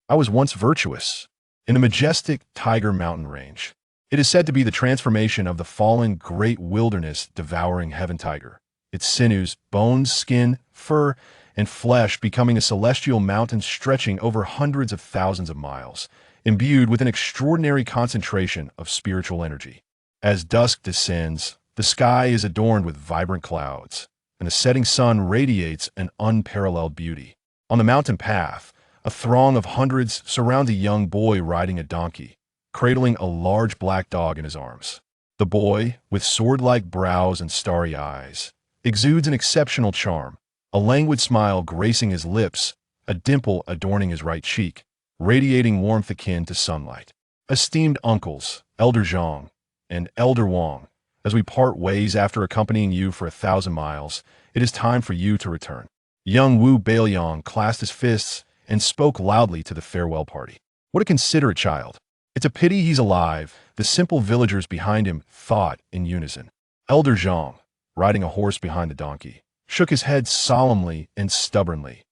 I was once virtuous. In the majestic Tiger Mountain Range, it is said to be the transformation of the fallen great wilderness devouring heaven tiger, its sinews, bones, skin, fur, and flesh becoming a celestial mountain stretching over hundreds of thousands of miles, imbued with an extraordinary concentration of spiritual energy. As dusk descends, the sky is adorned with vibrant clouds, and the setting sun radiates an unparalleled beauty. On the mountain path, a throng of hundreds surrounds a young boy riding a donkey, cradling a large black dog in his arms. The boy, with sword-like brows and starry eyes, exudes an exceptional charm, a languid smile gracing his lips, a dimple adorning his right cheek, radiating warmth akin to sunlight. Esteemed uncles, Elder Zhang and Elder Wang, as we part ways after accompanying you for 1,000 miles, it is time for you to return. Young Wu Beiliang clasped his fists and spoke loudly to the farewell party. What a considerate child. It's a pity he's alive, the simple villagers behind him thought in unison. Elder Zhang, riding a horse behind the donkey, shook his head solemnly and stubbornly.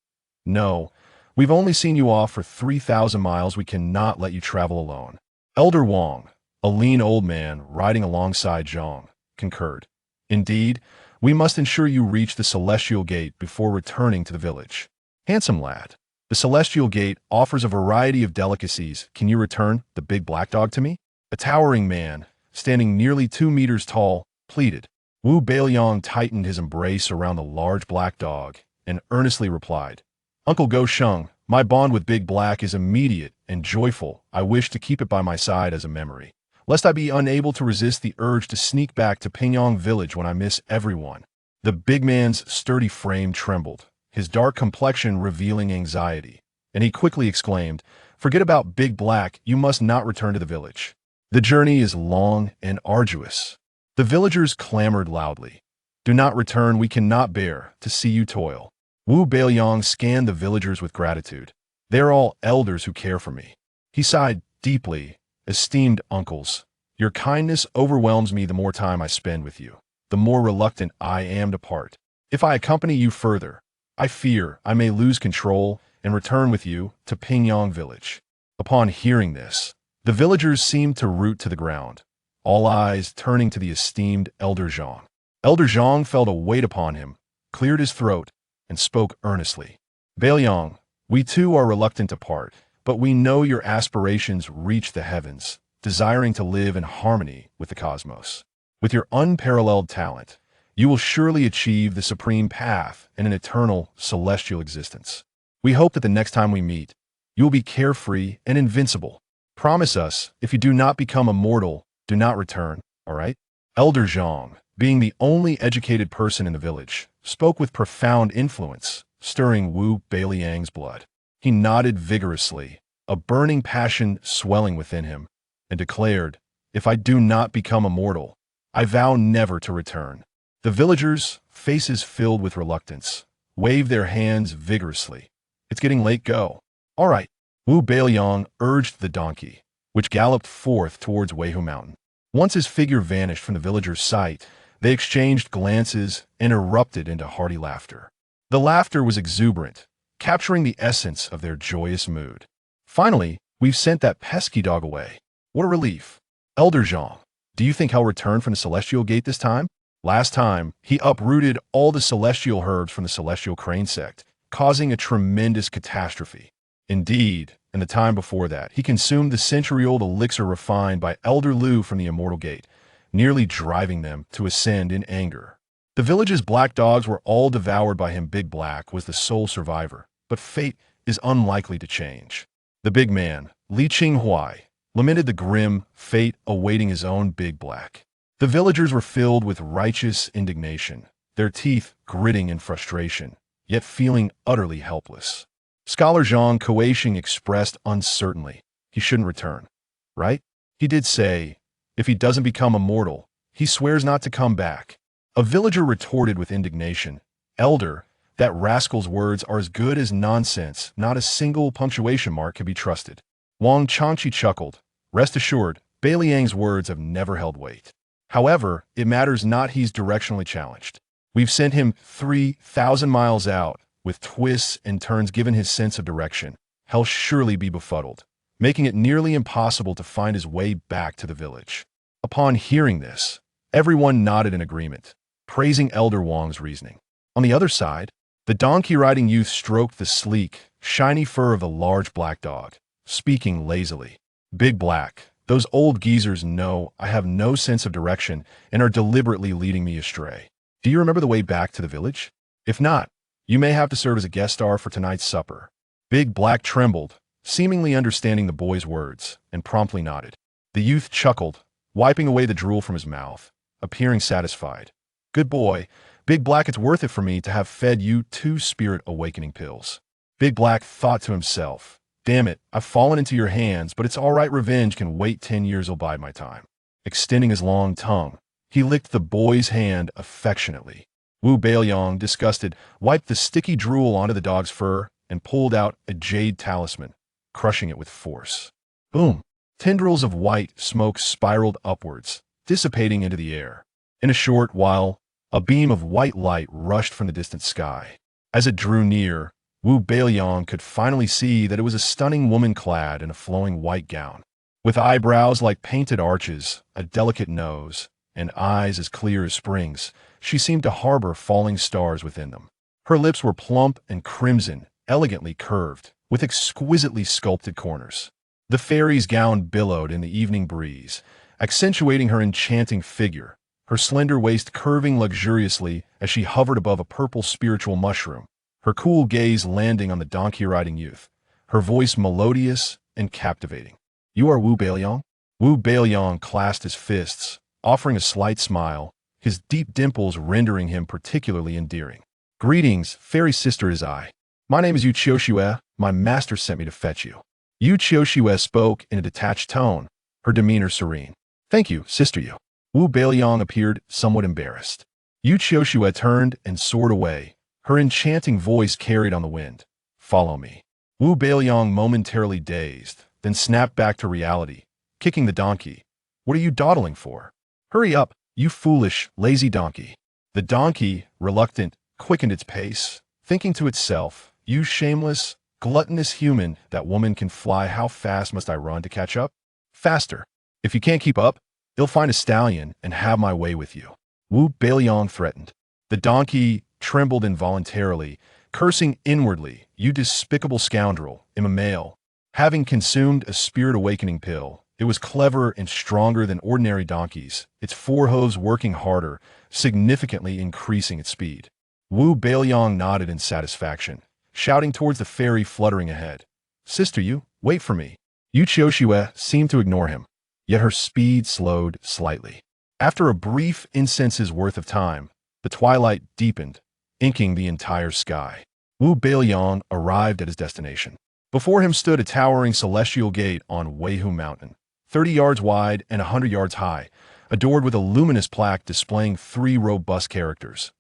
No, we've only seen you off for 3,000 miles. We cannot let you travel alone. Elder Wang, a lean old man riding alongside Zhang, concurred. Indeed, we must ensure you reach the Celestial Gate before returning to the village. Handsome lad, the Celestial Gate offers a variety of delicacies. Can you return the big black dog to me? A towering man, standing nearly 2 meters tall, pleaded. Wu Beiliang tightened his embrace around the large black dog and earnestly replied, Uncle Go Sheng, my bond with Big Black is immediate and joyful. I wish to keep it by my side as a memory, lest I be unable to resist the urge to sneak back to Pingyang village when I miss everyone. The big man's sturdy frame trembled, his dark complexion revealing anxiety, and he quickly exclaimed, Forget about Big Black, you must not return to the village. The journey is long and arduous. The villagers clamored loudly. Do not return, we cannot bear to see you toil. Wu Beiliang scanned the villagers with gratitude. They are all elders who care for me. He sighed deeply. Esteemed uncles, your kindness overwhelms me. The more time I spend with you, the more reluctant I am to part. If I accompany you further, I fear I may lose control and return with you to Pingyang village. Upon hearing this, the villagers seemed to root to the ground, all eyes turning to the esteemed Elder Zhang. Elder Zhang felt a weight upon him, cleared his throat, and spoke earnestly. Beiliang, we too are reluctant to part, but we know your aspirations reach the heavens, desiring to live in harmony with the cosmos. With your unparalleled talent, you will surely achieve the supreme path and an eternal celestial existence. We hope that the next time we meet, you will be carefree and invincible. Promise us, if you do not become immortal, do not return, all right? Elder Zhang, being the only educated person in the village, spoke with profound influence, stirring Wu Beiliang's blood. He nodded vigorously, a burning passion swelling within him, and declared, If I do not become immortal, I vow never to return. The villagers, faces filled with reluctance, waved their hands vigorously. It's getting late, go. All right. Wu Beiliang urged the donkey, which galloped forth towards Weihu Mountain. Once his figure vanished from the villagers' sight, they exchanged glances and erupted into hearty laughter. The laughter was exuberant, capturing the essence of their joyous mood. Finally, we've sent that pesky dog away. What a relief. Elder Zhang, do you think he'll return from the Celestial Gate this time? Last time, he uprooted all the celestial herbs from the Celestial Crane sect, causing a tremendous catastrophe. Indeed, in the time before that, he consumed the century-old elixir refined by Elder Lu from the Immortal Gate, nearly driving them to ascend in anger. The village's black dogs were all devoured by him. Big Black was the sole survivor, but fate is unlikely to change. The big man, Li Qinghuai, lamented the grim fate awaiting his own Big Black. The villagers were filled with righteous indignation, their teeth gritting in frustration, yet feeling utterly helpless. Scholar Zhang Kueisheng expressed uncertainly, he shouldn't return, right? He did say, if he doesn't become immortal, he swears not to come back. A villager retorted with indignation, Elder, that rascal's words are as good as nonsense. Not a single punctuation mark can be trusted. Wang Changqi chuckled. Rest assured, Beiliang's words have never held weight. However, it matters not, he's directionally challenged. We've sent him 3,000 miles out, with twists and turns given his sense of direction. he'll surely be befuddled, making it nearly impossible to find his way back to the village. Upon hearing this, everyone nodded in agreement, praising Elder Wang's reasoning. On the other side, the donkey-riding youth stroked the sleek, shiny fur of the large black dog, speaking lazily. Big Black, those old geezers know I have no sense of direction and are deliberately leading me astray. Do you remember the way back to the village? If not, you may have to serve as a guest star for tonight's supper. Big Black trembled, seemingly understanding the boy's words, and promptly nodded. The youth chuckled, wiping away the drool from his mouth, appearing satisfied. Good boy, Big Black, it's worth it for me to have fed you 2 spirit awakening pills. Big Black thought to himself, damn it, I've fallen into your hands, but it's all right, revenge can wait 10 years, will bide my time. Extending his long tongue, he licked the boy's hand affectionately. Wu Beiliang, disgusted, wiped the sticky drool onto the dog's fur and pulled out a jade talisman, crushing it with force. Boom! Tendrils of white smoke spiraled upwards, dissipating into the air. In a short while, a beam of white light rushed from the distant sky. As it drew near, Wu Beiliang could finally see that it was a stunning woman clad in a flowing white gown. With eyebrows like painted arches, a delicate nose, and eyes as clear as springs, she seemed to harbor falling stars within them. Her lips were plump and crimson, elegantly curved, with exquisitely sculpted corners. The fairy's gown billowed in the evening breeze, accentuating her enchanting figure, her slender waist curving luxuriously as she hovered above a purple spiritual mushroom, her cool gaze landing on the donkey-riding youth, her voice melodious and captivating. You are Wu Beiliang? Wu Beiliang clasped his fists, offering a slight smile, his deep dimples rendering him particularly endearing. Greetings, fairy sister is I. My name is Yu Qiuxue, my master sent me to fetch you. Yu Qiuxue spoke in a detached tone, her demeanor serene. Thank you, sister Yu. Wu Beiliang appeared somewhat embarrassed. Yu Qiuxue turned and soared away, her enchanting voice carried on the wind. Follow me. Wu Beiliang, momentarily dazed, then snapped back to reality, kicking the donkey. What are you dawdling for? Hurry up, you foolish, lazy donkey. The donkey, reluctant, quickened its pace, thinking to itself, you shameless, gluttonous human, that woman can fly, how fast must I run to catch up? Faster. If you can't keep up, you'll find a stallion and have my way with you. Wu Beiliang threatened. The donkey trembled involuntarily, cursing inwardly, you despicable scoundrel, am a male. Having consumed a spirit awakening pill, it was cleverer and stronger than ordinary donkeys, its forehooves working harder, significantly increasing its speed. Wu Beiliang nodded in satisfaction, shouting towards the fairy fluttering ahead. Sister Yu, wait for me. Yu Qiuxue seemed to ignore him, yet her speed slowed slightly. After a brief incense's worth of time, the twilight deepened, inking the entire sky. Wu Beiliang arrived at his destination. Before him stood a towering celestial gate on Weihu Mountain, 30 yards wide and 100 yards high, adored with a luminous plaque displaying 3 robust characters.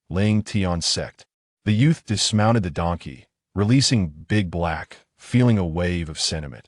Ling Tian Sect. The youth dismounted the donkey, releasing Big Black, feeling a wave of sentiment.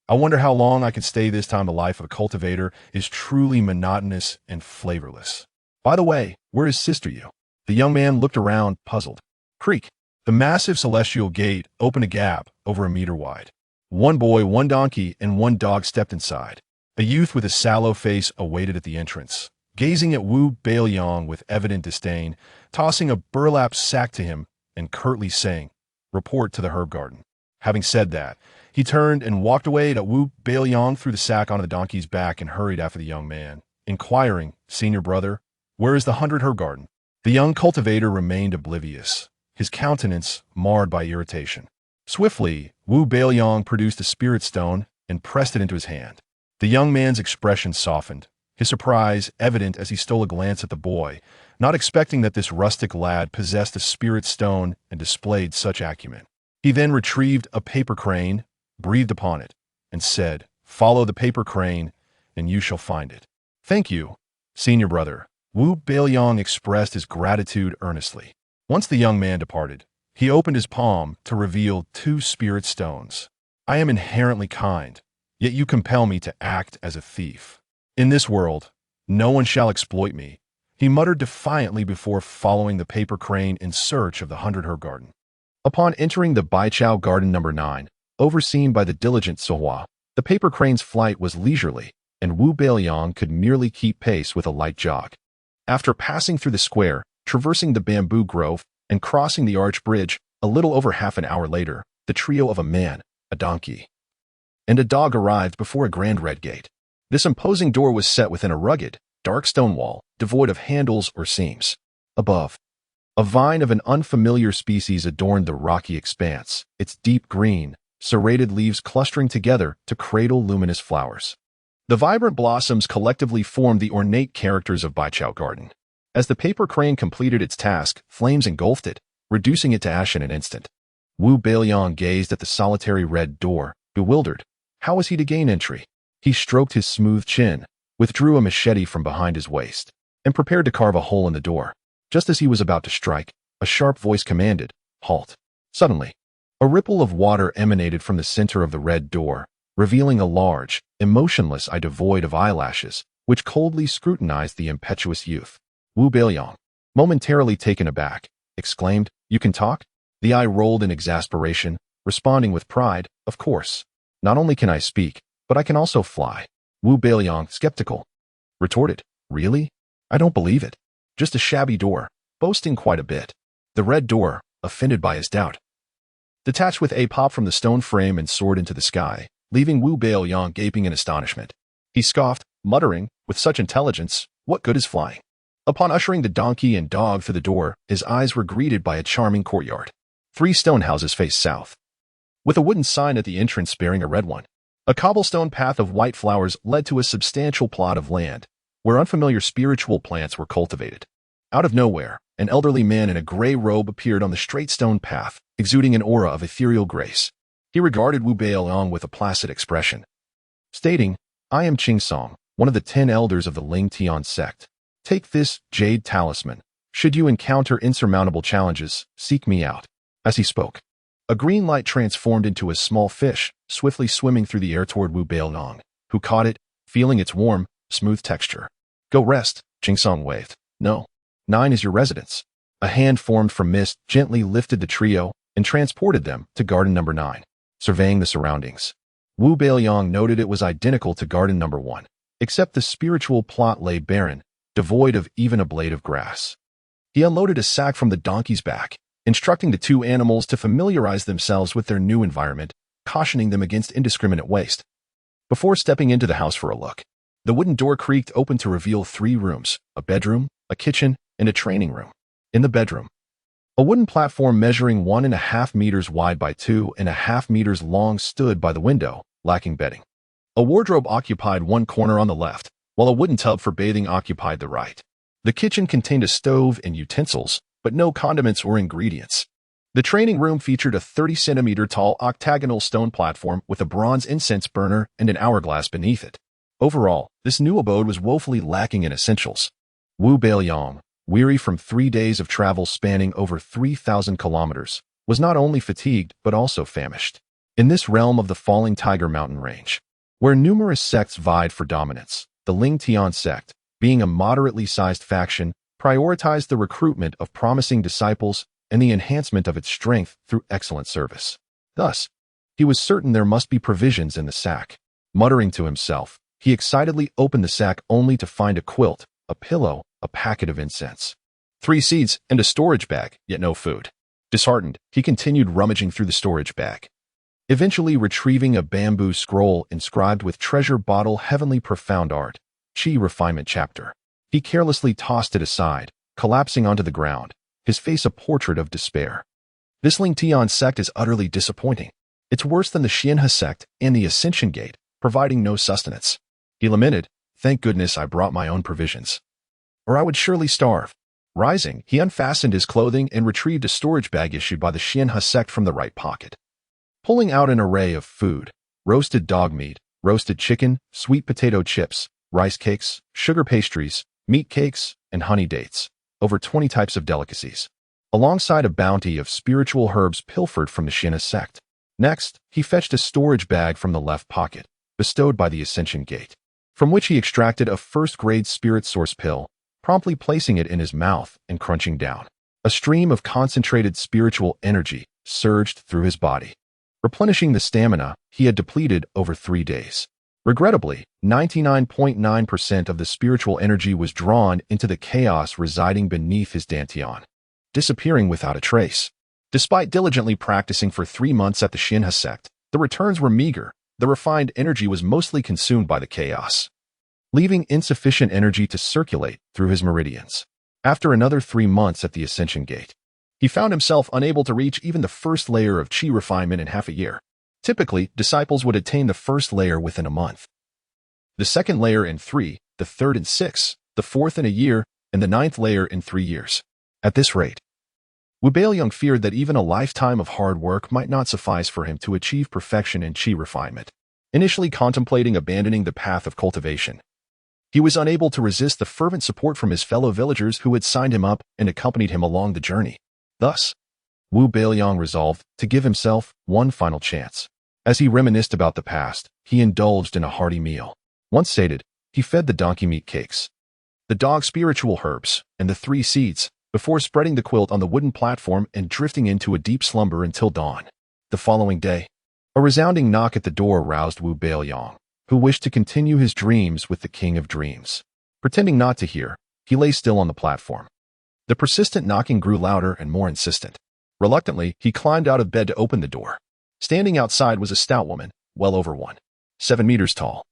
I wonder how long I can stay this time. The life of a cultivator is truly monotonous and flavorless. By the way, where is Sister Yu? The young man looked around, puzzled. Creak. The massive celestial gate opened a gap over a meter wide. 1 boy, 1 donkey, and 1 dog stepped inside. A youth with a sallow face awaited at the entrance, gazing at Wu Beiliang with evident disdain, tossing a burlap sack to him and curtly saying, report to the herb garden. Having said that, he turned and walked away. Wu Beiliang threw the sack onto the donkey's back and hurried after the young man, inquiring, Senior brother, where is the 100 herb garden? The young cultivator remained oblivious, his countenance marred by irritation. Swiftly, Wu Beiliang produced a spirit stone and pressed it into his hand. The young man's expression softened, his surprise evident as he stole a glance at the boy, not expecting that this rustic lad possessed a spirit stone and displayed such acumen. He then retrieved a paper crane, breathed upon it, and said, follow the paper crane, and you shall find it. Thank you, senior brother. Wu Beiliang expressed his gratitude earnestly. Once the young man departed, he opened his palm to reveal 2 spirit stones. I am inherently kind, yet you compel me to act as a thief. In this world, no one shall exploit me, he muttered defiantly before following the paper crane in search of the 100 herb garden. Upon entering the Baichao Garden No. 9, Overseen by the diligent Sohua, the paper crane's flight was leisurely, and Wu Beiliang could merely keep pace with a light jog. After passing through the square, traversing the bamboo grove, and crossing the arch bridge, a little over half an hour later, the trio of a man, a donkey, and a dog arrived before a grand red gate. This imposing door was set within a rugged, dark stone wall, devoid of handles or seams. Above, a vine of an unfamiliar species adorned the rocky expanse, its deep green, serrated leaves clustering together to cradle luminous flowers. The vibrant blossoms collectively formed the ornate characters of Baichao Garden. As the paper crane completed its task, flames engulfed it, reducing it to ash in an instant. Wu Beiliang gazed at the solitary red door, bewildered. How was he to gain entry? He stroked his smooth chin, withdrew a machete from behind his waist, and prepared to carve a hole in the door. Just as he was about to strike, a sharp voice commanded, "Halt." Suddenly, a ripple of water emanated from the center of the red door, revealing a large, emotionless eye devoid of eyelashes, which coldly scrutinized the impetuous youth. Wu Beiliang, momentarily taken aback, exclaimed, "You can talk?" The eye rolled in exasperation, responding with pride, "Of course. Not only can I speak, but I can also fly." Wu Beiliang, skeptical, retorted, "Really? I don't believe it. Just a shabby door, boasting quite a bit." The red door, offended by his doubt, detached with a pop from the stone frame and soared into the sky, leaving Wu Beiliang gaping in astonishment. He scoffed, muttering, "With such intelligence, what good is flying?" Upon ushering the donkey and dog through the door, his eyes were greeted by a charming courtyard. 3 stone houses faced south, with a wooden sign at the entrance bearing a red one. A cobblestone path of white flowers led to a substantial plot of land, where unfamiliar spiritual plants were cultivated. Out of nowhere, an elderly man in a gray robe appeared on the straight stone path, exuding an aura of ethereal grace. He regarded Wu Beiliang with a placid expression, stating, "I am Qing Song, one of the 10 elders of the Ling Tian sect. Take this jade talisman. Should you encounter insurmountable challenges, seek me out." As he spoke, a green light transformed into a small fish, swiftly swimming through the air toward Wu Beiliang, who caught it, feeling its warm, smooth texture. "Go rest," Qing Song waved. "No. 9 is your residence." A hand formed from mist gently lifted the trio and transported them to garden number 9. Surveying the surroundings, Wu Beiliang noted it was identical to garden number 1, except the spiritual plot lay barren, devoid of even a blade of grass. He unloaded a sack from the donkey's back, instructing the 2 animals to familiarize themselves with their new environment, cautioning them against indiscriminate waste. Before stepping into the house for a look, the wooden door creaked open to reveal 3 rooms, a bedroom, a kitchen, and a training room. In the bedroom, a wooden platform measuring 1.5 meters wide by 2.5 meters long stood by the window, lacking bedding. A wardrobe occupied one corner on the left, while a wooden tub for bathing occupied the right. The kitchen contained a stove and utensils, but no condiments or ingredients. The training room featured a 30-centimeter tall octagonal stone platform with a bronze incense burner and an hourglass beneath it. Overall, this new abode was woefully lacking in essentials. Wu Beiliang, weary from 3 days of travel spanning over 3,000 kilometers, was not only fatigued but also famished. In this realm of the falling Tiger Mountain Range, where numerous sects vied for dominance, the Ling Tian sect, being a moderately sized faction, prioritized the recruitment of promising disciples and the enhancement of its strength through excellent service. Thus, he was certain there must be provisions in the sack. Muttering to himself, he excitedly opened the sack only to find a quilt, a pillow, a packet of incense, 3 seeds, and a storage bag, yet no food. Disheartened, he continued rummaging through the storage bag, eventually retrieving a bamboo scroll inscribed with treasure bottle heavenly profound art, Qi refinement chapter. He carelessly tossed it aside, collapsing onto the ground, his face a portrait of despair. This Ling Tian sect is utterly disappointing. It's worse than the Xianhe sect and the Ascension Gate, providing no sustenance. He lamented, "Thank goodness I brought my own provisions, or I would surely starve." Rising, he unfastened his clothing and retrieved a storage bag issued by the Xianhe sect from the right pocket. Pulling out an array of food, roasted dog meat, roasted chicken, sweet potato chips, rice cakes, sugar pastries, meat cakes, and honey dates, over 20 types of delicacies, alongside a bounty of spiritual herbs pilfered from the Xianhe sect. Next, he fetched a storage bag from the left pocket, bestowed by the Ascension Gate, from which he extracted a first-grade spirit source pill, promptly placing it in his mouth and crunching down. A stream of concentrated spiritual energy surged through his body. replenishing the stamina he had depleted over 3 days. Regrettably, 99.9% of the spiritual energy was drawn into the chaos residing beneath his dantian, disappearing without a trace. Despite diligently practicing for 3 months at the Shinha sect, the returns were meager. The refined energy was mostly consumed by the chaos, leaving insufficient energy to circulate through his meridians. After another 3 months at the Ascension Gate, he found himself unable to reach even the first layer of chi refinement in half a year. Typically, disciples would attain the first layer within a month, the second layer in 3, the third in 6, the fourth in a year, and the 9th layer in 3 years. At this rate, Wu Beiliang feared that even a lifetime of hard work might not suffice for him to achieve perfection in chi refinement. Initially contemplating abandoning the path of cultivation, he was unable to resist the fervent support from his fellow villagers who had signed him up and accompanied him along the journey. Thus, Wu Beiliang resolved to give himself one final chance. As he reminisced about the past, he indulged in a hearty meal. Once sated, he fed the donkey meat cakes, the dog spiritual herbs, and the 3 seeds, before spreading the quilt on the wooden platform and drifting into a deep slumber until dawn. The following day, a resounding knock at the door roused Wu Beiliang, who wished to continue his dreams with the King of Dreams. Pretending not to hear, he lay still on the platform. The persistent knocking grew louder and more insistent. Reluctantly, he climbed out of bed to open the door. Standing outside was a stout woman, well over 7 meters tall,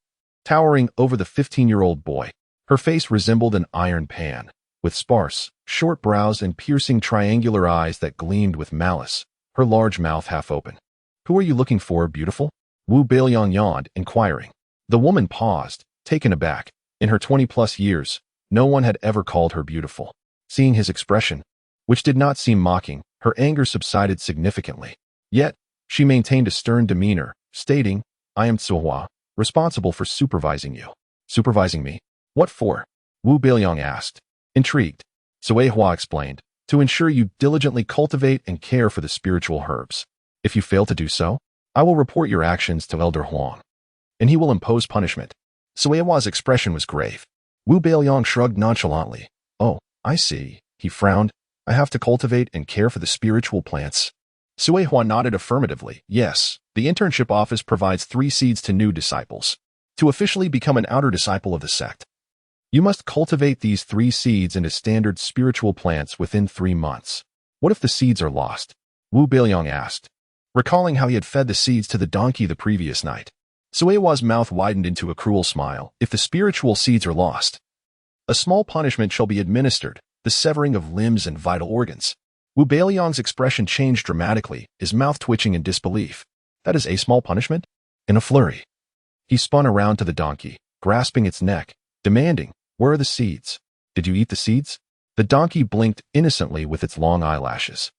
towering over the 15-year-old boy. Her face resembled an iron pan, with sparse, short brows and piercing triangular eyes that gleamed with malice, her large mouth half open. "Who are you looking for, beautiful?" Wu Beiliang yawned, inquiring. The woman paused, taken aback. In her 20-plus years, no one had ever called her beautiful. Seeing his expression, which did not seem mocking, her anger subsided significantly. Yet, she maintained a stern demeanor, stating, "I am Tsuhua, responsible for supervising you." "Supervising me? What for?" Wu Beiliang asked. Intrigued, Tsuhua explained, "To ensure you diligently cultivate and care for the spiritual herbs. If you fail to do so, I will report your actions to Elder Huang, and he will impose punishment." Tsuhua's expression was grave. Wu Beiliang shrugged nonchalantly. "Oh, I see," he frowned. "I have to cultivate and care for the spiritual plants." Tsuhua nodded affirmatively. "Yes, the internship office provides 3 seeds to new disciples. To officially become an outer disciple of the sect, you must cultivate these 3 seeds into standard spiritual plants within 3 months. What if the seeds are lost?" Wu Beiliang asked, recalling how he had fed the seeds to the donkey the previous night. Tsuhua's mouth widened into a cruel smile. "If the spiritual seeds are lost, a small punishment shall be administered, the severing of limbs and vital organs." Wu Beiliang's expression changed dramatically, his mouth twitching in disbelief. "That is a small punishment?" In a flurry, he spun around to the donkey, grasping its neck, demanding, "Where are the seeds? Did you eat the seeds?" The donkey blinked innocently with its long eyelashes,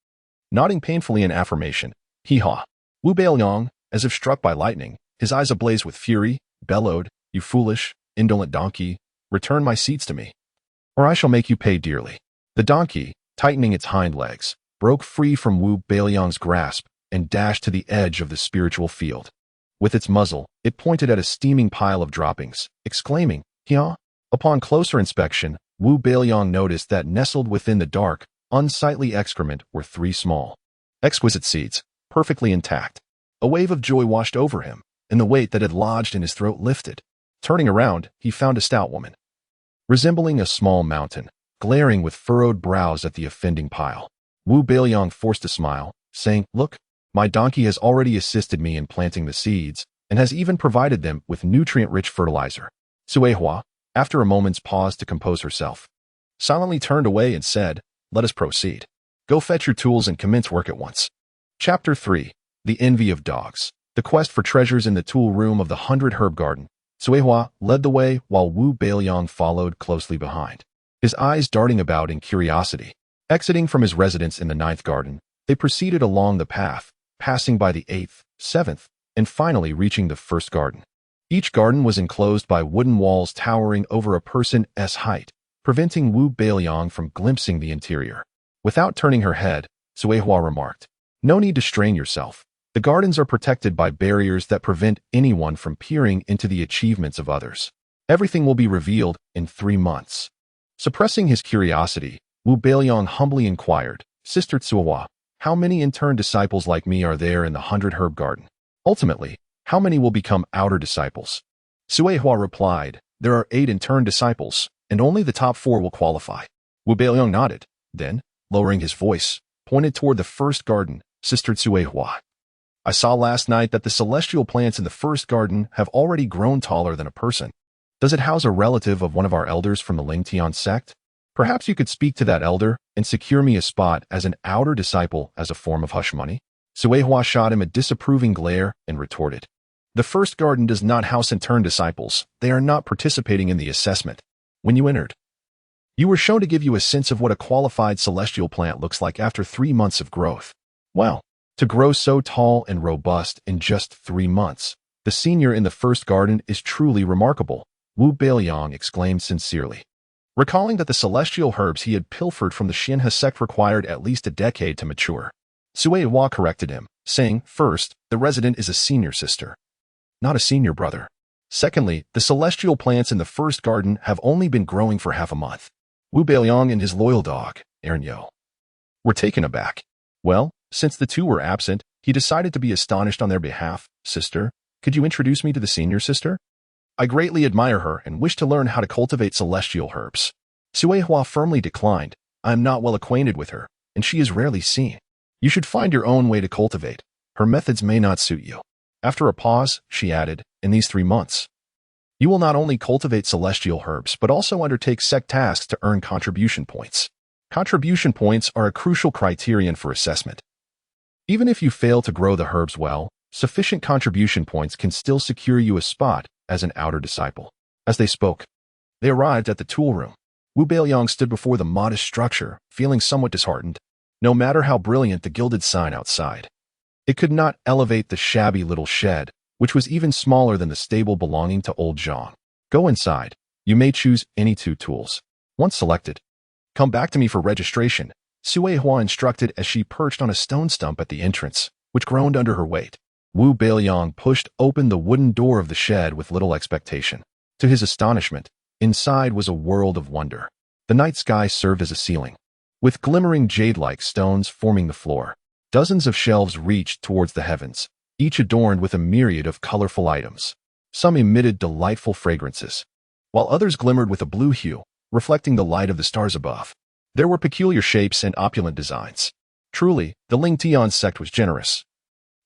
nodding painfully in affirmation. "Hee-haw." Wu Beiliang, as if struck by lightning, his eyes ablaze with fury, bellowed, "You foolish, indolent donkey, return my seeds to me, or I shall make you pay dearly." The donkey, tightening its hind legs, broke free from Wu Beiliang's grasp and dashed to the edge of the spiritual field. With its muzzle, it pointed at a steaming pile of droppings, exclaiming, "Hee-haw." Upon closer inspection, Wu Beiliang noticed that nestled within the dark, unsightly excrement were 3 small, exquisite seeds, perfectly intact. A wave of joy washed over him, and the weight that had lodged in his throat lifted. Turning around, he found a stout woman, resembling a small mountain, glaring with furrowed brows at the offending pile. Wu Beiliang forced a smile, saying, "Look, my donkey has already assisted me in planting the seeds, and has even provided them with nutrient-rich fertilizer." Tsuhua, after a moment's pause to compose herself, silently turned away and said, "Let us proceed. Go fetch your tools and commence work at once." Chapter 3. The Envy of Dogs. The quest for treasures in the tool room of the 100 Herb Garden. Tsuhua led the way while Wu Beiliang followed closely behind, his eyes darting about in curiosity. Exiting from his residence in the 9th garden, they proceeded along the path, passing by the 8th, 7th, and finally reaching the 1st garden. Each garden was enclosed by wooden walls towering over a person's height, preventing Wu Beiliang from glimpsing the interior. Without turning her head, Tsuhua remarked, "No need to strain yourself. The gardens are protected by barriers that prevent anyone from peering into the achievements of others. Everything will be revealed in 3 months. Suppressing his curiosity, Wu Beiliang humbly inquired, "Sister Tsuhua, How many intern disciples like me are there in the 100-herb garden? Ultimately, how many will become outer disciples? Suehua replied, there are 8 intern disciples, and only the top 4 will qualify. Wu Beiliang nodded, then, lowering his voice, pointed toward the first garden, Sister Suehua. I saw last night that the celestial plants in the first garden have already grown taller than a person. Does it house a relative of one of our elders from the Lingtian sect? Perhaps you could speak to that elder and secure me a spot as an outer disciple as a form of hush money? Suehua shot him a disapproving glare and retorted. The first garden does not house intern disciples. They are not participating in the assessment. When you entered, you were shown to give you a sense of what a qualified celestial plant looks like after 3 months of growth. Well, to grow so tall and robust in just 3 months, the senior in the first garden is truly remarkable, Wu Beiliang exclaimed sincerely. Recalling that the celestial herbs he had pilfered from the Xianhe sect required at least a decade to mature, Suehua corrected him, saying, first, the resident is a senior sister, not a senior brother. Secondly, the celestial plants in the first garden have only been growing for half a month. Wu Beiliang and his loyal dog, Erlǘzi, were taken aback. Well, since the two were absent, he decided to be astonished on their behalf. Sister, could you introduce me to the senior sister? I greatly admire her and wish to learn how to cultivate celestial herbs. Suehua firmly declined. I am not well acquainted with her, and she is rarely seen. You should find your own way to cultivate. Her methods may not suit you. After a pause, she added, in these 3 months, you will not only cultivate celestial herbs, but also undertake sect tasks to earn contribution points. Contribution points are a crucial criterion for assessment. Even if you fail to grow the herbs well, sufficient contribution points can still secure you a spot as an outer disciple. As they spoke, they arrived at the tool room. Wu Beiliang stood before the modest structure, feeling somewhat disheartened. No matter how brilliant the gilded sign outside, it could not elevate the shabby little shed, which was even smaller than the stable belonging to old Zhang. Go inside. You may choose any 2 tools. Once selected, come back to me for registration, Suehua instructed as she perched on a stone stump at the entrance, which groaned under her weight. Wu Beiliang pushed open the wooden door of the shed with little expectation. To his astonishment, inside was a world of wonder. The night sky served as a ceiling, with glimmering jade-like stones forming the floor. Dozens of shelves reached towards the heavens, each adorned with a myriad of colorful items. Some emitted delightful fragrances, while others glimmered with a blue hue, reflecting the light of the stars above. There were peculiar shapes and opulent designs. Truly, the Lingtian sect was generous,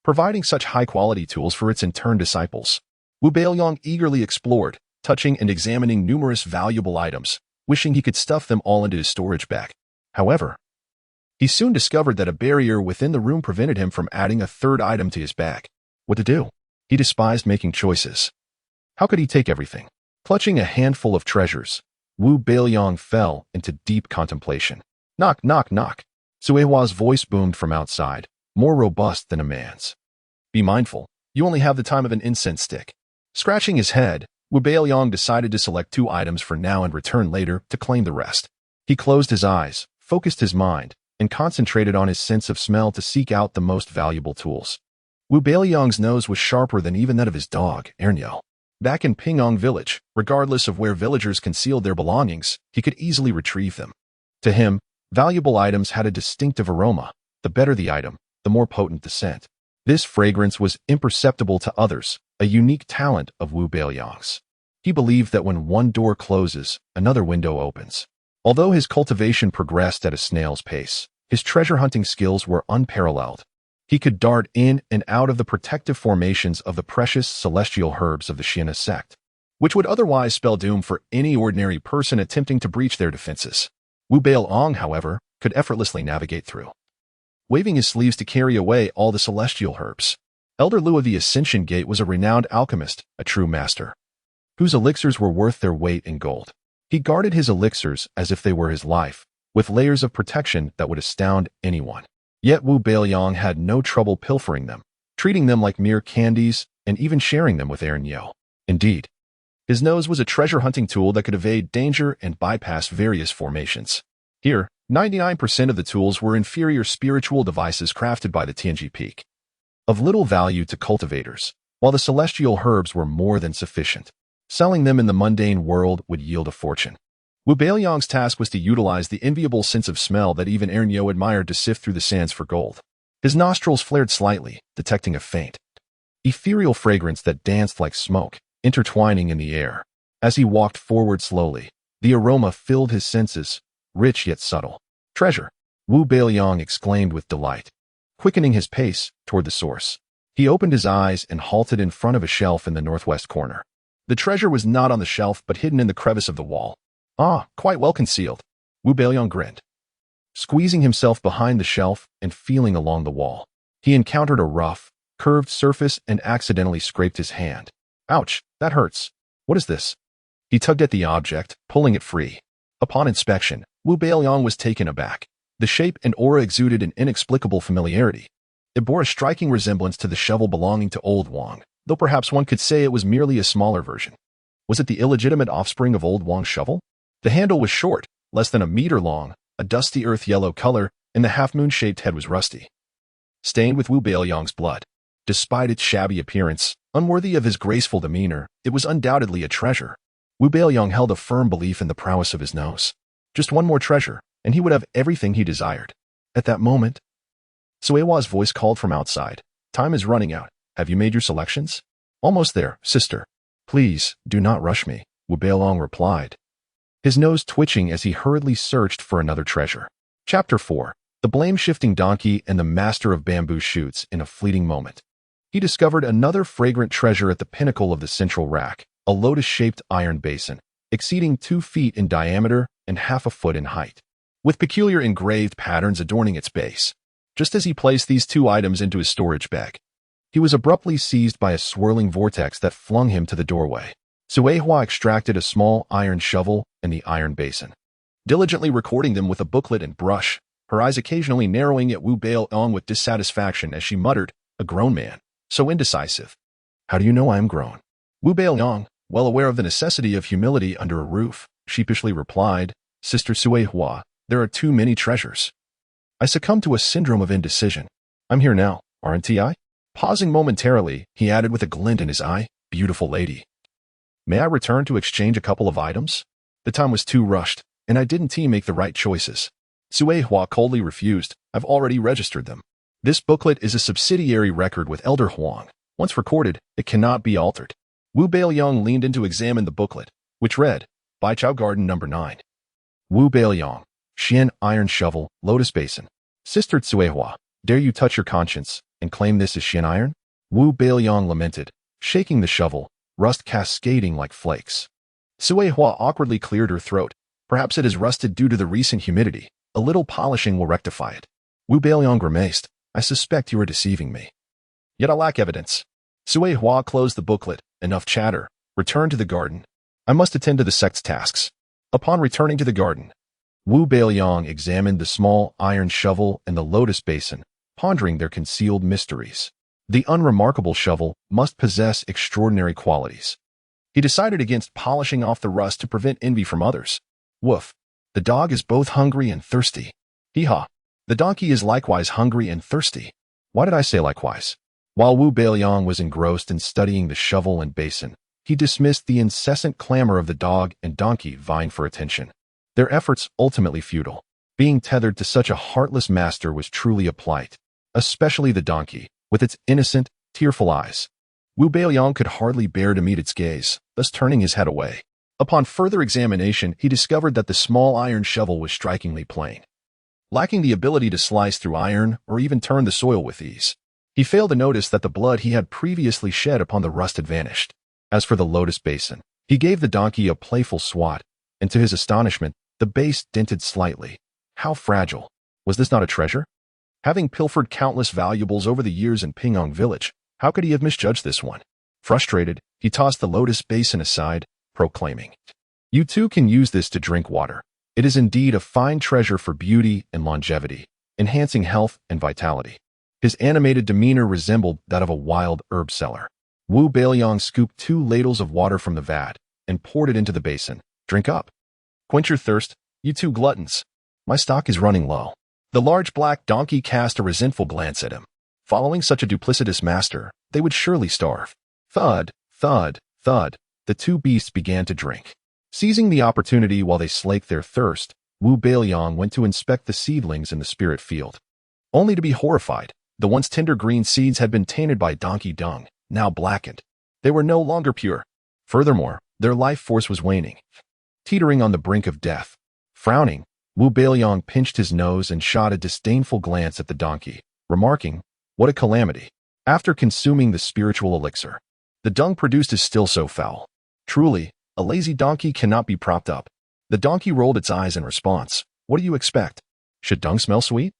providing such high-quality tools for its intern disciples. Wu Beiliang eagerly explored, touching and examining numerous valuable items, wishing he could stuff them all into his storage bag. However, he soon discovered that a barrier within the room prevented him from adding a 3rd item to his bag. What to do? He despised making choices. How could he take everything? Clutching a handful of treasures, Wu Beiliang fell into deep contemplation. Knock, knock, knock. Suehua's voice boomed from outside, more robust than a man's. Be mindful, you only have the time of an incense stick. Scratching his head, Wu Beiliang decided to select 2 items for now and return later to claim the rest. He closed his eyes, focused his mind, and concentrated on his sense of smell to seek out the most valuable tools. Wu Beiliang's nose was sharper than even that of his dog, Erlǘzi. Back in Pingyang village, regardless of where villagers concealed their belongings, he could easily retrieve them. To him, valuable items had a distinctive aroma. The better the item, the more potent the scent. This fragrance was imperceptible to others, a unique talent of Wu Beiliang's. He believed that when one door closes, another window opens. Although his cultivation progressed at a snail's pace, his treasure-hunting skills were unparalleled. He could dart in and out of the protective formations of the precious celestial herbs of the Xianhe sect, which would otherwise spell doom for any ordinary person attempting to breach their defenses. Wu Beiliang, however, could effortlessly navigate through, waving his sleeves to carry away all the celestial herbs. Erlürzi of the Ascension Gate was a renowned alchemist, a true master, whose elixirs were worth their weight in gold. He guarded his elixirs as if they were his life, with layers of protection that would astound anyone. Yet Wu Beiliang had no trouble pilfering them, treating them like mere candies and even sharing them with Erlürzi. Indeed, his nose was a treasure-hunting tool that could evade danger and bypass various formations. Here, 99% of the tools were inferior spiritual devices crafted by the Tianji Peak, of little value to cultivators, while the celestial herbs were more than sufficient. Selling them in the mundane world would yield a fortune. Wu Beiliang's task was to utilize the enviable sense of smell that even Erlǘzi admired to sift through the sands for gold. His nostrils flared slightly, detecting a faint, ethereal fragrance that danced like smoke, intertwining in the air. As he walked forward slowly, the aroma filled his senses, rich yet subtle. Treasure! Wu Beiliang exclaimed with delight, quickening his pace toward the source. He opened his eyes and halted in front of a shelf in the northwest corner. The treasure was not on the shelf but hidden in the crevice of the wall. Ah, quite well concealed. Wu Beiliang grinned, squeezing himself behind the shelf and feeling along the wall. He encountered a rough, curved surface and accidentally scraped his hand. Ouch, that hurts. What is this? He tugged at the object, pulling it free. Upon inspection, Wu Beiliang was taken aback. The shape and aura exuded an inexplicable familiarity. It bore a striking resemblance to the shovel belonging to Old Wang, though perhaps one could say it was merely a smaller version. Was it the illegitimate offspring of Old Wang's shovel? The handle was short, less than a meter long, a dusty earth-yellow color, and the half-moon-shaped head was rusty, stained with Wu Beiliang's blood. Despite its shabby appearance, unworthy of his graceful demeanor, it was undoubtedly a treasure. Wu Beiliang held a firm belief in the prowess of his nose. Just one more treasure, and he would have everything he desired. At that moment, Suehua's voice called from outside. Time is running out. Have you made your selections? Almost there, sister. Please, do not rush me, Wu Beiliang replied, his nose twitching as he hurriedly searched for another treasure. Chapter 4. The blame-shifting donkey and the master of bamboo shoots. In a fleeting moment, he discovered another fragrant treasure at the pinnacle of the central rack, a lotus-shaped iron basin, exceeding 2 feet in diameter and half a foot in height, with peculiar engraved patterns adorning its base. Just as he placed these 2 items into his storage bag, he was abruptly seized by a swirling vortex that flung him to the doorway. Suehua extracted a small iron shovel and the iron basin, diligently recording them with a booklet and brush, her eyes occasionally narrowing at Wu Beiliang with dissatisfaction as she muttered, "A grown man, so indecisive." "How do you know I am grown?" Wu Beiliang, well aware of the necessity of humility under a roof, sheepishly replied, "Sister Suehua, there are too many treasures. I succumb to a syndrome of indecision. I'm here now, aren't I?" Pausing momentarily, he added with a glint in his eye, "Beautiful lady. May I return to exchange a couple of items? The time was too rushed, and I didn't make the right choices." Suehua coldly refused. "I've already registered them. This booklet is a subsidiary record with Elder Huang. Once recorded, it cannot be altered." Wu Beiliang leaned in to examine the booklet, which read, Baichao Garden No. 9. Wu Beiliang, Xian Iron Shovel, Lotus Basin. Sister Suehua, dare you touch your conscience and claim this as Xian Iron? Wu Beiliang lamented, shaking the shovel, rust cascading like flakes. Suehua awkwardly cleared her throat. "Perhaps it has rusted due to the recent humidity. A little polishing will rectify it." Wu Beiliang grimaced. "I suspect you are deceiving me. Yet I lack evidence." Suehua closed the booklet. "Enough chatter. Return to the garden. I must attend to the sect's tasks." Upon returning to the garden, Wu Beiliang examined the small iron shovel and the lotus basin, pondering their concealed mysteries. The unremarkable shovel must possess extraordinary qualities. He decided against polishing off the rust to prevent envy from others. Woof. The dog is both hungry and thirsty. Hee-haw. The donkey is likewise hungry and thirsty. Why did I say likewise? While Wu Beiliang was engrossed in studying the shovel and basin, he dismissed the incessant clamor of the dog and donkey vying for attention. Their efforts ultimately futile. Being tethered to such a heartless master was truly a plight, especially the donkey, with its innocent, tearful eyes. Wu Beiliang could hardly bear to meet its gaze, thus turning his head away. Upon further examination, he discovered that the small iron shovel was strikingly plain, lacking the ability to slice through iron or even turn the soil with ease. He failed to notice that the blood he had previously shed upon the rust had vanished. As for the lotus basin, he gave the donkey a playful swat, and to his astonishment, the base dented slightly. How fragile! Was this not a treasure? Having pilfered countless valuables over the years in Pingyang village, how could he have misjudged this one? Frustrated, he tossed the lotus basin aside, proclaiming, "You too can use this to drink water. It is indeed a fine treasure for beauty and longevity, enhancing health and vitality." His animated demeanor resembled that of a wild herb seller. Wu Beiliang scooped 2 ladles of water from the vat and poured it into the basin. "Drink up. Quench your thirst, you 2 gluttons. My stock is running low." The large black donkey cast a resentful glance at him. Following such a duplicitous master, they would surely starve. Thud, thud, thud, the 2 beasts began to drink. Seizing the opportunity while they slaked their thirst, Wu Beiliang went to inspect the seedlings in the spirit field. Only to be horrified, the once tender green seeds had been tainted by donkey dung, now blackened. They were no longer pure. Furthermore, their life force was waning, teetering on the brink of death. Frowning, Wu Beiliang pinched his nose and shot a disdainful glance at the donkey, remarking, "What a calamity." After consuming the spiritual elixir, the dung produced is still so foul. Truly, a lazy donkey cannot be propped up. The donkey rolled its eyes in response. What do you expect? Should dung smell sweet?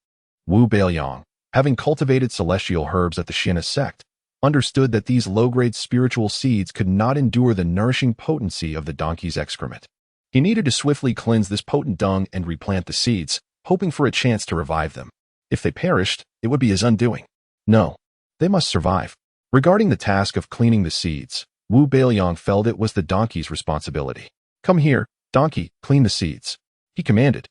Wu Beiliang, having cultivated celestial herbs at the Xina sect, understood that these low-grade spiritual seeds could not endure the nourishing potency of the donkey's excrement. He needed to swiftly cleanse this potent dung and replant the seeds, hoping for a chance to revive them. If they perished, it would be his undoing. No, they must survive. Regarding the task of cleaning the seeds, Wu Beiliang felt it was the donkey's responsibility. "Come here, donkey, clean the seeds," he commanded,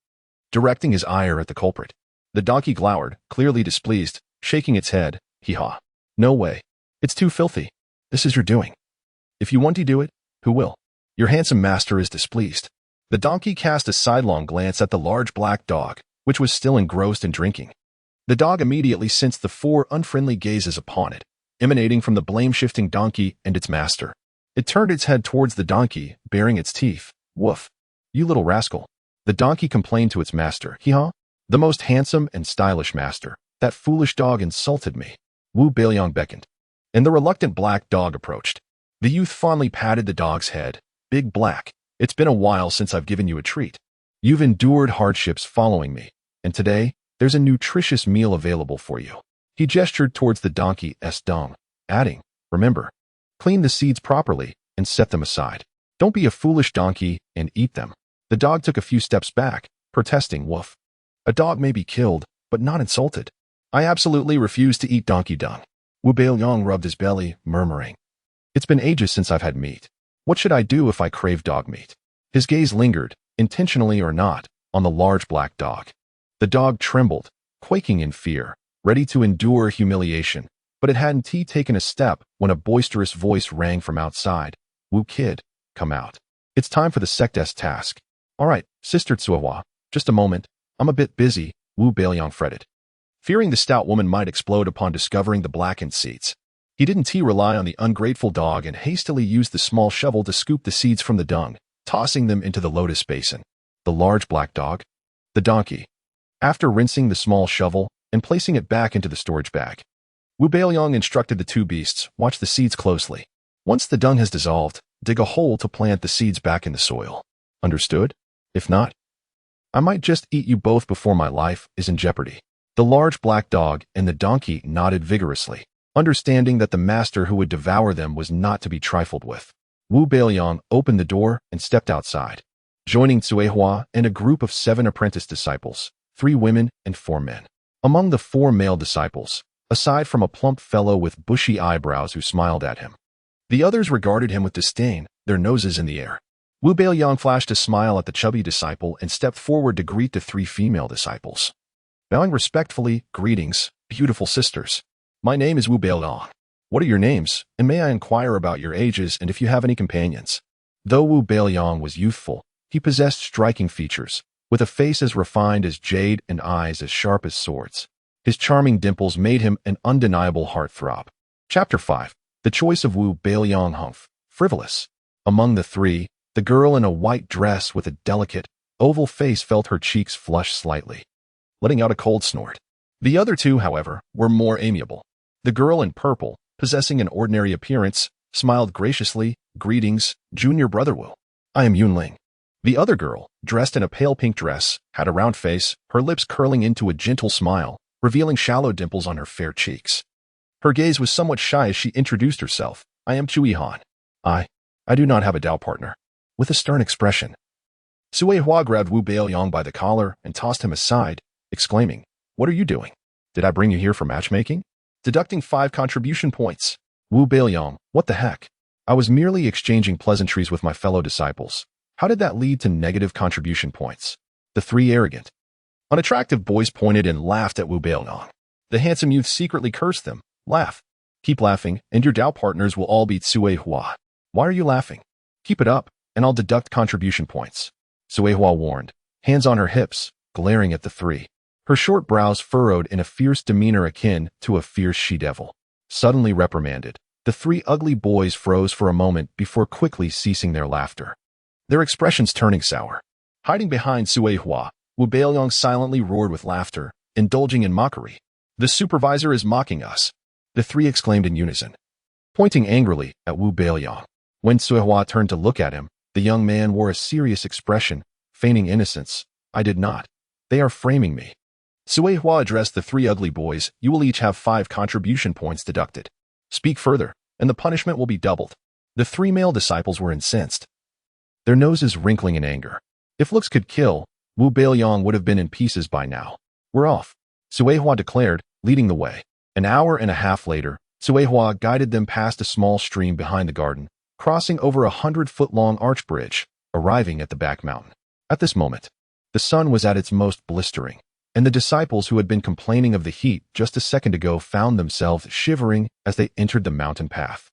directing his ire at the culprit. The donkey glowered, clearly displeased, shaking its head. "Hee-haw. No way. It's too filthy. This is your doing. If you want to do it, who will? Your handsome master is displeased." The donkey cast a sidelong glance at the large black dog, which was still engrossed in drinking. The dog immediately sensed the four unfriendly gazes upon it, emanating from the blame-shifting donkey and its master. It turned its head towards the donkey, baring its teeth. "Woof. You little rascal." The donkey complained to its master. "Hee-haw. The most handsome and stylish master. That foolish dog insulted me." Wu Beiliang beckoned, and the reluctant black dog approached. The youth fondly patted the dog's head. "Big Black, it's been a while since I've given you a treat. You've endured hardships following me, and today, there's a nutritious meal available for you." He gestured towards the donkey's dung, adding, "Remember, clean the seeds properly and set them aside. Don't be a foolish donkey and eat them." The dog took a few steps back, protesting. "Woof. A dog may be killed, but not insulted. I absolutely refuse to eat donkey dung." Wu Beiliang rubbed his belly, murmuring, "It's been ages since I've had meat. What should I do if I crave dog meat?" His gaze lingered, intentionally or not, on the large black dog. The dog trembled, quaking in fear, ready to endure humiliation, but it hadn't taken a step when a boisterous voice rang from outside. "Wu kid, come out. It's time for the sect's task." "All right, Sister Tsuehua, just a moment. I'm a bit busy," Wu Beiliang fretted, fearing the stout woman might explode upon discovering the blackened seeds. He didn't rely on the ungrateful dog and hastily used the small shovel to scoop the seeds from the dung, tossing them into the lotus basin. The large black dog? The donkey. After rinsing the small shovel and placing it back into the storage bag, Wu Beiliang instructed the two beasts, "Watch the seeds closely. Once the dung has dissolved, dig a hole to plant the seeds back in the soil. Understood? If not, I might just eat you both before my life is in jeopardy." The large black dog and the donkey nodded vigorously, understanding that the master who would devour them was not to be trifled with. Wu Beiliang opened the door and stepped outside, joining Tsuehua and a group of 7 apprentice disciples, 3 women and 4 men. Among the 4 male disciples, aside from a plump fellow with bushy eyebrows who smiled at him, the others regarded him with disdain, their noses in the air. Wu Beiliang flashed a smile at the chubby disciple and stepped forward to greet the 3 female disciples. Bowing respectfully, "Greetings, beautiful sisters. My name is Wu Beiliang. What are your names, and may I inquire about your ages and if you have any companions?" Though Wu Beiliang was youthful, he possessed striking features, with a face as refined as jade and eyes as sharp as swords. His charming dimples made him an undeniable heartthrob. Chapter 5. The Choice of Wu Beiliang Humph. Frivolous. Among the 3, the girl in a white dress with a delicate, oval face felt her cheeks flush slightly, letting out a cold snort. The other 2, however, were more amiable. The girl in purple, possessing an ordinary appearance, smiled graciously. "Greetings, junior brother Wu. I am Yunling." The other girl, dressed in a pale pink dress, had a round face, her lips curling into a gentle smile, revealing shallow dimples on her fair cheeks. Her gaze was somewhat shy as she introduced herself. "I am Chui Han. I do not have a Dao partner." With a stern expression, Tsuehua grabbed Wu Beiliang by the collar and tossed him aside, exclaiming, "What are you doing? Did I bring you here for matchmaking?" Deducting 5 contribution points. Wu Beiliang, what the heck? I was merely exchanging pleasantries with my fellow disciples. How did that lead to negative contribution points? The 3 arrogant, unattractive boys pointed and laughed at Wu Beiliang. The handsome youth secretly cursed them. "Laugh. Keep laughing, and your Dao partners will all beat Tsuehua." "Why are you laughing? Keep it up. and I'll deduct contribution points. Suehua warned, hands on her hips, glaring at the three. Her short brows furrowed in a fierce demeanor akin to a fierce she-devil. Suddenly reprimanded, the three ugly boys froze for a moment before quickly ceasing their laughter, their expressions turning sour. Hiding behind Suehua, Wu Beiliang silently roared with laughter, indulging in mockery. The supervisor is mocking us, the three exclaimed in unison, pointing angrily at Wu Beiliang. When Suehua turned to look at him, the young man wore a serious expression, feigning innocence. I did not. They are framing me. Suehua addressed the three ugly boys. You will each have 5 contribution points deducted. Speak further, and the punishment will be doubled. The 3 male disciples were incensed, their noses wrinkling in anger. If looks could kill, Wu Beiliang would have been in pieces by now. We're off, Suehua declared, leading the way. An hour and a half later, Suehua guided them past a small stream behind the garden, crossing over a 100-foot-long arch bridge, arriving at the back mountain. At this moment, the sun was at its most blistering, and the disciples who had been complaining of the heat just a second ago found themselves shivering as they entered the mountain path.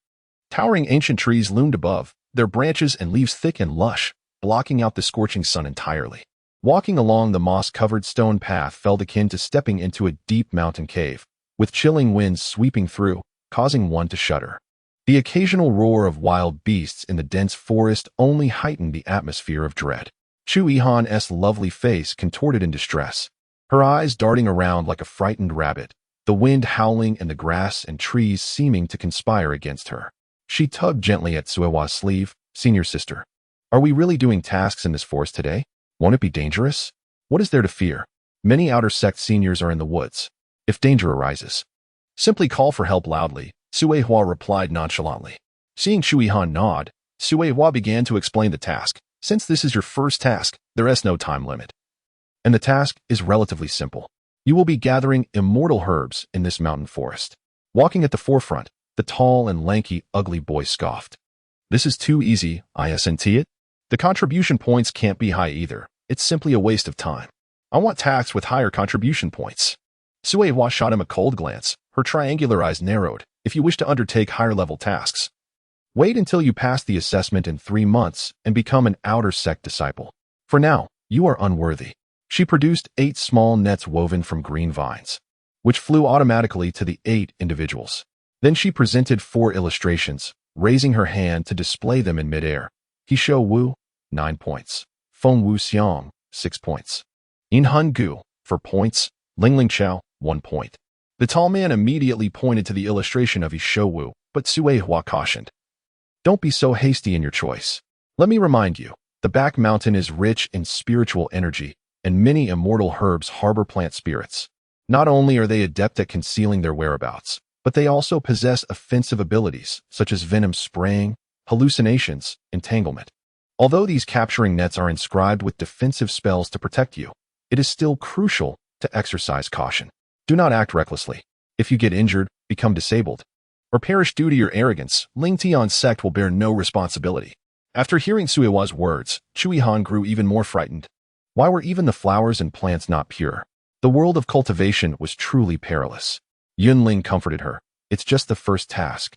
Towering ancient trees loomed above, their branches and leaves thick and lush, blocking out the scorching sun entirely. Walking along the moss-covered stone path felt akin to stepping into a deep mountain cave, with chilling winds sweeping through, causing one to shudder. The occasional roar of wild beasts in the dense forest only heightened the atmosphere of dread. Chu Yihan's lovely face contorted in distress, her eyes darting around like a frightened rabbit, the wind howling and the grass and trees seeming to conspire against her. She tugged gently at Suehua's sleeve. Senior sister, are we really doing tasks in this forest today? Won't it be dangerous? What is there to fear? Many outer sect seniors are in the woods. If danger arises, simply call for help loudly, Suehua replied nonchalantly. Seeing Chu Yihan nod, Suehua began to explain the task. Since this is your first task, there is no time limit. And the task is relatively simple. You will be gathering immortal herbs in this mountain forest. Walking at the forefront, the tall and lanky ugly boy scoffed. This is too easy, isn't it? The contribution points can't be high either. It's simply a waste of time. I want tasks with higher contribution points. Suehua shot him a cold glance, her triangular eyes narrowed. If you wish to undertake higher-level tasks, wait until you pass the assessment in 3 months and become an outer sect disciple. For now, you are unworthy. She produced 8 small nets woven from green vines, which flew automatically to the 8 individuals. Then she presented 4 illustrations, raising her hand to display them in midair. Hisho Wu, 9 points. Feng Wu Xiang, 6 points. In Hun Gu, 4 points. Lingling Chao, 1 point. The tall man immediately pointed to the illustration of Hisho Wu, but Suehua cautioned. Don't be so hasty in your choice. Let me remind you, the back mountain is rich in spiritual energy, and many immortal herbs harbor plant spirits. Not only are they adept at concealing their whereabouts, but they also possess offensive abilities, such as venom spraying, hallucinations, entanglement. Although these capturing nets are inscribed with defensive spells to protect you, it is still crucial to exercise caution. Do not act recklessly. If you get injured, become disabled, or perish due to your arrogance, Ling Tian's sect will bear no responsibility. After hearing Suehua's words, Chu Yihan grew even more frightened. Why were even the flowers and plants not pure? The world of cultivation was truly perilous. Yunling comforted her. It's just the first task.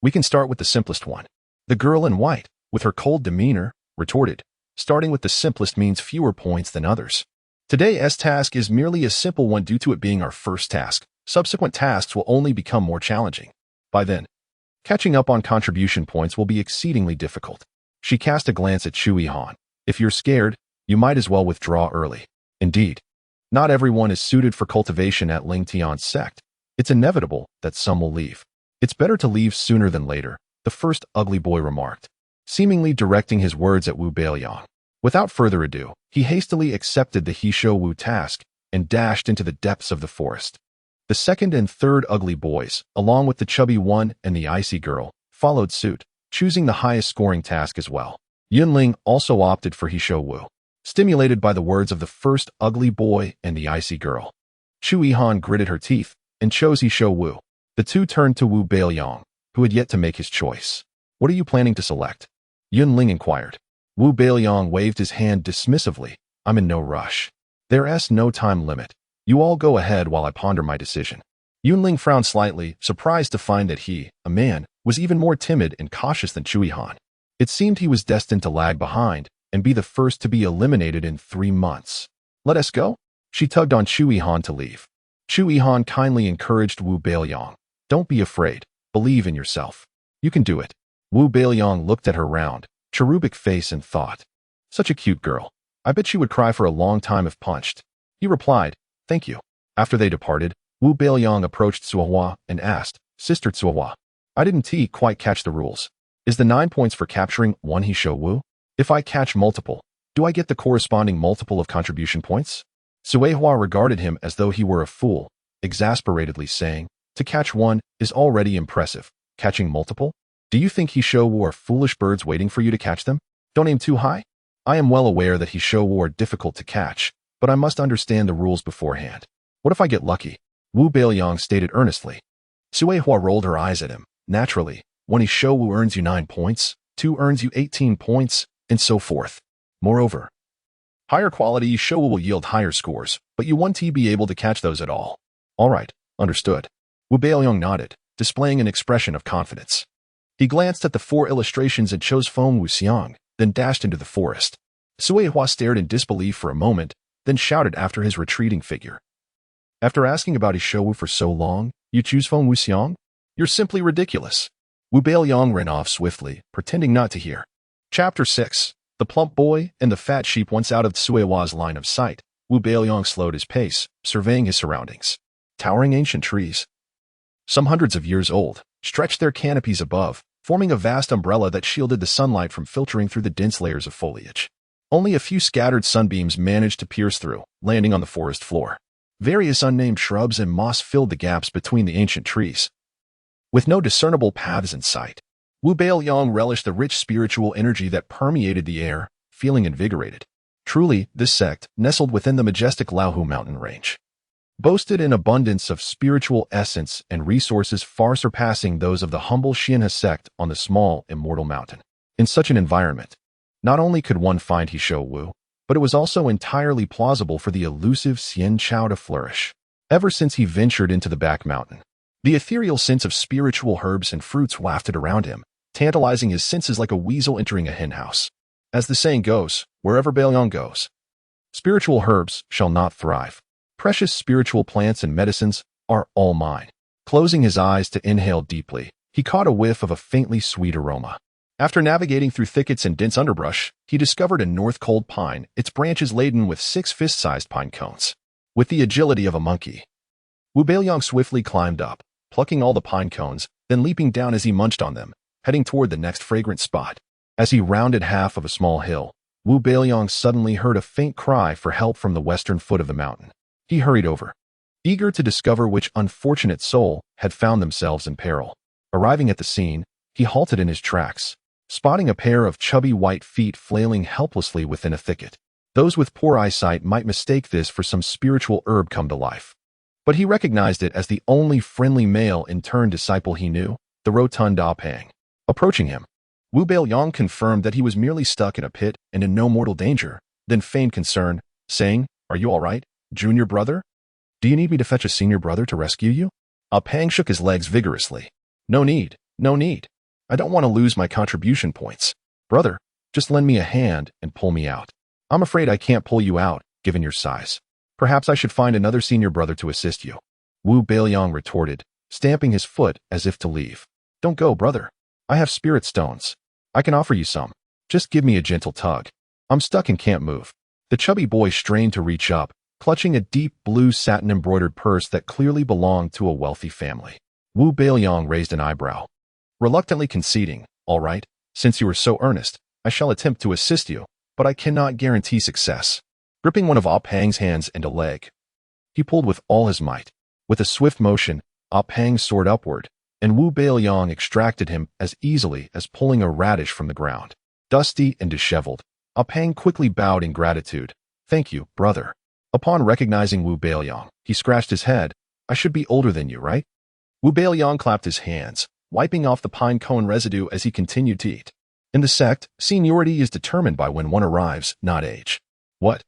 We can start with the simplest one. The girl in white, with her cold demeanor, retorted. Starting with the simplest means fewer points than others. Today's task is merely a simple one due to it being our first task. Subsequent tasks will only become more challenging. By then, catching up on contribution points will be exceedingly difficult. She cast a glance at Chu Yihan. If you're scared, you might as well withdraw early. Indeed, not everyone is suited for cultivation at Ling Tian's sect. It's inevitable that some will leave. It's better to leave sooner than later, the first ugly boy remarked, seemingly directing his words at Wu Beiliang. Without further ado, he hastily accepted the Hisho Wu task and dashed into the depths of the forest. The second and third ugly boys, along with the chubby one and the icy girl, followed suit, choosing the highest scoring task as well. Yunling also opted for Hisho Wu, stimulated by the words of the first ugly boy and the icy girl. Chu Yihan gritted her teeth and chose Hisho Wu. The two turned to Wu Beiliang, who had yet to make his choice. What are you planning to select? Yunling inquired. Wu Beiliang waved his hand dismissively. I'm in no rush. There's no time limit. You all go ahead while I ponder my decision. Yunling frowned slightly, surprised to find that he, a man, was even more timid and cautious than Chu Yihan. It seemed he was destined to lag behind and be the first to be eliminated in 3 months. Let us go? She tugged on Chu Yihan to leave. Chu Yihan kindly encouraged Wu Beiliang. Don't be afraid. Believe in yourself. You can do it. Wu Beiliang looked at her round, cherubic face and thought. Such a cute girl. I bet she would cry for a long time if punched. He replied, thank you. After they departed, Wu Beiliang approached Cuohua and asked, Sister Cuohua, I didn't quite catch the rules. Is the 9 points for capturing one he show Wu? If I catch multiple, do I get the corresponding multiple of contribution points? Cuohua regarded him as though he were a fool, exasperatedly saying, to catch one is already impressive. Catching multiple? Do you think he show Wu are foolish birds waiting for you to catch them? Don't aim too high. I am well aware that he show Wu are difficult to catch, but I must understand the rules beforehand. What if I get lucky? Wu Beiliang stated earnestly. Cuohua rolled her eyes at him. Naturally, when he show Wu earns you 9 points, 2 earns you 18 points, and so forth. Moreover, higher quality show Wu will yield higher scores, but you won't be able to catch those at all. All right, understood. Wu Beiliang nodded, displaying an expression of confidence. He glanced at the 4 illustrations and chose Feng Wuxiang, then dashed into the forest. Cuohua stared in disbelief for a moment, then shouted after his retreating figure. After asking about his show Wu for so long, you choose Feng Wuxiang? You're simply ridiculous. Wu Beiliang ran off swiftly, pretending not to hear. Chapter 6. The plump boy and the fat sheep. Once out of Cuohua's line of sight, Wu Beiliang slowed his pace, surveying his surroundings. Towering ancient trees, some hundreds of years old, stretched their canopies above, forming a vast umbrella that shielded the sunlight from filtering through the dense layers of foliage. Only a few scattered sunbeams managed to pierce through, landing on the forest floor. Various unnamed shrubs and moss filled the gaps between the ancient trees. With no discernible paths in sight, Wu Beiliang relished the rich spiritual energy that permeated the air, feeling invigorated. Truly, this sect, nestled within the majestic Laohu mountain range, boasted an abundance of spiritual essence and resources far surpassing those of the humble Xianhe sect on the small, immortal mountain. In such an environment, not only could one find He Shou Wu, but it was also entirely plausible for the elusive Xian Chao to flourish. Ever since he ventured into the back mountain, the ethereal scents of spiritual herbs and fruits wafted around him, tantalizing his senses like a weasel entering a henhouse. As the saying goes, wherever Beiliang goes, spiritual herbs shall not thrive. Precious spiritual plants and medicines are all mine. Closing his eyes to inhale deeply, he caught a whiff of a faintly sweet aroma. After navigating through thickets and dense underbrush, he discovered a north cold pine, its branches laden with 6 fist-sized pine cones. With the agility of a monkey, Wu Beiliang swiftly climbed up, plucking all the pine cones, then leaping down as he munched on them, heading toward the next fragrant spot. As he rounded half of a small hill, Wu Beiliang suddenly heard a faint cry for help from the western foot of the mountain. He hurried over, eager to discover which unfortunate soul had found themselves in peril. Arriving at the scene, he halted in his tracks, spotting a pair of chubby white feet flailing helplessly within a thicket. Those with poor eyesight might mistake this for some spiritual herb come to life, but he recognized it as the only friendly male in turn disciple he knew, the rotund Dahei. Approaching him, Wu Beiliang confirmed that he was merely stuck in a pit and in no mortal danger, then feigned concern, saying, "Are you all right, junior brother? Do you need me to fetch a senior brother to rescue you?" Pang shook his legs vigorously. No need, no need. I don't want to lose my contribution points. Brother, just lend me a hand and pull me out. I'm afraid I can't pull you out, given your size. Perhaps I should find another senior brother to assist you. Wu Beiliang retorted, stamping his foot as if to leave. Don't go, brother. I have spirit stones. I can offer you some. Just give me a gentle tug. I'm stuck and can't move. The chubby boy strained to reach up, clutching a deep blue satin-embroidered purse that clearly belonged to a wealthy family. Wu Beiliang raised an eyebrow, reluctantly conceding, all right, since you are so earnest, I shall attempt to assist you, but I cannot guarantee success. Gripping one of Pang's hands and a leg, he pulled with all his might. With a swift motion, Pang soared upward, and Wu Beiliang extracted him as easily as pulling a radish from the ground. Dusty and disheveled, Pang quickly bowed in gratitude. Thank you, brother. Upon recognizing Wu Beiliang, he scratched his head. I should be older than you, right? Wu Beiliang clapped his hands, wiping off the pine cone residue as he continued to eat. In the sect, seniority is determined by when one arrives, not age. What?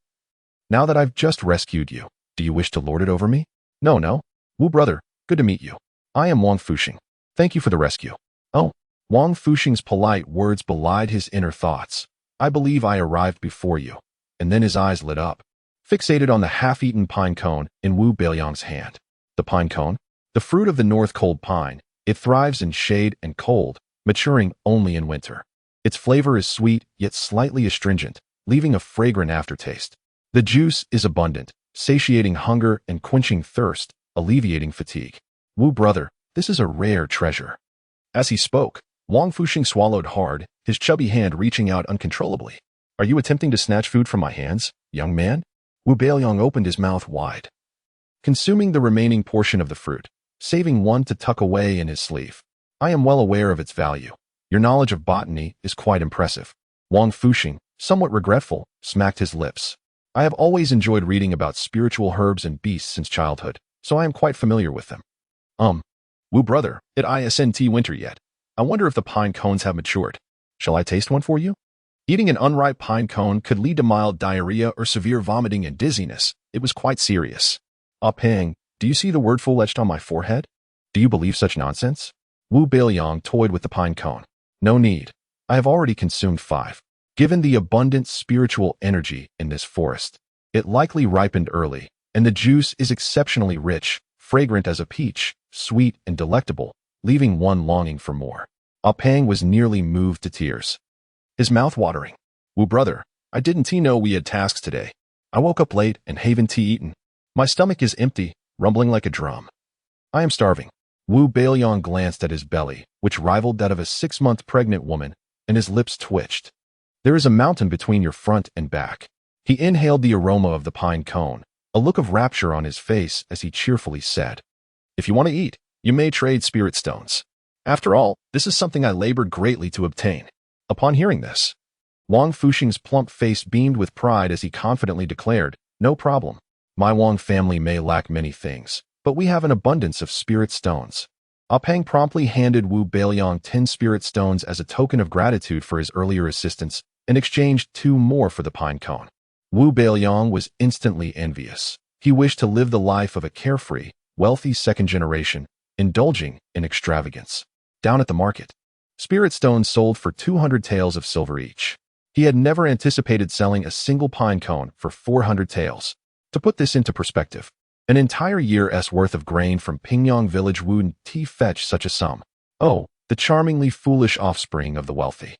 Now that I've just rescued you, do you wish to lord it over me? No. Wu brother, good to meet you. I am Wang Fuxing. Thank you for the rescue. Oh, Wang Fuxing's polite words belied his inner thoughts. I believe I arrived before you. And then his eyes lit up, fixated on the half-eaten pine cone in Wu Beiliang's hand. The pine cone? The fruit of the North Cold pine. It thrives in shade and cold, maturing only in winter. Its flavor is sweet, yet slightly astringent, leaving a fragrant aftertaste. The juice is abundant, satiating hunger and quenching thirst, alleviating fatigue. Wu brother, this is a rare treasure. As he spoke, Wang Fuxing swallowed hard, his chubby hand reaching out uncontrollably. Are you attempting to snatch food from my hands, young man? Wu Beiliang opened his mouth wide, consuming the remaining portion of the fruit, saving one to tuck away in his sleeve. I am well aware of its value. Your knowledge of botany is quite impressive. Wang Fuxing, somewhat regretful, smacked his lips. I have always enjoyed reading about spiritual herbs and beasts since childhood, so I am quite familiar with them. Wu brother, it isn't winter yet. I wonder if the pine cones have matured. Shall I taste one for you? Eating an unripe pine cone could lead to mild diarrhea or severe vomiting and dizziness. It was quite serious. Ah Peng, do you see the word full etched on my forehead? Do you believe such nonsense? Wu Beiliang toyed with the pine cone. No need. I have already consumed 5. Given the abundant spiritual energy in this forest, it likely ripened early, and the juice is exceptionally rich, fragrant as a peach, sweet and delectable, leaving one longing for more. Ah Peng was nearly moved to tears, his mouth watering. Wu brother, I didn't know we had tasks today. I woke up late and haven't tea eaten. My stomach is empty, rumbling like a drum. I am starving. Wu Beiliang glanced at his belly, which rivaled that of a 6-month pregnant woman, and his lips twitched. There is a mountain between your front and back. He inhaled the aroma of the pine cone, a look of rapture on his face as he cheerfully said, If you want to eat, you may trade spirit stones. After all, this is something I labored greatly to obtain. Upon hearing this, Wang Fuxing's plump face beamed with pride as he confidently declared, No problem. My Wang family may lack many things, but we have an abundance of spirit stones. Ah Peng promptly handed Wu Beiliang 10 spirit stones as a token of gratitude for his earlier assistance and exchanged 2 more for the pine cone. Wu Beiliang was instantly envious. He wished to live the life of a carefree, wealthy second generation, indulging in extravagance. Down at the market, spirit stones sold for 200 taels of silver each. He had never anticipated selling a single pine cone for 400 taels. To put this into perspective, an entire year's worth of grain from Pingyang village wouldn't fetch such a sum. Oh, the charmingly foolish offspring of the wealthy.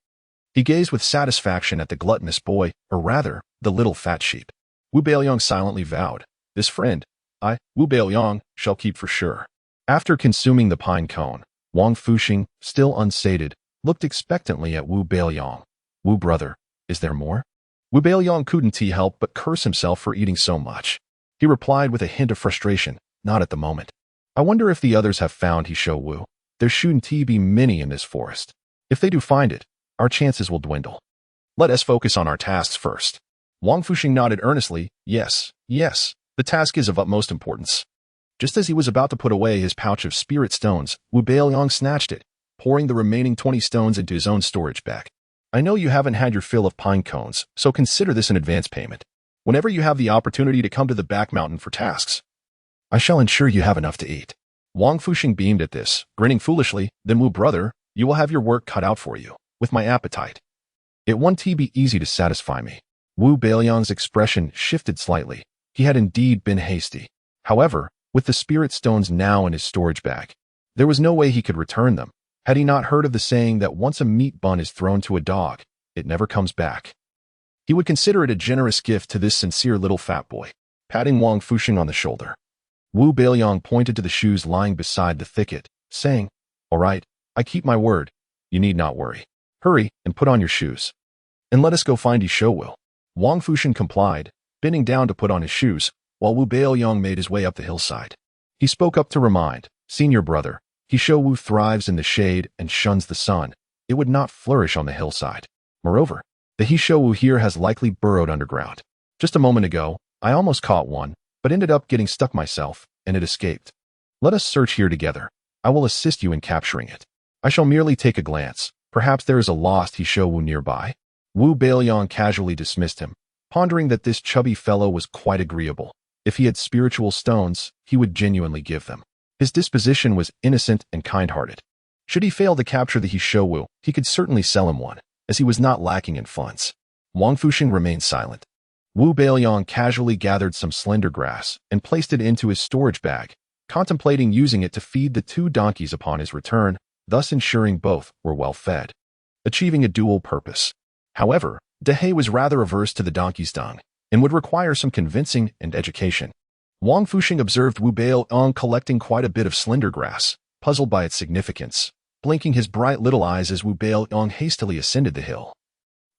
He gazed with satisfaction at the gluttonous boy, or rather, the little fat sheep. Wu Beiliang silently vowed, This friend, I, Wu Beiliang, shall keep for sure. After consuming the pine cone, Wang Fuxing, still unsated, looked expectantly at Wu Beiliang. Wu brother, is there more? Wu Beiliang couldn't help but curse himself for eating so much. He replied with a hint of frustration, Not at the moment. I wonder if the others have found He Shou Wu. There shouldn't be many in this forest. If they do find it, our chances will dwindle. Let us focus on our tasks first. Wang Fuxing nodded earnestly, Yes, the task is of utmost importance. Just as he was about to put away his pouch of spirit stones, Wu Beiliang snatched it, pouring the remaining 20 stones into his own storage bag. I know you haven't had your fill of pine cones, so consider this an advance payment. Whenever you have the opportunity to come to the back mountain for tasks, I shall ensure you have enough to eat. Wang Fuxing beamed at this, grinning foolishly, Then Wu brother, you will have your work cut out for you, with my appetite. It won't be easy to satisfy me. Wu Beiliang's expression shifted slightly. He had indeed been hasty. However, with the spirit stones now in his storage bag, there was no way he could return them. Had he not heard of the saying that once a meat bun is thrown to a dog, it never comes back? He would consider it a generous gift to this sincere little fat boy. Patting Wang Fuxing on the shoulder, Wu Beiliang pointed to the shoes lying beside the thicket, saying, All right, I keep my word. You need not worry. Hurry and put on your shoes. And let us go find He Shou Wu. Wang Fuxing complied, bending down to put on his shoes, while Wu Beiliang made his way up the hillside. He spoke up to remind, Senior brother, He Shou Wu thrives in the shade and shuns the sun. It would not flourish on the hillside. Moreover, the He Shou Wu here has likely burrowed underground. Just a moment ago, I almost caught one, but ended up getting stuck myself, and it escaped. Let us search here together. I will assist you in capturing it. I shall merely take a glance. Perhaps there is a lost He Shou Wu nearby. Wu Beiliang casually dismissed him, pondering that this chubby fellow was quite agreeable. If he had spiritual stones, he would genuinely give them. His disposition was innocent and kind-hearted. Should he fail to capture the Hishowu, he could certainly sell him one, as he was not lacking in funds. Wang Fuxing remained silent. Wu Beiliang casually gathered some slender grass and placed it into his storage bag, contemplating using it to feed the 2 donkeys upon his return, thus ensuring both were well fed, achieving a dual purpose. However, Dahei was rather averse to the donkey's dung and would require some convincing and education. Wang Fuxing observed Wu Beiliang collecting quite a bit of slender grass, puzzled by its significance, blinking his bright little eyes as Wu Beiliang hastily ascended the hill.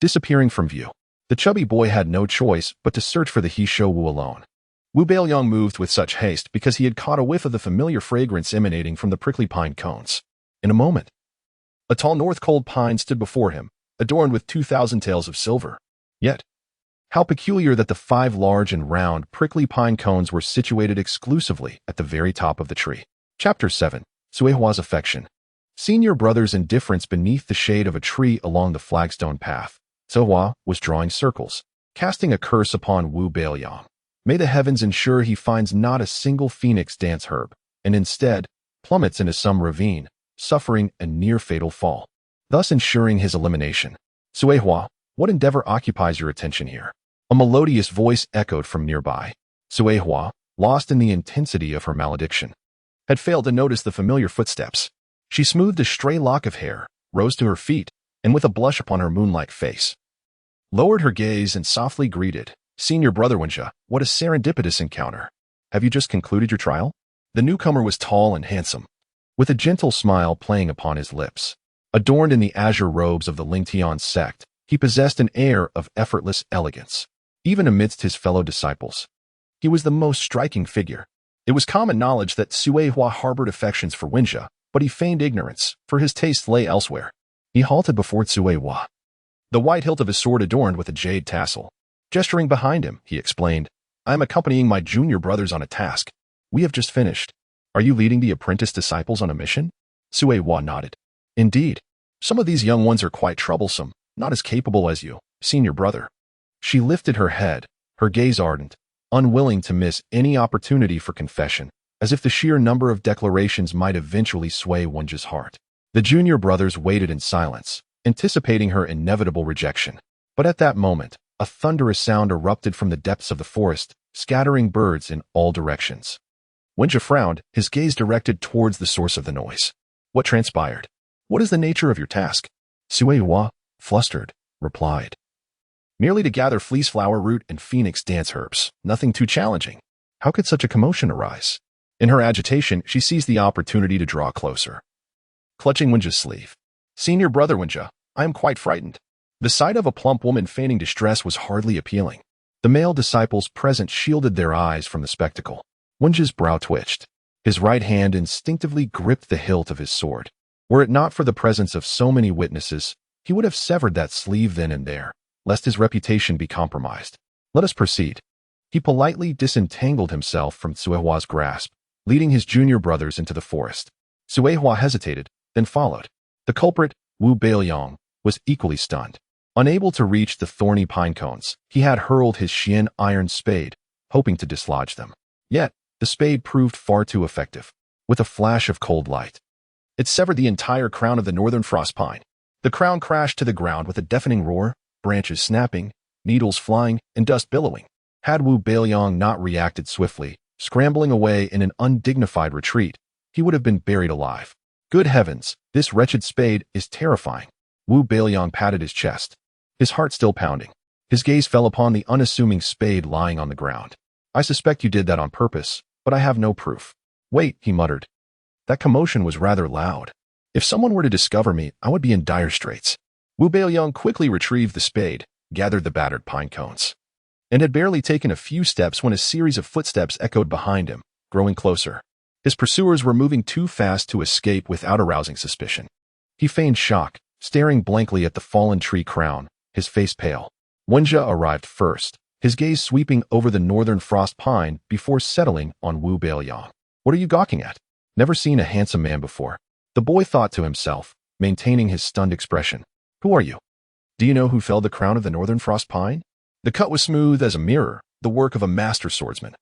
Disappearing from view, the chubby boy had no choice but to search for the Hishowu alone. Wu Beiliang moved with such haste because he had caught a whiff of the familiar fragrance emanating from the prickly pine cones. In a moment, a tall north cold pine stood before him, adorned with 2,000 tails of silver. Yet, how peculiar that the 5 large and round prickly pine cones were situated exclusively at the very top of the tree. Chapter 7. Suihua's Affection. Senior brother's indifference beneath the shade of a tree along the flagstone path. Suihua was drawing circles, casting a curse upon Wu Beiliang. May the heavens ensure he finds not a single phoenix dance herb, and instead plummets into some ravine, suffering a near-fatal fall, thus ensuring his elimination. Suihua, what endeavor occupies your attention here? A melodious voice echoed from nearby. Suihua, lost in the intensity of her malediction, had failed to notice the familiar footsteps. She smoothed a stray lock of hair, rose to her feet, and with a blush upon her moon-like face, lowered her gaze and softly greeted, Senior Brother Wenjia, what a serendipitous encounter. Have you just concluded your trial? The newcomer was tall and handsome, with a gentle smile playing upon his lips. Adorned in the azure robes of the Lingtian sect, he possessed an air of effortless elegance. Even amidst his fellow disciples, he was the most striking figure. It was common knowledge that Suihua harbored affections for Wenjia, but he feigned ignorance, for his taste lay elsewhere. He halted before Suihua, the white hilt of his sword adorned with a jade tassel. Gesturing behind him, he explained, I am accompanying my junior brothers on a task. We have just finished. Are you leading the apprentice disciples on a mission? Suihua nodded. Indeed. Some of these young ones are quite troublesome, not as capable as you, senior brother. She lifted her head, her gaze ardent, unwilling to miss any opportunity for confession, as if the sheer number of declarations might eventually sway Wenjia's heart. The junior brothers waited in silence, anticipating her inevitable rejection. But at that moment, a thunderous sound erupted from the depths of the forest, scattering birds in all directions. Wenjia frowned, his gaze directed towards the source of the noise. What transpired? What is the nature of your task? Suihua, flustered, replied. Merely to gather fleece flower root and phoenix dance herbs, nothing too challenging. How could such a commotion arise? In her agitation, she seized the opportunity to draw closer, clutching Wenjia's sleeve. Senior Brother Wenjia, I am quite frightened. The sight of a plump woman feigning distress was hardly appealing. The male disciples present shielded their eyes from the spectacle. Wenjia's brow twitched. His right hand instinctively gripped the hilt of his sword. Were it not for the presence of so many witnesses, he would have severed that sleeve then and there, lest his reputation be compromised. Let us proceed. He politely disentangled himself from Suihua's grasp, leading his junior brothers into the forest. Suihua hesitated, then followed. The culprit, Wu Beiliang, was equally stunned. Unable to reach the thorny pine cones, he had hurled his Xian iron spade, hoping to dislodge them. Yet, the spade proved far too effective. With a flash of cold light, it severed the entire crown of the northern frost pine. The crown crashed to the ground with a deafening roar, branches snapping, needles flying, and dust billowing. Had Wu Beiliang not reacted swiftly, scrambling away in an undignified retreat, he would have been buried alive. Good heavens, this wretched spade is terrifying. Wu Beiliang patted his chest, his heart still pounding. His gaze fell upon the unassuming spade lying on the ground. I suspect you did that on purpose, but I have no proof. Wait, he muttered. That commotion was rather loud. If someone were to discover me, I would be in dire straits. Wu Beiliang quickly retrieved the spade, gathered the battered pine cones, and had barely taken a few steps when a series of footsteps echoed behind him, growing closer. His pursuers were moving too fast to escape without arousing suspicion. He feigned shock, staring blankly at the fallen tree crown, his face pale. Wenjia arrived first, his gaze sweeping over the northern frost pine before settling on Wu Beiliang. What are you gawking at? Never seen a handsome man before. The boy thought to himself, maintaining his stunned expression. Who are you? Do you know who felled the crown of the northern frost pine? The cut was smooth as a mirror, the work of a master swordsman.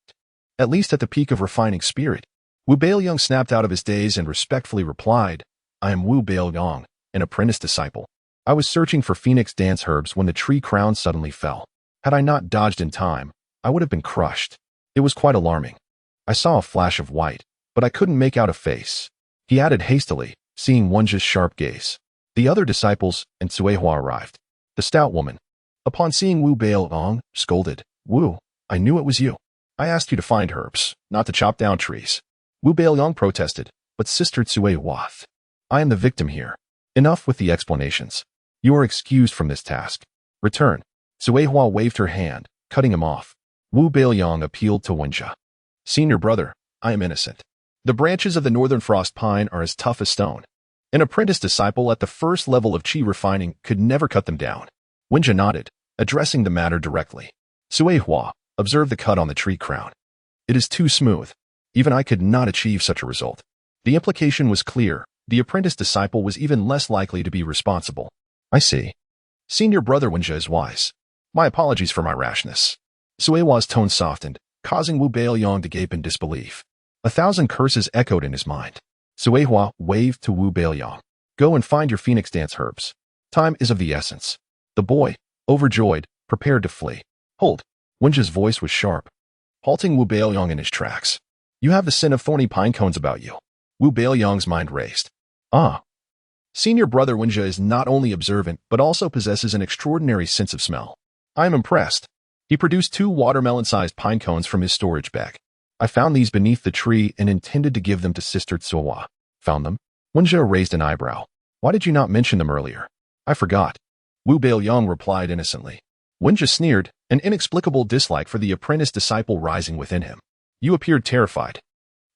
At least at the peak of refining spirit. Wu Beiliang snapped out of his daze and respectfully replied, I am Wu Beiliang, an apprentice disciple. I was searching for phoenix dance herbs when the tree crown suddenly fell. Had I not dodged in time, I would have been crushed. It was quite alarming. I saw a flash of white, but I couldn't make out a face. He added hastily, seeing Wenjia's sharp gaze. The other disciples and Cuihua arrived. The stout woman, upon seeing Wu Beiliang, scolded, "Wu, I knew it was you. I asked you to find herbs, not to chop down trees." Wu Beiliang protested, "But Sister Cuihua, I am the victim here. Enough with the explanations. You are excused from this task. Return." Cuihua waved her hand, cutting him off. Wu Beiliang appealed to Wenjia. "Senior brother, I am innocent. The branches of the northern frost pine are as tough as stone. An apprentice disciple at the first level of qi refining could never cut them down." Wenjia nodded, addressing the matter directly. "Cuihua, observe the cut on the tree crown. It is too smooth. Even I could not achieve such a result." The implication was clear. The apprentice disciple was even less likely to be responsible. "I see. Senior brother Wenjia is wise. My apologies for my rashness." Cuihua's tone softened, causing Wu Beiliang to gape in disbelief. 1,000 curses echoed in his mind. Cuihua waved to Wu Beiliang. "Go and find your phoenix dance herbs. Time is of the essence." The boy, overjoyed, prepared to flee. "Hold." Wenjia's voice was sharp, halting Wu Beiliang in his tracks. "You have the scent of thorny pine cones about you." Wu Beiliang's mind raced. "Ah." Senior brother Wenjia is not only observant, but also possesses an extraordinary sense of smell. I am impressed. He produced 2 watermelon-sized pine cones from his storage bag. "I found these beneath the tree and intended to give them to Sister Cuihua." "Found them?" Wenjia raised an eyebrow. "Why did you not mention them earlier?" "I forgot." Wu Beiliang replied innocently. Wenjia sneered, an inexplicable dislike for the apprentice-disciple rising within him. "You appeared terrified.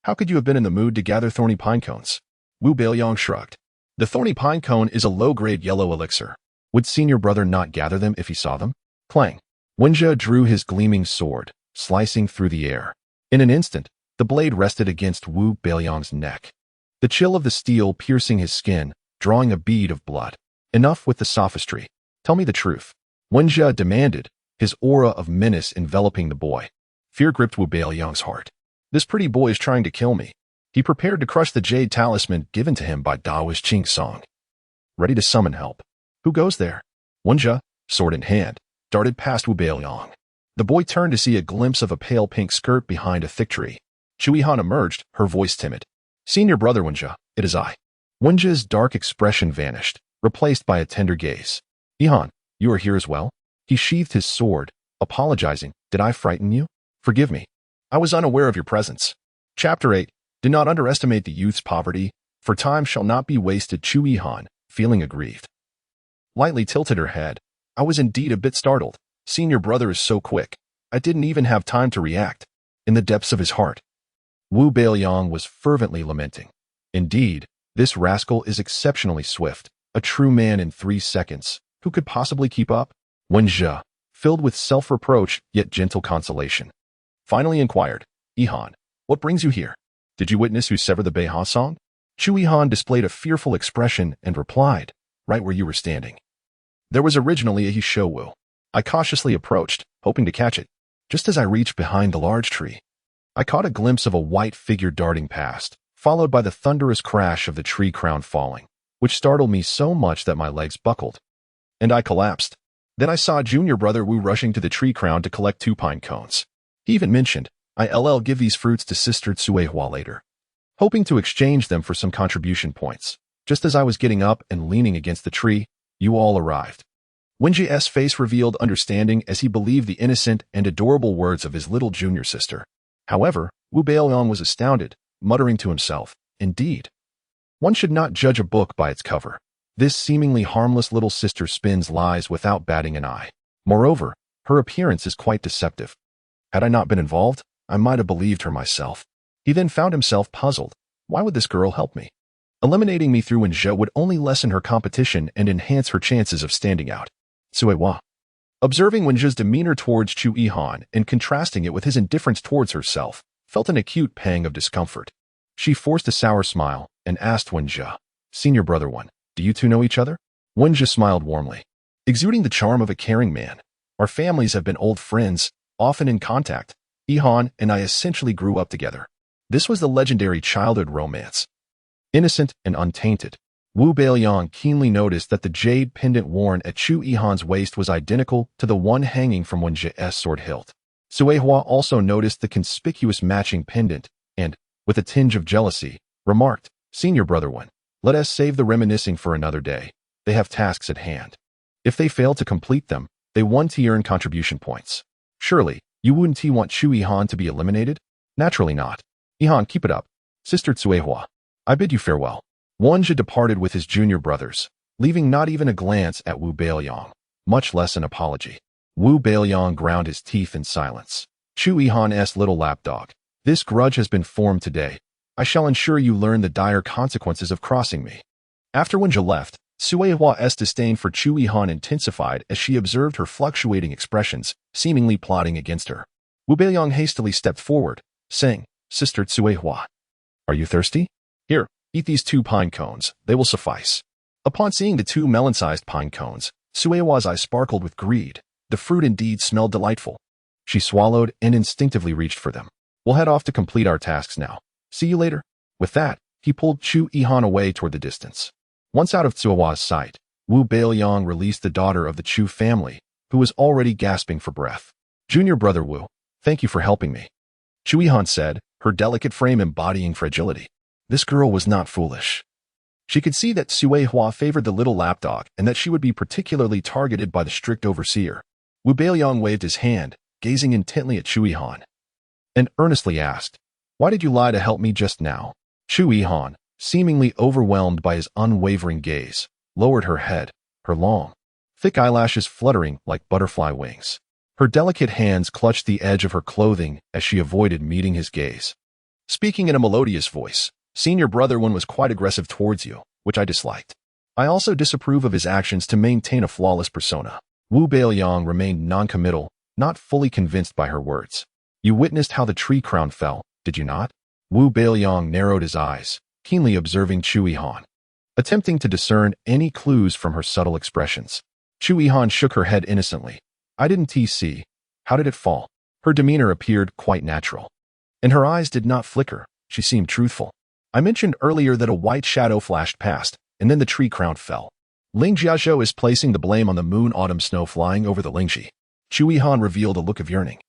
How could you have been in the mood to gather thorny pine cones?" Wu Beiliang shrugged. "The thorny pine cone is a low-grade yellow elixir. Would senior brother not gather them if he saw them?" Clang. Wenjia drew his gleaming sword, slicing through the air. In an instant, the blade rested against Wu Beiliang's neck. The chill of the steel piercing his skin, drawing a bead of blood. "Enough with the sophistry. Tell me the truth." Wenjia demanded, his aura of menace enveloping the boy. Fear gripped Wu Beiliang's heart. This pretty boy is trying to kill me. He prepared to crush the jade talisman given to him by Daoist Qing Song. Ready to summon help. "Who goes there?" Wenjia, sword in hand, darted past Wu Beiliang. The boy turned to see a glimpse of a pale pink skirt behind a thick tree. Cuihua emerged, her voice timid. "Senior brother Wenjia, it is I." Wenjia's dark expression vanished, replaced by a tender gaze. "Ihan, you are here as well?" He sheathed his sword, apologizing. "Did I frighten you? Forgive me. I was unaware of your presence." Chapter 8. Do not underestimate the youth's poverty, for time shall not be wasted. Cuihua, feeling aggrieved, lightly tilted her head. "I was indeed a bit startled. Senior brother is so quick. I didn't even have time to react." In the depths of his heart, Wu Beiliang was fervently lamenting. "Indeed, this rascal is exceptionally swift. A true man in 3 seconds. Who could possibly keep up?" Wenjia, filled with self-reproach yet gentle consolation, finally inquired, "Ihan, what brings you here? Did you witness who severed the Beihai song?" Cuihua displayed a fearful expression and replied, "Right where you were standing. There was originally a Hishowu. I cautiously approached, hoping to catch it. Just as I reached behind the large tree, I caught a glimpse of a white figure darting past, followed by the thunderous crash of the tree crown falling, which startled me so much that my legs buckled, and I collapsed. Then I saw junior brother Wu rushing to the tree crown to collect 2 pine cones. He even mentioned, I'll give these fruits to Sister Cuihua later, hoping to exchange them for some contribution points. Just as I was getting up and leaning against the tree, you all arrived." Wenjia's face revealed understanding as he believed the innocent and adorable words of his little junior sister. However, Wu Beiliang was astounded, muttering to himself, "Indeed. One should not judge a book by its cover. This seemingly harmless little sister spins lies without batting an eye. Moreover, her appearance is quite deceptive. Had I not been involved, I might have believed her myself." He then found himself puzzled. Why would this girl help me? Eliminating me through Wenjia would only lessen her competition and enhance her chances of standing out. Cuihua, observing Wenjia's demeanor towards Cuihua and contrasting it with his indifference towards herself, felt an acute pang of discomfort. She forced a sour smile and asked Wenjia, "Senior brother one, do you two know each other?" Wenjia smiled warmly, exuding the charm of a caring man. "Our families have been old friends, often in contact. Ihan and I essentially grew up together." This was the legendary childhood romance. Innocent and untainted, Wu Beiliang keenly noticed that the jade pendant worn at Chu Yihan's waist was identical to the one hanging from Wen Zhe's sword hilt. Sui Hua also noticed the conspicuous matching pendant and, with a tinge of jealousy, remarked, "Senior brother Wen, let us save the reminiscing for another day. They have tasks at hand. If they fail to complete them, they want to earn contribution points. Surely, you wouldn't want Chu Yihan to be eliminated? Naturally not. Yihan, keep it up. Sister Tsuehua, I bid you farewell." Wen Zhe departed with his junior brothers, leaving not even a glance at Wu Beiliang, much less an apology. Wu Beiliang ground his teeth in silence. Chu Yihan's little lapdog, this grudge has been formed today. I shall ensure you learn the dire consequences of crossing me. After Wen Zhe left, Suehua's disdain for Chu Yihan intensified as she observed her fluctuating expressions, seemingly plotting against her. Wu Beiliang hastily stepped forward, saying, "Sister Tsuehua, are you thirsty? Here, eat these 2 pine cones, they will suffice." Upon seeing the 2 melon-sized pine cones, Suehua's eyes sparkled with greed. The fruit indeed smelled delightful. She swallowed and instinctively reached for them. "We'll head off to complete our tasks now. See you later." With that, he pulled Chu Yihan away toward the distance. Once out of Tsuehua's sight, Wu Beiliang released the daughter of the Chu family, who was already gasping for breath. "Junior brother Wu, thank you for helping me," Chu Yihan said, her delicate frame embodying fragility. This girl was not foolish. She could see that Suehua favored the little lapdog and that she would be particularly targeted by the strict overseer. Wu Beiliang waved his hand, gazing intently at Chu Yihan, and earnestly asked, "Why did you lie to help me just now?" Chu Yihan, seemingly overwhelmed by his unwavering gaze, lowered her head, her long, thick eyelashes fluttering like butterfly wings. Her delicate hands clutched the edge of her clothing as she avoided meeting his gaze. Speaking in a melodious voice, "Senior brother Wen was quite aggressive towards you, which I disliked. I also disapprove of his actions to maintain a flawless persona." Wu Beiliang remained noncommittal, not fully convinced by her words. "You witnessed how the tree crown fell, did you not?" Wu Beiliang narrowed his eyes, keenly observing Chu Yihan, attempting to discern any clues from her subtle expressions. Chu Yihan shook her head innocently. "I didn't see. How did it fall?" Her demeanor appeared quite natural, and her eyes did not flicker. She seemed truthful. "I mentioned earlier that a white shadow flashed past, and then the tree crown fell. Ling Jiazhou is placing the blame on the moon autumn snow flying over the Lingxi." Chu Yihan revealed a look of yearning,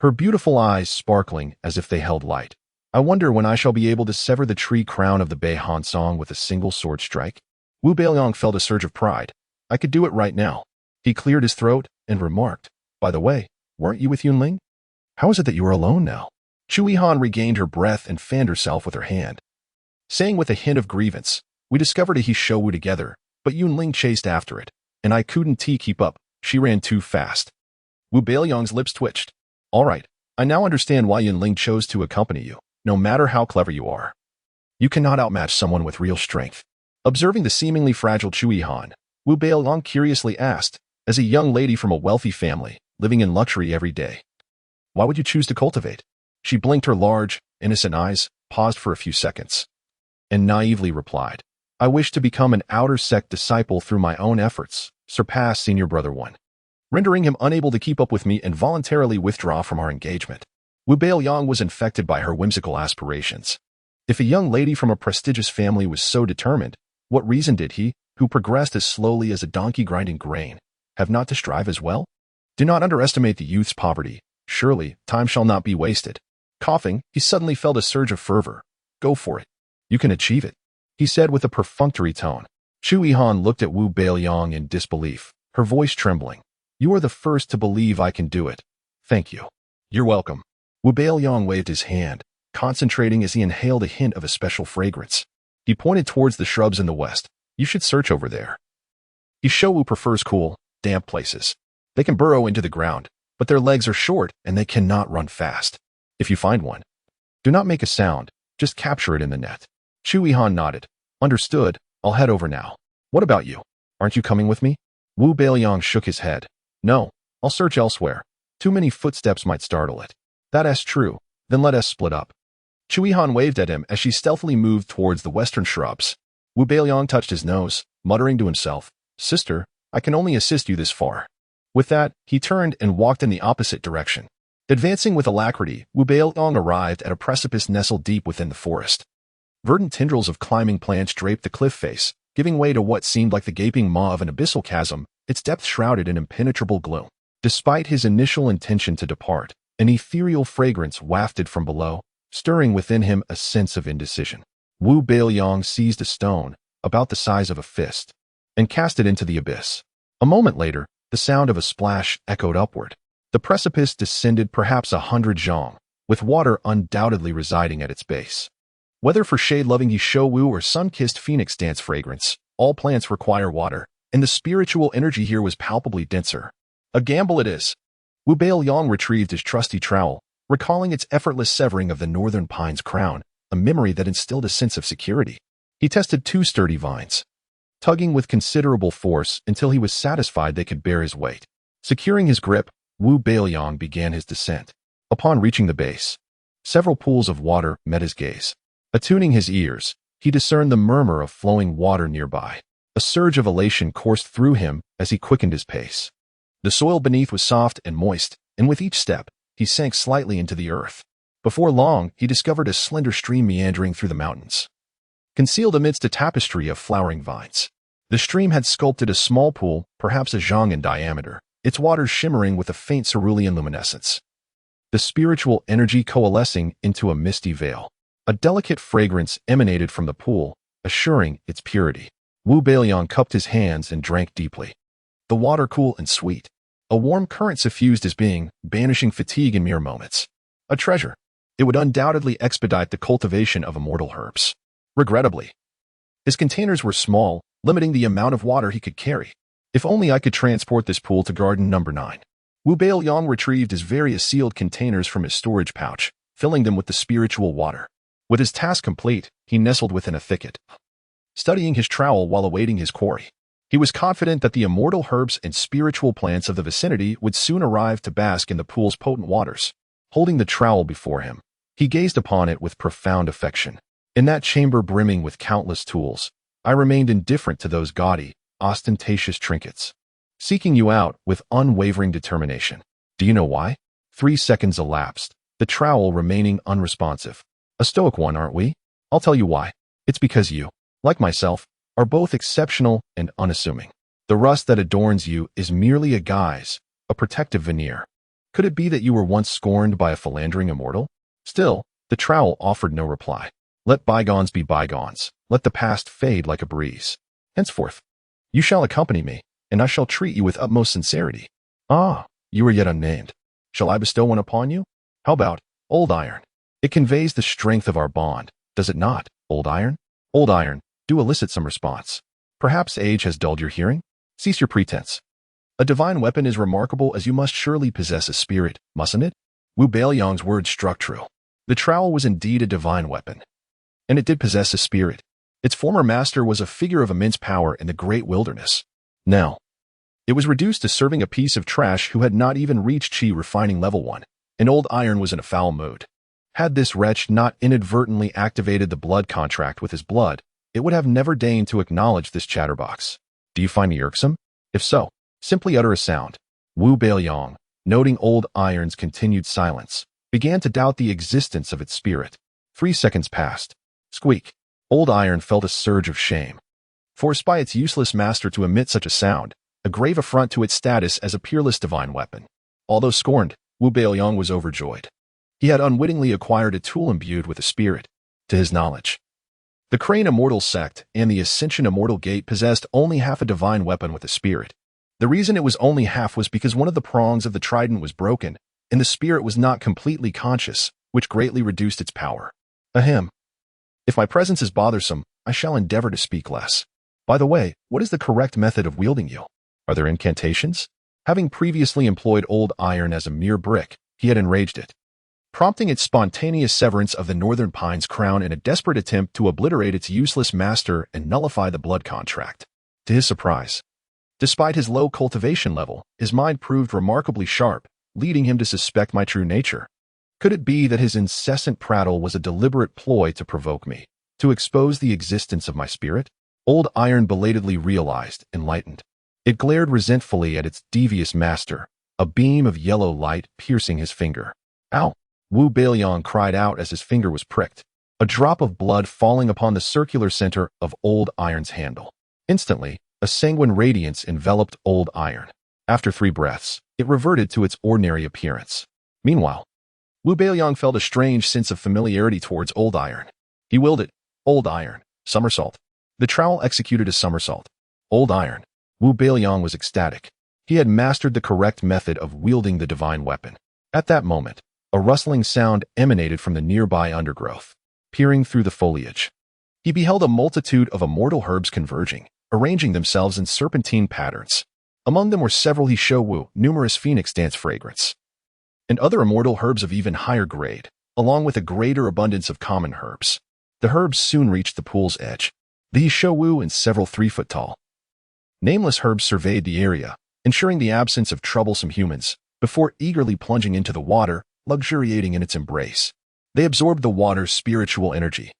her beautiful eyes sparkling as if they held light. "I wonder when I shall be able to sever the tree crown of the Bei Han Song with a single sword strike." Wu Beiliang felt a surge of pride. "I could do it right now." He cleared his throat and remarked, "By the way, weren't you with Yunling? How is it that you are alone now?" Chu Yihan regained her breath and fanned herself with her hand, saying with a hint of grievance, "We discovered a Hishowu together, but Yunling chased after it, and I couldn't keep up. She ran too fast." Wu Beiliang's lips twitched. "All right, I now understand why Yunling chose to accompany you. No matter how clever you are, you cannot outmatch someone with real strength." Observing the seemingly fragile Chu Yihan, Wu Beiliang curiously asked, "As a young lady from a wealthy family, living in luxury every day, why would you choose to cultivate?" She blinked her large, innocent eyes, paused for a few seconds, and naively replied, "I wish to become an outer sect disciple through my own efforts, surpass senior brother Wen, rendering him unable to keep up with me and voluntarily withdraw from our engagement." Wu Beiliang was infected by her whimsical aspirations. If a young lady from a prestigious family was so determined, what reason did he, who progressed as slowly as a donkey grinding grain, have not to strive as well? Do not underestimate the youth's poverty. Surely, time shall not be wasted. Coughing, he suddenly felt a surge of fervor. "Go for it. You can achieve it," he said with a perfunctory tone. Chu Yihan looked at Wu Beiliang in disbelief, her voice trembling. "You are the first to believe I can do it. Thank you." "You're welcome." Wu Beiliang waved his hand, concentrating as he inhaled a hint of a special fragrance. He pointed towards the shrubs in the west. "You should search over there." Hishowu prefers cool, damp places. They can burrow into the ground, but their legs are short and they cannot run fast. If you find one, do not make a sound, just capture it in the net. Chu Yihan nodded. "Understood, I'll head over now." "What about you? Aren't you coming with me?" Wu Beiliang shook his head. "No, I'll search elsewhere. Too many footsteps might startle it." "That's true, then let us split up." Chu Yihan waved at him as she stealthily moved towards the western shrubs. Wu Beiliang touched his nose, muttering to himself, "Sister, I can only assist you this far." With that, he turned and walked in the opposite direction. Advancing with alacrity, Wu Beiliang arrived at a precipice nestled deep within the forest. Verdant tendrils of climbing plants draped the cliff face, giving way to what seemed like the gaping maw of an abyssal chasm, its depth shrouded in impenetrable gloom. Despite his initial intention to depart, an ethereal fragrance wafted from below, stirring within him a sense of indecision. Wu Beiliang seized a stone, about the size of a fist, and cast it into the abyss. A moment later, the sound of a splash echoed upward. The precipice descended perhaps 100 zhang, with water undoubtedly residing at its base. Whether for shade-loving Yishou Wu or sun-kissed phoenix dance fragrance, all plants require water, and the spiritual energy here was palpably denser. A gamble it is. Wu Beiliang retrieved his trusty trowel, recalling its effortless severing of the northern pine's crown, a memory that instilled a sense of security. He tested 2 sturdy vines, tugging with considerable force until he was satisfied they could bear his weight. Securing his grip, Wu Beiliang began his descent. Upon reaching the base, several pools of water met his gaze. Attuning his ears, he discerned the murmur of flowing water nearby. A surge of elation coursed through him as he quickened his pace. The soil beneath was soft and moist, and with each step, he sank slightly into the earth. Before long, he discovered a slender stream meandering through the mountains, concealed amidst a tapestry of flowering vines. The stream had sculpted a small pool, perhaps a zhang in diameter, its waters shimmering with a faint cerulean luminescence. The spiritual energy coalescing into a misty veil. A delicate fragrance emanated from the pool, assuring its purity. Wu Beiliang cupped his hands and drank deeply. The water cool and sweet. A warm current suffused his being, banishing fatigue in mere moments. A treasure. It would undoubtedly expedite the cultivation of immortal herbs. Regrettably, his containers were small, limiting the amount of water he could carry. If only I could transport this pool to garden number 9. Wu Beiliang retrieved his various sealed containers from his storage pouch, filling them with the spiritual water. With his task complete, he nestled within a thicket, studying his trowel while awaiting his quarry. He was confident that the immortal herbs and spiritual plants of the vicinity would soon arrive to bask in the pool's potent waters. Holding the trowel before him, he gazed upon it with profound affection. In that chamber brimming with countless tools, I remained indifferent to those gaudy, ostentatious trinkets, seeking you out with unwavering determination. Do you know why? 3 seconds elapsed, the trowel remaining unresponsive. A stoic one, aren't we? I'll tell you why. It's because you, like myself, are both exceptional and unassuming. The rust that adorns you is merely a guise, a protective veneer. Could it be that you were once scorned by a philandering immortal? Still, the trowel offered no reply. Let bygones be bygones. Let the past fade like a breeze. Henceforth, you shall accompany me, and I shall treat you with utmost sincerity. Ah, you are yet unnamed. Shall I bestow one upon you? How about Old Iron? It conveys the strength of our bond, does it not, Old Iron? Old Iron, do elicit some response. Perhaps age has dulled your hearing? Cease your pretense. A divine weapon is remarkable as you must surely possess a spirit, mustn't it? Wu Beiliang's words struck true. The trowel was indeed a divine weapon, and it did possess a spirit. Its former master was a figure of immense power in the great wilderness. Now, it was reduced to serving a piece of trash who had not even reached chi refining level 1, and Old Iron was in a foul mood. Had this wretch not inadvertently activated the blood contract with his blood, it would have never deigned to acknowledge this chatterbox. Do you find me irksome? If so, simply utter a sound. Wu Beiliang, noting Old Iron's continued silence, began to doubt the existence of its spirit. 3 seconds passed. Squeak. Old Iron felt a surge of shame. Forced by its useless master to emit such a sound, a grave affront to its status as a peerless divine weapon. Although scorned, Wu Beiliang was overjoyed. He had unwittingly acquired a tool imbued with a spirit. To his knowledge, the Crane Immortal sect and the Ascension Immortal Gate possessed only half a divine weapon with a spirit. The reason it was only half was because one of the prongs of the trident was broken, and the spirit was not completely conscious, which greatly reduced its power. Ahem. If my presence is bothersome, I shall endeavor to speak less. By the way, what is the correct method of wielding you? Are there incantations? Having previously employed Old Iron as a mere brick, he had enraged it, prompting its spontaneous severance of the northern pine's crown in a desperate attempt to obliterate its useless master and nullify the blood contract. To his surprise, despite his low cultivation level, his mind proved remarkably sharp, leading him to suspect my true nature. Could it be that his incessant prattle was a deliberate ploy to provoke me, to expose the existence of my spirit? Old Iron belatedly realized, enlightened. It glared resentfully at its devious master, a beam of yellow light piercing his finger. Ow! Wu Beiliang cried out as his finger was pricked, a drop of blood falling upon the circular center of Old Iron's handle. Instantly, a sanguine radiance enveloped Old Iron. After 3 breaths, it reverted to its ordinary appearance. Meanwhile, Wu Beiliang felt a strange sense of familiarity towards Old Iron. He willed it. Old Iron. Somersault. The trowel executed a somersault. Old Iron. Wu Beiliang was ecstatic. He had mastered the correct method of wielding the divine weapon. At that moment, a rustling sound emanated from the nearby undergrowth. Peering through the foliage, he beheld a multitude of immortal herbs converging, arranging themselves in serpentine patterns. Among them were several Hishowu, numerous phoenix dance fragrance, and other immortal herbs of even higher grade, along with a greater abundance of common herbs. The herbs soon reached the pool's edge. The Hishowu and several 3-foot-tall, nameless herbs surveyed the area, ensuring the absence of troublesome humans, before eagerly plunging into the water, luxuriating in its embrace. They absorbed the water's spiritual energy.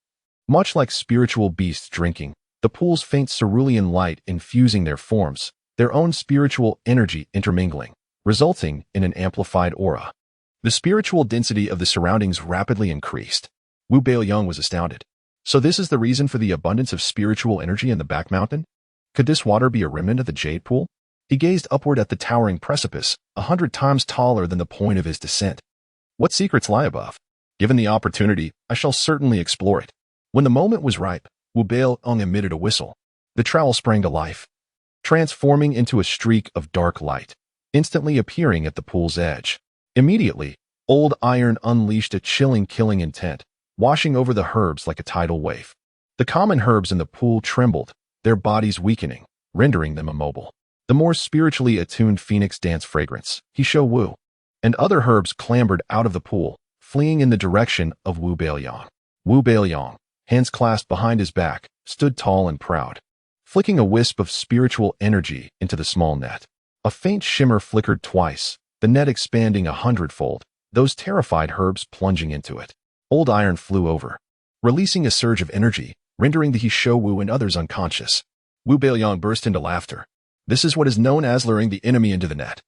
Much like spiritual beasts drinking, the pool's faint cerulean light infusing their forms, their own spiritual energy intermingling, resulting in an amplified aura. The spiritual density of the surroundings rapidly increased. Wu Beiliang was astounded. So this is the reason for the abundance of spiritual energy in the back mountain? Could this water be a remnant of the jade pool? He gazed upward at the towering precipice, 100 times taller than the point of his descent. What secrets lie above? Given the opportunity, I shall certainly explore it. When the moment was ripe, Wu Beiliang emitted a whistle. The trowel sprang to life, transforming into a streak of dark light, instantly appearing at the pool's edge. Immediately, Old Iron unleashed a chilling killing intent, washing over the herbs like a tidal wave. The common herbs in the pool trembled, their bodies weakening, rendering them immobile. The more spiritually attuned phoenix dance fragrance, Hishowu, and other herbs clambered out of the pool, fleeing in the direction of Wu Beiliang. Wu Beiliang, hands clasped behind his back, stood tall and proud, flicking a wisp of spiritual energy into the small net. A faint shimmer flickered twice, the net expanding 100-fold, those terrified herbs plunging into it. Old Iron flew over, releasing a surge of energy, rendering the Hishowu and others unconscious. Wu Beiliang burst into laughter. This is what is known as luring the enemy into the net.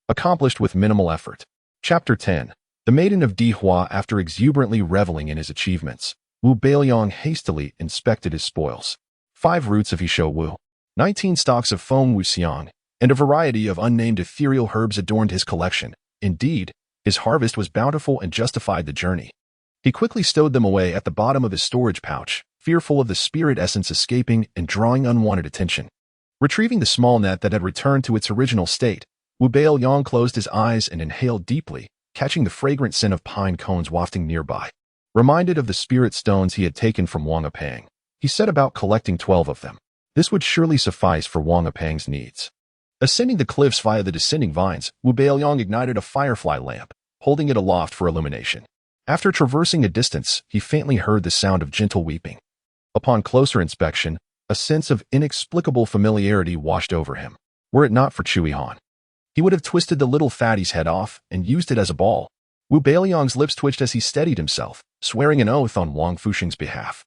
Accomplished with minimal effort. Chapter 10. The Maiden of Dahei. After exuberantly reveling in his achievements, Wu Beiliang hastily inspected his spoils. 5 roots of Hishowu, 19 stalks of Feng Wuxiang, and a variety of unnamed ethereal herbs adorned his collection. Indeed, his harvest was bountiful and justified the journey. He quickly stowed them away at the bottom of his storage pouch, fearful of the spirit essence escaping and drawing unwanted attention. Retrieving the small net that had returned to its original state, Wu Beiliang closed his eyes and inhaled deeply, catching the fragrant scent of pine cones wafting nearby. Reminded of the spirit stones he had taken from Wang Apang, he set about collecting 12 of them. This would surely suffice for Wang Apang's needs. Ascending the cliffs via the descending vines, Wu Beiliang ignited a firefly lamp, holding it aloft for illumination. After traversing a distance, he faintly heard the sound of gentle weeping. Upon closer inspection, a sense of inexplicable familiarity washed over him. Were it not for Chui Han, he would have twisted the little fatty's head off and used it as a ball. Wu Beiliang's lips twitched as he steadied himself, swearing an oath on Wang Fuxing's behalf,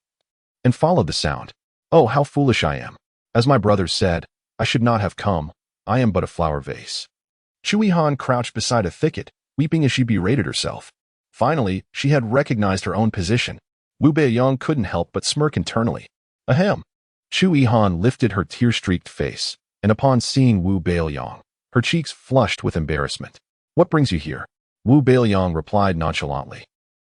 and followed the sound. Oh, how foolish I am. As my brothers said, I should not have come. I am but a flower vase. Chui Han crouched beside a thicket, weeping as she berated herself. Finally, she had recognized her own position. Wu Beiliang couldn't help but smirk internally. Ahem. Chui Han lifted her tear-streaked face, and upon seeing Wu Beiliang, her cheeks flushed with embarrassment. What brings you here? Wu Beiliang replied nonchalantly.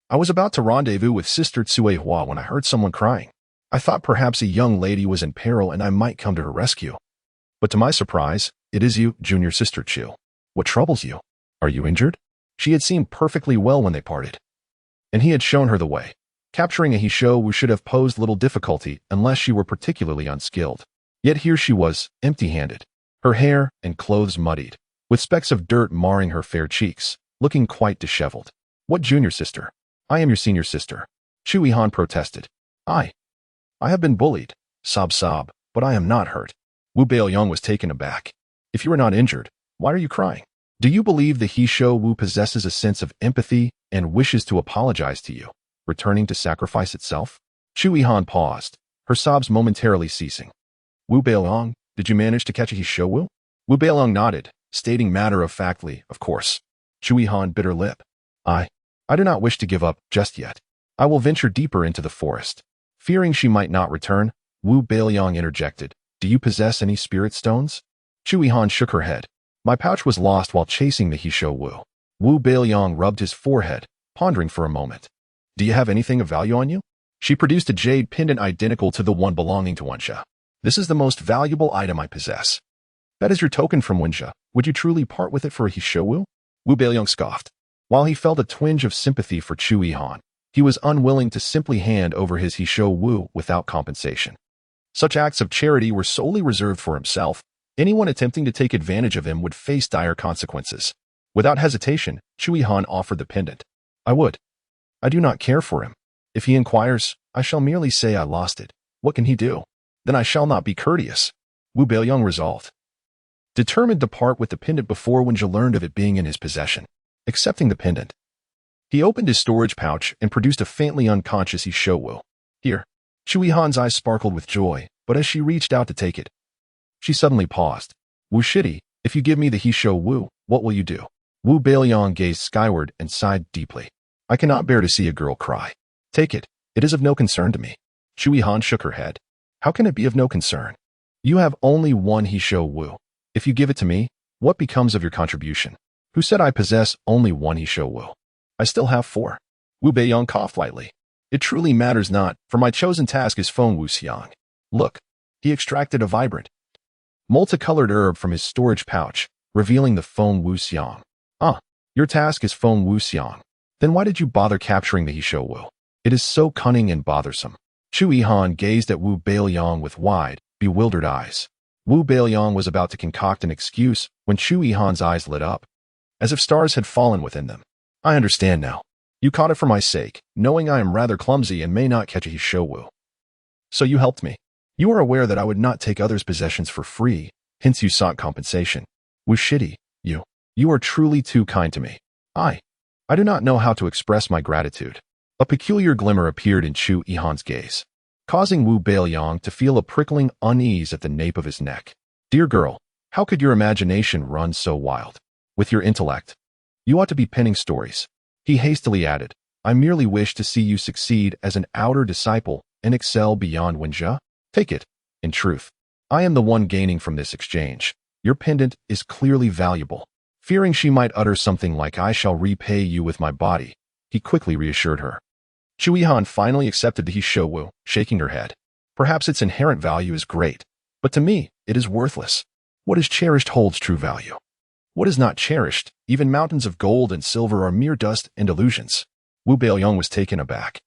I was about to rendezvous with Sister Tsui Hua when I heard someone crying. I thought perhaps a young lady was in peril and I might come to her rescue. But to my surprise, it is you, junior sister Chu. What troubles you? Are you injured? She had seemed perfectly well when they parted, and he had shown her the way. Capturing a Hishowu should have posed little difficulty unless she were particularly unskilled. Yet here she was, empty-handed, her hair and clothes muddied, with specks of dirt marring her fair cheeks, looking quite disheveled. What junior sister? I am your senior sister. Chui Han protested. I have been bullied. Sob, but I am not hurt. Wu Beiliang was taken aback. If you are not injured, why are you crying? Do you believe the Hishowu possesses a sense of empathy and wishes to apologize to you, returning to sacrifice itself? Chui Han paused, her sobs momentarily ceasing. Wu Beiliang, did you manage to catch a Hishowu? Wu Beiliang nodded, stating matter-of-factly, of course. Chui Han bit her lip. I do not wish to give up just yet. I will venture deeper into the forest. Fearing she might not return, Wu Beiliang interjected. Do you possess any spirit stones? Chu Yihan shook her head. My pouch was lost while chasing the Hisho Wu. Wu Beiliang rubbed his forehead, pondering for a moment. Do you have anything of value on you? She produced a jade pendant identical to the one belonging to Wenxia. This is the most valuable item I possess. That is your token from Wenxia. Would you truly part with it for a Hisho Wu? Wu Beiliang scoffed. While he felt a twinge of sympathy for Chu Yihan, he was unwilling to simply hand over his Hisho Wu without compensation. Such acts of charity were solely reserved for himself. Anyone attempting to take advantage of him would face dire consequences. Without hesitation, Chu Yihan offered the pendant. I would. I do not care for him. If he inquires, I shall merely say I lost it. What can he do? Then I shall not be courteous. Wu Beiliang resolved. Determined to part with the pendant before Wenxia learned of it being in his possession. Accepting the pendant, he opened his storage pouch and produced a faintly unconscious Hisho Wu. Here. Chu Yihan's eyes sparkled with joy, but as she reached out to take it, she suddenly paused. Wu Shidi, if you give me the Hisho Wu, what will you do? Wu Beiliang gazed skyward and sighed deeply. I cannot bear to see a girl cry. Take it. It is of no concern to me. Chu Yihan shook her head. How can it be of no concern? You have only one Hisho Wu. If you give it to me, what becomes of your contribution? Who said I possess only one Hisho Wu? I still have 4. Wu Beiliang coughed lightly. It truly matters not, for my chosen task is Feng Wu Xiang. Look. He extracted a vibrant, multicolored herb from his storage pouch, revealing the Feng Wu Xiang. Your task is Feng Wu Xiang. Then why did you bother capturing the Hisho Wu? It is so cunning and bothersome. Chu Yihan gazed at Wu Beiliang with wide, bewildered eyes. Wu Beiliang was about to concoct an excuse when Chu Yihan's eyes lit up, as if stars had fallen within them. I understand now. You caught it for my sake, knowing I am rather clumsy and may not catch a Hisho Wu. So you helped me. You are aware that I would not take others' possessions for free, hence you sought compensation. Wu Shidi, you are truly too kind to me. I do not know how to express my gratitude. A peculiar glimmer appeared in Chu Yihan's gaze, causing Wu Beiliang to feel a prickling unease at the nape of his neck. Dear girl, how could your imagination run so wild? With your intellect, you ought to be penning stories. He hastily added, I merely wish to see you succeed as an outer disciple and excel beyond Wenxia. Take it. In truth, I am the one gaining from this exchange. Your pendant is clearly valuable. Fearing she might utter something like I shall repay you with my body, he quickly reassured her. Chu Yihan finally accepted the Hisho Wu, shaking her head. Perhaps its inherent value is great, but to me, it is worthless. What is cherished holds true value. What is not cherished, even mountains of gold and silver are mere dust and illusions. Wu Beiliang was taken aback.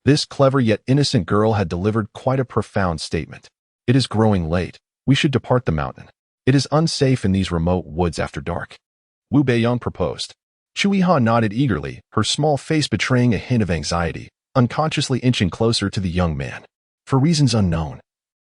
This clever yet innocent girl had delivered quite a profound statement. It is growing late. We should depart the mountain. It is unsafe in these remote woods after dark. Wu Beiliang proposed. Chu Yihan nodded eagerly, her small face betraying a hint of anxiety, unconsciously inching closer to the young man. For reasons unknown,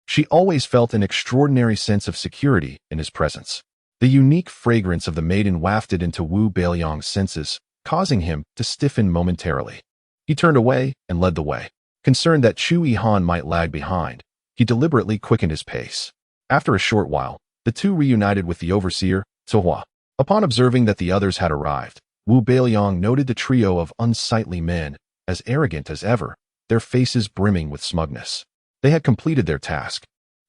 she always felt an extraordinary sense of security in his presence. The unique fragrance of the maiden wafted into Wu Beiliang's senses, causing him to stiffen momentarily. He turned away and led the way. Concerned that Chu Yihan might lag behind, he deliberately quickened his pace. After a short while, the two reunited with the overseer, Zuhua. Upon observing that the others had arrived, Wu Beiliang noted the trio of unsightly men, as arrogant as ever, their faces brimming with smugness. They had completed their task.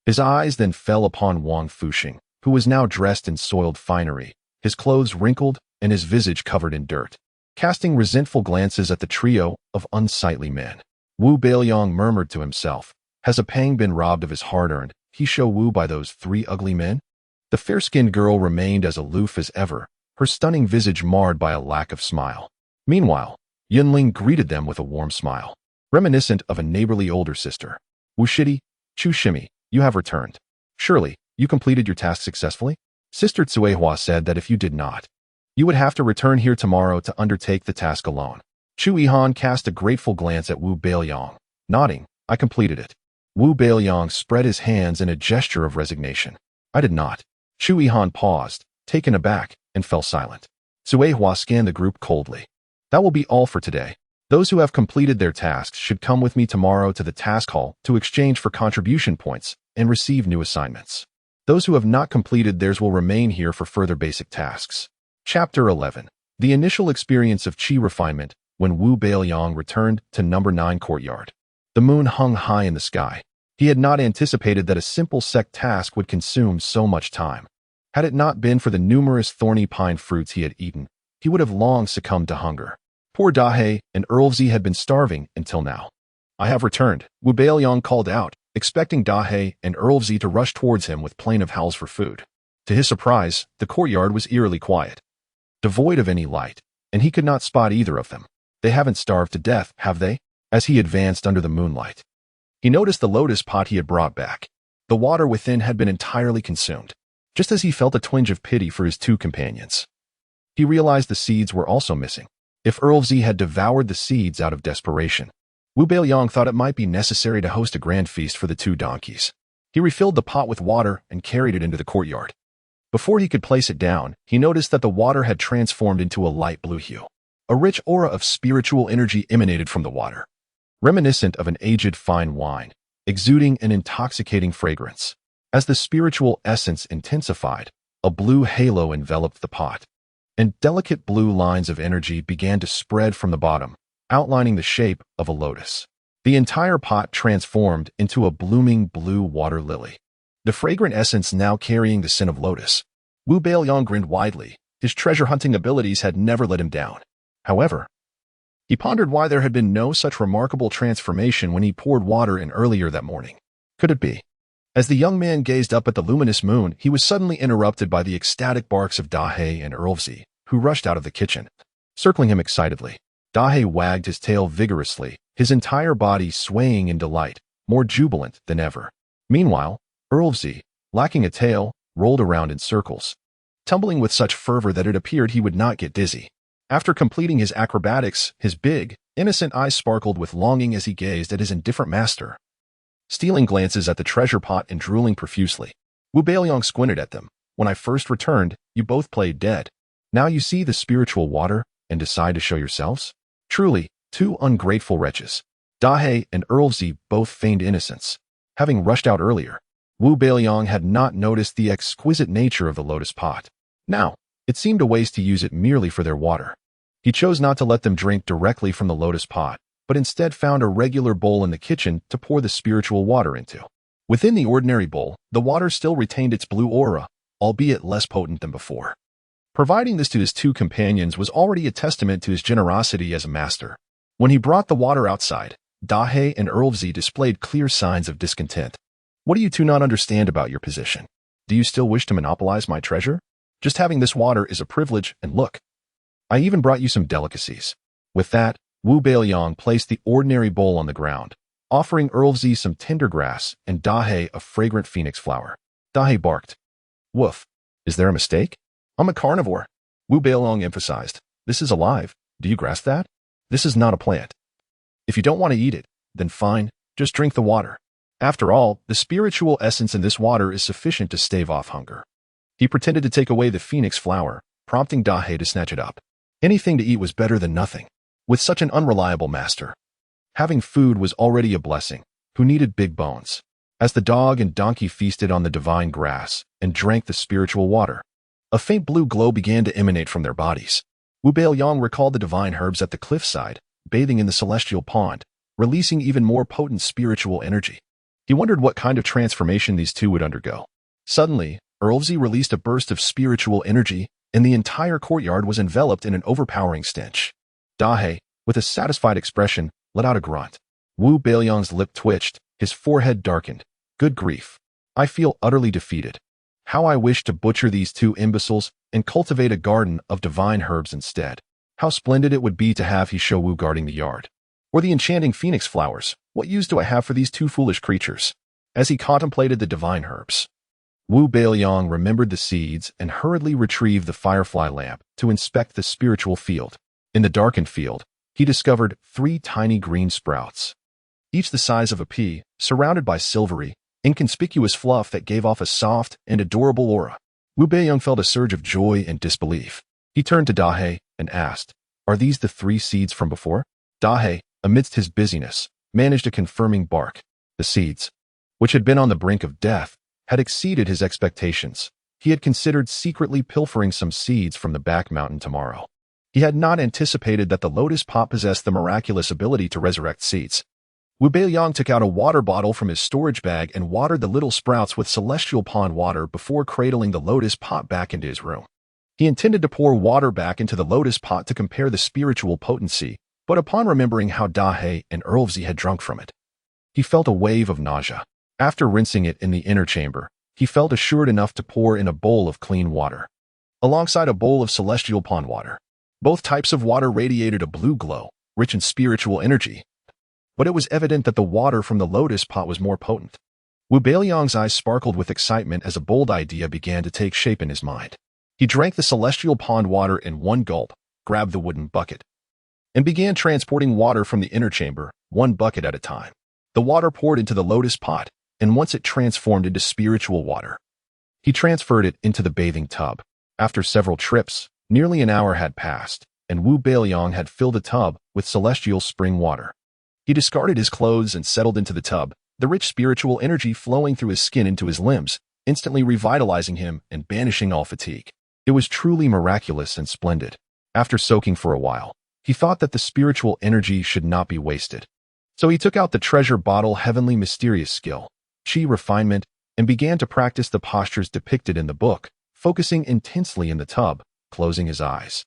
His eyes then fell upon Wang Fuxing, who was now dressed in soiled finery, his clothes wrinkled and his visage covered in dirt. Casting resentful glances at the trio of unsightly men, Wu Beiliang murmured to himself, has a pang been robbed of his hard-earned Hisho Wu by those 3 ugly men? The fair-skinned girl remained as aloof as ever, her stunning visage marred by a lack of smile. Meanwhile, Yunling greeted them with a warm smile, reminiscent of a neighborly older sister. Wu Shidi, Chu Shimi, you have returned. Surely, you completed your task successfully? Sister Tsuehua said that if you did not, you would have to return here tomorrow to undertake the task alone. Chu Yihan cast a grateful glance at Wu Beiliang, nodding, I completed it. Wu Beiliang spread his hands in a gesture of resignation. I did not. Chu Yihan paused, taken aback, and fell silent. Tsuehua scanned the group coldly. That will be all for today. Those who have completed their tasks should come with me tomorrow to the task hall to exchange for contribution points and receive new assignments. Those who have not completed theirs will remain here for further basic tasks. Chapter 11. The initial experience of Qi refinement when Wu Beiliang returned to number 9 courtyard. The moon hung high in the sky, He had not anticipated that a simple sect task would consume so much time. Had it not been for the numerous thorny pine fruits he had eaten, he would have long succumbed to hunger. Poor Dahei and Erlüüzi had been starving until now. "I have returned," Wu Beiliang called out, expecting Dahei and Erlüüzi to rush towards him with plaintive howls for food. To his surprise, the courtyard was eerily quiet, devoid of any light, and he could not spot either of them. "They haven't starved to death, have they?" As he advanced under the moonlight, he noticed the lotus pot he had brought back. The water within had been entirely consumed. Just as he felt a twinge of pity for his two companions, he realized the seeds were also missing. If Erlüüzi had devoured the seeds out of desperation, Wu Beiliang thought it might be necessary to host a grand feast for the two donkeys. He refilled the pot with water and carried it into the courtyard. Before he could place it down, he noticed that the water had transformed into a light blue hue. A rich aura of spiritual energy emanated from the water, reminiscent of an aged fine wine, exuding an intoxicating fragrance. As the spiritual essence intensified, a blue halo enveloped the pot, and delicate blue lines of energy began to spread from the bottom, outlining the shape of a lotus. The entire pot transformed into a blooming blue water lily, the fragrant essence now carrying the scent of lotus. Wu Beiliang grinned widely. His treasure-hunting abilities had never let him down. However, he pondered why there had been no such remarkable transformation when he poured water in earlier that morning. Could it be? As the young man gazed up at the luminous moon, he was suddenly interrupted by the ecstatic barks of Dahei and Erlüüzi, who rushed out of the kitchen, circling him excitedly. Dahei wagged his tail vigorously, his entire body swaying in delight, more jubilant than ever. Meanwhile, Erlüüzi, lacking a tail, rolled around in circles, tumbling with such fervor that it appeared he would not get dizzy. After completing his acrobatics, his big, innocent eyes sparkled with longing as he gazed at his indifferent master, stealing glances at the treasure pot and drooling profusely. Wu Beiliang squinted at them. "When I first returned, you both played dead. Now you see the spiritual water and decide to show yourselves? Truly, two ungrateful wretches." Dahei and Erlüüzi both feigned innocence. Having rushed out earlier, Wu Beiliang had not noticed the exquisite nature of the lotus pot. Now, it seemed a waste to use it merely for their water. He chose not to let them drink directly from the lotus pot, but instead found a regular bowl in the kitchen to pour the spiritual water into. Within the ordinary bowl, the water still retained its blue aura, albeit less potent than before. Providing this to his two companions was already a testament to his generosity as a master. When he brought the water outside, Dahei and Erlüüzi displayed clear signs of discontent. "What do you two not understand about your position? Do you still wish to monopolize my treasure? Just having this water is a privilege, and look, I even brought you some delicacies." With that, Wu Beiliang placed the ordinary bowl on the ground, offering Erlüüzi some tender grass and Dahei a fragrant phoenix flower. Dahei barked. "Woof. Is there a mistake? I'm a carnivore." Wu Beiliang emphasized. "This is alive. Do you grasp that? This is not a plant. If you don't want to eat it, then fine, just drink the water. After all, the spiritual essence in this water is sufficient to stave off hunger." He pretended to take away the phoenix flower, prompting Dahei to snatch it up. Anything to eat was better than nothing. With such an unreliable master, having food was already a blessing. Who needed big bones? As the dog and donkey feasted on the divine grass and drank the spiritual water, a faint blue glow began to emanate from their bodies. Wu Beiliang recalled the divine herbs at the cliffside, bathing in the celestial pond, releasing even more potent spiritual energy. He wondered what kind of transformation these two would undergo. Suddenly, Erlüüzi released a burst of spiritual energy, and the entire courtyard was enveloped in an overpowering stench. Dahei, with a satisfied expression, let out a grunt. Wu Beiliang's lip twitched, his forehead darkened. "Good grief. I feel utterly defeated. How I wish to butcher these two imbeciles and cultivate a garden of divine herbs instead. How splendid it would be to have Hishowu guarding the yard. Or the enchanting phoenix flowers. What use do I have for these two foolish creatures?" As he contemplated the divine herbs, Wu Beiliang remembered the seeds and hurriedly retrieved the firefly lamp to inspect the spiritual field. In the darkened field, he discovered 3 tiny green sprouts, each the size of a pea, surrounded by silvery, inconspicuous fluff that gave off a soft and adorable aura. Wu Beiliang felt a surge of joy and disbelief. He turned to Dahei and asked, "Are these the 3 seeds from before?" Dahei, amidst his busyness, managed a confirming bark. The seeds, which had been on the brink of death, had exceeded his expectations. He had considered secretly pilfering some seeds from the back mountain tomorrow. He had not anticipated that the lotus pot possessed the miraculous ability to resurrect seeds. Wu Beiliang took out a water bottle from his storage bag and watered the little sprouts with celestial pond water before cradling the lotus pot back into his room. He intended to pour water back into the lotus pot to compare the spiritual potency, but upon remembering how Dahei and Erlüüzi had drunk from it, he felt a wave of nausea. After rinsing it in the inner chamber, he felt assured enough to pour in a bowl of clean water, alongside a bowl of celestial pond water. Both types of water radiated a blue glow, rich in spiritual energy, but it was evident that the water from the lotus pot was more potent. Wu Beiliang's eyes sparkled with excitement as a bold idea began to take shape in his mind. He drank the celestial pond water in one gulp, grabbed the wooden bucket, and began transporting water from the inner chamber, one bucket at a time. The water poured into the lotus pot, and once it transformed into spiritual water, he transferred it into the bathing tub. After several trips, nearly an hour had passed, and Wu Beiliang had filled the tub with celestial spring water. He discarded his clothes and settled into the tub, the rich spiritual energy flowing through his skin into his limbs, instantly revitalizing him and banishing all fatigue. It was truly miraculous and splendid. After soaking for a while, he thought that the spiritual energy should not be wasted. So he took out the treasure bottle heavenly mysterious skill, chi refinement, and began to practice the postures depicted in the book, focusing intensely in the tub, closing his eyes,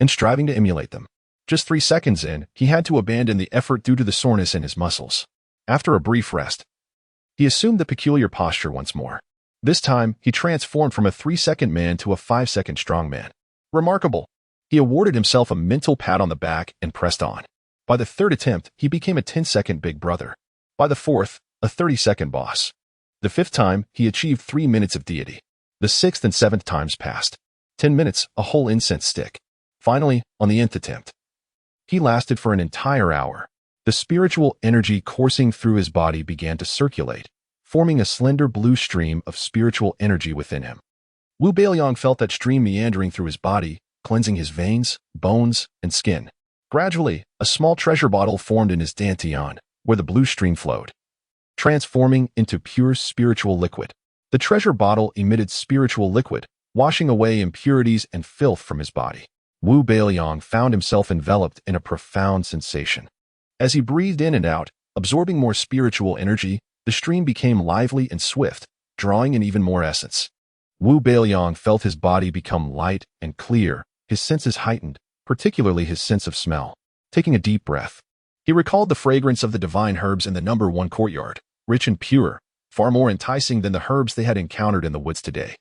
and striving to emulate them. Just 3 seconds in, he had to abandon the effort due to the soreness in his muscles. After a brief rest, he assumed the peculiar posture once more. This time, he transformed from a 3-second man to a 5-second strongman. Remarkable! He awarded himself a mental pat on the back and pressed on. By the 3rd attempt, he became a 10-second big brother. By the 4th, a 30-second boss. The 5th time, he achieved 3 minutes of deity. The 6th and 7th times passed. 10 minutes, a whole incense stick. Finally, on the nth attempt, he lasted for an entire hour. The spiritual energy coursing through his body began to circulate, forming a slender blue stream of spiritual energy within him. Wu Beiliang felt that stream meandering through his body, cleansing his veins, bones, and skin. Gradually, a small treasure bottle formed in his dantian, where the blue stream flowed, transforming into pure spiritual liquid. The treasure bottle emitted spiritual liquid, washing away impurities and filth from his body. Wu Beiliang found himself enveloped in a profound sensation. As he breathed in and out, absorbing more spiritual energy, the stream became lively and swift, drawing in even more essence. Wu Beiliang felt his body become light and clear, his senses heightened, particularly his sense of smell. Taking a deep breath, he recalled the fragrance of the divine herbs in the number 1 courtyard, rich and pure, far more enticing than the herbs they had encountered in the woods today.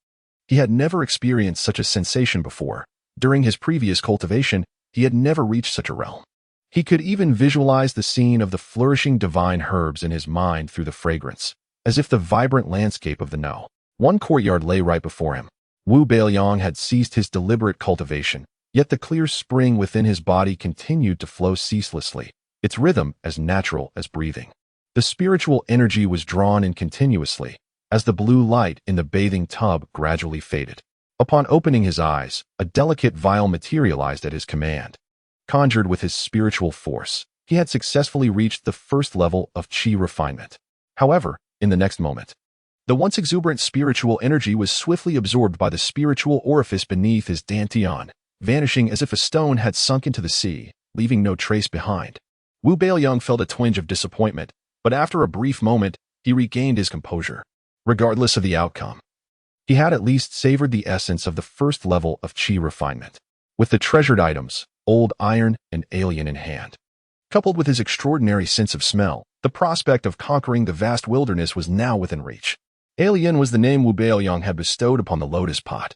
He had never experienced such a sensation before. During his previous cultivation, he had never reached such a realm. He could even visualize the scene of the flourishing divine herbs in his mind through the fragrance, as if the vibrant landscape of the No. 1 courtyard lay right before him. Wu Beiliang had ceased his deliberate cultivation, yet the clear spring within his body continued to flow ceaselessly, its rhythm as natural as breathing. The spiritual energy was drawn in continuously, as the blue light in the bathing tub gradually faded. Upon opening his eyes, a delicate vial materialized at his command. Conjured with his spiritual force, he had successfully reached the 1st level of chi refinement. However, in the next moment, the once exuberant spiritual energy was swiftly absorbed by the spiritual orifice beneath his dantian, vanishing as if a stone had sunk into the sea, leaving no trace behind. Wu Beiliang felt a twinge of disappointment, but after a brief moment, he regained his composure. Regardless of the outcome, he had at least savored the essence of the 1st level of chi refinement. With the treasured items, old iron and alien in hand, coupled with his extraordinary sense of smell, the prospect of conquering the vast wilderness was now within reach. Alien was the name Wu Beiliang had bestowed upon the lotus pot,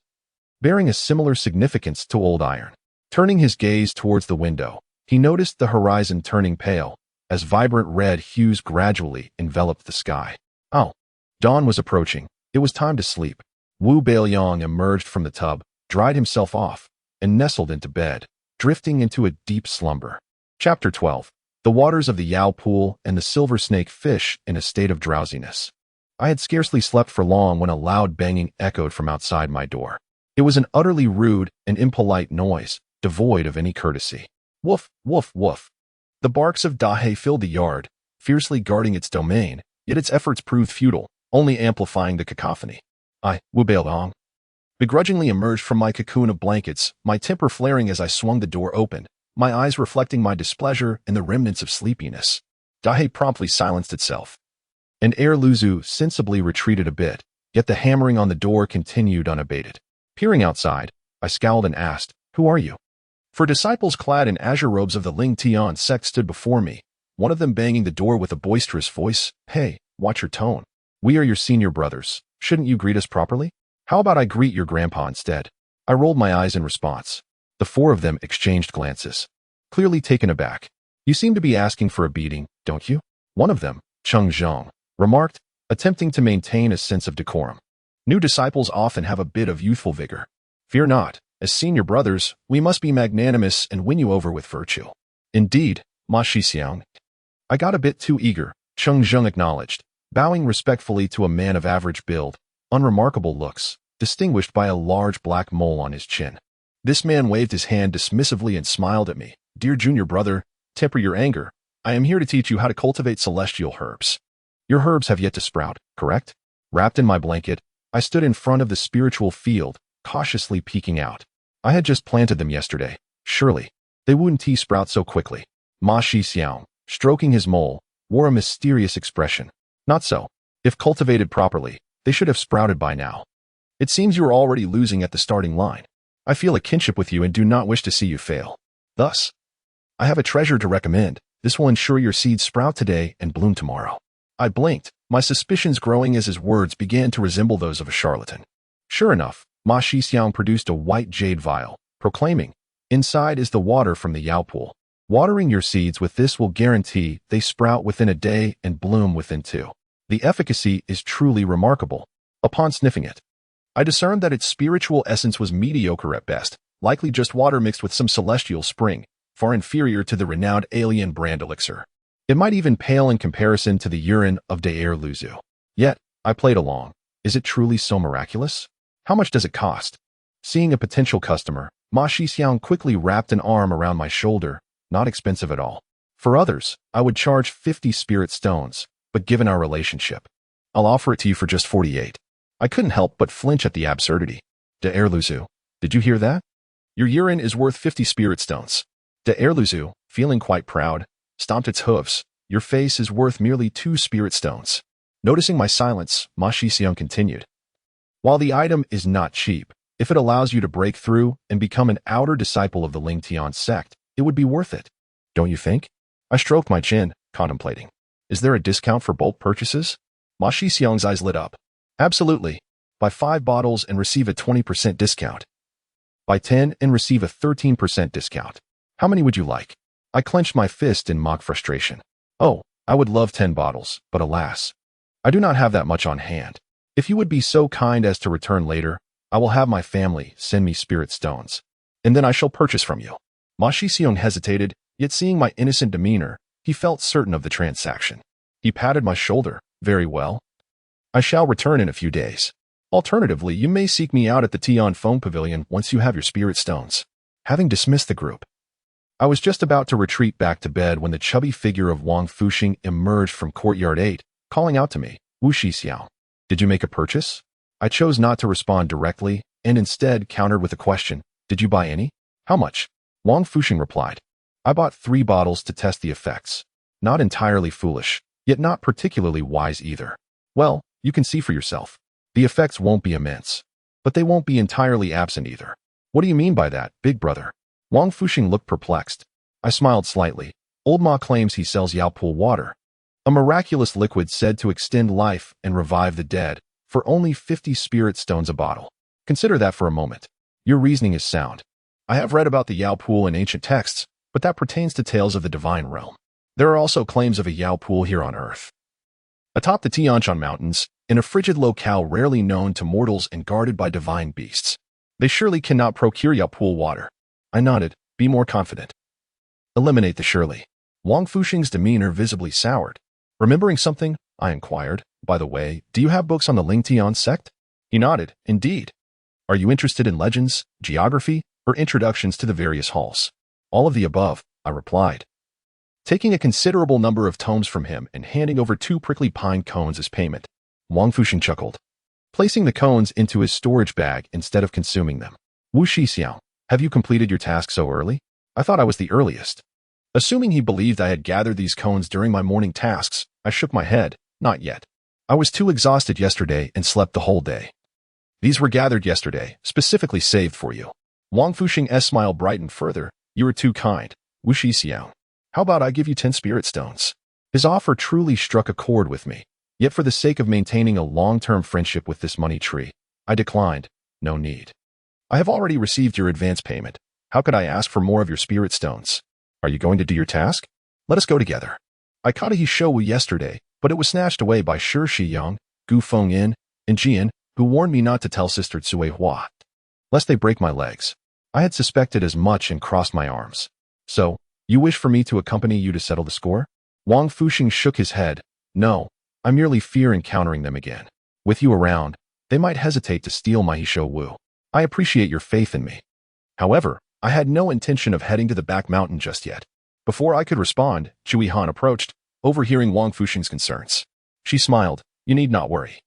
bearing a similar significance to old iron. Turning his gaze towards the window, he noticed the horizon turning pale, as vibrant red hues gradually enveloped the sky. Oh, dawn was approaching. It was time to sleep. Wu Beiliang emerged from the tub, dried himself off, and nestled into bed, drifting into a deep slumber. Chapter 12. The waters of the Yao pool and the silver snake fish in a state of drowsiness. I had scarcely slept for long when a loud banging echoed from outside my door. It was an utterly rude and impolite noise, devoid of any courtesy. Woof, woof, woof. The barks of Dahei filled the yard, fiercely guarding its domain, yet its efforts proved futile, only amplifying the cacophony. I, Wu Beiliang, begrudgingly emerged from my cocoon of blankets, my temper flaring as I swung the door open, my eyes reflecting my displeasure and the remnants of sleepiness. Dahei promptly silenced itself, and Erlǘzi sensibly retreated a bit, yet the hammering on the door continued unabated. Peering outside, I scowled and asked, "Who are you?" Four disciples clad in azure robes of the Ling Tian sect stood before me, one of them banging the door with a boisterous voice. "Hey, watch your tone. We are your senior brothers. Shouldn't you greet us properly? How about I greet your grandpa instead?" I rolled my eyes in response. The four of them exchanged glances, clearly taken aback. "You seem to be asking for a beating, don't you?" One of them, Cheng Zhong, remarked, attempting to maintain a sense of decorum. "New disciples often have a bit of youthful vigor. Fear not, as senior brothers, we must be magnanimous and win you over with virtue." "Indeed, Ma Shixiang." "I got a bit too eager," Cheng Zhong acknowledged, bowing respectfully to a man of average build, unremarkable looks, distinguished by a large black mole on his chin. This man waved his hand dismissively and smiled at me. "Dear junior brother, temper your anger. I am here to teach you how to cultivate celestial herbs. Your herbs have yet to sprout, correct?" Wrapped in my blanket, I stood in front of the spiritual field, cautiously peeking out. I had just planted them yesterday. Surely, they wouldn't sprout so quickly. Ma Shixiang, stroking his mole, wore a mysterious expression. "Not so. If cultivated properly, they should have sprouted by now. It seems you are already losing at the starting line. I feel a kinship with you and do not wish to see you fail. Thus, I have a treasure to recommend. This will ensure your seeds sprout today and bloom tomorrow." I blinked, my suspicions growing as his words began to resemble those of a charlatan. Sure enough, Ma Shixiang produced a white jade vial, proclaiming, "Inside is the water from the Yao pool. Watering your seeds with this will guarantee they sprout within a day and bloom within 2. The efficacy is truly remarkable." Upon sniffing it, I discerned that its spiritual essence was mediocre at best, likely just water mixed with some celestial spring, far inferior to the renowned alien brand elixir. It might even pale in comparison to the urine of Erlüüzi. Yet, I played along. Is it truly so miraculous? How much does it cost? Seeing a potential customer, Ma Shixiang quickly wrapped an arm around my shoulder. Not expensive at all. For others, I would charge 50 spirit stones, but given our relationship, I'll offer it to you for just 48. I couldn't help but flinch at the absurdity. Erlüüzi, did you hear that? Your urine is worth 50 spirit stones. Erlüüzi, feeling quite proud, stomped its hooves. Your face is worth merely 2 spirit stones. Noticing my silence, Ma Shixiang continued. While the item is not cheap, if it allows you to break through and become an outer disciple of the Ling Tian sect, it would be worth it. Don't you think? I stroked my chin, contemplating. Is there a discount for bulk purchases? Ma Shixiang's eyes lit up. Absolutely. Buy 5 bottles and receive a 20% discount. Buy 10 and receive a 13% discount. How many would you like? I clenched my fist in mock frustration. Oh, I would love 10 bottles, but alas, I do not have that much on hand. If you would be so kind as to return later, I will have my family send me spirit stones, and then I shall purchase from you. Ma Shixiang hesitated, yet seeing my innocent demeanor, he felt certain of the transaction. He patted my shoulder. Very well. I shall return in a few days. Alternatively, you may seek me out at the Tian Feng Pavilion once you have your spirit stones. Having dismissed the group, I was just about to retreat back to bed when the chubby figure of Wang Fuxing emerged from Courtyard 8, calling out to me, "Wu Shixiao, did you make a purchase?" I chose not to respond directly, and instead countered with a question, "Did you buy any? How much?" Wang Fuxing replied, "I bought 3 bottles to test the effects. Not entirely foolish, yet not particularly wise either. Well, you can see for yourself. The effects won't be immense, but they won't be entirely absent either." "What do you mean by that, big brother?" Wang Fuxing looked perplexed. I smiled slightly. Old Ma claims he sells Yao pool water, a miraculous liquid said to extend life and revive the dead, for only 50 spirit stones a bottle. Consider that for a moment. Your reasoning is sound. I have read about the Yao pool in ancient texts, but that pertains to tales of the divine realm. There are also claims of a Yao pool here on Earth. Atop the Tianshan Mountains, in a frigid locale rarely known to mortals and guarded by divine beasts. They surely cannot procure Yao pool water. I nodded. Be more confident. Eliminate the surely. Wang Fuxing's demeanor visibly soured. Remembering something, I inquired, "By the way, do you have books on the Ling Tian sect?" He nodded. "Indeed. Are you interested in legends, geography, or introductions to the various halls?" "All of the above," I replied, taking a considerable number of tomes from him and handing over 2 prickly pine cones as payment. Wang Fuxing chuckled, placing the cones into his storage bag instead of consuming them. "Wu Shixiao, have you completed your task so early? I thought I was the earliest." Assuming he believed I had gathered these cones during my morning tasks, I shook my head. Not yet. I was too exhausted yesterday and slept the whole day. These were gathered yesterday, specifically saved for you. Wang Fuxing's smile brightened further. You were too kind, Wu Shixiang. How about I give you 10 spirit stones? His offer truly struck a chord with me. Yet for the sake of maintaining a long-term friendship with this money tree, I declined. No need. I have already received your advance payment. How could I ask for more of your spirit stones? Are you going to do your task? Let us go together. I caught a Hishowu yesterday, but it was snatched away by Shi Shiyang, Gu Fengyin, and Jian, who warned me not to tell Sister Cui Hua, lest they break my legs. I had suspected as much and crossed my arms. So, you wish for me to accompany you to settle the score? Wang Fuxing shook his head. No, I merely fear encountering them again. With you around, they might hesitate to steal my Hishowu. I appreciate your faith in me. However, I had no intention of heading to the back mountain just yet. Before I could respond, Chui Han approached, overhearing Wang Fuxing's concerns. She smiled. You need not worry.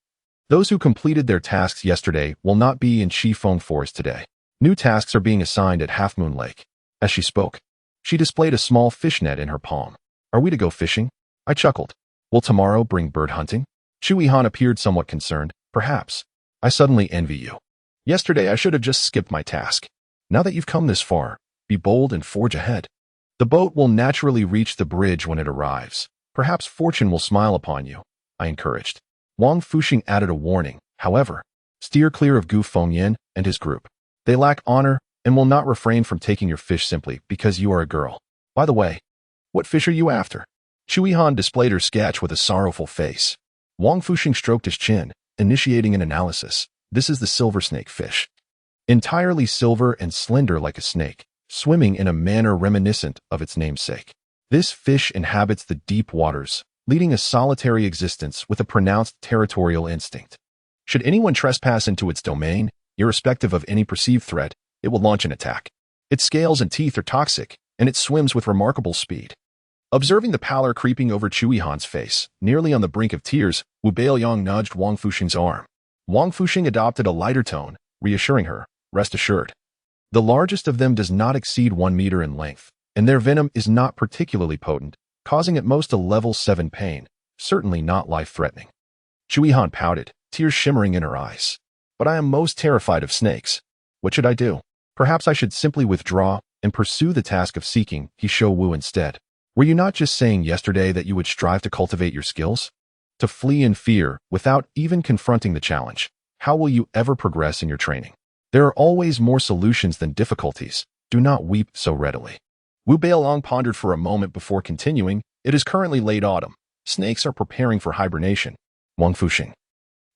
Those who completed their tasks yesterday will not be in Shifeng Forest today. New tasks are being assigned at Half Moon Lake. As she spoke, she displayed a small fish net in her palm. Are we to go fishing? I chuckled. Will tomorrow bring bird hunting? Chui Han appeared somewhat concerned. Perhaps. I suddenly envy you. Yesterday I should have just skipped my task. Now that you've come this far, be bold and forge ahead. The boat will naturally reach the bridge when it arrives. Perhaps fortune will smile upon you, I encouraged. Wang Fuxing added a warning, however. Steer clear of Gu Fengyin and his group. They lack honor and will not refrain from taking your fish simply because you are a girl. By the way, what fish are you after? Chui Han displayed her sketch with a sorrowful face. Wang Fuxing stroked his chin, initiating an analysis. This is the silver snake fish. Entirely silver and slender like a snake, swimming in a manner reminiscent of its namesake. This fish inhabits the deep waters, leading a solitary existence with a pronounced territorial instinct. Should anyone trespass into its domain, irrespective of any perceived threat, it will launch an attack. Its scales and teeth are toxic, and it swims with remarkable speed. Observing the pallor creeping over Chui Han's face, nearly on the brink of tears, Wu Beiliang nudged Wang Fuxing's arm. Wang Fuxing adopted a lighter tone, reassuring her, rest assured. The largest of them does not exceed 1 meter in length, and their venom is not particularly potent, causing at most a level 7 pain, certainly not life-threatening. Chui Han pouted, tears shimmering in her eyes. But I am most terrified of snakes. What should I do? Perhaps I should simply withdraw and pursue the task of seeking Hishowu instead. Were you not just saying yesterday that you would strive to cultivate your skills? To flee in fear without even confronting the challenge. How will you ever progress in your training? There are always more solutions than difficulties. Do not weep so readily. Wu Beiliang pondered for a moment before continuing. It is currently late autumn. Snakes are preparing for hibernation. Wang Fuxing.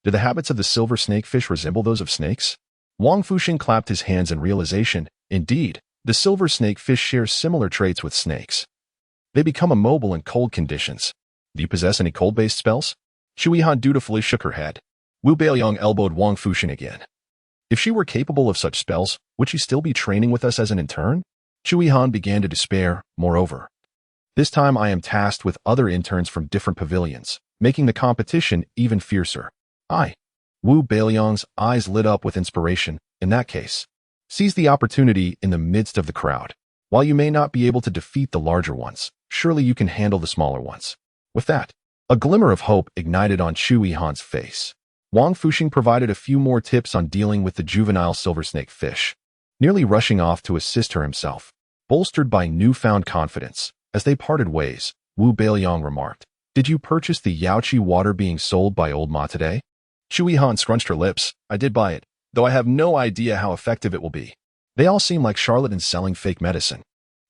Do the habits of the silver snakefish resemble those of snakes? Wang Fuxing clapped his hands in realization. Indeed, the silver snakefish share similar traits with snakes. They become immobile in cold conditions. Do you possess any cold-based spells? Chui Han dutifully shook her head. Wu Beiliang elbowed Wang Fuxing again. If she were capable of such spells, would she still be training with us as an intern? Chui Han began to despair. Moreover, this time I am tasked with other interns from different pavilions, making the competition even fiercer. Wu Beiliang's eyes lit up with inspiration. In that case, seize the opportunity in the midst of the crowd. While you may not be able to defeat the larger ones, surely you can handle the smaller ones. With that, a glimmer of hope ignited on Chui Han's face. Wang Fuxing provided a few more tips on dealing with the juvenile silver snake fish, nearly rushing off to assist her himself. Bolstered by newfound confidence, as they parted ways, Wu Beiliang remarked, "Did you purchase the Yaoqi water being sold by Old Ma today?" Chui Han scrunched her lips. "I did buy it, though I have no idea how effective it will be. They all seem like charlatans selling fake medicine.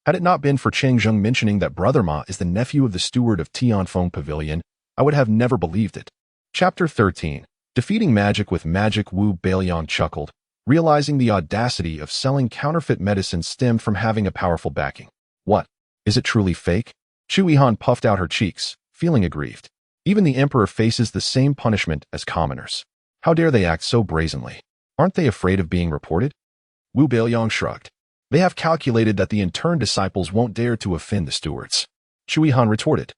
Had it not been for Cheng Zheng mentioning that Brother Ma is the nephew of the steward of Tianfeng Pavilion, I would have never believed it." Chapter 13. Defeating Magic with Magic. Wu Beiliang chuckled, realizing the audacity of selling counterfeit medicine stemmed from having a powerful backing. What? Is it truly fake? Chui Han puffed out her cheeks, feeling aggrieved. Even the emperor faces the same punishment as commoners. How dare they act so brazenly? Aren't they afraid of being reported? Wu Beiliang shrugged. They have calculated that the intern disciples won't dare to offend the stewards. Chui Han retorted.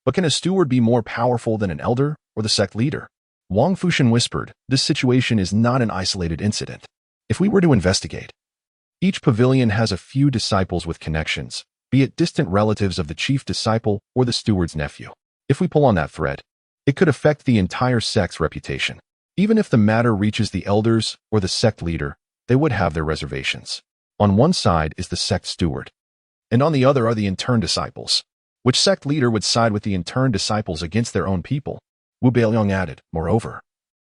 But can a steward be more powerful than an elder or the sect leader? Wang Fuxing whispered, this situation is not an isolated incident. If we were to investigate, each pavilion has a few disciples with connections, be it distant relatives of the chief disciple or the steward's nephew. If we pull on that thread, it could affect the entire sect's reputation. Even if the matter reaches the elders or the sect leader, they would have their reservations. On one side is the sect steward, and on the other are the interned disciples. Which sect leader would side with the interned disciples against their own people? Wu Beiliang added, moreover,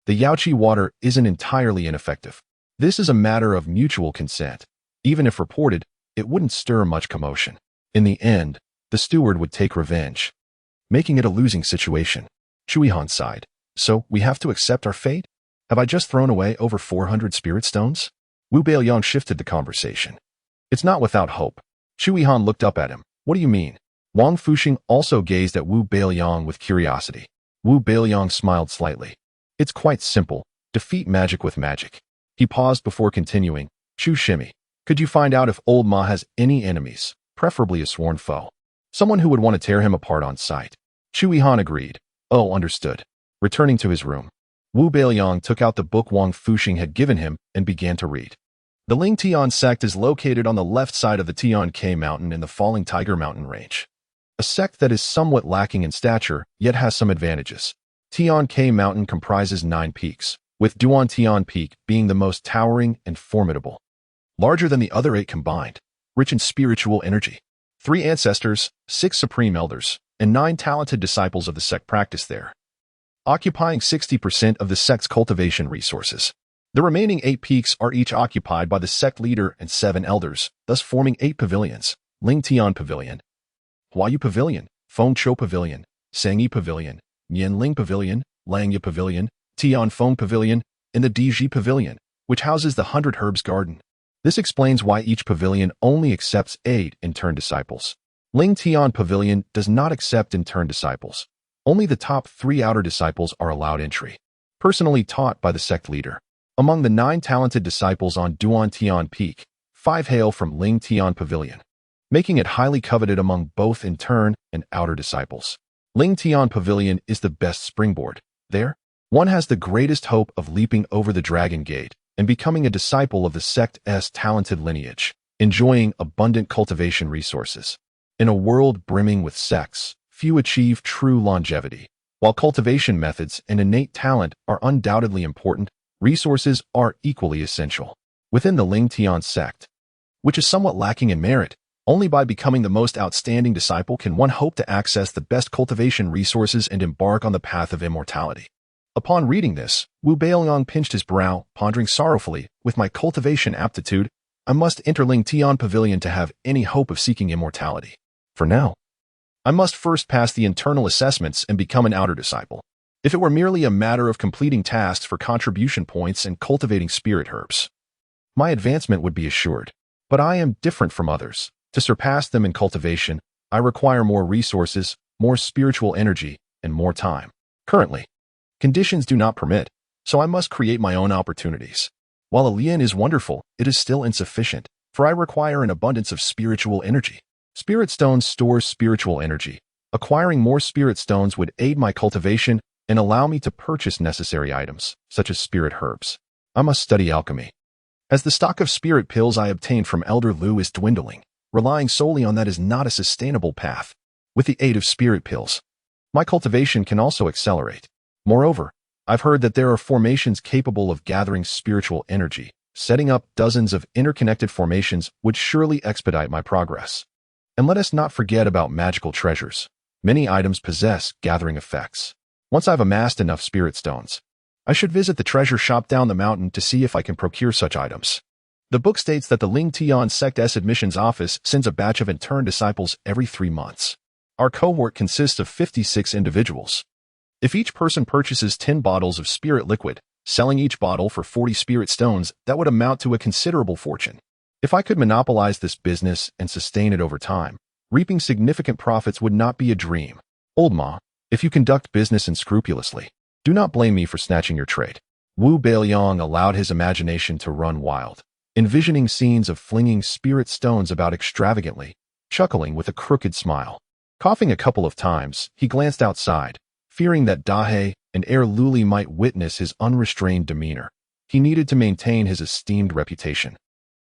the Yaoqi water isn't entirely ineffective. This is a matter of mutual consent. Even if reported, it wouldn't stir much commotion. In the end, the steward would take revenge, making it a losing situation. Shui Han sighed. So, we have to accept our fate? Have I just thrown away over 400 spirit stones? Wu Beiliang shifted the conversation. It's not without hope. Shui Han looked up at him. What do you mean? Wang Fuxing also gazed at Wu Beiliang with curiosity. Wu Beiliang smiled slightly. It's quite simple. Defeat magic with magic. He paused before continuing. Shu Shimi, could you find out if old Ma has any enemies, preferably a sworn foe? Someone who would want to tear him apart on sight. Shui Han agreed. Oh, understood. Returning to his room, Wu Beiliang took out the book Wang Fuxing had given him and began to read. The Ling Tian sect is located on the left side of the Tian K mountain in the Falling Tiger Mountain range. A sect that is somewhat lacking in stature, yet has some advantages. Tian K mountain comprises 9 peaks, with Duan Tian Peak being the most towering and formidable. Larger than the other 8 combined, rich in spiritual energy. 3 ancestors, 6 supreme elders, and 9 talented disciples of the sect practice there, occupying 60% of the sect's cultivation resources. The remaining 8 peaks are each occupied by the sect leader and 7 elders, thus forming 8 pavilions: Ling Tian Pavilion, Huayu Pavilion, Feng Chou Pavilion, Sangyi Pavilion, Yanling Pavilion, Langya Pavilion, Tian Feng Pavilion, and the Diji Pavilion, which houses the 100 Herbs Garden. This explains why each pavilion only accepts 8 interned disciples. Ling Tian Pavilion does not accept interned disciples. Only the top 3 outer disciples are allowed entry, personally taught by the sect leader. Among the 9 talented disciples on Duan Tian Peak, 5 hail from Ling Tian Pavilion, making it highly coveted among both intern and outer disciples. Ling Tian Pavilion is the best springboard. There, one has the greatest hope of leaping over the Dragon Gate and becoming a disciple of the sect's talented lineage, enjoying abundant cultivation resources. In a world brimming with sects, few achieve true longevity. While cultivation methods and innate talent are undoubtedly important, resources are equally essential. Within the Ling Tian sect, which is somewhat lacking in merit, only by becoming the most outstanding disciple can one hope to access the best cultivation resources and embark on the path of immortality. Upon reading this, Wu Beiliang pinched his brow, pondering sorrowfully, with my cultivation aptitude, I must enter Ling Tian Pavilion to have any hope of seeking immortality. For now, I must first pass the internal assessments and become an outer disciple. If it were merely a matter of completing tasks for contribution points and cultivating spirit herbs, my advancement would be assured. But I am different from others. To surpass them in cultivation, I require more resources, more spiritual energy, and more time. Currently, conditions do not permit, so I must create my own opportunities. While a lien is wonderful, it is still insufficient, for I require an abundance of spiritual energy. Spirit stones store spiritual energy. Acquiring more spirit stones would aid my cultivation and allow me to purchase necessary items, such as spirit herbs. I must study alchemy, as the stock of spirit pills I obtained from Erlürzi is dwindling. Relying solely on that is not a sustainable path. With the aid of spirit pills, my cultivation can also accelerate. Moreover, I've heard that there are formations capable of gathering spiritual energy. Setting up dozens of interconnected formations would surely expedite my progress. And let us not forget about magical treasures. Many items possess gathering effects. Once I've amassed enough spirit stones, I should visit the treasure shop down the mountain to see if I can procure such items. The book states that the Ling Tian sect's admissions office sends a batch of interned disciples every 3 months. Our cohort consists of 56 individuals. If each person purchases 10 bottles of spirit liquid, selling each bottle for 40 spirit stones, that would amount to a considerable fortune. If I could monopolize this business and sustain it over time, reaping significant profits would not be a dream. Old Ma, if you conduct business unscrupulously, do not blame me for snatching your trade. Wu Beiliang allowed his imagination to run wild, envisioning scenes of flinging spirit stones about extravagantly, chuckling with a crooked smile. Coughing a couple of times, he glanced outside, fearing that Dahei and Erlüüzi might witness his unrestrained demeanor. He needed to maintain his esteemed reputation.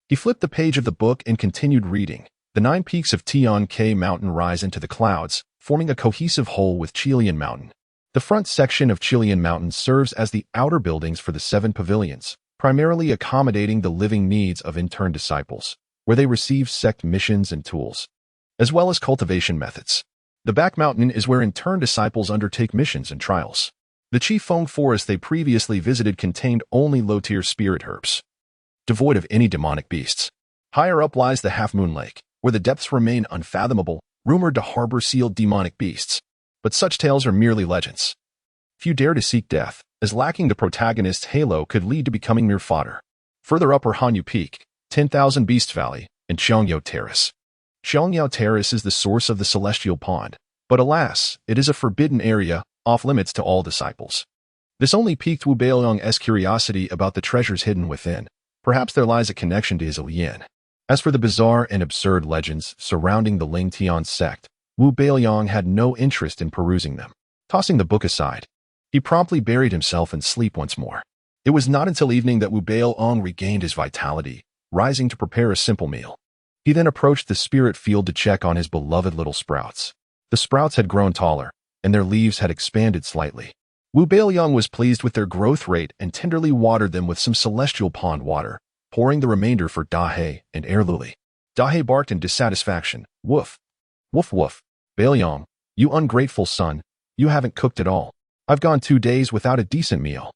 He flipped the page of the book and continued reading, The 9 peaks of Tian Mountain rise into the clouds, forming a cohesive whole with Qilian Mountain. The front section of Qilian Mountain serves as the outer buildings for the 7 pavilions, primarily accommodating the living needs of intern disciples, where they receive sect missions and tools, as well as cultivation methods. The back mountain is where intern disciples undertake missions and trials. The Qifeng forest they previously visited contained only low-tier spirit herbs, devoid of any demonic beasts. Higher up lies the Half-Moon Lake, where the depths remain unfathomable, rumored to harbor sealed demonic beasts. But such tales are merely legends. Few dare to seek death, as lacking the protagonist's halo could lead to becoming mere fodder. Further up are Hanyu Peak, 10,000 Beast Valley, and Xiangyao Terrace. Xiangyao Terrace is the source of the Celestial Pond, but alas, it is a forbidden area, off-limits to all disciples. This only piqued Wu Beiliang's curiosity about the treasures hidden within. Perhaps there lies a connection to his Lian. As for the bizarre and absurd legends surrounding the Ling Tian sect, Wu Beiliang had no interest in perusing them. Tossing the book aside, he promptly buried himself in sleep once more. It was not until evening that Wu Beiliang regained his vitality, rising to prepare a simple meal. He then approached the spirit field to check on his beloved little sprouts. The sprouts had grown taller, and their leaves had expanded slightly. Wu Beiliang was pleased with their growth rate and tenderly watered them with some celestial pond water, pouring the remainder for Dahei and Erlüüzi. Dahei barked in dissatisfaction. Woof. Woof woof. Beiliang, you ungrateful son, you haven't cooked at all. I've gone 2 days without a decent meal.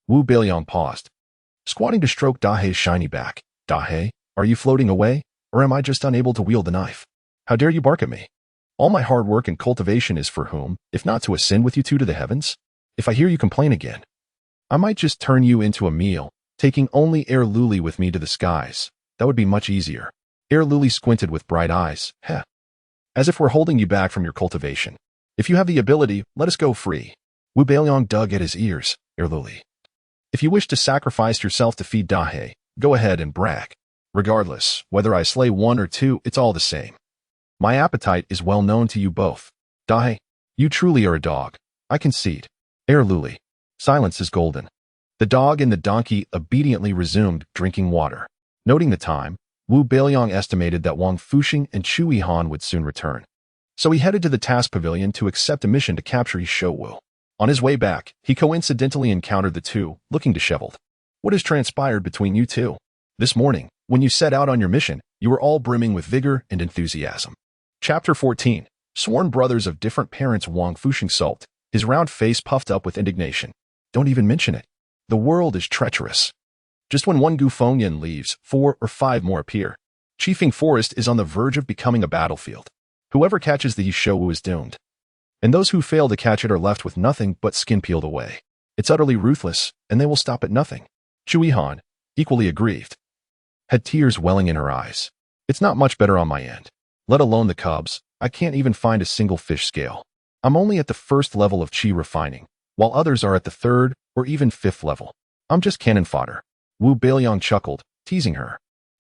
Wu Beiliang paused, squatting to stroke Dahei's shiny back. Dahei, are you floating away, or am I just unable to wield the knife? How dare you bark at me? All my hard work and cultivation is for whom, if not to ascend with you two to the heavens? If I hear you complain again, I might just turn you into a meal, taking only Erlüüzi with me to the skies. That would be much easier. Erlüüzi squinted with bright eyes. Heh. As if we're holding you back from your cultivation. If you have the ability, let us go free. Wu Beiliang dug at his ears. Erlüüzi, if you wish to sacrifice yourself to feed Dahei, go ahead and brag. Regardless, whether I slay 1 or 2, it's all the same. My appetite is well known to you both. Dahei, you truly are a dog. I concede. Erlüüzi, silence is golden. The dog and the donkey obediently resumed drinking water. Noting the time, Wu Beiliang estimated that Wang Fuxing and Chu Yihan would soon return. So he headed to the task pavilion to accept a mission to capture Wu. On his way back, he coincidentally encountered the two, looking disheveled. What has transpired between you two? This morning, when you set out on your mission, you were all brimming with vigor and enthusiasm. Chapter 14. Sworn brothers of different parents. Wang Fuxing sulked, his round face puffed up with indignation. Don't even mention it. The world is treacherous. Just when one Gufengyan leaves, 4 or 5 more appear. Qifeng Forest is on the verge of becoming a battlefield. Whoever catches the Wu is doomed. And those who fail to catch it are left with nothing but skin peeled away. It's utterly ruthless, and they will stop at nothing. Chu Yihan, equally aggrieved, had tears welling in her eyes. It's not much better on my end. Let alone the cubs, I can't even find a single fish scale. I'm only at the 1st level of chi refining, while others are at the 3rd or even 5th level. I'm just cannon fodder. Wu Beiliang chuckled, teasing her.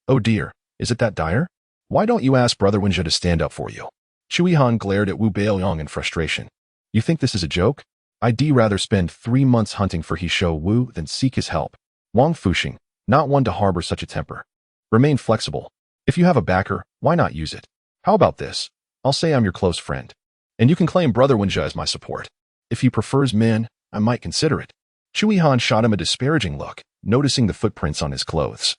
Oh dear, is it that dire? Why don't you ask Brother Wenjia to stand up for you? Chu Yihan glared at Wu Beiliang in frustration. You think this is a joke? I'd rather spend 3 months hunting for Wu than seek his help. Wang Fuxing, not one to harbor such a temper. Remain flexible. If you have a backer, why not use it? How about this? I'll say I'm your close friend. And you can claim Brother Wenjia as my support. If he prefers men, I might consider it. Chu Yihan shot him a disparaging look, noticing the footprints on his clothes,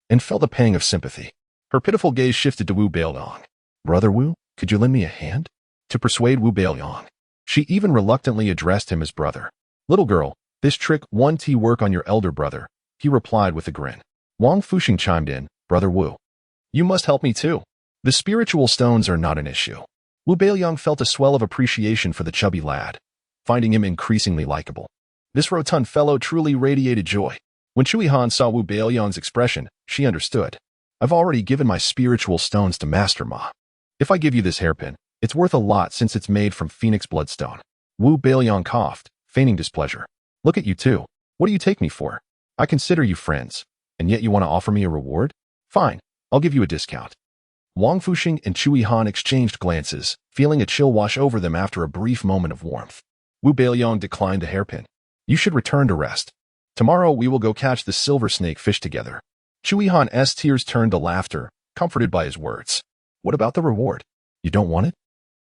and felt a pang of sympathy. Her pitiful gaze shifted to Wu Beiliang. Brother Wu, could you lend me a hand? To persuade Wu Beiliang, she even reluctantly addressed him as brother. Little girl, this trick won't work on your elder brother, he replied with a grin. Wang Fuxing chimed in, Brother Wu, you must help me too. The spiritual stones are not an issue. Wu Beiliang felt a swell of appreciation for the chubby lad, finding him increasingly likable. This rotund fellow truly radiated joy. When Chu Yihan saw Wu Beiliang's expression, she understood. I've already given my spiritual stones to Master Ma. If I give you this hairpin, it's worth a lot since it's made from Phoenix bloodstone. Wu Beiliang coughed, feigning displeasure. Look at you two. What do you take me for? I consider you friends, and yet you want to offer me a reward? Fine, I'll give you a discount. Wang Fuxing and Chu Yihan exchanged glances, feeling a chill wash over them after a brief moment of warmth. Wu Beiliang declined the hairpin. You should return to rest. Tomorrow we will go catch the silver snake fish together. Chu Yihan's tears turned to laughter, comforted by his words. What about the reward? You don't want it?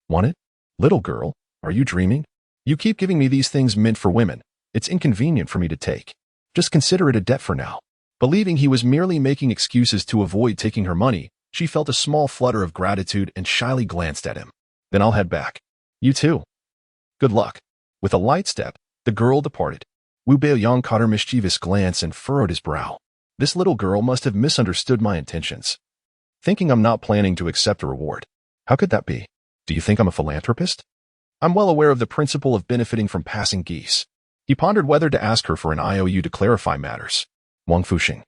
Want it? Little girl, are you dreaming? You keep giving me these things meant for women. It's inconvenient for me to take. Just consider it a debt for now. Believing he was merely making excuses to avoid taking her money, she felt a small flutter of gratitude and shyly glanced at him. Then I'll head back. You too. Good luck. With a light step, the girl departed. Wu Beiliang caught her mischievous glance and furrowed his brow. This little girl must have misunderstood my intentions. Thinking I'm not planning to accept a reward. How could that be? Do you think I'm a philanthropist? I'm well aware of the principle of benefiting from passing geese. He pondered whether to ask her for an IOU to clarify matters. Wang Fuxing,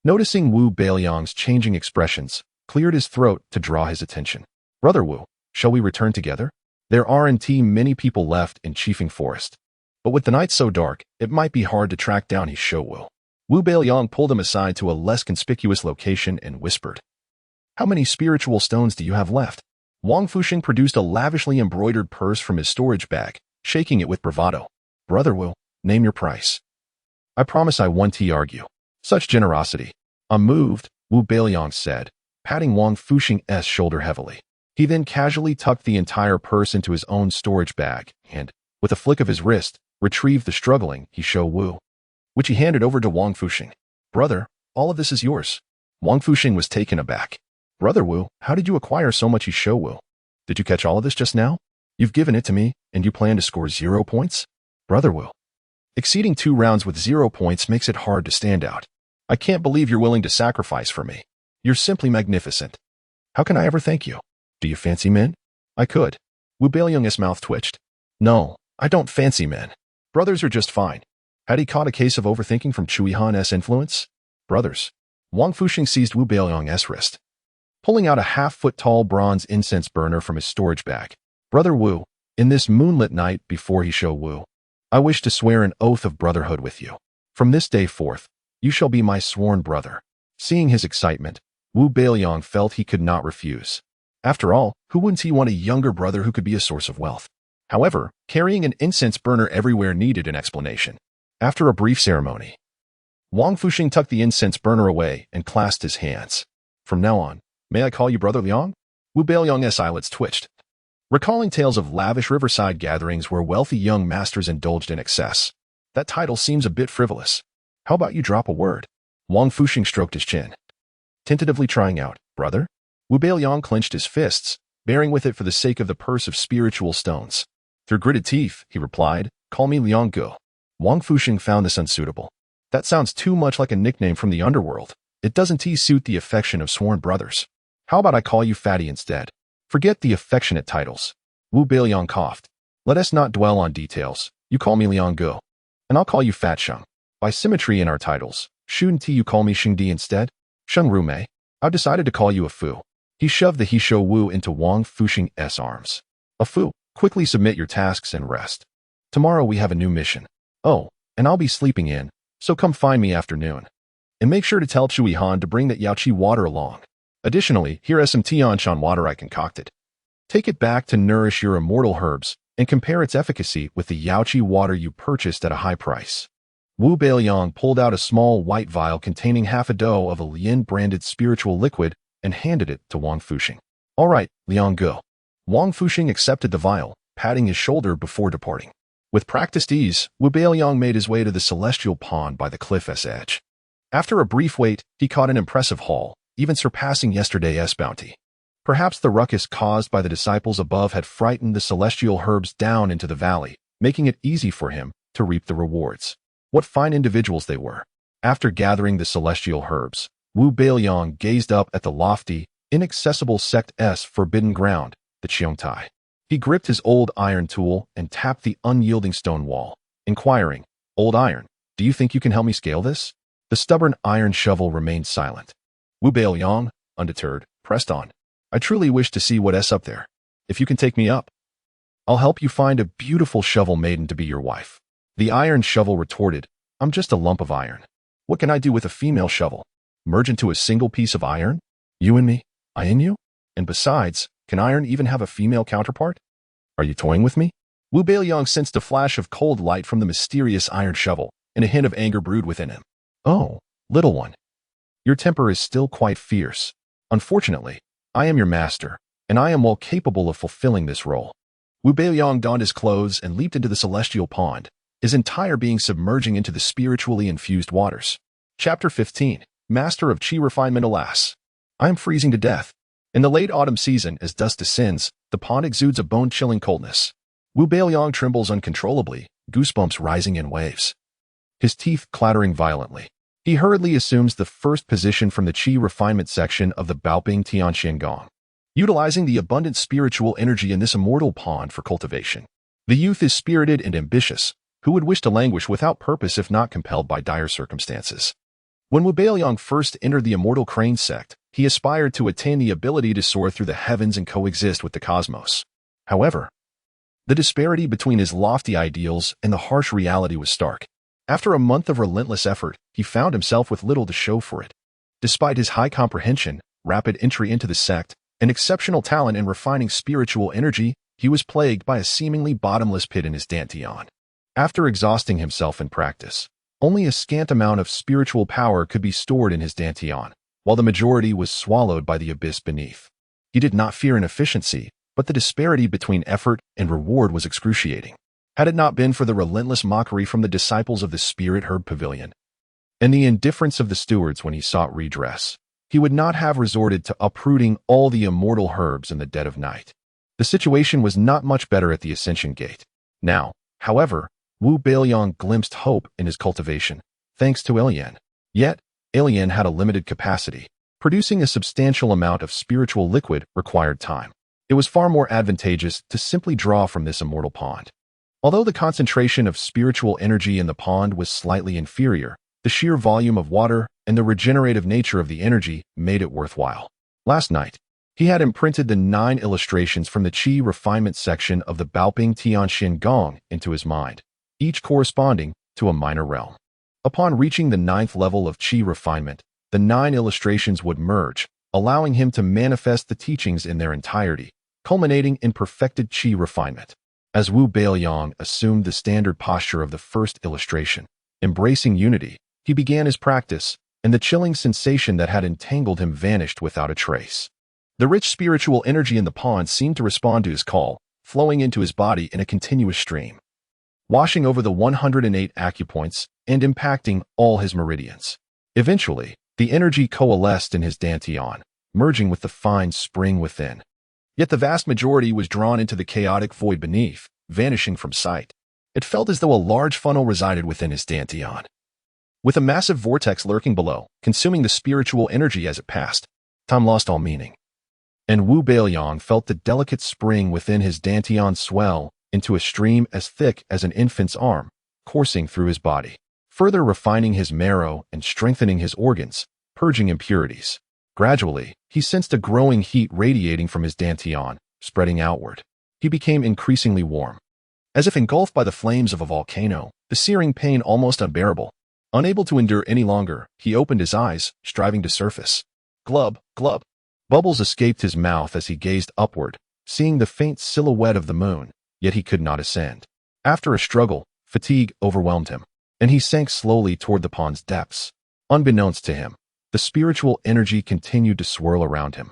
noticing Wu Beiliang's changing expressions, cleared his throat to draw his attention. Brother Wu, shall we return together? There aren't many people left in Chiefing Forest. But with the night so dark, it might be hard to track down his Wu. Wu Beiliang pulled him aside to a less conspicuous location and whispered, How many spiritual stones do you have left? Wang Fuxing produced a lavishly embroidered purse from his storage bag, shaking it with bravado. Brother Wu, name your price. I promise I won't argue. Such generosity. I'm moved, Wu Beiliang said, patting Wang Fuxing's shoulder heavily. He then casually tucked the entire purse into his own storage bag and, with a flick of his wrist, retrieved the struggling Wu, which he handed over to Wang Fuxing. Brother, all of this is yours. Wang Fuxing was taken aback. Brother Wu, how did you acquire so much Wu? Did you catch all of this just now? You've given it to me, and you plan to score 0 points? Brother Wu. Exceeding 2 rounds with 0 points makes it hard to stand out. I can't believe you're willing to sacrifice for me. You're simply magnificent. How can I ever thank you? Do you fancy men? I could. Wu Beiliang's mouth twitched. No, I don't fancy men. Brothers are just fine. Had he caught a case of overthinking from Chui Han's influence? Brothers. Wang Fuxing seized Wu Beiliang's wrist, pulling out a half-foot-tall bronze incense burner from his storage bag. Brother Wu, in this moonlit night before he Wu, I wish to swear an oath of brotherhood with you. From this day forth, you shall be my sworn brother. Seeing his excitement, Wu Beiliang felt he could not refuse. After all, who wouldn't he want a younger brother who could be a source of wealth? However, carrying an incense burner everywhere needed an explanation. After a brief ceremony, Wang Fuxing tucked the incense burner away and clasped his hands. From now on, may I call you Brother Liang? Wu Beiliang's eyelids twitched, recalling tales of lavish riverside gatherings where wealthy young masters indulged in excess. That title seems a bit frivolous. How about you drop a word? Wang Fuxing stroked his chin, tentatively trying out, brother? Wu Beiliang clenched his fists, bearing with it for the sake of the purse of spiritual stones. Through gritted teeth, he replied, call me Liang Gu. Wang Fuxing found this unsuitable. That sounds too much like a nickname from the underworld. It doesn't suit the affection of sworn brothers. How about I call you Fatty instead? Forget the affectionate titles. Wu Beiliang coughed. Let us not dwell on details. You call me Liang Gu, and I'll call you Fat Sheng. By symmetry in our titles, shouldn't you call me Xingdi instead? Sheng Rumei. I've decided to call you a Fu. He shoved the Wu into Wang Fuxing's arms. A Fu, quickly submit your tasks and rest. Tomorrow we have a new mission. Oh, and I'll be sleeping in, so come find me after noon. And make sure to tell Chui Han to bring that Yaoqi water along. Additionally, here is some Tianshan water I concocted. Take it back to nourish your immortal herbs and compare its efficacy with the Yaoqi water you purchased at a high price. Wu Beiliang pulled out a small white vial containing half a dose of a Lian-branded spiritual liquid and handed it to Wang Fuxing. All right, Liang Gu. Wang Fuxing accepted the vial, patting his shoulder before departing. With practiced ease, Wu Beiliang made his way to the celestial pond by the cliff's edge. After a brief wait, he caught an impressive haul, even surpassing yesterday's bounty. Perhaps the ruckus caused by the disciples above had frightened the celestial herbs down into the valley, making it easy for him to reap the rewards. What fine individuals they were. After gathering the celestial herbs, Wu Beiliang gazed up at the lofty, inaccessible sect's forbidden ground, the Qiongtai. He gripped his old iron tool and tapped the unyielding stone wall, inquiring, Old iron, do you think you can help me scale this? The stubborn iron shovel remained silent. Wu Beiliang, undeterred, pressed on. I truly wish to see what's up there. If you can take me up, I'll help you find a beautiful shovel maiden to be your wife. The iron shovel retorted, I'm just a lump of iron. What can I do with a female shovel? Merge into a single piece of iron? You and me, I and you? And besides, can iron even have a female counterpart? Are you toying with me? Wu Beiliang sensed a flash of cold light from the mysterious iron shovel, and a hint of anger brewed within him. Oh, little one. Your temper is still quite fierce. Unfortunately, I am your master, and I am well capable of fulfilling this role. Wu Beiliang donned his clothes and leaped into the celestial pond, his entire being submerging into the spiritually infused waters. Chapter 15. Master of Qi Refinement. Alas, I am freezing to death. In the late autumn season, as dust descends, the pond exudes a bone-chilling coldness. Wu Beiliang trembles uncontrollably, goosebumps rising in waves. His teeth clattering violently. He hurriedly assumes the first position from the Qi refinement section of the Baoping Tianxiangong, utilizing the abundant spiritual energy in this immortal pond for cultivation. The youth is spirited and ambitious, who would wish to languish without purpose if not compelled by dire circumstances. When Wu Beiliang first entered the immortal crane sect, he aspired to attain the ability to soar through the heavens and coexist with the cosmos. However, the disparity between his lofty ideals and the harsh reality was stark. After a month of relentless effort, he found himself with little to show for it. Despite his high comprehension, rapid entry into the sect, and exceptional talent in refining spiritual energy, he was plagued by a seemingly bottomless pit in his dantian. After exhausting himself in practice, only a scant amount of spiritual power could be stored in his dantian, while the majority was swallowed by the abyss beneath. He did not fear inefficiency, but the disparity between effort and reward was excruciating. Had it not been for the relentless mockery from the disciples of the Spirit Herb Pavilion, and the indifference of the stewards when he sought redress, he would not have resorted to uprooting all the immortal herbs in the dead of night. The situation was not much better at the Ascension Gate. Now, however, Wu Beiliang glimpsed hope in his cultivation, thanks to Erlüüzi. Yet, Erlüüzi had a limited capacity. Producing a substantial amount of spiritual liquid required time. It was far more advantageous to simply draw from this immortal pond. Although the concentration of spiritual energy in the pond was slightly inferior, the sheer volume of water and the regenerative nature of the energy made it worthwhile. Last night, he had imprinted the 9 illustrations from the Qi refinement section of the Baoping Tianxiangong into his mind, each corresponding to a minor realm. Upon reaching the 9th level of Qi refinement, the 9 illustrations would merge, allowing him to manifest the teachings in their entirety, culminating in perfected Qi refinement. As Wu Beiliang assumed the standard posture of the first illustration, embracing unity, he began his practice, and the chilling sensation that had entangled him vanished without a trace. The rich spiritual energy in the pond seemed to respond to his call, flowing into his body in a continuous stream, washing over the 108 acupoints and impacting all his meridians. Eventually, the energy coalesced in his dantian, merging with the fine spring within. Yet the vast majority was drawn into the chaotic void beneath, vanishing from sight. It felt as though a large funnel resided within his dantian, with a massive vortex lurking below, consuming the spiritual energy as it passed. Time lost all meaning. And Wu Beiliang felt the delicate spring within his dantian swell into a stream as thick as an infant's arm, coursing through his body, further refining his marrow and strengthening his organs, purging impurities. Gradually, he sensed a growing heat radiating from his dantian, spreading outward. He became increasingly warm. As if engulfed by the flames of a volcano, the searing pain almost unbearable. Unable to endure any longer, he opened his eyes, striving to surface. Glub, glub. Bubbles escaped his mouth as he gazed upward, seeing the faint silhouette of the moon, yet he could not ascend. After a struggle, fatigue overwhelmed him, and he sank slowly toward the pond's depths. Unbeknownst to him, the spiritual energy continued to swirl around him,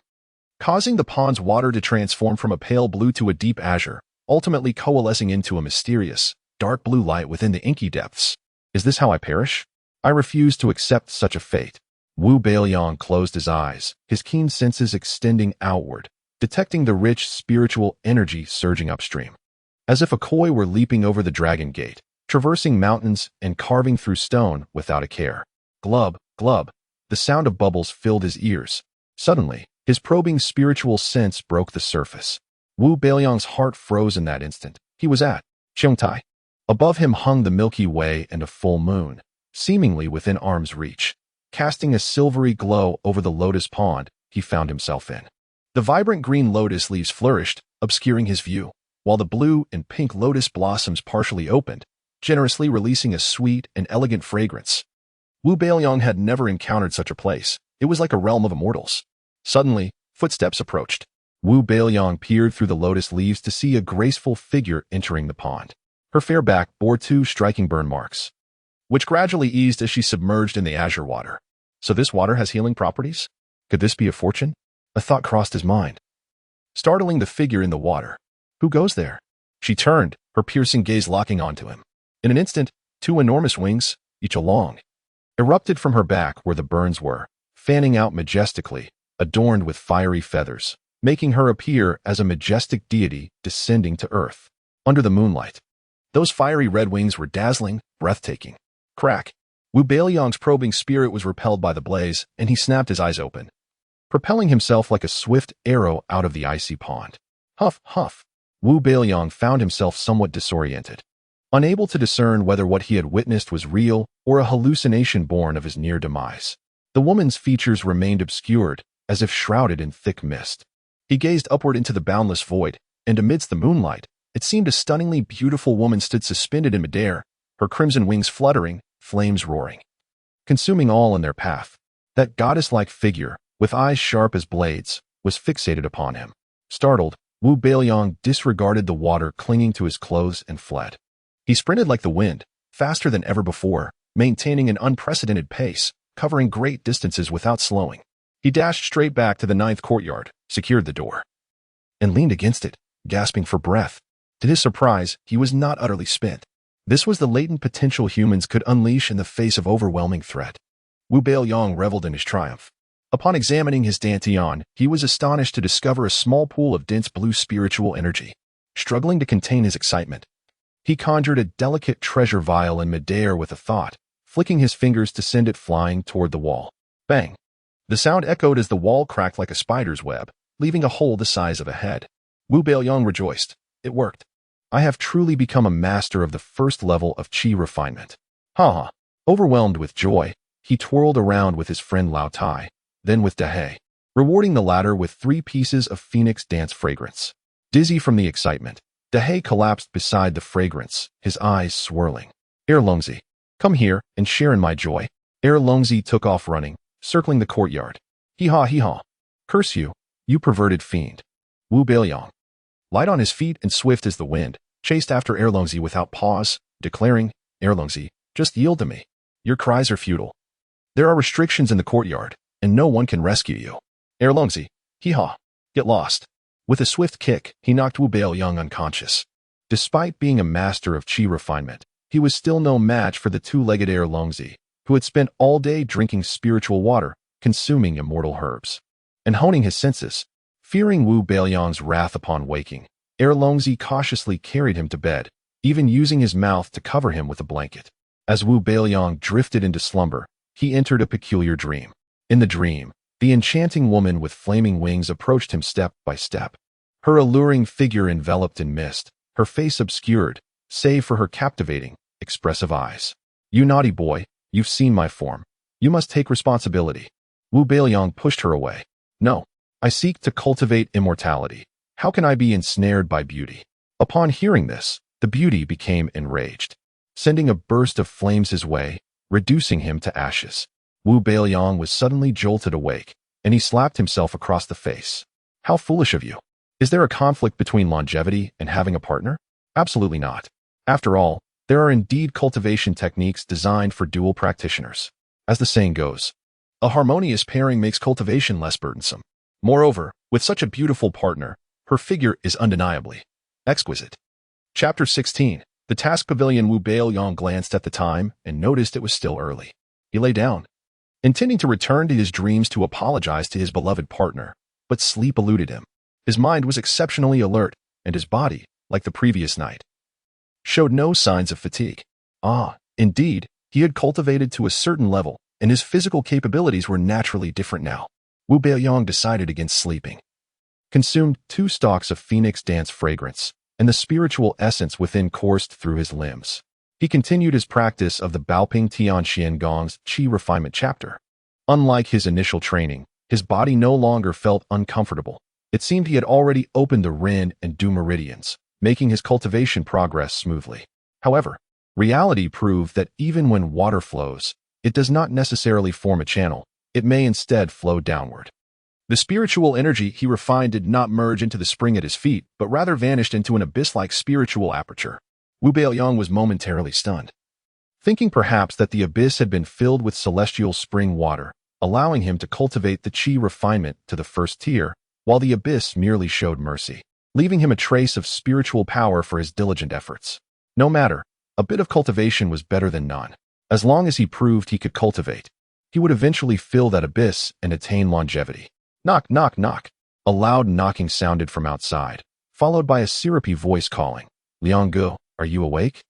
causing the pond's water to transform from a pale blue to a deep azure, ultimately coalescing into a mysterious, dark blue light within the inky depths. Is this how I perish? I refuse to accept such a fate. Wu Beiliang closed his eyes, his keen senses extending outward, detecting the rich spiritual energy surging upstream. As if a koi were leaping over the dragon gate, traversing mountains and carving through stone without a care. Glub, glub. The sound of bubbles filled his ears. Suddenly, his probing spiritual sense broke the surface. Wu Beiliang's heart froze in that instant. He was at Qiongtai. Above him hung the Milky Way and a full moon, seemingly within arm's reach. Casting a silvery glow over the lotus pond he found himself in. The vibrant green lotus leaves flourished, obscuring his view, while the blue and pink lotus blossoms partially opened, generously releasing a sweet and elegant fragrance. Wu Beiliang had never encountered such a place. It was like a realm of immortals. Suddenly, footsteps approached. Wu Beiliang peered through the lotus leaves to see a graceful figure entering the pond. Her fair back bore 2 striking burn marks, which gradually eased as she submerged in the azure water. So this water has healing properties? Could this be a fortune? A thought crossed his mind, startling the figure in the water. Who goes there? She turned, her piercing gaze locking onto him. In an instant, two enormous wings, each a long, erupted from her back where the burns were, fanning out majestically, adorned with fiery feathers, making her appear as a majestic deity descending to earth. Under the moonlight, those fiery red wings were dazzling, breathtaking. Crack! Wu Beiliang's probing spirit was repelled by the blaze, and he snapped his eyes open, propelling himself like a swift arrow out of the icy pond. Huff, huff. Wu Beiliang found himself somewhat disoriented, unable to discern whether what he had witnessed was real or a hallucination born of his near demise. The woman's features remained obscured, as if shrouded in thick mist. He gazed upward into the boundless void, and amidst the moonlight, it seemed a stunningly beautiful woman stood suspended in midair, her crimson wings fluttering, flames roaring, consuming all in their path. That goddess-like figure, with eyes sharp as blades, was fixated upon him. Startled, Wu Beiliang disregarded the water clinging to his clothes and fled. He sprinted like the wind, faster than ever before, maintaining an unprecedented pace, covering great distances without slowing. He dashed straight back to the 9th courtyard, secured the door, and leaned against it, gasping for breath. To his surprise, he was not utterly spent. This was the latent potential humans could unleash in the face of overwhelming threat. Wu Beiliang reveled in his triumph. Upon examining his dantian, he was astonished to discover a small pool of dense blue spiritual energy. Struggling to contain his excitement, he conjured a delicate treasure vial in midair with a thought, flicking his fingers to send it flying toward the wall. Bang! The sound echoed as the wall cracked like a spider's web, leaving a hole the size of a head. Wu Beiliang rejoiced. It worked. I have truly become a master of the first level of qi refinement. Ha ha. Overwhelmed with joy, he twirled around with his friend Lao Tai, then with Dahei, rewarding the latter with 3 pieces of phoenix dance fragrance. Dizzy from the excitement, Dahei collapsed beside the fragrance, his eyes swirling. Erlǘzi, come here and share in my joy. Erlǘzi took off running, circling the courtyard. Hee-haw, hee-haw. Curse you, you perverted fiend. Wu Beiliang, light on his feet and swift as the wind, chased after Erlǘzi without pause, declaring, Erlǘzi, just yield to me. Your cries are futile. There are restrictions in the courtyard, and no one can rescue you. Erlǘzi, hee-haw, get lost. With a swift kick, he knocked Wu Beiliang unconscious. Despite being a master of qi refinement, he was still no match for the 2-legged Erlǘzi, who had spent all day drinking spiritual water, consuming immortal herbs, and honing his senses. Fearing Wu Beiliang's wrath upon waking, Erlǘzi cautiously carried him to bed, even using his mouth to cover him with a blanket. As Wu Beiliang drifted into slumber, he entered a peculiar dream. In the dream, the enchanting woman with flaming wings approached him step by step. Her alluring figure enveloped in mist, her face obscured, save for her captivating, expressive eyes. You naughty boy, you've seen my form. You must take responsibility. Wu Beiliang pushed her away. No. I seek to cultivate immortality. How can I be ensnared by beauty? Upon hearing this, the beauty became enraged, sending a burst of flames his way, reducing him to ashes. Wu Beiliang was suddenly jolted awake, and he slapped himself across the face. How foolish of you. Is there a conflict between longevity and having a partner? Absolutely not. After all, there are indeed cultivation techniques designed for dual practitioners. As the saying goes, a harmonious pairing makes cultivation less burdensome. Moreover, with such a beautiful partner, her figure is undeniably exquisite. Chapter 16. The task pavilion. Wu Beiliang glanced at the time and noticed it was still early. He lay down, intending to return to his dreams to apologize to his beloved partner, but sleep eluded him. His mind was exceptionally alert, and his body, like the previous night, showed no signs of fatigue. Indeed, he had cultivated to a certain level, and his physical capabilities were naturally different now. Wu Beiliang decided against sleeping, consumed 2 stalks of phoenix dance fragrance, and the spiritual essence within coursed through his limbs. He continued his practice of the Baoping Tianxian Gong's qi refinement chapter. Unlike his initial training, his body no longer felt uncomfortable. It seemed he had already opened the Ren and Du meridians, making his cultivation progress smoothly. However, reality proved that even when water flows, it does not necessarily form a channel. It may instead flow downward. The spiritual energy he refined did not merge into the spring at his feet, but rather vanished into an abyss-like spiritual aperture. Wu Beiliang was momentarily stunned, thinking perhaps that the abyss had been filled with celestial spring water, allowing him to cultivate the chi refinement to the first tier, while the abyss merely showed mercy, leaving him a trace of spiritual power for his diligent efforts. No matter, a bit of cultivation was better than none. As long as he proved he could cultivate, he would eventually fill that abyss and attain longevity. Knock, knock, knock. A loud knocking sounded from outside, followed by a syrupy voice calling, "Liang, are you awake?"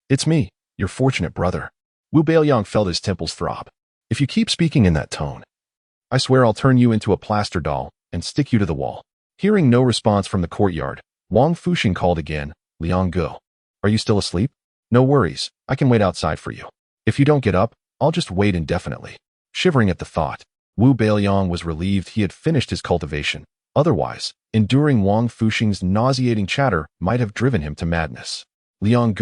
"It's me, your fortunate brother." Wu Beiliang felt his temples throb. "If you keep speaking in that tone, I swear I'll turn you into a plaster doll and stick you to the wall." Hearing no response from the courtyard, Wang Fuxing called again, "Liang, are you still asleep? No worries, I can wait outside for you. If you don't get up, I'll just wait indefinitely." Shivering at the thought, Wu Beiliang was relieved he had finished his cultivation. Otherwise, enduring Wang Fuxing's nauseating chatter might have driven him to madness. "Liang."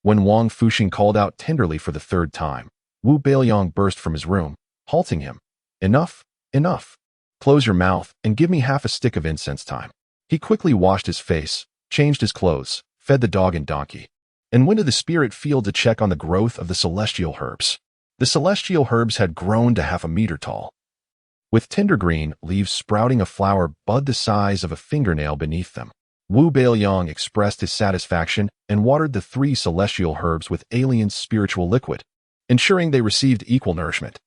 When Wang Fuxing called out tenderly for the third time, Wu Beiliang burst from his room, halting him. "Enough, enough. Close your mouth and give me half a stick of incense time." He quickly washed his face, changed his clothes, fed the dog and donkey, and went to the spirit field to check on the growth of the celestial herbs. The celestial herbs had grown to half a meter tall, with tender green leaves sprouting a flower bud the size of a fingernail beneath them. Wu Beiliang expressed his satisfaction and watered the 3 celestial herbs with alien spiritual liquid, ensuring they received equal nourishment.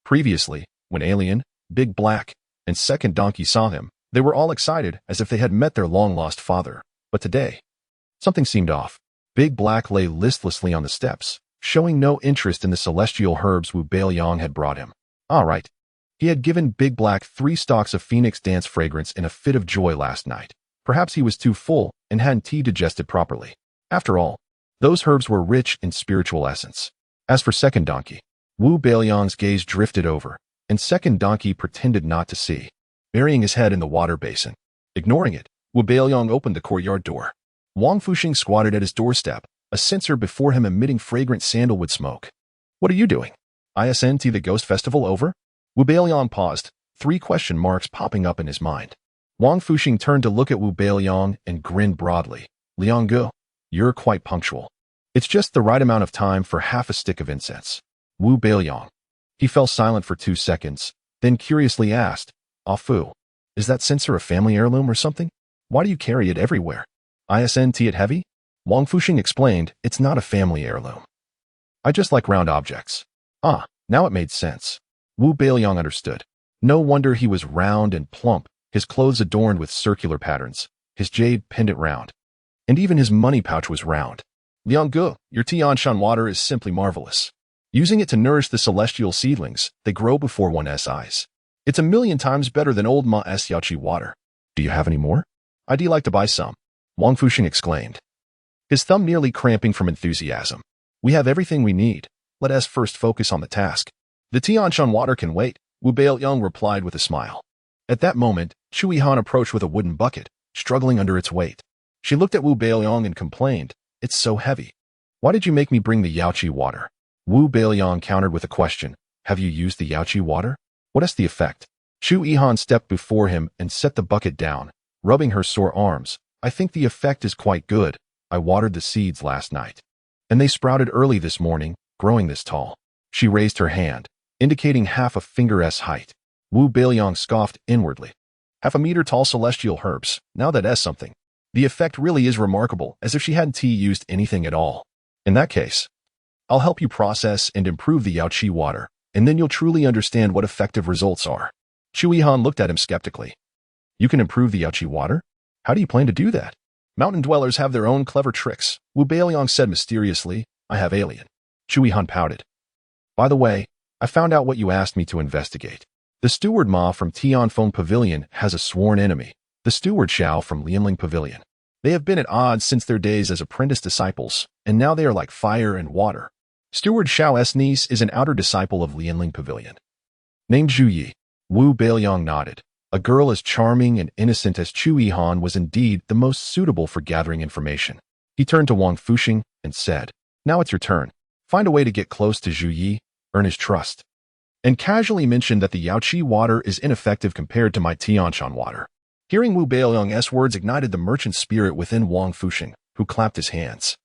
Previously, when Alien, Big Black, and Second Donkey saw him, they were all excited as if they had met their long-lost father. But today, something seemed off. Big Black lay listlessly on the steps, showing no interest in the celestial herbs Wu Beiliang had brought him. All right. He had given Big Black 3 stalks of Phoenix Dance fragrance in a fit of joy last night. Perhaps he was too full and hadn't digested properly. After all, those herbs were rich in spiritual essence. As for Second Donkey, Wu Beiliang's gaze drifted over, and Second Donkey pretended not to see, burying his head in the water basin. Ignoring it, Wu Beiliang opened the courtyard door. Wang Fuxing squatted at his doorstep, a censer before him emitting fragrant sandalwood smoke. "What are you doing? Isn't the ghost festival over?" Wu Beiliang paused, 3 question marks popping up in his mind. Wang Fuxing turned to look at Wu Beiliang and grinned broadly. "Liang, you're quite punctual. It's just the right amount of time for half a stick of incense." Wu Beiliang. He fell silent for 2 seconds, then curiously asked, "Ah Fu, is that censer a family heirloom or something? Why do you carry it everywhere?" "Isn't it heavy?" Wang Fuxing explained, "It's not a family heirloom. I just like round objects." Ah, now it made sense. Wu Beiliang understood. No wonder he was round and plump, his clothes adorned with circular patterns, his jade pendant round, and even his money pouch was round. "Liang, your Tianshan water is simply marvelous. Using it to nourish the celestial seedlings, they grow before one's eyes. It's a million times better than old Ma's Yaoqi water. Do you have any more?" "I'd like to buy some," Wang Fuxing exclaimed, his thumb nearly cramping from enthusiasm. "We have everything we need. Let us first focus on the task." "The Tianshan water can wait," Wu Beiliang replied with a smile. At that moment, Chui Han approached with a wooden bucket, struggling under its weight. She looked at Wu Beiliang and complained, "It's so heavy. Why did you make me bring the Yaoqi water?" Wu Beiliang countered with a question. "Have you used the Yaoqi water? What is the effect?" Chui Han stepped before him and set the bucket down, rubbing her sore arms. "I think the effect is quite good. I watered the seeds last night, and they sprouted early this morning, growing this tall." She raised her hand, indicating half a finger's height. Wu Beiliang scoffed inwardly. "Half a meter tall celestial herbs, now that's something. The effect really is remarkable, as if she hadn't used anything at all. In that case, I'll help you process and improve the Yaoqi water, and then you'll truly understand what effective results are." Chui Han looked at him skeptically. "You can improve the Yaoqi water? How do you plan to do that?" "Mountain dwellers have their own clever tricks," Wu Beiliang said mysteriously. "I have Alien." Chui Han pouted. "By the way, I found out what you asked me to investigate. The steward Ma from Tianfeng Pavilion has a sworn enemy, the steward Xiao from Lianling Pavilion. They have been at odds since their days as apprentice disciples, and now they are like fire and water. Steward Xiao's niece is an outer disciple of Lianling Pavilion, named Zhu Yi." Wu Beiliang nodded. A girl as charming and innocent as Chui Han was indeed the most suitable for gathering information. He turned to Wang Fuxing and said, "Now it's your turn. Find a way to get close to Zhu Yi, earn his trust, and casually mention that the Yaoqi water is ineffective compared to my Tianshan water." Hearing Wu Beiliang's words ignited the merchant spirit within Wang Fuxing, who clapped his hands.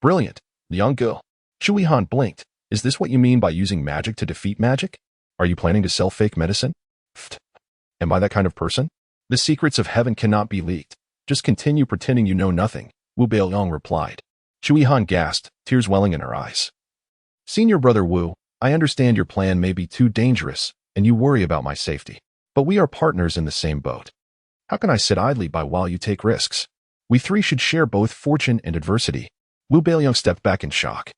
"Brilliant, Liang." Chui Han blinked. "Is this what you mean by using magic to defeat magic? Are you planning to sell fake medicine? Pfft. Am I that kind of person? The secrets of heaven cannot be leaked. Just continue pretending you know nothing, Wu Beiliang replied. Shu Han gasped, tears welling in her eyes. Senior brother Wu, I understand your plan may be too dangerous, and you worry about my safety. But we are partners in the same boat. How can I sit idly by while you take risks? We three should share both fortune and adversity. Wu Beiliang stepped back in shock.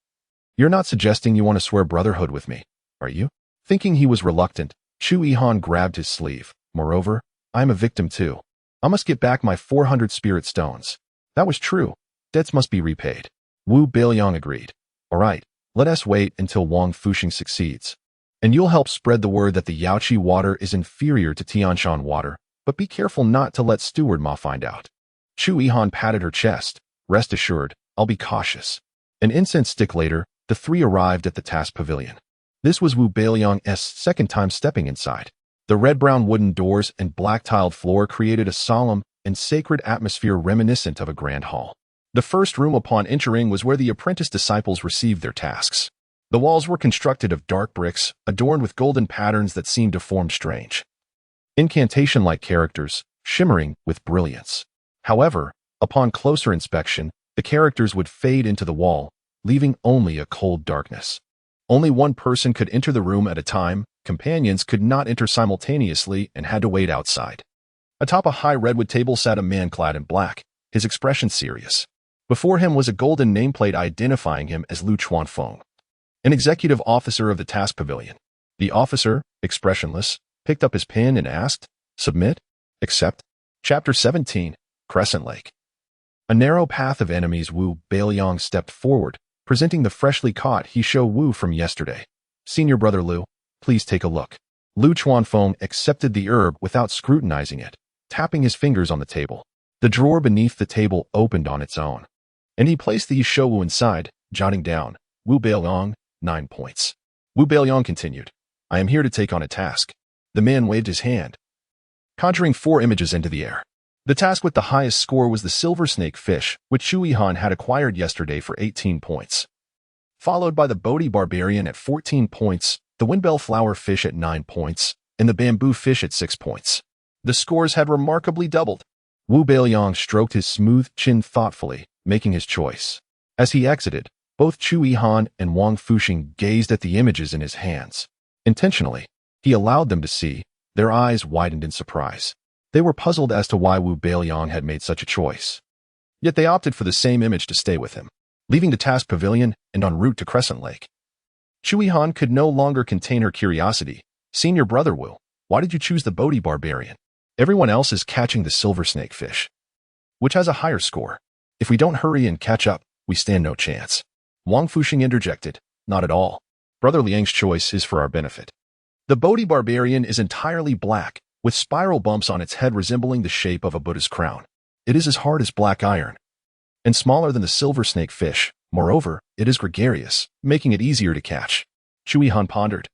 You're not suggesting you want to swear brotherhood with me, are you? Thinking he was reluctant, Shu Han grabbed his sleeve. Moreover, I'm a victim too. I must get back my 400 spirit stones. That was true. Debts must be repaid. Wu Beiliang agreed. All right, let us wait until Wang Fuxing succeeds. And you'll help spread the word that the Yaoqi water is inferior to Tianshan water, but be careful not to let Steward Ma find out. Shu Han patted her chest. Rest assured, I'll be cautious. An incense stick later, the three arrived at the task pavilion. This was Wu Beiliang's second time stepping inside. The red-brown wooden doors and black-tiled floor created a solemn and sacred atmosphere reminiscent of a grand hall. The first room upon entering was where the apprentice disciples received their tasks. The walls were constructed of dark bricks, adorned with golden patterns that seemed to form strange incantation-like characters, shimmering with brilliance. However, upon closer inspection, the characters would fade into the wall, leaving only a cold darkness. Only one person could enter the room at a time. Companions could not enter simultaneously and had to wait outside. Atop a high redwood table sat a man clad in black, his expression serious. Before him was a golden nameplate identifying him as Lu Chuanfeng, an executive officer of the task pavilion. The officer, expressionless, picked up his pen and asked, Submit? Accept? Chapter 17, Crescent Lake. A narrow path of enemies. Wu Beiliang stepped forward, presenting the freshly caught he show Wu from yesterday. Senior brother Lu, please take a look. Lu Chuanfeng accepted the herb without scrutinizing it, tapping his fingers on the table. The drawer beneath the table opened on its own, and he placed the Yishouwu inside, jotting down, Wu Beiliang, 9 points. Wu Beiliang continued, I am here to take on a task. The man waved his hand, conjuring 4 images into the air. The task with the highest score was the silver snake fish, which Shu Han had acquired yesterday for 18 points. Followed by the Bodhi barbarian at 14 points, the windbell flower fish at 9 points, and the bamboo fish at 6 points. The scores had remarkably doubled. Wu Beiliang stroked his smooth chin thoughtfully, making his choice. As he exited, both Shu Han and Wang Fuxing gazed at the images in his hands. Intentionally, he allowed them to see. Their eyes widened in surprise. They were puzzled as to why Wu Beiliang had made such a choice. Yet they opted for the same image to stay with him, leaving the task pavilion and en route to Crescent Lake. Shu Han could no longer contain her curiosity. Senior brother Wu, why did you choose the Bodhi barbarian? Everyone else is catching the silver snake fish, which has a higher score. If we don't hurry and catch up, we stand no chance. Wang Fuxing interjected, not at all. Brother Liang's choice is for our benefit. The Bodhi barbarian is entirely black, with spiral bumps on its head resembling the shape of a Buddha's crown. It is as hard as black iron, and smaller than the silver snake fish. Moreover, it is gregarious, making it easier to catch. Shu Han pondered,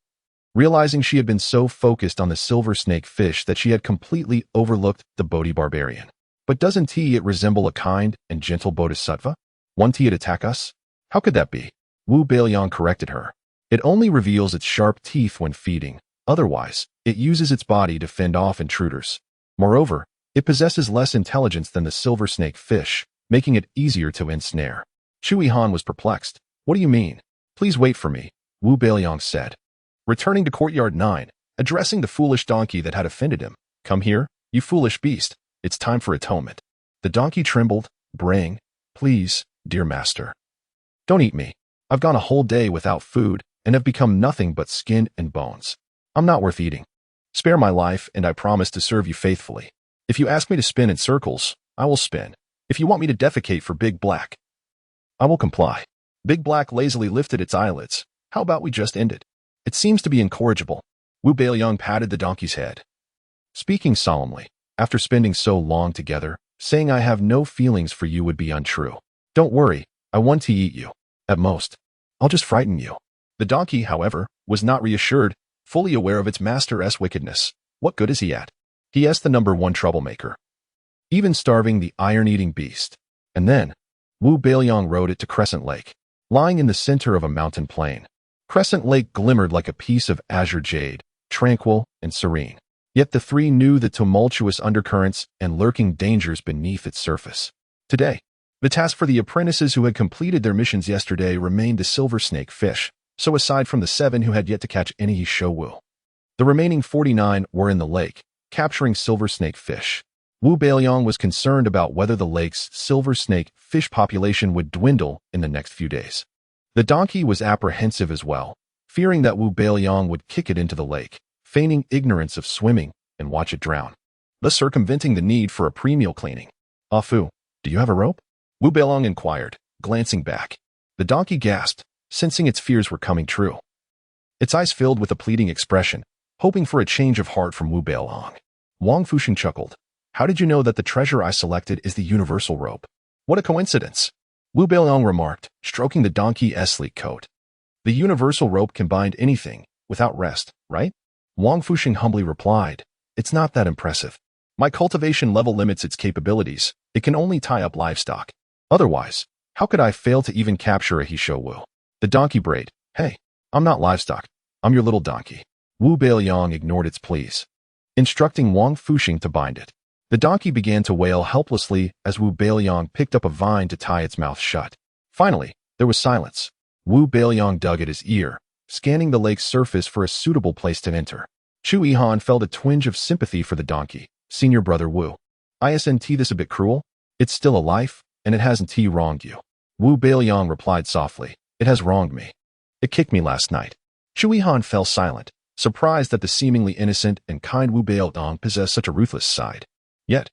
realizing she had been so focused on the silver snake fish that she had completely overlooked the Bodhi barbarian. But doesn't it resemble a kind and gentle bodhisattva? Won't it attack us? How could that be? Wu Beiliang corrected her. It only reveals its sharp teeth when feeding. Otherwise, it uses its body to fend off intruders. Moreover, it possesses less intelligence than the silver snake fish, making it easier to ensnare. Shu Han was perplexed. What do you mean? Please wait for me, Wu Beiliang said. Returning to courtyard 9, addressing the foolish donkey that had offended him. Come here, you foolish beast. It's time for atonement. The donkey trembled, braying, Please, dear master. Don't eat me. I've gone a whole day without food and have become nothing but skin and bones. I'm not worth eating. Spare my life and I promise to serve you faithfully. If you ask me to spin in circles, I will spin. If you want me to defecate for Big Black, I will comply. Big Black lazily lifted its eyelids. How about we just end it? It seems to be incorrigible. Wu Beiliang patted the donkey's head, speaking solemnly. After spending so long together, saying I have no feelings for you would be untrue. Don't worry, I want to eat you. At most, I'll just frighten you. The donkey, however, was not reassured, fully aware of its master's wickedness. What good is he at? He is the number 1 troublemaker, even starving the iron-eating beast. And then, Wu Beiliang rode it to Crescent Lake, lying in the center of a mountain plain. Crescent Lake glimmered like a piece of azure jade, tranquil and serene. Yet the three knew the tumultuous undercurrents and lurking dangers beneath its surface. Today, the task for the apprentices who had completed their missions yesterday remained the silver snake fish, so aside from the 7 who had yet to catch any Showu, the remaining 49 were in the lake, capturing silver snake fish. Wu Beiliang was concerned about whether the lake's silver snake fish population would dwindle in the next few days. The donkey was apprehensive as well, fearing that Wu Beiliang would kick it into the lake, feigning ignorance of swimming, and watch it drown, thus circumventing the need for a pre-meal cleaning. "Ah Fu, do you have a rope?" Wu Beiliang inquired, glancing back. The donkey gasped, sensing its fears were coming true. Its eyes filled with a pleading expression, hoping for a change of heart from Wu Beiliang. Wang Fuxing chuckled. "How did you know that the treasure I selected is the universal rope?" "What a coincidence," Wu Beiliang remarked, stroking the donkey's sleek coat. "The universal rope can bind anything, without rest, right?" Wang Fuxing humbly replied, "It's not that impressive. My cultivation level limits its capabilities. It can only tie up livestock. Otherwise, how could I fail to even capture a Showu?" The donkey brayed, "Hey, I'm not livestock. I'm your little donkey." Wu Beiliang ignored its pleas, instructing Wang Fuxing to bind it. The donkey began to wail helplessly as Wu Beiliang picked up a vine to tie its mouth shut. Finally, there was silence. Wu Beiliang dug at his ear, scanning the lake's surface for a suitable place to enter. Chu Yihan felt a twinge of sympathy for the donkey. "Senior brother Wu, isn't this a bit cruel? It's still a life, and it hasn't wronged you." Wu Beiliang replied softly, "It has wronged me. It kicked me last night." Chu Yihan fell silent, surprised that the seemingly innocent and kind Wu Beiliang possessed such a ruthless side. Yet,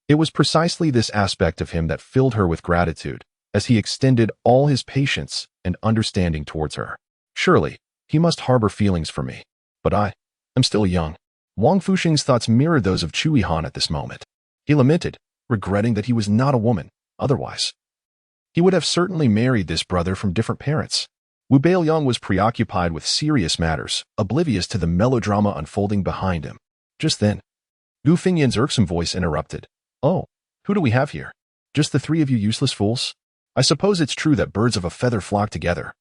it was precisely this aspect of him that filled her with gratitude, as he extended all his patience and understanding towards her. Surely, he must harbor feelings for me. But I am still young. Wang Fuxing's thoughts mirrored those of Chu Yihan at this moment. He lamented, regretting that he was not a woman. Otherwise, he would have certainly married this brother from different parents. Wu Beiliang was preoccupied with serious matters, oblivious to the melodrama unfolding behind him. Just then, Gu Fingyan's irksome voice interrupted. "Oh, who do we have here? Just the 3 of you useless fools? I suppose it's true that birds of a feather flock together.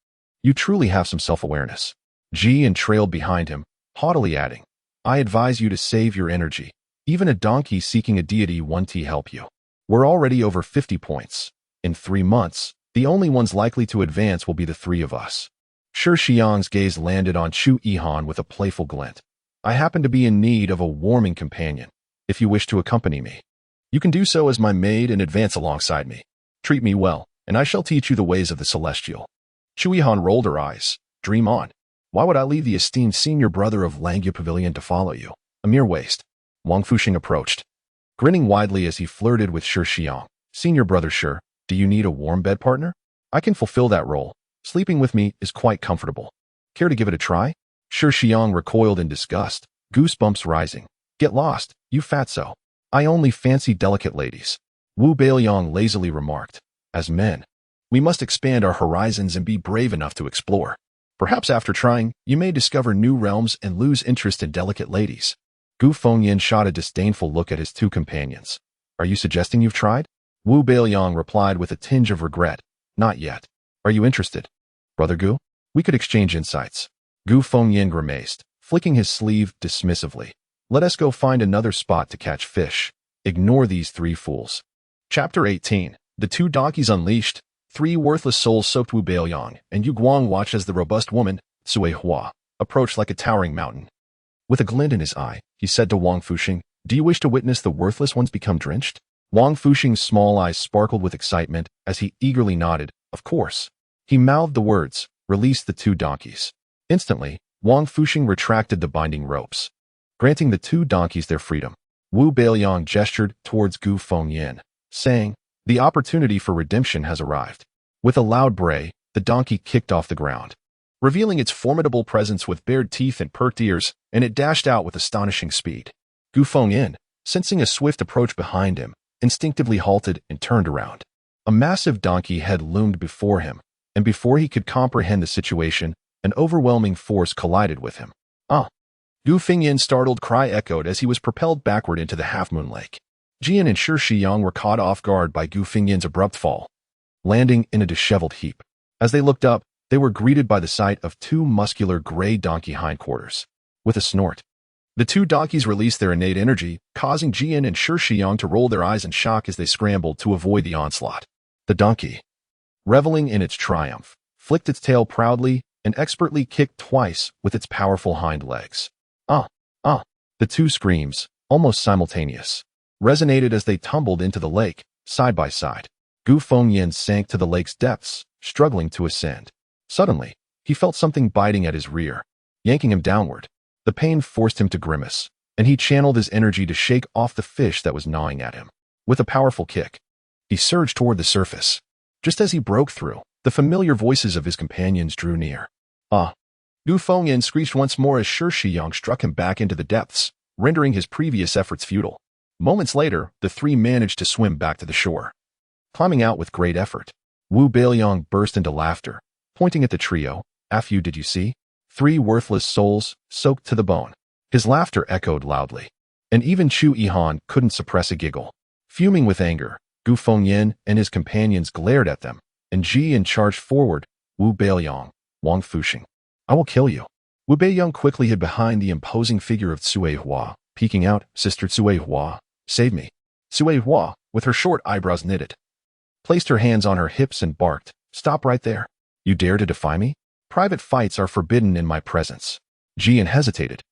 You truly have some self-awareness." Jian trailed behind him, haughtily adding, "I advise you to save your energy. Even a donkey seeking a deity won't help you. We're already over 50 points. In 3 months, the only ones likely to advance will be the 3 of us." Shi Xiang's gaze landed on Chu Yihan with a playful glint. "I happen to be in need of a warming companion. If you wish to accompany me, you can do so as my maid and advance alongside me. Treat me well, and I shall teach you the ways of the celestial." Chu Yihan rolled her eyes. "Dream on. Why would I leave the esteemed senior brother of Langya Pavilion to follow you? A mere waste." Wang Fuxing approached, grinning widely as he flirted with Shi Xiang. "Senior brother Shi, do you need a warm bed partner? I can fulfill that role. Sleeping with me is quite comfortable. Care to give it a try?" Shi Xiang recoiled in disgust, goosebumps rising. "Get lost, you fatso. I only fancy delicate ladies." Wu Beiliang lazily remarked, "As men, we must expand our horizons and be brave enough to explore. Perhaps after trying, you may discover new realms and lose interest in delicate ladies." Gu Fengyan shot a disdainful look at his 2 companions. "Are you suggesting you've tried?" Wu Beiliang replied with a tinge of regret. "Not yet. Are you interested?" "Brother Gu, we could exchange insights." Gu Fengyan grimaced, flicking his sleeve dismissively. "Let us go find another spot to catch fish. Ignore these 3 fools." Chapter 18. The 2 donkeys unleashed. 3 worthless souls soaked Wu Beiliang, and Yu Guang watched as the robust woman, Sui Hua, approached like a towering mountain. With a glint in his eye, he said to Wang Fuxing, "Do you wish to witness the worthless ones become drenched?" Wang Fuxing's small eyes sparkled with excitement as he eagerly nodded, "Of course." He mouthed the words, released the 2 donkeys. Instantly, Wang Fuxing retracted the binding ropes, granting the 2 donkeys their freedom. Wu Beiliang gestured towards Gu Fengyan, saying, "The opportunity for redemption has arrived." With a loud bray, the donkey kicked off the ground, revealing its formidable presence with bared teeth and perked ears, and it dashed out with astonishing speed. Gu Fengyan, sensing a swift approach behind him, instinctively halted and turned around. A massive donkey head loomed before him, and before he could comprehend the situation, an overwhelming force collided with him. "Ah!" Gu Fengyan's startled cry echoed as he was propelled backward into the half-moon lake. Jian and Shi Xiang were caught off guard by Gu Fengyan's abrupt fall, landing in a disheveled heap. As they looked up, they were greeted by the sight of 2 muscular gray donkey hindquarters. with a snort. The two donkeys released their innate energy, causing Jian and Shishiyang to roll their eyes in shock as they scrambled to avoid the onslaught. The donkey, reveling in its triumph, flicked its tail proudly and expertly kicked twice with its powerful hind legs. Ah! Ah! The two screams, almost simultaneous, resonated as they tumbled into the lake, side by side. Gu Fengyan sank to the lake's depths, struggling to ascend. Suddenly, he felt something biting at his rear, yanking him downward. The pain forced him to grimace, and he channeled his energy to shake off the fish that was gnawing at him. With a powerful kick, he surged toward the surface. Just as he broke through, the familiar voices of his companions drew near. Ah! Gu Fengyan screeched once more as Shishiyang struck him back into the depths, rendering his previous efforts futile. Moments later, the three managed to swim back to the shore. Climbing out with great effort, Wu Beiliang burst into laughter, pointing at the trio. "Afu, did you see? 3 worthless souls, soaked to the bone." His laughter echoed loudly, and even Chu Yihan couldn't suppress a giggle. Fuming with anger, Gu Fengyan and his companions glared at them, and Jian charged forward. "Wu Beiliang, Wang Fuxing, I will kill you." Wu Beiliang quickly hid behind the imposing figure of Cui Hua, peeking out. "Sister Cui Hua, save me." Cui Hua, with her short eyebrows knitted, placed her hands on her hips and barked, "Stop right there. You dare to defy me? Private fights are forbidden in my presence." Jian hesitated,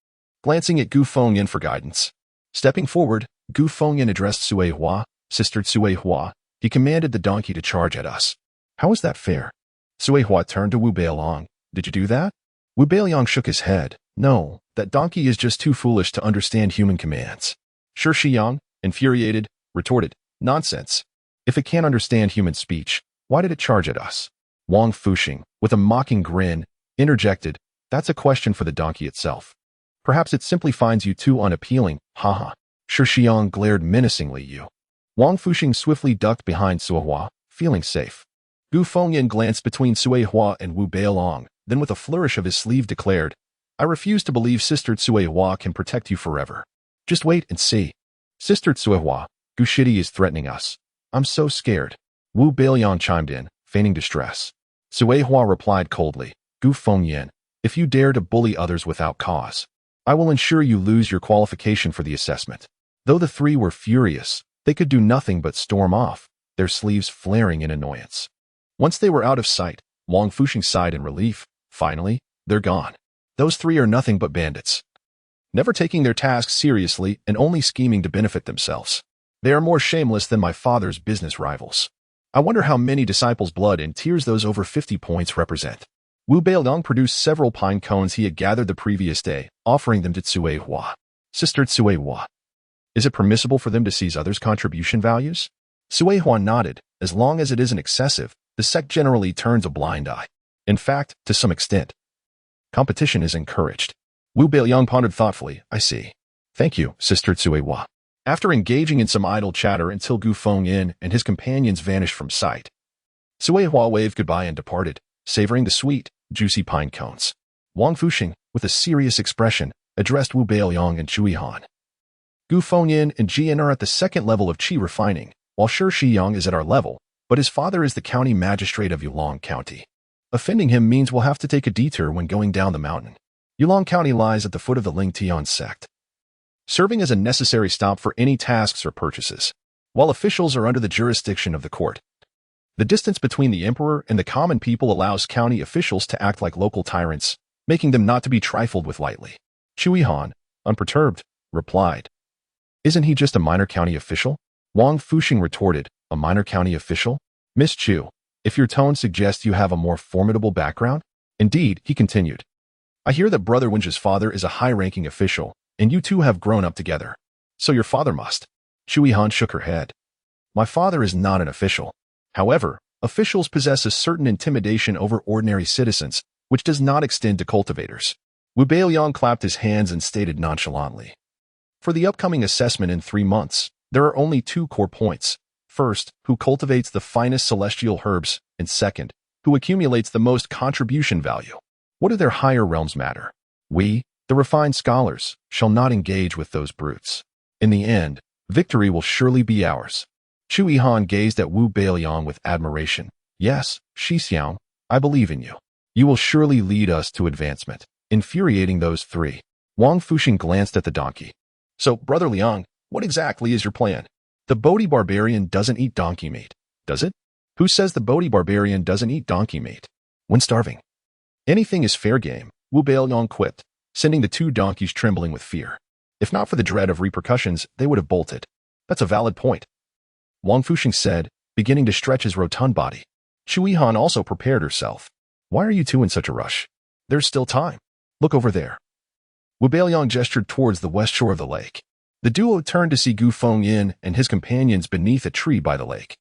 glancing at Gu Fengyan for guidance. Stepping forward, Gu Fengyan addressed Cui Hua. "Sister Cui Hua," he commanded the donkey to charge at us. "How is that fair?" Cui Hua turned to Wu Beiliang. "Did you do that?" Wu Beiliang shook his head. "No, that donkey is just too foolish to understand human commands." Shishiyang, infuriated, retorted, "Nonsense. If it can't understand human speech, why did it charge at us?" Wang Fuxing, with a mocking grin, interjected, "That's a question for the donkey itself. Perhaps it simply finds you too unappealing, haha." Shishiyang glared menacingly. "You." Wang Fuxing swiftly ducked behind Cui Hua, feeling safe. Gu Fengyan glanced between Cui Hua and Wu Beiliang, then with a flourish of his sleeve declared, "I refuse to believe Sister Cui Hua can protect you forever. Just wait and see." "Sister Cui Hua, Gu Shidi is threatening us. I'm so scared." Wu Beiliang chimed in, feigning distress. Cui Hua replied coldly, "Gu Fengyan, if you dare to bully others without cause, I will ensure you lose your qualification for the assessment." Though the three were furious, they could do nothing but storm off, their sleeves flaring in annoyance. Once they were out of sight, Wang Fuxing sighed in relief. Finally, they're gone. Those three are nothing but bandits, never taking their tasks seriously and only scheming to benefit themselves. They are more shameless than my father's business rivals. I wonder how many disciples' blood and tears those over 50 points represent. Wu Beiliang produced several pine cones he had gathered the previous day, offering them to Cui Hua. "Sister Cui Hua, is it permissible for them to seize others' contribution values?" Cui Hua nodded. "As long as it isn't excessive, the sect generally turns a blind eye. In fact, to some extent, competition is encouraged." Wu Beiliang pondered thoughtfully. "I see. Thank you, Sister Cui Hua." After engaging in some idle chatter until Gu Fengyan and his companions vanished from sight, Cui Hua waved goodbye and departed, savoring the sweet, juicy pine cones. Wang Fuxing, with a serious expression, addressed Wu Beiliang and Chu Yihan. "Gu Fengyan and Jian are at the second level of qi refining, while Shishiyang is at our level, but his father is the county magistrate of Yulong County. Offending him means we'll have to take a detour when going down the mountain. Yulong County lies at the foot of the Lingtian sect, serving as a necessary stop for any tasks or purchases, while officials are under the jurisdiction of the court. The distance between the emperor and the common people allows county officials to act like local tyrants, making them not to be trifled with lightly." Chu Yihan, unperturbed, replied, "Isn't he just a minor county official?" Wang Fuxing retorted, "A minor county official? Miss Chu, if your tone suggests you have a more formidable background?" "Indeed," he continued. "I hear that Brother Wenji's father is a high-ranking official, and you two have grown up together. So your father must." Chu Yihan shook her head. "My father is not an official. However, officials possess a certain intimidation over ordinary citizens, which does not extend to cultivators." Wu Beiliang clapped his hands and stated nonchalantly, "For the upcoming assessment in 3 months, there are only 2 core points. First, who cultivates the finest celestial herbs, and second, who accumulates the most contribution value. What do their higher realms matter? We, the refined scholars, shall not engage with those brutes. In the end, victory will surely be ours." Chu Yihan gazed at Wu Beiliang with admiration. "Yes, Shixiang, I believe in you. You will surely lead us to advancement." Infuriating those three, Wang Fuxing glanced at the donkey. So, Brother Liang, what exactly is your plan? The Bodhi barbarian doesn't eat donkey meat, does it? Who says the Bodhi barbarian doesn't eat donkey meat? When starving. Anything is fair game, Wu Beiliang quipped, sending the two donkeys trembling with fear. If not for the dread of repercussions, they would have bolted. That's a valid point. Wang Fuxing said, beginning to stretch his rotund body. Chu Yihan also prepared herself. Why are you two in such a rush? There's still time. Look over there. Wu Beiliang gestured towards the west shore of the lake. The duo turned to see Gu Fengyin and his companions beneath a tree by the lake.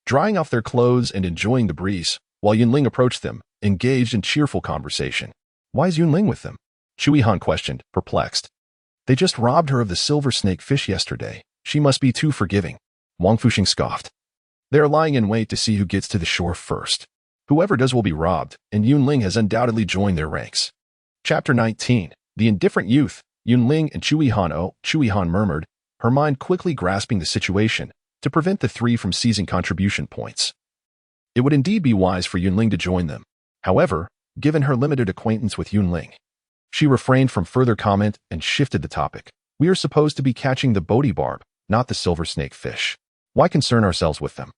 Drying off their clothes and enjoying the breeze, while Yunling approached them, engaged in cheerful conversation. Why is Yunling with them? Chu Yihan questioned, perplexed. They just robbed her of the silver snake fish yesterday. She must be too forgiving. Wang Fuxing scoffed. They are lying in wait to see who gets to the shore first. Whoever does will be robbed, and Yunling has undoubtedly joined their ranks. Chapter 19. The Indifferent Youth. Yunling and Chu Yihan murmured, her mind quickly grasping the situation to prevent the three from seizing contribution points. It would indeed be wise for Yunling to join them. However, given her limited acquaintance with Yunling, she refrained from further comment and shifted the topic. We are supposed to be catching the Bodhi barb, not the silver snake fish. Why concern ourselves with them?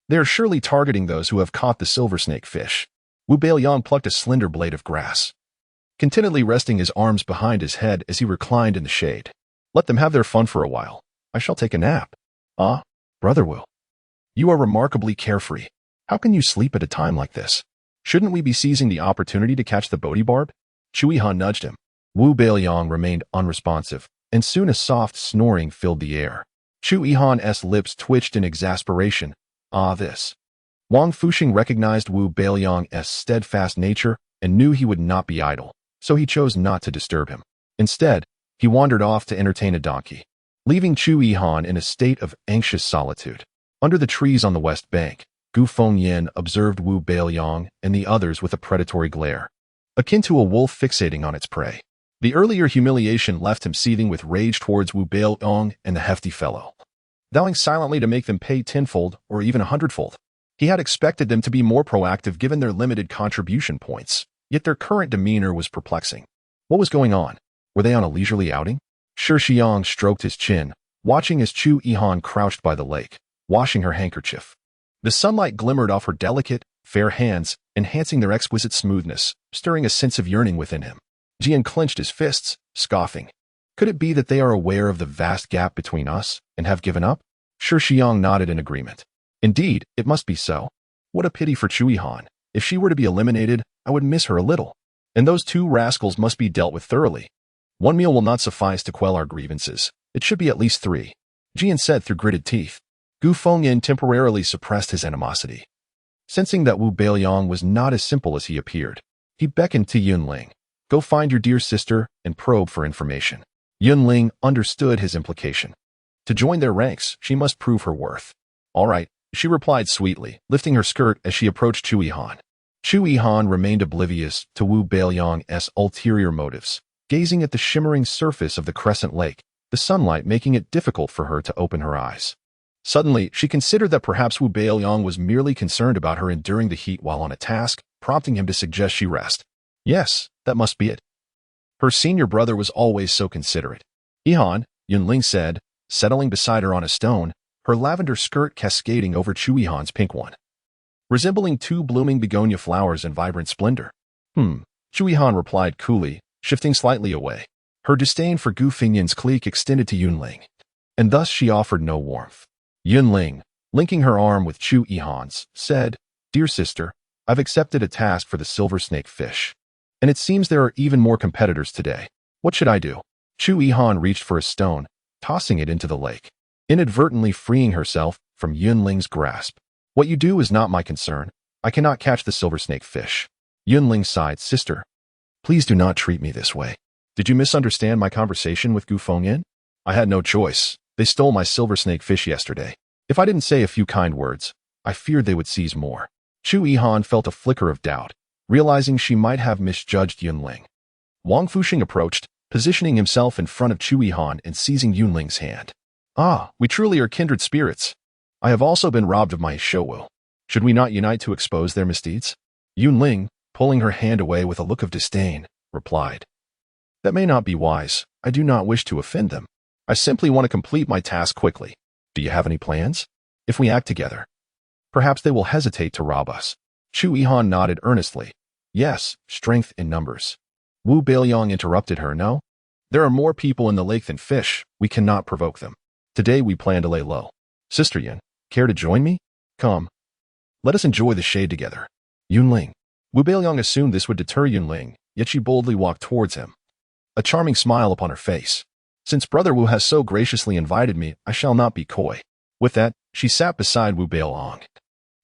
They are surely targeting those who have caught the silver snake fish. Wu Beiliang plucked a slender blade of grass, contentedly resting his arms behind his head as he reclined in the shade. Let them have their fun for a while. I shall take a nap. Ah, Brother Wu. You are remarkably carefree. How can you sleep at a time like this? Shouldn't we be seizing the opportunity to catch the Bodhi barb? Chu Yihan nudged him. Wu Beiliang remained unresponsive, and soon a soft snoring filled the air. Chu Yihan's lips twitched in exasperation. Ah, this. Wang Fuxing recognized Wu Beiliang's steadfast nature and knew he would not be idle, so he chose not to disturb him. Instead, he wandered off to entertain a donkey, leaving Chu Yihan in a state of anxious solitude. Under the trees on the west bank, Gu Fengyin observed Wu Beiliang and the others with a predatory glare, akin to a wolf fixating on its prey. The earlier humiliation left him seething with rage towards Wu Beiliang and the hefty fellow, vowing silently to make them pay tenfold or even 100-fold. He had expected them to be more proactive given their limited contribution points, yet their current demeanor was perplexing. What was going on? Were they on a leisurely outing? Shi Xiang stroked his chin, watching as Chu Yihan crouched by the lake, washing her handkerchief. The sunlight glimmered off her delicate, fair hands, enhancing their exquisite smoothness, stirring a sense of yearning within him. Jian clenched his fists, scoffing. Could it be that they are aware of the vast gap between us and have given up? Shi Xiang nodded in agreement. Indeed, it must be so. What a pity for Chu Yihan. If she were to be eliminated, I would miss her a little. And those two rascals must be dealt with thoroughly. One meal will not suffice to quell our grievances. It should be at least 3. Jian said through gritted teeth. Gu Fengyin temporarily suppressed his animosity. Sensing that Wu Beiliang was not as simple as he appeared, he beckoned to Yunling. Go find your dear sister and probe for information. Yunling understood his implication. To join their ranks, she must prove her worth. All right, she replied sweetly, lifting her skirt as she approached Chu Yihan. Chu Yihan remained oblivious to Wu Beiliang's ulterior motives, gazing at the shimmering surface of the crescent lake, the sunlight making it difficult for her to open her eyes. Suddenly, she considered that perhaps Wu Beiliang was merely concerned about her enduring the heat while on a task, prompting him to suggest she rest. Yes, that must be it. Her senior brother was always so considerate. Yihan, Yunling said, settling beside her on a stone, her lavender skirt cascading over Chu Yihan's pink one, resembling 2 blooming begonia flowers in vibrant splendor. Chu Yihan replied coolly, shifting slightly away. Her disdain for Gu Fengyin's clique extended to Yunling, and thus she offered no warmth. Yunling, linking her arm with Chu Yihan's, said, Dear sister, I've accepted a task for the silver snake fish. And it seems there are even more competitors today. What should I do? Chu Yihan reached for a stone, tossing it into the lake, inadvertently freeing herself from Yunling's grasp. What you do is not my concern. I cannot catch the silver snake fish. Yunling sighed, Sister, please do not treat me this way. Did you misunderstand my conversation with Gu Fengyin? I had no choice. They stole my silver snake fish yesterday. If I didn't say a few kind words, I feared they would seize more. Chu Yihan felt a flicker of doubt, realizing she might have misjudged Yunling. Wang Fuxing approached, positioning himself in front of Chu Yihan and seizing Yunling's hand. Ah, we truly are kindred spirits. I have also been robbed of my shouwu. Should we not unite to expose their misdeeds? Yunling, pulling her hand away with a look of disdain, replied. That may not be wise. I do not wish to offend them. I simply want to complete my task quickly. Do you have any plans? If we act together, perhaps they will hesitate to rob us. Chu Yihan nodded earnestly. Yes, strength in numbers. Wu Beiliang interrupted her. No? There are more people in the lake than fish. We cannot provoke them. Today we plan to lay low. Sister Yin, care to join me? Come. Let us enjoy the shade together. Yunling. Wu Beiliang assumed this would deter Yunling, yet she boldly walked towards him, a charming smile upon her face. Since Brother Wu has so graciously invited me, I shall not be coy. With that, she sat beside Wu Beiliang,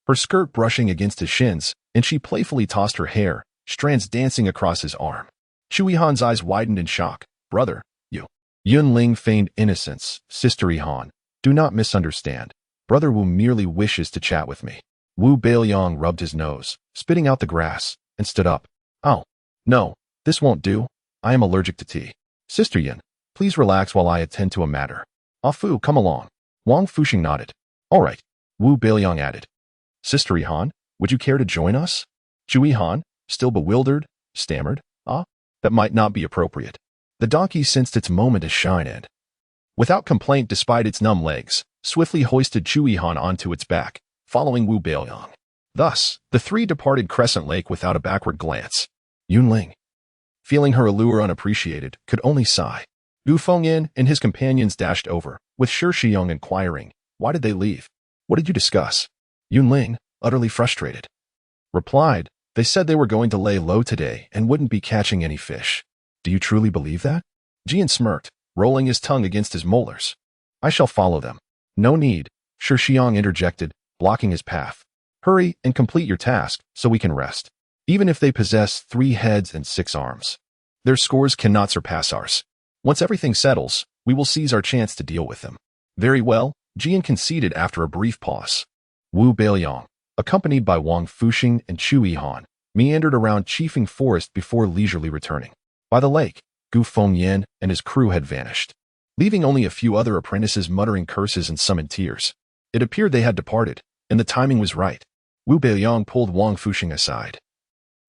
her skirt brushing against his shins, and she playfully tossed her hair, strands dancing across his arm. Chu Yihan's eyes widened in shock. Brother, you. Yunling feigned innocence. Sister Yihan, do not misunderstand. Brother Wu merely wishes to chat with me. Wu Beiliang rubbed his nose, spitting out the grass, and stood up. Oh, no, this won't do. I am allergic to tea. Sister Yin, please relax while I attend to a matter. Ah Fu, come along. Wang Fuxing nodded. All right, Wu Beiliang added. Sister Yihan, would you care to join us? Chu Yihan, still bewildered, stammered. Ah, that might not be appropriate. The donkey sensed its moment to shine and, without complaint despite its numb legs, swiftly hoisted Chu Yihan onto its back, following Wu Beiliang. Thus, the three departed Crescent Lake without a backward glance. Yunling, feeling her allure unappreciated, could only sigh. Gu Fengyan and his companions dashed over, with Shi Shiyong inquiring, why did they leave? What did you discuss? Yunling, utterly frustrated, replied, they said they were going to lay low today and wouldn't be catching any fish. Do you truly believe that? Jian smirked, rolling his tongue against his molars. I shall follow them. No need, Shi Shiyong interjected, blocking his path. Hurry and complete your task so we can rest. Even if they possess 3 heads and 6 arms, their scores cannot surpass ours. Once everything settles, we will seize our chance to deal with them. Very well, Jian conceded after a brief pause. Wu Beiliang, accompanied by Wang Fuxing and Chu Yihan, meandered around Chiefing Forest before leisurely returning. By the lake, Gu Fengyan and his crew had vanished, leaving only a few other apprentices muttering curses and some in tears. It appeared they had departed, and the timing was right. Wu Beiliang pulled Wang Fuxing aside,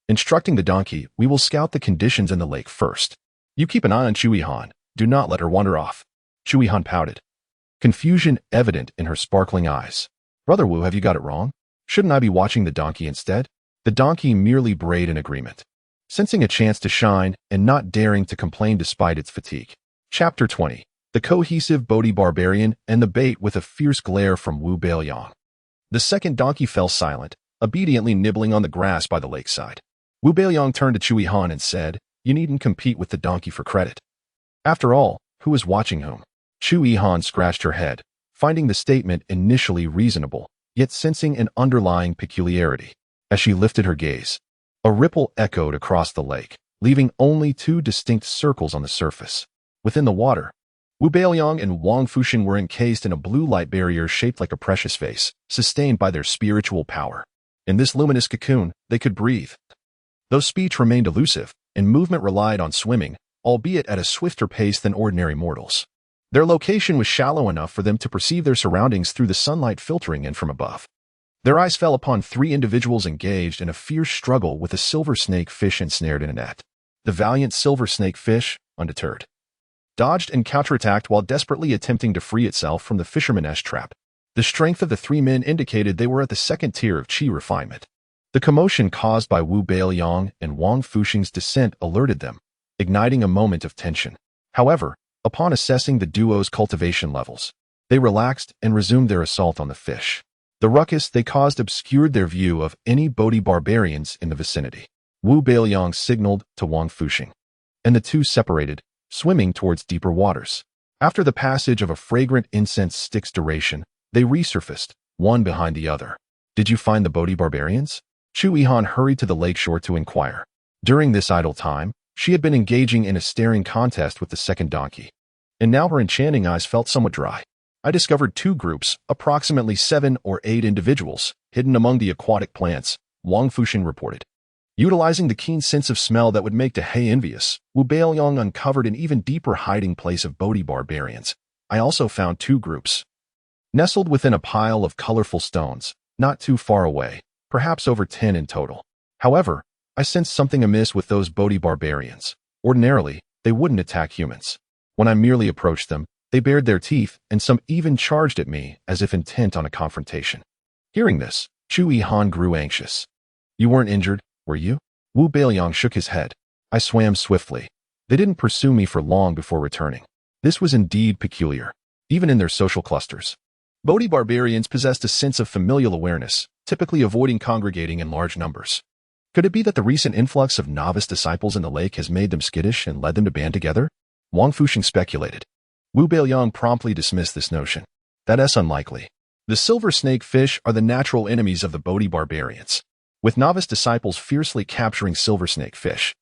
instructing the donkey, we will scout the conditions in the lake first. You keep an eye on Chu Yihan. Do not let her wander off. Chu Yihan pouted, confusion evident in her sparkling eyes. Brother Wu, have you got it wrong? Shouldn't I be watching the donkey instead? The donkey merely brayed in agreement, sensing a chance to shine and not daring to complain despite its fatigue. Chapter 20. The cohesive Bodhi Barbarian and the bait with a fierce glare from Wu Beiliang. The second donkey fell silent, obediently nibbling on the grass by the lakeside. Wu Beiliang turned to Chu Yihan and said, you needn't compete with the donkey for credit. After all, who is watching whom? Chu Yihan scratched her head, finding the statement initially reasonable, yet sensing an underlying peculiarity. As she lifted her gaze, a ripple echoed across the lake, leaving only 2 distinct circles on the surface. Within the water, Wu Beiliang and Wang Fuxing were encased in a blue light barrier shaped like a precious vase, sustained by their spiritual power. In this luminous cocoon, they could breathe. Though speech remained elusive, and movement relied on swimming, albeit at a swifter pace than ordinary mortals. Their location was shallow enough for them to perceive their surroundings through the sunlight filtering in from above. Their eyes fell upon 3 individuals engaged in a fierce struggle with a silver snake fish ensnared in a net. The valiant silver snake fish, undeterred, dodged and counterattacked while desperately attempting to free itself from the fisherman-esque trap. The strength of the 3 men indicated they were at the second tier of chi refinement. The commotion caused by Wu Beiliang and Wang Fuxing's descent alerted them, igniting a moment of tension. However, upon assessing the duo's cultivation levels, they relaxed and resumed their assault on the fish. The ruckus they caused obscured their view of any Bodhi barbarians in the vicinity. Wu Beiliang signaled to Wang Fuxing, and the 2 separated, swimming towards deeper waters. After the passage of a fragrant incense stick's duration, they resurfaced, one behind the other. Did you find the Bodhi barbarians? Chu Yihan hurried to the lakeshore to inquire. During this idle time, she had been engaging in a staring contest with the second donkey, and now her enchanting eyes felt somewhat dry. I discovered 2 groups, approximately 7 or 8 individuals, hidden among the aquatic plants, Wang Fuxing reported. Utilizing the keen sense of smell that would make Dahei envious, Wu Beiliang uncovered an even deeper hiding place of Bodhi barbarians. I also found 2 groups, nestled within a pile of colorful stones, not too far away, perhaps over 10 in total. However, I sensed something amiss with those Bodhi barbarians. Ordinarily, they wouldn't attack humans. When I merely approached them, they bared their teeth, and some even charged at me as if intent on a confrontation. Hearing this, Chu Han grew anxious. You weren't injured, were you? Wu Beiliang shook his head. I swam swiftly. They didn't pursue me for long before returning. This was indeed peculiar, even in their social clusters. Bodhi barbarians possessed a sense of familial awareness, typically avoiding congregating in large numbers. Could it be that the recent influx of novice disciples in the lake has made them skittish and led them to band together? Wang Fuxing speculated. Wu Beiliang promptly dismissed this notion. That's unlikely. The silver snake fish are the natural enemies of the Bodhi barbarians, with novice disciples fiercely capturing silver snake fish.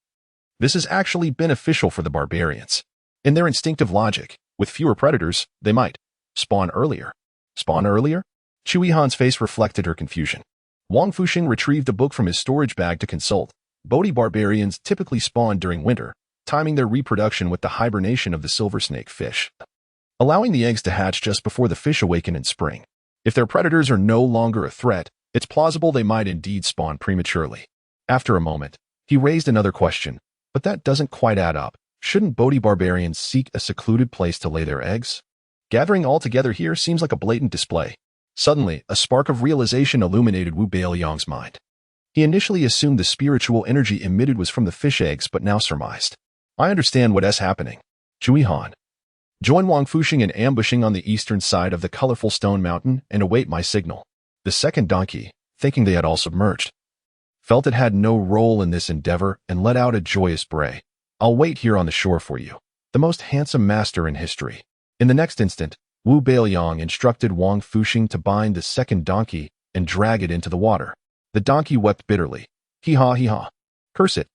This is actually beneficial for the barbarians. In their instinctive logic, with fewer predators, they might spawn earlier. Spawn earlier? Chu Han's face reflected her confusion. Wang Fuxing retrieved a book from his storage bag to consult. Bodhi barbarians typically spawn during winter, timing their reproduction with the hibernation of the silver snake fish, allowing the eggs to hatch just before the fish awaken in spring. If their predators are no longer a threat, it's plausible they might indeed spawn prematurely. After a moment, he raised another question, but that doesn't quite add up. Shouldn't Bodhi barbarians seek a secluded place to lay their eggs? Gathering all together here seems like a blatant display. Suddenly, a spark of realization illuminated Wu Beiliang's mind. He initially assumed the spiritual energy emitted was from the fish eggs, but now surmised. I understand what is happening. Chu Han. Join Wang Fuxing in ambushing on the eastern side of the colorful stone mountain and await my signal. The second donkey, thinking they had all submerged, felt it had no role in this endeavor and let out a joyous bray. I'll wait here on the shore for you, the most handsome master in history. In the next instant, Wu Beiliang instructed Wang Fuxing to bind the second donkey and drag it into the water. The donkey wept bitterly. Hee-haw, hee-haw. Curse it.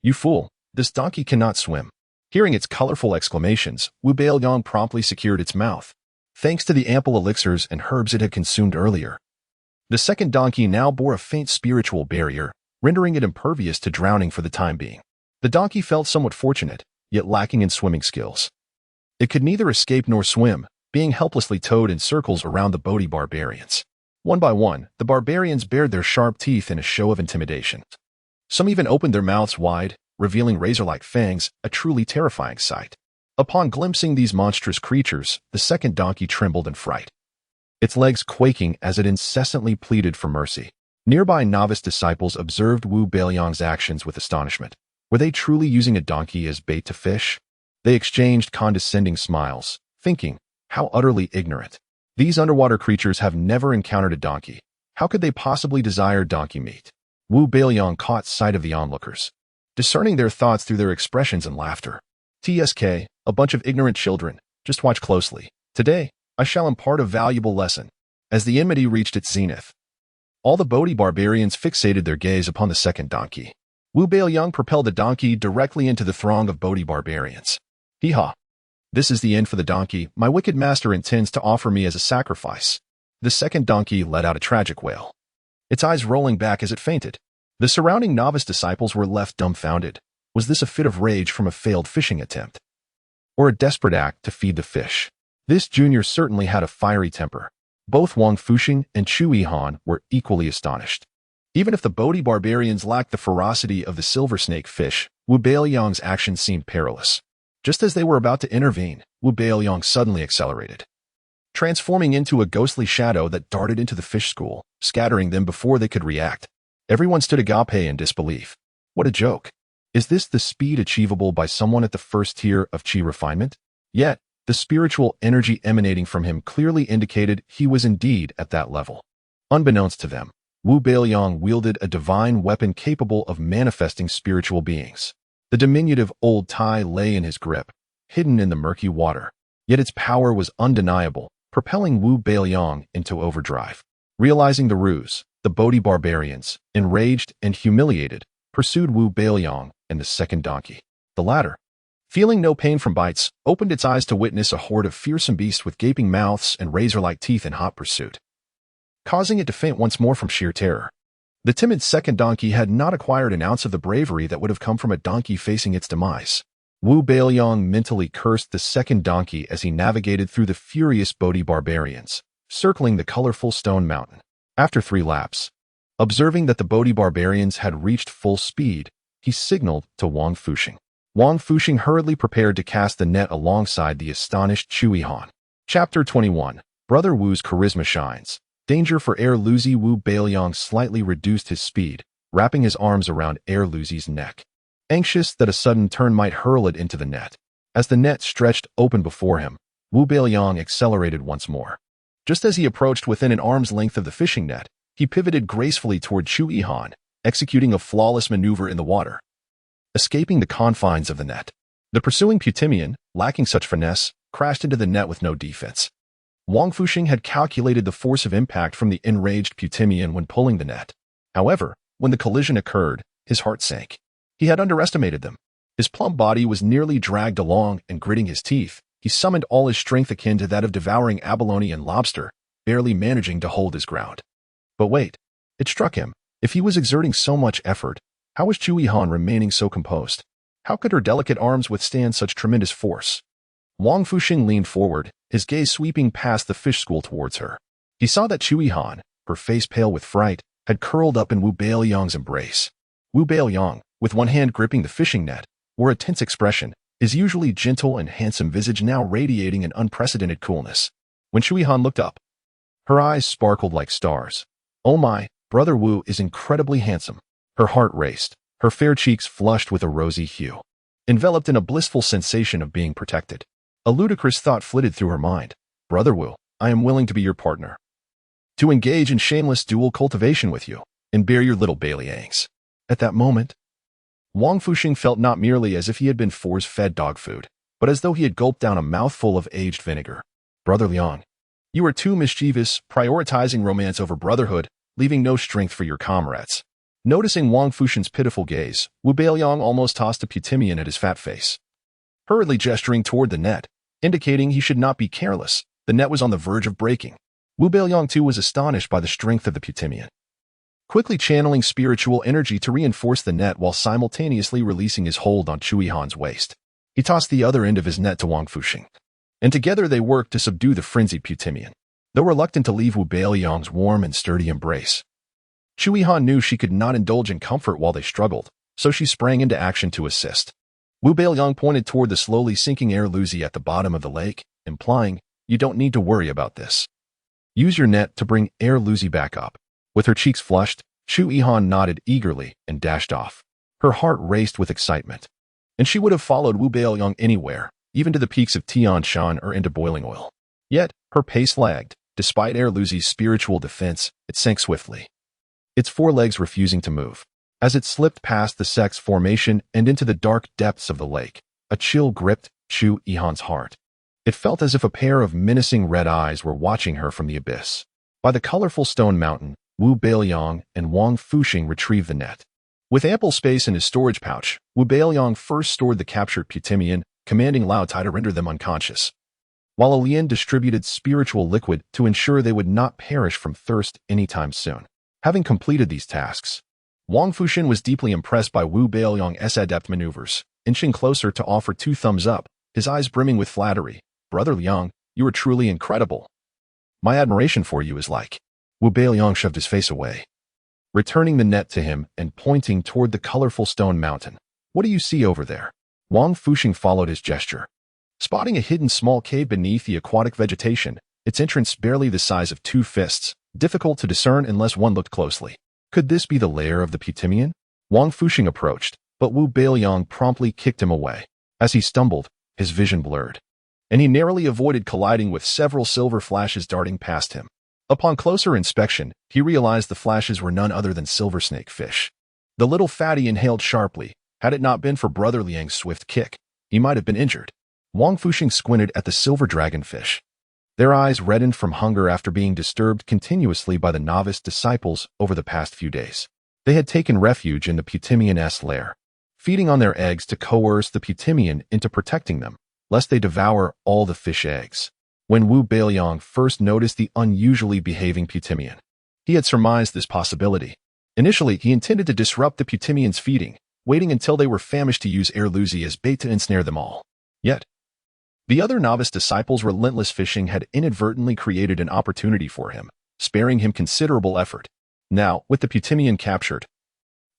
You fool, this donkey cannot swim. Hearing its colorful exclamations, Wu Beiliang promptly secured its mouth, thanks to the ample elixirs and herbs it had consumed earlier. The second donkey now bore a faint spiritual barrier, rendering it impervious to drowning for the time being. The donkey felt somewhat fortunate, yet lacking in swimming skills. It could neither escape nor swim, being helplessly towed in circles around the Bodhi barbarians. One by one, the barbarians bared their sharp teeth in a show of intimidation. Some even opened their mouths wide, revealing razor-like fangs, a truly terrifying sight. Upon glimpsing these monstrous creatures, the second donkey trembled in fright, its legs quaking as it incessantly pleaded for mercy. Nearby novice disciples observed Wu Beiliang's actions with astonishment. Were they truly using a donkey as bait to fish? They exchanged condescending smiles, thinking, how utterly ignorant. These underwater creatures have never encountered a donkey. How could they possibly desire donkey meat? Wu Beiliang caught sight of the onlookers, discerning their thoughts through their expressions and laughter. TSK, a bunch of ignorant children, just watch closely. Today, I shall impart a valuable lesson. As the enmity reached its zenith, all the Bodhi barbarians fixated their gaze upon the second donkey. Wu Beiliang propelled the donkey directly into the throng of Bodhi barbarians. Hee-haw. This is the end for the donkey my wicked master intends to offer me as a sacrifice. The second donkey let out a tragic wail, its eyes rolling back as it fainted. The surrounding novice disciples were left dumbfounded. Was this a fit of rage from a failed fishing attempt, or a desperate act to feed the fish? This junior certainly had a fiery temper. Both Wang Fuxing and Chu Han were equally astonished. Even if the Bodhi barbarians lacked the ferocity of the silver snake fish, Wu Beiliang's actions seemed perilous. Just as they were about to intervene, Wu Beiliang suddenly accelerated, transforming into a ghostly shadow that darted into the fish school, scattering them before they could react. Everyone stood agape in disbelief. What a joke. Is this the speed achievable by someone at the first tier of chi refinement? Yet, the spiritual energy emanating from him clearly indicated he was indeed at that level. Unbeknownst to them, Wu Beiliang wielded a divine weapon capable of manifesting spiritual beings. The diminutive old Tai lay in his grip, hidden in the murky water, yet its power was undeniable, propelling Wu Beiliang into overdrive. Realizing the ruse, the Bodhi barbarians, enraged and humiliated, pursued Wu Beiliang and the second donkey. The latter, feeling no pain from bites, opened its eyes to witness a horde of fearsome beasts with gaping mouths and razor-like teeth in hot pursuit, causing it to faint once more from sheer terror. The timid second donkey had not acquired an ounce of the bravery that would have come from a donkey facing its demise. Wu Beiliang mentally cursed the second donkey as he navigated through the furious Bodhi barbarians, circling the colorful stone mountain. After 3 laps, observing that the Bodhi barbarians had reached full speed, he signaled to Wang Fuxing. Wang Fuxing hurriedly prepared to cast the net alongside the astonished Chui Han. Chapter 21. Brother Wu's charisma shines. Danger for Erlüüzi. Wu Beiliang slightly reduced his speed, wrapping his arms around Erlüüzi's neck, anxious that a sudden turn might hurl it into the net. As the net stretched open before him, Wu Beiliang accelerated once more. Just as he approached within an arm's length of the fishing net, he pivoted gracefully toward Chui Han, executing a flawless maneuver in the water, escaping the confines of the net. The pursuing Putimian, lacking such finesse, crashed into the net with no defense. Wang Fuxing had calculated the force of impact from the enraged Putimian when pulling the net. However, when the collision occurred, his heart sank. He had underestimated them. His plump body was nearly dragged along, and gritting his teeth, he summoned all his strength akin to that of devouring abalone and lobster, barely managing to hold his ground. But wait, it struck him. If he was exerting so much effort, how was Chui Han remaining so composed? How could her delicate arms withstand such tremendous force? Wang Fuxing leaned forward, his gaze sweeping past the fish school towards her. He saw that Chui Han, her face pale with fright, had curled up in Wu Beiliang's embrace. Wu Beiliang, with one hand gripping the fishing net, wore a tense expression, his usually gentle and handsome visage now radiating an unprecedented coolness. When Chui Han looked up, her eyes sparkled like stars. Oh my, Brother Wu is incredibly handsome. Her heart raced, her fair cheeks flushed with a rosy hue, enveloped in a blissful sensation of being protected. A ludicrous thought flitted through her mind. Brother Wu, I am willing to be your partner, to engage in shameless dual cultivation with you, and bear your little Beiliangs. At that moment, Wang Fuxing felt not merely as if he had been force-fed dog food, but as though he had gulped down a mouthful of aged vinegar. Brother Liang, you are too mischievous, prioritizing romance over brotherhood, leaving no strength for your comrades. Noticing Wang Fuxing's pitiful gaze, Wu Beiliang almost tossed a Putimian at his fat face, hurriedly gesturing toward the net, indicating he should not be careless. The net was on the verge of breaking. Wu Beiliang too was astonished by the strength of the Putimian, quickly channeling spiritual energy to reinforce the net while simultaneously releasing his hold on Chui Han's waist. He tossed the other end of his net to Wang Fuxing, and together they worked to subdue the frenzied Putimian. Though reluctant to leave Wu Beiliang's warm and sturdy embrace, Chui Han knew she could not indulge in comfort while they struggled, so she sprang into action to assist. Wu Beiliang pointed toward the slowly sinking Erlüüzi at the bottom of the lake, implying, you don't need to worry about this. Use your net to bring Erlüüzi back up. With her cheeks flushed, Chui Han nodded eagerly and dashed off. Her heart raced with excitement, and she would have followed Wu Beiliang anywhere, even to the peaks of Tian Shan or into boiling oil. Yet, her pace lagged. Despite Erlüüzi's spiritual defense, it sank swiftly, its forelegs refusing to move. As it slipped past the sex formation and into the dark depths of the lake, a chill gripped Chui Han's heart. It felt as if a pair of menacing red eyes were watching her from the abyss. By the colorful stone mountain, Wu Beiliang and Wang Fuxing retrieved the net. With ample space in his storage pouch, Wu Beiliang first stored the captured Putimian, commanding Lao Tai to render them unconscious, while Lian distributed spiritual liquid to ensure they would not perish from thirst anytime soon. Having completed these tasks, Wang Fuxing was deeply impressed by Wu Beiliang's adept maneuvers, inching closer to offer 2 thumbs up, his eyes brimming with flattery. Brother Liang, you are truly incredible. My admiration for you is like. Wu Beiliang shoved his face away, returning the net to him and pointing toward the colorful stone mountain. What do you see over there? Wang Fuxing followed his gesture, spotting a hidden small cave beneath the aquatic vegetation, its entrance barely the size of 2 fists, difficult to discern unless one looked closely. Could this be the lair of the Putimian? Wang Fuxing approached, but Wu Beiliang promptly kicked him away. As he stumbled, his vision blurred, and he narrowly avoided colliding with several silver flashes darting past him. Upon closer inspection, he realized the flashes were none other than silver snake fish. The little fatty inhaled sharply. Had it not been for Brother Liang's swift kick, he might have been injured. Wang Fuxing squinted at the silver dragonfish. Their eyes reddened from hunger after being disturbed continuously by the novice disciples over the past few days. They had taken refuge in the Putimian's lair, feeding on their eggs to coerce the Putimian into protecting them, lest they devour all the fish eggs. When Wu Beiliang first noticed the unusually behaving Putimian, he had surmised this possibility. Initially, he intended to disrupt the Putimian's feeding, waiting until they were famished to use Erlüüzi as bait to ensnare them all. Yet, the other novice disciples' relentless fishing had inadvertently created an opportunity for him, sparing him considerable effort. Now, with the Putimian captured,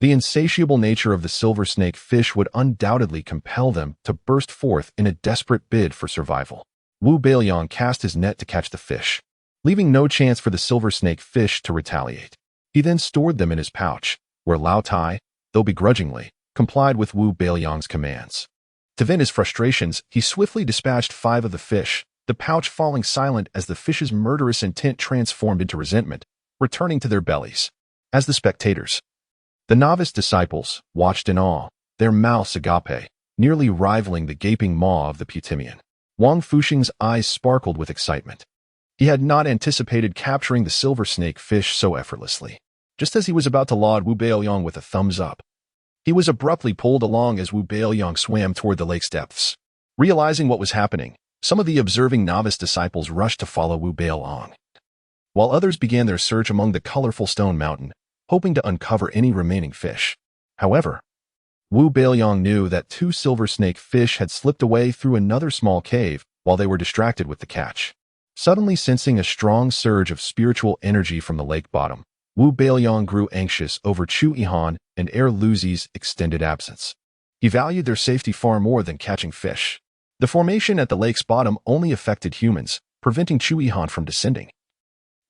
The insatiable nature of the silver snake fish would undoubtedly compel them to burst forth in a desperate bid for survival. Wu Beiliang cast his net to catch the fish, leaving no chance for the silver snake fish to retaliate. He then stored them in his pouch, where Lao Tai, though begrudgingly, complied with Wu Beiliang's commands. To vent his frustrations, he swiftly dispatched 5 of the fish, the pouch falling silent as the fish's murderous intent transformed into resentment, returning to their bellies. As the spectators, the novice disciples, watched in awe, their mouths agape, nearly rivaling the gaping maw of the Putimian. Wang Fuxing's eyes sparkled with excitement. He had not anticipated capturing the silver snake fish so effortlessly. Just as he was about to laud Wu Beiliang with a thumbs up, he was abruptly pulled along as Wu Beiliang swam toward the lake's depths. Realizing what was happening, some of the observing novice disciples rushed to follow Wu Beiliang, while others began their search among the colorful stone mountain, hoping to uncover any remaining fish. However, Wu Beiliang knew that 2 silver snake fish had slipped away through another small cave while they were distracted with the catch. Suddenly sensing a strong surge of spiritual energy from the lake bottom, Wu Beiliang grew anxious over Chu Yihan and Erlüüzi's extended absence. He valued their safety far more than catching fish. The formation at the lake's bottom only affected humans, preventing Chu Yihan from descending.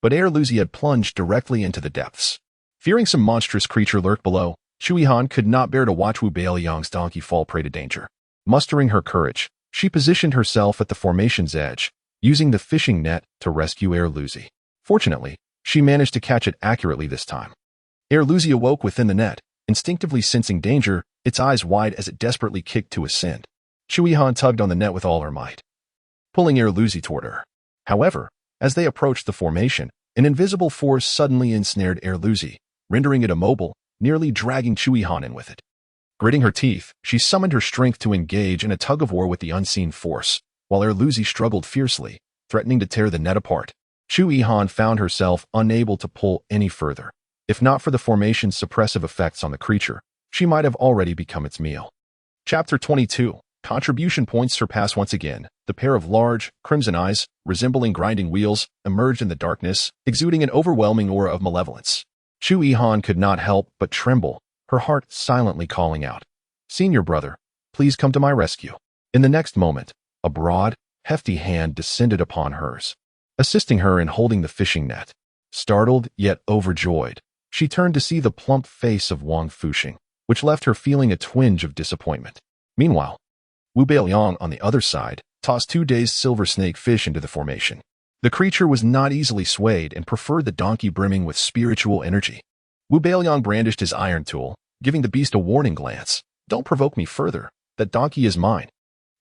But Erlüüzi had plunged directly into the depths. Fearing some monstrous creature lurked below, Chu Yihan could not bear to watch Wu Beiliang's donkey fall prey to danger. Mustering her courage, she positioned herself at the formation's edge, using the fishing net to rescue Erlüüzi. Fortunately, she managed to catch it accurately this time. Erlüüzi awoke within the net, instinctively sensing danger, its eyes wide as it desperately kicked to ascend. Chu Yihan tugged on the net with all her might, pulling Erlüüzi toward her. However, as they approached the formation, an invisible force suddenly ensnared Erlüüzi, rendering it immobile, nearly dragging Chu Yihan in with it. Gritting her teeth, she summoned her strength to engage in a tug-of-war with the unseen force, while Erlüüzi struggled fiercely, threatening to tear the net apart. Chu Yihan found herself unable to pull any further. If not for the formation's suppressive effects on the creature, she might have already become its meal. Chapter 22. Contribution points surpass once again. The pair of large, crimson eyes, resembling grinding wheels, emerged in the darkness, exuding an overwhelming aura of malevolence. Chu Yihan could not help but tremble, her heart silently calling out, "Senior brother, please come to my rescue." In the next moment, a broad, hefty hand descended upon hers, assisting her in holding the fishing net. Startled yet overjoyed, she turned to see the plump face of Wang Fuxing, which left her feeling a twinge of disappointment. Meanwhile, Wu Beiliang, on the other side, tossed 2 dazed silver snake fish into the formation. The creature was not easily swayed and preferred the donkey brimming with spiritual energy. Wu Beiliang brandished his iron tool, giving the beast a warning glance. "Don't provoke me further. That donkey is mine."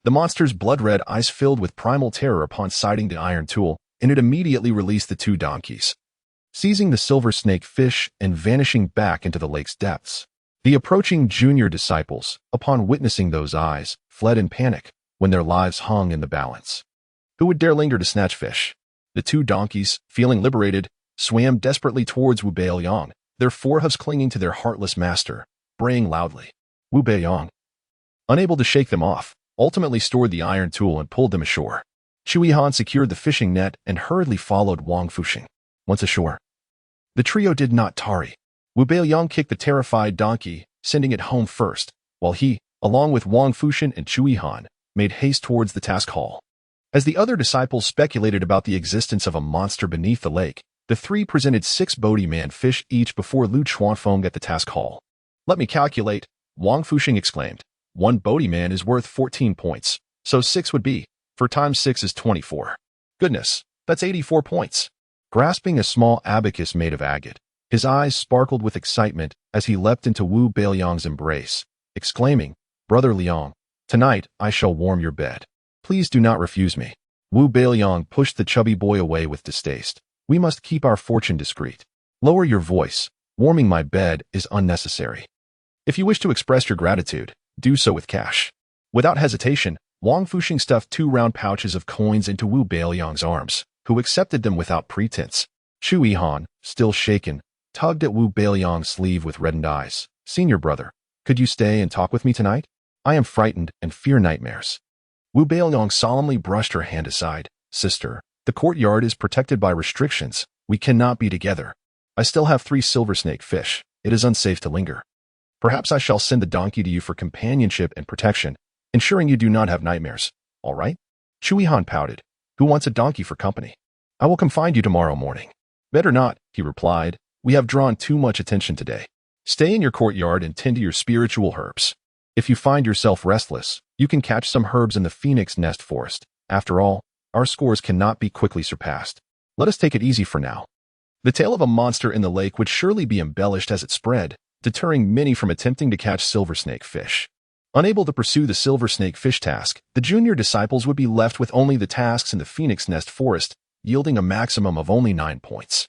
The monster's blood-red eyes filled with primal terror upon sighting the iron tool, and it immediately released the 2 donkeys, seizing the silver snake fish and vanishing back into the lake's depths. The approaching junior disciples, upon witnessing those eyes, fled in panic when their lives hung in the balance. Who would dare linger to snatch fish? The 2 donkeys, feeling liberated, swam desperately towards Wu Beiliang, their forehooves clinging to their heartless master, braying loudly. Wu Beiliang, unable to shake them off, ultimately stored the iron tool and pulled them ashore. Chu Yihan secured the fishing net and hurriedly followed Wang Fuxing. Once ashore, the trio did not tarry. Wu Beiliang kicked the terrified donkey, sending it home first, while he, along with Wang Fuxing and Chu Yihan, made haste towards the task hall. As the other disciples speculated about the existence of a monster beneath the lake, the 3 presented 6 Bodhi-man fish each before Lu Chuanfeng at the task hall. "Let me calculate," Wang Fuxing exclaimed. "1 Bodhi-man is worth 14 points, so 6 would be, 4 times 6 is 24. Goodness, that's 84 points." Grasping a small abacus made of agate, his eyes sparkled with excitement as he leapt into Wu Beiliang's embrace, exclaiming, "Brother Liang, tonight I shall warm your bed. Please do not refuse me." Wu Beiliang pushed the chubby boy away with distaste. "We must keep our fortune discreet. Lower your voice. Warming my bed is unnecessary. If you wish to express your gratitude, do so with cash." Without hesitation, Wang Fuxing stuffed 2 round pouches of coins into Wu Beiliang's arms, who accepted them without pretense. Chu Yihan, still shaken, tugged at Wu Beiliang's sleeve with reddened eyes. "Senior brother, could you stay and talk with me tonight? I am frightened and fear nightmares." Wu Beiliang solemnly brushed her hand aside. "Sister, the courtyard is protected by restrictions. We cannot be together. I still have 3 silver snake fish. It is unsafe to linger." Perhaps I shall send the donkey to you for companionship and protection, ensuring you do not have nightmares. All right? Chui Han pouted. Who wants a donkey for company? I will come find you tomorrow morning. Better not, he replied. We have drawn too much attention today. Stay in your courtyard and tend to your spiritual herbs. If you find yourself restless, you can catch some herbs in the phoenix nest forest. After all, our scores cannot be quickly surpassed. Let us take it easy for now. The tale of a monster in the lake would surely be embellished as it spread, deterring many from attempting to catch silver snake fish. Unable to pursue the silver snake fish task, the junior disciples would be left with only the tasks in the phoenix nest forest, yielding a maximum of only 9 points.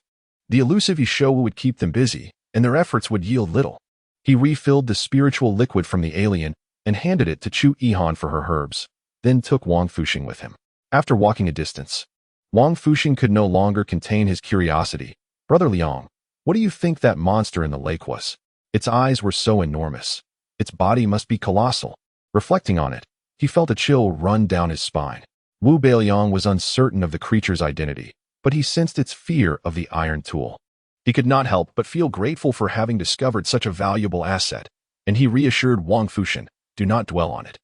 The elusive show would keep them busy, and their efforts would yield little. He refilled the spiritual liquid from the alien and handed it to Chu Yihan for her herbs, then took Wang Fuxing with him. After walking a distance, Wang Fuxing could no longer contain his curiosity. Brother Liang, what do you think that monster in the lake was? Its eyes were so enormous. Its body must be colossal. Reflecting on it, he felt a chill run down his spine. Wu Beiliang was uncertain of the creature's identity, but he sensed its fear of the iron tool. He could not help but feel grateful for having discovered such a valuable asset, and he reassured Wang Fuxing, do not dwell on it.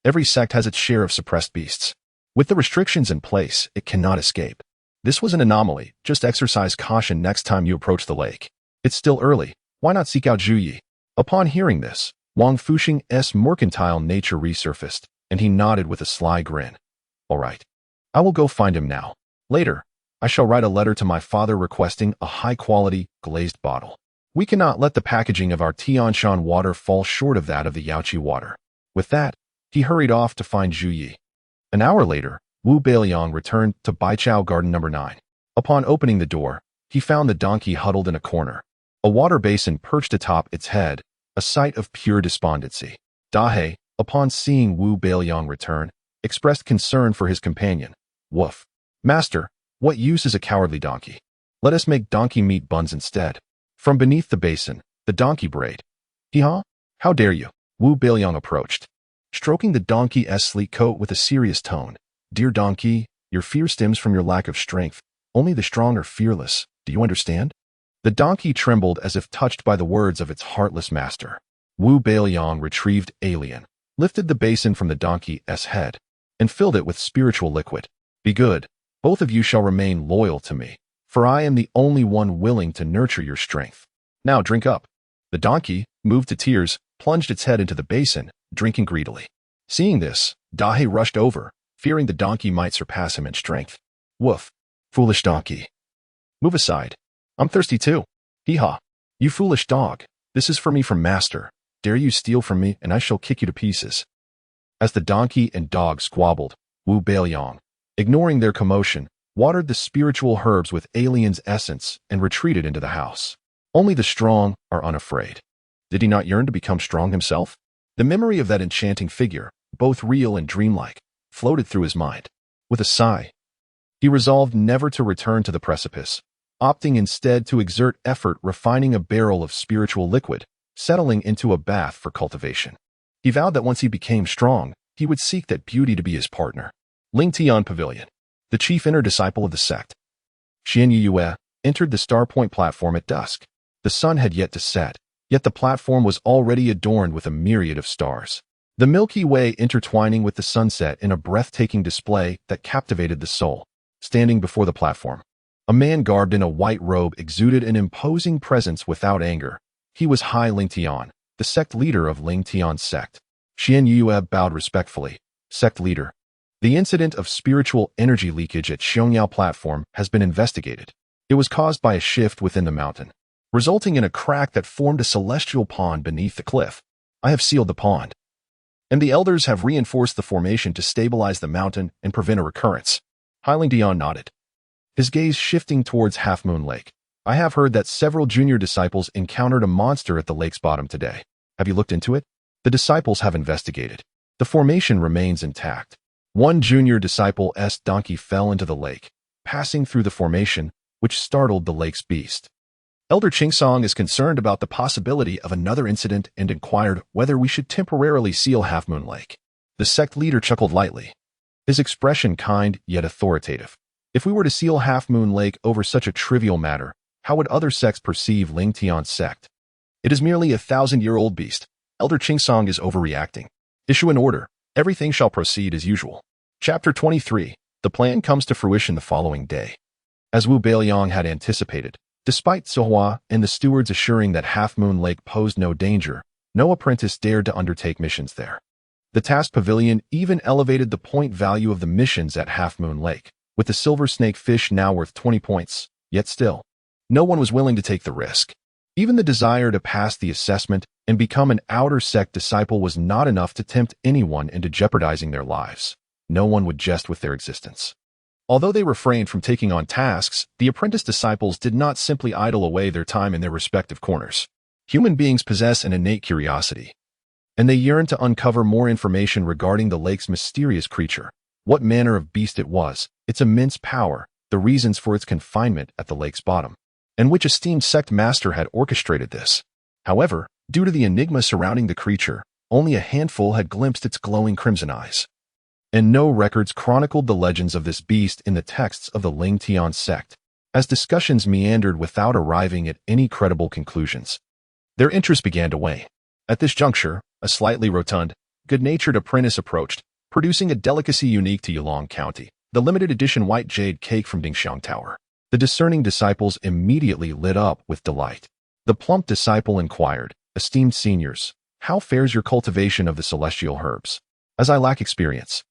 Every sect has its share of suppressed beasts. With the restrictions in place, it cannot escape. This was an anomaly. Just exercise caution next time you approach the lake. It's still early. Why not seek out Zhu Yi? Upon hearing this, Wang Fuxing's mercantile nature resurfaced, and he nodded with a sly grin. All right. I will go find him now. Later, I shall write a letter to my father requesting a high-quality, glazed bottle. We cannot let the packaging of our Tianshan water fall short of that of the Yaoqi water. With that, he hurried off to find Zhu Yi. An hour later, Wu Beiliang returned to Baichao Garden No. 9. Upon opening the door, he found the donkey huddled in a corner. A water basin perched atop its head, a sight of pure despondency. Dahei, upon seeing Wu Beiliang return, expressed concern for his companion. Woof. Master, what use is a cowardly donkey? Let us make donkey meat buns instead. From beneath the basin, the donkey brayed. Hee-haw? How dare you? Wu Beiliang approached, stroking the donkey's sleek coat with a serious tone. Dear donkey, your fear stems from your lack of strength. Only the strong are fearless. Do you understand? The donkey trembled as if touched by the words of its heartless master. Wu Beiliang retrieved alien, lifted the basin from the donkey's head, and filled it with spiritual liquid. Be good. Both of you shall remain loyal to me, for I am the only one willing to nurture your strength. Now drink up. The donkey, moved to tears, plunged its head into the basin, drinking greedily. Seeing this, Dahei rushed over, fearing the donkey might surpass him in strength. Woof. Foolish donkey. Move aside. I'm thirsty too. Hee-haw. You foolish dog. This is for me from master. Dare you steal from me, and I shall kick you to pieces. As the donkey and dog squabbled, Wu Beiliang, ignoring their commotion, watered the spiritual herbs with alien's essence and retreated into the house. Only the strong are unafraid. Did he not yearn to become strong himself? The memory of that enchanting figure, both real and dreamlike, floated through his mind. With a sigh, he resolved never to return to the precipice, opting instead to exert effort refining a barrel of spiritual liquid, settling into a bath for cultivation. He vowed that once he became strong, he would seek that beauty to be his partner. Ling Tian Pavilion. The chief inner disciple of the sect, Xian Yue, entered the Starpoint platform at dusk. The sun had yet to set, yet the platform was already adorned with a myriad of stars. The Milky Way intertwining with the sunset in a breathtaking display that captivated the soul. Standing before the platform, a man garbed in a white robe exuded an imposing presence without anger. He was Hai Ling Tian, the sect leader of Ling Tian's sect. Xian Yue bowed respectfully. Sect leader. The incident of spiritual energy leakage at Xiangyao platform has been investigated. It was caused by a shift within the mountain, resulting in a crack that formed a celestial pond beneath the cliff. I have sealed the pond, and the elders have reinforced the formation to stabilize the mountain and prevent a recurrence. Hai Ling Tian nodded, his gaze shifting towards Half Moon Lake. I have heard that several junior disciples encountered a monster at the lake's bottom today. Have you looked into it? The disciples have investigated. The formation remains intact. One junior disciple's donkey fell into the lake, passing through the formation, which startled the lake's beast. Elder Qingsong is concerned about the possibility of another incident and inquired whether we should temporarily seal Half Moon Lake. The sect leader chuckled lightly, his expression kind yet authoritative. If we were to seal Half Moon Lake over such a trivial matter, how would other sects perceive Ling Tian's sect? It is merely a 1,000-year-old beast. Elder Qingsong is overreacting. Issue an order. Everything shall proceed as usual. Chapter 23. The plan comes to fruition the following day. As Wu Beiliang had anticipated, despite Sohua and the stewards assuring that Half Moon Lake posed no danger, no apprentice dared to undertake missions there. The task pavilion even elevated the point value of the missions at Half Moon Lake, with the silver snake fish now worth 20 points, yet still, no one was willing to take the risk. Even the desire to pass the assessment and become an outer sect disciple was not enough to tempt anyone into jeopardizing their lives. No one would jest with their existence. Although they refrained from taking on tasks, the apprentice disciples did not simply idle away their time in their respective corners. Human beings possess an innate curiosity, and they yearn to uncover more information regarding the lake's mysterious creature, what manner of beast it was, its immense power, the reasons for its confinement at the lake's bottom, and which esteemed sect master had orchestrated this. However, due to the enigma surrounding the creature, only a handful had glimpsed its glowing crimson eyes, and no records chronicled the legends of this beast in the texts of the Ling Tian sect. As discussions meandered without arriving at any credible conclusions, their interest began to wane. At this juncture, a slightly rotund, good-natured apprentice approached, producing a delicacy unique to Yulong County, the limited edition white jade cake from Dingxiang Tower. The discerning disciples immediately lit up with delight. The plump disciple inquired, "Esteemed seniors, how fares your cultivation of the celestial herbs? As I lack experience,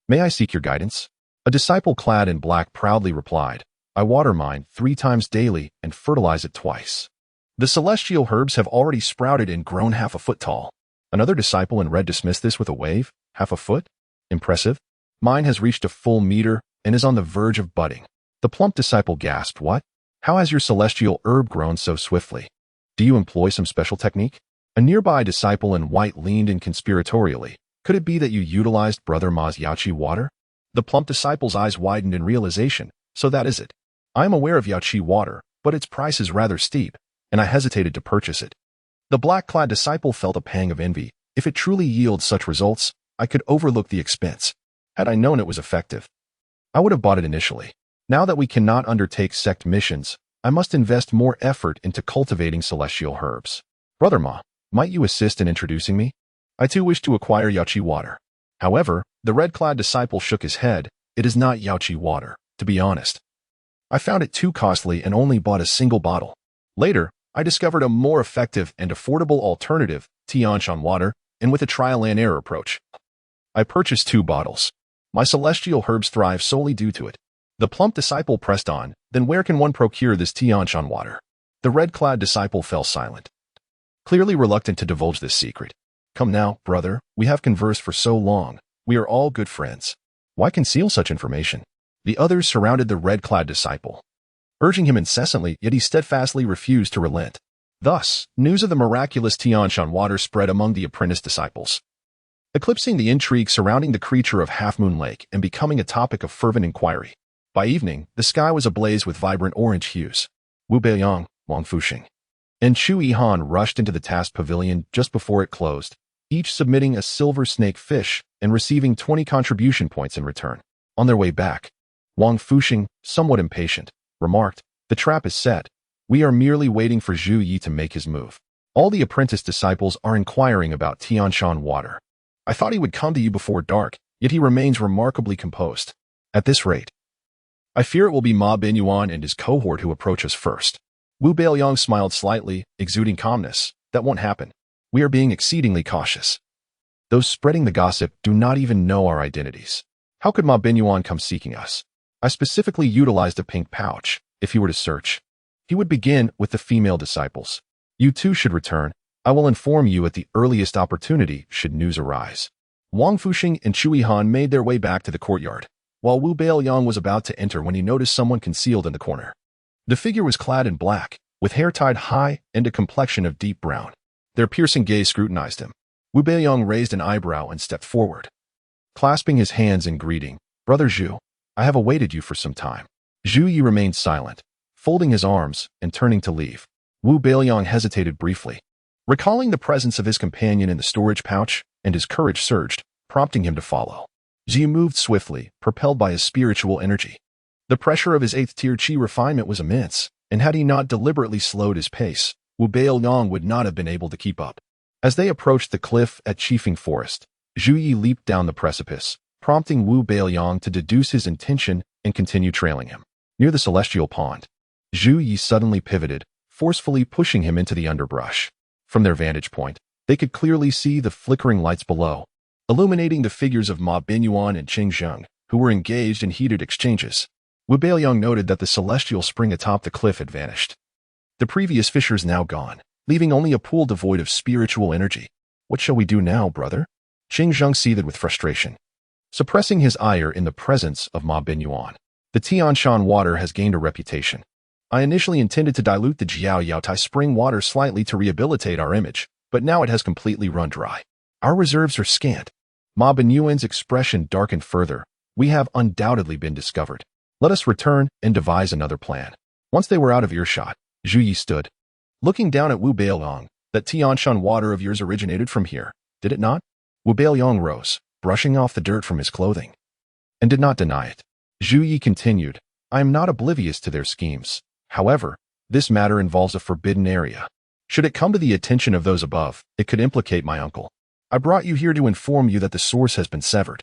may I seek your guidance?" A disciple clad in black proudly replied, "I water mine 3 times daily and fertilize it twice. The celestial herbs have already sprouted and grown half a foot tall." Another disciple in red dismissed this with a wave. "Half a foot? Impressive. Mine has reached a full meter and is on the verge of budding." The plump disciple gasped, "What? How has your celestial herb grown so swiftly? Do you employ some special technique?" A nearby disciple in white leaned in conspiratorially. "Could it be that you utilized Brother Ma's Yaoqi water?" The plump disciple's eyes widened in realization. "So that is it. I am aware of Yaoqi water, but its price is rather steep, and I hesitated to purchase it." The black-clad disciple felt a pang of envy. "If it truly yields such results, I could overlook the expense. Had I known it was effective, I would have bought it initially. Now that we cannot undertake sect missions, I must invest more effort into cultivating celestial herbs. Brother Ma, might you assist in introducing me? I too wish to acquire Yaoqi water." However, the red-clad disciple shook his head. "It is not Yaoqi water, to be honest. I found it too costly and only bought a single bottle. Later, I discovered a more effective and affordable alternative, Tianshan water, and with a trial-and-error approach, I purchased 2 bottles. My celestial herbs thrive solely due to it." The plump disciple pressed on, "Then where can one procure this Tianshan water?" The red-clad disciple fell silent, clearly reluctant to divulge this secret. "Come now, brother, we have conversed for so long. We are all good friends. Why conceal such information?" The others surrounded the red-clad disciple, urging him incessantly, yet he steadfastly refused to relent. Thus, news of the miraculous Tianshan water spread among the apprentice disciples, eclipsing the intrigue surrounding the creature of Half Moon Lake and becoming a topic of fervent inquiry. By evening, the sky was ablaze with vibrant orange hues. Wu Beiliang, Wang Fuxing, and Chu Yihan rushed into the task pavilion just before it closed, each submitting a silver snake fish and receiving 20 contribution points in return. On their way back, Wang Fuxing, somewhat impatient, remarked, "The trap is set. We are merely waiting for Zhu Yi to make his move. All the apprentice disciples are inquiring about Tianshan water. I thought he would come to you before dark, yet he remains remarkably composed. At this rate, I fear it will be Ma Binyuan and his cohort who approach us first." Wu Beiliang smiled slightly, exuding calmness. "That won't happen. We are being exceedingly cautious. Those spreading the gossip do not even know our identities. How could Ma Binyuan come seeking us? I specifically utilized a pink pouch. If he were to search, he would begin with the female disciples. You too should return. I will inform you at the earliest opportunity should news arise." Wang Fuxing and Chu Yihan made their way back to the courtyard, while Wu Beiliang was about to enter when he noticed someone concealed in the corner. The figure was clad in black, with hair tied high and a complexion of deep brown. Their piercing gaze scrutinized him. Wu Beiliang raised an eyebrow and stepped forward, clasping his hands in greeting. "Brother Zhu, I have awaited you for some time." Zhu Yi remained silent, folding his arms and turning to leave. Wu Beiliang hesitated briefly, recalling the presence of his companion in the storage pouch, and his courage surged, prompting him to follow. Zhu moved swiftly, propelled by his spiritual energy. The pressure of his 8th-tier qi refinement was immense, and had he not deliberately slowed his pace, Wu Beiliang would not have been able to keep up. As they approached the cliff at Chiefing Forest, Zhu Yi leaped down the precipice, prompting Wu Beiliang to deduce his intention and continue trailing him. Near the celestial pond, Zhu Yi suddenly pivoted, forcefully pushing him into the underbrush. From their vantage point, they could clearly see the flickering lights below, illuminating the figures of Ma Binyuan and Qing Zheng, who were engaged in heated exchanges. Wu Beiliang noted that the celestial spring atop the cliff had vanished. The previous fissures now gone, leaving only a pool devoid of spiritual energy. What shall we do now, brother? Qing Zheng seethed with frustration. Suppressing his ire in the presence of Ma Binyuan, the Tianshan water has gained a reputation. I initially intended to dilute the Jiao Yaotai spring water slightly to rehabilitate our image, but now it has completely run dry. Our reserves are scant. Ma Binyuan's expression darkened further. We have undoubtedly been discovered. Let us return and devise another plan. Once they were out of earshot, Zhu Yi stood, looking down at Wu Beiliang. That Tianshan water of yours originated from here, did it not? Wu Beiliang rose, brushing off the dirt from his clothing, and did not deny it. Zhu Yi continued, I am not oblivious to their schemes. However, this matter involves a forbidden area. Should it come to the attention of those above, it could implicate my uncle. I brought you here to inform you that the source has been severed.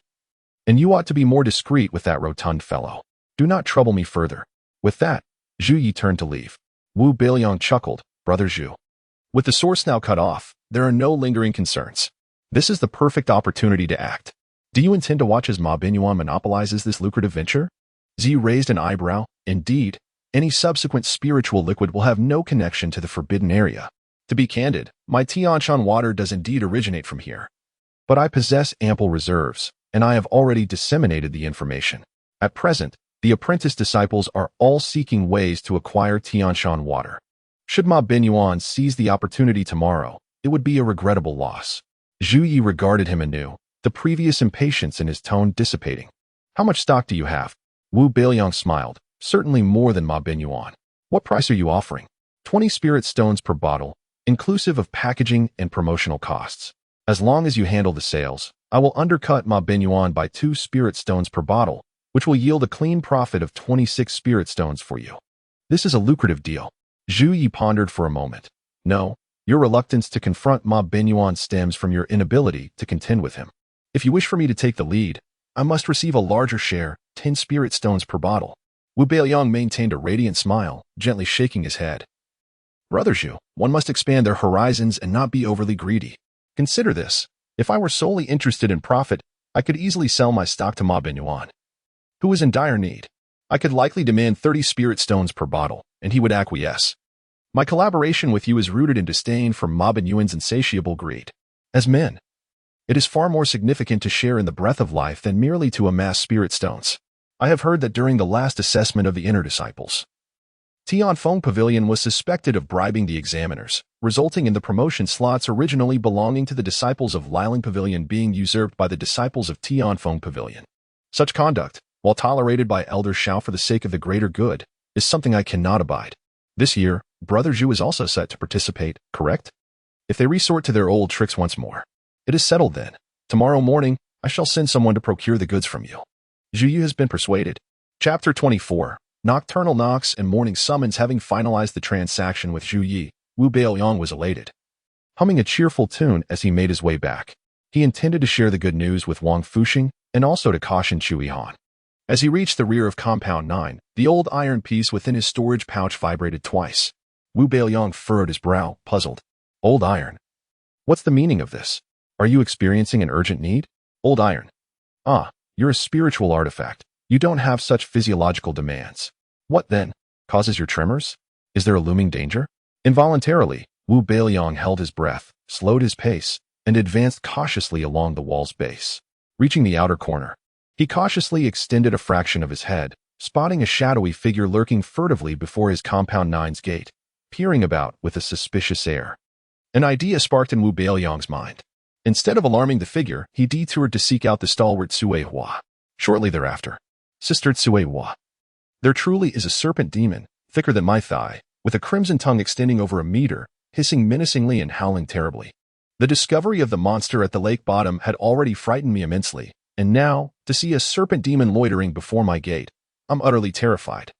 And you ought to be more discreet with that rotund fellow. Do not trouble me further. With that, Zhu Yi turned to leave. Wu Beiliang chuckled, Brother Zhu. With the source now cut off, there are no lingering concerns. This is the perfect opportunity to act. Do you intend to watch as Ma Binyuan monopolizes this lucrative venture? Zi raised an eyebrow. Indeed, any subsequent spiritual liquid will have no connection to the forbidden area. To be candid, my Tianshan water does indeed originate from here. But I possess ample reserves, and I have already disseminated the information. At present, the apprentice disciples are all seeking ways to acquire Tianshan water. Should Ma Binyuan seize the opportunity tomorrow, it would be a regrettable loss. Zhu Yi regarded him anew, the previous impatience in his tone dissipating. How much stock do you have? Wu Beiliang smiled. Certainly more than Ma Binyuan. What price are you offering? 20 spirit stones per bottle, inclusive of packaging and promotional costs. As long as you handle the sales, I will undercut Ma Binyuan by 2 spirit stones per bottle, which will yield a clean profit of 26 spirit stones for you. This is a lucrative deal. Zhu Yi pondered for a moment. No, your reluctance to confront Ma Binyuan stems from your inability to contend with him. If you wish for me to take the lead, I must receive a larger share, 10 spirit stones per bottle. Wu Beiliang maintained a radiant smile, gently shaking his head. Brother Zhu, one must expand their horizons and not be overly greedy. Consider this. If I were solely interested in profit, I could easily sell my stock to Ma Binyuan, who is in dire need. I could likely demand 30 spirit stones per bottle, and he would acquiesce. My collaboration with you is rooted in disdain for Ma Binyuan's insatiable greed. As men, it is far more significant to share in the breath of life than merely to amass spirit stones. I have heard that during the last assessment of the inner disciples, Tianfeng Pavilion was suspected of bribing the examiners, resulting in the promotion slots originally belonging to the disciples of Liling Pavilion being usurped by the disciples of Tianfeng Pavilion. Such conduct, while tolerated by Elder Xiao for the sake of the greater good, is something I cannot abide. This year, Brother Zhu is also set to participate, correct? If they resort to their old tricks once more, it is settled then. Tomorrow morning, I shall send someone to procure the goods from you. Zhu Yu has been persuaded. Chapter 24. Nocturnal knocks and morning summons. Having finalized the transaction with Zhu Yi, Wu Beiliang was elated. Humming a cheerful tune as he made his way back, he intended to share the good news with Wang Fuxing and also to caution Chu Yihan. As he reached the rear of Compound 9, the old iron piece within his storage pouch vibrated twice. Wu Beiliang furrowed his brow, puzzled. Old iron. What's the meaning of this? Are you experiencing an urgent need? Old iron. Ah, you're a spiritual artifact. You don't have such physiological demands. What then? Causes your tremors? Is there a looming danger? Involuntarily, Wu Beiliang held his breath, slowed his pace, and advanced cautiously along the wall's base. Reaching the outer corner, he cautiously extended a fraction of his head, spotting a shadowy figure lurking furtively before his Compound 9's gate, peering about with a suspicious air. An idea sparked in Wu Beiliang's mind. Instead of alarming the figure, he detoured to seek out the stalwart Sui Hua. Shortly thereafter, Sister Sui Hua. There truly is a serpent demon, thicker than my thigh, with a crimson tongue extending over a meter, hissing menacingly and howling terribly. The discovery of the monster at the lake bottom had already frightened me immensely, and now, to see a serpent demon loitering before my gate, I'm utterly terrified.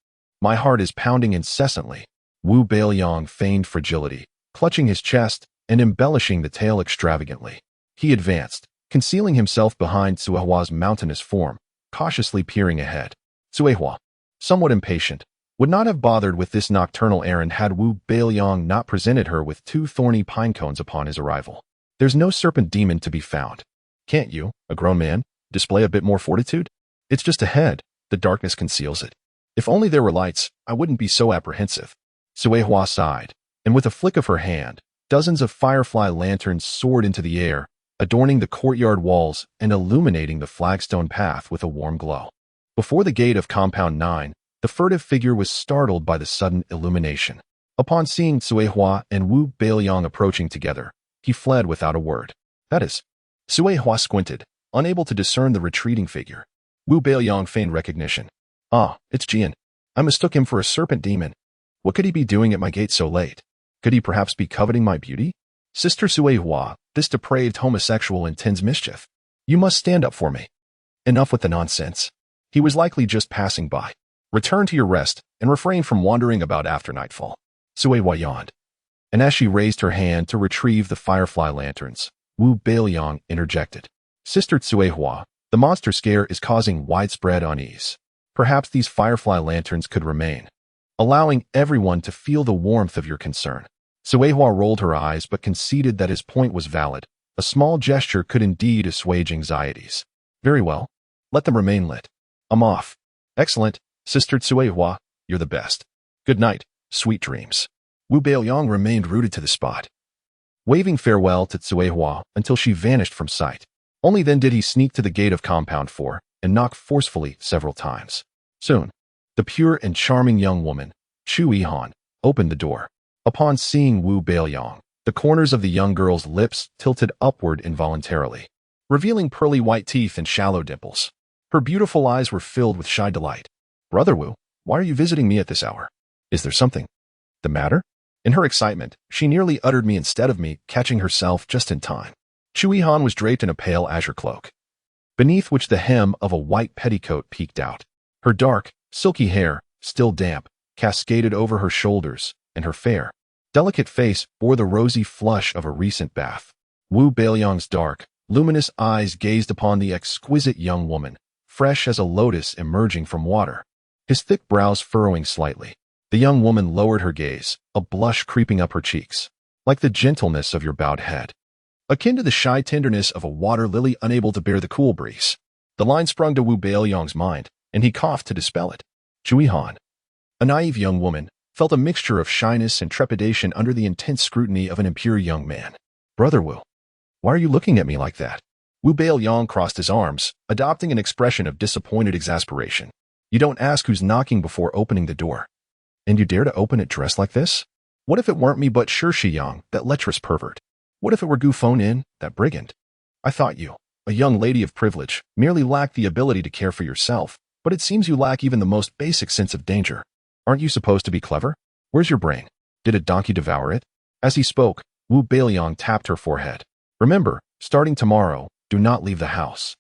My heart is pounding incessantly. Wu Beiliang feigned fragility, clutching his chest and embellishing the tale extravagantly. He advanced, concealing himself behind Suehua's mountainous form, cautiously peering ahead. Suehua, somewhat impatient, would not have bothered with this nocturnal errand had Wu Beiliang not presented her with 2 thorny pine cones upon his arrival. There's no serpent demon to be found. Can't you, a grown man, display a bit more fortitude? It's just ahead. The darkness conceals it. If only there were lights, I wouldn't be so apprehensive. Suehua sighed, and with a flick of her hand, dozens of firefly lanterns soared into the air, adorning the courtyard walls and illuminating the flagstone path with a warm glow. Before the gate of Compound 9, the furtive figure was startled by the sudden illumination. Upon seeing Suehua and Wu Beiliang approaching together, he fled without a word. That is, Suehua squinted, unable to discern the retreating figure. Wu Beiliang feigned recognition. Ah, it's Jian. I mistook him for a serpent demon. What could he be doing at my gate so late? Could he perhaps be coveting my beauty? Sister Suehua, this depraved homosexual intends mischief. You must stand up for me. Enough with the nonsense. He was likely just passing by. Return to your rest and refrain from wandering about after nightfall. Suehua yawned. And as she raised her hand to retrieve the firefly lanterns, Wu Beiliang interjected. Sister Suehua, the monster scare is causing widespread unease. Perhaps these firefly lanterns could remain, allowing everyone to feel the warmth of your concern. Suehua rolled her eyes but conceded that his point was valid. A small gesture could indeed assuage anxieties. Very well. Let them remain lit. I'm off. Excellent. Sister Suehua, you're the best. Good night, sweet dreams. Wu Beiliang remained rooted to the spot, waving farewell to Suehua until she vanished from sight. Only then did he sneak to the gate of Compound 4 and knock forcefully several times. Soon, the pure and charming young woman, Chu Yihan, opened the door. Upon seeing Wu Beiliang, the corners of the young girl's lips tilted upward involuntarily, revealing pearly white teeth and shallow dimples. Her beautiful eyes were filled with shy delight. Brother Wu, why are you visiting me at this hour? Is there something the matter? In her excitement, she nearly uttered me instead of me, catching herself just in time. Chu Yihan was draped in a pale azure cloak, beneath which the hem of a white petticoat peeked out. Her dark, silky hair, still damp, cascaded over her shoulders, and her fair, delicate face bore the rosy flush of a recent bath. Wu Beiliang's dark, luminous eyes gazed upon the exquisite young woman, fresh as a lotus emerging from water, his thick brows furrowing slightly. The young woman lowered her gaze, a blush creeping up her cheeks, like the gentleness of your bowed head, akin to the shy tenderness of a water lily unable to bear the cool breeze. The line sprung to Wu Beiliang's mind, and he coughed to dispel it. Chu Yihan, a naive young woman, felt a mixture of shyness and trepidation under the intense scrutiny of an impure young man. Brother Wu, why are you looking at me like that? Wu Beiliang crossed his arms, adopting an expression of disappointed exasperation. You don't ask who's knocking before opening the door. And you dare to open it dressed like this? What if it weren't me but Shi Shiyang, that lecherous pervert? What if it were Gu Fengyin, that brigand? I thought you, a young lady of privilege, merely lacked the ability to care for yourself, but it seems you lack even the most basic sense of danger. Aren't you supposed to be clever? Where's your brain? Did a donkey devour it? As he spoke, Wu Beiliang tapped her forehead. Remember, starting tomorrow, do not leave the house,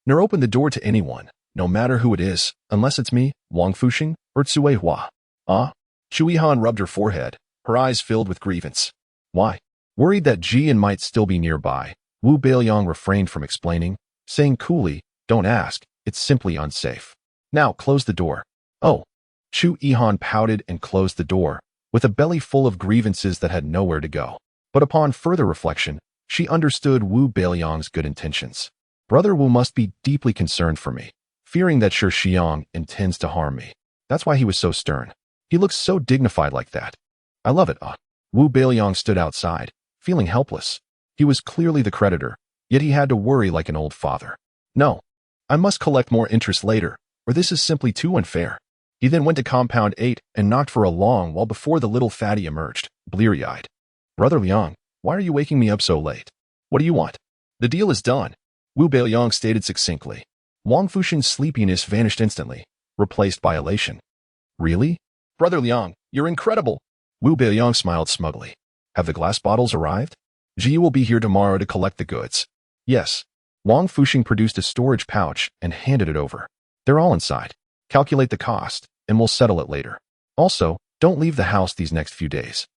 nor open the door to anyone, no matter who it is, unless it's me, Wang Fuxing, or Suehua. Ah? Chu Yihan rubbed her forehead, her eyes filled with grievance. Why? Worried that Jian might still be nearby, Wu Beiliang refrained from explaining, saying coolly, don't ask, it's simply unsafe. Now close the door. Oh. Chu Yihan pouted and closed the door, with a belly full of grievances that had nowhere to go. But upon further reflection, she understood Wu Beiliang's good intentions. Brother Wu must be deeply concerned for me, fearing that Shi Shiyang intends to harm me. That's why he was so stern. He looks so dignified like that. I love it. Wu Beiliang stood outside, feeling helpless. He was clearly the creditor, yet he had to worry like an old father. No, I must collect more interest later, or this is simply too unfair. He then went to Compound 8 and knocked for a long while before the little fatty emerged, bleary-eyed. Brother Liang, why are you waking me up so late? What do you want? The deal is done, Wu Beiliang stated succinctly. Wang Fuxing's sleepiness vanished instantly, replaced by elation. Really? Brother Liang, you're incredible. Wu Beiliang smiled smugly. Have the glass bottles arrived? Ji will be here tomorrow to collect the goods. Yes. Wang Fuxing produced a storage pouch and handed it over. They're all inside. Calculate the cost, and we'll settle it later. Also, don't leave the house these next few days.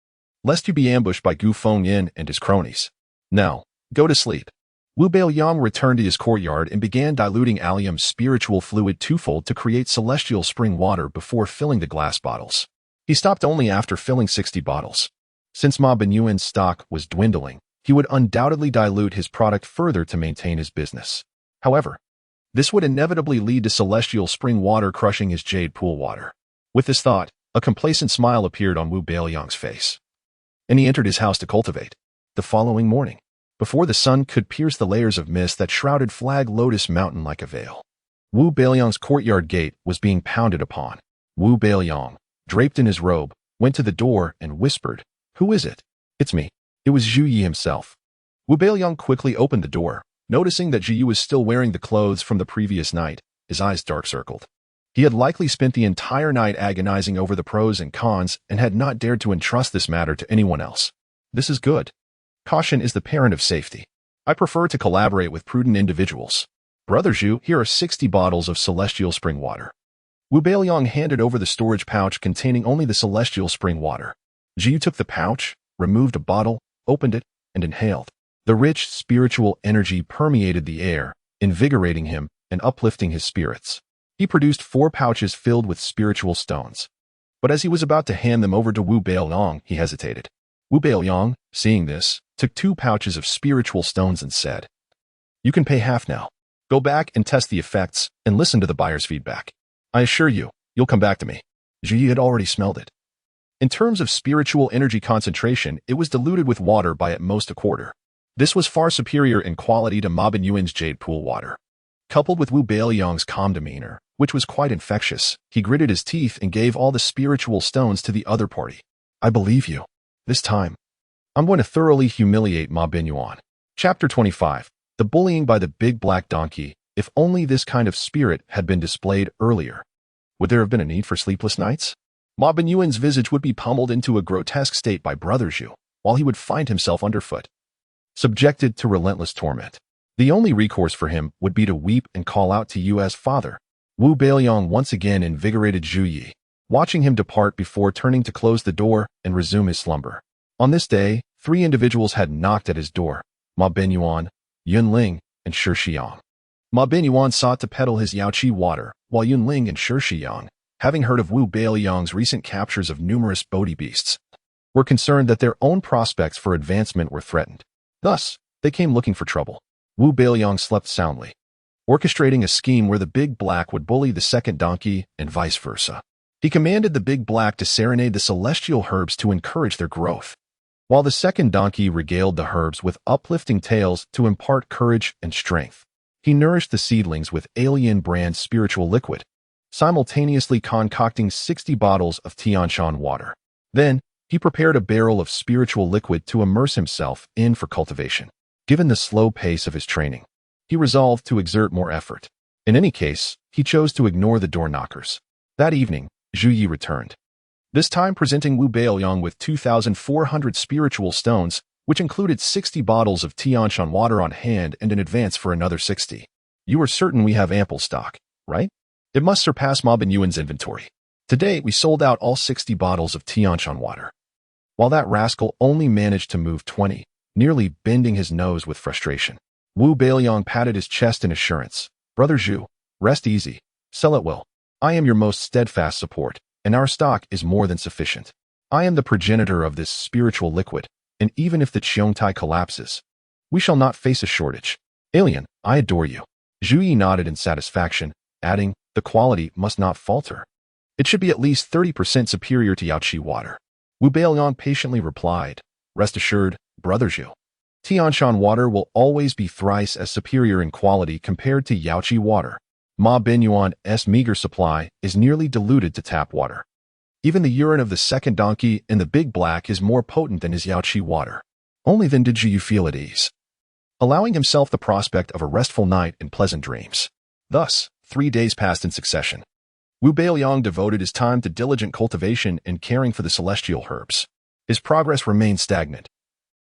lest you be ambushed by Gu Fengyin and his cronies. Now, go to sleep. Wu Beiliang returned to his courtyard and began diluting allium's spiritual fluid twofold to create celestial spring water before filling the glass bottles. He stopped only after filling 60 bottles. Since Ma Benyuan's stock was dwindling, he would undoubtedly dilute his product further to maintain his business. However, this would inevitably lead to celestial spring water crushing his jade pool water. With this thought, a complacent smile appeared on Wu Beiliang's face, and he entered his house to cultivate. The following morning, before the sun could pierce the layers of mist that shrouded Flag Lotus Mountain like a veil, Wu Beiliang's courtyard gate was being pounded upon. Wu Beiliang, draped in his robe, went to the door and whispered, "Who is it?" "It's me." It was Zhu Yi himself. Wu Beiliang quickly opened the door, noticing that Zhu Yi was still wearing the clothes from the previous night. His eyes dark-circled. He had likely spent the entire night agonizing over the pros and cons and had not dared to entrust this matter to anyone else. This is good. Caution is the parent of safety. I prefer to collaborate with prudent individuals. Brother Zhu, here are 60 bottles of celestial spring water. Wu Beiliang handed over the storage pouch containing only the celestial spring water. Zhu took the pouch, removed a bottle, opened it, and inhaled. The rich spiritual energy permeated the air, invigorating him and uplifting his spirits. He produced 4 pouches filled with spiritual stones. But as he was about to hand them over to Wu Beiliang, he hesitated. Wu Beiliang, seeing this, took 2 pouches of spiritual stones and said, "You can pay half now. Go back and test the effects and listen to the buyer's feedback. I assure you, you'll come back to me." Zhu Yi had already smelled it. In terms of spiritual energy concentration, it was diluted with water by at most a quarter. This was far superior in quality to Ma Benyuan's jade pool water. Coupled with Wu Beiliang's calm demeanor, which was quite infectious, he gritted his teeth and gave all the spiritual stones to the other party. "I believe you. This time, I'm going to thoroughly humiliate Ma Benyuan." Chapter 25. The bullying by the big black donkey. If only this kind of spirit had been displayed earlier, would there have been a need for sleepless nights? Ma Benyuan's visage would be pummeled into a grotesque state by Brother Zhu, while he would find himself underfoot, subjected to relentless torment. The only recourse for him would be to weep and call out to you as father. Wu Beiliang once again invigorated Zhu Yi, watching him depart before turning to close the door and resume his slumber. On this day, 3 individuals had knocked at his door: Ma Benyuan, Yunling, and Shi Xiang. Ma Benyuan sought to peddle his Yaoqi water, while Yunling and Shi Xiang, having heard of Wu Beiliang's recent captures of numerous Bodhi beasts, were concerned that their own prospects for advancement were threatened. Thus, they came looking for trouble. Wu Beiliang slept soundly, orchestrating a scheme where the big black would bully the second donkey and vice versa. He commanded the big black to serenade the celestial herbs to encourage their growth, while the second donkey regaled the herbs with uplifting tales to impart courage and strength. He nourished the seedlings with alien brand spiritual liquid, simultaneously concocting 60 bottles of Tianshan water. Then, he prepared a barrel of spiritual liquid to immerse himself in for cultivation. Given the slow pace of his training, he resolved to exert more effort. In any case, he chose to ignore the door knockers. That evening, Zhu Yi returned, this time presenting Wu Beiliang with 2,400 spiritual stones, which included 60 bottles of Tianshan water on hand and in advance for another 60. "You are certain we have ample stock, right? It must surpass Ma Benyuan's inventory. Today, we sold out all 60 bottles of Tianshan water." While that rascal only managed to move 20, nearly bending his nose with frustration, Wu Beiliang patted his chest in assurance. "Brother Zhu, rest easy. Sell it well. I am your most steadfast support, and our stock is more than sufficient. I am the progenitor of this spiritual liquid, and even if the Qiongtai collapses, we shall not face a shortage. Alien, I adore you." Zhu Yi nodded in satisfaction, adding, "The quality must not falter. It should be at least 30% superior to Yaoqi water." Wu Beiliang patiently replied, "Rest assured, Brother Zhu. Tianshan water will always be thrice as superior in quality compared to Yaoqi water. Ma Benyuan's meager supply is nearly diluted to tap water. Even the urine of the second donkey in the big black is more potent than his Yaoqi water." Only then did Zhu Yi feel at ease, allowing himself the prospect of a restful night and pleasant dreams. Thus, 3 days passed in succession. Wu Beiliang devoted his time to diligent cultivation and caring for the celestial herbs. His progress remained stagnant,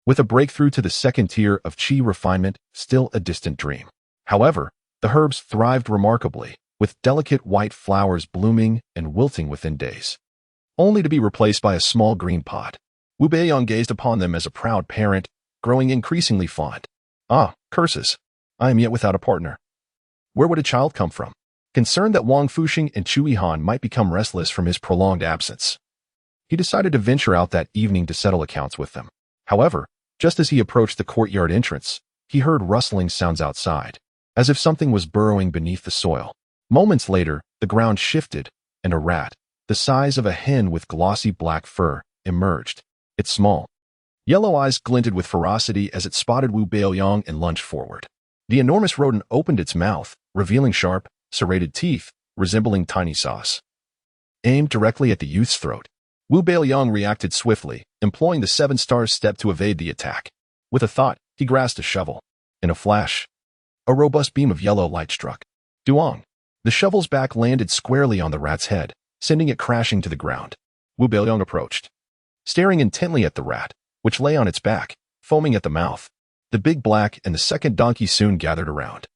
with a breakthrough to the second tier of qi refinement still a distant dream. However, the herbs thrived remarkably, with delicate white flowers blooming and wilting within days, only to be replaced by a small green pod. Wu Beiliang gazed upon them as a proud parent, growing increasingly fond. Ah, curses. I am yet without a partner. Where would a child come from? Concerned that Wang Fuxing and Chu Yihan might become restless from his prolonged absence, he decided to venture out that evening to settle accounts with them. However, just as he approached the courtyard entrance, he heard rustling sounds outside, as if something was burrowing beneath the soil. Moments later, the ground shifted, and a rat, the size of a hen with glossy black fur, emerged. Its small, yellow eyes glinted with ferocity as it spotted Wu Beiliang and lunged forward. The enormous rodent opened its mouth, revealing sharp, serrated teeth, resembling tiny saws, aimed directly at the youth's throat. Wu Beiliang reacted swiftly, employing the 7-star step to evade the attack. With a thought, he grasped a shovel. In a flash, a robust beam of yellow light struck. Duong. The shovel's back landed squarely on the rat's head, sending it crashing to the ground. Wu Beiliang approached, staring intently at the rat, which lay on its back, foaming at the mouth. The big black and the second donkey soon gathered around.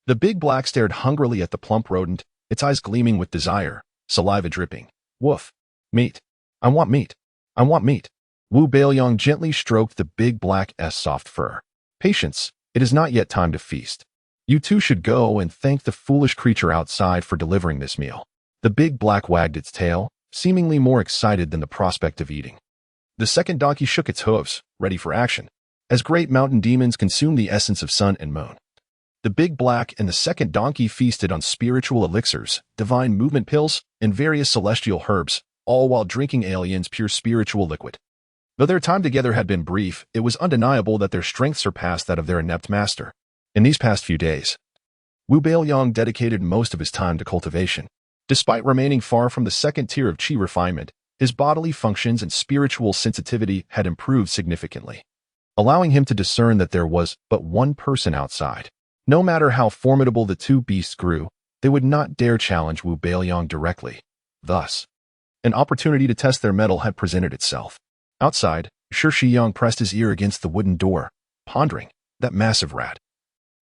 The big black stared hungrily at the plump rodent, its eyes gleaming with desire, saliva dripping. Woof. Meat. I want meat. I want meat. Wu Beiliang gently stroked the big black's soft fur. Patience, it is not yet time to feast. You two should go and thank the foolish creature outside for delivering this meal. The big black wagged its tail, seemingly more excited than the prospect of eating. The second donkey shook its hooves, ready for action, as great mountain demons consumed the essence of sun and moon. The big black and the second donkey feasted on spiritual elixirs, divine movement pills, and various celestial herbs, all while drinking aliens' pure spiritual liquid. Though their time together had been brief, it was undeniable that their strength surpassed that of their inept master. In these past few days, Wu Beiliang dedicated most of his time to cultivation. Despite remaining far from the second tier of qi refinement, his bodily functions and spiritual sensitivity had improved significantly, allowing him to discern that there was but one person outside. No matter how formidable the two beasts grew, they would not dare challenge Wu Beiliang directly. Thus, an opportunity to test their mettle had presented itself. Outside, Shi Shiyang pressed his ear against the wooden door, pondering. That massive rat,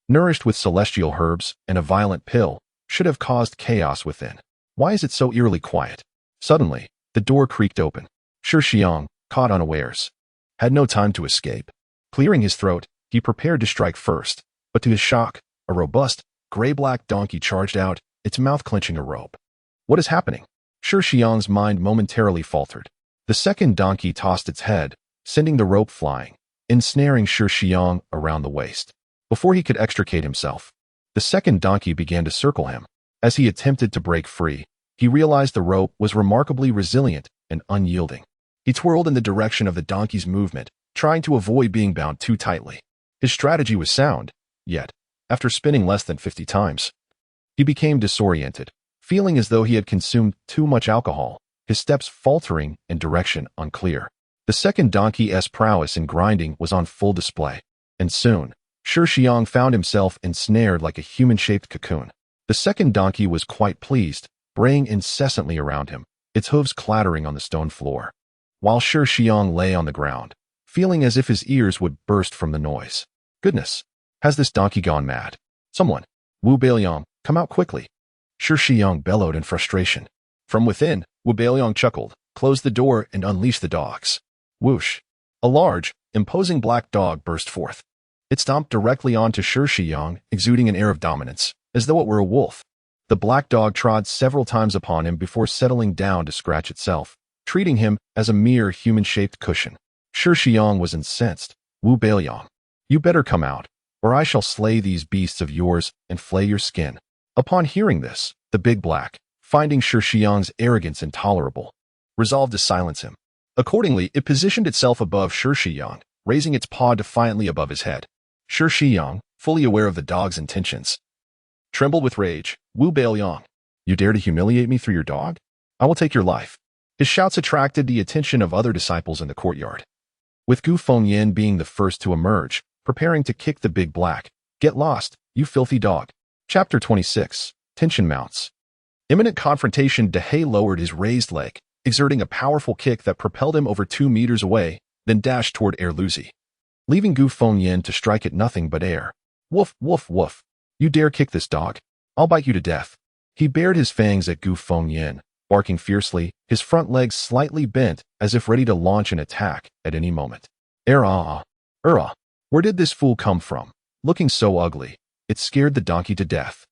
nourished with celestial herbs and a violent pill, should have caused chaos within. Why is it so eerily quiet? Suddenly, the door creaked open. Shi Shiyang, caught unawares, had no time to escape. Clearing his throat, he prepared to strike first, but to his shock, a robust, gray-black donkey charged out, its mouth clenching a rope. What is happening? Shi Shiyang's mind momentarily faltered. The second donkey tossed its head, sending the rope flying, ensnaring Shi Shiyang around the waist. Before he could extricate himself, the second donkey began to circle him. As he attempted to break free, he realized the rope was remarkably resilient and unyielding. He twirled in the direction of the donkey's movement, trying to avoid being bound too tightly. His strategy was sound, yet, after spinning less than 50 times, he became disoriented, feeling as though he had consumed too much alcohol, his steps faltering and direction unclear. The second donkey's prowess in grinding was on full display, and soon, Shi Shiyang found himself ensnared like a human-shaped cocoon. The second donkey was quite pleased, braying incessantly around him, its hooves clattering on the stone floor, while Shi Shiyang lay on the ground, feeling as if his ears would burst from the noise. Goodness, has this donkey gone mad? Someone, Wu Beiliang, come out quickly. Shi Shiyang bellowed in frustration. From within, Wu Beiliang chuckled, closed the door, and unleashed the dogs. Whoosh! A large, imposing black dog burst forth. It stomped directly onto Shi Shiyang, exuding an air of dominance, as though it were a wolf. The black dog trod several times upon him before settling down to scratch itself, treating him as a mere human-shaped cushion. Shi Shiyang was incensed. Wu Beiliang, you better come out, or I shall slay these beasts of yours and flay your skin. Upon hearing this, the big black, finding Shi Shiyang's arrogance intolerable, resolved to silence him. Accordingly, it positioned itself above Shi Shiyang, raising its paw defiantly above his head. Shi Shiyang, fully aware of the dog's intentions, trembled with rage. Wu Beiliang, you dare to humiliate me through your dog? I will take your life. His shouts attracted the attention of other disciples in the courtyard, with Gu Fengyan being the first to emerge, preparing to kick the big black. Get lost, you filthy dog. Chapter 26. Tension mounts. Imminent confrontation. Dahei lowered his raised leg, exerting a powerful kick that propelled him over 2 meters away, then dashed toward Erlüüzi, leaving Gu Fengyan to strike at nothing but air. Woof, woof, woof. You dare kick this dog? I'll bite you to death. He bared his fangs at Gu Fengyan, barking fiercely, his front legs slightly bent as if ready to launch an attack at any moment. Where did this fool come from? Looking so ugly, it scared the donkey to death.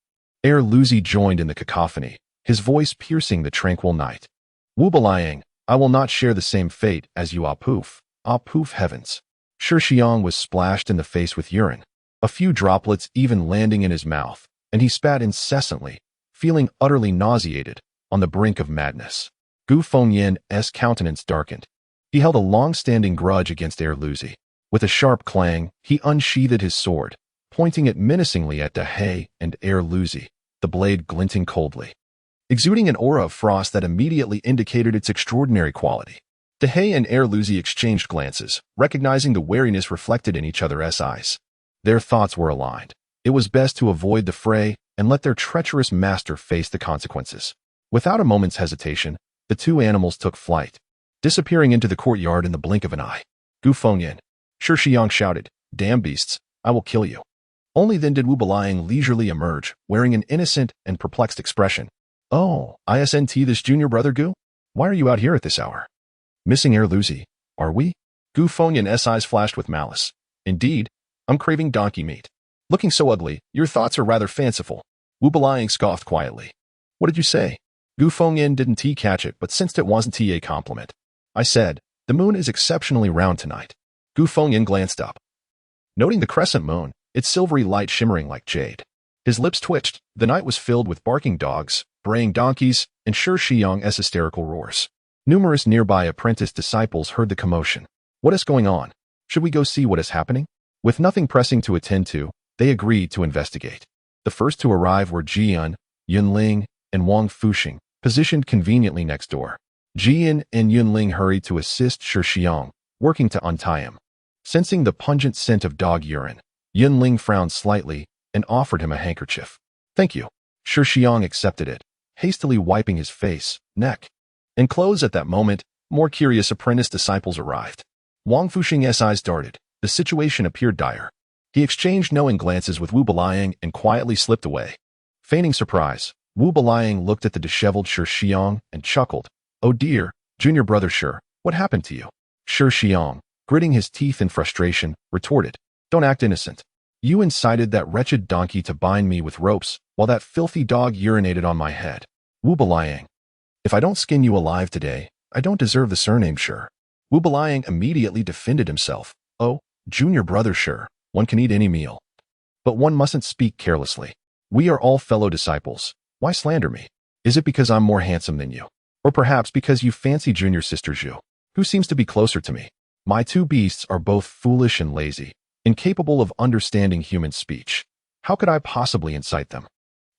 Erlüüzi joined in the cacophony, his voice piercing the tranquil night. Wu Beiliang, I will not share the same fate as you, Poof. Poof heavens. Xiang was splashed in the face with urine, a few droplets even landing in his mouth, and he spat incessantly, feeling utterly nauseated, on the brink of madness. Gu Fengyan's countenance darkened. He held a long-standing grudge against Erlüüzi. With a sharp clang, he unsheathed his sword, pointing it menacingly at Dahei and Erlüüzi, the blade glinting coldly, exuding an aura of frost that immediately indicated its extraordinary quality. Dahei and Erlüüzi exchanged glances, recognizing the wariness reflected in each other's eyes. Their thoughts were aligned. It was best to avoid the fray and let their treacherous master face the consequences. Without a moment's hesitation, the two animals took flight, disappearing into the courtyard in the blink of an eye. Gu Fengyan. Xiang shouted, Damn beasts, I will kill you. Only then did Wu Beiliang leisurely emerge, wearing an innocent and perplexed expression. Oh, isn't this junior brother Gu? Why are you out here at this hour? Missing Erlüüzi, are we? Gu Fengyan's eyes flashed with malice. Indeed, I'm craving donkey meat. Looking so ugly, your thoughts are rather fanciful. Wu Beiliang scoffed quietly. What did you say? Gu Fengyan didn't catch it, but sensed it wasn't a compliment. I said, the moon is exceptionally round tonight. Gu Fengyan glanced up, noting the crescent moon, its silvery light shimmering like jade. His lips twitched. The night was filled with barking dogs, braying donkeys, and Xiang's hysterical roars. Numerous nearby apprentice disciples heard the commotion. What is going on? Should we go see what is happening? With nothing pressing to attend to, they agreed to investigate. The first to arrive were Jian, Yunling, and Wang Fuxing, positioned conveniently next door. Jian and Yunling hurried to assist Xiang, working to untie him. Sensing the pungent scent of dog urine, Yunling frowned slightly and offered him a handkerchief. Thank you. Xiang accepted it, hastily wiping his face, neck, and clothes. At that moment, more curious apprentice disciples arrived. Wang Fuxing's eyes darted. The situation appeared dire. He exchanged knowing glances with Wu Beiliang and quietly slipped away. Feigning surprise, Wu Beiliang looked at the disheveled Xiang and chuckled. Oh dear, junior brother what happened to you? Xiang, gritting his teeth in frustration, retorted, Don't act innocent. You incited that wretched donkey to bind me with ropes while that filthy dog urinated on my head. Wu Beiliang. If I don't skin you alive today, I don't deserve the surname Wu Beiliang immediately defended himself. Oh, junior brother one can eat any meal. But one mustn't speak carelessly. We are all fellow disciples. Why slander me? Is it because I'm more handsome than you? Or perhaps because you fancy junior sister Zhu, who seems to be closer to me? My two beasts are both foolish and lazy, incapable of understanding human speech. How could I possibly incite them?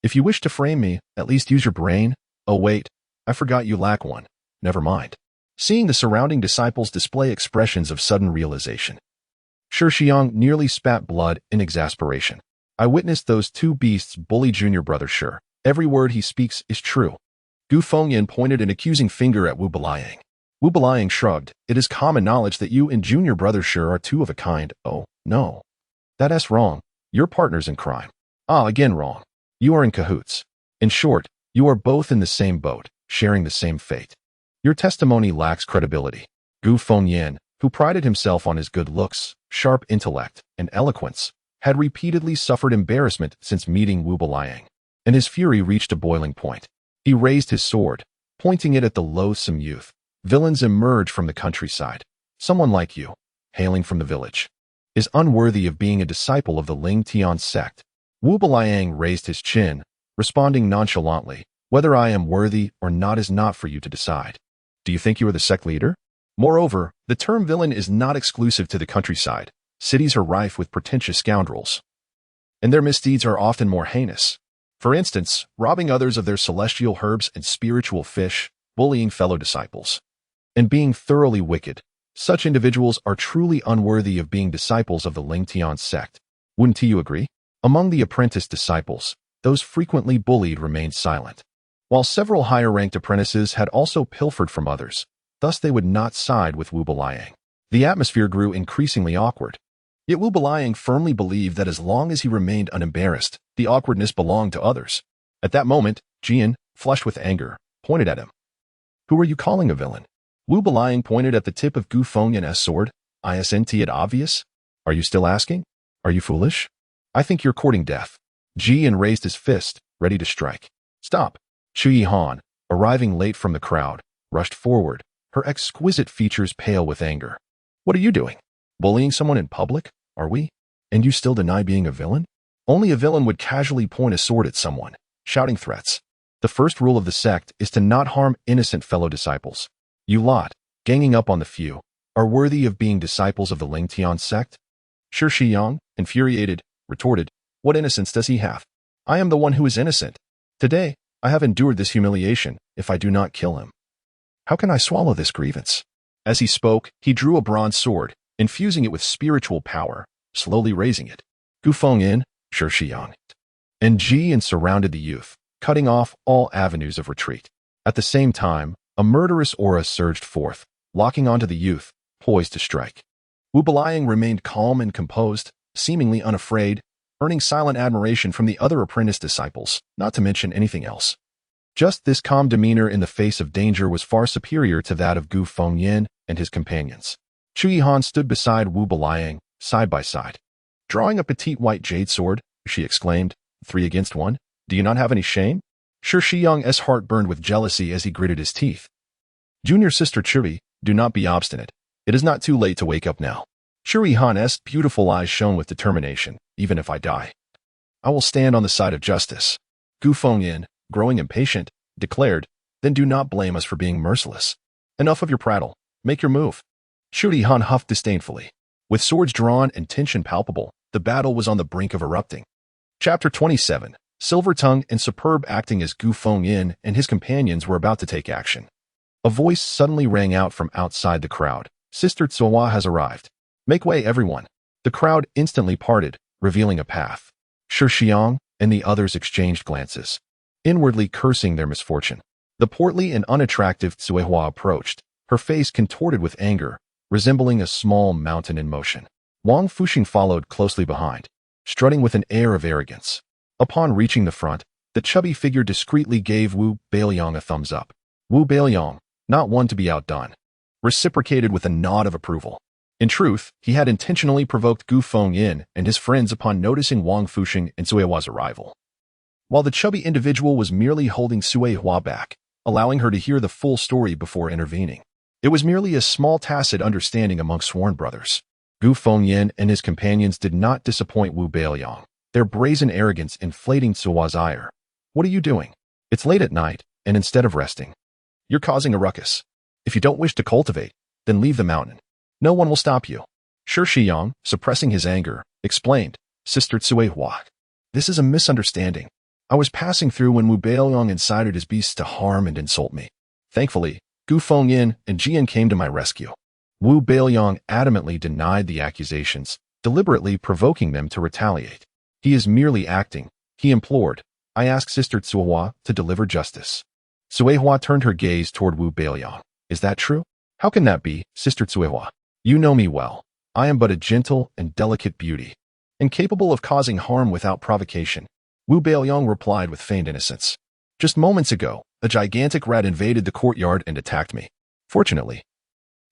If you wish to frame me, at least use your brain. Oh wait, I forgot you lack one. Never mind. Seeing the surrounding disciples display expressions of sudden realization, Xiang nearly spat blood in exasperation. I witnessed those two beasts bully junior brother Every word he speaks is true. Gu Fengyan pointed an accusing finger at Wu Beiliang. Wu Beiliang shrugged. It is common knowledge that you and junior brother are two of a kind. Oh, no. That's wrong. You're partners in crime. Again wrong. You are in cahoots. In short, you are both in the same boat, sharing the same fate. Your testimony lacks credibility. Gu Fengyan, who prided himself on his good looks, sharp intellect, and eloquence, had repeatedly suffered embarrassment since meeting Wu Beiliang, and his fury reached a boiling point. He raised his sword, pointing it at the loathsome youth. Villains emerge from the countryside. Someone like you, hailing from the village, is unworthy of being a disciple of the Ling Tian sect. Wu Beiliang raised his chin, responding nonchalantly, whether I am worthy or not is not for you to decide. Do you think you are the sect leader? Moreover, the term villain is not exclusive to the countryside. Cities are rife with pretentious scoundrels, and their misdeeds are often more heinous. For instance, robbing others of their celestial herbs and spiritual fish, bullying fellow disciples, and being thoroughly wicked. Such individuals are truly unworthy of being disciples of the Ling Tian sect. Wouldn't you agree? Among the apprentice disciples, those frequently bullied remained silent, while several higher-ranked apprentices had also pilfered from others. Thus they would not side with Wu Beiliang. The atmosphere grew increasingly awkward. Yet Wu Beiliang firmly believed that as long as he remained unembarrassed, the awkwardness belonged to others. At that moment, Jian, flushed with anger, pointed at him. Who are you calling a villain? Wu Beiliang pointed at the tip of Gu Fengyan's sword. Isn't it obvious? Are you still asking? Are you foolish? I think you're courting death. Jian raised his fist, ready to strike. Stop. Xu Yihan, arriving late from the crowd, rushed forward, her exquisite features pale with anger. What are you doing? Bullying someone in public? Are we? And you still deny being a villain? Only a villain would casually point a sword at someone, shouting threats. The first rule of the sect is to not harm innocent fellow disciples. You lot, ganging up on the few, are worthy of being disciples of the Lingtian sect? Shi Shiyang, infuriated, retorted, what innocence does he have? I am the one who is innocent. Today, I have endured this humiliation if I do not kill him. How can I swallow this grievance? As he spoke, he drew a bronze sword, infusing it with spiritual power, slowly raising it. Gu Fengyan, Shi Shiyang, and Jian surrounded the youth, cutting off all avenues of retreat. At the same time, a murderous aura surged forth, locking onto the youth, poised to strike. Wu Beiliang remained calm and composed, seemingly unafraid, earning silent admiration from the other apprentice disciples, not to mention anything else. Just this calm demeanor in the face of danger was far superior to that of Gu Fengyan and his companions. Xu Yihan stood beside Wu Beiliang, side by side. Drawing a petite white jade sword, she exclaimed, 3 against 1? Do you not have any shame? Shi Shiyang's heart burned with jealousy as he gritted his teeth. Junior sister Chiri, do not be obstinate. It is not too late to wake up now. Xu Yihan's beautiful eyes shone with determination, even if I die. I will stand on the side of justice. Gu Fengyan, growing impatient, declared, then do not blame us for being merciless. Enough of your prattle. Make your move. Xu Yihan huffed disdainfully. With swords drawn and tension palpable, the battle was on the brink of erupting. Chapter 27. Silver Tongue and Superb acting as Gu Fengyan and his companions were about to take action. A voice suddenly rang out from outside the crowd. Sister Tsuwa has arrived. Make way, everyone. The crowd instantly parted, revealing a path. Shi Shiyang and the others exchanged glances, inwardly cursing their misfortune. The portly and unattractive Tsuehua approached, her face contorted with anger, resembling a small mountain in motion. Wang Fuxing followed closely behind, strutting with an air of arrogance. Upon reaching the front, the chubby figure discreetly gave Wu Beiliang a thumbs up. Wu Beiliang, not one to be outdone, reciprocated with a nod of approval. In truth, he had intentionally provoked Gu Fengyan and his friends upon noticing Wang Fuxing and Suehua's arrival. While the chubby individual was merely holding Suehua back, allowing her to hear the full story before intervening. It was merely a small tacit understanding among sworn brothers. Gu Fengyan and his companions did not disappoint Wu Beiliang, their brazen arrogance inflating Tsuehua's ire. What are you doing? It's late at night, and instead of resting, you're causing a ruckus. If you don't wish to cultivate, then leave the mountain. No one will stop you. Shi Shiyang, suppressing his anger, explained, Sister Tsuehua, this is a misunderstanding. I was passing through when Wu Beiliang incited his beasts to harm and insult me. Thankfully, Gu Fengyan and Jian came to my rescue. Wu Beiliang adamantly denied the accusations, deliberately provoking them to retaliate. He is merely acting, he implored. I ask Sister Tsuehua to deliver justice. Tsuehua turned her gaze toward Wu Beiliang. Is that true? How can that be, Sister Tsuehua? You know me well. I am but a gentle and delicate beauty, incapable of causing harm without provocation. Wu Beiliang replied with feigned innocence. Just moments ago, a gigantic rat invaded the courtyard and attacked me. Fortunately,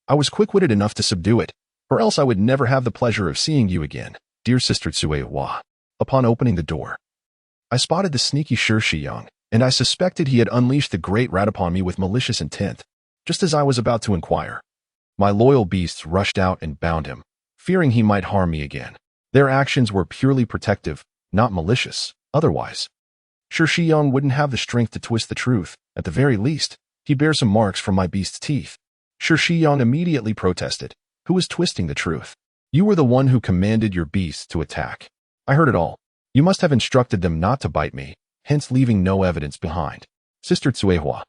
I was quick-witted enough to subdue it, or else I would never have the pleasure of seeing you again, dear Sister Tsuehua. Upon opening the door, I spotted the sneaky Shi Shiyang, and I suspected he had unleashed the great rat upon me with malicious intent. Just as I was about to inquire, my loyal beasts rushed out and bound him, fearing he might harm me again. Their actions were purely protective, not malicious. Otherwise, Shi Shiyang wouldn't have the strength to twist the truth. At the very least, he bears some marks from my beast's teeth. Shi Shiyang immediately protested. Who is twisting the truth? You were the one who commanded your beasts to attack. I heard it all. You must have instructed them not to bite me, hence leaving no evidence behind. Sister Tsuehua,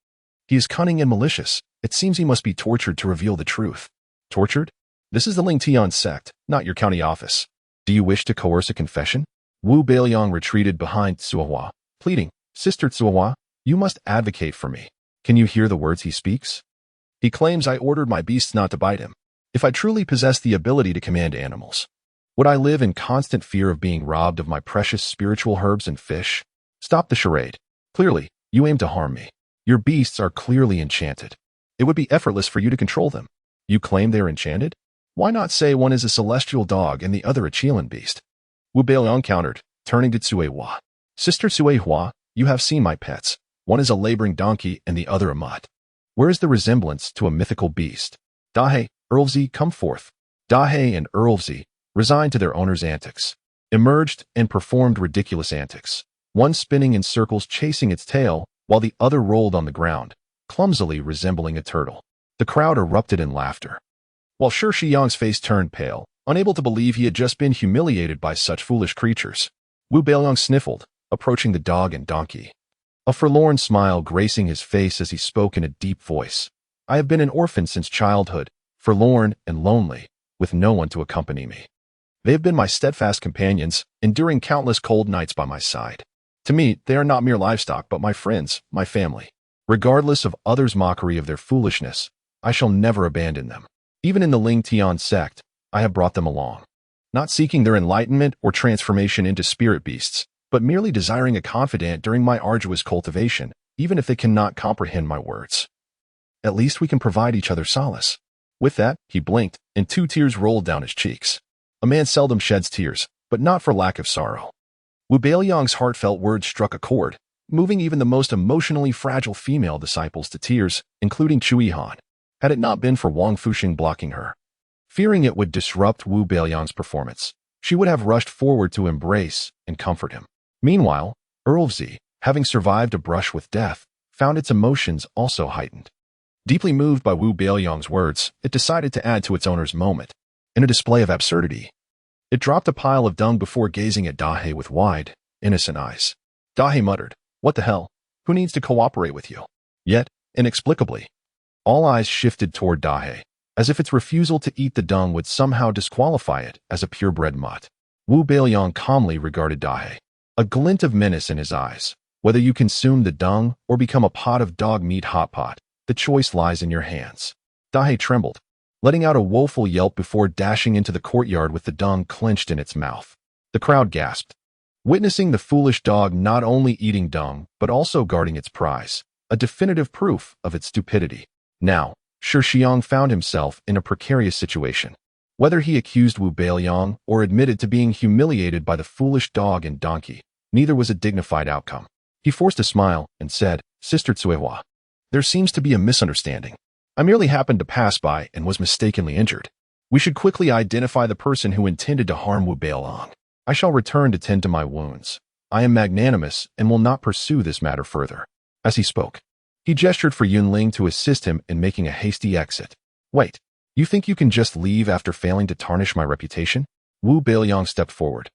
he is cunning and malicious. It seems he must be tortured to reveal the truth. Tortured? This is the Lingtian sect, not your county office. Do you wish to coerce a confession? Wu Beiliang retreated behind Tsuehua, pleading, Sister Tsuehua, you must advocate for me. Can you hear the words he speaks? He claims I ordered my beasts not to bite him. If I truly possessed the ability to command animals, would I live in constant fear of being robbed of my precious spiritual herbs and fish? Stop the charade. Clearly, you aim to harm me. Your beasts are clearly enchanted. It would be effortless for you to control them. You claim they are enchanted? Why not say one is a celestial dog and the other a Qilin beast? Wu Beiliang countered, turning to Cuihua. Sister Cuihua, you have seen my pets. One is a laboring donkey and the other a mutt. Where is the resemblance to a mythical beast? Dahei, Erlüüzi, come forth. Dahei and Erlüüzi, resigned to their owner's antics, emerged and performed ridiculous antics, one spinning in circles chasing its tail, while the other rolled on the ground, clumsily resembling a turtle. The crowd erupted in laughter, while Shiyang's face turned pale, unable to believe he had just been humiliated by such foolish creatures. Wu Beiliang sniffled, approaching the dog and donkey, a forlorn smile gracing his face as he spoke in a deep voice. I have been an orphan since childhood, forlorn and lonely, with no one to accompany me. They have been my steadfast companions, enduring countless cold nights by my side. To me, they are not mere livestock, but my friends, my family. Regardless of others' mockery of their foolishness, I shall never abandon them. Even in the Ling Tian sect, I have brought them along, not seeking their enlightenment or transformation into spirit beasts, but merely desiring a confidant during my arduous cultivation, even if they cannot comprehend my words. At least we can provide each other solace. With that, he blinked, and 2 tears rolled down his cheeks. A man seldom sheds tears, but not for lack of sorrow. Wu Beiliang's heartfelt words struck a chord, moving even the most emotionally fragile female disciples to tears, including Cuihan, had it not been for Wang Fuxing blocking her. Fearing it would disrupt Wu Beiliang's performance, she would have rushed forward to embrace and comfort him. Meanwhile, Erlüüzi, having survived a brush with death, found its emotions also heightened. Deeply moved by Wu Beiliang's words, it decided to add to its owner's moment. In a display of absurdity, it dropped a pile of dung before gazing at Dahei with wide, innocent eyes. Dahei muttered, "What the hell? Who needs to cooperate with you?" Yet, inexplicably, all eyes shifted toward Dahei, as if its refusal to eat the dung would somehow disqualify it as a purebred mutt. Wu Beiliang calmly regarded Dahei, a glint of menace in his eyes. Whether you consume the dung or become a pot of dog meat hot pot, the choice lies in your hands. Dahei trembled, letting out a woeful yelp before dashing into the courtyard with the dung clenched in its mouth. The crowd gasped, witnessing the foolish dog not only eating dung but also guarding its prize, a definitive proof of its stupidity. Now, Xiang found himself in a precarious situation. Whether he accused Wu Beiliang or admitted to being humiliated by the foolish dog and donkey, neither was a dignified outcome. He forced a smile and said, "Sister Cuihua, there seems to be a misunderstanding. I merely happened to pass by and was mistakenly injured. We should quickly identify the person who intended to harm Wu Beiliang. I shall return to tend to my wounds. I am magnanimous and will not pursue this matter further." As he spoke, he gestured for Yunling to assist him in making a hasty exit. "Wait, you think you can just leave after failing to tarnish my reputation?" Wu Beiliang stepped forward,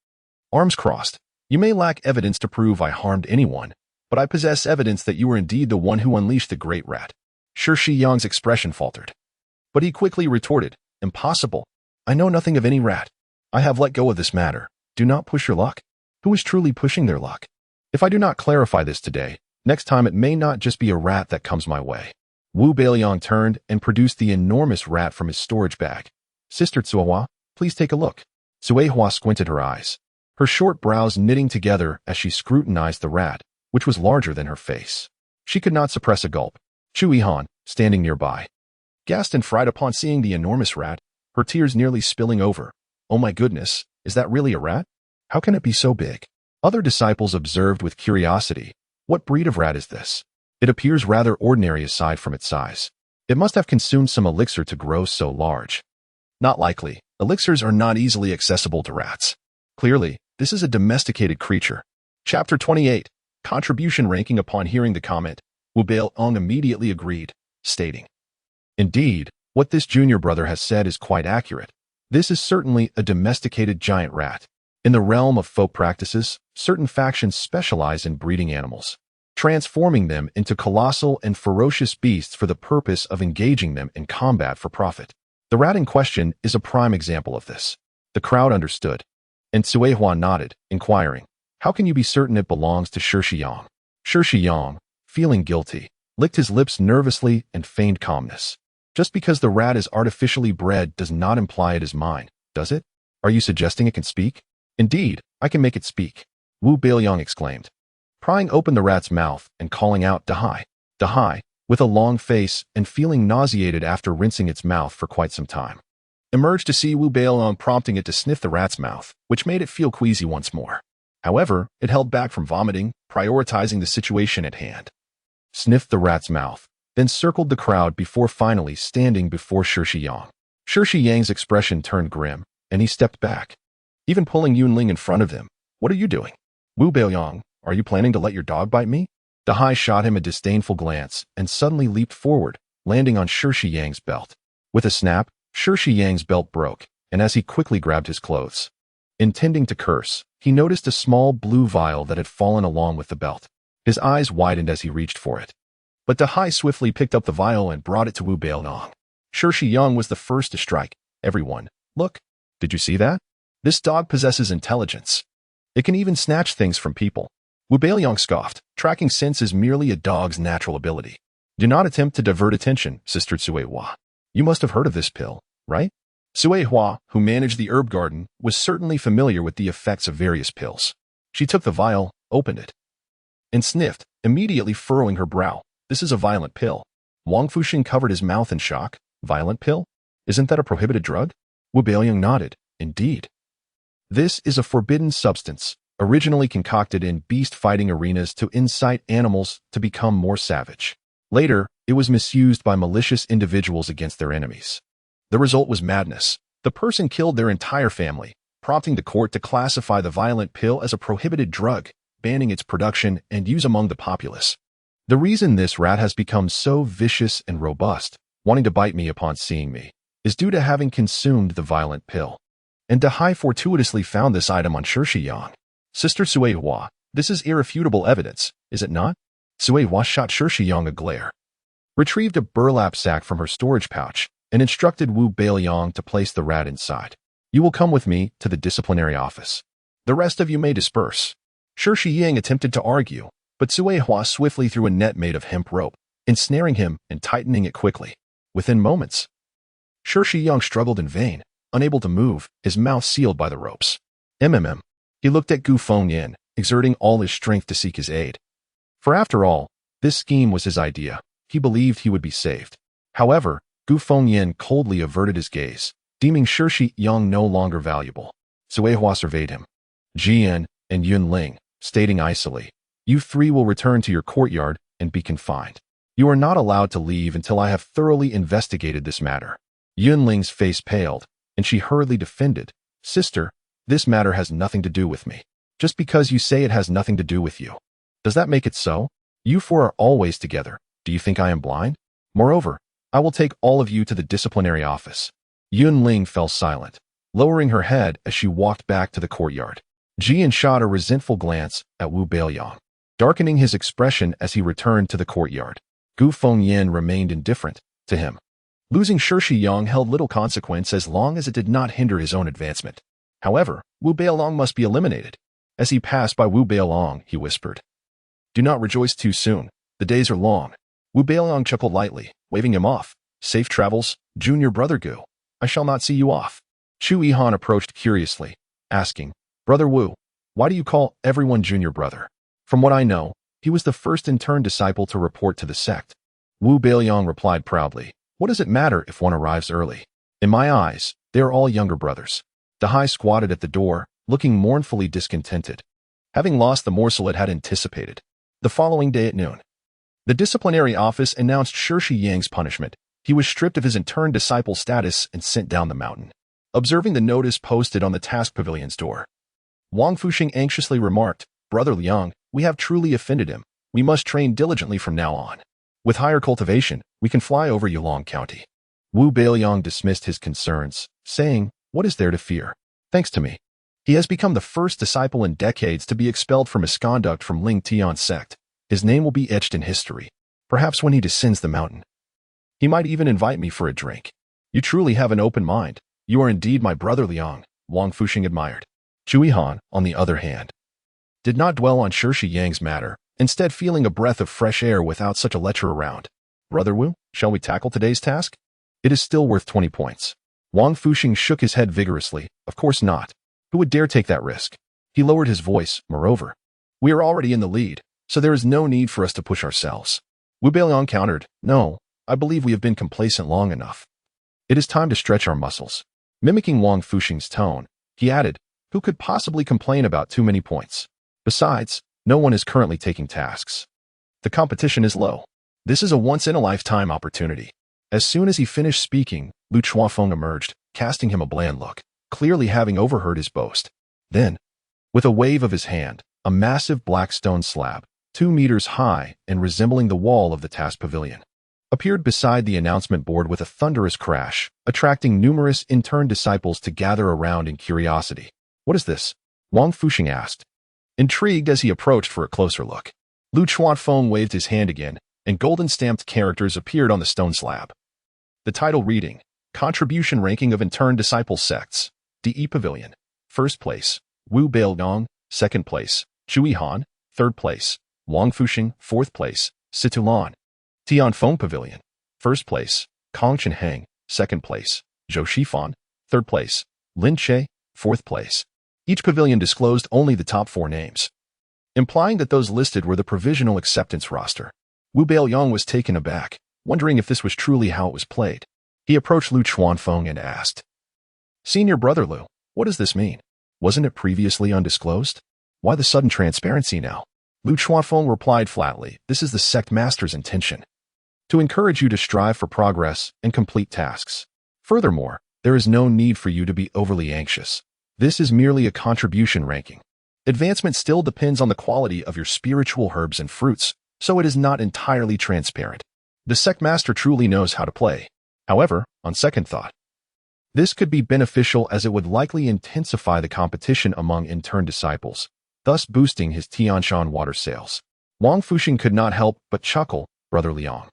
arms crossed. "You may lack evidence to prove I harmed anyone, but I possess evidence that you were indeed the one who unleashed the great rat." Shiyang's expression faltered, but he quickly retorted, "Impossible. I know nothing of any rat. I have let go of this matter. Do not push your luck." Who is truly pushing their luck? If I do not clarify this today, next time it may not just be a rat that comes my way. Wu Beiliang turned and produced the enormous rat from his storage bag. "Sister Cuihua, please take a look." Cuihua squinted her eyes, her short brows knitting together as she scrutinized the rat, which was larger than her face. She could not suppress a gulp. Cuihan, standing nearby, gasped and fried upon seeing the enormous rat, her tears nearly spilling over. "Oh my goodness, is that really a rat? How can it be so big?" Other disciples observed with curiosity, "What breed of rat is this? It appears rather ordinary aside from its size. It must have consumed some elixir to grow so large." "Not likely. Elixirs are not easily accessible to rats. Clearly, this is a domesticated creature." Chapter 28, Contribution Ranking. Upon hearing the comment, Wu Beiliang immediately agreed, stating, "Indeed, what this junior brother has said is quite accurate. This is certainly a domesticated giant rat. In the realm of folk practices, certain factions specialize in breeding animals, transforming them into colossal and ferocious beasts for the purpose of engaging them in combat for profit. The rat in question is a prime example of this." The crowd understood, and Cuihua nodded, inquiring, "How can you be certain it belongs to Shiyang?" Shiyang, feeling guilty, licked his lips nervously and feigned calmness. "Just because the rat is artificially bred does not imply it is mine, does it? Are you suggesting it can speak?" "Indeed, I can make it speak," Wu Beiliang exclaimed, prying open the rat's mouth and calling out, "Dahei, Dahei," with a long face and feeling nauseated after rinsing its mouth for quite some time. Emerged to see Wu Beiliang prompting it to sniff the rat's mouth, which made it feel queasy once more. However, it held back from vomiting, prioritizing the situation at hand. Sniffed the rat's mouth, then circled the crowd before finally standing before Shishiyang. Shishiyang's expression turned grim, and he stepped back, even pulling Yunling in front of him. "What are you doing? Wu Beiliang, are you planning to let your dog bite me?" Dahei shot him a disdainful glance and suddenly leaped forward, landing on Shishiyang's belt. With a snap, Shishiyang's belt broke, and as he quickly grabbed his clothes, intending to curse, he noticed a small blue vial that had fallen along with the belt. His eyes widened as he reached for it. But Dahei swiftly picked up the vial and brought it to Wu Beiliang. Shishiyang was the first to strike. "Everyone, look. Did you see that? This dog possesses intelligence. It can even snatch things from people." Wu Beiliang scoffed. "Tracking sense is merely a dog's natural ability. Do not attempt to divert attention, Sister Cuihua. You must have heard of this pill, right?" Cuihua, who managed the herb garden, was certainly familiar with the effects of various pills. She took the vial, opened it, and sniffed, immediately furrowing her brow. "This is a violent pill." Wang Fuxing covered his mouth in shock. "Violent pill? Isn't that a prohibited drug?" Wu Beiliang nodded. "Indeed. This is a forbidden substance, originally concocted in beast-fighting arenas to incite animals to become more savage. Later, it was misused by malicious individuals against their enemies. The result was madness. The person killed their entire family, prompting the court to classify the violent pill as a prohibited drug, banning its production and use among the populace. The reason this rat has become so vicious and robust, wanting to bite me upon seeing me, is due to having consumed the violent pill." And Dahei fortuitously found this item on Shishiyang. "Sister Cuihua, this is irrefutable evidence, is it not?" Cuihua shot Shishiyang a glare, retrieved a burlap sack from her storage pouch, and instructed Wu Beiliang to place the rat inside. "You will come with me to the disciplinary office. The rest of you may disperse." Shishiyang attempted to argue, but Cuihua swiftly threw a net made of hemp rope, ensnaring him and tightening it quickly. Within moments, Shishiyang struggled in vain, unable to move, his mouth sealed by the ropes. He looked at Gu Fengyan, exerting all his strength to seek his aid. For after all, this scheme was his idea. He believed he would be saved. However, Gu Fengyan coldly averted his gaze, deeming Shishiyang no longer valuable. Cuihua surveyed him. Jian and Yunling, stating icily, "You three will return to your courtyard and be confined. You are not allowed to leave until I have thoroughly investigated this matter." Yunling's face paled, and she hurriedly defended, "Sister, this matter has nothing to do with me. Just because you say it has nothing to do with you, does that make it so? You four are always together. Do you think I am blind? Moreover, I will take all of you to the disciplinary office." Yunling fell silent, lowering her head as she walked back to the courtyard. Jian shot a resentful glance at Wu Beiliang, darkening his expression as he returned to the courtyard. Gu Fengyan remained indifferent to him. Losing Shishiyang held little consequence as long as it did not hinder his own advancement. However, Wu Beiliang must be eliminated. As he passed by Wu Beiliang, he whispered, "Do not rejoice too soon. The days are long." Wu Beiliang chuckled lightly, waving him off. "Safe travels, junior brother Gu. I shall not see you off." Chu Yihan approached curiously, asking, "Brother Wu, why do you call everyone junior brother?" "From what I know, he was the first in-turn disciple to report to the sect." Wu Beiliang replied proudly, "What does it matter if one arrives early? In my eyes, they are all younger brothers." Dahei squatted at the door, looking mournfully discontented, having lost the morsel it had anticipated. The following day at noon, the disciplinary office announced Shishiyang's punishment. He was stripped of his in-turn disciple status and sent down the mountain. Observing the notice posted on the task pavilion's door, Wang Fuxing anxiously remarked, "Brother Liang, we have truly offended him. We must train diligently from now on. With higher cultivation, we can fly over Yulong County." Wu Beiliang dismissed his concerns, saying, "What is there to fear? Thanks to me, he has become the first disciple in decades to be expelled for misconduct from Ling Tian's sect. His name will be etched in history. Perhaps when he descends the mountain, he might even invite me for a drink." "You truly have an open mind. You are indeed my brother Liang," Wang Fuxing admired. Chu Yihan, on the other hand, did not dwell on Shishiyang's matter, instead feeling a breath of fresh air without such a lecher around. "Brother Wu, shall we tackle today's task? It is still worth 20 points. Wang Fuxing shook his head vigorously. "Of course not. Who would dare take that risk?" He lowered his voice, "Moreover, we are already in the lead, so there is no need for us to push ourselves." Wu Beiliang countered, "No, I believe we have been complacent long enough. It is time to stretch our muscles." Mimicking Wang Fuxing's tone, he added, "Who could possibly complain about too many points? Besides, no one is currently taking tasks. The competition is low. This is a once-in-a-lifetime opportunity." As soon as he finished speaking, Lu Chuanfeng emerged, casting him a bland look, clearly having overheard his boast. Then, with a wave of his hand, a massive black stone slab, 2 meters high and resembling the wall of the task pavilion, appeared beside the announcement board with a thunderous crash, attracting numerous intern disciples to gather around in curiosity. "What is this?" Wang Fuxing asked, intrigued as he approached for a closer look. Lu Chuanfeng waved his hand again, and golden-stamped characters appeared on the stone slab. The title reading, Contribution Ranking of Intern Disciple Sects, DE Pavilion. First place, Wu Beiliang. Second place, Chu Yihan. Third place, Wang Fuxing. Fourth place, Situlan. Tianfeng Pavilion. First place, Kong Chenheng. Second place, Zhou Shifan. Third place, Lin Che. Fourth place. Each pavilion disclosed only the top 4 names, implying that those listed were the provisional acceptance roster. Wu Beiliang was taken aback, wondering if this was truly how it was played. He approached Lu Chuanfeng and asked, "Senior brother Lu, what does this mean? Wasn't it previously undisclosed? Why the sudden transparency now?" Lu Chuanfeng replied flatly, "This is the sect master's intention, to encourage you to strive for progress and complete tasks. Furthermore, there is no need for you to be overly anxious. This is merely a contribution ranking. Advancement still depends on the quality of your spiritual herbs and fruits, so it is not entirely transparent. The sect master truly knows how to play. However, on second thought, this could be beneficial as it would likely intensify the competition among intern disciples, thus boosting his Tianshan water sales." Wang Fuxing could not help but chuckle. "Brother Liang,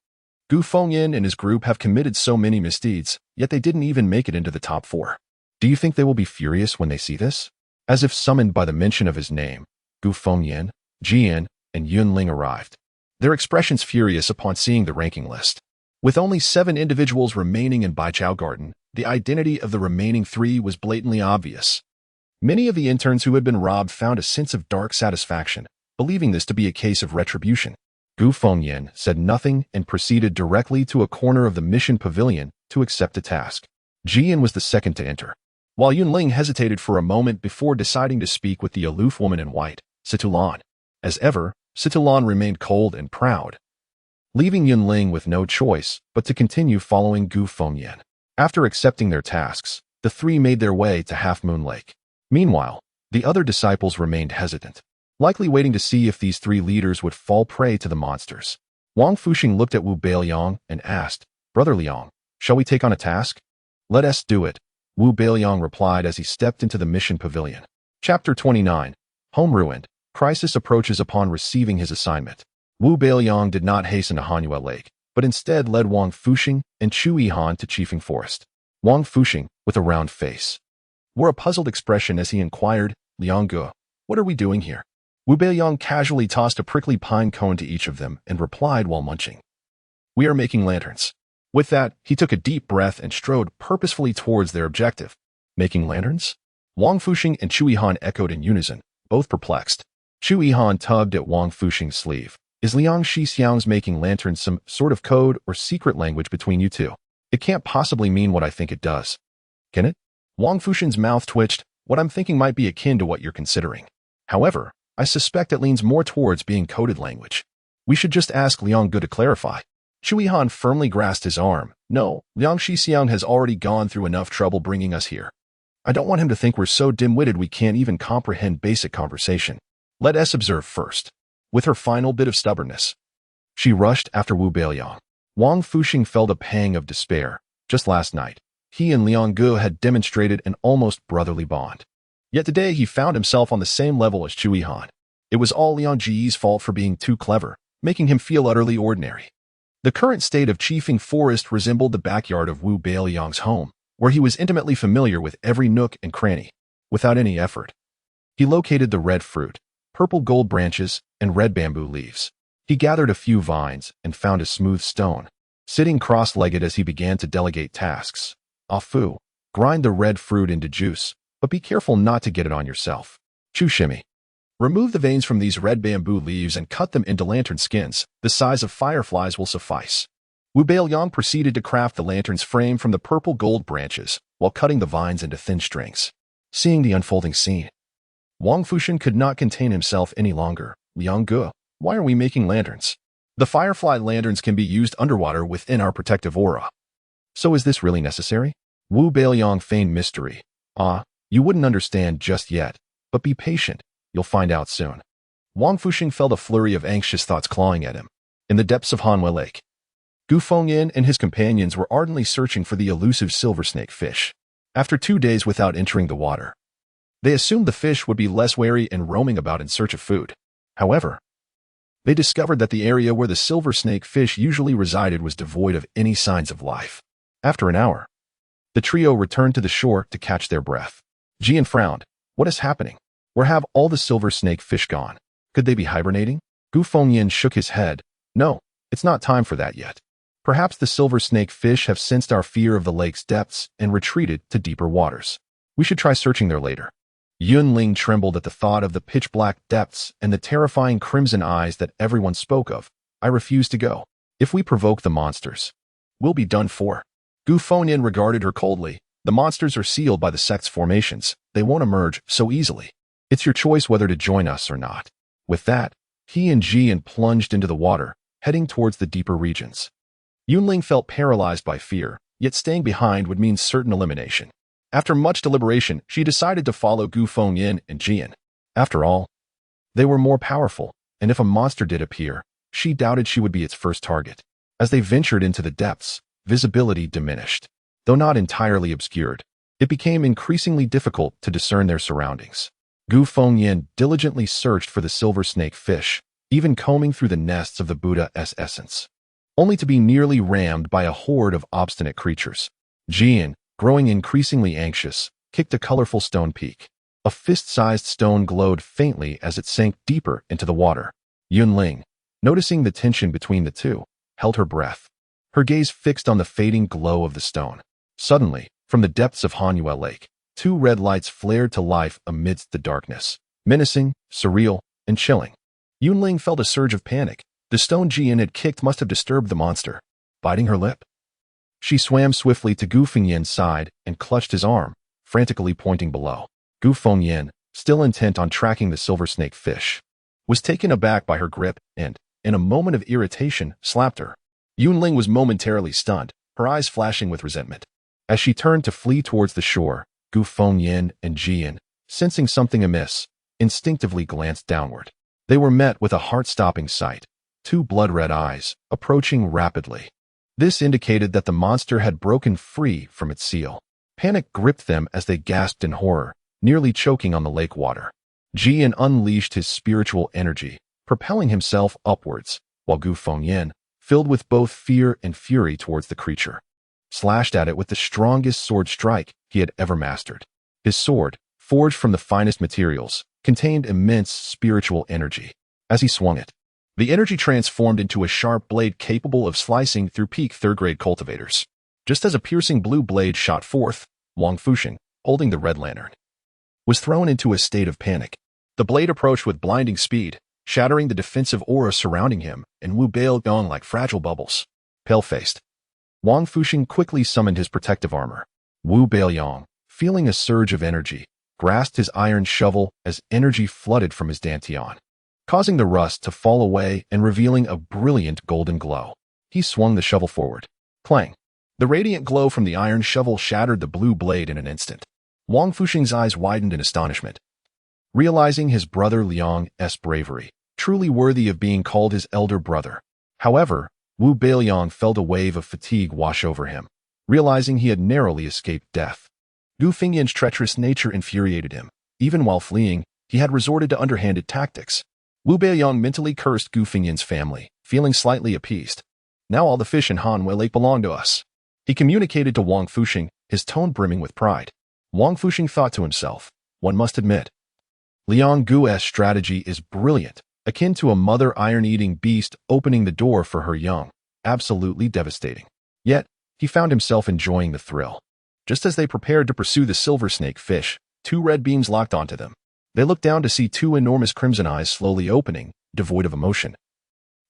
Gu Fengyin and his group have committed so many misdeeds, yet they didn't even make it into the top 4. Do you think they will be furious when they see this?" As if summoned by the mention of his name, Gu Fengyin, Jian, and Yunling arrived, their expressions furious upon seeing the ranking list. With only 7 individuals remaining in Baijiao Garden, the identity of the remaining 3 was blatantly obvious. Many of the interns who had been robbed found a sense of dark satisfaction, believing this to be a case of retribution. Gu Fengyin said nothing and proceeded directly to a corner of the mission pavilion to accept a task. Jian was the second to enter, while Yunling hesitated for a moment before deciding to speak with the aloof woman in white, Situlan. As ever, Situlan remained cold and proud, leaving Yunling with no choice but to continue following Gu Fengyin. After accepting their tasks, the 3 made their way to Half Moon Lake. Meanwhile, the other disciples remained hesitant, likely waiting to see if these 3 leaders would fall prey to the monsters. Wang Fuxing looked at Wu Beiliang and asked, "Brother Liang, shall we take on a task?" "Let us do it," Wu Beiliang replied as he stepped into the mission pavilion. Chapter 29. Home Ruined. Crisis approaches upon receiving his assignment. Wu Beiliang did not hasten to Hanyue Lake, but instead led Wang Fuxing and Chu Yihan to Chiefing Forest. Wang Fuxing, with a round face, wore a puzzled expression as he inquired, "Liang Ge, what are we doing here?" Wu Beiliang casually tossed a prickly pine cone to each of them and replied while munching, "We are making lanterns." With that, he took a deep breath and strode purposefully towards their objective. "Making lanterns?" Wang Fuxing and Chu Yihan echoed in unison, both perplexed. Chu Yihan tugged at Wang Fuxing's sleeve. "Is Liang Shixiang's making lanterns some sort of code or secret language between you two? It can't possibly mean what I think it does. Can it?" Wang Fuxing's mouth twitched. "What I'm thinking might be akin to what you're considering. However, I suspect it leans more towards being coded language. We should just ask Liang Ge to clarify." Chu Yihan firmly grasped his arm. "No, Liang Shixiang has already gone through enough trouble bringing us here. I don't want him to think we're so dim-witted we can't even comprehend basic conversation. Let us observe first." With her final bit of stubbornness, she rushed after Wu Beiliang. Wang Fuxing felt a pang of despair. Just last night, he and Liang Ge had demonstrated an almost brotherly bond. Yet today he found himself on the same level as Chu Yihan. It was all Liang Ji's fault for being too clever, making him feel utterly ordinary. The current state of Chiefing Forest resembled the backyard of Wu Beiliang's home, where he was intimately familiar with every nook and cranny. Without any effort, he located the red fruit, purple gold branches, and red bamboo leaves. He gathered a few vines and found a smooth stone. Sitting cross-legged as he began to delegate tasks. "Afu, grind the red fruit into juice, but be careful not to get it on yourself. Chu shimmy. Remove the veins from these red bamboo leaves and cut them into lantern skins. The size of fireflies will suffice. Wu Beiliang proceeded to craft the lantern's frame from the purple gold branches while cutting the vines into thin strings. Seeing the unfolding scene, Wang Fushan could not contain himself any longer. Liang Ge, why are we making lanterns? The firefly lanterns can be used underwater within our protective aura. So is this really necessary? Wu Beiliang feigned mystery. You wouldn't understand just yet, but be patient. You'll find out soon. Wang Fushan felt a flurry of anxious thoughts clawing at him. In the depths of Hanwei Lake, Gu Fengyan and his companions were ardently searching for the elusive silver snake fish. After 2 days without entering the water, they assumed the fish would be less wary and roaming about in search of food. However, they discovered that the area where the silver snake fish usually resided was devoid of any signs of life. After an hour, the trio returned to the shore to catch their breath. Jian frowned. What is happening? Where have all the silver snake fish gone? Could they be hibernating? Gu Fengyan shook his head. No, it's not time for that yet. Perhaps the silver snake fish have sensed our fear of the lake's depths and retreated to deeper waters. We should try searching there later. Yunling trembled at the thought of the pitch-black depths and the terrifying crimson eyes that everyone spoke of. I refuse to go. If we provoke the monsters, we'll be done for. Gu Fengyan regarded her coldly. The monsters are sealed by the sect's formations. They won't emerge so easily. It's your choice whether to join us or not. With that, he and Jian plunged into the water, heading towards the deeper regions. Yunling felt paralyzed by fear, yet staying behind would mean certain elimination. After much deliberation, she decided to follow Gu Fengyan and Jian. After all, they were more powerful, and if a monster did appear, she doubted she would be its first target. As they ventured into the depths, visibility diminished. Though not entirely obscured, it became increasingly difficult to discern their surroundings. Gu Fengyan diligently searched for the silver snake fish, even combing through the nests of the Buddha's essence, only to be nearly rammed by a horde of obstinate creatures. Jian, growing increasingly anxious, kicked a colorful stone peak. A fist-sized stone glowed faintly as it sank deeper into the water. Yunling, noticing the tension between the two, held her breath, her gaze fixed on the fading glow of the stone. Suddenly, from the depths of Hanwei Lake, 2 red lights flared to life amidst the darkness, menacing, surreal, and chilling. Yunling felt a surge of panic. The stone Jian had kicked must have disturbed the monster. Biting her lip, she swam swiftly to Gu Fengyan's side and clutched his arm, frantically pointing below. Gu Fengyan, still intent on tracking the silver snake fish, was taken aback by her grip and, in a moment of irritation, slapped her. Yunling was momentarily stunned, her eyes flashing with resentment. As she turned to flee towards the shore, Gu Fengyan and Jian, sensing something amiss, instinctively glanced downward. They were met with a heart-stopping sight. 2 blood-red eyes, approaching rapidly. This indicated that the monster had broken free from its seal. Panic gripped them as they gasped in horror, nearly choking on the lake water. Jian unleashed his spiritual energy, propelling himself upwards, while Gu Fengyan, filled with both fear and fury towards the creature, slashed at it with the strongest sword strike he had ever mastered. His sword, forged from the finest materials, contained immense spiritual energy. As he swung it, the energy transformed into a sharp blade capable of slicing through peak third-grade cultivators. Just as a piercing blue blade shot forth, Wang Fushan, holding the red lantern, was thrown into a state of panic. The blade approached with blinding speed, shattering the defensive aura surrounding him and Wu Beiliang like fragile bubbles. Pale-faced, Wang Fushan quickly summoned his protective armor. Wu Beiliang, feeling a surge of energy, grasped his iron shovel as energy flooded from his dantian, causing the rust to fall away and revealing a brilliant golden glow. He swung the shovel forward. Clang! The radiant glow from the iron shovel shattered the blue blade in an instant. Wang Fushan's eyes widened in astonishment, realizing his brother Liang's bravery, truly worthy of being called his elder brother. However, Wu Beiliang felt a wave of fatigue wash over him, realizing he had narrowly escaped death. Gu Fengyan's treacherous nature infuriated him. Even while fleeing, he had resorted to underhanded tactics. Wu Beiliang mentally cursed Gu Fengyan's family, feeling slightly appeased. Now all the fish in Hanwei Lake belong to us. He communicated to Wang Fushan, his tone brimming with pride. Wang Fushan thought to himself, one must admit, Liang Gu's strategy is brilliant, akin to a mother iron-eating beast opening the door for her young, absolutely devastating. Yet, he found himself enjoying the thrill. Just as they prepared to pursue the silver snake fish, 2 red beams locked onto them. They looked down to see two enormous crimson eyes slowly opening, devoid of emotion.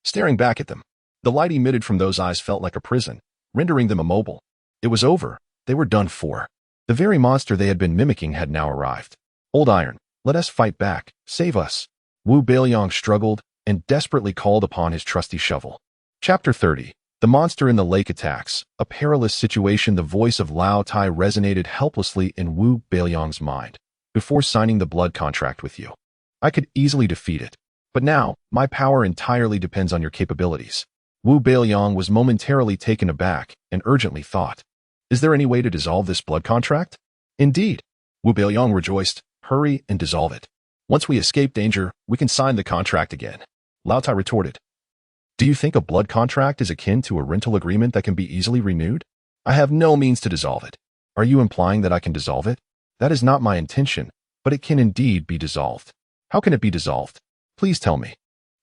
Staring back at them, the light emitted from those eyes felt like a prison, rendering them immobile. It was over. They were done for. The very monster they had been mimicking had now arrived. Old Iron, let us fight back. Save us. Wu Beiliang struggled and desperately called upon his trusty shovel. Chapter 30. The monster in the lake attacks. A perilous situation. The voice of Lao Tai resonated helplessly in Wu Beiliang's mind. Before signing the blood contract with you, I could easily defeat it. But now, my power entirely depends on your capabilities. Wu Beiliang was momentarily taken aback and urgently thought, is there any way to dissolve this blood contract? Indeed. Wu Beiliang rejoiced. Hurry and dissolve it. Once we escape danger, we can sign the contract again. Lao Tai retorted. Do you think a blood contract is akin to a rental agreement that can be easily renewed? I have no means to dissolve it. Are you implying that I can dissolve it? That is not my intention, but it can indeed be dissolved. How can it be dissolved? Please tell me.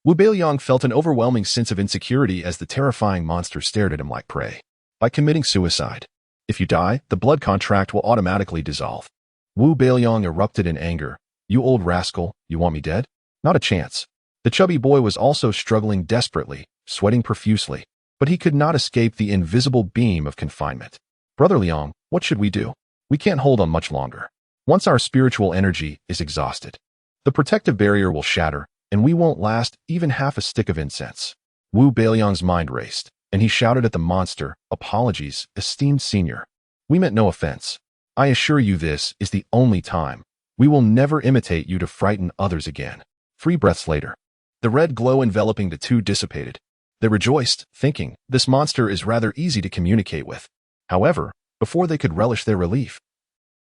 Wu Beiliang felt an overwhelming sense of insecurity as the terrifying monster stared at him like prey. By committing suicide. If you die, the blood contract will automatically dissolve. Wu Beiliang erupted in anger. You old rascal, you want me dead? Not a chance. The chubby boy was also struggling desperately, sweating profusely, but he could not escape the invisible beam of confinement. Brother Liang, what should we do? We can't hold on much longer. Once our spiritual energy is exhausted, the protective barrier will shatter, and we won't last even half a stick of incense. Wu Beiliang's mind raced, and he shouted at the monster, apologies, esteemed senior. We meant no offense. I assure you this is the only time. We will never imitate you to frighten others again. 3 breaths later, the red glow enveloping the two dissipated. They rejoiced, thinking, this monster is rather easy to communicate with. However, before they could relish their relief,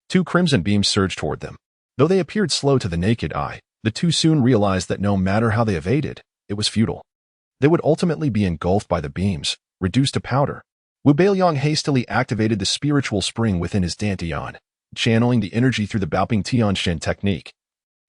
2 crimson beams surged toward them. Though they appeared slow to the naked eye, the two soon realized that no matter how they evaded, it was futile. They would ultimately be engulfed by the beams, reduced to powder. Wu Beiliang hastily activated the spiritual spring within his dantian, channeling the energy through the Baoping Tianshan technique.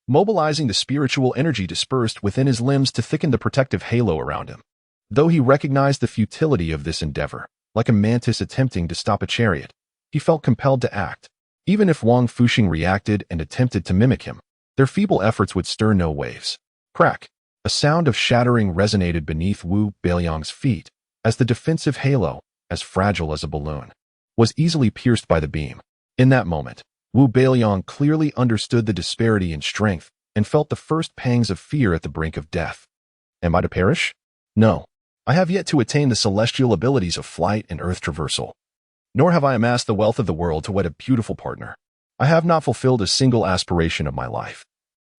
Mobilizing the spiritual energy dispersed within his limbs to thicken the protective halo around him. Though he recognized the futility of this endeavor, like a mantis attempting to stop a chariot, he felt compelled to act. Even if Wang Fuxing reacted and attempted to mimic him, their feeble efforts would stir no waves. Crack! A sound of shattering resonated beneath Wu Beiliang's feet, as the defensive halo, as fragile as a balloon, was easily pierced by the beam. In that moment, Wu Beiliang clearly understood the disparity in strength and felt the first pangs of fear at the brink of death. Am I to perish? No. I have yet to attain the celestial abilities of flight and earth traversal. Nor have I amassed the wealth of the world to wed a beautiful partner. I have not fulfilled a single aspiration of my life.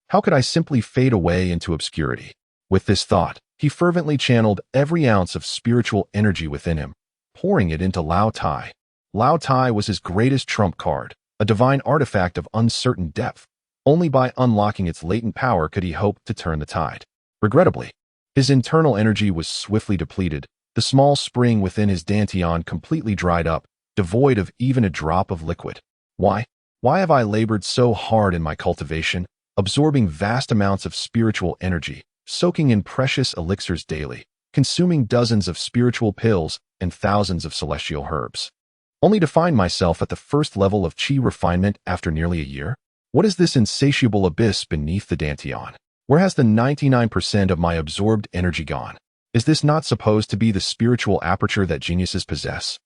How could I simply fade away into obscurity? With this thought, he fervently channeled every ounce of spiritual energy within him, pouring it into Lao Tai. Lao Tai was his greatest trump card, a divine artifact of uncertain depth. Only by unlocking its latent power could he hope to turn the tide. Regrettably, his internal energy was swiftly depleted. The small spring within his dantian completely dried up, devoid of even a drop of liquid. Why? Why have I labored so hard in my cultivation, absorbing vast amounts of spiritual energy, soaking in precious elixirs daily, consuming dozens of spiritual pills and thousands of celestial herbs, only to find myself at the first level of chi refinement after nearly a year? What is this insatiable abyss beneath the dantian? Where has the 99% of my absorbed energy gone? Is this not supposed to be the spiritual aperture that geniuses possess?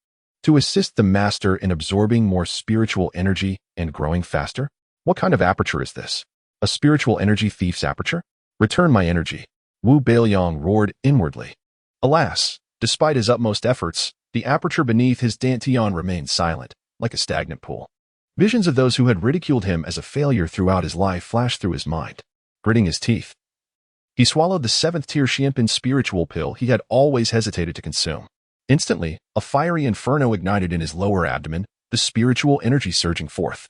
To assist the master in absorbing more spiritual energy and growing faster? What kind of aperture is this? A spiritual energy thief's aperture? Return my energy. Wu Beiliang roared inwardly. Alas, despite his utmost efforts, the aperture beneath his dantian remained silent, like a stagnant pool. Visions of those who had ridiculed him as a failure throughout his life flashed through his mind. Gritting his teeth, he swallowed the 7th-tier Xianpin spiritual pill he had always hesitated to consume. Instantly, a fiery inferno ignited in his lower abdomen, the spiritual energy surging forth,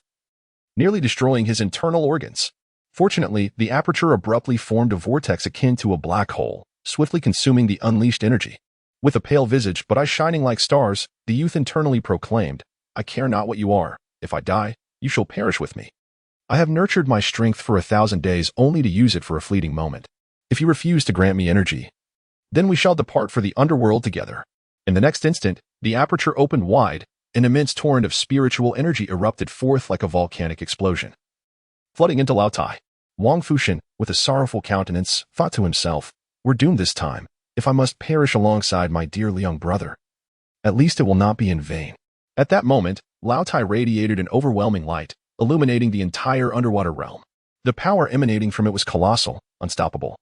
nearly destroying his internal organs. Fortunately, the aperture abruptly formed a vortex akin to a black hole, swiftly consuming the unleashed energy. With a pale visage but eyes shining like stars, the youth internally proclaimed, I care not what you are. If I die, you shall perish with me. I have nurtured my strength for 1,000 days only to use it for a fleeting moment. If you refuse to grant me energy, then we shall depart for the underworld together. In the next instant, the aperture opened wide, an immense torrent of spiritual energy erupted forth like a volcanic explosion, flooding into Lao Tai. Wang Fushin, with a sorrowful countenance, thought to himself, "We're doomed this time, if I must perish alongside my dear Liang brother. At least it will not be in vain." At that moment, Lao Tai radiated an overwhelming light, illuminating the entire underwater realm. The power emanating from it was colossal, unstoppable,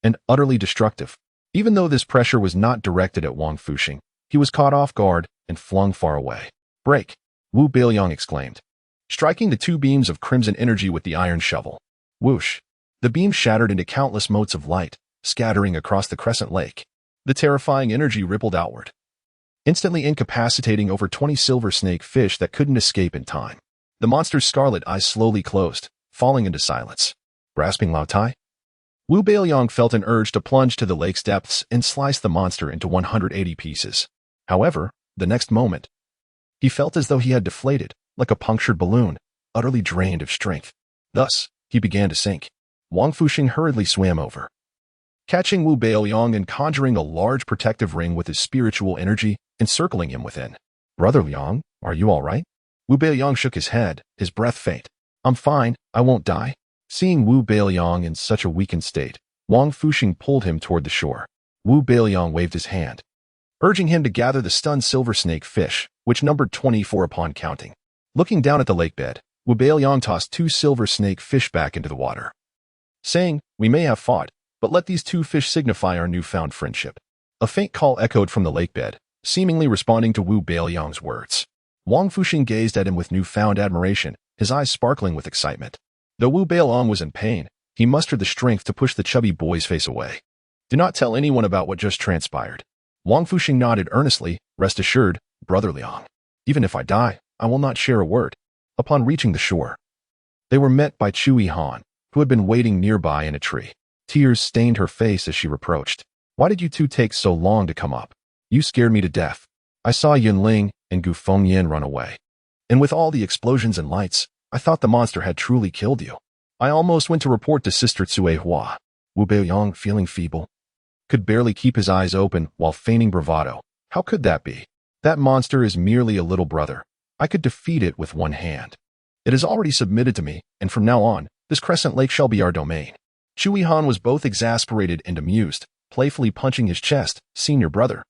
and utterly destructive. Even though this pressure was not directed at Wang Fuxing, he was caught off guard and flung far away. "Break!" Wu Beiliang exclaimed, striking the two beams of crimson energy with the iron shovel. Whoosh! The beam shattered into countless motes of light, scattering across the crescent lake. The terrifying energy rippled outward, instantly incapacitating over 20 silver snake fish that couldn't escape in time. The monster's scarlet eyes slowly closed, falling into silence. Grasping Lao Tai, Wu Beiliang felt an urge to plunge to the lake's depths and slice the monster into 180 pieces. However, the next moment, he felt as though he had deflated, like a punctured balloon, utterly drained of strength. Thus, he began to sink. Wang Fuxing hurriedly swam over, catching Wu Beiliang and conjuring a large protective ring with his spiritual energy, encircling him within. "Brother Liang, are you all right?" Wu Beiliang shook his head, his breath faint. "I'm fine, I won't die." Seeing Wu Beiliang in such a weakened state, Wang Fuxing pulled him toward the shore. Wu Beiliang waved his hand, urging him to gather the stunned silver snake fish, which numbered 24 upon counting. Looking down at the lake bed, Wu Beiliang tossed 2 silver snake fish back into the water, saying, "We may have fought, but let these 2 fish signify our newfound friendship." A faint call echoed from the lake bed, seemingly responding to Wu Beiliang's words. Wang Fuxing gazed at him with newfound admiration, his eyes sparkling with excitement. Though Wu Beiliang was in pain, he mustered the strength to push the chubby boy's face away. "Do not tell anyone about what just transpired." Wang Fuxing nodded earnestly. "Rest assured, Brother Liang. Even if I die, I will not share a word." Upon reaching the shore, they were met by Chui Han, who had been waiting nearby in a tree. Tears stained her face as she reproached, "Why did you two take so long to come up? You scared me to death. I saw Yunling and Gu Fengyan run away. And with all the explosions and lights, I thought the monster had truly killed you. I almost went to report to Sister Tsui Hua." Wu Beiliang, feeling feeble, could barely keep his eyes open while feigning bravado. "How could that be? That monster is merely a little brother. I could defeat it with one hand. It is already submitted to me, and from now on, this crescent lake shall be our domain." Chui Han was both exasperated and amused, playfully punching his chest. "Senior brother,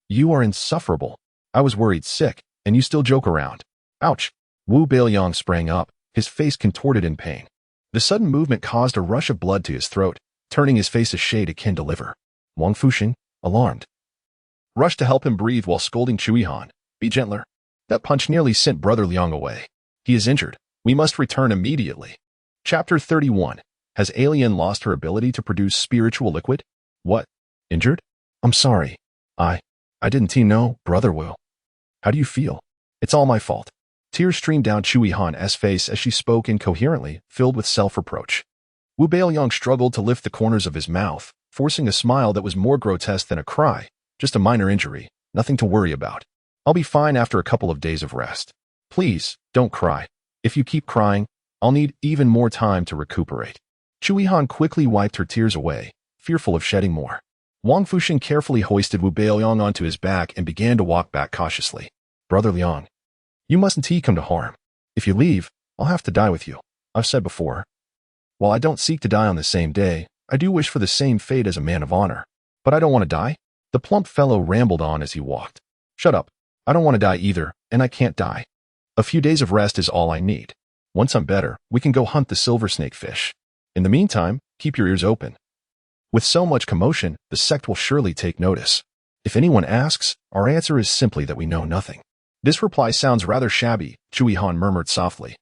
you are insufferable. I was worried sick, and you still joke around." "Ouch!" Wu Beiliang sprang up, his face contorted in pain. The sudden movement caused a rush of blood to his throat, turning his face a shade akin to liver. Wang Fuxing, alarmed, rushed to help him breathe while scolding Chui Han. "Be gentler. That punch nearly sent Brother Liang away. He is injured. We must return immediately." Chapter 31. Has Alien lost her ability to produce spiritual liquid? "What? Injured? I'm sorry. I didn't know, Brother Wu. How do you feel?" "It's all my fault." Tears streamed down Chui Han's face as she spoke incoherently, filled with self-reproach. Wu Beiliang struggled to lift the corners of his mouth, forcing a smile that was more grotesque than a cry. "Just a minor injury, nothing to worry about. I'll be fine after a couple of days of rest. Please, don't cry. If you keep crying, I'll need even more time to recuperate." Chui Han quickly wiped her tears away, fearful of shedding more. Wang Fuxing carefully hoisted Wu Beiliang onto his back and began to walk back cautiously. "Brother Liang, you mustn't come to harm. If you leave, I'll have to die with you. I've said before. While I don't seek to die on the same day, I do wish for the same fate as a man of honor. But I don't want to die." The plump fellow rambled on as he walked. "Shut up. I don't want to die either, and I can't die. A few days of rest is all I need. Once I'm better, we can go hunt the silver snake fish. In the meantime, keep your ears open. With so much commotion, the sect will surely take notice. If anyone asks, our answer is simply that we know nothing." "This reply sounds rather shabby," Chui Han murmured softly,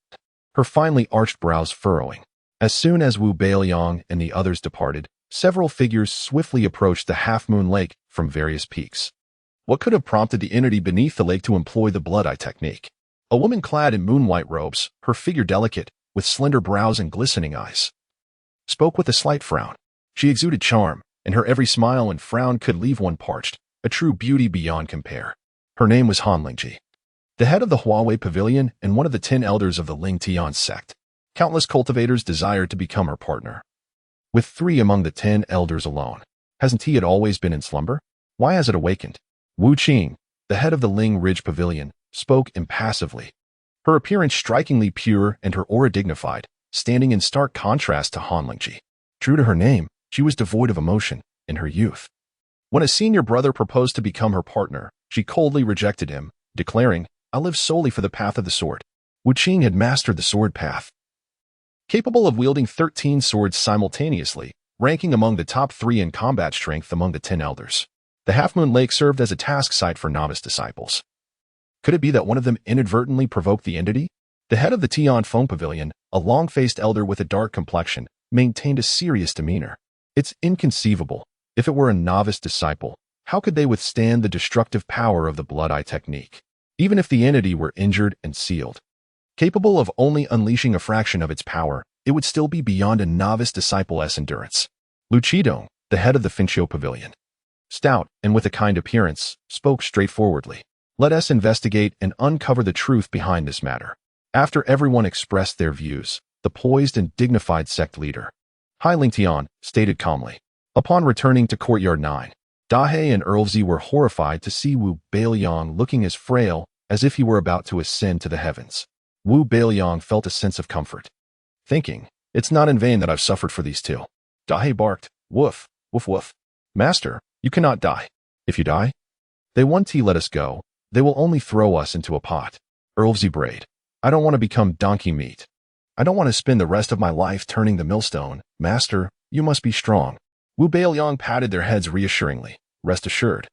her finely arched brows furrowing. As soon as Wu Beiliang and the others departed, several figures swiftly approached the half-moon lake from various peaks. What could have prompted the entity beneath the lake to employ the blood-eye technique? A woman clad in moon-white robes, her figure delicate, with slender brows and glistening eyes, spoke with a slight frown. She exuded charm, and her every smile and frown could leave one parched, a true beauty beyond compare. Her name was Han Lingji, the head of the Huawei Pavilion and one of the 10 elders of the Ling Tian sect. Countless cultivators desired to become her partner. With 3 among the 10 elders alone, hasn't he always been in slumber? Why has it awakened? Wu Qing, the head of the Ling Ridge Pavilion, spoke impassively. Her appearance strikingly pure and her aura dignified, standing in stark contrast to Han Lingji. True to her name, she was devoid of emotion in her youth. When a senior brother proposed to become her partner, she coldly rejected him, declaring, "I live solely for the path of the sword." Wu Qing had mastered the sword path. Capable of wielding 13 swords simultaneously, ranking among the top 3 in combat strength among the 10 elders. The Half Moon Lake served as a task site for novice disciples. Could it be that one of them inadvertently provoked the entity? The head of the Tian Feng Pavilion, a long-faced elder with a dark complexion, maintained a serious demeanor. It's inconceivable. If it were a novice disciple, how could they withstand the destructive power of the Blood Eye technique? Even if the entity were injured and sealed, capable of only unleashing a fraction of its power, it would still be beyond a novice disciple's endurance. Lu Qidong, the head of the Finqiu Pavilion, stout and with a kind appearance, spoke straightforwardly. Let us investigate and uncover the truth behind this matter. After everyone expressed their views, the poised and dignified sect leader, Hai Lingtian, stated calmly. Upon returning to Courtyard 9, Dahei and Erlüüzi were horrified to see Wu Beiliang looking as frail as if he were about to ascend to the heavens. Wu Beiliang felt a sense of comfort, thinking, "It's not in vain that I've suffered for these two." Dahei barked, "Woof, woof, woof. Master, you cannot die. If you die, they won't let us go. They will only throw us into a pot." Erlüüzi brayed, "I don't want to become donkey meat. I don't want to spend the rest of my life turning the millstone. Master, you must be strong." Wu Beiliang patted their heads reassuringly. "Rest assured.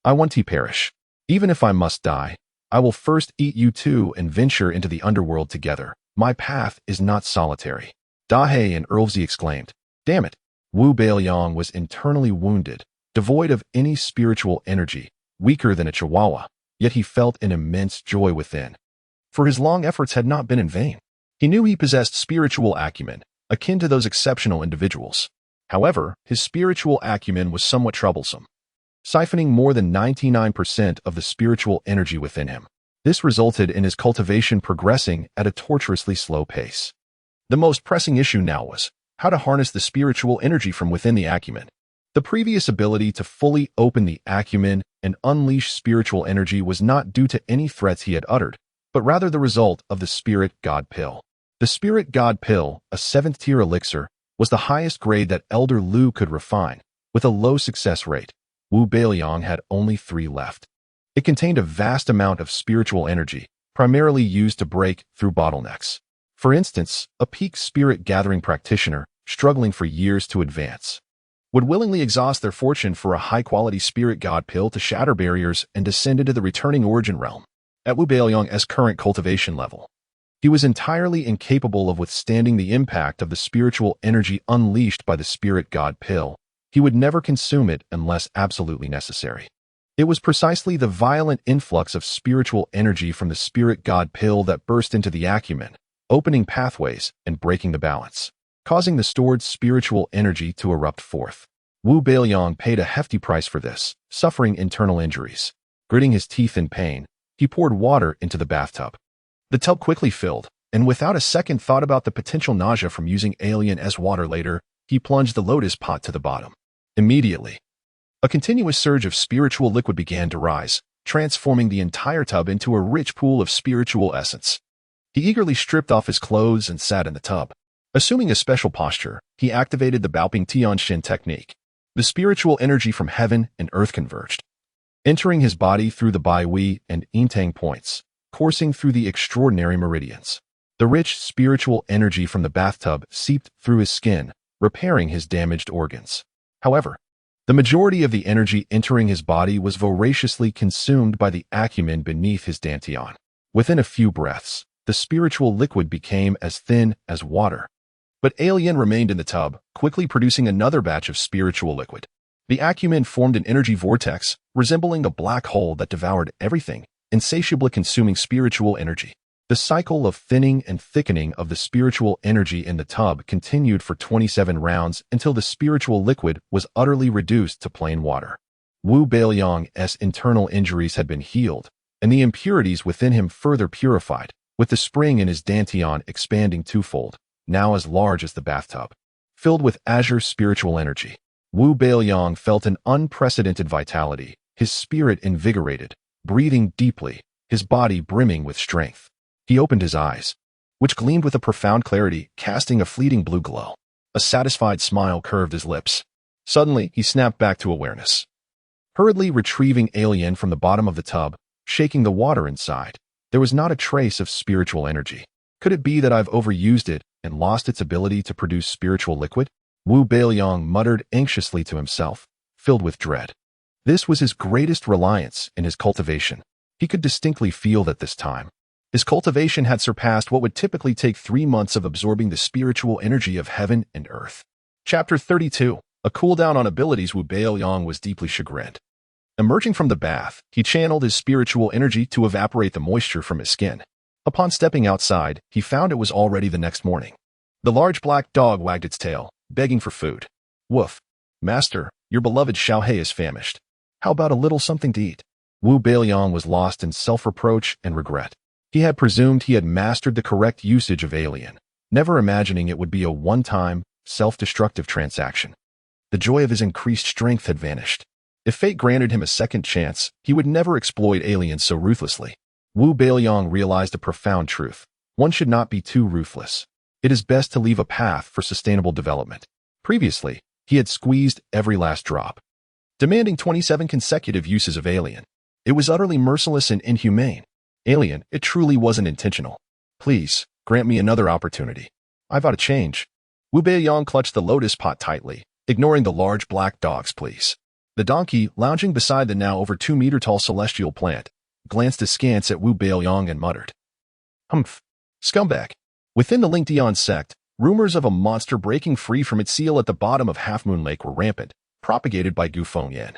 I want to perish. Even if I must die, I will first eat you two and venture into the underworld together. My path is not solitary." Dahei and Erlüüzi exclaimed, "Damn it!" Wu Beiliang was internally wounded, devoid of any spiritual energy, weaker than a chihuahua, yet he felt an immense joy within. For his long efforts had not been in vain. He knew he possessed spiritual acumen, akin to those exceptional individuals. However, his spiritual acumen was somewhat troublesome, siphoning more than 99% of the spiritual energy within him. This resulted in his cultivation progressing at a torturously slow pace. The most pressing issue now was how to harness the spiritual energy from within the acumen. The previous ability to fully open the acumen and unleash spiritual energy was not due to any threats he had uttered, but rather the result of the Spirit God Pill. The Spirit God Pill, a 7th-tier elixir, was the highest grade that Elder Lu could refine. With a low success rate, Wu Beiliang had only 3 left. It contained a vast amount of spiritual energy, primarily used to break through bottlenecks. For instance, a peak spirit gathering practitioner, struggling for years to advance, would willingly exhaust their fortune for a high-quality Spirit God Pill to shatter barriers and descend into the returning origin realm. At Wu Beiliang's current cultivation level, he was entirely incapable of withstanding the impact of the spiritual energy unleashed by the Spirit God Pill. He would never consume it unless absolutely necessary. It was precisely the violent influx of spiritual energy from the Spirit God Pill that burst into the acumen, opening pathways and breaking the balance, causing the stored spiritual energy to erupt forth. Wu Beiliang paid a hefty price for this, suffering internal injuries. Gritting his teeth in pain, he poured water into the bathtub. The tub quickly filled, and without a second thought about the potential nausea from using alien S water later, he plunged the lotus pot to the bottom. Immediately, a continuous surge of spiritual liquid began to rise, transforming the entire tub into a rich pool of spiritual essence. He eagerly stripped off his clothes and sat in the tub. Assuming a special posture, he activated the Baoping Tianxin technique. The spiritual energy from heaven and earth converged, entering his body through the Bai Wei and Yintang points, coursing through the extraordinary meridians. The rich spiritual energy from the bathtub seeped through his skin, repairing his damaged organs. However, the majority of the energy entering his body was voraciously consumed by the acumen beneath his dantian. Within a few breaths, the spiritual liquid became as thin as water. But Alien remained in the tub, quickly producing another batch of spiritual liquid. The acumen formed an energy vortex, resembling a black hole that devoured everything, insatiably consuming spiritual energy. The cycle of thinning and thickening of the spiritual energy in the tub continued for 27 rounds until the spiritual liquid was utterly reduced to plain water. Wu Beiliang's internal injuries had been healed, and the impurities within him further purified, with the spring in his dantian expanding twofold, now as large as the bathtub. Filled with azure spiritual energy, Wu Beiliang felt an unprecedented vitality, his spirit invigorated, breathing deeply, his body brimming with strength. He opened his eyes. which gleamed with a profound clarity, casting a fleeting blue glow. A satisfied smile curved his lips. Suddenly, he snapped back to awareness. Hurriedly retrieving Alien from the bottom of the tub, shaking the water inside, there was not a trace of spiritual energy. Could it be that I've overused it and lost its ability to produce spiritual liquid? Wu Beiliang muttered anxiously to himself, filled with dread. This was his greatest reliance in his cultivation. He could distinctly feel that this time. His cultivation had surpassed what would typically take 3 months of absorbing the spiritual energy of heaven and earth. Chapter 32. A cooldown on abilities. Wu Beiliang was deeply chagrined. Emerging from the bath, he channeled his spiritual energy to evaporate the moisture from his skin. Upon stepping outside, he found it was already the next morning. The large black dog wagged its tail, begging for food. Woof. Master, your beloved Dahei is famished. How about a little something to eat? Wu Beiliang was lost in self-reproach and regret. He had presumed he had mastered the correct usage of Alien, never imagining it would be a one-time, self-destructive transaction. The joy of his increased strength had vanished. If fate granted him a second chance, he would never exploit aliens so ruthlessly. Wu Beiliang realized a profound truth. One should not be too ruthless. It is best to leave a path for sustainable development. Previously, he had squeezed every last drop, demanding 27 consecutive uses of Alien. It was utterly merciless and inhumane. Alien, it truly wasn't intentional. Please, grant me another opportunity. I've got to change. Wu Beiliang clutched the lotus pot tightly, ignoring the large black dog's pleas. The donkey, lounging beside the now over 2-meter-tall celestial plant, glanced askance at Wu Beiliang and muttered, "Humph. Scumbag." Within the Lingdian sect, rumors of a monster breaking free from its seal at the bottom of Half Moon Lake were rampant, propagated by Gu Fengyan,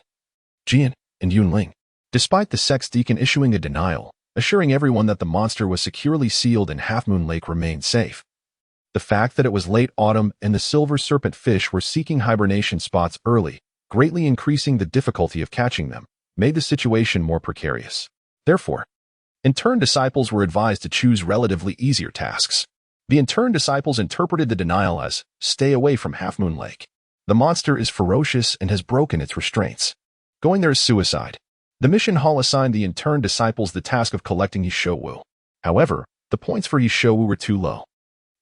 Jian, and Yunling. Despite the sect's deacon issuing a denial, assuring everyone that the monster was securely sealed and Half Moon Lake remained safe. The fact that it was late autumn and the silver serpent fish were seeking hibernation spots early, greatly increasing the difficulty of catching them, made the situation more precarious. Therefore, interned disciples were advised to choose relatively easier tasks. The interned disciples interpreted the denial as, "Stay away from Half Moon Lake. The monster is ferocious and has broken its restraints. Going there is suicide." The mission hall assigned the interned disciples the task of collecting Yishowu. However, the points for Yishowu were too low.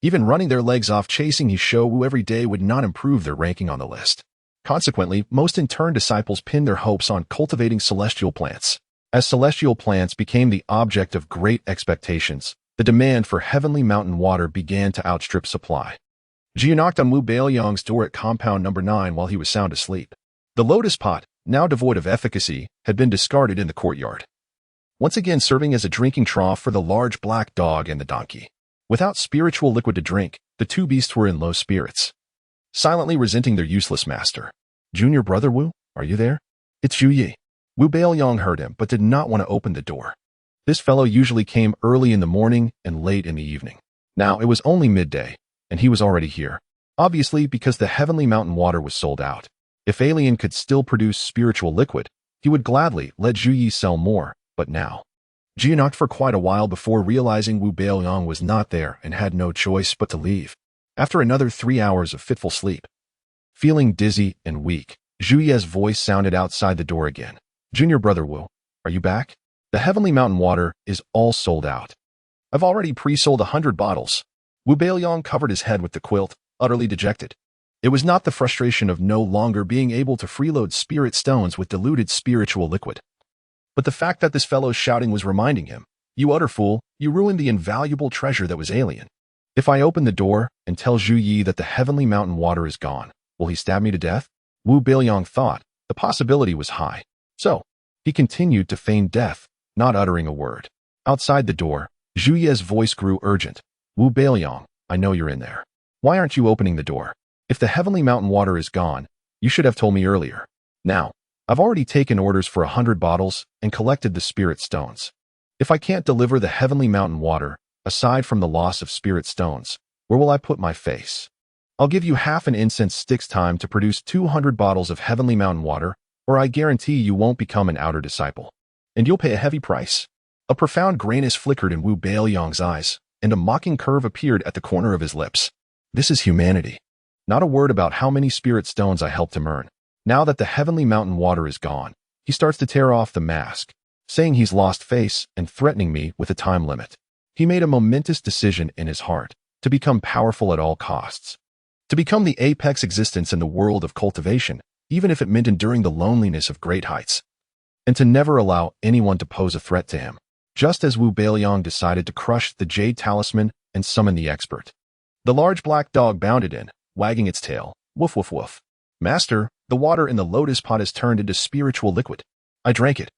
Even running their legs off chasing Yishowu every day would not improve their ranking on the list. Consequently, most interned disciples pinned their hopes on cultivating celestial plants. As celestial plants became the object of great expectations, the demand for heavenly mountain water began to outstrip supply. Jia knocked on Wu Beiliang's door at compound number 9 while he was sound asleep. The lotus pot, now devoid of efficacy, had been discarded in the courtyard, once again serving as a drinking trough for the large black dog and the donkey. Without spiritual liquid to drink, the two beasts were in low spirits, silently resenting their useless master. "Junior brother Wu, are you there? It's Zhu Yi." Wu Beiliang heard him but did not want to open the door. This fellow usually came early in the morning and late in the evening. Now it was only midday, and he was already here. Obviously, because the heavenly mountain water was sold out. If Alien could still produce spiritual liquid, he would gladly let Zhu Yi sell more, but now. Jia knocked for quite a while before realizing Wu Beiliang was not there and had no choice but to leave. After another 3 hours of fitful sleep, feeling dizzy and weak, Zhu Yi's voice sounded outside the door again. "Junior brother Wu, are you back? The heavenly mountain water is all sold out. I've already pre-sold 100 bottles." Wu Beiliang covered his head with the quilt, utterly dejected. It was not the frustration of no longer being able to freeload spirit stones with diluted spiritual liquid, but the fact that this fellow's shouting was reminding him, "You utter fool, you ruined the invaluable treasure that was Alien. If I open the door and tell Zhu Yi that the heavenly mountain water is gone, will he stab me to death?" Wu Beiliang thought. The possibility was high. So, he continued to feign death, not uttering a word. Outside the door, Zhu Yi's voice grew urgent. "Wu Beiliang, I know you're in there. Why aren't you opening the door? If the heavenly mountain water is gone, you should have told me earlier. Now, I've already taken orders for 100 bottles and collected the spirit stones. If I can't deliver the heavenly mountain water, aside from the loss of spirit stones, where will I put my face? I'll give you half an incense stick's time to produce 200 bottles of heavenly mountain water, or I guarantee you won't become an outer disciple. And you'll pay a heavy price." A profound grayness flickered in Wu Beiliang's eyes, and a mocking curve appeared at the corner of his lips. "This is humanity. Not a word about how many spirit stones I helped him earn. Now that the heavenly mountain water is gone, he starts to tear off the mask, saying he's lost face and threatening me with a time limit. He made a momentous decision in his heart to become powerful at all costs, to become the apex existence in the world of cultivation, even if it meant enduring the loneliness of great heights, and to never allow anyone to pose a threat to him. Just as Wu Beiliang decided to crush the jade talisman and summon the expert. The large black dog bounded in, wagging its tail. Woof woof woof. Master, the water in the lotus pot has turned into spiritual liquid. I drank it,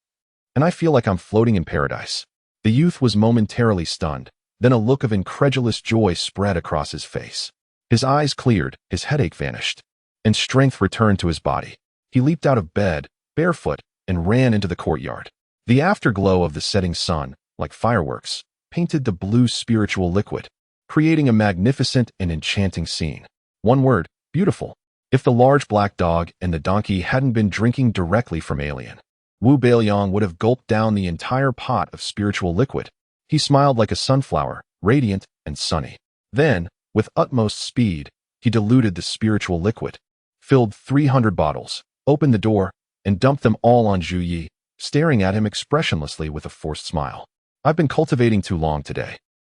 and I feel like I'm floating in paradise. The youth was momentarily stunned, then a look of incredulous joy spread across his face. His eyes cleared, his headache vanished, and strength returned to his body. He leaped out of bed, barefoot, and ran into the courtyard. The afterglow of the setting sun, like fireworks, painted the blue spiritual liquid, creating a magnificent and enchanting scene. One word, beautiful. If the large black dog and the donkey hadn't been drinking directly from Alien, Wu Beiliang would have gulped down the entire pot of spiritual liquid. He smiled like a sunflower, radiant and sunny. Then, with utmost speed, he diluted the spiritual liquid, filled 300 bottles, opened the door, and dumped them all on Zhu Yi, staring at him expressionlessly with a forced smile. I've been cultivating too long today,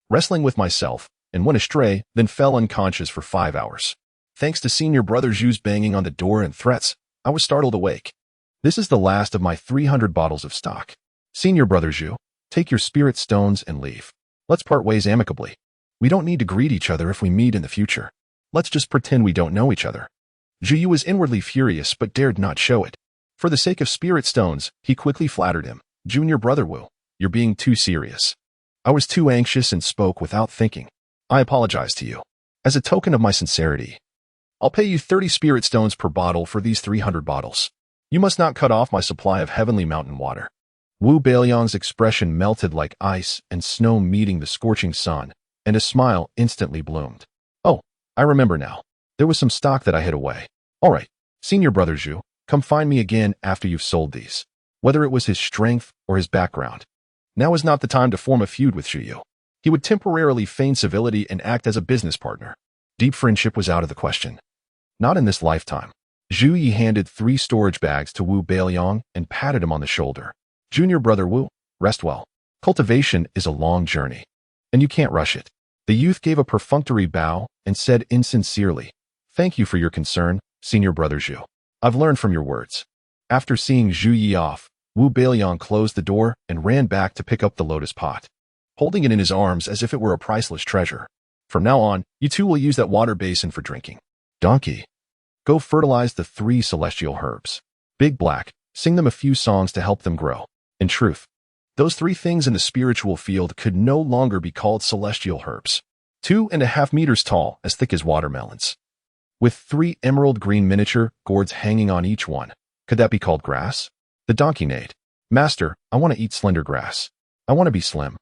wrestling with myself, and went astray, then fell unconscious for 5 hours. Thanks to senior brother Zhu's banging on the door and threats, I was startled awake. This is the last of my 300 bottles of stock. Senior brother Zhu, take your spirit stones and leave. Let's part ways amicably. We don't need to greet each other if we meet in the future. Let's just pretend we don't know each other. Zhu Yu was inwardly furious but dared not show it. For the sake of spirit stones, he quickly flattered him. Junior brother Wu, you're being too serious. I was too anxious and spoke without thinking. I apologize to you. As a token of my sincerity, I'll pay you 30 spirit stones per bottle for these 300 bottles. You must not cut off my supply of heavenly mountain water. Wu Beiliang's expression melted like ice and snow meeting the scorching sun, and a smile instantly bloomed. Oh, I remember now. There was some stock that I hid away. All right, senior brother Zhu, come find me again after you've sold these. Whether it was his strength or his background. Now is not the time to form a feud with Zhu Yu. He would temporarily feign civility and act as a business partner. Deep friendship was out of the question. Not in this lifetime. Zhu Yi handed 3 storage bags to Wu Beiliang and patted him on the shoulder. Junior brother Wu, rest well. Cultivation is a long journey, and you can't rush it. The youth gave a perfunctory bow and said insincerely, thank you for your concern, senior brother Zhu. I've learned from your words. After seeing Zhu Yi off, Wu Beiliang closed the door and ran back to pick up the lotus pot, holding it in his arms as if it were a priceless treasure. From now on, you two will use that water basin for drinking. Donkey, go fertilize the 3 celestial herbs. Big Black, sing them a few songs to help them grow. In truth, those 3 things in the spiritual field could no longer be called celestial herbs. 2.5 meters tall, as thick as watermelons, with 3 emerald green miniature gourds hanging on each one. Could that be called grass? The donkey neighed. Master, I want to eat slender grass. I want to be slim.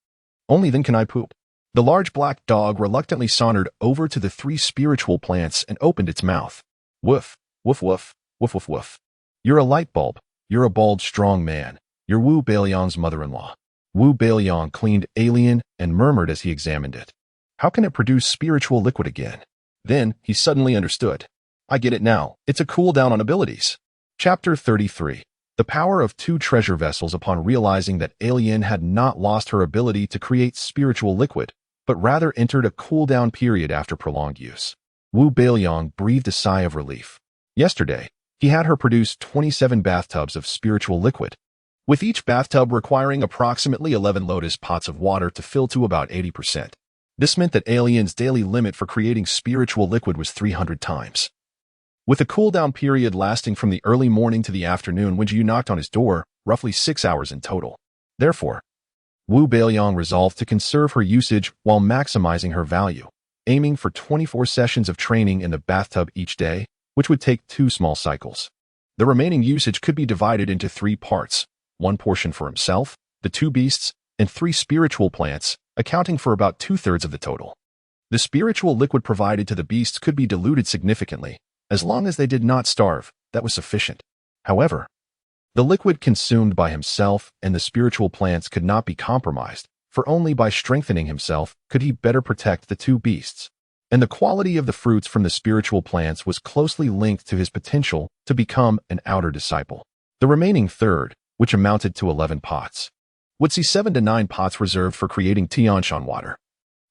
Only then can I poop. The large black dog reluctantly sauntered over to the 3 spiritual plants and opened its mouth. Woof, woof woof, woof woof woof. You're a light bulb. You're a bald, strong man. You're Wu Beiliang's mother-in-law. Wu Beiliang cleaned Alien and murmured as he examined it. How can it produce spiritual liquid again? Then he suddenly understood. I get it now. It's a cooldown on abilities. Chapter 33. The power of 2 treasure vessels. Upon realizing that Alien had not lost her ability to create spiritual liquid, but rather entered a cooldown period after prolonged use, Wu Beiliang breathed a sigh of relief. Yesterday, he had her produce 27 bathtubs of spiritual liquid, with each bathtub requiring approximately 11 lotus pots of water to fill to about 80%. This meant that Alien's daily limit for creating spiritual liquid was 300 times. With a cooldown period lasting from the early morning to the afternoon when you knocked on his door, roughly 6 hours in total. Therefore, Wu Beiliang resolved to conserve her usage while maximizing her value, aiming for 24 sessions of training in the bathtub each day, which would take 2 small cycles. The remaining usage could be divided into 3 parts, 1 portion for himself, the 2 beasts, and 3 spiritual plants, accounting for about 2/3 of the total. The spiritual liquid provided to the beasts could be diluted significantly. As long as they did not starve, that was sufficient. However, the liquid consumed by himself and the spiritual plants could not be compromised, for only by strengthening himself could he better protect the 2 beasts. And the quality of the fruits from the spiritual plants was closely linked to his potential to become an outer disciple. The remaining third, which amounted to 11 pots, would see 7 to 9 pots reserved for creating Tianshan water,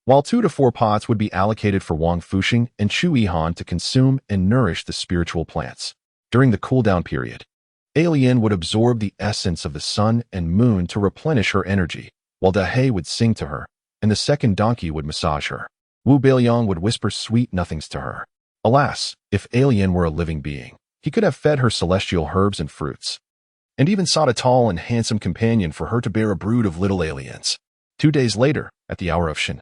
while 2 to 4 pots would be allocated for Wang Fuxing and Chu Yihan to consume and nourish the spiritual plants. During the cooldown period, Alien would absorb the essence of the sun and moon to replenish her energy, while Dahei would sing to her, and the second donkey would massage her. Wu Beiliang would whisper sweet nothings to her. Alas, if Alien were a living being, he could have fed her celestial herbs and fruits, and even sought a tall and handsome companion for her to bear a brood of little aliens. 2 days later, at the hour of Shin,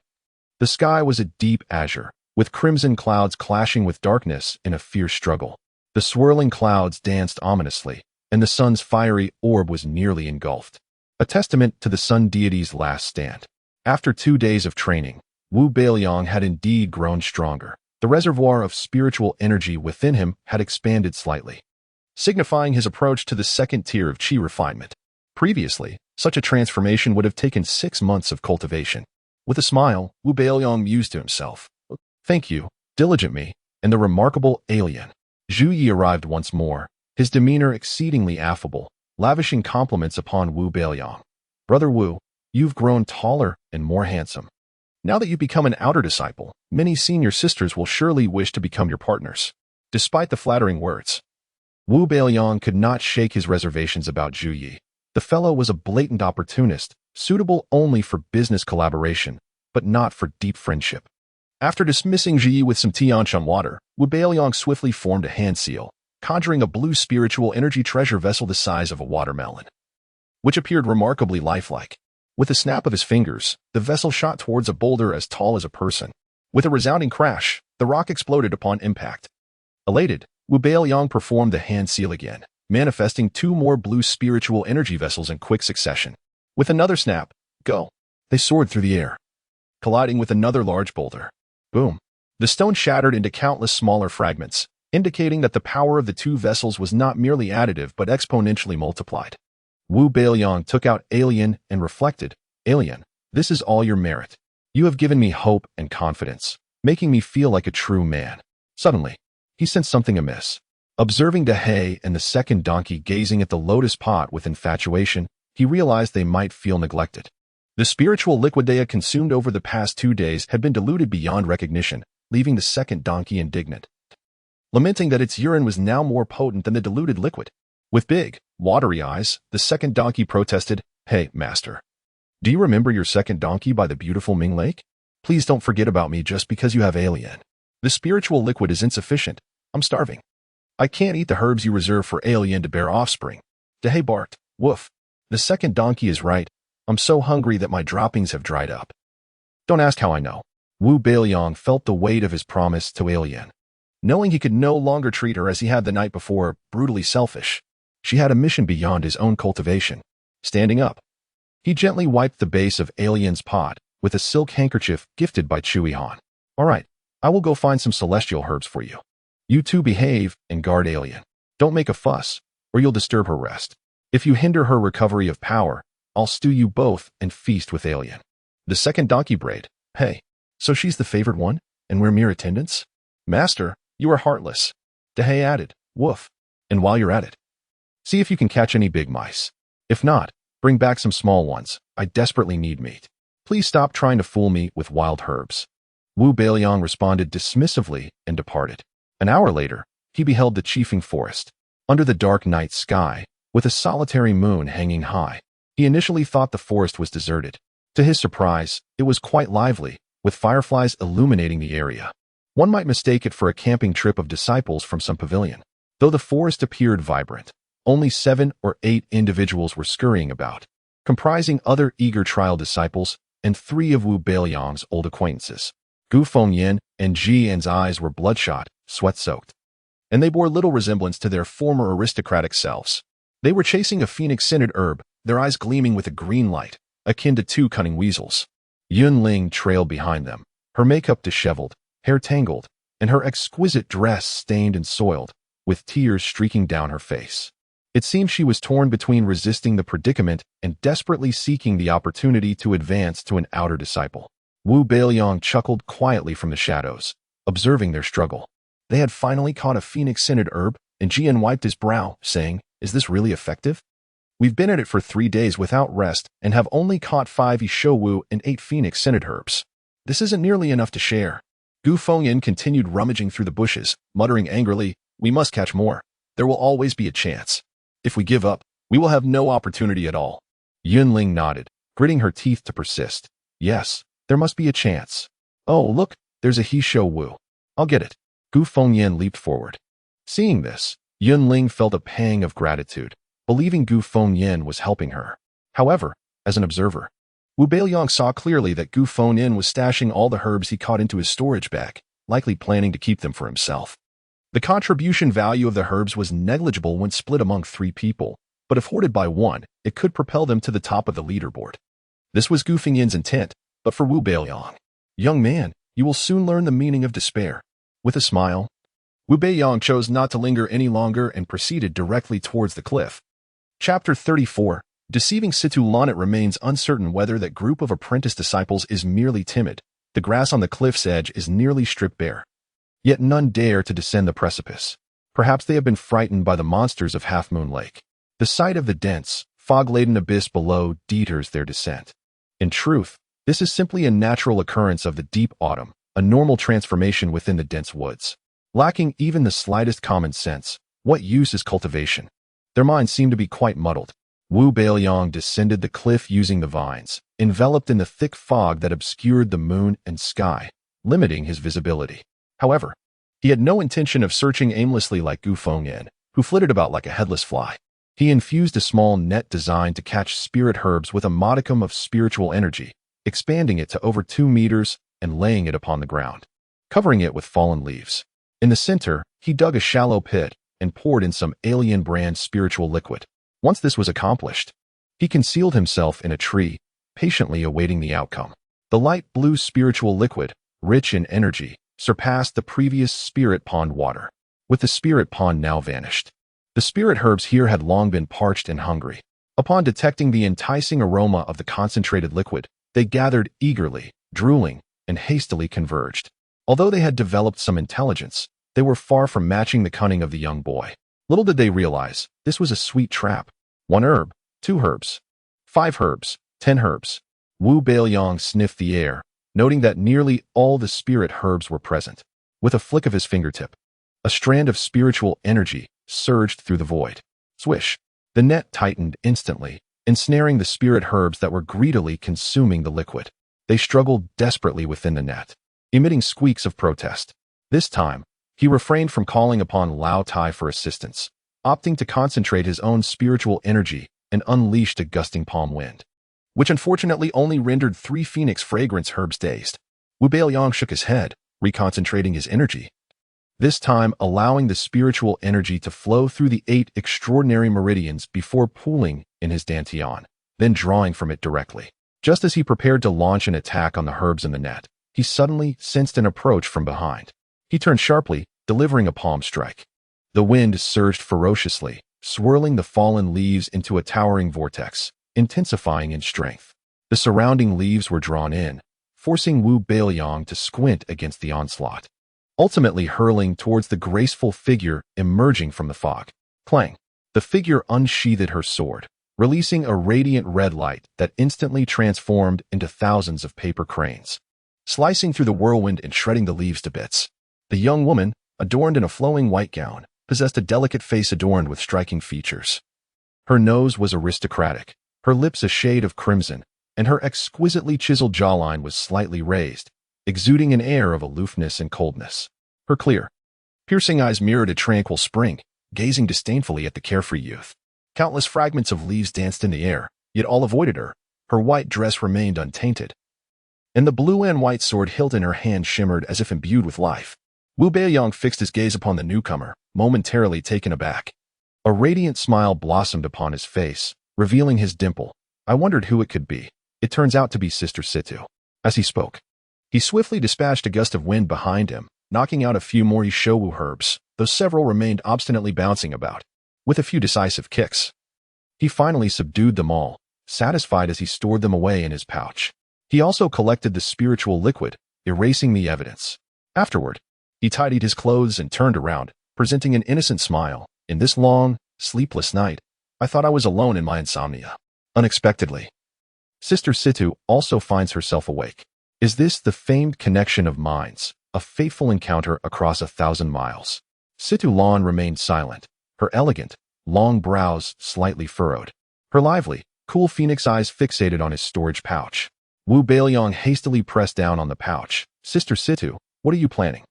the sky was a deep azure, with crimson clouds clashing with darkness in a fierce struggle. The swirling clouds danced ominously, and the sun's fiery orb was nearly engulfed, a testament to the sun deity's last stand. After 2 days of training, Wu Beiliang had indeed grown stronger. The reservoir of spiritual energy within him had expanded slightly, signifying his approach to the second tier of qi refinement. Previously, such a transformation would have taken 6 months of cultivation. With a smile, Wu Beiliang mused to himself, "Thank you, diligent me, and the remarkable alien." Zhu Yi arrived once more, his demeanor exceedingly affable, lavishing compliments upon Wu Beiliang. "Brother Wu, you've grown taller and more handsome. Now that you've become an outer disciple, many senior sisters will surely wish to become your partners." Despite the flattering words, Wu Beiliang could not shake his reservations about Zhu Yi. The fellow was a blatant opportunist, suitable only for business collaboration, but not for deep friendship. After dismissing Zhu Yi with some Tianshan water, Wu Beiliang swiftly formed a hand seal, conjuring a blue spiritual energy treasure vessel the size of a watermelon, which appeared remarkably lifelike. With a snap of his fingers, the vessel shot towards a boulder as tall as a person. With a resounding crash, the rock exploded upon impact. Elated, Wu Beiliang performed the hand seal again, manifesting 2 more blue spiritual energy vessels in quick succession. With another snap, go! They soared through the air, colliding with another large boulder. Boom! The stone shattered into countless smaller fragments, indicating that the power of the 2 vessels was not merely additive but exponentially multiplied. Wu Beiliang took out Alien and reflected, "Alien, this is all your merit. You have given me hope and confidence, making me feel like a true man." Suddenly, he sensed something amiss. Observing Dahei and the second donkey gazing at the lotus pot with infatuation, he realized they might feel neglected. The spiritual liquid they had consumed over the past 2 days had been diluted beyond recognition, leaving the second donkey indignant, lamenting that its urine was now more potent than the diluted liquid. With big, watery eyes, the second donkey protested, "Hey, master. Do you remember your second donkey by the beautiful Ming Lake? Please don't forget about me just because you have Alien. The spiritual liquid is insufficient. I'm starving. I can't eat the herbs you reserve for Alien to bear offspring." Dahei barked, "Woof. The second donkey is right. I'm so hungry that my droppings have dried up." "Don't ask how I know." Wu Beiliang felt the weight of his promise to Alien. Knowing he could no longer treat her as he had the night before, brutally selfish, she had a mission beyond his own cultivation. Standing up, he gently wiped the base of Alien's pot with a silk handkerchief gifted by Chu Yihan. "All right, I will go find some celestial herbs for you. You two behave and guard Alien. Don't make a fuss, or you'll disturb her rest. If you hinder her recovery of power, I'll stew you both and feast with Alien." The second donkey brayed, "Hey, so she's the favored one, and we're mere attendants? Master, you are heartless." Dahei added, "Woof. And while you're at it, see if you can catch any big mice. If not, bring back some small ones. I desperately need meat. Please stop trying to fool me with wild herbs." Wu Beiliang responded dismissively and departed. An hour later, he beheld the Chiefing Forest, under the dark night sky, with a solitary moon hanging high. He initially thought the forest was deserted. To his surprise, it was quite lively, with fireflies illuminating the area. One might mistake it for a camping trip of disciples from some pavilion. Though the forest appeared vibrant, only 7 or 8 individuals were scurrying about, comprising other eager trial disciples and 3 of Wu Beiliang's old acquaintances. Gu Fengyan and Ji Yan's eyes were bloodshot, sweat-soaked, and they bore little resemblance to their former aristocratic selves. They were chasing a phoenix-scented herb, their eyes gleaming with a green light, akin to 2 cunning weasels. Yun Ling trailed behind them, her makeup disheveled, hair tangled, and her exquisite dress stained and soiled, with tears streaking down her face. It seemed she was torn between resisting the predicament and desperately seeking the opportunity to advance to an outer disciple. Wu Beiliang chuckled quietly from the shadows, observing their struggle. They had finally caught a phoenix-scented herb, and Jian wiped his brow, saying, "Is this really effective?" We've been at it for 3 days without rest and have only caught 5 Ishowu and 8 Phoenix scented herbs. This isn't nearly enough to share. Gu Fengyan continued rummaging through the bushes, muttering angrily, "We must catch more. There will always be a chance. If we give up, we will have no opportunity at all." Yunling nodded, gritting her teeth to persist. "Yes, there must be a chance. Oh, look, there's a Hishowu. I'll get it." Gu Fengyan leaped forward. Seeing this, Yunling felt a pang of gratitude, believing Gu Fengyan was helping her. However, as an observer, Wu Beiliang saw clearly that Gu Fengyan was stashing all the herbs he caught into his storage bag, likely planning to keep them for himself. The contribution value of the herbs was negligible when split among 3 people, but if hoarded by one, it could propel them to the top of the leaderboard. This was Gu Fengyan's intent, but for Wu Beiliang, "Young man, you will soon learn the meaning of despair." With a smile, Wu Beiliang chose not to linger any longer and proceeded directly towards the cliff. Chapter 34. Deceiving Situ Lanet remains uncertain whether that group of apprentice disciples is merely timid. The grass on the cliff's edge is nearly stripped bare. Yet none dare to descend the precipice. Perhaps they have been frightened by the monsters of Half Moon Lake. The sight of the dense, fog-laden abyss below deters their descent. In truth, this is simply a natural occurrence of the deep autumn, a normal transformation within the dense woods. Lacking even the slightest common sense, what use is cultivation? Their minds seem to be quite muddled. Wu Beiliang descended the cliff using the vines, enveloped in the thick fog that obscured the moon and sky, limiting his visibility. However, he had no intention of searching aimlessly like Gu Fengyan, who flitted about like a headless fly. He infused a small net designed to catch spirit herbs with a modicum of spiritual energy, expanding it to over 2 meters and laying it upon the ground, covering it with fallen leaves. In the center, he dug a shallow pit and poured in some alien brand spiritual liquid. Once this was accomplished, he concealed himself in a tree, patiently awaiting the outcome. The light blue spiritual liquid, rich in energy, surpassed the previous spirit pond water, with the spirit pond now vanished. The spirit herbs here had long been parched and hungry. Upon detecting the enticing aroma of the concentrated liquid, they gathered eagerly, drooling, and hastily converged. Although they had developed some intelligence, they were far from matching the cunning of the young boy. Little did they realize, this was a sweet trap. 1 herb, 2 herbs, 5 herbs, 10 herbs. Wu Beiliang sniffed the air, noting that nearly all the spirit herbs were present. With a flick of his fingertip, a strand of spiritual energy surged through the void. Swish! The net tightened instantly, ensnaring the spirit herbs that were greedily consuming the liquid. They struggled desperately within the net, emitting squeaks of protest. This time, he refrained from calling upon Lao Tai for assistance, opting to concentrate his own spiritual energy and unleashed a gusting palm wind, which unfortunately only rendered 3 phoenix fragrance herbs dazed. Wu Beiliang shook his head, reconcentrating his energy, this time allowing the spiritual energy to flow through the 8 extraordinary meridians before pooling in his dantian, then drawing from it directly. Just as he prepared to launch an attack on the herbs in the net, he suddenly sensed an approach from behind. He turned sharply, delivering a palm strike. The wind surged ferociously, swirling the fallen leaves into a towering vortex, intensifying in strength. The surrounding leaves were drawn in, forcing Wu Beiliang to squint against the onslaught, ultimately hurling towards the graceful figure emerging from the fog. Clang! The figure unsheathed her sword, releasing a radiant red light that instantly transformed into thousands of paper cranes, slicing through the whirlwind and shredding the leaves to bits. The young woman, adorned in a flowing white gown, possessed a delicate face adorned with striking features. Her nose was aristocratic, her lips a shade of crimson, and her exquisitely chiseled jawline was slightly raised, exuding an air of aloofness and coldness. Her clear, piercing eyes mirrored a tranquil spring, gazing disdainfully at the carefree youth. Countless fragments of leaves danced in the air, yet all avoided her. Her white dress remained untainted, and the blue and white sword hilt in her hand shimmered as if imbued with life. Wu Beiliang fixed his gaze upon the newcomer, momentarily taken aback. A radiant smile blossomed upon his face, revealing his dimple. I wondered who it could be. It turns out to be Sister Situ. As he spoke, he swiftly dispatched a gust of wind behind him, knocking out a few more Ishowu herbs, though several remained obstinately bouncing about. With a few decisive kicks, he finally subdued them all, satisfied as he stored them away in his pouch. He also collected the spiritual liquid, erasing the evidence. Afterward, he tidied his clothes and turned around, presenting an innocent smile. In this long, sleepless night, I thought I was alone in my insomnia. Unexpectedly, Sister Situ also finds herself awake. Is this the famed connection of minds, a fateful encounter across 1,000 miles? Situ Lan remained silent, her elegant, long brows slightly furrowed, her lively, cool phoenix eyes fixated on his storage pouch. Wu Beiliang hastily pressed down on the pouch. Sister Situ, what are you planning?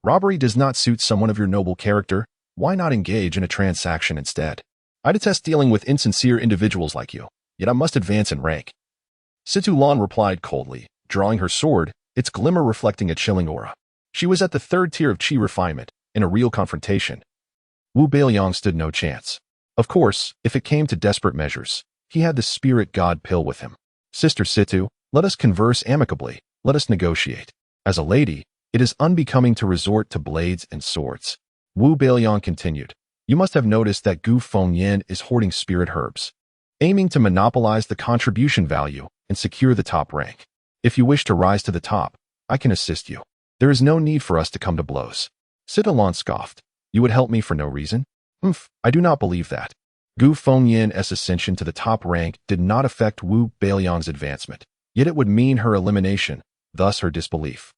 Robbery does not suit someone of your noble character. Why not engage in a transaction instead? I detest dealing with insincere individuals like you, yet I must advance in rank. Situ Lan replied coldly, drawing her sword, its glimmer reflecting a chilling aura. She was at the 3rd tier of chi refinement, in a real confrontation. Wu Beiliang stood no chance. Of course, if it came to desperate measures, he had the spirit god pill with him. Sister Situ, let us converse amicably, let us negotiate. As a lady, it is unbecoming to resort to blades and swords. Wu Beiliang continued, you must have noticed that Gu Fengyan is hoarding spirit herbs, aiming to monopolize the contribution value and secure the top rank. If you wish to rise to the top, I can assist you. There is no need for us to come to blows. Situ Lan scoffed. You would help me for no reason? I do not believe that. Gu Fengyan's ascension to the top rank did not affect Wu Beiliang's advancement, yet it would mean her elimination, thus her disbelief.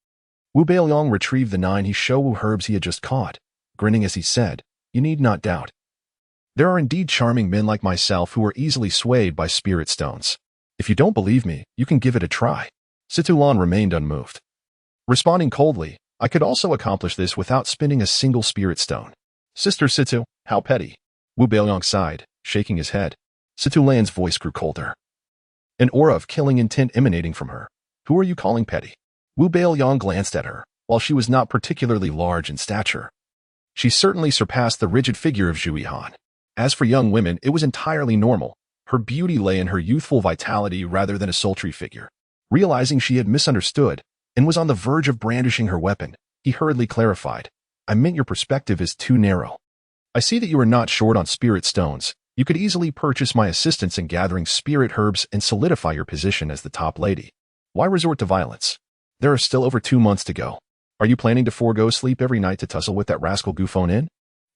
Wu Beiliang retrieved the 9 Hishowu herbs he had just caught, grinning as he said, you need not doubt. There are indeed charming men like myself who are easily swayed by spirit stones. If you don't believe me, you can give it a try. Situ Lan remained unmoved. Responding coldly, I could also accomplish this without spending a single spirit stone. Sister Situ, how petty. Wu Beiliang sighed, shaking his head. Situ Lan's voice grew colder, an aura of killing intent emanating from her. Who are you calling petty? Wu Beiliang glanced at her. While she was not particularly large in stature, she certainly surpassed the rigid figure of Zhu Yihan. As for young women, it was entirely normal. Her beauty lay in her youthful vitality rather than a sultry figure. Realizing she had misunderstood and was on the verge of brandishing her weapon, he hurriedly clarified, I meant your perspective is too narrow. I see that you are not short on spirit stones. You could easily purchase my assistance in gathering spirit herbs and solidify your position as the top lady. Why resort to violence? There are still over 2 months to go. Are you planning to forego sleep every night to tussle with that rascal Gu Fengyan?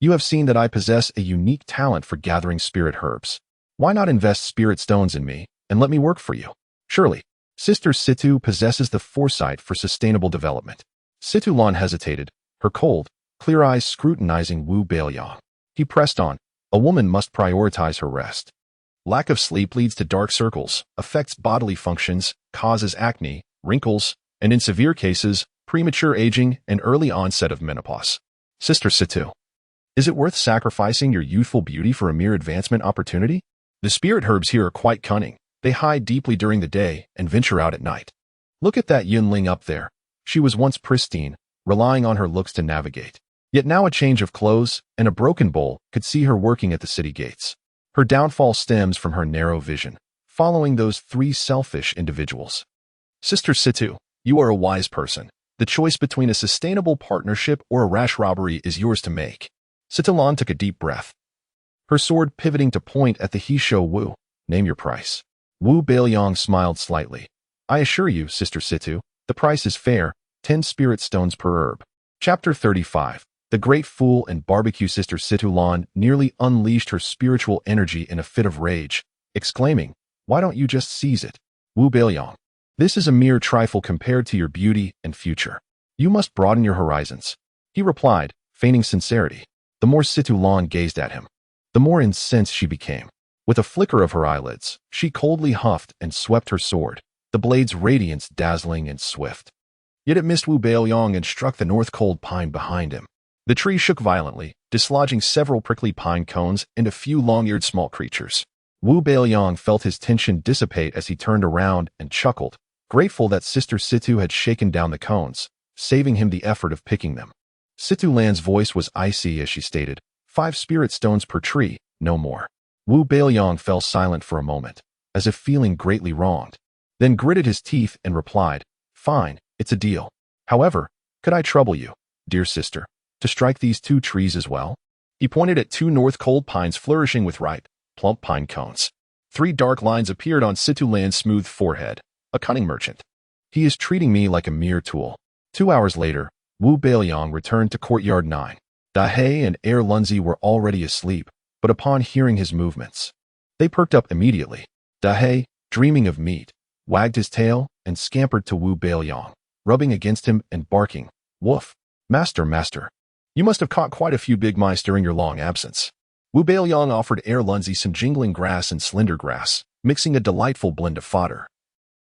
You have seen that I possess a unique talent for gathering spirit herbs. Why not invest spirit stones in me and let me work for you? Surely, Sister Situ possesses the foresight for sustainable development. Situ Lan hesitated, her cold, clear eyes scrutinizing Wu Beiliang. He pressed on, a woman must prioritize her rest. Lack of sleep leads to dark circles, affects bodily functions, causes acne, wrinkles, and in severe cases, premature aging and early onset of menopause. Sister Situ, is it worth sacrificing your youthful beauty for a mere advancement opportunity? The spirit herbs here are quite cunning. They hide deeply during the day and venture out at night. Look at that Yunling up there. She was once pristine, relying on her looks to navigate. Yet now a change of clothes and a broken bowl could see her working at the city gates. Her downfall stems from her narrow vision, following those 3 selfish individuals. Sister Situ, you are a wise person. The choice between a sustainable partnership or a rash robbery is yours to make. Situ Lan took a deep breath, her sword pivoting to point at the Hisho Wu. Name your price. Wu Beiliang smiled slightly. I assure you, Sister Situ, the price is fair, 10 spirit stones per herb. Chapter 35. The Great Fool and Barbecue. Sister Situ Lan nearly unleashed her spiritual energy in a fit of rage, exclaiming, why don't you just seize it? Wu Beiliang, this is a mere trifle compared to your beauty and future. You must broaden your horizons. He replied, feigning sincerity. The more Situ Lan gazed at him, the more incensed she became. With a flicker of her eyelids, she coldly huffed and swept her sword, the blade's radiance dazzling and swift. Yet it missed Wu Beiliang and struck the north cold pine behind him. The tree shook violently, dislodging several prickly pine cones and a few long-eared small creatures. Wu Beiliang felt his tension dissipate as he turned around and chuckled, grateful that Sister Situ had shaken down the cones, saving him the effort of picking them. Situ Lan's voice was icy as she stated, 5 spirit stones per tree, no more. Wu Beiliang fell silent for a moment, as if feeling greatly wronged, then gritted his teeth and replied, fine, it's a deal. However, could I trouble you, dear sister, to strike these 2 trees as well? He pointed at 2 north cold pines flourishing with ripe, plump pine cones. 3 dark lines appeared on Situ Lan's smooth forehead, a cunning merchant. He is treating me like a mere tool. 2 hours later, Wu Beiliang returned to Courtyard 9. Dahei and Erlǘzi were already asleep, but upon hearing his movements, they perked up immediately. Dahei, dreaming of meat, wagged his tail and scampered to Wu Beiliang, rubbing against him and barking, "Woof! Master, master! You must have caught quite a few big mice during your long absence." Wu Beiliang offered Erlǘzi some jingling grass and slender grass, mixing a delightful blend of fodder,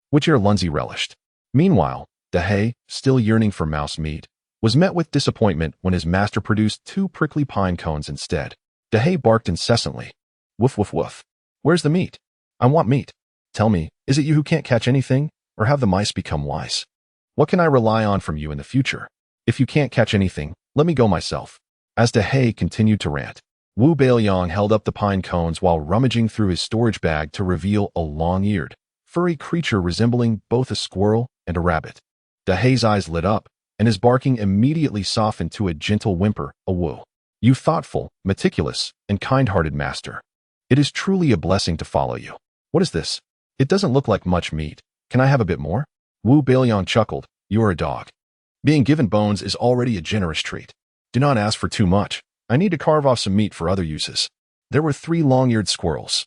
which Erlǘzi relished. Meanwhile, Dahei, still yearning for mouse meat, was met with disappointment when his master produced 2 prickly pine cones instead. Dahei barked incessantly. "Woof, woof, woof. Where's the meat? I want meat. Tell me, is it you who can't catch anything, or have the mice become wise? What can I rely on from you in the future? If you can't catch anything, let me go myself." As Dahei continued to rant, Wu Beiliang held up the pine cones while rummaging through his storage bag to reveal a long-eared, furry creature resembling both a squirrel and a rabbit. Dahei's eyes lit up, and his barking immediately softened to a gentle whimper, a woo. "You thoughtful, meticulous, and kind-hearted master. It is truly a blessing to follow you. What is this? It doesn't look like much meat. Can I have a bit more?" Wu Beiliang chuckled. "You are a dog. Being given bones is already a generous treat. Do not ask for too much. I need to carve off some meat for other uses." There were 3 long-eared squirrels.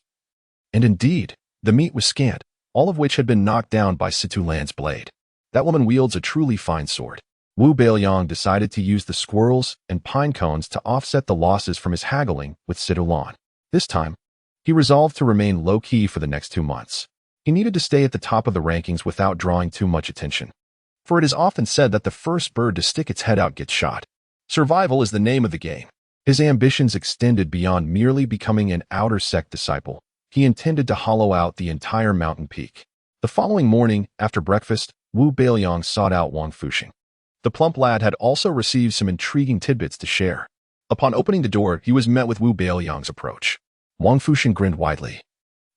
And indeed, the meat was scant, all of which had been knocked down by Situlan's blade. That woman wields a truly fine sword. Wu Beiliang decided to use the squirrels and pine cones to offset the losses from his haggling with Situlan. This time, he resolved to remain low-key for the next 2 months. He needed to stay at the top of the rankings without drawing too much attention. For it is often said that the first bird to stick its head out gets shot. Survival is the name of the game. His ambitions extended beyond merely becoming an outer sect disciple. He intended to hollow out the entire mountain peak. The following morning, after breakfast, Wu Beiliang sought out Wang Fuxing. The plump lad had also received some intriguing tidbits to share. Upon opening the door, he was met with Wu Beiliang's approach. Wang Fuxing grinned widely,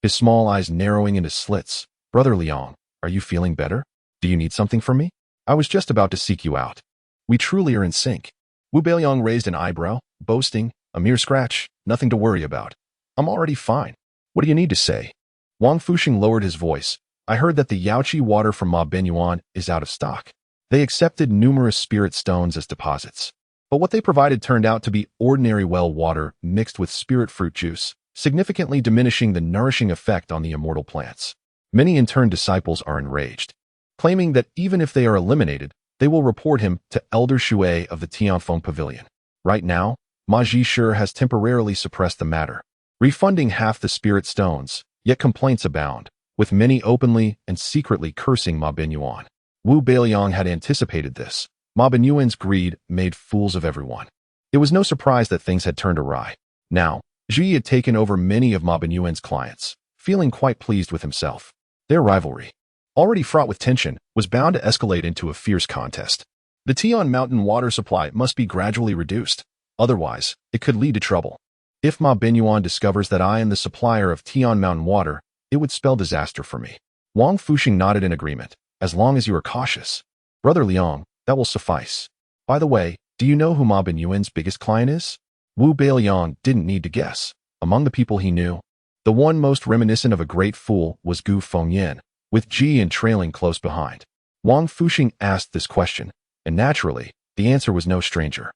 his small eyes narrowing into slits. "Brother Liang, are you feeling better? Do you need something from me? I was just about to seek you out. We truly are in sync." Wu Beiliang raised an eyebrow, boasting, "A mere scratch, nothing to worry about. I'm already fine. What do you need to say?" Wang Fuxing lowered his voice. "I heard that the Yaoqi water from Ma Benyuan is out of stock." They accepted numerous spirit stones as deposits, but what they provided turned out to be ordinary well water mixed with spirit fruit juice, significantly diminishing the nourishing effect on the immortal plants. Many in-turn disciples are enraged, claiming that even if they are eliminated, they will report him to Elder Shui of the Tianfeng Pavilion. Right now, Ma Zhishe has temporarily suppressed the matter, refunding half the spirit stones, yet complaints abound, with many openly and secretly cursing Ma Benyuan. Wu Beiliang had anticipated this. Ma Benyuan's greed made fools of everyone. It was no surprise that things had turned awry. Now, Zhi had taken over many of Ma Benyuan's clients, feeling quite pleased with himself. Their rivalry, already fraught with tension, was bound to escalate into a fierce contest. The Tian Mountain water supply must be gradually reduced, otherwise, it could lead to trouble. If Ma Benyuan discovers that I am the supplier of Tian Mountain water, it would spell disaster for me. Wang Fuxing nodded in agreement. "As long as you are cautious. Brother Liang, that will suffice. By the way, do you know who Ma Benyuan's biggest client is?" Wu Beiliang didn't need to guess. Among the people he knew, the one most reminiscent of a great fool was Gu Fengyan, with Ji and trailing close behind. Wang Fuxing asked this question, and naturally, the answer was no stranger.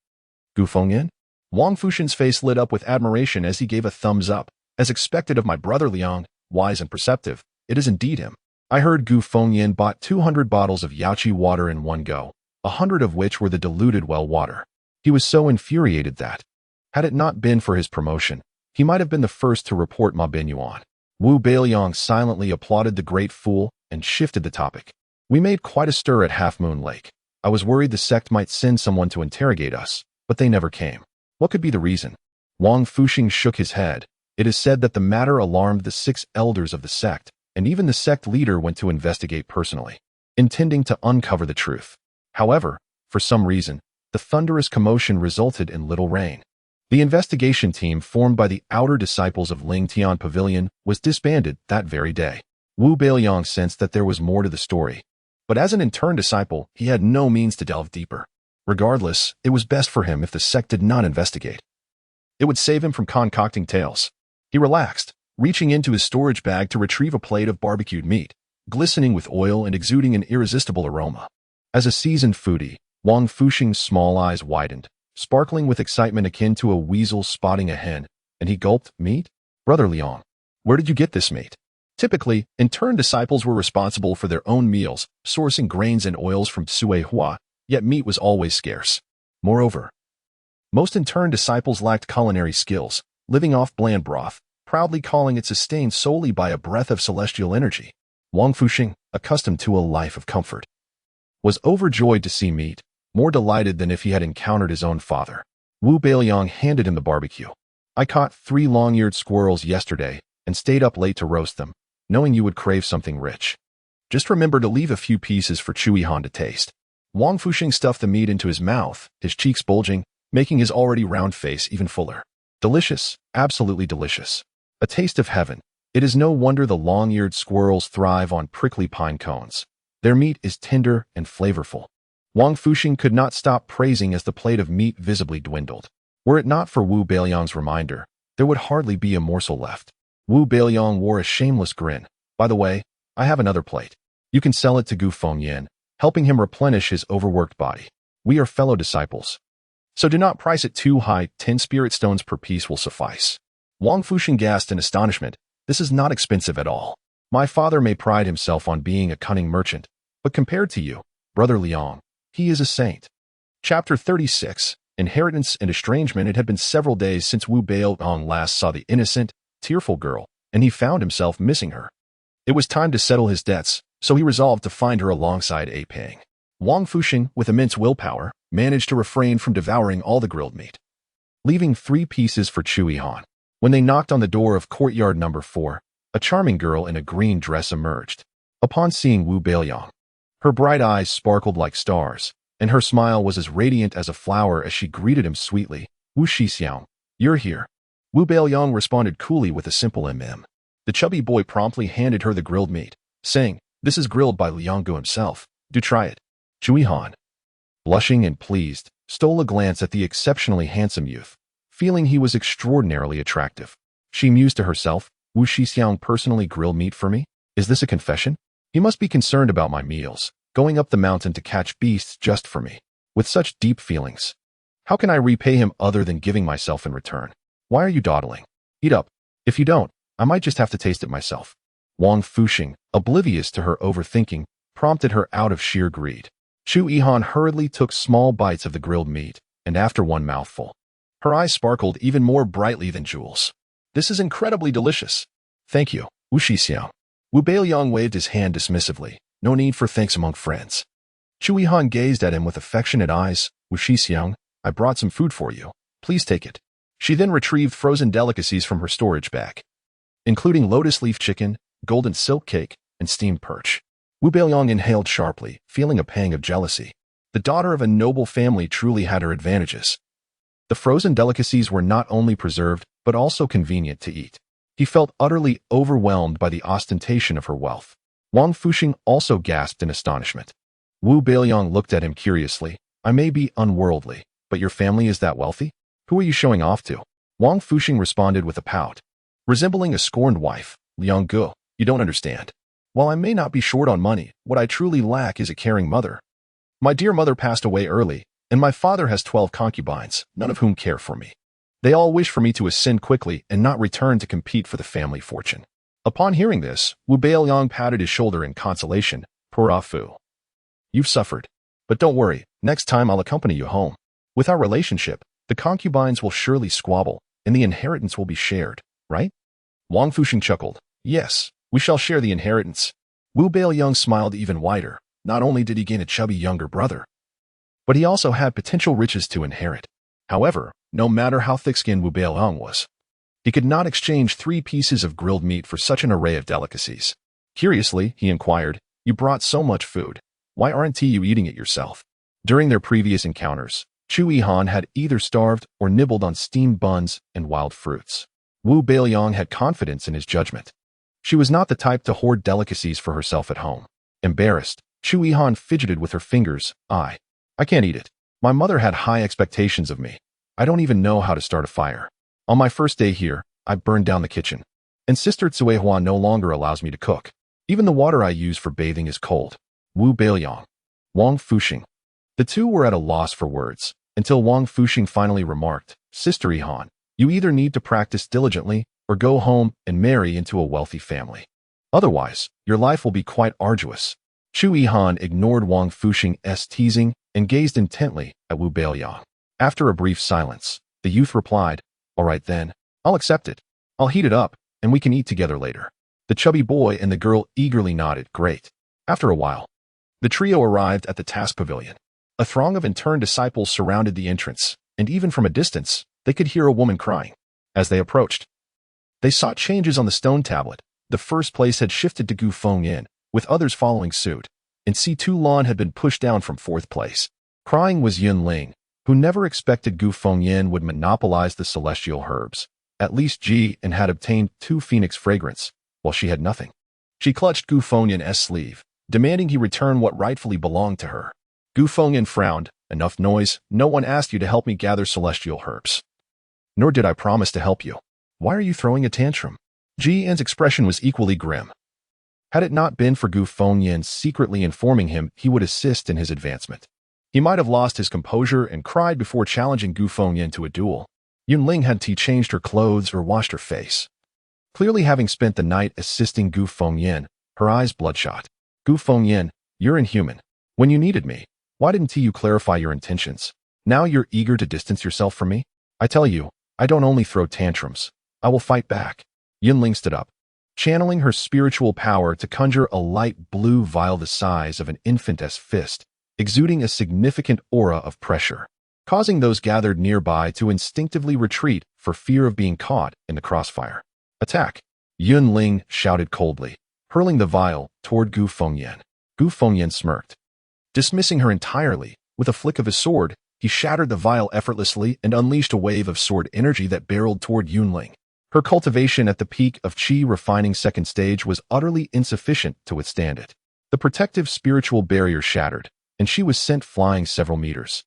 "Gu Fengyan?" Wang Fuxing's face lit up with admiration as he gave a thumbs up. "As expected of my brother Liang, wise and perceptive, it is indeed him. I heard Gu Fengyan bought 200 bottles of Yaoqi water in one go, 100 of which were the diluted well water. He was so infuriated that, had it not been for his promotion, he might have been the first to report Ma Benyuan." Wu Beiliang silently applauded the great fool and shifted the topic. "We made quite a stir at Half Moon Lake. I was worried the sect might send someone to interrogate us, but they never came. What could be the reason?" Wang Fuxing shook his head. "It is said that the matter alarmed the 6 elders of the sect, and even the sect leader went to investigate personally, intending to uncover the truth. However, for some reason, the thunderous commotion resulted in little rain. The investigation team formed by the outer disciples of Ling Tian Pavilion was disbanded that very day." Wu Beiliang sensed that there was more to the story, but as an intern disciple, he had no means to delve deeper. Regardless, it was best for him if the sect did not investigate. It would save him from concocting tales. He relaxed, reaching into his storage bag to retrieve a plate of barbecued meat, glistening with oil and exuding an irresistible aroma. As a seasoned foodie, Wang Fuxing's small eyes widened, sparkling with excitement akin to a weasel spotting a hen, and he gulped, meat? Brother Liang, where did you get this meat? Typically, intern disciples were responsible for their own meals, sourcing grains and oils from Sui Hua, yet meat was always scarce. Moreover, most intern disciples lacked culinary skills, living off bland broth, proudly calling it sustained solely by a breath of celestial energy. Wang Fuxing, accustomed to a life of comfort, was overjoyed to see meat, more delighted than if he had encountered his own father. Wu Beiliang handed him the barbecue. I caught 3 long-eared squirrels yesterday and stayed up late to roast them, knowing you would crave something rich. Just remember to leave a few pieces for Chui Han to taste. Wang Fuxing stuffed the meat into his mouth, his cheeks bulging, making his already round face even fuller. Delicious, absolutely delicious. A taste of heaven. It is no wonder the long-eared squirrels thrive on prickly pine cones. Their meat is tender and flavorful. Wang Fuxing could not stop praising as the plate of meat visibly dwindled. Were it not for Wu Beiliang's reminder, there would hardly be a morsel left. Wu Beiliang wore a shameless grin. By the way, I have another plate. You can sell it to Gu Fengyan, helping him replenish his overworked body. We are fellow disciples. So do not price it too high, 10 spirit stones per piece will suffice. Wang Fuxing gasped in astonishment. This is not expensive at all. My father may pride himself on being a cunning merchant, but compared to you, Brother Liang, he is a saint. Chapter 36. Inheritance and Estrangement. It had been several days since Wu Beiliang last saw the innocent, tearful girl, and he found himself missing her. It was time to settle his debts, so he resolved to find her alongside A Pang. Wang Fuxing, with immense willpower, managed to refrain from devouring all the grilled meat, leaving 3 pieces for Chui Han. When they knocked on the door of courtyard number 4, a charming girl in a green dress emerged. Upon seeing Wu Beiliang, her bright eyes sparkled like stars, and her smile was as radiant as a flower as she greeted him sweetly. Wu Shixiang, you're here. Wu Beiliang responded coolly with a simple The chubby boy promptly handed her the grilled meat, saying, this is grilled by Liang Gu himself. Do try it. Chui Han, blushing and pleased, stole a glance at the exceptionally handsome youth, feeling he was extraordinarily attractive. She mused to herself, Wu Shixiang personally grilled meat for me? Is this a confession? He must be concerned about my meals, going up the mountain to catch beasts just for me. With such deep feelings, how can I repay him other than giving myself in return? Why are you dawdling? Eat up. If you don't, I might just have to taste it myself. Wang Fuxing, oblivious to her overthinking, prompted her out of sheer greed. Chui Han hurriedly took small bites of the grilled meat, and after one mouthful, her eyes sparkled even more brightly than jewels. This is incredibly delicious. Thank you, Wu Shixiang. Wu Beiliang waved his hand dismissively. No need for thanks among friends. Chui Han gazed at him with affectionate eyes. Wu Shixiang, I brought some food for you. Please take it. She then retrieved frozen delicacies from her storage bag, including lotus leaf chicken, golden silk cake, and steamed perch. Wu Beiliang inhaled sharply, feeling a pang of jealousy. The daughter of a noble family truly had her advantages. The frozen delicacies were not only preserved, but also convenient to eat. He felt utterly overwhelmed by the ostentation of her wealth. Wang Fuxing also gasped in astonishment. Wu Beiliang looked at him curiously. I may be unworldly, but your family is that wealthy? Who are you showing off to? Wang Fuxing responded with a pout. Resembling a scorned wife, Liang Gu, you don't understand. While I may not be short on money, what I truly lack is a caring mother. My dear mother passed away early, and my father has 12 concubines, none of whom care for me. They all wish for me to ascend quickly and not return to compete for the family fortune. Upon hearing this, Wu Beiliang patted his shoulder in consolation. Poor Fu. You've suffered. But don't worry, next time I'll accompany you home. With our relationship, the concubines will surely squabble, and the inheritance will be shared, right? Wang Fuxing chuckled. Yes, we shall share the inheritance. Wu Beiliang smiled even wider. Not only did he gain a chubby younger brother, but he also had potential riches to inherit. However, no matter how thick-skinned Wu Beiliang was, he could not exchange 3 pieces of grilled meat for such an array of delicacies. Curiously, he inquired, you brought so much food. Why aren't you eating it yourself? During their previous encounters, Chui Han had either starved or nibbled on steamed buns and wild fruits. Wu Beiliang had confidence in his judgment. She was not the type to hoard delicacies for herself at home. Embarrassed, Chui Han fidgeted with her fingers. I can't eat it. My mother had high expectations of me. I don't even know how to start a fire. On my first day here, I burned down the kitchen. And Sister Tsuehua no longer allows me to cook. Even the water I use for bathing is cold. Wu Beiliang. Wang Fuxing. The two were at a loss for words, until Wang Fuxing finally remarked, Sister Han, You either need to practice diligently or go home and marry into a wealthy family. Otherwise, your life will be quite arduous. Chu Yihan ignored Wang Fuxing's teasing and gazed intently at Wu Beiliang. After a brief silence, the youth replied, "All right then, I'll accept it. I'll heat it up, and we can eat together later." The chubby boy and the girl eagerly nodded, "Great." After a while, the trio arrived at the task pavilion. A throng of interned disciples surrounded the entrance, and even from a distance, they could hear a woman crying. As they approached, they saw changes on the stone tablet. The first place had shifted to Gu Fengyan, with others following suit, and C2 Lan had been pushed down from fourth place. Crying was Yunling, who never expected Gu Fengyan would monopolize the celestial herbs. At least Ji and had obtained 2 phoenix fragrance, while she had nothing. She clutched Gu Fengyan's sleeve, demanding he return what rightfully belonged to her. Gu Fengyan frowned. "Enough noise. No one asked you to help me gather celestial herbs. Nor did I promise to help you. Why are you throwing a tantrum?" Ji An's expression was equally grim. Had it not been for Gu Fengyan secretly informing him he would assist in his advancement, he might have lost his composure and cried before challenging Gu Fengyan to a duel. Yunling had changed her clothes or washed her face. Clearly having spent the night assisting Gu Fengyan, her eyes bloodshot. "Gu Fengyan, you're inhuman. When you needed me, why didn't you clarify your intentions? Now you're eager to distance yourself from me? I tell you, I don't only throw tantrums. I will fight back." Yunling stood up, channeling her spiritual power to conjure a light blue vial the size of an infant's fist, exuding a significant aura of pressure, causing those gathered nearby to instinctively retreat for fear of being caught in the crossfire. "Attack!" Yunling shouted coldly, hurling the vial toward Gu Fengyan. Gu Fengyan smirked. Dismissing her entirely, with a flick of his sword, he shattered the vial effortlessly and unleashed a wave of sword energy that barreled toward Yunling. Her cultivation at the peak of Qi refining second stage was utterly insufficient to withstand it. The protective spiritual barrier shattered, and she was sent flying several meters,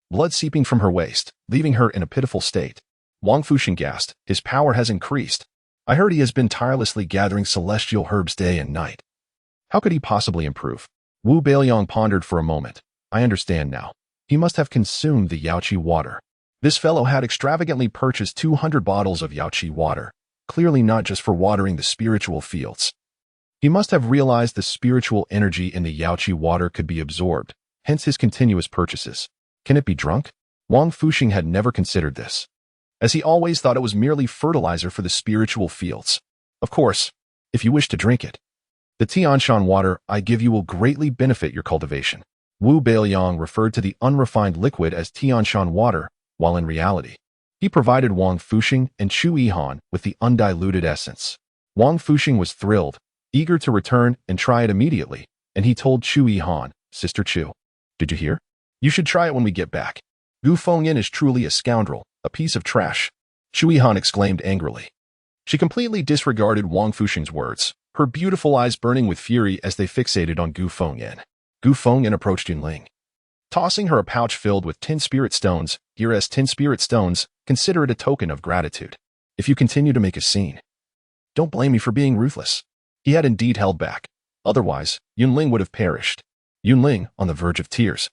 blood seeping from her waist, leaving her in a pitiful state. Wang Fuxing gasped. "His power has increased. I heard he has been tirelessly gathering celestial herbs day and night. How could he possibly improve?" Wu Beiliang pondered for a moment. "I understand now. He must have consumed the Yaoqi water. This fellow had extravagantly purchased 200 bottles of Yaoqi water, clearly not just for watering the spiritual fields. He must have realized the spiritual energy in the Yaoqi water could be absorbed, hence his continuous purchases. Can it be drunk? Wang Fuxing had never considered this, as he always thought it was merely fertilizer for the spiritual fields. Of course, if you wish to drink it, the Tianshan water I give you will greatly benefit your cultivation." Wu Beiliang referred to the unrefined liquid as Tianshan water, while in reality, he provided Wang Fuxing and Chu Yihan with the undiluted essence. Wang Fuxing was thrilled, eager to return and try it immediately, and he told Chu Yihan, "Sister Chu, did you hear? You should try it when we get back. Gu Fengyan is truly a scoundrel, a piece of trash." Chu Yihan exclaimed angrily. She completely disregarded Wang Fuxing's words, her beautiful eyes burning with fury as they fixated on Gu Fengyan. Gu Fengyan approached Yunling, tossing her a pouch filled with 10 spirit stones. "Here as 10 spirit stones, consider it a token of gratitude. If you continue to make a scene, don't blame me for being ruthless." He had indeed held back. Otherwise, Yunling would have perished. Yunling, on the verge of tears,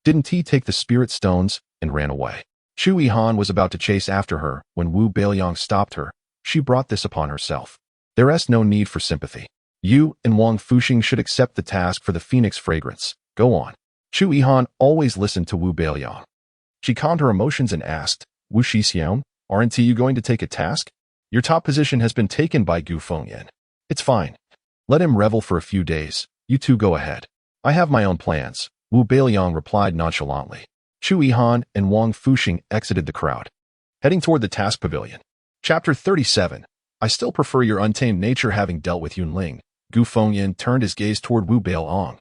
didn't he take the spirit stones and ran away? Chu Yihan was about to chase after her when Wu Beiliang stopped her. She brought this upon herself. There is no need for sympathy. You and Wang Fuxing should accept the task for the phoenix fragrance. Go on. Chu Yihan always listened to Wu Beiliang. She calmed her emotions and asked, "Wu Shixiang, aren't you going to take a task? Your top position has been taken by Gu Fengyan. It's fine. Let him revel for a few days. You two go ahead. I have my own plans." Wu Beiliang replied nonchalantly. Chu Yihan and Wang Fuxing exited the crowd, heading toward the task pavilion. Chapter 37. I still prefer your untamed nature. Having dealt with Yunling, Gu Fengyan turned his gaze toward Wu Beiliang,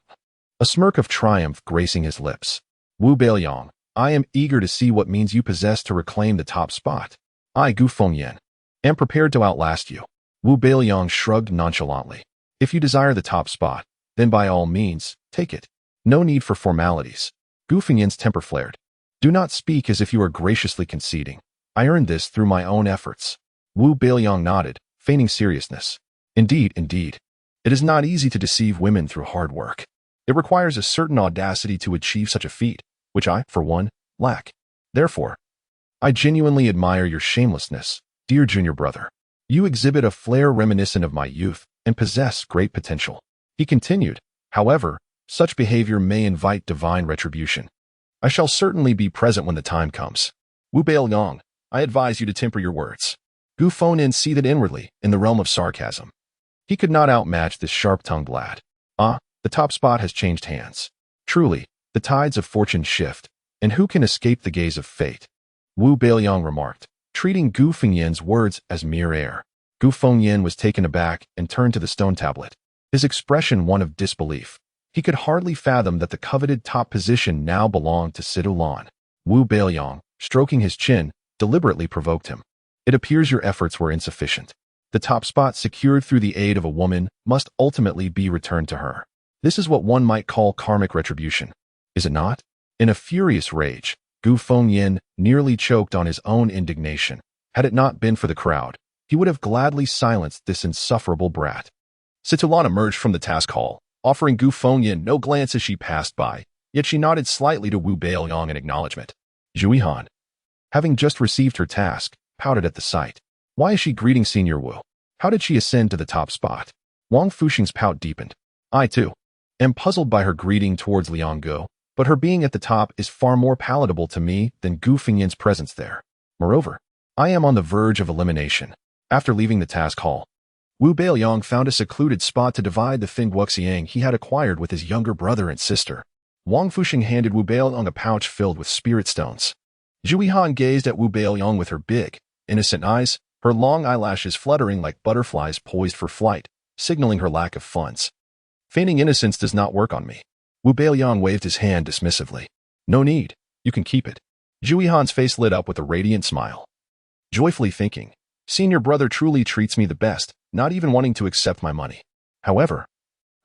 a smirk of triumph gracing his lips. "Wu Beiliang, I am eager to see what means you possess to reclaim the top spot. I, Gu Fengyan, am prepared to outlast you." Wu Beiliang shrugged nonchalantly. "If you desire the top spot, then by all means, take it. No need for formalities." Gu Fengyan's temper flared. "Do not speak as if you are graciously conceding. I earned this through my own efforts." Wu Beiliang nodded, feigning seriousness. Indeed. It is not easy to deceive women through hard work. It requires a certain audacity to achieve such a feat, which I, for one, lack. Therefore, I genuinely admire your shamelessness, dear junior brother. You exhibit a flair reminiscent of my youth and possess great potential. He continued, however, such behavior may invite divine retribution. I shall certainly be present when the time comes. Wu Beiliang, I advise you to temper your words. Gu Fengyan seethed inwardly in the realm of sarcasm. He could not outmatch this sharp-tongued lad. The top spot has changed hands. Truly, the tides of fortune shift, and who can escape the gaze of fate? Wu Beiliang remarked, treating Gu Fengyan's words as mere air. Gu Fengyan was taken aback and turned to the stone tablet, his expression one of disbelief. He could hardly fathom that the coveted top position now belonged to Sidulan. Wu Beiliang, stroking his chin, deliberately provoked him. It appears your efforts were insufficient. The top spot secured through the aid of a woman must ultimately be returned to her. This is what one might call karmic retribution, is it not? In a furious rage, Gu Fengyan nearly choked on his own indignation. Had it not been for the crowd, he would have gladly silenced this insufferable brat. Sidulan emerged from the task hall, offering Gu Fengyan no glance as she passed by, yet she nodded slightly to Wu Beiliang in acknowledgement. Zhu Han, having just received her task, pouted at the sight. Why is she greeting Senior Wu? How did she ascend to the top spot? Wang Fuxing's pout deepened. I, too, am puzzled by her greeting towards Liang Go, but her being at the top is far more palatable to me than Gu Fengyan's presence there. Moreover, I am on the verge of elimination. After leaving the task hall, Wu Beiliang found a secluded spot to divide the Fengexing he had acquired with his younger brother and sister. Wang Fuxing handed Wu Beiliang a pouch filled with spirit stones. Zhu Han gazed at Wu Beiliang with her big, innocent eyes, her long eyelashes fluttering like butterflies poised for flight, signaling her lack of funds. Feigning innocence does not work on me. Wu Beiliang waved his hand dismissively. No need, you can keep it. Zhu Han's face lit up with a radiant smile. Joyfully thinking, Senior brother truly treats me the best, not even wanting to accept my money. However,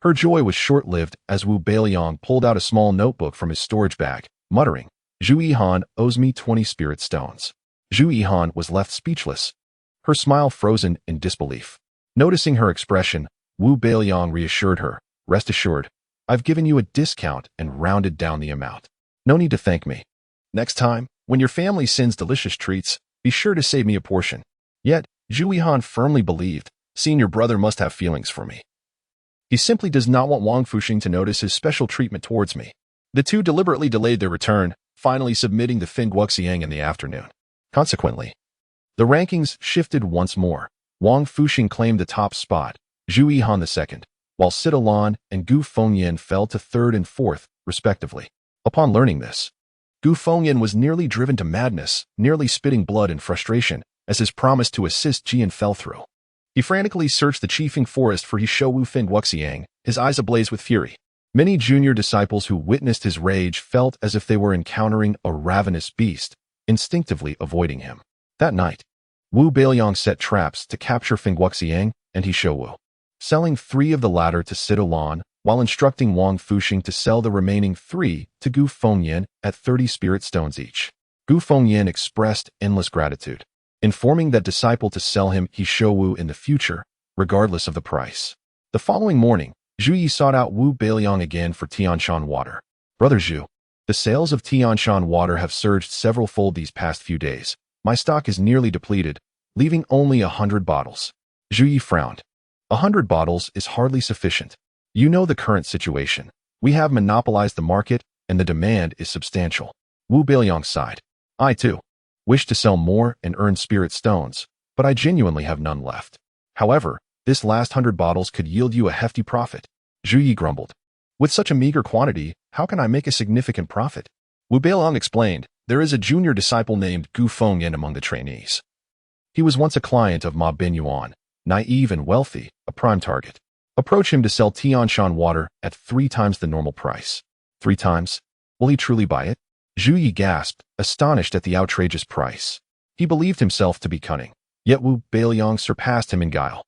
her joy was short-lived as Wu Beiliang pulled out a small notebook from his storage bag, muttering, Zhu Han owes me 20 spirit stones. Zhu Han was left speechless, her smile frozen in disbelief. Noticing her expression, Wu Beiliang reassured her, rest assured, I've given you a discount and rounded down the amount. No need to thank me. Next time, when your family sends delicious treats, be sure to save me a portion. Yet, Zhu Han firmly believed, Senior brother must have feelings for me. He simply does not want Wang Fuxing to notice his special treatment towards me. The two deliberately delayed their return, finally submitting the Fengexing in the afternoon. Consequently, the rankings shifted once more. Wang Fuxing claimed the top spot, Zhu Han the second, while Sidulan and Gu Fengyan fell to third and fourth, respectively. Upon learning this, Gu Fengyan was nearly driven to madness, nearly spitting blood in frustration, as his promise to assist Jian fell through. He frantically searched the Qifeng forest for his Shouwu Fengexing, his eyes ablaze with fury. Many junior disciples who witnessed his rage felt as if they were encountering a ravenous beast, instinctively avoiding him. That night, Wu Beiliang set traps to capture Fengexing and Shouwu, selling 3 of the latter to Sidulan, while instructing Wang Fuxing to sell the remaining 3 to Gu Fengyan at 30 spirit stones each. Gu Fengyan expressed endless gratitude, informing that disciple to sell him Shouwu in the future, regardless of the price. The following morning, Zhu Yi sought out Wu Beiliang again for Tianshan water. Brother Zhu, the sales of Tianshan water have surged several-fold these past few days. My stock is nearly depleted, leaving only 100 bottles. Zhu Yi frowned. 100 bottles is hardly sufficient. You know the current situation. We have monopolized the market, and the demand is substantial. Wu Beiliang sighed. I, too, wish to sell more and earn spirit stones, but I genuinely have none left. However, this last 100 bottles could yield you a hefty profit. Zhu Yi grumbled. With such a meager quantity, how can I make a significant profit? Wu Beiliang explained, there is a junior disciple named Gu Fengyan among the trainees. He was once a client of Ma Binyuan, naive and wealthy, a prime target. Approach him to sell Tianshan water at 3 times the normal price. 3 times? Will he truly buy it? Zhu Yi gasped, astonished at the outrageous price. He believed himself to be cunning, yet Wu Beiliang surpassed him in guile.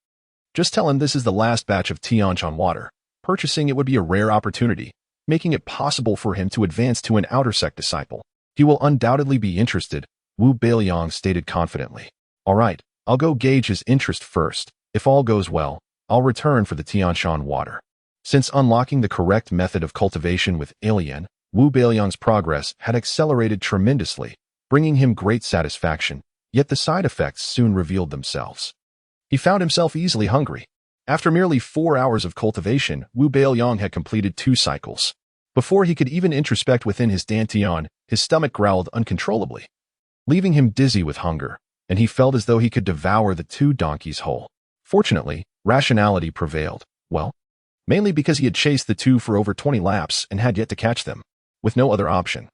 Just tell him this is the last batch of Tianshan water. Purchasing it would be a rare opportunity, making it possible for him to advance to an outer sect disciple. He will undoubtedly be interested, Wu Beiliang stated confidently. All right, I'll go gauge his interest first. If all goes well, I'll return for the Tianshan water. Since unlocking the correct method of cultivation with Alien, Wu Beiliang's progress had accelerated tremendously, bringing him great satisfaction, yet the side effects soon revealed themselves. He found himself easily hungry. After merely 4 hours of cultivation, Wu Beiliang had completed 2 cycles. Before he could even introspect within his dantian, his stomach growled uncontrollably, leaving him dizzy with hunger, and he felt as though he could devour the 2 donkeys whole. Fortunately, rationality prevailed. Well, mainly because he had chased the 2 for over 20 laps and had yet to catch them, with no other option.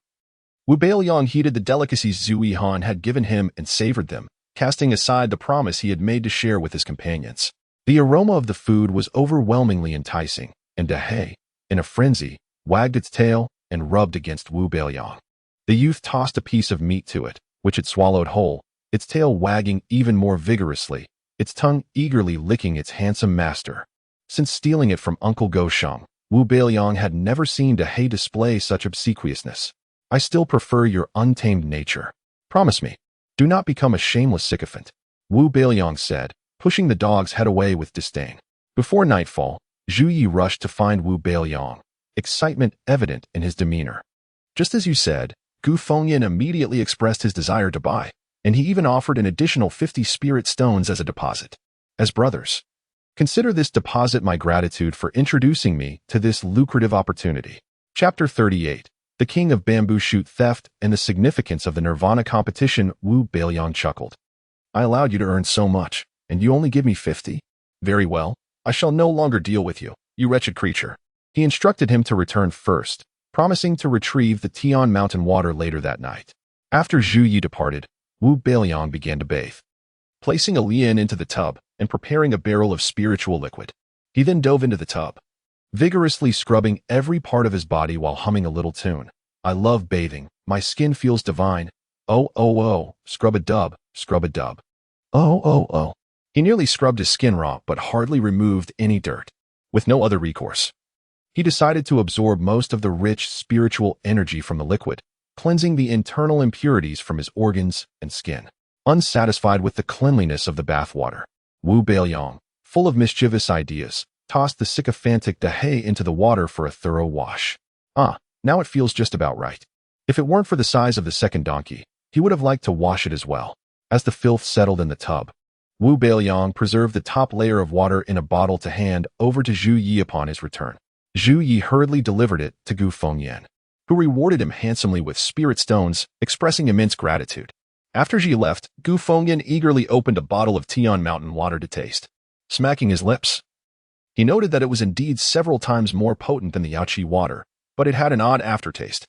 Wu Beiliang heeded the delicacies Zhu Han had given him and savored them, casting aside the promise he had made to share with his companions. The aroma of the food was overwhelmingly enticing, and Dahei, in a frenzy, wagged its tail and rubbed against Wu Beiliang. The youth tossed a piece of meat to it, which it swallowed whole, its tail wagging even more vigorously, its tongue eagerly licking its handsome master. Since stealing it from Uncle Gosheng, Wu Beiliang had never seen Dahei display such obsequiousness. I still prefer your untamed nature. Promise me, do not become a shameless sycophant, Wu Beiliang said, pushing the dog's head away with disdain. Before nightfall, Zhu Yi rushed to find Wu Beiliang, excitement evident in his demeanor. Just as you said, Gu Fengyan immediately expressed his desire to buy, and he even offered an additional 50 spirit stones as a deposit. As brothers, consider this deposit my gratitude for introducing me to this lucrative opportunity. Chapter 38. The King of Bamboo Shoot Theft and the Significance of the Nirvana Competition. Wu Beiliang chuckled. I allowed you to earn so much, and you only give me 50? Very well, I shall no longer deal with you, you wretched creature. He instructed him to return first, promising to retrieve the Tian mountain water later that night. After Zhu Yi departed, Wu Beiliang began to bathe, placing a lian into the tub and preparing a barrel of spiritual liquid. He then dove into the tub, vigorously scrubbing every part of his body while humming a little tune. I love bathing, my skin feels divine. Oh, oh, oh, scrub-a-dub, scrub-a-dub. Oh, oh, oh. He nearly scrubbed his skin raw but hardly removed any dirt. With no other recourse, he decided to absorb most of the rich spiritual energy from the liquid, cleansing the internal impurities from his organs and skin. Unsatisfied with the cleanliness of the bathwater, Wu Beiliang, full of mischievous ideas, tossed the sycophantic Dahei into the water for a thorough wash. Now it feels just about right. If it weren't for the size of the second donkey, he would have liked to wash it as well. As the filth settled in the tub, Wu Beiliang preserved the top layer of water in a bottle to hand over to Zhu Yi upon his return. Zhu Yi hurriedly delivered it to Gu Fengyan, who rewarded him handsomely with spirit stones, expressing immense gratitude. After Zhi left, Gu Fengyan eagerly opened a bottle of Tian mountain water to taste. Smacking his lips, he noted that it was indeed several times more potent than the Yaoqi water, but it had an odd aftertaste.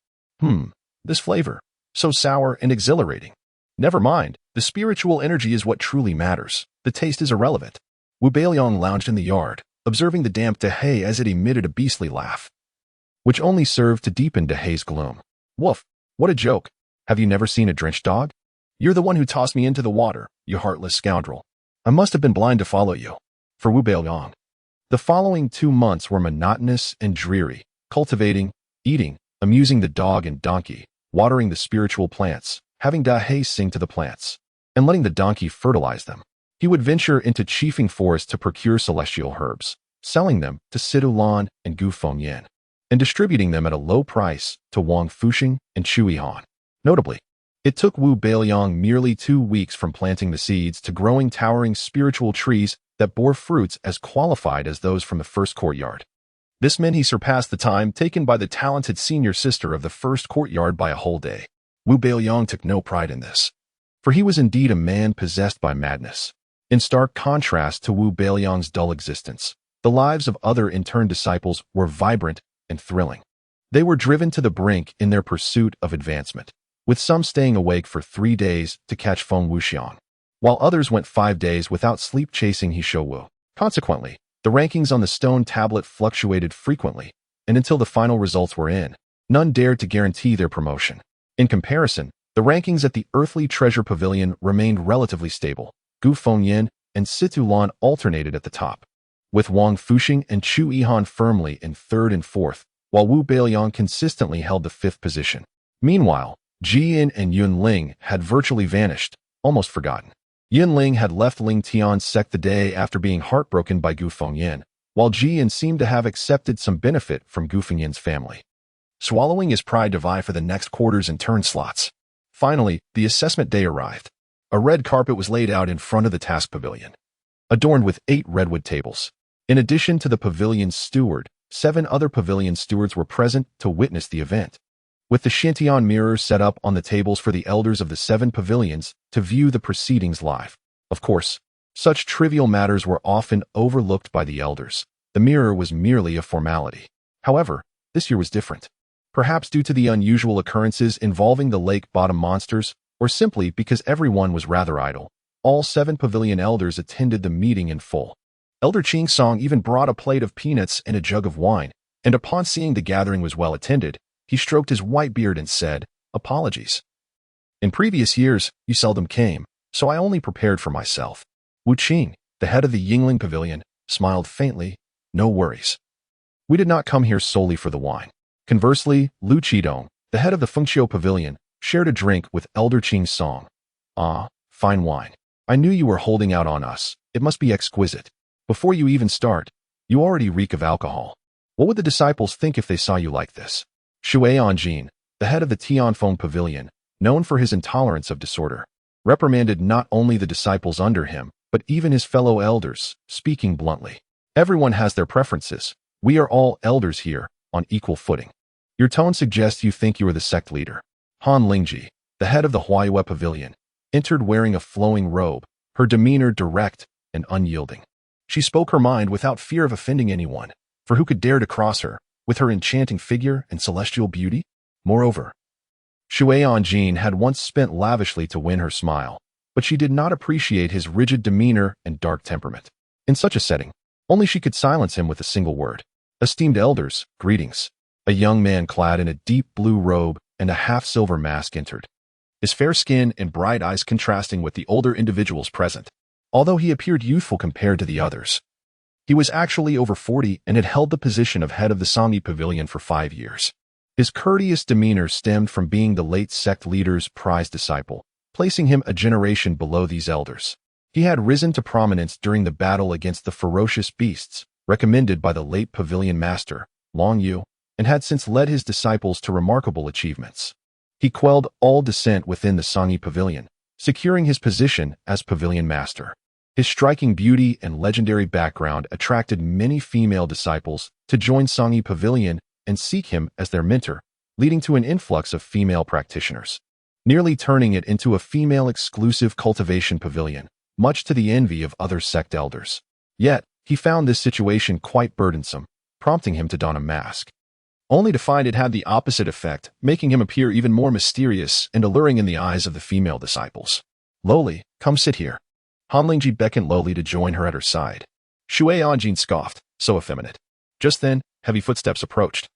This flavor, so sour and exhilarating. Never mind, the spiritual energy is what truly matters. The taste is irrelevant. Wu Beiliang lounged in the yard, observing the damp Dahei as it emitted a beastly laugh, which only served to deepen Dahei's gloom. Woof, what a joke. Have you never seen a drenched dog? You're the one who tossed me into the water, you heartless scoundrel. I must have been blind to follow you. For Wu Beiliang, the following 2 months were monotonous and dreary, cultivating, eating, amusing the dog and donkey, watering the spiritual plants, having Dahei sing to the plants, and letting the donkey fertilize them. He would venture into chiefing forests to procure celestial herbs, selling them to Sidulan and Gu Fengyan, and distributing them at a low price to Wang Fuxing and Chu Han. Notably, it took Wu Beiliang merely 2 weeks from planting the seeds to growing towering spiritual trees that bore fruits as qualified as those from the first courtyard. This meant he surpassed the time taken by the talented senior sister of the first courtyard by a whole day. Wu Beiliang took no pride in this, for he was indeed a man possessed by madness. In stark contrast to Wu Beiliang's dull existence, the lives of other intern disciples were vibrant and thrilling. They were driven to the brink in their pursuit of advancement, with some staying awake for 3 days to catch Feng Wuxian, while others went 5 days without sleep chasing He Wu. Consequently, the rankings on the stone tablet fluctuated frequently, and until the final results were in, none dared to guarantee their promotion. In comparison, the rankings at the Earthly Treasure Pavilion remained relatively stable. Gu Fengyan and Situlan alternated at the top, with Wang Fuxing and Chu Han firmly in 3rd and 4th, while Wu Beiliang consistently held the 5th position. Meanwhile, Jian and Yunling had virtually vanished, almost forgotten. Yunling had left Ling Tian's sect the day after being heartbroken by Gu Fengyan, while Jian seemed to have accepted some benefit from Gu Fengyan's family, swallowing his pride to vie for the next quarters and turn slots. Finally, the assessment day arrived. A red carpet was laid out in front of the task pavilion, adorned with 8 redwood tables. In addition to the pavilion's steward, 7 other pavilion stewards were present to witness the event, with the Shantian mirrors set up on the tables for the elders of the 7 pavilions to view the proceedings live. Of course, such trivial matters were often overlooked by the elders. The mirror was merely a formality. However, this year was different. Perhaps due to the unusual occurrences involving the lake-bottom monsters, or simply because everyone was rather idle, all 7 pavilion elders attended the meeting in full. Elder Ching Song even brought a plate of peanuts and a jug of wine, and upon seeing the gathering was well attended, he stroked his white beard and said, "Apologies. In previous years, you seldom came, so I only prepared for myself." Wu Qing, the head of the Yingling Pavilion, smiled faintly. "No worries. We did not come here solely for the wine." Conversely, Lu Qidong, the head of the Fengxiu Pavilion, shared a drink with Elder Ching Song. "Ah, fine wine. I knew you were holding out on us. It must be exquisite. Before you even start, you already reek of alcohol. What would the disciples think if they saw you like this?" Shui Anjin, the head of the Tianfeng Pavilion, known for his intolerance of disorder, reprimanded not only the disciples under him, but even his fellow elders, speaking bluntly. "Everyone has their preferences. We are all elders here, on equal footing. Your tone suggests you think you are the sect leader." Han Lingji, the head of the Huaiyue Pavilion, entered wearing a flowing robe, her demeanor direct and unyielding. She spoke her mind without fear of offending anyone, for who could dare to cross her, with her enchanting figure and celestial beauty? Moreover, Shui Anjin had once spent lavishly to win her smile, but she did not appreciate his rigid demeanor and dark temperament. In such a setting, only she could silence him with a single word. "Esteemed elders, greetings." A young man clad in a deep blue robe and a half-silver mask entered, his fair skin and bright eyes contrasting with the older individuals present. Although he appeared youthful compared to the others, he was actually over 40 and had held the position of head of the Sangyi Pavilion for 5 years. His courteous demeanor stemmed from being the late sect leader's prized disciple, placing him a generation below these elders. He had risen to prominence during the battle against the ferocious beasts, recommended by the late pavilion master, Long Yu, and had since led his disciples to remarkable achievements. He quelled all dissent within the Sangyi Pavilion, securing his position as pavilion master. His striking beauty and legendary background attracted many female disciples to join Sangyi Pavilion and seek him as their mentor, leading to an influx of female practitioners, nearly turning it into a female-exclusive cultivation pavilion, much to the envy of other sect elders. Yet, he found this situation quite burdensome, prompting him to don a mask, only to find it had the opposite effect, making him appear even more mysterious and alluring in the eyes of the female disciples. "Loli, come sit here." Han Lingji beckoned Loli to join her at her side. Shui Anjin scoffed, "So effeminate." Just then, heavy footsteps approached,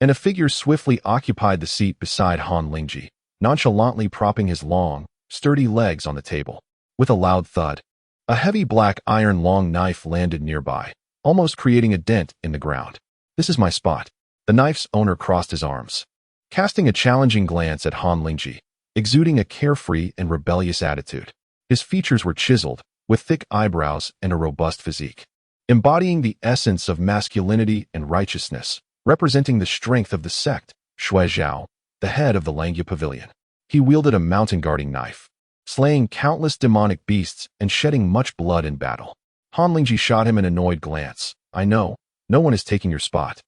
and a figure swiftly occupied the seat beside Han Lingji, nonchalantly propping his long, sturdy legs on the table. With a loud thud, a heavy black iron long knife landed nearby, almost creating a dent in the ground. "This is my spot." The knife's owner crossed his arms, casting a challenging glance at Han Lingji, exuding a carefree and rebellious attitude. His features were chiseled, with thick eyebrows and a robust physique, embodying the essence of masculinity and righteousness, representing the strength of the sect. Shui Zhao, the head of the Langya Pavilion. He wielded a mountain guarding knife, slaying countless demonic beasts and shedding much blood in battle. Han Lingji shot him an annoyed glance. "I know, no one is taking your spot.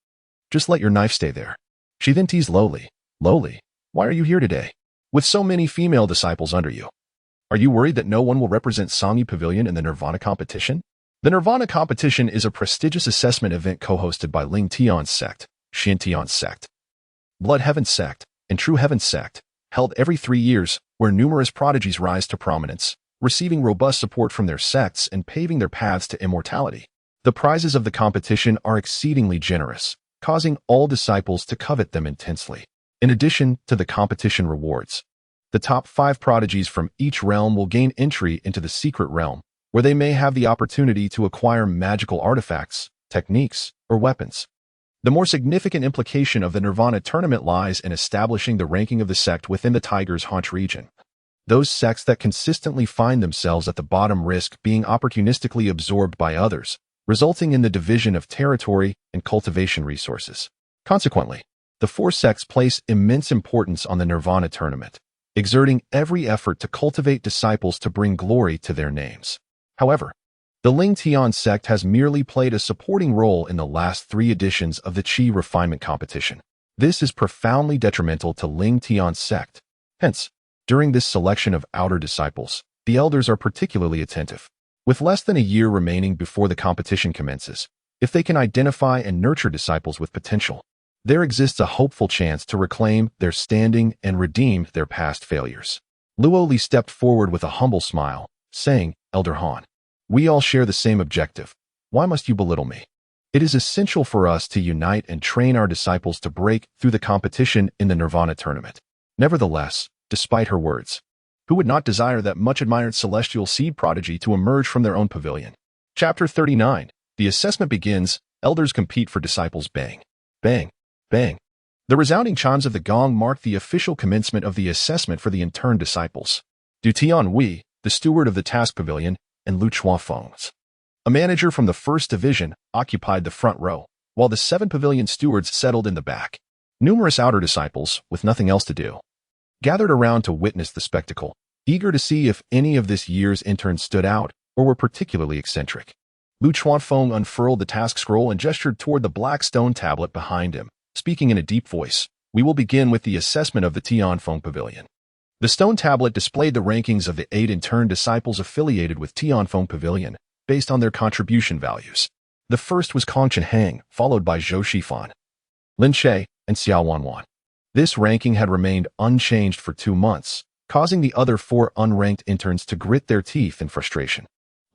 Just let your knife stay there." She then teased Loli. "Loli, why are you here today, with so many female disciples under you? Are you worried that no one will represent Sangyi Pavilion in the Nirvana competition?" The Nirvana competition is a prestigious assessment event co-hosted by Ling Tian's sect, Xin Tian's sect, Blood Heaven sect, and True Heaven sect, held every 3 years, where numerous prodigies rise to prominence, receiving robust support from their sects and paving their paths to immortality. The prizes of the competition are exceedingly generous, causing all disciples to covet them intensely. In addition to the competition rewards, the top 5 prodigies from each realm will gain entry into the secret realm, where they may have the opportunity to acquire magical artifacts, techniques, or weapons. The more significant implication of the Nirvana tournament lies in establishing the ranking of the sect within the Tiger's Haunch region. Those sects that consistently find themselves at the bottom risk being opportunistically absorbed by others, resulting in the division of territory and cultivation resources. Consequently, the 4 sects place immense importance on the Nirvana tournament, exerting every effort to cultivate disciples to bring glory to their names. However, the Ling Tian sect has merely played a supporting role in the last 3 editions of the Qi refinement competition. This is profoundly detrimental to Ling Tian's sect. Hence, during this selection of outer disciples, the elders are particularly attentive. With less than a year remaining before the competition commences, if they can identify and nurture disciples with potential, there exists a hopeful chance to reclaim their standing and redeem their past failures. Luo Li stepped forward with a humble smile, saying, "Elder Han, we all share the same objective. Why must you belittle me? It is essential for us to unite and train our disciples to break through the competition in the Nirvana tournament." Nevertheless, despite her words, who would not desire that much-admired celestial seed prodigy to emerge from their own pavilion? Chapter 39. The assessment begins. Elders compete for disciples. Bang, bang, bang. The resounding chimes of the gong marked the official commencement of the assessment for the interned disciples. Du Tianhui, the steward of the task pavilion, and Lu Chuafeng, a manager from the first division, occupied the front row, while the 7 pavilion stewards settled in the back. Numerous outer disciples, with nothing else to do, gathered around to witness the spectacle, eager to see if any of this year's interns stood out or were particularly eccentric. Lu Chuanfeng unfurled the task scroll and gestured toward the black stone tablet behind him, speaking in a deep voice. "We will begin with the assessment of the Tianfeng Pavilion." The stone tablet displayed the rankings of the 8 interned disciples affiliated with Tianfeng Pavilion, based on their contribution values. The first was Kong Chenhang, followed by Zhou Shifan, Lin Che, and Xiao Wanwan. This ranking had remained unchanged for 2 months, causing the other 4 unranked interns to grit their teeth in frustration.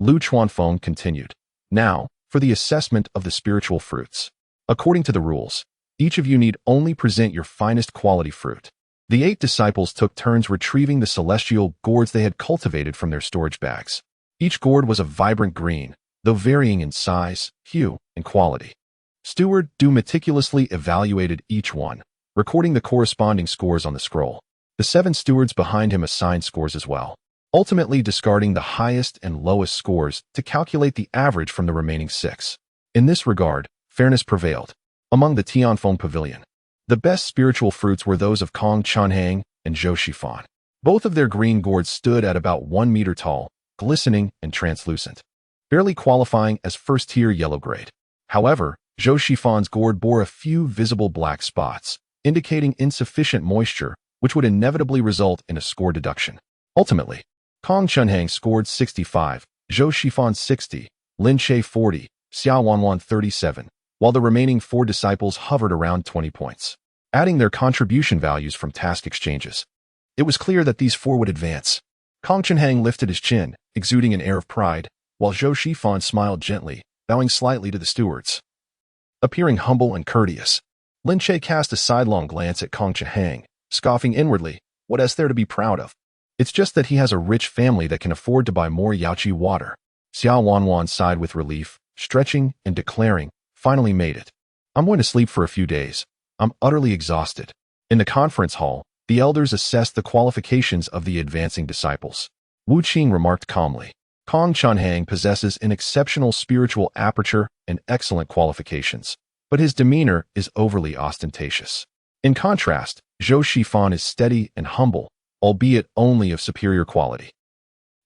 Lu Chuanfeng continued. "Now, for the assessment of the spiritual fruits. According to the rules, each of you need only present your finest quality fruit." The 8 disciples took turns retrieving the celestial gourds they had cultivated from their storage bags. Each gourd was a vibrant green, though varying in size, hue, and quality. Steward Du meticulously evaluated each one, recording the corresponding scores on the scroll. The 7 stewards behind him assigned scores as well, ultimately discarding the highest and lowest scores to calculate the average from the remaining 6. In this regard, fairness prevailed. Among the Tianfeng Pavilion, the best spiritual fruits were those of Kong Chenhang and Zhou Shifan. Both of their green gourds stood at about 1 meter tall, glistening and translucent, barely qualifying as first-tier yellow grade. However, Zhou Shifan's gourd bore a few visible black spots, indicating insufficient moisture, which would inevitably result in a score deduction. Ultimately, Kong Chenhang scored 65, Zhou Shifan 60, Lin Che 40, Xiao Wanwan 37, while the remaining 4 disciples hovered around 20 points, adding their contribution values from task exchanges. It was clear that these 4 would advance. Kong Chenhang lifted his chin, exuding an air of pride, while Zhou Shifan smiled gently, bowing slightly to the stewards. Appearing humble and courteous, Lin Che cast a sidelong glance at Kong Chenhang, scoffing inwardly. What is there to be proud of? It's just that he has a rich family that can afford to buy more Yaoqi water. Xiao Wanwan sighed with relief, stretching and declaring, "Finally made it. I'm going to sleep for a few days. I'm utterly exhausted." In the conference hall, the elders assessed the qualifications of the advancing disciples. Wu Qing remarked calmly, "Kong Chenhang possesses an exceptional spiritual aperture and excellent qualifications, but his demeanor is overly ostentatious. In contrast, Zhou Shifan is steady and humble, albeit only of superior quality.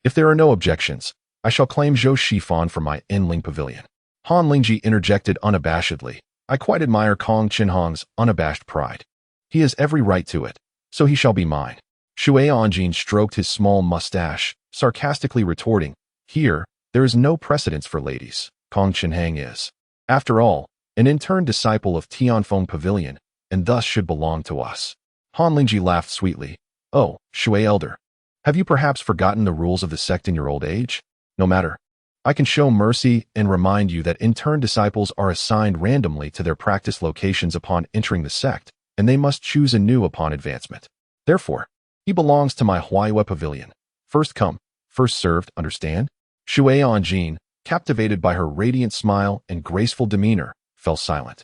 If there are no objections, I shall claim Zhou Shifan for my Enling Pavilion." Han Lingji interjected unabashedly, "I quite admire Kong Chenhang's unabashed pride. He has every right to it, so he shall be mine." Shui Anjin stroked his small mustache, sarcastically retorting, "Here, there is no precedence for ladies. Kong Chenhang is, after all, an intern disciple of Tianfeng Pavilion, and thus should belong to us." Han Lingji laughed sweetly. "Oh, Shui Elder, have you perhaps forgotten the rules of the sect in your old age? No matter. I can show mercy and remind you that intern disciples are assigned randomly to their practice locations upon entering the sect, and they must choose anew upon advancement. Therefore, he belongs to my Huaiyue Pavilion. First come, first served, understand?" Shui Anjin, captivated by her radiant smile and graceful demeanor, fell silent.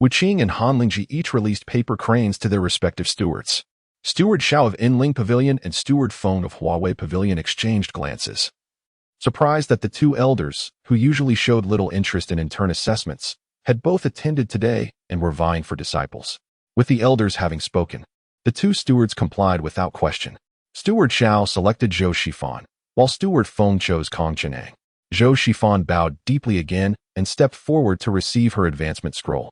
Wu Qing and Han Lingji each released paper cranes to their respective stewards. Steward Xiao of Enling Pavilion and Steward Feng of Huawei Pavilion exchanged glances, surprised that the 2 elders, who usually showed little interest in intern assessments, had both attended today and were vying for disciples. With the elders having spoken, the 2 stewards complied without question. Steward Xiao selected Zhou Shifan, while Steward Feng chose Kong Chenang. Zhou Shifan bowed deeply again and stepped forward to receive her advancement scroll,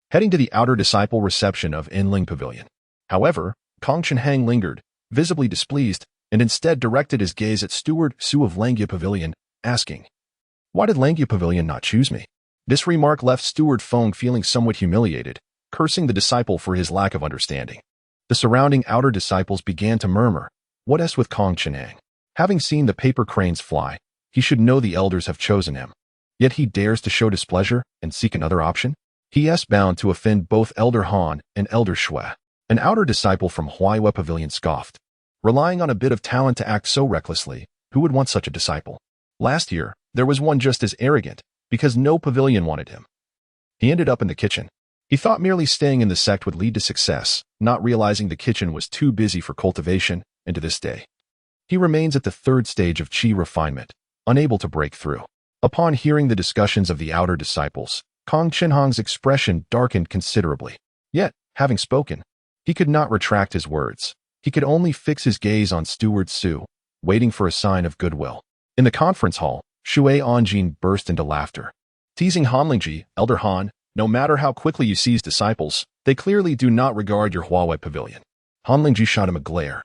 heading to the outer disciple reception of Inling Pavilion. However, Kong Chenang lingered, visibly displeased, and instead directed his gaze at Steward Su of Langya Pavilion, asking, "Why did Langya Pavilion not choose me?" This remark left Steward Feng feeling somewhat humiliated, cursing the disciple for his lack of understanding. The surrounding outer disciples began to murmur, "What is with Kong Chenang? Having seen the paper cranes fly, he should know the elders have chosen him. Yet he dares to show displeasure and seek another option? He is bound to offend both Elder Han and Elder Shui." An outer disciple from Huaihua Pavilion scoffed. Relying on a bit of talent to act so recklessly, who would want such a disciple? Last year, there was one just as arrogant, because no pavilion wanted him. He ended up in the kitchen. He thought merely staying in the sect would lead to success, not realizing the kitchen was too busy for cultivation, and to this day, he remains at the third stage of qi refinement, unable to break through. Upon hearing the discussions of the outer disciples, Kong Chenhang's expression darkened considerably. Yet, having spoken, he could not retract his words. He could only fix his gaze on Steward Su, waiting for a sign of goodwill. In the conference hall, Shui Anjin burst into laughter. Teasing Han Lingji, Elder Han, no matter how quickly you seize disciples, they clearly do not regard your Huawei Pavilion. Han Lingji shot him a glare.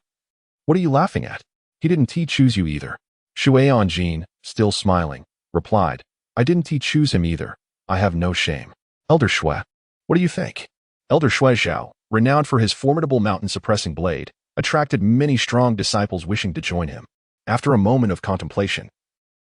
"What are you laughing at? He didn't choose you either." Shui Anjin, still smiling, replied, "I didn't choose him either. I have no shame." Elder Shui, what do you think? Elder Shui Zhao, renowned for his formidable mountain-suppressing blade, attracted many strong disciples wishing to join him. After a moment of contemplation,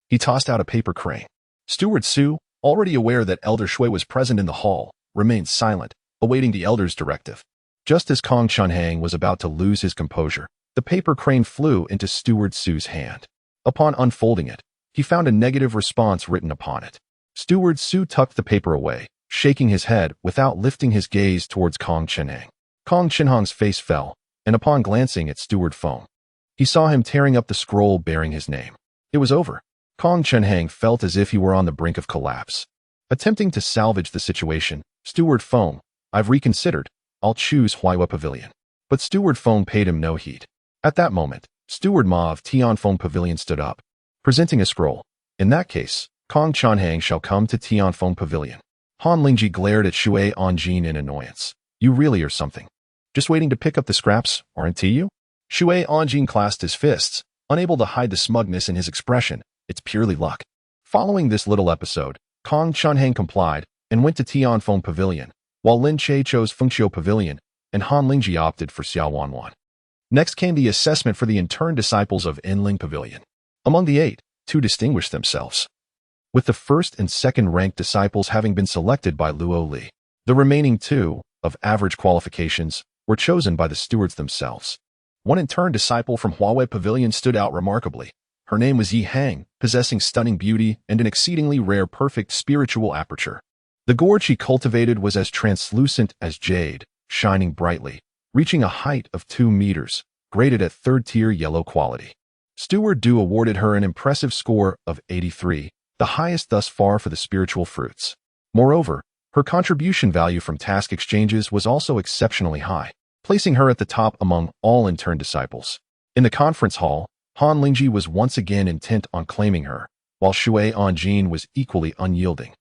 he tossed out a paper crane. Steward Su, already aware that Elder Shui was present in the hall, remained silent, awaiting the elder's directive. Just as Kong Chenhang was about to lose his composure, the paper crane flew into Steward Su's hand. Upon unfolding it, he found a negative response written upon it. Steward Su tucked the paper away, shaking his head without lifting his gaze towards Kong Chenhang. Kong Chenhang's face fell, and upon glancing at Steward Feng, he saw him tearing up the scroll bearing his name. It was over. Kong Chenhang felt as if he were on the brink of collapse. Attempting to salvage the situation, Steward Feng, "I've reconsidered. I'll choose Huaihua Pavilion." But Steward Feng paid him no heed. At that moment, Steward Ma of Tianfeng Pavilion stood up, presenting a scroll. "In that case, Kong Chenhang shall come to Tianfeng Pavilion." Han Lingji glared at Shui Anjin in annoyance. "You really are something. Just waiting to pick up the scraps, aren't you?" Shui Anjin clasped his fists, unable to hide the smugness in his expression. "It's purely luck." Following this little episode, Kong Chenhang complied and went to Tianfeng Pavilion, while Lin Che chose Fengqiu Pavilion, and Han Lingji opted for Xiao Wanwan. Next came the assessment for the interned disciples of Inling Pavilion. Among the 8, 2 distinguished themselves, with the first and second ranked disciples having been selected by Luo Li. The remaining 2, of average qualifications, were chosen by the stewards themselves. One interned disciple from Huawei Pavilion stood out remarkably. Her name was Yi Hang, possessing stunning beauty and an exceedingly rare perfect spiritual aperture. The gourd she cultivated was as translucent as jade, shining brightly, reaching a height of 2 meters, graded at third-tier yellow quality. Steward Du awarded her an impressive score of 83, the highest thus far for the spiritual fruits. Moreover, her contribution value from task exchanges was also exceptionally high, placing her at the top among all interned disciples. In the conference hall, Han Lingji was once again intent on claiming her, while Shui Anjin was equally unyielding,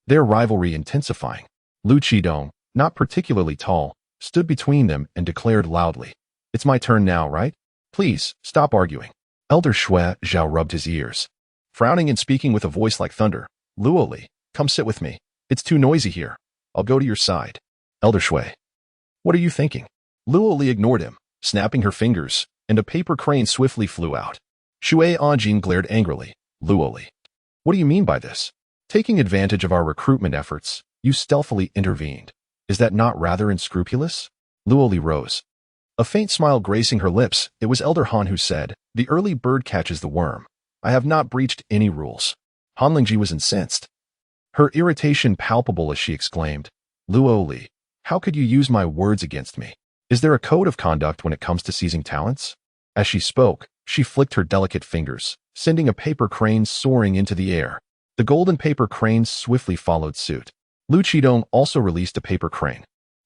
their rivalry intensifying. Lu Qidong, not particularly tall, stood between them and declared loudly, "It's my turn now, right? Please, stop arguing." Elder Shui Zhao rubbed his ears, frowning and speaking with a voice like thunder. "Luo Li, come sit with me. It's too noisy here. I'll go to your side." Elder Shui, "What are you thinking?" Luo Li ignored him, snapping her fingers, and a paper crane swiftly flew out. Shui Anjin glared angrily. "Luo Li, what do you mean by this? Taking advantage of our recruitment efforts, you stealthily intervened. Is that not rather unscrupulous?" Luo Li rose, a faint smile gracing her lips. It was Elder Han who said, "The early bird catches the worm. I have not breached any rules." Han Lingji was incensed, her irritation palpable as she exclaimed, "Luo Li, how could you use my words against me? Is there a code of conduct when it comes to seizing talents?" As she spoke, she flicked her delicate fingers, sending a paper crane soaring into the air. The golden paper crane swiftly followed suit. Lu Qidong also released a paper crane.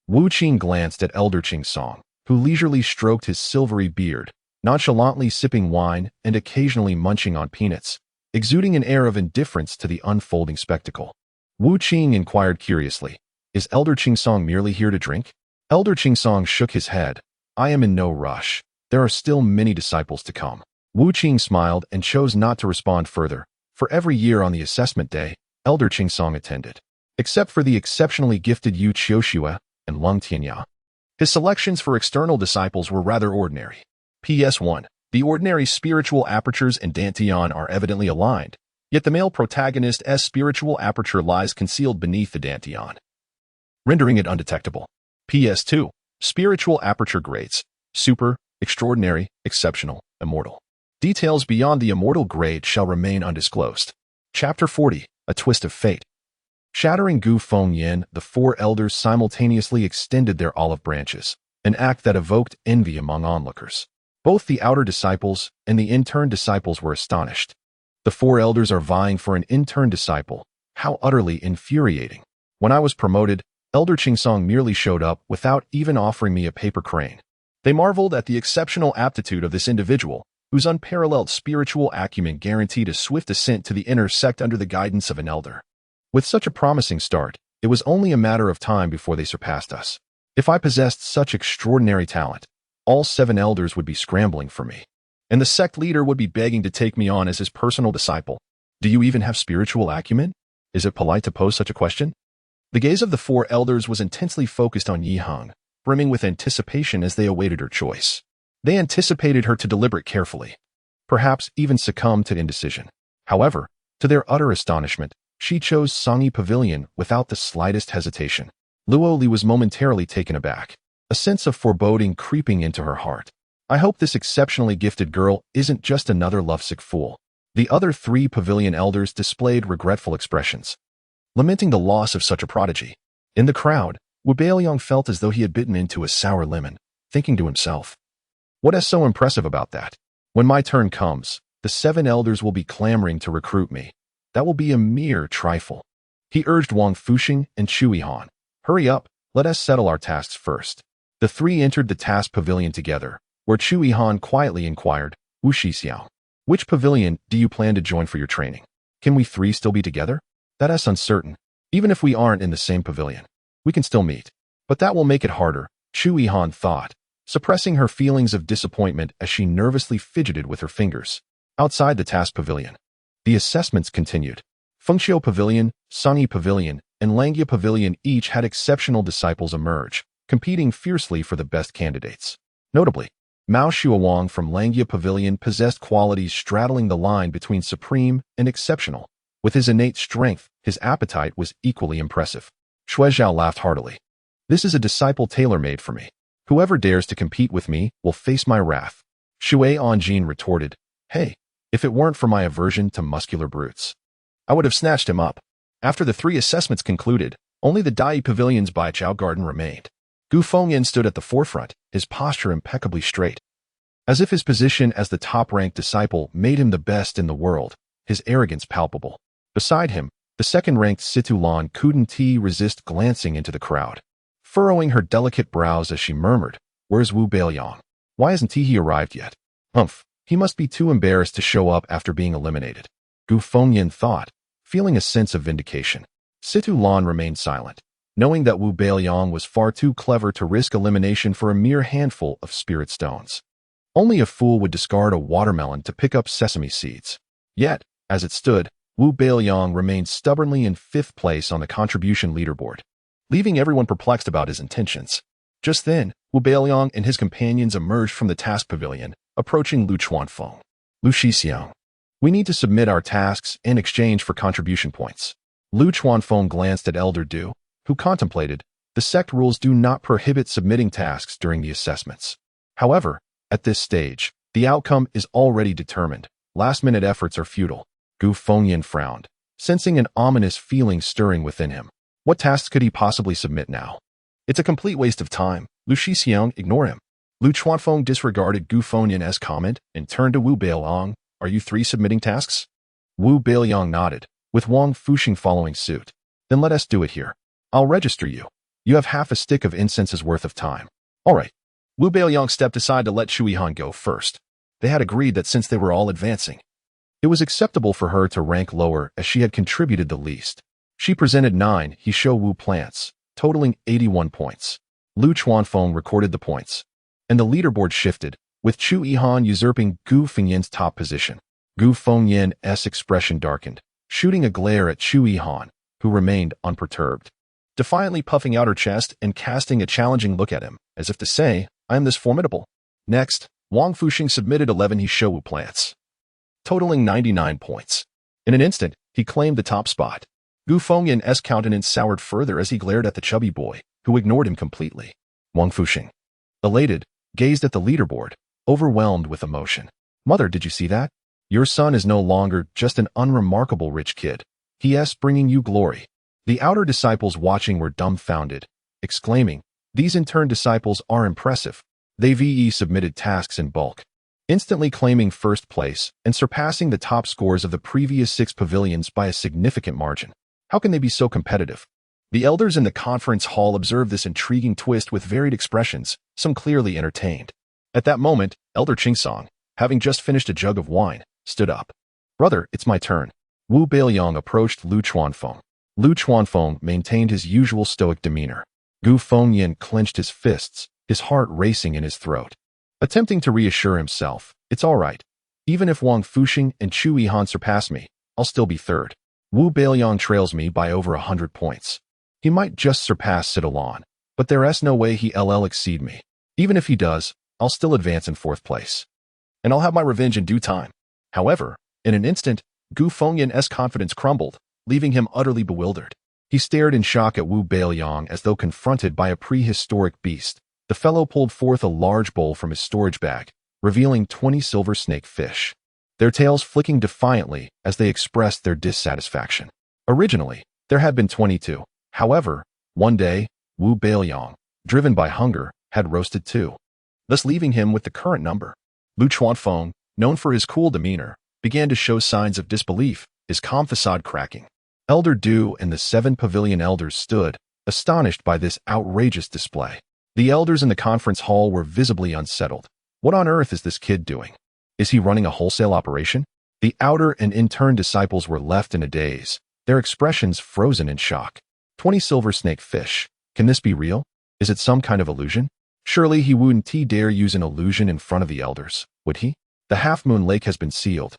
Wu Qing glanced at Elder Qing Song, who leisurely stroked his silvery beard, nonchalantly sipping wine and occasionally munching on peanuts, exuding an air of indifference to the unfolding spectacle. Wu Qing inquired curiously, "Is Elder Qingsong merely here to drink?" Elder Qingsong shook his head. "I am in no rush. There are still many disciples to come." Wu Qing smiled and chose not to respond further, for every year on the assessment day, Elder Qingsong attended. Except for the exceptionally gifted Yu Qiuxue and Lung Tianya. His selections for external disciples were rather ordinary. PS1. The ordinary spiritual apertures in Dantian are evidently aligned, yet the male protagonist's spiritual aperture lies concealed beneath the Dantian, rendering it undetectable. PS2. Spiritual aperture grades: super, extraordinary, exceptional, immortal. Details beyond the immortal grade shall remain undisclosed. Chapter 40. A Twist of Fate. Shattering Gu Fengyan, the four elders simultaneously extended their olive branches, an act that evoked envy among onlookers. Both the outer disciples and the intern disciples were astonished. The four elders are vying for an intern disciple. How utterly infuriating. When I was promoted, Elder Qingsong merely showed up without even offering me a paper crane. They marveled at the exceptional aptitude of this individual, whose unparalleled spiritual acumen guaranteed a swift ascent to the inner sect under the guidance of an elder. With such a promising start, it was only a matter of time before they surpassed us. If I possessed such extraordinary talent, all 7 elders would be scrambling for me, and the sect leader would be begging to take me on as his personal disciple. Do you even have spiritual acumen? Is it polite to pose such a question? The gaze of the 4 elders was intensely focused on Yi Heng, brimming with anticipation as they awaited her choice. They anticipated her to deliberate carefully, perhaps even succumb to indecision. However, to their utter astonishment, she chose Sangyi Pavilion without the slightest hesitation. Luo Li was momentarily taken aback, a sense of foreboding creeping into her heart. I hope this exceptionally gifted girl isn't just another lovesick fool. The other 3 pavilion elders displayed regretful expressions, lamenting the loss of such a prodigy. In the crowd, Wu Beiliang felt as though he had bitten into a sour lemon, thinking to himself, "What is so impressive about that? When my turn comes, the 7 elders will be clamoring to recruit me. That will be a mere trifle." He urged Wang Fuxing and Chu Yihan, "Hurry up, let us settle our tasks first." The 3 entered the task pavilion together, where Chu Yihan quietly inquired, "Wu Shixiao, which pavilion do you plan to join for your training? Can we 3 still be together?" "That is uncertain. Even if we aren't in the same pavilion, we can still meet. But that will make it harder," Chu Yihan thought, suppressing her feelings of disappointment as she nervously fidgeted with her fingers. Outside the task pavilion, the assessments continued. Fengxiu Pavilion, Sangyi Pavilion, and Langia Pavilion each had exceptional disciples emerge, competing fiercely for the best candidates. Notably, Mao Shuawang from Langia Pavilion possessed qualities straddling the line between supreme and exceptional. With his innate strength, his appetite was equally impressive. Xue Zhao laughed heartily. "This is a disciple tailor-made for me. Whoever dares to compete with me will face my wrath." Xue Anjin retorted, "Hey, if it weren't for my aversion to muscular brutes, I would have snatched him up." After the 3 assessments concluded, only the Dahei Pavilion's Baijiao Garden remained. Gu Fengyan stood at the forefront, his posture impeccably straight. As if his position as the top-ranked disciple made him the best in the world, his arrogance palpable. Beside him, the second-ranked Situlan couldn't resist glancing into the crowd, furrowing her delicate brows as she murmured, "Where's Wu Beiliang? Why hasn't he arrived yet? Humph, he must be too embarrassed to show up after being eliminated." Gu Fengyan thought, feeling a sense of vindication. Situlan remained silent, knowing that Wu Beiliang was far too clever to risk elimination for a mere handful of spirit stones. Only a fool would discard a watermelon to pick up sesame seeds. Yet, as it stood, Wu Beiliang remained stubbornly in 5th place on the contribution leaderboard, leaving everyone perplexed about his intentions. Just then, Wu Beiliang and his companions emerged from the task pavilion, approaching Lu Chuanfeng. "Lu Shixiang, we need to submit our tasks in exchange for contribution points." Lu Chuanfeng glanced at Elder Du, who contemplated, "The sect rules do not prohibit submitting tasks during the assessments. However, at this stage, the outcome is already determined. Last-minute efforts are futile." Gu Fengyan frowned, sensing an ominous feeling stirring within him. What tasks could he possibly submit now? "It's a complete waste of time. Lu Shixiang, ignore him." Lu Chuanfeng disregarded Gu Fengyan's comment and turned to Wu Beiliang. "Are you 3 submitting tasks?" Wu Beiliang nodded, with Wang Fuxing following suit. "Then let us do it here. I'll register you. You have half a stick of incense's worth of time." "All right." Wu Beiliang stepped aside to let Chu Yihan go first. They had agreed that since they were all advancing, it was acceptable for her to rank lower as she had contributed the least. She presented 9 Hisho Wu plants, totaling 81 points. Lu Chuanfeng recorded the points, and the leaderboard shifted, with Chu Yihan usurping Gu Fengyan's top position. Gu Fengyan's expression darkened, shooting a glare at Chu Yihan, who remained unperturbed, defiantly puffing out her chest and casting a challenging look at him, as if to say, I am this formidable. Next, Wang Fuxing submitted 11 Hisho Wu plants, totaling 99 points. In an instant, he claimed the top spot. Gu Fengyan's countenance soured further as he glared at the chubby boy, who ignored him completely. Wang Fuxing, elated, gazed at the leaderboard, overwhelmed with emotion. Mother, did you see that? Your son is no longer just an unremarkable rich kid. He is bringing you glory. The outer disciples watching were dumbfounded, exclaiming, these in-turn disciples are impressive. They submitted tasks in bulk, instantly claiming first place and surpassing the top scores of the previous 6 pavilions by a significant margin. How can they be so competitive? The elders in the conference hall observed this intriguing twist with varied expressions, some clearly entertained. At that moment, Elder Qingsong, having just finished a jug of wine, stood up. Brother, it's my turn. Wu Beiliang approached Lu Chuanfeng. Lu Chuanfeng maintained his usual stoic demeanor. Gu Fengyan clenched his fists, his heart racing in his throat. Attempting to reassure himself, it's all right. Even if Wang Fuxing and Chu Yihan surpass me, I'll still be third. Wu Beiliang trails me by over 100 points. He might just surpass Sitalan, but there's no way he'll exceed me. Even if he does, I'll still advance in 4th place. And I'll have my revenge in due time. However, in an instant, Gu Fengyan's confidence crumbled, leaving him utterly bewildered. He stared in shock at Wu Beiliang as though confronted by a prehistoric beast. The fellow pulled forth a large bowl from his storage bag, revealing 20 silver snake fish, their tails flicking defiantly as they expressed their dissatisfaction. Originally, there had been 22. However, one day, Wu Beiliang, driven by hunger, had roasted 2, thus leaving him with the current number. Lu Chuanfeng, known for his cool demeanor, began to show signs of disbelief, his calm facade cracking. Elder Du and the 7 pavilion elders stood, astonished by this outrageous display. The elders in the conference hall were visibly unsettled. What on earth is this kid doing? Is he running a wholesale operation? The outer and intern disciples were left in a daze, their expressions frozen in shock. 20 silver snake fish. Can this be real? Is it some kind of illusion? Surely he wouldn't dare use an illusion in front of the elders, would he? The half-moon lake has been sealed.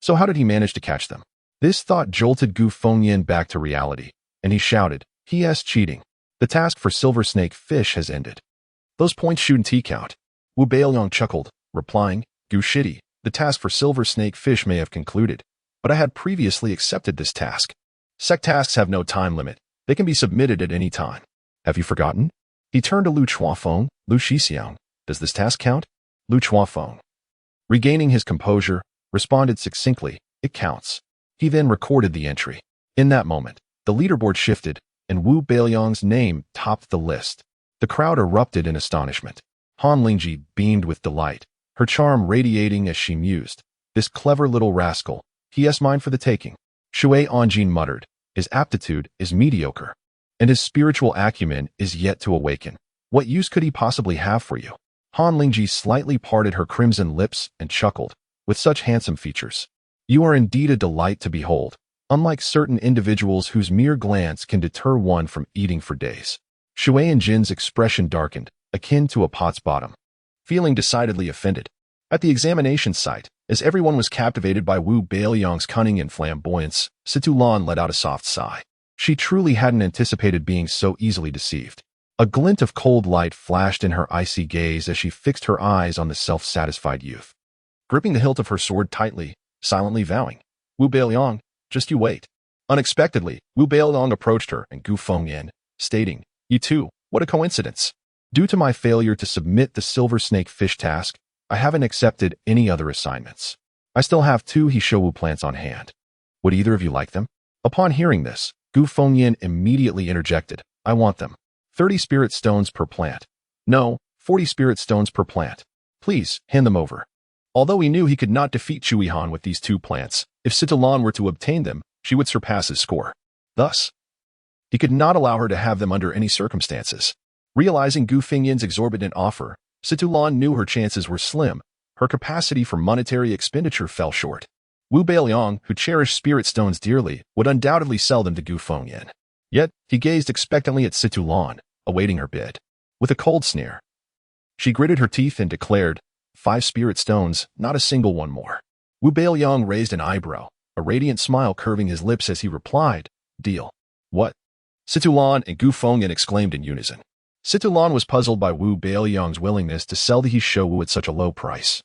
So how did he manage to catch them? This thought jolted Gu Fengyan back to reality, and he shouted, He*s cheating. The task for silver snake fish has ended. Those points shouldn't count. Wu Beiliang chuckled, replying, Gu shitty, the task for silver snake fish may have concluded, but I had previously accepted this task. Sect tasks have no time limit. They can be submitted at any time. Have you forgotten? He turned to Lu Chuanfeng. Lu Shixiang, does this task count? Lu Chuanfeng, regaining his composure, responded succinctly, it counts. He then recorded the entry. In that moment, the leaderboard shifted, and Wu Beiliang's name topped the list. The crowd erupted in astonishment. Han Lingji beamed with delight, her charm radiating as she mused, this clever little rascal, he*s mine for the taking. Shui Anjin muttered, his aptitude is mediocre, and his spiritual acumen is yet to awaken. What use could he possibly have for you? Han Lingji slightly parted her crimson lips and chuckled, with such handsome features. You are indeed a delight to behold, unlike certain individuals whose mere glance can deter one from eating for days. Shui Anjin's expression darkened, akin to a pot's bottom, feeling decidedly offended. At the examination site, as everyone was captivated by Wu Beiliang's cunning and flamboyance, Situlan let out a soft sigh. She truly hadn't anticipated being so easily deceived. A glint of cold light flashed in her icy gaze as she fixed her eyes on the self-satisfied youth, gripping the hilt of her sword tightly, silently vowing, Wu Beiliang, just you wait. Unexpectedly, Wu Beiliang approached her and Gu Fengyan, stating, You too, what a coincidence. Due to my failure to submit the silver snake fish task, I haven't accepted any other assignments. I still have 2 Hisho Wu plants on hand. Would either of you like them? Upon hearing this, Gu Fengyan immediately interjected, I want them. 30 spirit stones per plant. No, 40 spirit stones per plant. Please, hand them over. Although he knew he could not defeat Chu Yihan with these 2 plants, if Sitalan were to obtain them, she would surpass his score. Thus, he could not allow her to have them under any circumstances. Realizing Gu Fengyan's exorbitant offer, Situlan knew her chances were slim. Her capacity for monetary expenditure fell short. Wu Beiliang, who cherished spirit stones dearly, would undoubtedly sell them to Gu Fengyan. Yet, he gazed expectantly at Situlan, awaiting her bid. With a cold sneer, she gritted her teeth and declared, 5 spirit stones, not a single one more. Wu Beiliang raised an eyebrow, a radiant smile curving his lips as he replied, deal. What? Situlan and Gu Fengyan exclaimed in unison. Situlan was puzzled by Wu Beiliang's willingness to sell the Hishowu at such a low price,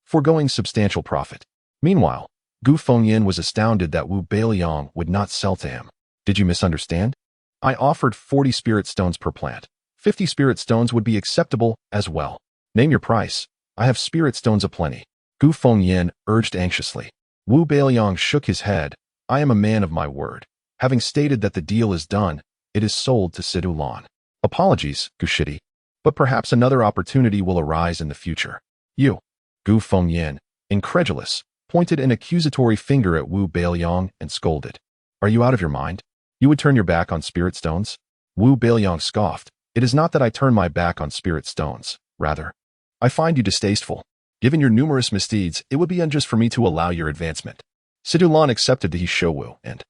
foregoing substantial profit. Meanwhile, Gu Fengyan was astounded that Wu Beiliang would not sell to him. Did you misunderstand? I offered 40 spirit stones per plant. 50 spirit stones would be acceptable as well. Name your price. I have spirit stones aplenty. Gu Fengyan urged anxiously. Wu Beiliang shook his head. I am a man of my word. Having stated that the deal is done, it is sold to Situlan. Apologies, Gu Shidi, but perhaps another opportunity will arise in the future. You, Gu Fengyan, incredulous, pointed an accusatory finger at Wu Beiliang and scolded. Are you out of your mind? You would turn your back on spirit stones? Wu Beiliang scoffed. It is not that I turn my back on spirit stones. Rather, I find you distasteful. Given your numerous misdeeds, it would be unjust for me to allow your advancement. Situlan accepted the Hishowu and,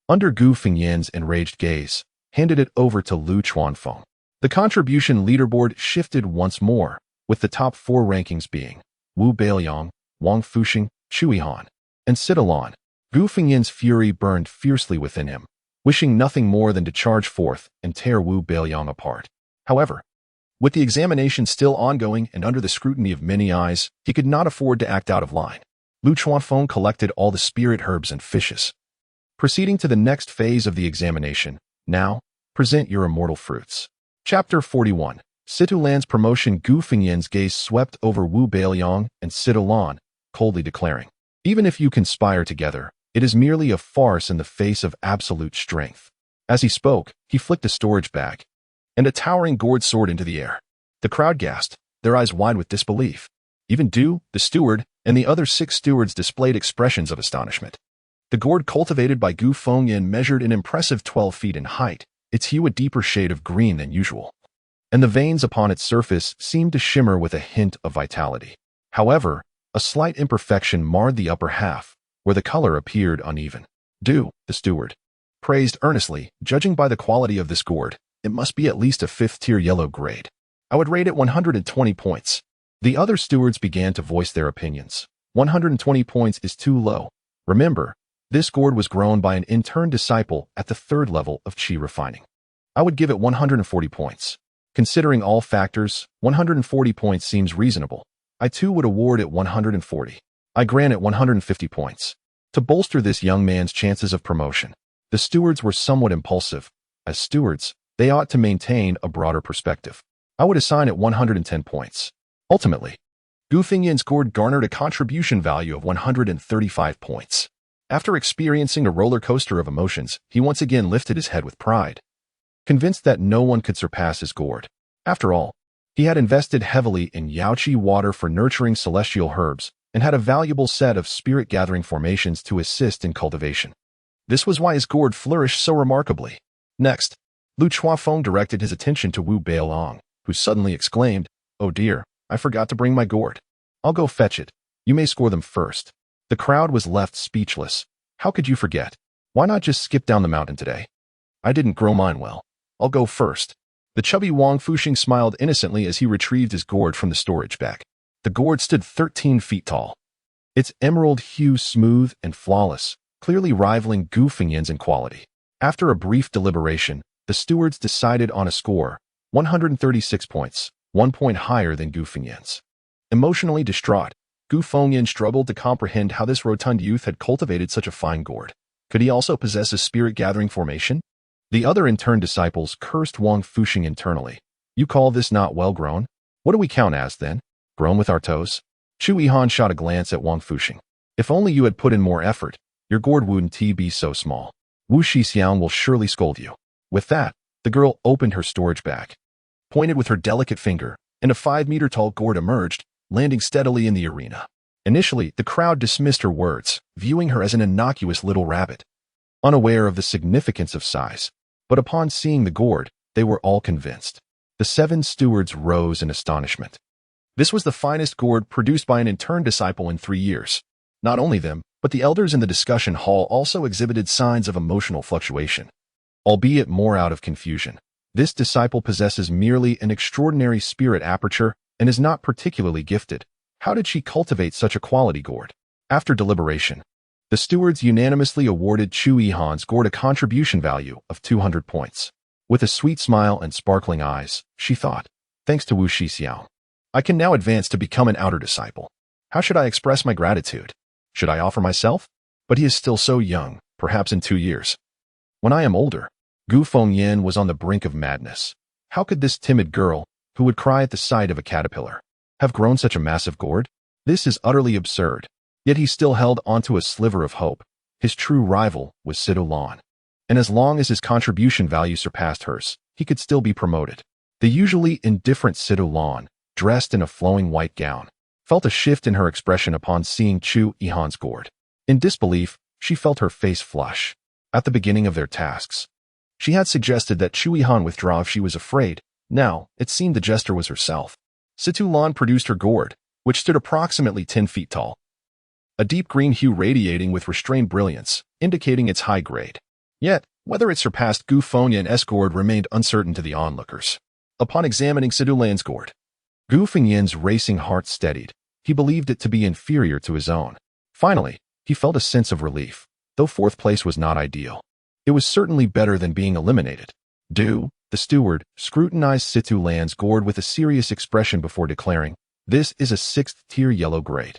under Gu Fengyan's enraged gaze, handed it over to Lu Chuanfeng. The contribution leaderboard shifted once more, with the top 4 rankings being Wu Beiliang, Wang Fuxing, Chui Han, and Situlan. Gu Fengyan's fury burned fiercely within him, wishing nothing more than to charge forth and tear Wu Beiliang apart. However, with the examination still ongoing and under the scrutiny of many eyes, he could not afford to act out of line. Lu Chuanfeng collected all the spirit herbs and fishes. Proceeding to the next phase of the examination, now, present your immortal fruits. Chapter 41. Situlan's promotion. Gu Fengyan's gaze swept over Wu Beiliang and Situlan, coldly declaring, even if you conspire together, it is merely a farce in the face of absolute strength. As he spoke, he flicked a storage bag, and a towering gourd soared into the air. The crowd gasped, their eyes wide with disbelief. Even Du, the steward, and the other 6 stewards displayed expressions of astonishment. The gourd cultivated by Gu Fengyan measured an impressive 12 feet in height, its hue a deeper shade of green than usual, and the veins upon its surface seemed to shimmer with a hint of vitality. However, a slight imperfection marred the upper half, where the color appeared uneven. Du, the steward, praised earnestly, judging by the quality of this gourd, it must be at least a 5th-tier yellow grade. I would rate it 120 points. The other stewards began to voice their opinions. 120 points is too low. Remember, this gourd was grown by an intern disciple at the 3rd level of Qi refining. I would give it 140 points. Considering all factors, 140 points seems reasonable. I too would award it 140. I grant it 150 points. To bolster this young man's chances of promotion, the stewards were somewhat impulsive. As stewards, they ought to maintain a broader perspective. I would assign it 110 points. Ultimately, Gu Fengyan's gourd garnered a contribution value of 135 points. After experiencing a roller coaster of emotions, he once again lifted his head with pride, convinced that no one could surpass his gourd. After all, he had invested heavily in Yaoqi water for nurturing celestial herbs and had a valuable set of spirit-gathering formations to assist in cultivation. This was why his gourd flourished so remarkably. Next, Lu Chuanfeng directed his attention to Wu Beiliang, who suddenly exclaimed, "Oh dear, I forgot to bring my gourd. I'll go fetch it. You may score them first." The crowd was left speechless. How could you forget? Why not just skip down the mountain today? I didn't grow mine well. I'll go first. The chubby Wang Fuxing smiled innocently as he retrieved his gourd from the storage bag. The gourd stood 13 feet tall, its emerald hue smooth and flawless, clearly rivaling Gu Fengyan's in quality. After a brief deliberation, the stewards decided on a score, 136 points, 1 point higher than Gu Fengyan's. Emotionally distraught, Gu Fengyan struggled to comprehend how this rotund youth had cultivated such a fine gourd. Could he also possess a spirit-gathering formation? The other intern disciples cursed Wang Fuxing internally. You call this not well-grown? What do we count as, then? Grown with our toes? Chui Han shot a glance at Wang Fuxing. If only you had put in more effort, your gourd wouldn't be so small. Wu Shixiang will surely scold you. With that, the girl opened her storage bag, pointed with her delicate finger, and a 5-meter-tall gourd emerged, landing steadily in the arena. Initially, the crowd dismissed her words, viewing her as an innocuous little rabbit, unaware of the significance of size. But upon seeing the gourd, they were all convinced. The 7 stewards rose in astonishment. This was the finest gourd produced by an intern disciple in 3 years. Not only them, but the elders in the discussion hall also exhibited signs of emotional fluctuation, albeit more out of confusion. This disciple possesses merely an extraordinary spirit aperture and is not particularly gifted. How did she cultivate such a quality gourd? After deliberation, the stewards unanimously awarded Chu Yihan's gourd a contribution value of 200 points. With a sweet smile and sparkling eyes, she thought, thanks to Wu Shixiao, I can now advance to become an outer disciple. How should I express my gratitude? Should I offer myself? But he is still so young, perhaps in 2 years. When I am older, Gu Fengyan was on the brink of madness. How could this timid girl, who would cry at the sight of a caterpillar, have grown such a massive gourd? This is utterly absurd. Yet he still held onto a sliver of hope. His true rival was Sidu Lan. And as long as his contribution value surpassed hers, he could still be promoted. The usually indifferent Sidu Lan, dressed in a flowing white gown, felt a shift in her expression upon seeing Chu Yihan's gourd. In disbelief, she felt her face flush. At the beginning of their tasks, she had suggested that Chu Yihan withdraw if she was afraid. Now, it seemed the jester was herself. Situ Lan produced her gourd, which stood approximately 10 feet tall. A deep green hue radiating with restrained brilliance, indicating its high grade. Yet, whether it surpassed Gu Fengyan's gourd remained uncertain to the onlookers. Upon examining Situ Lan's gourd, Gu Fengyan's racing heart steadied. He believed it to be inferior to his own. Finally, he felt a sense of relief. Though 4th place was not ideal, it was certainly better than being eliminated. Du, the steward, scrutinized Situ Lan's gourd with a serious expression before declaring, this is a 6th tier yellow grade.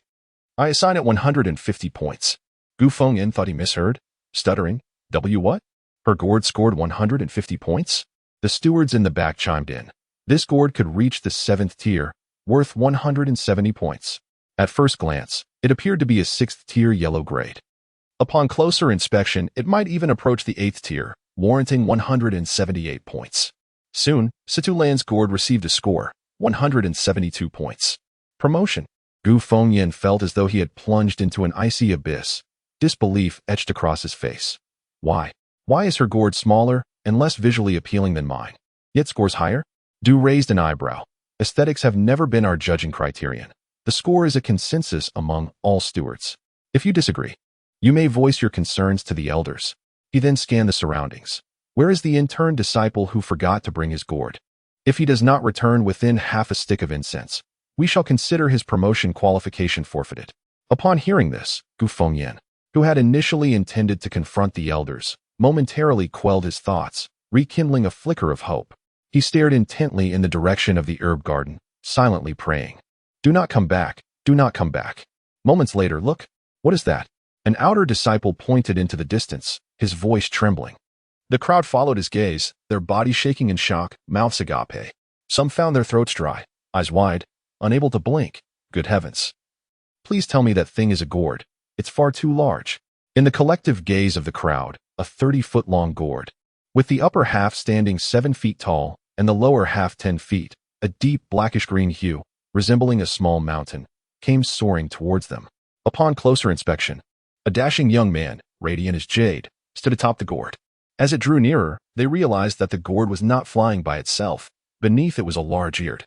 I assign it 150 points. Gu Fengyan thought he misheard, stuttering, what? Her gourd scored 150 points? The stewards in the back chimed in. This gourd could reach the 7th tier, worth 170 points. At first glance, it appeared to be a 6th tier yellow grade. Upon closer inspection, it might even approach the 8th tier, warranting 178 points. Soon, Situ Lan's gourd received a score, 172 points. Promotion. Gu Fengyan felt as though he had plunged into an icy abyss. Disbelief etched across his face. Why? Why is her gourd smaller and less visually appealing than mine, yet scores higher? Du raised an eyebrow. Aesthetics have never been our judging criterion. The score is a consensus among all stewards. If you disagree, you may voice your concerns to the elders. He then scanned the surroundings. Where is the intern disciple who forgot to bring his gourd? If he does not return within half a stick of incense, we shall consider his promotion qualification forfeited. Upon hearing this, Gu Fengyan, who had initially intended to confront the elders, momentarily quelled his thoughts, rekindling a flicker of hope. He stared intently in the direction of the herb garden, silently praying. Do not come back, do not come back. Moments later, look, what is that? An outer disciple pointed into the distance, his voice trembling. The crowd followed his gaze, their bodies shaking in shock, mouths agape. Some found their throats dry, eyes wide, unable to blink. Good heavens. Please tell me that thing is a gourd. It's far too large. In the collective gaze of the crowd, a 30-foot-long gourd, with the upper half standing 7 feet tall and the lower half 10 feet, a deep blackish-green hue, resembling a small mountain, came soaring towards them. Upon closer inspection, a dashing young man, radiant as jade, stood atop the gourd. As it drew nearer, they realized that the gourd was not flying by itself. Beneath it was a large-eared,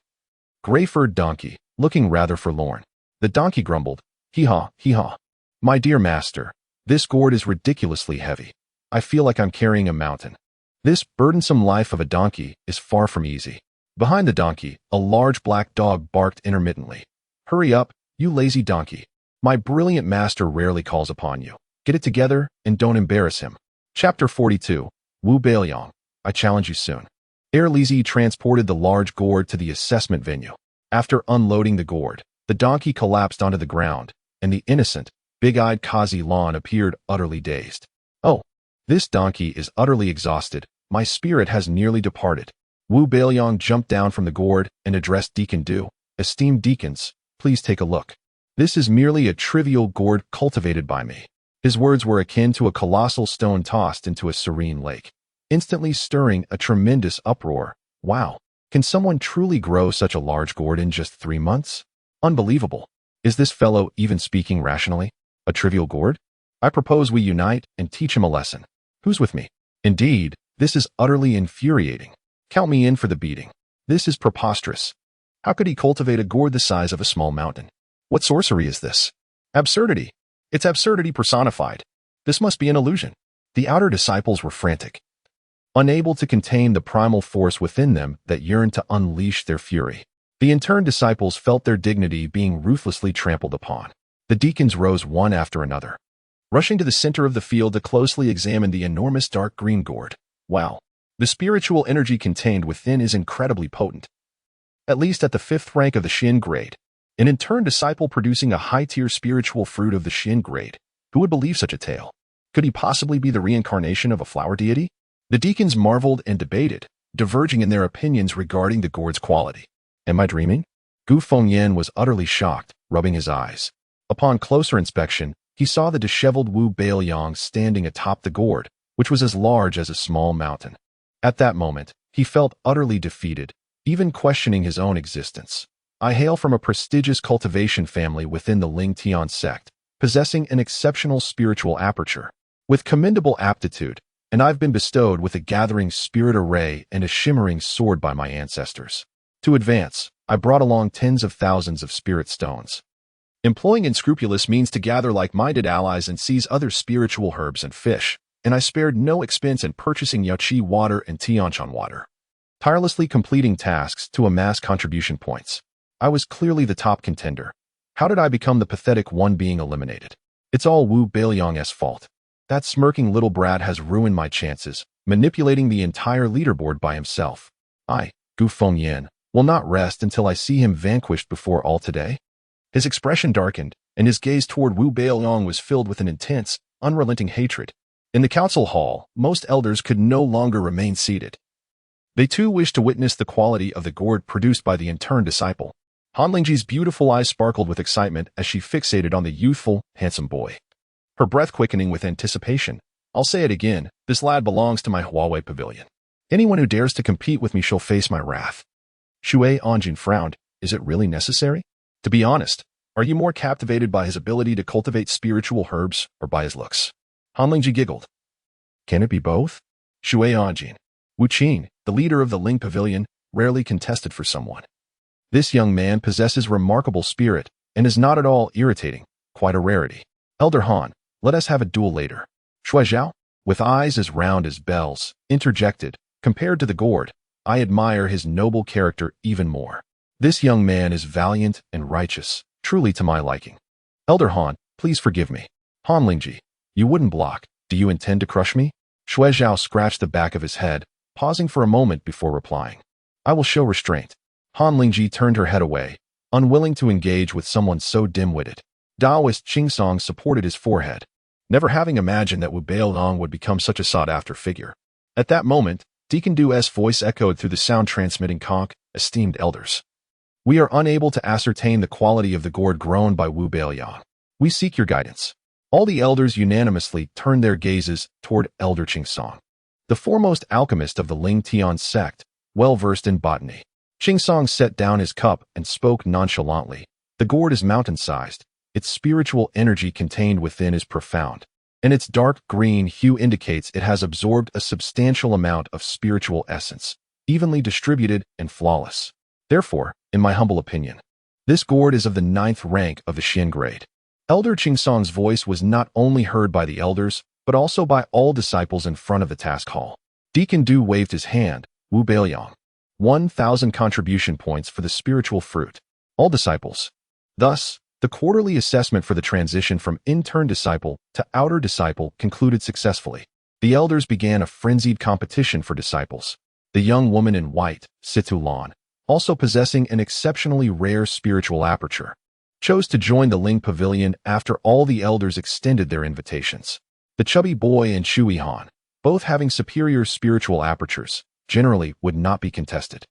gray-furred donkey, looking rather forlorn. The donkey grumbled, hee-haw, hee-haw. My dear master, this gourd is ridiculously heavy. I feel like I'm carrying a mountain. This burdensome life of a donkey is far from easy. Behind the donkey, a large black dog barked intermittently. Hurry up, you lazy donkey. My brilliant master rarely calls upon you. Get it together and don't embarrass him. Chapter 42. Wu Beiliang. I challenge you soon. Erlüüzi transported the large gourd to the assessment venue. After unloading the gourd, the donkey collapsed onto the ground, and the innocent, big-eyed Kazi Lan appeared utterly dazed. Oh, this donkey is utterly exhausted. My spirit has nearly departed. Wu Beiliang jumped down from the gourd and addressed Deacon Du. Esteemed deacons, please take a look. This is merely a trivial gourd cultivated by me. His words were akin to a colossal stone tossed into a serene lake, instantly stirring a tremendous uproar. Wow, can someone truly grow such a large gourd in just 3 months? Unbelievable. Is this fellow even speaking rationally? A trivial gourd? I propose we unite and teach him a lesson. Who's with me? Indeed, this is utterly infuriating. Count me in for the beating. This is preposterous. How could he cultivate a gourd the size of a small mountain? What sorcery is this? Absurdity. It's absurdity personified. This must be an illusion. The outer disciples were frantic, unable to contain the primal force within them that yearned to unleash their fury. The interned disciples felt their dignity being ruthlessly trampled upon. The deacons rose one after another, rushing to the center of the field to closely examine the enormous dark green gourd. Wow, the spiritual energy contained within is incredibly potent. At least at the 5th rank of the Xin grade, an interned disciple producing a high-tier spiritual fruit of the Xin grade. Who would believe such a tale? Could he possibly be the reincarnation of a flower deity? The deacons marveled and debated, diverging in their opinions regarding the gourd's quality. Am I dreaming? Gu Fengyan was utterly shocked, rubbing his eyes. Upon closer inspection, he saw the disheveled Wu Beiliang standing atop the gourd, which was as large as a small mountain. At that moment, he felt utterly defeated, even questioning his own existence. I hail from a prestigious cultivation family within the Ling Tian sect, possessing an exceptional spiritual aperture, with commendable aptitude, and I've been bestowed with a gathering spirit array and a shimmering sword by my ancestors. To advance, I brought along tens of thousands of spirit stones. Employing unscrupulous means to gather like-minded allies and seize other spiritual herbs and fish, and I spared no expense in purchasing Yaoqi water and Tianshan water, tirelessly completing tasks to amass contribution points. I was clearly the top contender. How did I become the pathetic one being eliminated? It's all Wu Beiliang's fault. That smirking little brat has ruined my chances, manipulating the entire leaderboard by himself. I, Gu Fengyan, will not rest until I see him vanquished before all today. His expression darkened, and his gaze toward Wu Beiliang was filled with an intense, unrelenting hatred. In the council hall, most elders could no longer remain seated. They too wished to witness the quality of the gourd produced by the interned disciple. Han Lingji's beautiful eyes sparkled with excitement as she fixated on the youthful, handsome boy, her breath quickening with anticipation. I'll say it again, this lad belongs to my Huawei pavilion. Anyone who dares to compete with me shall face my wrath. Shui Anjin frowned. Is it really necessary? To be honest, are you more captivated by his ability to cultivate spiritual herbs or by his looks? Han Lingji giggled. Can it be both? Shui Anjin, Wu Qin, the leader of the Ling Pavilion, rarely contested for someone. This young man possesses remarkable spirit and is not at all irritating, quite a rarity. Elder Han, let us have a duel later. Shui Zhao, with eyes as round as bells, interjected, compared to the gourd, I admire his noble character even more. This young man is valiant and righteous, truly to my liking. Elder Han, please forgive me. Han Lingji, you wouldn't block. Do you intend to crush me? Shui Zhao scratched the back of his head, pausing for a moment before replying. I will show restraint. Han Lingji turned her head away, unwilling to engage with someone so dim-witted. Daoist Qingsong supported his forehead, never having imagined that Wu Beiliang would become such a sought-after figure. At that moment, Deacon Du's voice echoed through the sound-transmitting conch, esteemed elders. We are unable to ascertain the quality of the gourd grown by Wu Beiliang. We seek your guidance. All the elders unanimously turned their gazes toward Elder Qingsong, the foremost alchemist of the Ling Tian sect, well-versed in botany. Qingsong set down his cup and spoke nonchalantly. The gourd is mountain-sized, its spiritual energy contained within is profound, and its dark green hue indicates it has absorbed a substantial amount of spiritual essence, evenly distributed and flawless. Therefore, in my humble opinion, this gourd is of the 9th rank of the Xin grade. Elder Qingsong's voice was not only heard by the elders, but also by all disciples in front of the task hall. Deacon Du waved his hand. Wu Beiliang, 1,000 contribution points for the spiritual fruit. All disciples. Thus, the quarterly assessment for the transition from intern disciple to outer disciple concluded successfully. The elders began a frenzied competition for disciples. The young woman in white, Situ Lan, also possessing an exceptionally rare spiritual aperture, chose to join the Ling Pavilion after all the elders extended their invitations. The chubby boy and Shui Han, both having superior spiritual apertures, generally would not be contested.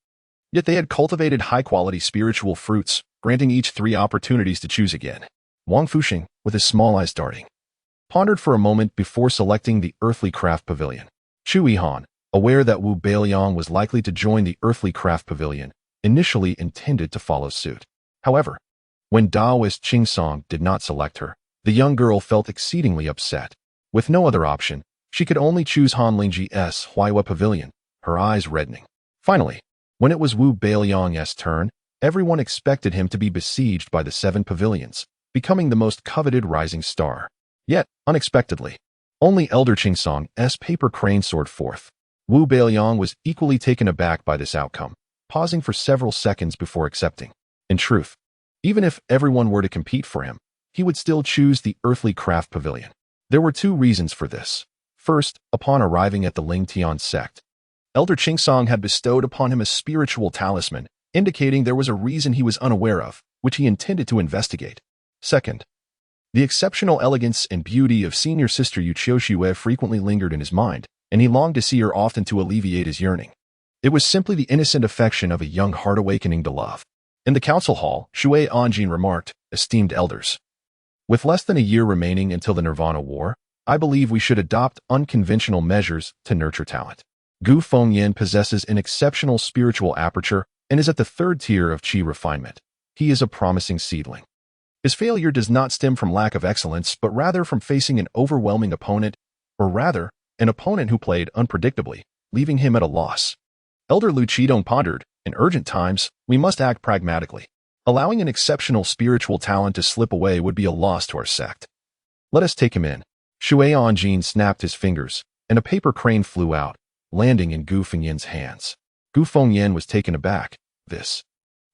Yet they had cultivated high-quality spiritual fruits, granting each 3 opportunities to choose again. Wang Fuxing, with his small eyes darting, pondered for a moment before selecting the Earthly Craft Pavilion. Shui Han, aware that Wu Beiliang was likely to join the Earthly Craft Pavilion, initially intended to follow suit. However, when Daoist Qingsong did not select her, the young girl felt exceedingly upset. With no other option, she could only choose Han Lingji's Huaiwa Pavilion, her eyes reddening. Finally, when it was Wu Beiliang's turn, Everyone expected him to be besieged by the 7 pavilions, becoming the most coveted rising star. Yet, unexpectedly, only Elder Qingsong's paper crane soared forth. Wu Beiliang was equally taken aback by this outcome, pausing for several seconds before accepting. In truth, even if everyone were to compete for him, he would still choose the earthly craft pavilion. There were 2 reasons for this. First, upon arriving at the Lingtian sect, Elder Qingsong had bestowed upon him a spiritual talisman, indicating there was a reason he was unaware of, which he intended to investigate. Second, the exceptional elegance and beauty of senior sister Yu Qiuxue frequently lingered in his mind, and he longed to see her often to alleviate his yearning. It was simply the innocent affection of a young heart awakening to love. In the council hall, Shui Anjin remarked, "Esteemed elders, with less than a year remaining until the Nirvana War, I believe we should adopt unconventional measures to nurture talent. Gu Fengyan possesses an exceptional spiritual aperture and is at the 3rd tier of qi refinement. He is a promising seedling. His failure does not stem from lack of excellence, but rather from facing an overwhelming opponent, or rather, an opponent who played unpredictably, leaving him at a loss." Elder Lu Qidong pondered, "In urgent times, we must act pragmatically. Allowing an exceptional spiritual talent to slip away would be a loss to our sect. Let us take him in." Shui Anjin snapped his fingers, and a paper crane flew out, landing in Gu Fengyan's hands. Gu Fengyan was taken aback. "This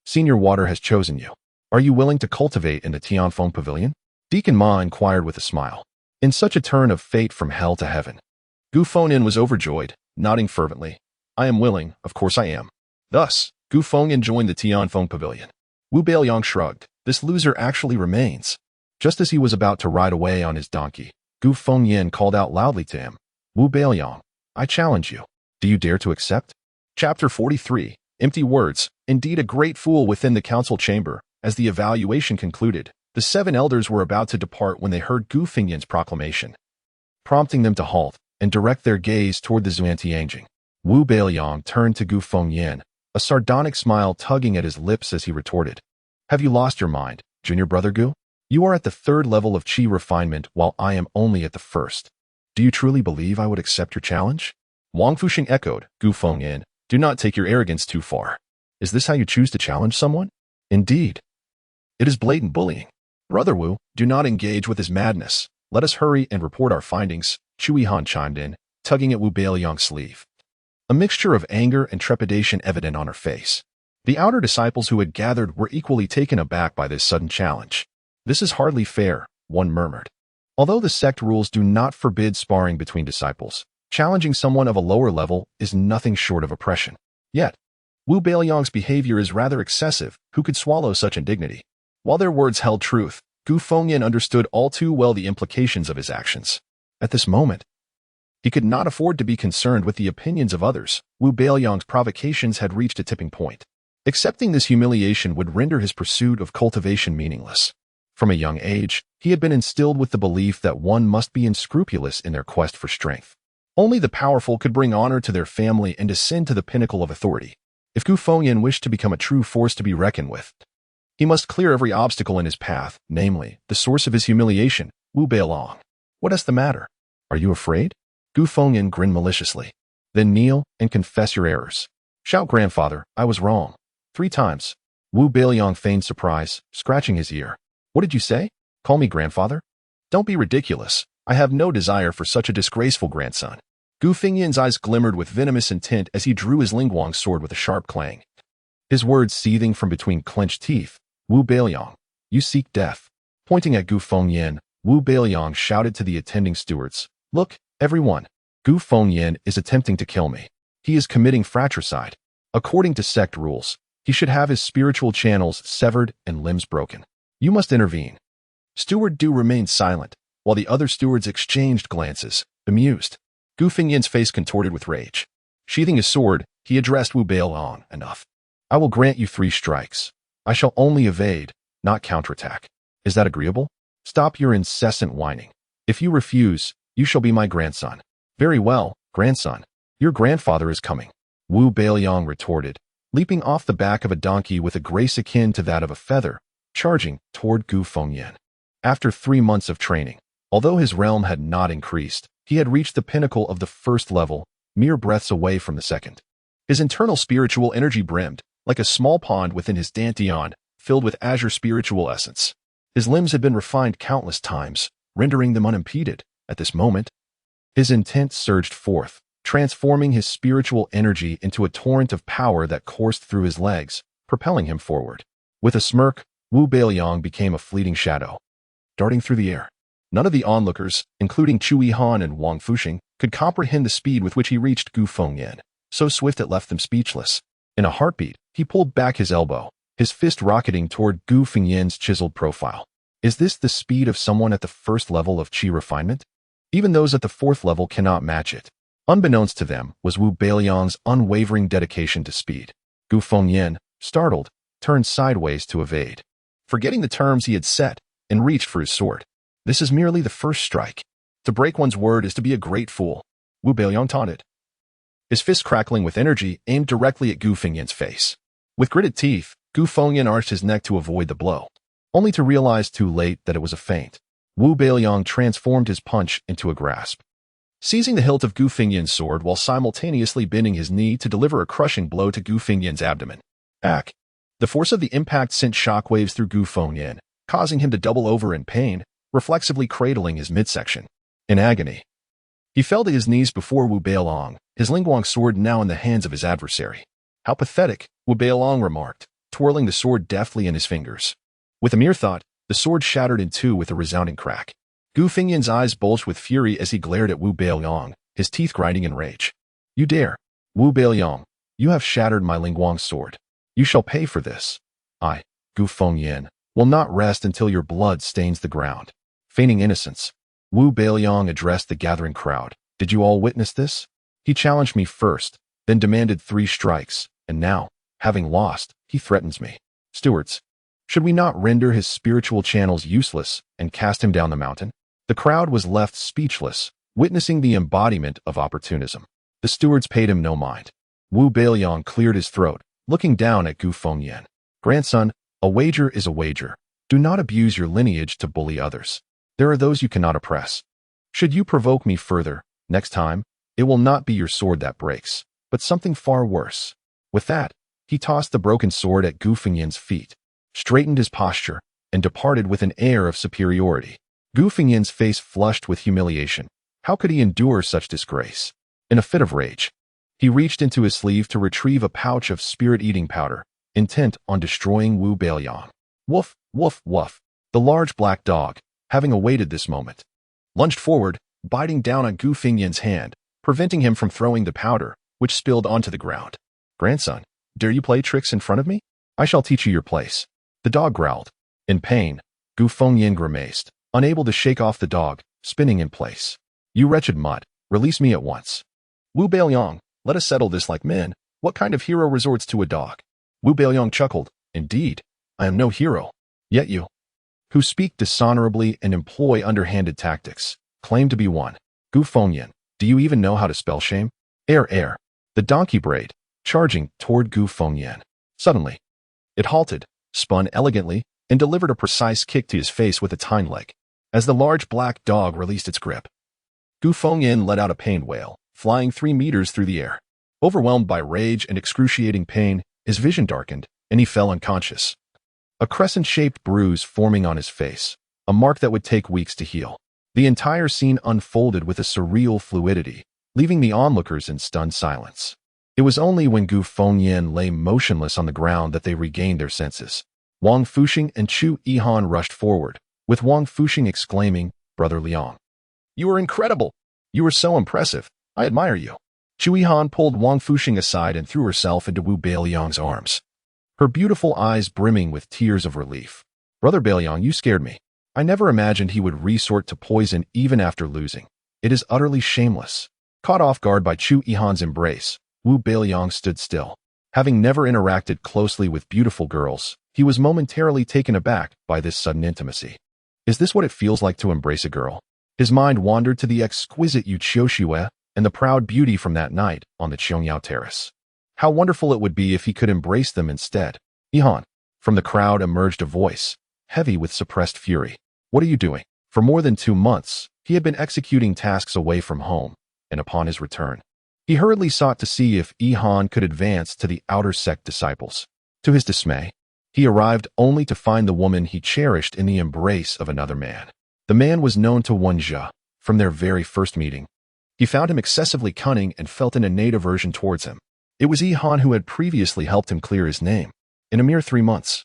Senior Water has chosen you. Are you willing to cultivate in the Tianfeng Pavilion?" Deacon Ma inquired with a smile. In such a turn of fate from hell to heaven, Gu Fengyan was overjoyed, nodding fervently. "I am willing, of course I am." Thus, Gu Fengyan joined the Tianfeng Pavilion. Wu Beiliang shrugged. This loser actually remains. Just as he was about to ride away on his donkey, Gu Fengyan called out loudly to him, "Wu Beiliang, I challenge you. Do you dare to accept?" Chapter 43. Empty words. Indeed a great fool within the council chamber. As the evaluation concluded, the 7 elders were about to depart when they heard Gu Fengyan's proclamation, prompting them to halt and direct their gaze toward the Xuantianjing. Wu Beiliang turned to Gu Fengyan, a sardonic smile tugging at his lips as he retorted, "Have you lost your mind, junior brother Gu? You are at the 3rd level of qi refinement while I am only at the 1st. Do you truly believe I would accept your challenge?" Wang Fuxing echoed, "Gu Fengyan, do not take your arrogance too far. Is this how you choose to challenge someone? Indeed, it is blatant bullying. Brother Wu, do not engage with his madness. Let us hurry and report our findings." Chui Han chimed in, tugging at Wu Beiliang's sleeve, a mixture of anger and trepidation evident on her face. The outer disciples who had gathered were equally taken aback by this sudden challenge. "This is hardly fair," one murmured. Although the sect rules do not forbid sparring between disciples, challenging someone of a lower level is nothing short of oppression. Yet, Wu Beiliang's behavior is rather excessive. Who could swallow such indignity? While their words held truth, Gu Fengyan understood all too well the implications of his actions. At this moment, he could not afford to be concerned with the opinions of others. Wu Beiliang's provocations had reached a tipping point. Accepting this humiliation would render his pursuit of cultivation meaningless. From a young age, he had been instilled with the belief that one must be unscrupulous in their quest for strength. Only the powerful could bring honor to their family and ascend to the pinnacle of authority. If Gu Fengyan wished to become a true force to be reckoned with, he must clear every obstacle in his path, namely, the source of his humiliation, Wu Beiliang. "What is the matter? Are you afraid?" Gu Fengyan grinned maliciously. "Then kneel and confess your errors. Shout, grandfather, I was wrong. 3 times. Wu Beiliang feigned surprise, scratching his ear. "What did you say? Call me grandfather? Don't be ridiculous. I have no desire for such a disgraceful grandson." Gu Fengyan's eyes glimmered with venomous intent as he drew his Lingguang sword with a sharp clang. His words seething from between clenched teeth. "Wu Beiliang, you seek death." Pointing at Gu Fengyan, Wu Beiliang shouted to the attending stewards, "Look, everyone. Gu Fengyan is attempting to kill me. He is committing fratricide. According to sect rules, he should have his spiritual channels severed and limbs broken. You must intervene." Steward Du remained silent, while the other stewards exchanged glances, bemused. Gu Fengyan's face contorted with rage. Sheathing his sword, he addressed Wu Beiliang, "Enough. I will grant you 3 strikes. I shall only evade, not counterattack. Is that agreeable? Stop your incessant whining. If you refuse, you shall be my grandson." "Very well, grandson. Your grandfather is coming," Wu Beiliang retorted, leaping off the back of a donkey with a grace akin to that of a feather, charging toward Gu Fengyan. After 3 months of training, although his realm had not increased, he had reached the pinnacle of the 1st level, mere breaths away from the 2nd. His internal spiritual energy brimmed, like a small pond within his dantian, filled with azure spiritual essence. His limbs had been refined countless times, rendering them unimpeded. At this moment, his intent surged forth, transforming his spiritual energy into a torrent of power that coursed through his legs, propelling him forward. With a smirk, Wu Beiliang became a fleeting shadow, darting through the air. None of the onlookers, including Chu Yihan and Wang Fuxing, could comprehend the speed with which he reached Gu Fengyan. So swift it left them speechless. In a heartbeat, he pulled back his elbow, his fist rocketing toward Gu Fengyan's chiseled profile. Is this the speed of someone at the first level of qi refinement? Even those at the fourth level cannot match it. Unbeknownst to them was Wu Beiliang's unwavering dedication to speed. Gu Fengyan, startled, turned sideways to evade, forgetting the terms he had set, and reached for his sword. This is merely the first strike. To break one's word is to be a great fool, Wu Beiliang taunted, his fist crackling with energy aimed directly at Gu Fengyan's face. With gritted teeth, Gu Fengyan arched his neck to avoid the blow, only to realize too late that it was a feint. Wu Beiliang transformed his punch into a grasp, seizing the hilt of Gu Fengyan's sword while simultaneously bending his knee to deliver a crushing blow to Gu Fengyan's abdomen. Ack! The force of the impact sent shockwaves through Gu Fengyan, causing him to double over in pain, reflexively cradling his midsection. In agony, he fell to his knees before Wu Beiliang, his Lingguang sword now in the hands of his adversary. How pathetic, Wu Beiliang remarked, twirling the sword deftly in his fingers. With a mere thought, the sword shattered in two with a resounding crack. Gu Fengyan's eyes bulged with fury as he glared at Wu Beiliang, his teeth grinding in rage. You dare! Wu Beiliang, you have shattered my Lingguang sword. You shall pay for this. I, Gu Fengyan, will not rest until your blood stains the ground. Feigning innocence, Wu Beiliang addressed the gathering crowd. Did you all witness this? He challenged me first, then demanded 3 strikes, and now, having lost, he threatens me. Stewards, should we not render his spiritual channels useless and cast him down the mountain? The crowd was left speechless, witnessing the embodiment of opportunism. The stewards paid him no mind. Wu Beiliang cleared his throat, looking down at Gu Fengyan. Grandson, a wager is a wager. Do not abuse your lineage to bully others. There are those you cannot oppress. Should you provoke me further, next time, it will not be your sword that breaks, but something far worse. With that, he tossed the broken sword at Gu Fengyan's feet, straightened his posture, and departed with an air of superiority. Gu Fengyan's face flushed with humiliation. How could he endure such disgrace? In a fit of rage, he reached into his sleeve to retrieve a pouch of spirit-eating powder, intent on destroying Wu Beiliang. Woof, woof, woof. The large black dog, having awaited this moment, lunged forward, biting down on Gu Fengyan's hand, preventing him from throwing the powder, which spilled onto the ground. Grandson, dare you play tricks in front of me? I shall teach you your place. The dog growled. In pain, Gu Fengyan grimaced, unable to shake off the dog, spinning in place. You wretched mutt, release me at once. Wu Beiliang, let us settle this like men. What kind of hero resorts to a dog? Wu Beiliang chuckled. Indeed, I am no hero. Yet you, who speak dishonorably and employ underhanded tactics, claim to be one. Gu Fengyan, do you even know how to spell shame? Air. The donkey brayed, charging toward Gu Fengyan. Suddenly, it halted, spun elegantly, and delivered a precise kick to his face with its hind leg. As the large black dog released its grip, Gu Fengyan let out a pained wail, flying 3 meters through the air. Overwhelmed by rage and excruciating pain, his vision darkened, and he fell unconscious. A crescent-shaped bruise forming on his face, a mark that would take weeks to heal. The entire scene unfolded with a surreal fluidity, leaving the onlookers in stunned silence. It was only when Gu Fengyan lay motionless on the ground that they regained their senses. Wang Fuxing and Chu Yihan rushed forward, with Wang Fuxing exclaiming, Brother Liang, you are incredible! You are so impressive. I admire you. Chu Yihan pulled Wang Fuxing aside and threw herself into Wu Beiliang's arms, her beautiful eyes brimming with tears of relief. Brother Beiliang, you scared me. I never imagined he would resort to poison even after losing. It is utterly shameless. Caught off guard by Chu Yihan's embrace, Wu Beiliang stood still. Having never interacted closely with beautiful girls, he was momentarily taken aback by this sudden intimacy. Is this what it feels like to embrace a girl? His mind wandered to the exquisite Yu Qiuxue and the proud beauty from that night on the Qiangyao terrace. How wonderful it would be if he could embrace them instead. Yihan. From the crowd emerged a voice, heavy with suppressed fury. What are you doing? For more than 2 months, he had been executing tasks away from home, and upon his return, he hurriedly sought to see if Yihan could advance to the outer sect disciples. To his dismay, he arrived only to find the woman he cherished in the embrace of another man. The man was known to Wenjia from their very first meeting. He found him excessively cunning and felt an innate aversion towards him. It was Yihan who had previously helped him clear his name. In a mere 3 months,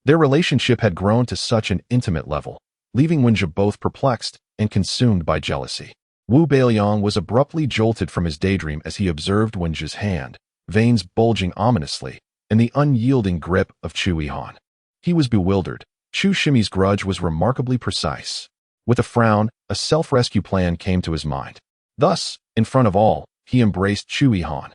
their relationship had grown to such an intimate level, leaving Wenjia both perplexed and consumed by jealousy. Wu Beiliang was abruptly jolted from his daydream as he observed Wenjia's hand, veins bulging ominously, and the unyielding grip of Chu Yihan. He was bewildered. Chu Shimi's grudge was remarkably precise. With a frown, a self-rescue plan came to his mind. Thus, in front of all, he embraced Chu Yihan,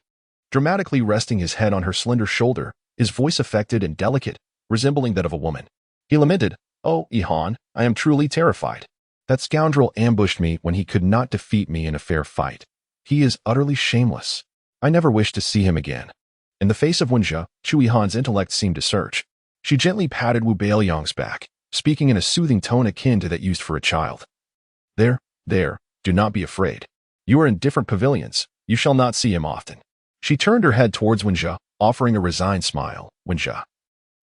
dramatically resting his head on her slender shoulder, his voice affected and delicate, resembling that of a woman. He lamented, "Oh, Yihan, I am truly terrified. That scoundrel ambushed me when he could not defeat me in a fair fight. He is utterly shameless. I never wish to see him again." In the face of Wenjia, Chu Yihan's intellect seemed to surge. She gently patted Wu Beiliang's back, speaking in a soothing tone akin to that used for a child. There, do not be afraid. You are in different pavilions. You shall not see him often." She turned her head towards Wenjia, offering a resigned smile. "Wenjia,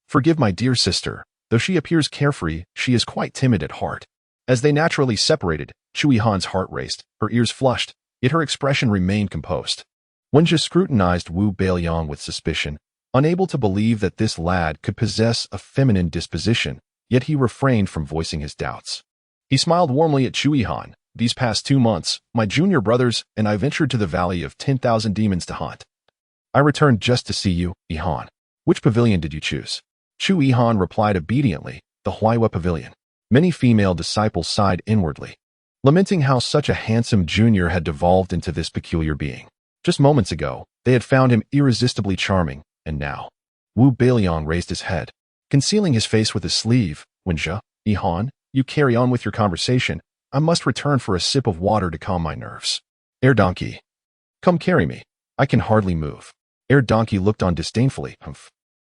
forgive my dear sister. Though she appears carefree, she is quite timid at heart." As they naturally separated, Chu Yihan's heart raced, her ears flushed, yet her expression remained composed. Wenjia scrutinized Wu Beiliang with suspicion, unable to believe that this lad could possess a feminine disposition, yet he refrained from voicing his doubts. He smiled warmly at Chu Yihan. "These past 2 months, my junior brothers and I ventured to the Valley of 10,000 Demons to hunt. I returned just to see you, Yihan. Which pavilion did you choose?" Chu Yihan replied obediently, "The Huaiwa Pavilion." Many female disciples sighed inwardly, lamenting how such a handsome junior had devolved into this peculiar being. Just moments ago, they had found him irresistibly charming, and now. Wu Beiliang raised his head, concealing his face with his sleeve. "Wenjia, Yihan, you carry on with your conversation. I must return for a sip of water to calm my nerves. Donkey, come carry me. I can hardly move." Donkey looked on disdainfully. "Humph.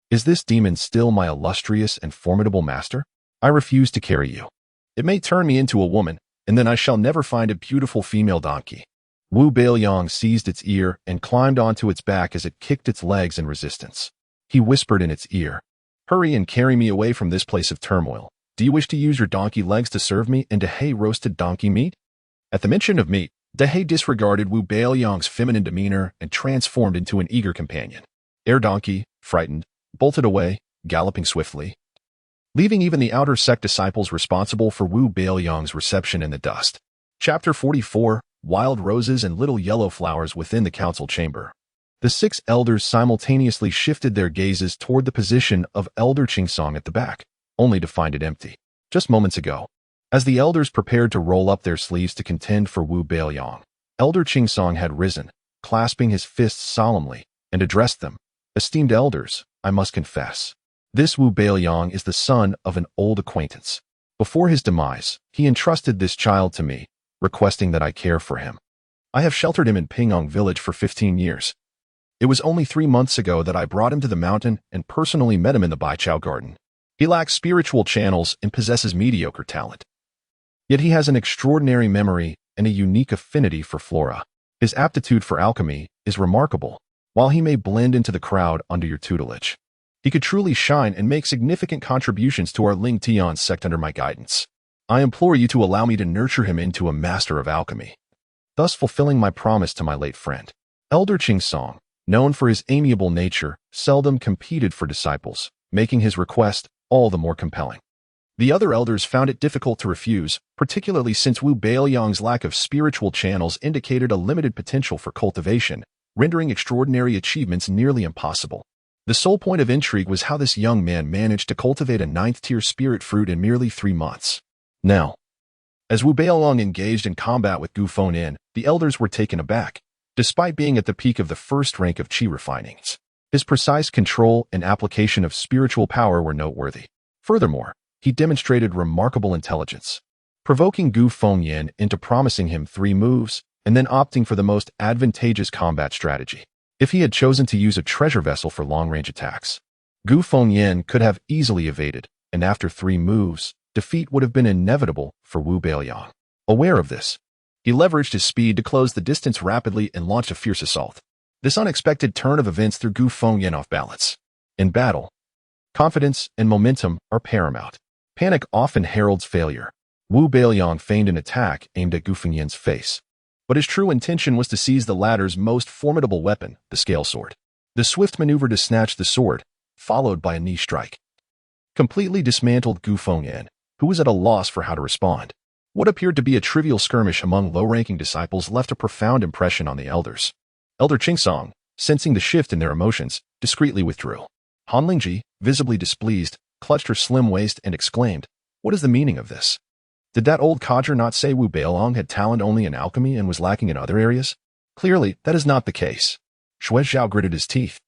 Is this demon still my illustrious and formidable master? I refuse to carry you. It may turn me into a woman, and then I shall never find a beautiful female donkey." Wu Beiliang seized its ear and climbed onto its back as it kicked its legs in resistance. He whispered in its ear, "Hurry and carry me away from this place of turmoil. Do you wish to use your donkey legs to serve me in Dahei roasted donkey meat?" At the mention of meat, Dahei disregarded Wu Beiliang's feminine demeanor and transformed into an eager companion. Donkey, frightened, bolted away, galloping swiftly, leaving even the outer sect disciples responsible for Wu Beiliang's reception in the dust. Chapter 44, Wild Roses and Little Yellow Flowers within the council chamber. The 6 elders simultaneously shifted their gazes toward the position of Elder Qingsong at the back, only to find it empty. Just moments ago, as the elders prepared to roll up their sleeves to contend for Wu Beiliang, Elder Qingsong had risen, clasping his fists solemnly, and addressed them. "Esteemed elders, I must confess. This Wu Beiliang is the son of an old acquaintance. Before his demise, he entrusted this child to me, requesting that I care for him. I have sheltered him in Pingong village for 15 years. It was only 3 months ago that I brought him to the mountain and personally met him in the Baichao garden. He lacks spiritual channels and possesses mediocre talent. Yet he has an extraordinary memory and a unique affinity for flora. His aptitude for alchemy is remarkable. While he may blend into the crowd under your tutelage, he could truly shine and make significant contributions to our Ling Tian sect under my guidance. I implore you to allow me to nurture him into a master of alchemy, thus fulfilling my promise to my late friend." Elder Qingsong, known for his amiable nature, seldom competed for disciples, making his request all the more compelling. The other elders found it difficult to refuse, particularly since Wu Beiliang's lack of spiritual channels indicated a limited potential for cultivation, rendering extraordinary achievements nearly impossible. The sole point of intrigue was how this young man managed to cultivate a 9th-tier spirit fruit in merely 3 months. Now, as Wu Beiliang engaged in combat with Gu Fengyan, the elders were taken aback, despite being at the peak of the first rank of qi refinings. His precise control and application of spiritual power were noteworthy. Furthermore, he demonstrated remarkable intelligence, provoking Gu Fengyan into promising him 3 moves and then opting for the most advantageous combat strategy. If he had chosen to use a treasure vessel for long-range attacks, Gu Fengyan could have easily evaded, and after 3 moves, defeat would have been inevitable for Wu Beiliang. Aware of this, he leveraged his speed to close the distance rapidly and launched a fierce assault. This unexpected turn of events threw Gu Fengyan off balance. In battle, Confidence and momentum are paramount. Panic often heralds failure. Wu Beiliang feigned an attack aimed at Gu Fengyan's face. But his true intention was to seize the latter's most formidable weapon, the scale sword. The swift maneuver to snatch the sword, followed by a knee strike, completely dismantled Gu Fengyan, who was at a loss for how to respond. What appeared to be a trivial skirmish among low-ranking disciples left a profound impression on the elders. Elder Qingsong, sensing the shift in their emotions, discreetly withdrew. Han Lingji, visibly displeased, clutched her slim waist and exclaimed, "What is the meaning of this? Did that old codger not say Wu Beiliang had talent only in alchemy and was lacking in other areas? Clearly, that is not the case." Shui Zhao gritted his teeth.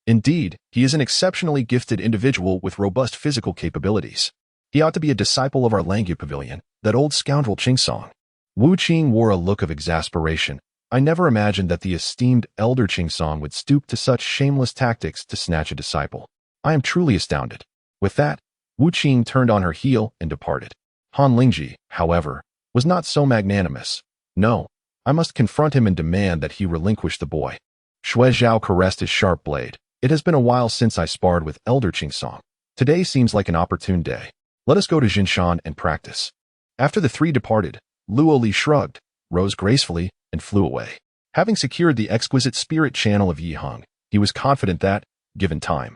Indeed, he is an exceptionally gifted individual with robust physical capabilities. He ought to be a disciple of our Langyu Pavilion, that old scoundrel Qingsong. Wu Qing wore a look of exasperation. I never imagined that the esteemed elder Qingsong would stoop to such shameless tactics to snatch a disciple. I am truly astounded. With that, Wu Qing turned on her heel and departed. Han Lingji, however, was not so magnanimous. No, I must confront him and demand that he relinquish the boy. Shui Zhao caressed his sharp blade. It has been a while since I sparred with elder Qingsong. Today seems like an opportune day. Let us go to Jinshan and practice. After the three departed, Luo Li shrugged, rose gracefully, and flew away. Having secured the exquisite spirit channel of Yihang, he was confident that, given time,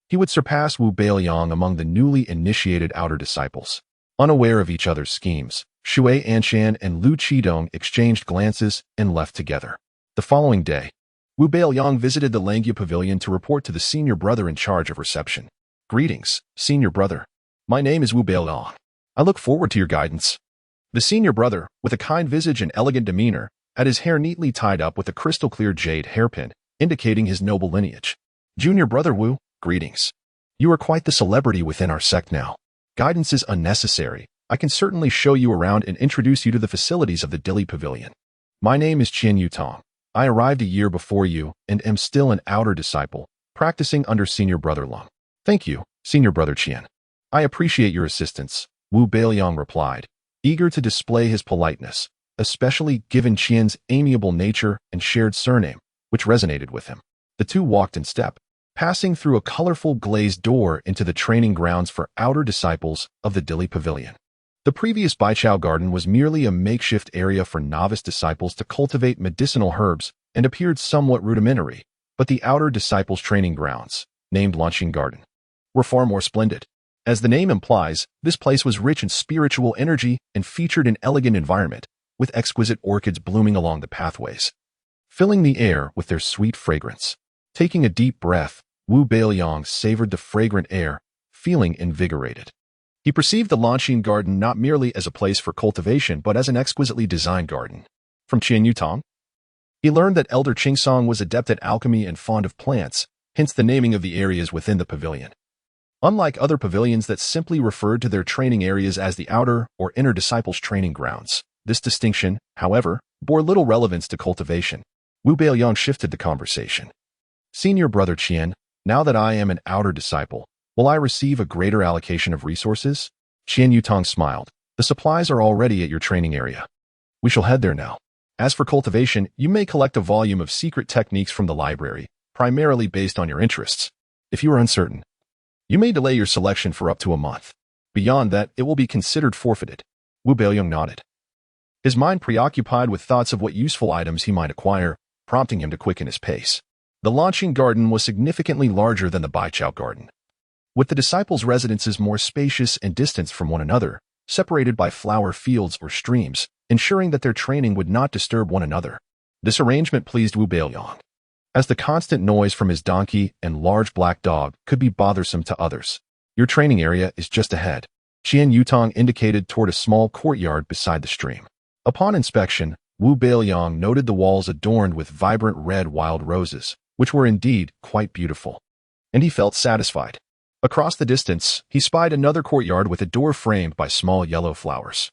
he would surpass Wu Beiliang among the newly initiated outer disciples. Unaware of each other's schemes, Shui Anshan and Lu Qidong exchanged glances and left together. The following day, Wu Beiliang visited the Langyu Pavilion to report to the senior brother in charge of reception. "Greetings, senior brother. My name is Wu Beiliang. I look forward to your guidance." The senior brother, with a kind visage and elegant demeanor, had his hair neatly tied up with a crystal-clear jade hairpin, indicating his noble lineage. "Junior brother Wu, greetings. You are quite the celebrity within our sect now. Guidance is unnecessary. I can certainly show you around and introduce you to the facilities of the Dili Pavilion. My name is Qian Yutong. I arrived a year before you and am still an outer disciple, practicing under senior brother Lung." "Thank you, senior brother Qian. I appreciate your assistance," Wu Beiliang replied, eager to display his politeness, especially given Qian's amiable nature and shared surname, which resonated with him. The two walked in step, passing through a colorful glazed door into the training grounds for outer disciples of the Dili Pavilion. The previous Baichao Garden was merely a makeshift area for novice disciples to cultivate medicinal herbs and appeared somewhat rudimentary, but the outer disciples' training grounds, named Launching Garden, were far more splendid. As the name implies, this place was rich in spiritual energy and featured an elegant environment, with exquisite orchids blooming along the pathways, filling the air with their sweet fragrance. Taking a deep breath, Wu Beiliang savored the fragrant air, feeling invigorated. He perceived the Launching Garden not merely as a place for cultivation but as an exquisitely designed garden. From Qian Yutong, he learned that Elder Qingsong was adept at alchemy and fond of plants, hence the naming of the areas within the pavilion. Unlike other pavilions that simply referred to their training areas as the outer or inner disciples' training grounds, this distinction, however, bore little relevance to cultivation. Wu Beiliang shifted the conversation. "Senior brother Qian, now that I am an outer disciple, will I receive a greater allocation of resources?" Qian Yutong smiled. "The supplies are already at your training area. We shall head there now. As for cultivation, you may collect a volume of secret techniques from the library, primarily based on your interests. If you are uncertain, you may delay your selection for up to a month. Beyond that, it will be considered forfeited." Wu Beiliang nodded, his mind preoccupied with thoughts of what useful items he might acquire, prompting him to quicken his pace. The Launching Garden was significantly larger than the Baichao Garden, with the disciples' residences more spacious and distanced from one another, separated by flower fields or streams, ensuring that their training would not disturb one another. This arrangement pleased Wu Beiliang, as the constant noise from his donkey and large black dog could be bothersome to others. "Your training area is just ahead." Qian Yutong indicated toward a small courtyard beside the stream. Upon inspection, Wu Beiliang noted the walls adorned with vibrant red wild roses, which were indeed quite beautiful, and he felt satisfied. Across the distance, he spied another courtyard with a door framed by small yellow flowers.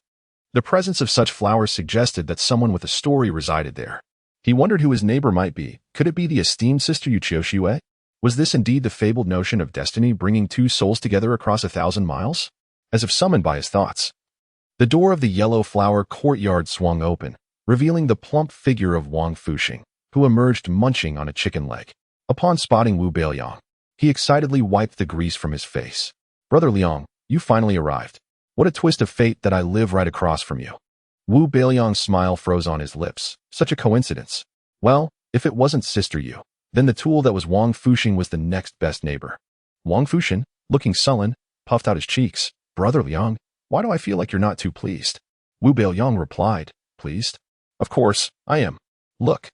The presence of such flowers suggested that someone with a story resided there. He wondered who his neighbor might be. Could it be the esteemed sister Yuchio Shue? Was this indeed the fabled notion of destiny bringing two souls together across 1,000 miles? As if summoned by his thoughts, the door of the yellow flower courtyard swung open, revealing the plump figure of Wang Fuxing, who emerged munching on a chicken leg. Upon spotting Wu Beiliang, He excitedly wiped the grease from his face. Brother Liang, you finally arrived. What a twist of fate that I live right across from you. Wu Beiliang's smile froze on his lips. Such a coincidence. Well, if it wasn't Sister Yu, then the tool that was Wang Fuxing was the next best neighbor. Wang Fuxing, looking sullen, puffed out his cheeks. Brother Liang, why do I feel like you're not too pleased? Wu Beiliang replied, pleased? Of course, I am. Look.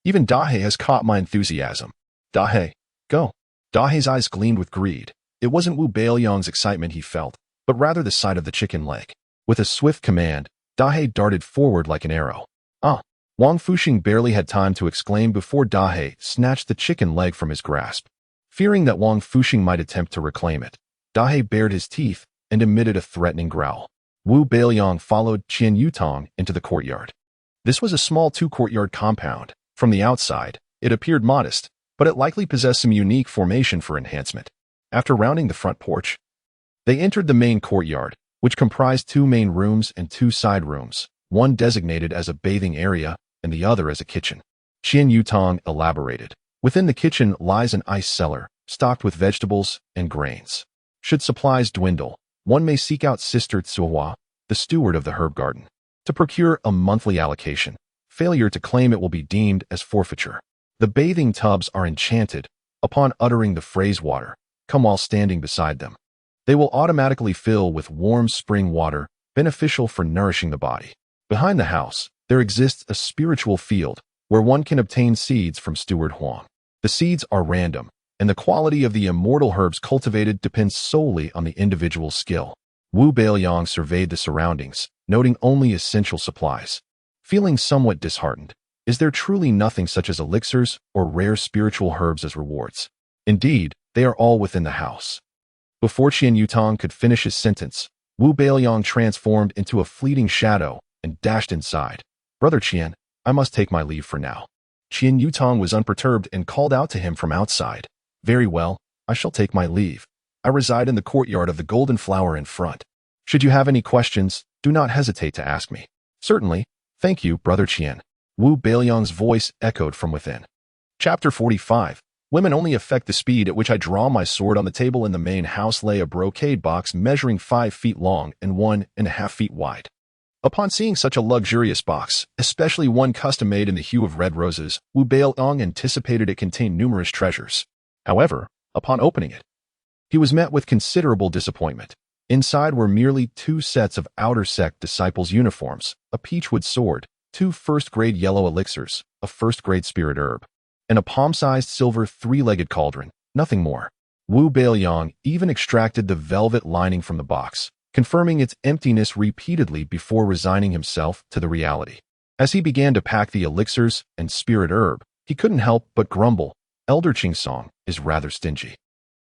Even Dahei has caught my enthusiasm. Dahei, go. Dahei's eyes gleamed with greed. It wasn't Wu Beiliang's excitement he felt, but rather the sight of the chicken leg. With a swift command, Dahei darted forward like an arrow. Ah! Wang Fuxing barely had time to exclaim before Dahei snatched the chicken leg from his grasp. Fearing that Wang Fuxing might attempt to reclaim it, Dahei bared his teeth and emitted a threatening growl. Wu Beiliang followed Qian Yutong into the courtyard. This was a small two-courtyard compound. From the outside, it appeared modest, but it likely possessed some unique formation for enhancement. After rounding the front porch, they entered the main courtyard, which comprised 2 main rooms and 2 side rooms, one designated as a bathing area and the other as a kitchen. Qian Yutong elaborated. Within the kitchen lies an ice cellar, stocked with vegetables and grains. Should supplies dwindle, one may seek out Sister Tsuhua, the steward of the herb garden, to procure a monthly allocation. Failure to claim it will be deemed as forfeiture. The bathing tubs are enchanted. Upon uttering the phrase water, come while standing beside them. They will automatically fill with warm spring water, beneficial for nourishing the body. Behind the house, there exists a spiritual field where one can obtain seeds from Steward Huang. The seeds are random, and the quality of the immortal herbs cultivated depends solely on the individual's skill. Wu Beiliang surveyed the surroundings, noting only essential supplies. Feeling somewhat disheartened, is there truly nothing such as elixirs or rare spiritual herbs as rewards? Indeed, they are all within the house. Before Qian Yutong could finish his sentence, Wu Beiliang transformed into a fleeting shadow and dashed inside. Brother Qian, I must take my leave for now. Qian Yutong was unperturbed and called out to him from outside. Very well, I shall take my leave. I reside in the courtyard of the Golden Flower in front. Should you have any questions, do not hesitate to ask me. Certainly. Thank you, Brother Qian. Wu Beiliang's voice echoed from within. Chapter 45. Women only affect the speed at which I draw my sword. On the table in the main house lay a brocade box measuring 5 feet long and 1.5 feet wide. Upon seeing such a luxurious box, especially one custom-made in the hue of red roses, Wu Beiliang anticipated it contained numerous treasures. However, upon opening it, he was met with considerable disappointment. Inside were merely 2 sets of outer sect disciples' uniforms, a peachwood sword, 2 first-grade yellow elixirs, a first-grade spirit herb, and a palm-sized silver 3-legged cauldron, nothing more. Wu Beiliang even extracted the velvet lining from the box, confirming its emptiness repeatedly before resigning himself to the reality. As he began to pack the elixirs and spirit herb, he couldn't help but grumble. Elder Qingsong is rather stingy.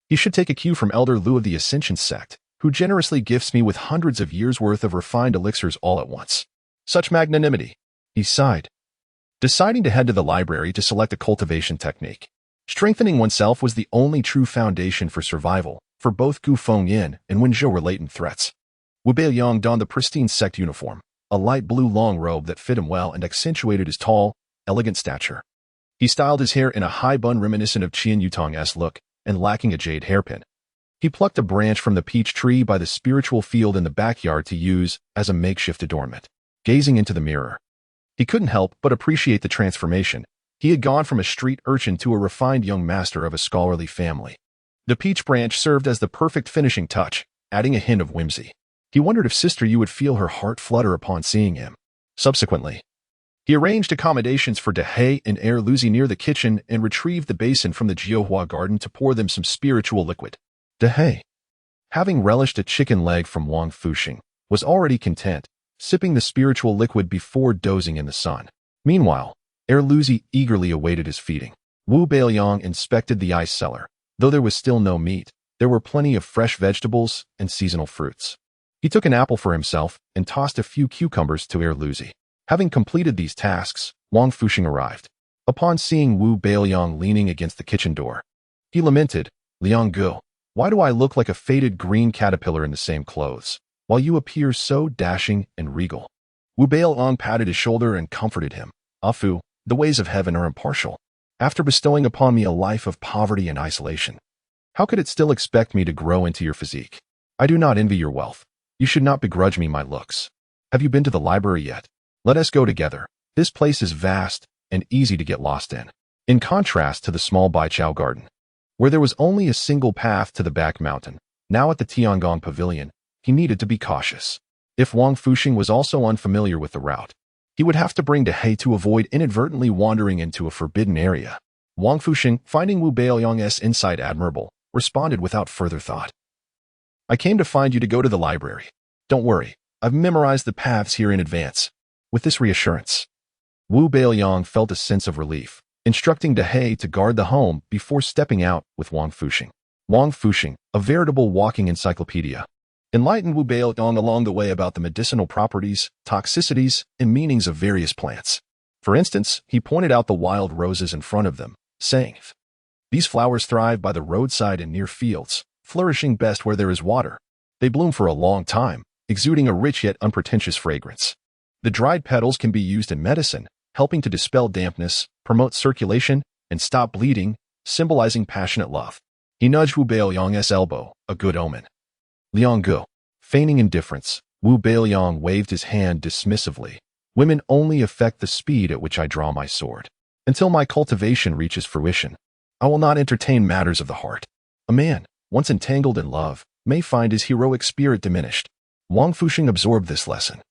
He should take a cue from Elder Lu of the Ascension sect, who generously gifts me with hundreds of years' worth of refined elixirs all at once. Such magnanimity. He sighed, deciding to head to the library to select a cultivation technique. Strengthening oneself was the only true foundation for survival, for both Gu Fengyin and Wenzhou were latent threats. Wu Beiliang donned the pristine sect uniform, a light blue long robe that fit him well and accentuated his tall, elegant stature. He styled his hair in a high bun reminiscent of Qian Yutong's look and lacking a jade hairpin. He plucked a branch from the peach tree by the spiritual field in the backyard to use as a makeshift adornment. Gazing into the mirror, he couldn't help but appreciate the transformation. He had gone from a street urchin to a refined young master of a scholarly family. The peach branch served as the perfect finishing touch, adding a hint of whimsy. He wondered if Sister Yu would feel her heart flutter upon seeing him. Subsequently, he arranged accommodations for Dahei and Erlüüzi near the kitchen and retrieved the basin from the Jiuhua garden to pour them some spiritual liquid. Dahei, having relished a chicken leg from Wang Fuxing, was already content, sipping the spiritual liquid before dozing in the sun. Meanwhile, Erlüüzi eagerly awaited his feeding. Wu Beiliang inspected the ice cellar. Though there was still no meat, there were plenty of fresh vegetables and seasonal fruits. He took an apple for himself and tossed a few cucumbers to Erlüüzi. Having completed these tasks, Wang Fuxing arrived. Upon seeing Wu Beiliang leaning against the kitchen door, he lamented, Liang Gu, why do I look like a faded green caterpillar in the same clothes, while you appear so dashing and regal? Wu Beiliang patted his shoulder and comforted him. Afu, the ways of heaven are impartial. After bestowing upon me a life of poverty and isolation, How could it still expect me to grow into your physique? I do not envy your wealth. You should not begrudge me my looks. Have you been to the library yet? Let us go together. This place is vast and easy to get lost in contrast to the small Baichao garden, where there was only a single path to the back mountain. Now at the Tiangong Pavilion, he needed to be cautious. If Wang Fuxing was also unfamiliar with the route, he would have to bring Dahei to avoid inadvertently wandering into a forbidden area. Wang Fuxing, finding Wu Beiliang's insight admirable, responded without further thought. I came to find you to go to the library. Don't worry, I've memorized the paths here in advance. With this reassurance, Wu Beiliang felt a sense of relief, instructing Dahei to guard the home before stepping out with Wang Fuxing. Wang Fuxing, a veritable walking encyclopedia, enlightened Wu Beiliang along the way about the medicinal properties, toxicities, and meanings of various plants. For instance, he pointed out the wild roses in front of them, saying, "These flowers thrive by the roadside and near fields, flourishing best where there is water. They bloom for a long time, exuding a rich yet unpretentious fragrance. The dried petals can be used in medicine, helping to dispel dampness, promote circulation, and stop bleeding, symbolizing passionate love." He nudged Wu Beiliang's elbow, a good omen. Liang Gu. Feigning indifference, Wu Beiliang waved his hand dismissively. Women only affect the speed at which I draw my sword. Until my cultivation reaches fruition, I will not entertain matters of the heart. A man, once entangled in love, may find his heroic spirit diminished. Wang Fuxing absorbed this lesson,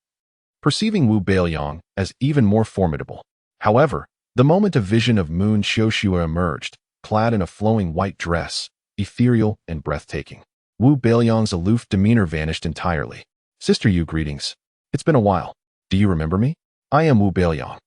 perceiving Wu Beiliang as even more formidable. However, the moment a vision of Moon Xiuxua emerged, clad in a flowing white dress, ethereal and breathtaking. Wu Beiliang's aloof demeanor vanished entirely. Sister Yu, greetings. It's been a while. Do you remember me? I am Wu Beiliang,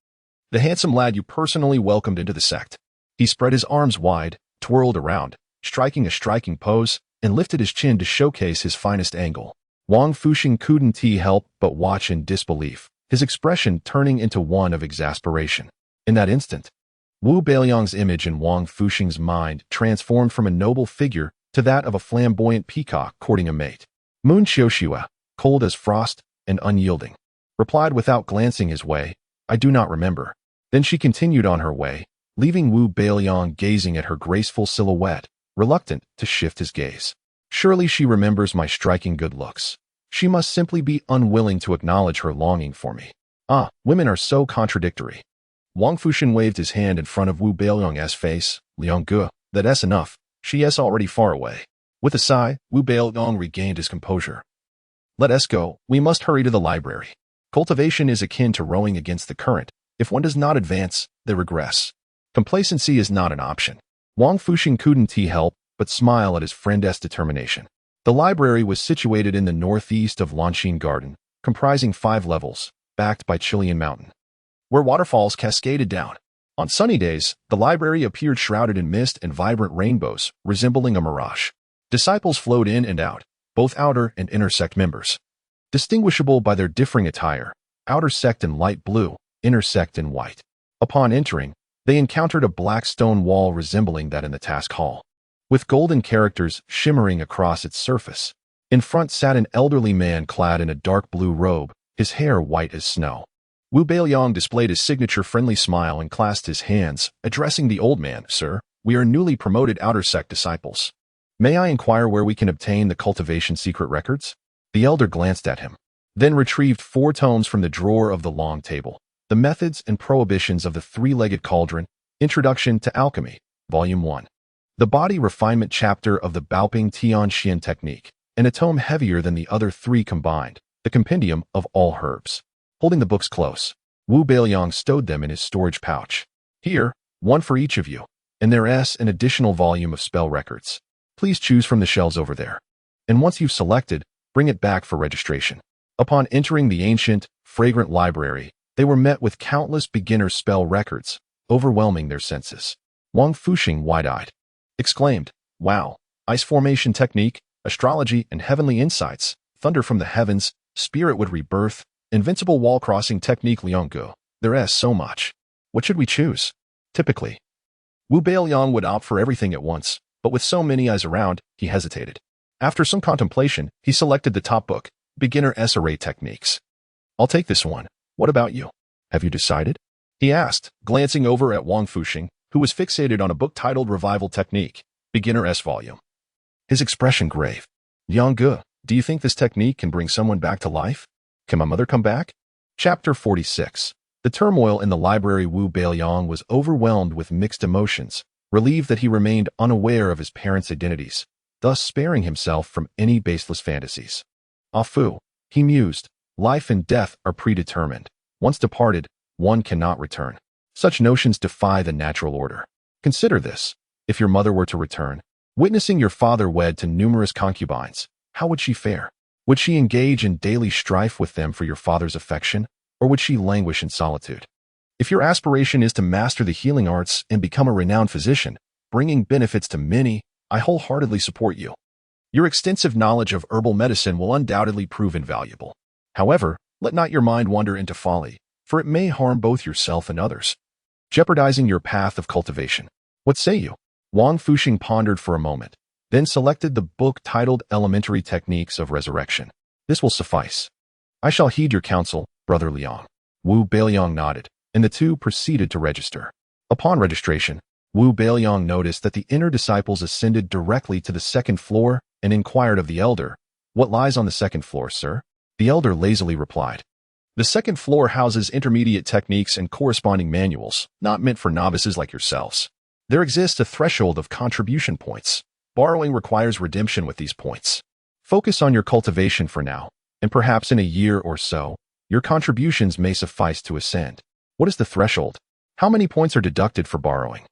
the handsome lad you personally welcomed into the sect. He spread his arms wide, twirled around, striking a striking pose, and lifted his chin to showcase his finest angle. Wang Fuxing couldn't help but watch in disbelief, his expression turning into one of exasperation. In that instant, Wu Beiliang's image in Wang Fuxing's mind transformed from a noble figure to that of a flamboyant peacock courting a mate. Moon Xiuxua, cold as frost and unyielding, replied without glancing his way, "I do not remember." Then she continued on her way, leaving Wu Beiliang gazing at her graceful silhouette, reluctant to shift his gaze. Surely she remembers my striking good looks. She must simply be unwilling to acknowledge her longing for me. Ah, women are so contradictory. Wang Fuxing waved his hand in front of Wu Beiliang's face. "Liang Gu, that's enough. She is already far away." With a sigh, Wu Beiliang regained his composure. "Let us go. We must hurry to the library. Cultivation is akin to rowing against the current. If one does not advance, they regress. Complacency is not an option." Wang Fuxing couldn't help but smile at his friend's determination. The library was situated in the northeast of Lanxin Garden, comprising 5 levels, backed by Chilean Mountain, where waterfalls cascaded down. On sunny days, the library appeared shrouded in mist and vibrant rainbows, resembling a mirage. Disciples flowed in and out, both outer and inner sect members, distinguishable by their differing attire, outer sect in light blue, inner sect in white. Upon entering, they encountered a black stone wall resembling that in the task hall, with golden characters shimmering across its surface. In front sat an elderly man clad in a dark blue robe, his hair white as snow. Wu Beiliang displayed his signature friendly smile and clasped his hands, addressing the old man. "Sir, we are newly promoted outer sect disciples. May I inquire where we can obtain the cultivation secret records?" The elder glanced at him, then retrieved 4 tomes from the drawer of the long table. The Methods and Prohibitions of the Three-Legged Cauldron, Introduction to Alchemy, Volume 1. The Body Refinement chapter of the Baoping Tianxian Technique, and a tome heavier than the other 3 combined, the Compendium of All Herbs. Holding the books close, Wu Beiliang stowed them in his storage pouch. "Here, one for each of you, and there's an additional volume of spell records. Please choose from the shelves over there. And once you've selected, bring it back for registration." Upon entering the ancient, fragrant library, they were met with countless beginner spell records, overwhelming their senses. Wang Fuxing, wide-eyed, exclaimed, "Wow, ice formation technique, astrology and heavenly insights, thunder from the heavens, spirit wood rebirth, invincible wall crossing technique. Liang Gu, there's so much. What should we choose?" Typically, Wu Beiliang would opt for everything at once, but with so many eyes around, he hesitated. After some contemplation, he selected the top book, Beginner Array Techniques. "I'll take this one. What about you? Have you decided?" he asked, glancing over at Wang Fuxing, who was fixated on a book titled Revival Technique, Beginner Volume. his expression grave. Yang Ge, do you think this technique can bring someone back to life? Can my mother come back? Chapter 46. The turmoil in the library. Wu Beiliang was overwhelmed with mixed emotions, relieved that he remained unaware of his parents' identities, thus sparing himself from any baseless fantasies. Ah Fu, he mused, life and death are predetermined. Once departed, one cannot return. Such notions defy the natural order. Consider this. If your mother were to return, witnessing your father wed to numerous concubines, how would she fare? Would she engage in daily strife with them for your father's affection, or would she languish in solitude? If your aspiration is to master the healing arts and become a renowned physician, bringing benefits to many, I wholeheartedly support you. Your extensive knowledge of herbal medicine will undoubtedly prove invaluable. However, let not your mind wander into folly, for it may harm both yourself and others, jeopardizing your path of cultivation. What say you? Wang Fuxing pondered for a moment, then selected the book titled Elementary Techniques of Resurrection. This will suffice. I shall heed your counsel, Brother Liang. Wu Beiliang nodded, and the two proceeded to register. Upon registration, Wu Beiliang noticed that the inner disciples ascended directly to the second floor and inquired of the elder, "What lies on the second floor, sir?" The elder lazily replied, "The second floor houses intermediate techniques and corresponding manuals, not meant for novices like yourselves. There exists a threshold of contribution points. Borrowing requires redemption with these points. Focus on your cultivation for now, and perhaps in a year or so, your contributions may suffice to ascend." What is the threshold? How many points are deducted for borrowing?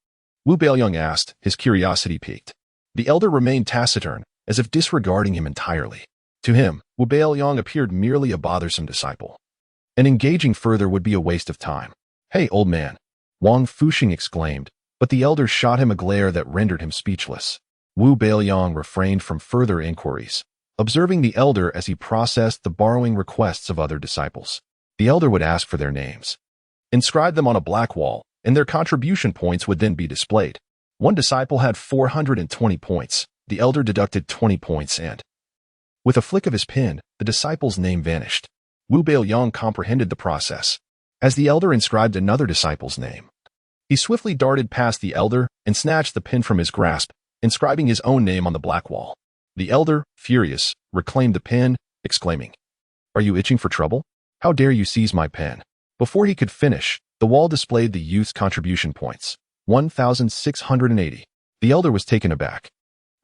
Wu Beiliang asked, his curiosity piqued. The elder remained taciturn, as if disregarding him entirely. To him, Wu Beiliang appeared merely a bothersome disciple, and engaging further would be a waste of time. "Hey, old man," Wang Fuxing exclaimed, but the elder shot him a glare that rendered him speechless. Wu Beiliang refrained from further inquiries, observing the elder as he processed the borrowing requests of other disciples. The elder would ask for their names, inscribe them on a black wall, and their contribution points would then be displayed. One disciple had 420 points. The elder deducted 20 points and, with a flick of his pen, the disciple's name vanished. Wu Beiliang comprehended the process. As the elder inscribed another disciple's name, he swiftly darted past the elder and snatched the pen from his grasp, inscribing his own name on the black wall. The elder, furious, reclaimed the pen, exclaiming, "Are you itching for trouble? How dare you seize my pen?" Before he could finish, the wall displayed the youth's contribution points, 1,680. The elder was taken aback.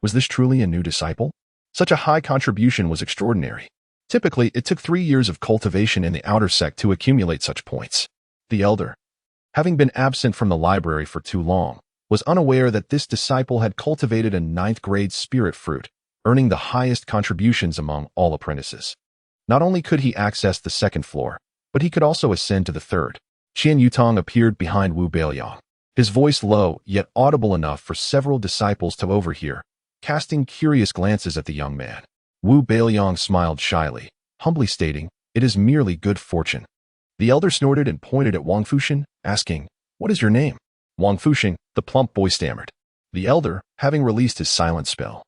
Was this truly a new disciple? Such a high contribution was extraordinary. Typically, it took 3 years of cultivation in the outer sect to accumulate such points. The elder, having been absent from the library for too long, was unaware that this disciple had cultivated a 9th-grade spirit fruit, earning the highest contributions among all apprentices. Not only could he access the second floor, but he could also ascend to the third. Qian Yutong appeared behind Wu Beiliang, his voice low yet audible enough for several disciples to overhear, casting curious glances at the young man. Wu Beiliang smiled shyly, humbly stating, "It is merely good fortune." The elder snorted and pointed at Wang Fuxing, asking, "What is your name?" Wang Fuxing, the plump boy, stammered. The elder, having released his silent spell,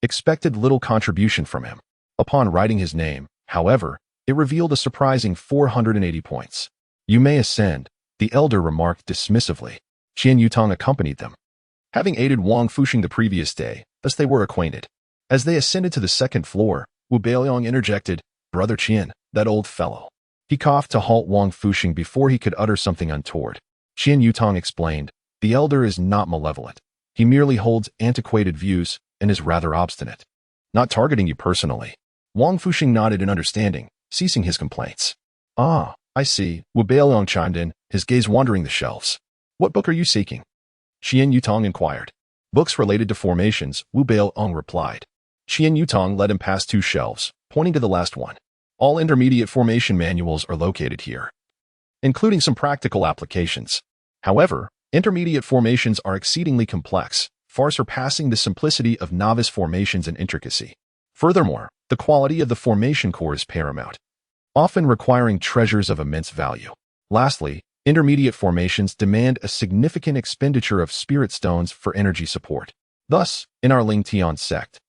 expected little contribution from him. Upon writing his name, however, it revealed a surprising 480 points. "You may ascend," the elder remarked dismissively. Qian Yutong accompanied them, having aided Wang Fuxing the previous day, thus they were acquainted. As they ascended to the second floor, Wu Beiliang interjected, "Brother Qian, that old fellow." He coughed to halt Wang Fuxing before he could utter something untoward. Qian Yutong explained, "The elder is not malevolent. He merely holds antiquated views and is rather obstinate. Not targeting you personally." Wang Fuxing nodded in understanding, ceasing his complaints. "Ah, I see," Wu Beiliang chimed in, his gaze wandering the shelves. "What book are you seeking?" Qian Yutong inquired. "Books related to formations," Wu Beiliang replied. Qian Yutong led him past 2 shelves, pointing to the last one. "All intermediate formation manuals are located here, including some practical applications. However, intermediate formations are exceedingly complex, far surpassing the simplicity of novice formations in intricacy. Furthermore, the quality of the formation core is paramount, often requiring treasures of immense value. Lastly, intermediate formations demand a significant expenditure of spirit stones for energy support. Thus, in our Lingtian sect,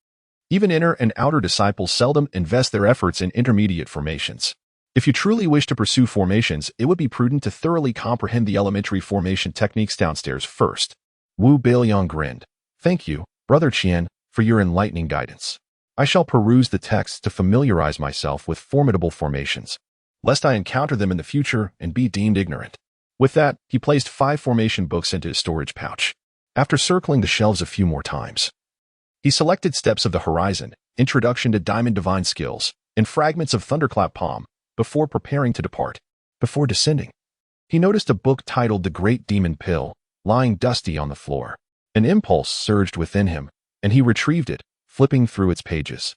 even inner and outer disciples seldom invest their efforts in intermediate formations. If you truly wish to pursue formations, it would be prudent to thoroughly comprehend the elementary formation techniques downstairs first." Wu Beiliang grinned. "Thank you, Brother Qian, for your enlightening guidance. I shall peruse the texts to familiarize myself with formidable formations, lest I encounter them in the future and be deemed ignorant. With that, he placed 5 formation books into his storage pouch. After circling the shelves a few more times, he selected Steps of the Horizon, Introduction to Diamond Divine Skills, and Fragments of Thunderclap Palm before preparing to depart. Before descending, he noticed a book titled The Great Demon Pill lying dusty on the floor. An impulse surged within him, and he retrieved it, flipping through its pages.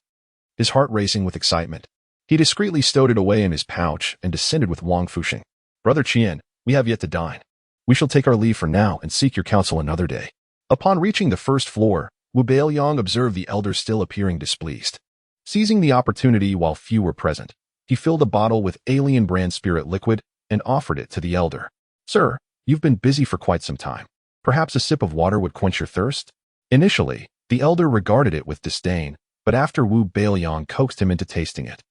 His heart racing with excitement, he discreetly stowed it away in his pouch and descended with Wang Fuxing. Brother Qian, we have yet to dine. We shall take our leave for now and seek your counsel another day. Upon reaching the first floor, Wu Beiliang observed the elder still appearing displeased. Seizing the opportunity while few were present, he filled a bottle with alien brand spirit liquid and offered it to the elder. Sir, you've been busy for quite some time. Perhaps a sip of water would quench your thirst? Initially, the elder regarded it with disdain, but after Wu Beiliang coaxed him into tasting it,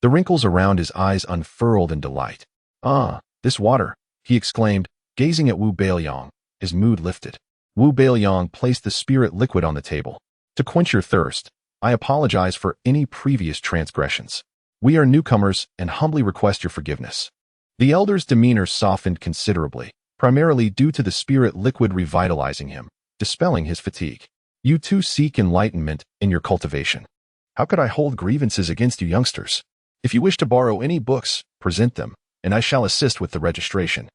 the wrinkles around his eyes unfurled in delight. Ah, this water, he exclaimed, gazing at Wu Beiliang, his mood lifted. Wu Beiliang placed the spirit liquid on the table. To quench your thirst, I apologize for any previous transgressions. We are newcomers and humbly request your forgiveness. The elder's demeanor softened considerably, primarily due to the spirit liquid revitalizing him, dispelling his fatigue. You too seek enlightenment in your cultivation. How could I hold grievances against you youngsters? If you wish to borrow any books, present them, and I shall assist with the registration.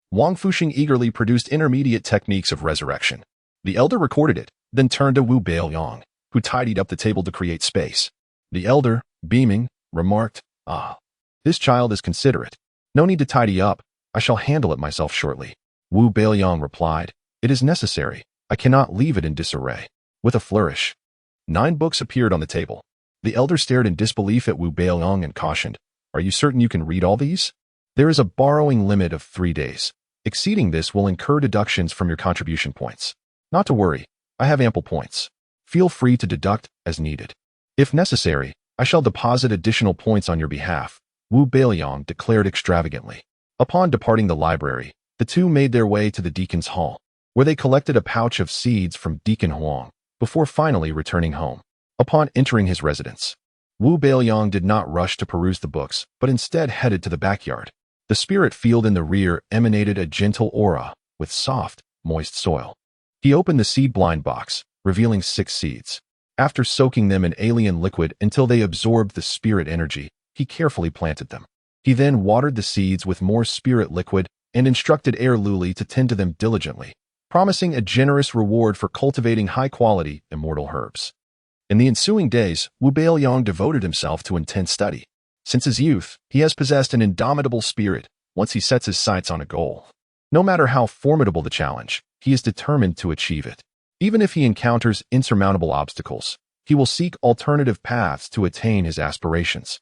Wang Fuxing eagerly produced intermediate techniques of resurrection. The elder recorded it, then turned to Wu Beiliang, who tidied up the table to create space. The elder, beaming, remarked, Ah, this child is considerate. No need to tidy up. I shall handle it myself shortly. Wu Beiliang replied, It is necessary. I cannot leave it in disarray. With a flourish, 9 books appeared on the table. The elder stared in disbelief at Wu Beiliang and cautioned, Are you certain you can read all these? There is a borrowing limit of 3 days. Exceeding this will incur deductions from your contribution points. Not to worry, I have ample points. Feel free to deduct as needed. If necessary, I shall deposit additional points on your behalf, Wu Beiliang declared extravagantly. Upon departing the library, the two made their way to the deacon's hall, where they collected a pouch of seeds from Deacon Huang, before finally returning home. Upon entering his residence, Wu Beiliang did not rush to peruse the books, but instead headed to the backyard. The spirit field in the rear emanated a gentle aura, with soft, moist soil. He opened the seed blind box, revealing 6 seeds. After soaking them in alien liquid until they absorbed the spirit energy, he carefully planted them. He then watered the seeds with more spirit liquid and instructed Erlüüzi to tend to them diligently, promising a generous reward for cultivating high-quality, immortal herbs. In the ensuing days, Wu Beiliang devoted himself to intense study. Since his youth, he has possessed an indomitable spirit once he sets his sights on a goal. No matter how formidable the challenge, he is determined to achieve it. Even if he encounters insurmountable obstacles, he will seek alternative paths to attain his aspirations.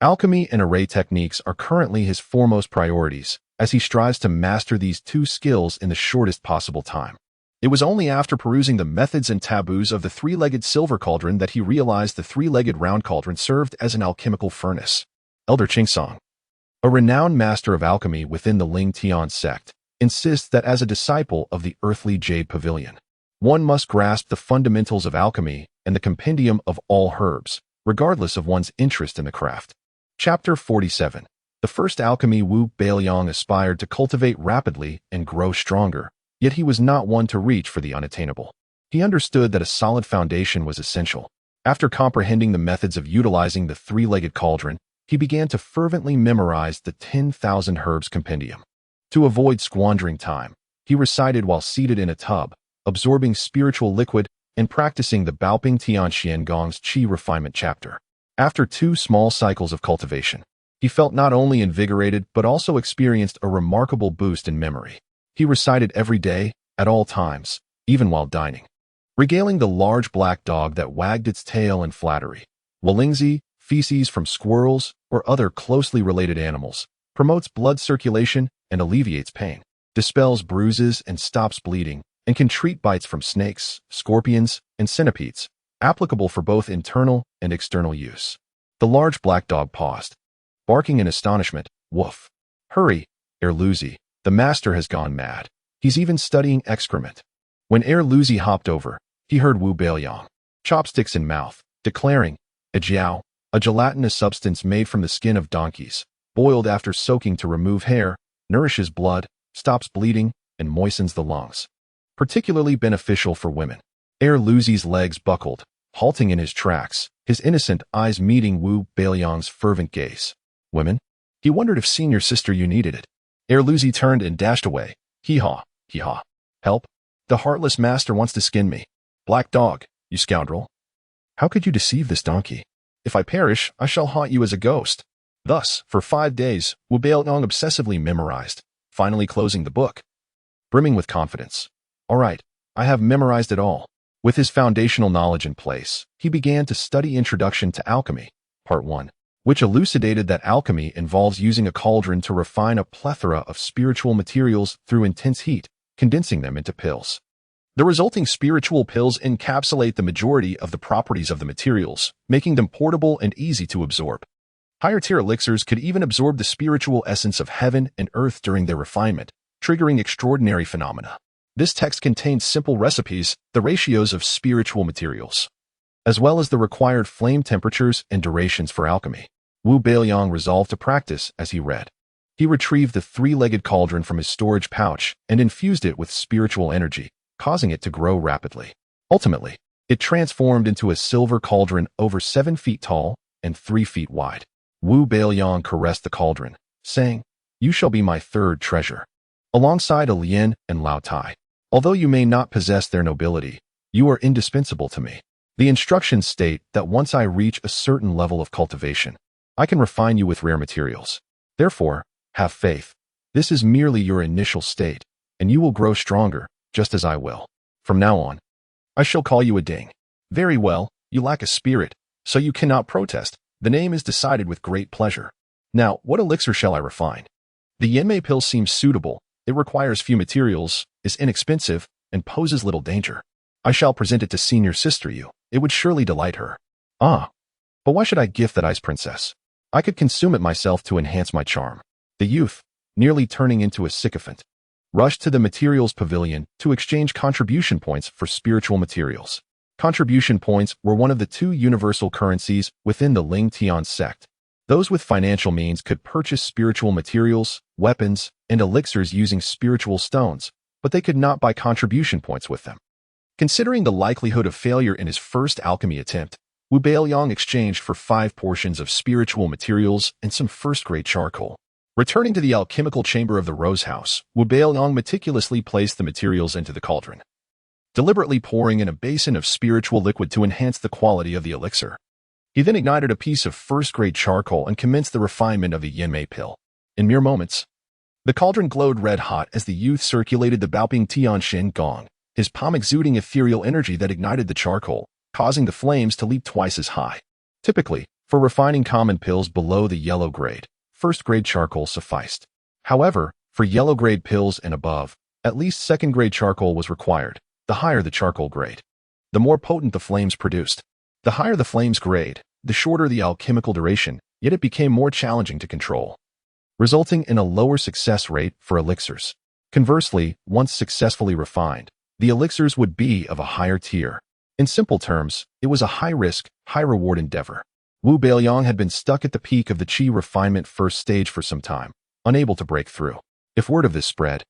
Alchemy and array techniques are currently his foremost priorities, as he strives to master these 2 skills in the shortest possible time. It was only after perusing the methods and taboos of the 3-legged silver cauldron that he realized the 3-legged round cauldron served as an alchemical furnace. Elder Qingsong, a renowned master of alchemy within the Ling Tian sect, insists that as a disciple of the earthly jade pavilion, one must grasp the fundamentals of alchemy and the compendium of all herbs, regardless of one's interest in the craft. Chapter 47. The first alchemy. Wu Beiliang aspired to cultivate rapidly and grow stronger, yet he was not one to reach for the unattainable. He understood that a solid foundation was essential. After comprehending the methods of utilizing the 3-legged cauldron, he began to fervently memorize the 10,000 herbs compendium. To avoid squandering time, he recited while seated in a tub, absorbing spiritual liquid and practicing the Baoping Tianxian Gong's Qi refinement chapter. After 2 small cycles of cultivation, he felt not only invigorated but also experienced a remarkable boost in memory. He recited every day, at all times, even while dining, regaling the large black dog that wagged its tail in flattery. Erlüüzi, feces from squirrels or other closely related animals, promotes blood circulation and alleviates pain, dispels bruises and stops bleeding, and can treat bites from snakes, scorpions, and centipedes, applicable for both internal and external use. The large black dog paused, barking in astonishment. Woof. Hurry, Erlüüzi. The master has gone mad. He's even studying excrement. When Erlüüzi hopped over, he heard Wu Beiliang. chopsticks in mouth, declaring, a jiao, a gelatinous substance made from the skin of donkeys, boiled after soaking to remove hair, nourishes blood, stops bleeding, and moistens the lungs. Particularly beneficial for women. Erlüüzi's legs buckled, halting in his tracks, his innocent eyes meeting Wu Beiliang's fervent gaze. Women? He wondered if senior sister you needed it. Erlüüzi turned and dashed away. Hee-haw, hee-haw. Help! The heartless master wants to skin me. Black dog, you scoundrel. How could you deceive this donkey? If I perish, I shall haunt you as a ghost. Thus, for 5 days, Wu Beiliang obsessively memorized, finally closing the book. Brimming with confidence. All right, I have memorized it all. With his foundational knowledge in place, he began to study Introduction to Alchemy, Part 1, which elucidated that alchemy involves using a cauldron to refine a plethora of spiritual materials through intense heat, condensing them into pills. The resulting spiritual pills encapsulate the majority of the properties of the materials, making them portable and easy to absorb. Higher-tier elixirs could even absorb the spiritual essence of heaven and earth during their refinement, triggering extraordinary phenomena. This text contains simple recipes, the ratios of spiritual materials, as well as the required flame temperatures and durations for alchemy. Wu Beiliang resolved to practice as he read. He retrieved the 3-legged cauldron from his storage pouch and infused it with spiritual energy, causing it to grow rapidly. Ultimately, it transformed into a silver cauldron over 7 feet tall and 3 feet wide. Wu Beiliang caressed the cauldron, saying, "You shall be my 3rd treasure." Alongside a Lien and Lao Tai. Although you may not possess their nobility, you are indispensable to me. The instructions state that once I reach a certain level of cultivation, I can refine you with rare materials. Therefore, have faith. This is merely your initial state, and you will grow stronger, just as I will. From now on, I shall call you a Ding. Very well, you lack a spirit, so you cannot protest. The name is decided with great pleasure. Now, what elixir shall I refine? The Yanmei pill seems suitable. It requires few materials, is inexpensive, and poses little danger. I shall present it to senior sister you. It would surely delight her. Ah, but why should I gift that ice princess? I could consume it myself to enhance my charm. The youth, nearly turning into a sycophant, rushed to the materials pavilion to exchange contribution points for spiritual materials. Contribution points were one of the 2 universal currencies within the Ling Tian sect. Those with financial means could purchase spiritual materials, weapons, and elixirs using spiritual stones, but they could not buy contribution points with them. Considering the likelihood of failure in his first alchemy attempt, Wu Beiliang exchanged for 5 portions of spiritual materials and some first-grade charcoal. Returning to the alchemical chamber of the Rose House, Wu Beiliang meticulously placed the materials into the cauldron, deliberately pouring in a basin of spiritual liquid to enhance the quality of the elixir. He then ignited a piece of first-grade charcoal and commenced the refinement of the Yanmei pill. In mere moments, the cauldron glowed red-hot as the youth circulated the Baoping Tianshin gong, his palm exuding ethereal energy that ignited the charcoal, causing the flames to leap twice as high. Typically, for refining common pills below the yellow grade, first-grade charcoal sufficed. However, for yellow-grade pills and above, at least second-grade charcoal was required, the higher the charcoal grade, the more potent the flames produced. The higher the flame's grade, the shorter the alchemical duration, yet it became more challenging to control, resulting in a lower success rate for elixirs. Conversely, once successfully refined, the elixirs would be of a higher tier. In simple terms, it was a high-risk, high-reward endeavor. Wu Beiliang had been stuck at the peak of the qi refinement first stage for some time, unable to break through. If word of this spread,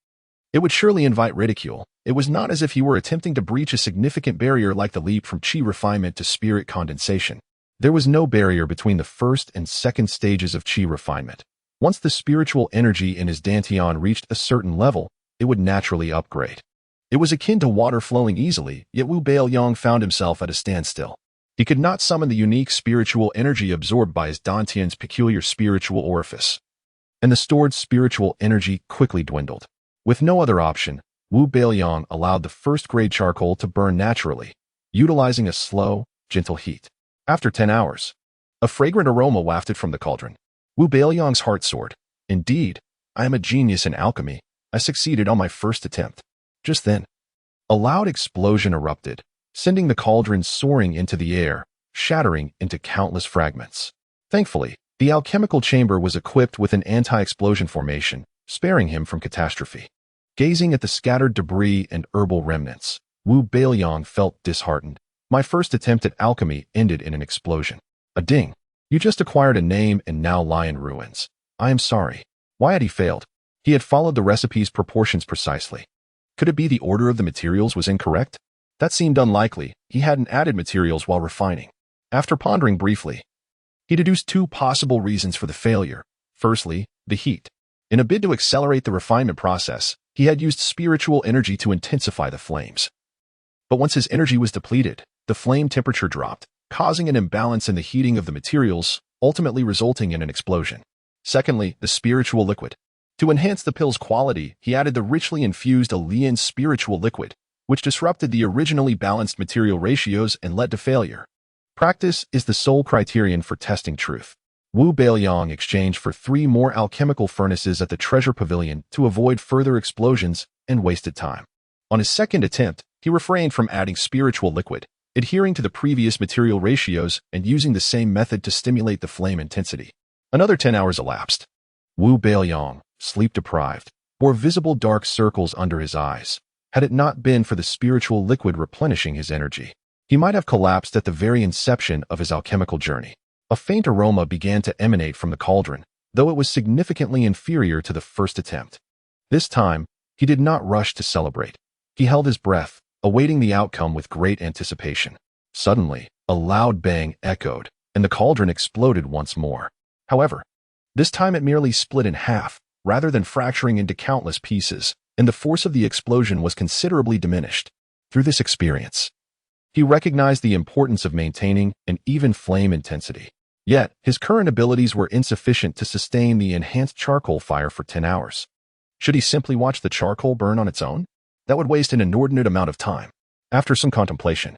it would surely invite ridicule. It was not as if he were attempting to breach a significant barrier like the leap from qi refinement to spirit condensation. There was no barrier between the first and second stages of qi refinement. Once the spiritual energy in his dantian reached a certain level, it would naturally upgrade. It was akin to water flowing easily, yet Wu Beiliang found himself at a standstill. He could not summon the unique spiritual energy absorbed by his dantian's peculiar spiritual orifice, and the stored spiritual energy quickly dwindled. With no other option, Wu Beiliang allowed the first-grade charcoal to burn naturally, utilizing a slow, gentle heat. After 10 hours, a fragrant aroma wafted from the cauldron. Wu Beiliang's heart soared. Indeed, I am a genius in alchemy. I succeeded on my first attempt. Just then, a loud explosion erupted, sending the cauldron soaring into the air, shattering into countless fragments. Thankfully, the alchemical chamber was equipped with an anti-explosion formation, sparing him from catastrophe. Gazing at the scattered debris and herbal remnants, Wu Beiliang felt disheartened. My first attempt at alchemy ended in an explosion. A ding. You just acquired a name and now lie in ruins. I am sorry. Why had he failed? He had followed the recipe's proportions precisely. Could it be the order of the materials was incorrect? That seemed unlikely. He hadn't added materials while refining. After pondering briefly, he deduced two possible reasons for the failure. Firstly, the heat. In a bid to accelerate the refinement process, he had used spiritual energy to intensify the flames. But once his energy was depleted, the flame temperature dropped, causing an imbalance in the heating of the materials, ultimately resulting in an explosion. Secondly, the spiritual liquid. To enhance the pill's quality, he added the richly infused Erlüüzi spiritual liquid, which disrupted the originally balanced material ratios and led to failure. Practice is the sole criterion for testing truth. Beiliang exchanged for 3 more alchemical furnaces at the treasure pavilion to avoid further explosions and wasted time. On his second attempt, he refrained from adding spiritual liquid, adhering to the previous material ratios and using the same method to stimulate the flame intensity. Another 10 hours elapsed. Beiliang, sleep-deprived, bore visible dark circles under his eyes. Had it not been for the spiritual liquid replenishing his energy, he might have collapsed at the very inception of his alchemical journey. A faint aroma began to emanate from the cauldron, though it was significantly inferior to the first attempt. This time, he did not rush to celebrate. He held his breath, awaiting the outcome with great anticipation. Suddenly, a loud bang echoed, and the cauldron exploded once more. However, this time it merely split in half, rather than fracturing into countless pieces, and the force of the explosion was considerably diminished. Through this experience, he recognized the importance of maintaining an even flame intensity. Yet, his current abilities were insufficient to sustain the enhanced charcoal fire for 10 hours. Should he simply watch the charcoal burn on its own? That would waste an inordinate amount of time. After some contemplation,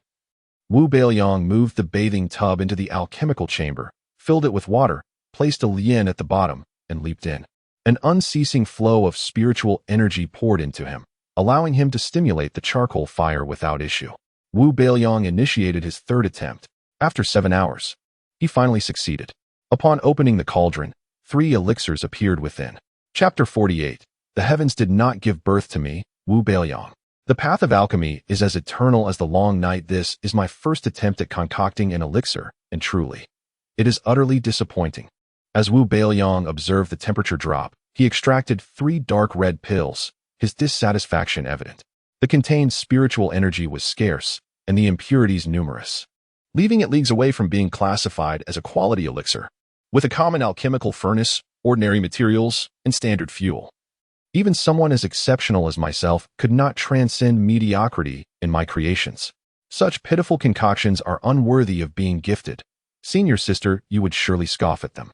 Beiliang moved the bathing tub into the alchemical chamber, filled it with water, placed a lien at the bottom, and leaped in. An unceasing flow of spiritual energy poured into him, allowing him to stimulate the charcoal fire without issue. Beiliang initiated his third attempt. After 7 hours, he finally succeeded. Upon opening the cauldron, 3 elixirs appeared within. Chapter 48. The heavens did not give birth to me, Beiliang. The path of alchemy is as eternal as the long night. This is my first attempt at concocting an elixir, and truly, it is utterly disappointing. As Beiliang observed the temperature drop, he extracted 3 dark red pills, his dissatisfaction evident. The contained spiritual energy was scarce, and the impurities numerous, leaving it leagues away from being classified as a quality elixir. With a common alchemical furnace, ordinary materials, and standard fuel, even someone as exceptional as myself could not transcend mediocrity in my creations. Such pitiful concoctions are unworthy of being gifted. Senior sister, you would surely scoff at them.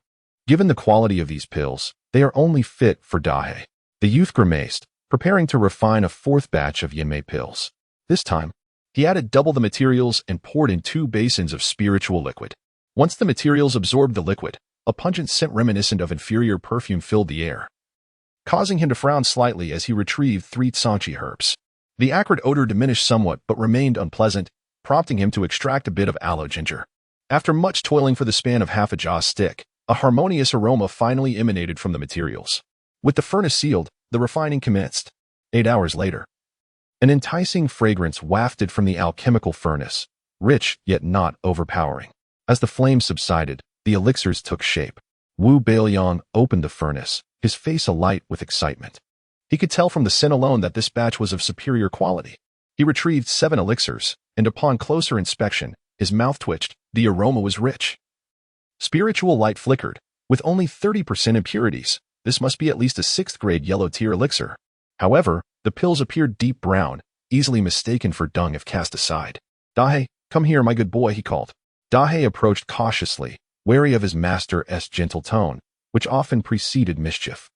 Given the quality of these pills, they are only fit for Dahei. The youth grimaced, preparing to refine a 4th batch of Yinmei pills. This time, he added double the materials and poured in 2 basins of spiritual liquid. Once the materials absorbed the liquid, a pungent scent reminiscent of inferior perfume filled the air, causing him to frown slightly as he retrieved 3 Tsanchi herbs. The acrid odor diminished somewhat but remained unpleasant, prompting him to extract a bit of aloe ginger. After much toiling for the span of half a jaw stick, a harmonious aroma finally emanated from the materials. With the furnace sealed, the refining commenced. 8 hours later, an enticing fragrance wafted from the alchemical furnace, rich yet not overpowering. As the flames subsided, the elixirs took shape. Beiliang opened the furnace, his face alight with excitement. He could tell from the scent alone that this batch was of superior quality. He retrieved 7 elixirs, and upon closer inspection, his mouth twitched. The aroma was rich. Spiritual light flickered. With only 30% impurities, this must be at least a 6th-grade yellow-tier elixir. However, the pills appeared deep brown, easily mistaken for dung if cast aside. Dahei, come here, my good boy, he called. Dahei approached cautiously, wary of his master's gentle tone, which often preceded mischief.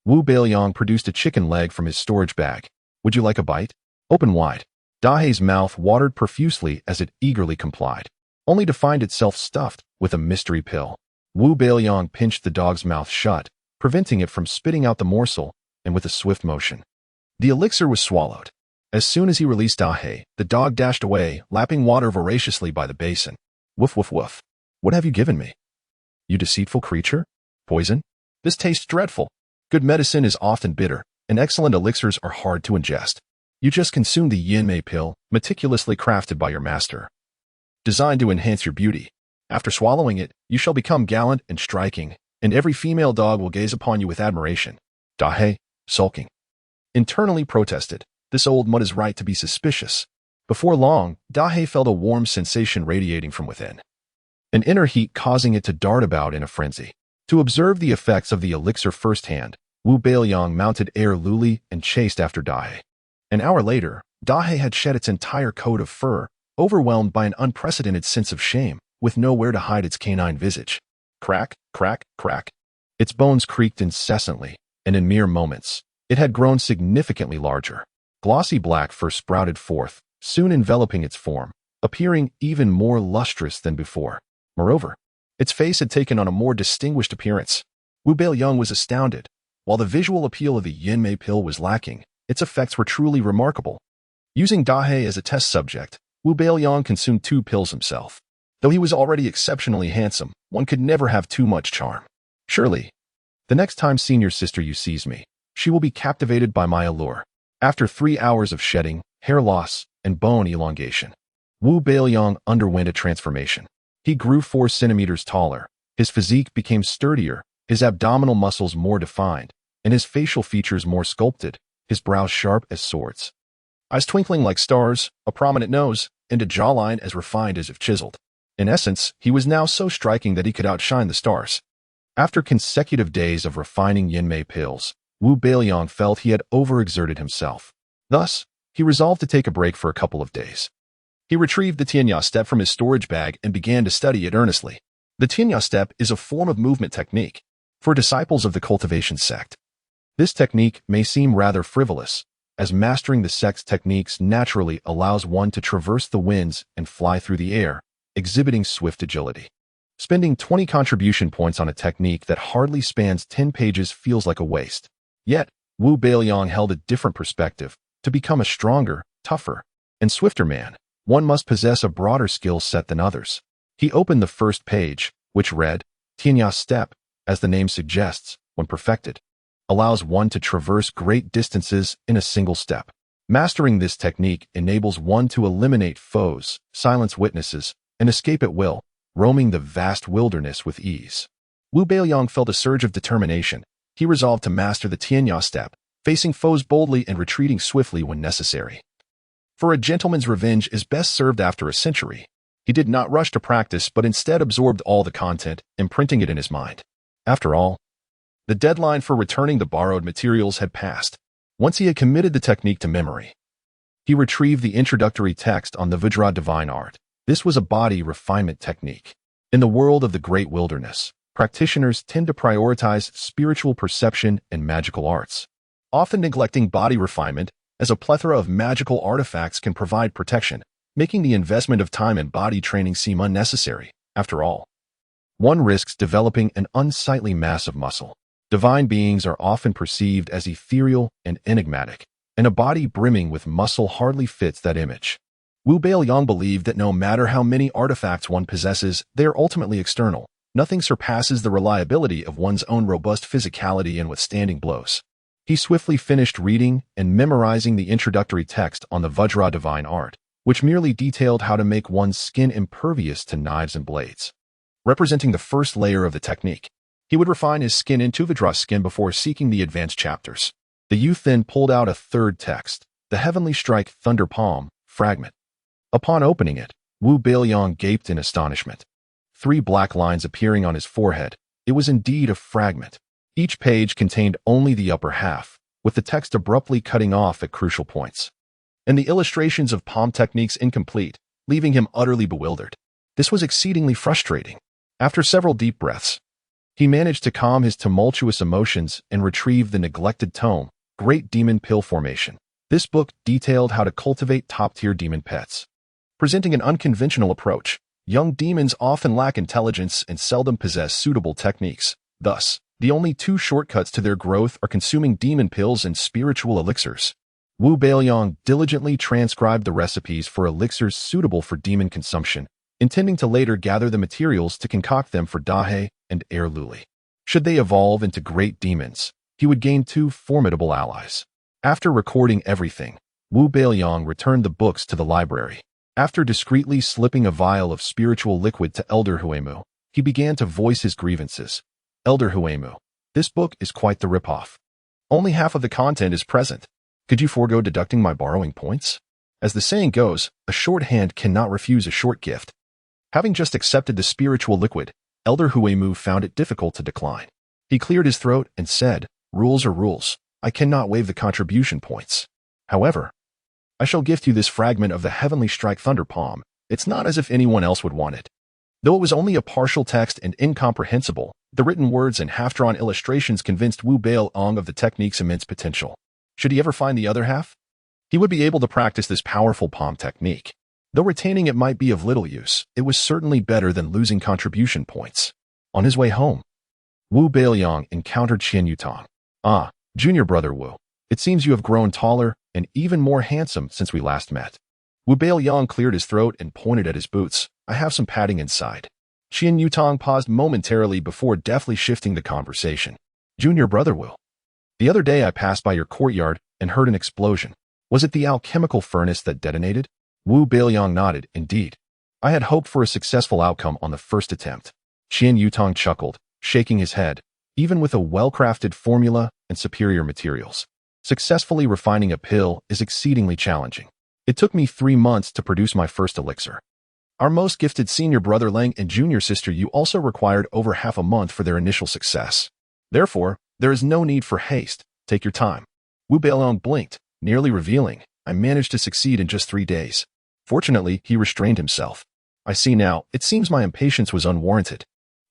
Beiliang produced a chicken leg from his storage bag. Would you like a bite? Open wide. Dahei's mouth watered profusely as it eagerly complied, only to find itself stuffed with a mystery pill. Beiliang pinched the dog's mouth shut, preventing it from spitting out the morsel, and with a swift motion, the elixir was swallowed. As soon as he released Dahei, the dog dashed away, lapping water voraciously by the basin. Woof, woof, woof. What have you given me? You deceitful creature? Poison? This tastes dreadful. Good medicine is often bitter, and excellent elixirs are hard to ingest. You just consumed the Yinmei pill, meticulously crafted by your master. designed to enhance your beauty. After swallowing it, you shall become gallant and striking, and every female dog will gaze upon you with admiration. Dahei, sulking, internally protested. This old mud is right to be suspicious. Before long, Dahei felt a warm sensation radiating from within, an inner heat causing it to dart about in a frenzy. To observe the effects of the elixir firsthand, Beiliang mounted Erlüüzi and chased after Dahei. An hour later, Dahei had shed its entire coat of fur, overwhelmed by an unprecedented sense of shame, with nowhere to hide its canine visage. Crack, crack, crack. Its bones creaked incessantly, and in mere moments, it had grown significantly larger. Glossy black fur sprouted forth, soon enveloping its form, appearing even more lustrous than before. Moreover, its face had taken on a more distinguished appearance. Beiliang was astounded. While the visual appeal of the Yinmei pill was lacking, its effects were truly remarkable. Using Dahei as a test subject, Beiliang consumed 2 pills himself. Though he was already exceptionally handsome, one could never have too much charm. Surely, the next time senior sister you sees me, she will be captivated by my allure. After 3 hours of shedding, hair loss, and bone elongation, Beiliang underwent a transformation. He grew 4 centimeters taller, his physique became sturdier, his abdominal muscles more defined, and his facial features more sculpted, his brows sharp as swords, eyes twinkling like stars, a prominent nose, and a jawline as refined as if chiseled. In essence, he was now so striking that he could outshine the stars. After consecutive days of refining Yinmei pills, Beiliang felt he had overexerted himself. Thus, he resolved to take a break for a couple of days. He retrieved the Tianya step from his storage bag and began to study it earnestly. The Tianya step is a form of movement technique for disciples of the cultivation sect. This technique may seem rather frivolous, as mastering the sect's techniques naturally allows one to traverse the winds and fly through the air, exhibiting swift agility. Spending 20 contribution points on a technique that hardly spans 10 pages feels like a waste. Yet, Beiliang held a different perspective. To become a stronger, tougher, and swifter man, one must possess a broader skill set than others. He opened the first page, which read, Tianya step, as the name suggests, when perfected, allows one to traverse great distances in a single step. Mastering this technique enables one to eliminate foes, silence witnesses, and escape at will, roaming the vast wilderness with ease. Beiliang felt a surge of determination. He resolved to master the Tianya step, facing foes boldly and retreating swiftly when necessary. For a gentleman's revenge is best served after a century. He did not rush to practice, but instead absorbed all the content, imprinting it in his mind. After all, the deadline for returning the borrowed materials had passed. Once he had committed the technique to memory, he retrieved the introductory text on the Vajra divine art. This was a body refinement technique. In the world of the great wilderness, practitioners tend to prioritize spiritual perception and magical arts, often neglecting body refinement, as a plethora of magical artifacts can provide protection, making the investment of time and body training seem unnecessary. After all, one risks developing an unsightly mass of muscle. Divine beings are often perceived as ethereal and enigmatic, and a body brimming with muscle hardly fits that image. Beiliang believed that no matter how many artifacts one possesses, they are ultimately external. Nothing surpasses the reliability of one's own robust physicality in withstanding blows. He swiftly finished reading and memorizing the introductory text on the Vajra divine art, which merely detailed how to make one's skin impervious to knives and blades. Representing the first layer of the technique, he would refine his skin into Vajra's skin before seeking the advanced chapters. The youth then pulled out a third text, the Heavenly Strike Thunder Palm fragment. Upon opening it, Beiliang gaped in astonishment. 3 black lines appearing on his forehead. It was indeed a fragment. Each page contained only the upper half, with the text abruptly cutting off at crucial points, and the illustrations of palm techniques incomplete, leaving him utterly bewildered. This was exceedingly frustrating. After several deep breaths, he managed to calm his tumultuous emotions and retrieve the neglected tome, Great Demon Pill Formation. This book detailed how to cultivate top-tier demon pets. Presenting an unconventional approach, young demons often lack intelligence and seldom possess suitable techniques. Thus, the only 2 shortcuts to their growth are consuming demon pills and spiritual elixirs. Beiliang diligently transcribed the recipes for elixirs suitable for demon consumption, intending to later gather the materials to concoct them for Dahei and Erlüüzi. Should they evolve into great demons, he would gain 2 formidable allies. After recording everything, Beiliang returned the books to the library. After discreetly slipping a vial of spiritual liquid to Elder Huemu, he began to voice his grievances. Elder Huemu, this book is quite the ripoff. Only half of the content is present. Could you forego deducting my borrowing points? As the saying goes, a short hand cannot refuse a short gift. Having just accepted the spiritual liquid, Elder Huemu found it difficult to decline. He cleared his throat and said, "Rules are rules. I cannot waive the contribution points. However, I shall gift you this fragment of the Heavenly Strike Thunder Palm. It's not as if anyone else would want it." Though it was only a partial text and incomprehensible, the written words and half-drawn illustrations convinced Wu Beiliang of the technique's immense potential. Should he ever find the other half, he would be able to practice this powerful palm technique. Though retaining it might be of little use, it was certainly better than losing contribution points. On his way home, Wu Beiliang encountered Qian Yutang. "Ah, junior brother Wu, it seems you have grown taller and even more handsome since we last met." Wu Beiliang cleared his throat and pointed at his boots. "I have some padding inside." Qian Yutang paused momentarily before deftly shifting the conversation. "Junior brother Wu, the other day I passed by your courtyard and heard an explosion. Was it the alchemical furnace that detonated?" Wu Beiliang nodded. "Indeed. I had hoped for a successful outcome on the first attempt." Qian Yutang chuckled, shaking his head. "Even with a well-crafted formula and superior materials, successfully refining a pill is exceedingly challenging. It took me 3 months to produce my first elixir. Our most gifted senior brother Lang and junior sister Yu also required over half a month for their initial success. Therefore, there is no need for haste. Take your time." Wu Beiliang blinked, nearly revealing, "I managed to succeed in just 3 days. Fortunately, he restrained himself. I see now, it seems my impatience was unwarranted."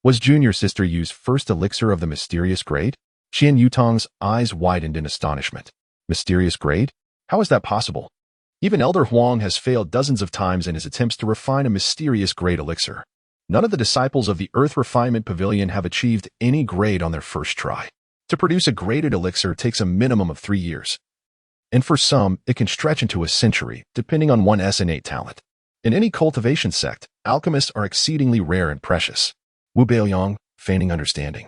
Was junior sister Yu's first elixir of the mysterious grade? Qian Yutang's eyes widened in astonishment. Mysterious grade? How is that possible? Even Elder Huang has failed dozens of times in his attempts to refine a mysterious grade elixir. None of the disciples of the Earth Refinement Pavilion have achieved any grade on their first try. To produce a graded elixir takes a minimum of 3 years. And for some, it can stretch into a century, depending on one's innate talent. In any cultivation sect, alchemists are exceedingly rare and precious. Wu Beiliang, feigning understanding,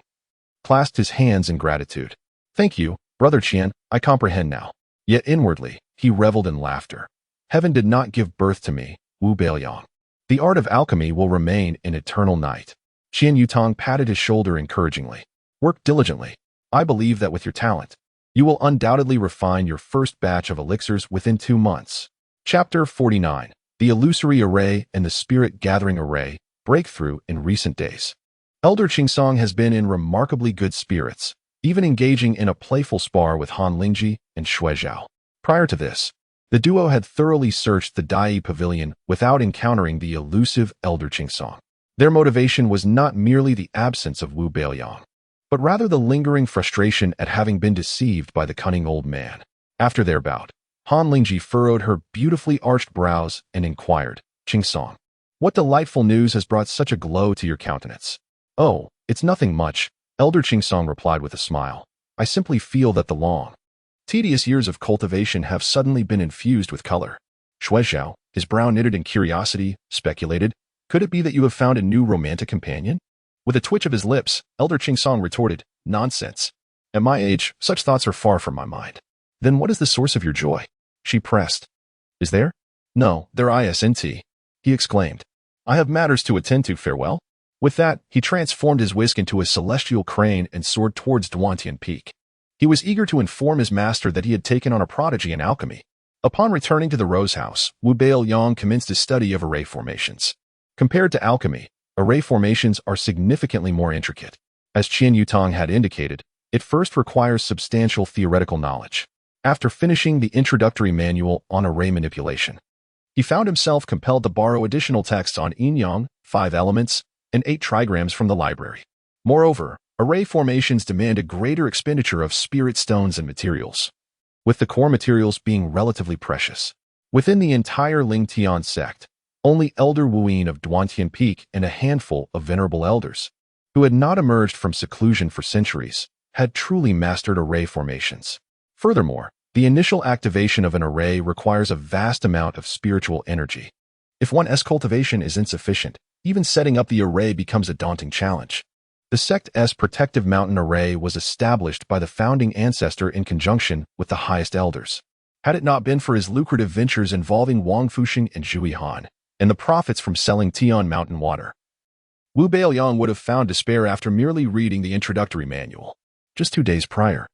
clasped his hands in gratitude. "Thank you, Brother Qian, I comprehend now." Yet inwardly, he reveled in laughter. "Heaven did not give birth to me, Wu Beiliang. The art of alchemy will remain an eternal night." Qian Yutang patted his shoulder encouragingly. "Work diligently. I believe that with your talent, you will undoubtedly refine your first batch of elixirs within 2 months. Chapter 49. The Illusory Array and the Spirit Gathering Array, Breakthrough in Recent Days. Elder Qingsong has been in remarkably good spirits, even engaging in a playful spar with Han Lingji and Shui Zhao. Prior to this, the duo had thoroughly searched the Dahei Pavilion without encountering the elusive Elder Qingsong. Their motivation was not merely the absence of Wu Beiliang, but rather the lingering frustration at having been deceived by the cunning old man. After their bout, Han Lingji furrowed her beautifully arched brows and inquired, "Qingsong, what delightful news has brought such a glow to your countenance?" "Oh, it's nothing much," Elder Qingsong replied with a smile. "I simply feel that the long, tedious years of cultivation have suddenly been infused with color." Shui Zhao, his brow knitted in curiosity, speculated, "Could it be that you have found a new romantic companion?" With a twitch of his lips, Elder Qingsong retorted, "Nonsense. At my age, such thoughts are far from my mind." "Then what is the source of your joy?" she pressed. "Is there?" "No, there isn't," he exclaimed. "I have matters to attend to, farewell." With that, he transformed his whisk into a celestial crane and soared towards Duantian Peak. He was eager to inform his master that he had taken on a prodigy in alchemy. Upon returning to the Rose House, Wu Beiliang commenced a study of array formations. Compared to alchemy, array formations are significantly more intricate. As Qian Yutang had indicated, it first requires substantial theoretical knowledge. After finishing the introductory manual on array manipulation, he found himself compelled to borrow additional texts on yin-yang, 5 elements, and 8 trigrams from the library. Moreover, array formations demand a greater expenditure of spirit stones and materials, with the core materials being relatively precious. Within the entire Lingtian sect, only Elder Wuyin of Duantian Peak and a handful of venerable elders, who had not emerged from seclusion for centuries, had truly mastered array formations. Furthermore, the initial activation of an array requires a vast amount of spiritual energy. If one's cultivation is insufficient, even setting up the array becomes a daunting challenge. The sect's protective mountain array was established by the founding ancestor in conjunction with the highest elders. Had it not been for his lucrative ventures involving Wang Fuxing and Zhu Han, and the profits from selling Tian Mountain water, Wu Beiliang would have found despair after merely reading the introductory manual. Just 2 days prior,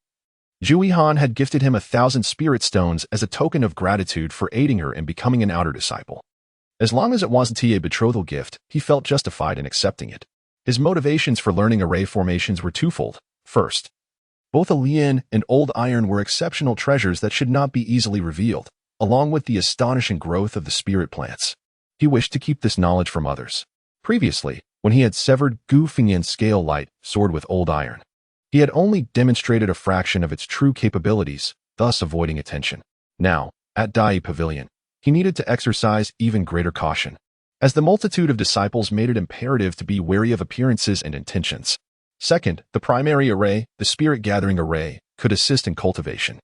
Zhu Han had gifted him 1,000 spirit stones as a token of gratitude for aiding her in becoming an outer disciple. As long as it wasn't a betrothal gift, he felt justified in accepting it. His motivations for learning array formations were twofold. First, both a Lian and old iron were exceptional treasures that should not be easily revealed, along with the astonishing growth of the spirit plants. He wished to keep this knowledge from others. Previously, when he had severed Gu Fingyan's scale light sword with old iron, he had only demonstrated a fraction of its true capabilities, thus avoiding attention. Now, at Dahei Pavilion, he needed to exercise even greater caution, as the multitude of disciples made it imperative to be wary of appearances and intentions. Second, the primary array, the spirit-gathering array, could assist in cultivation.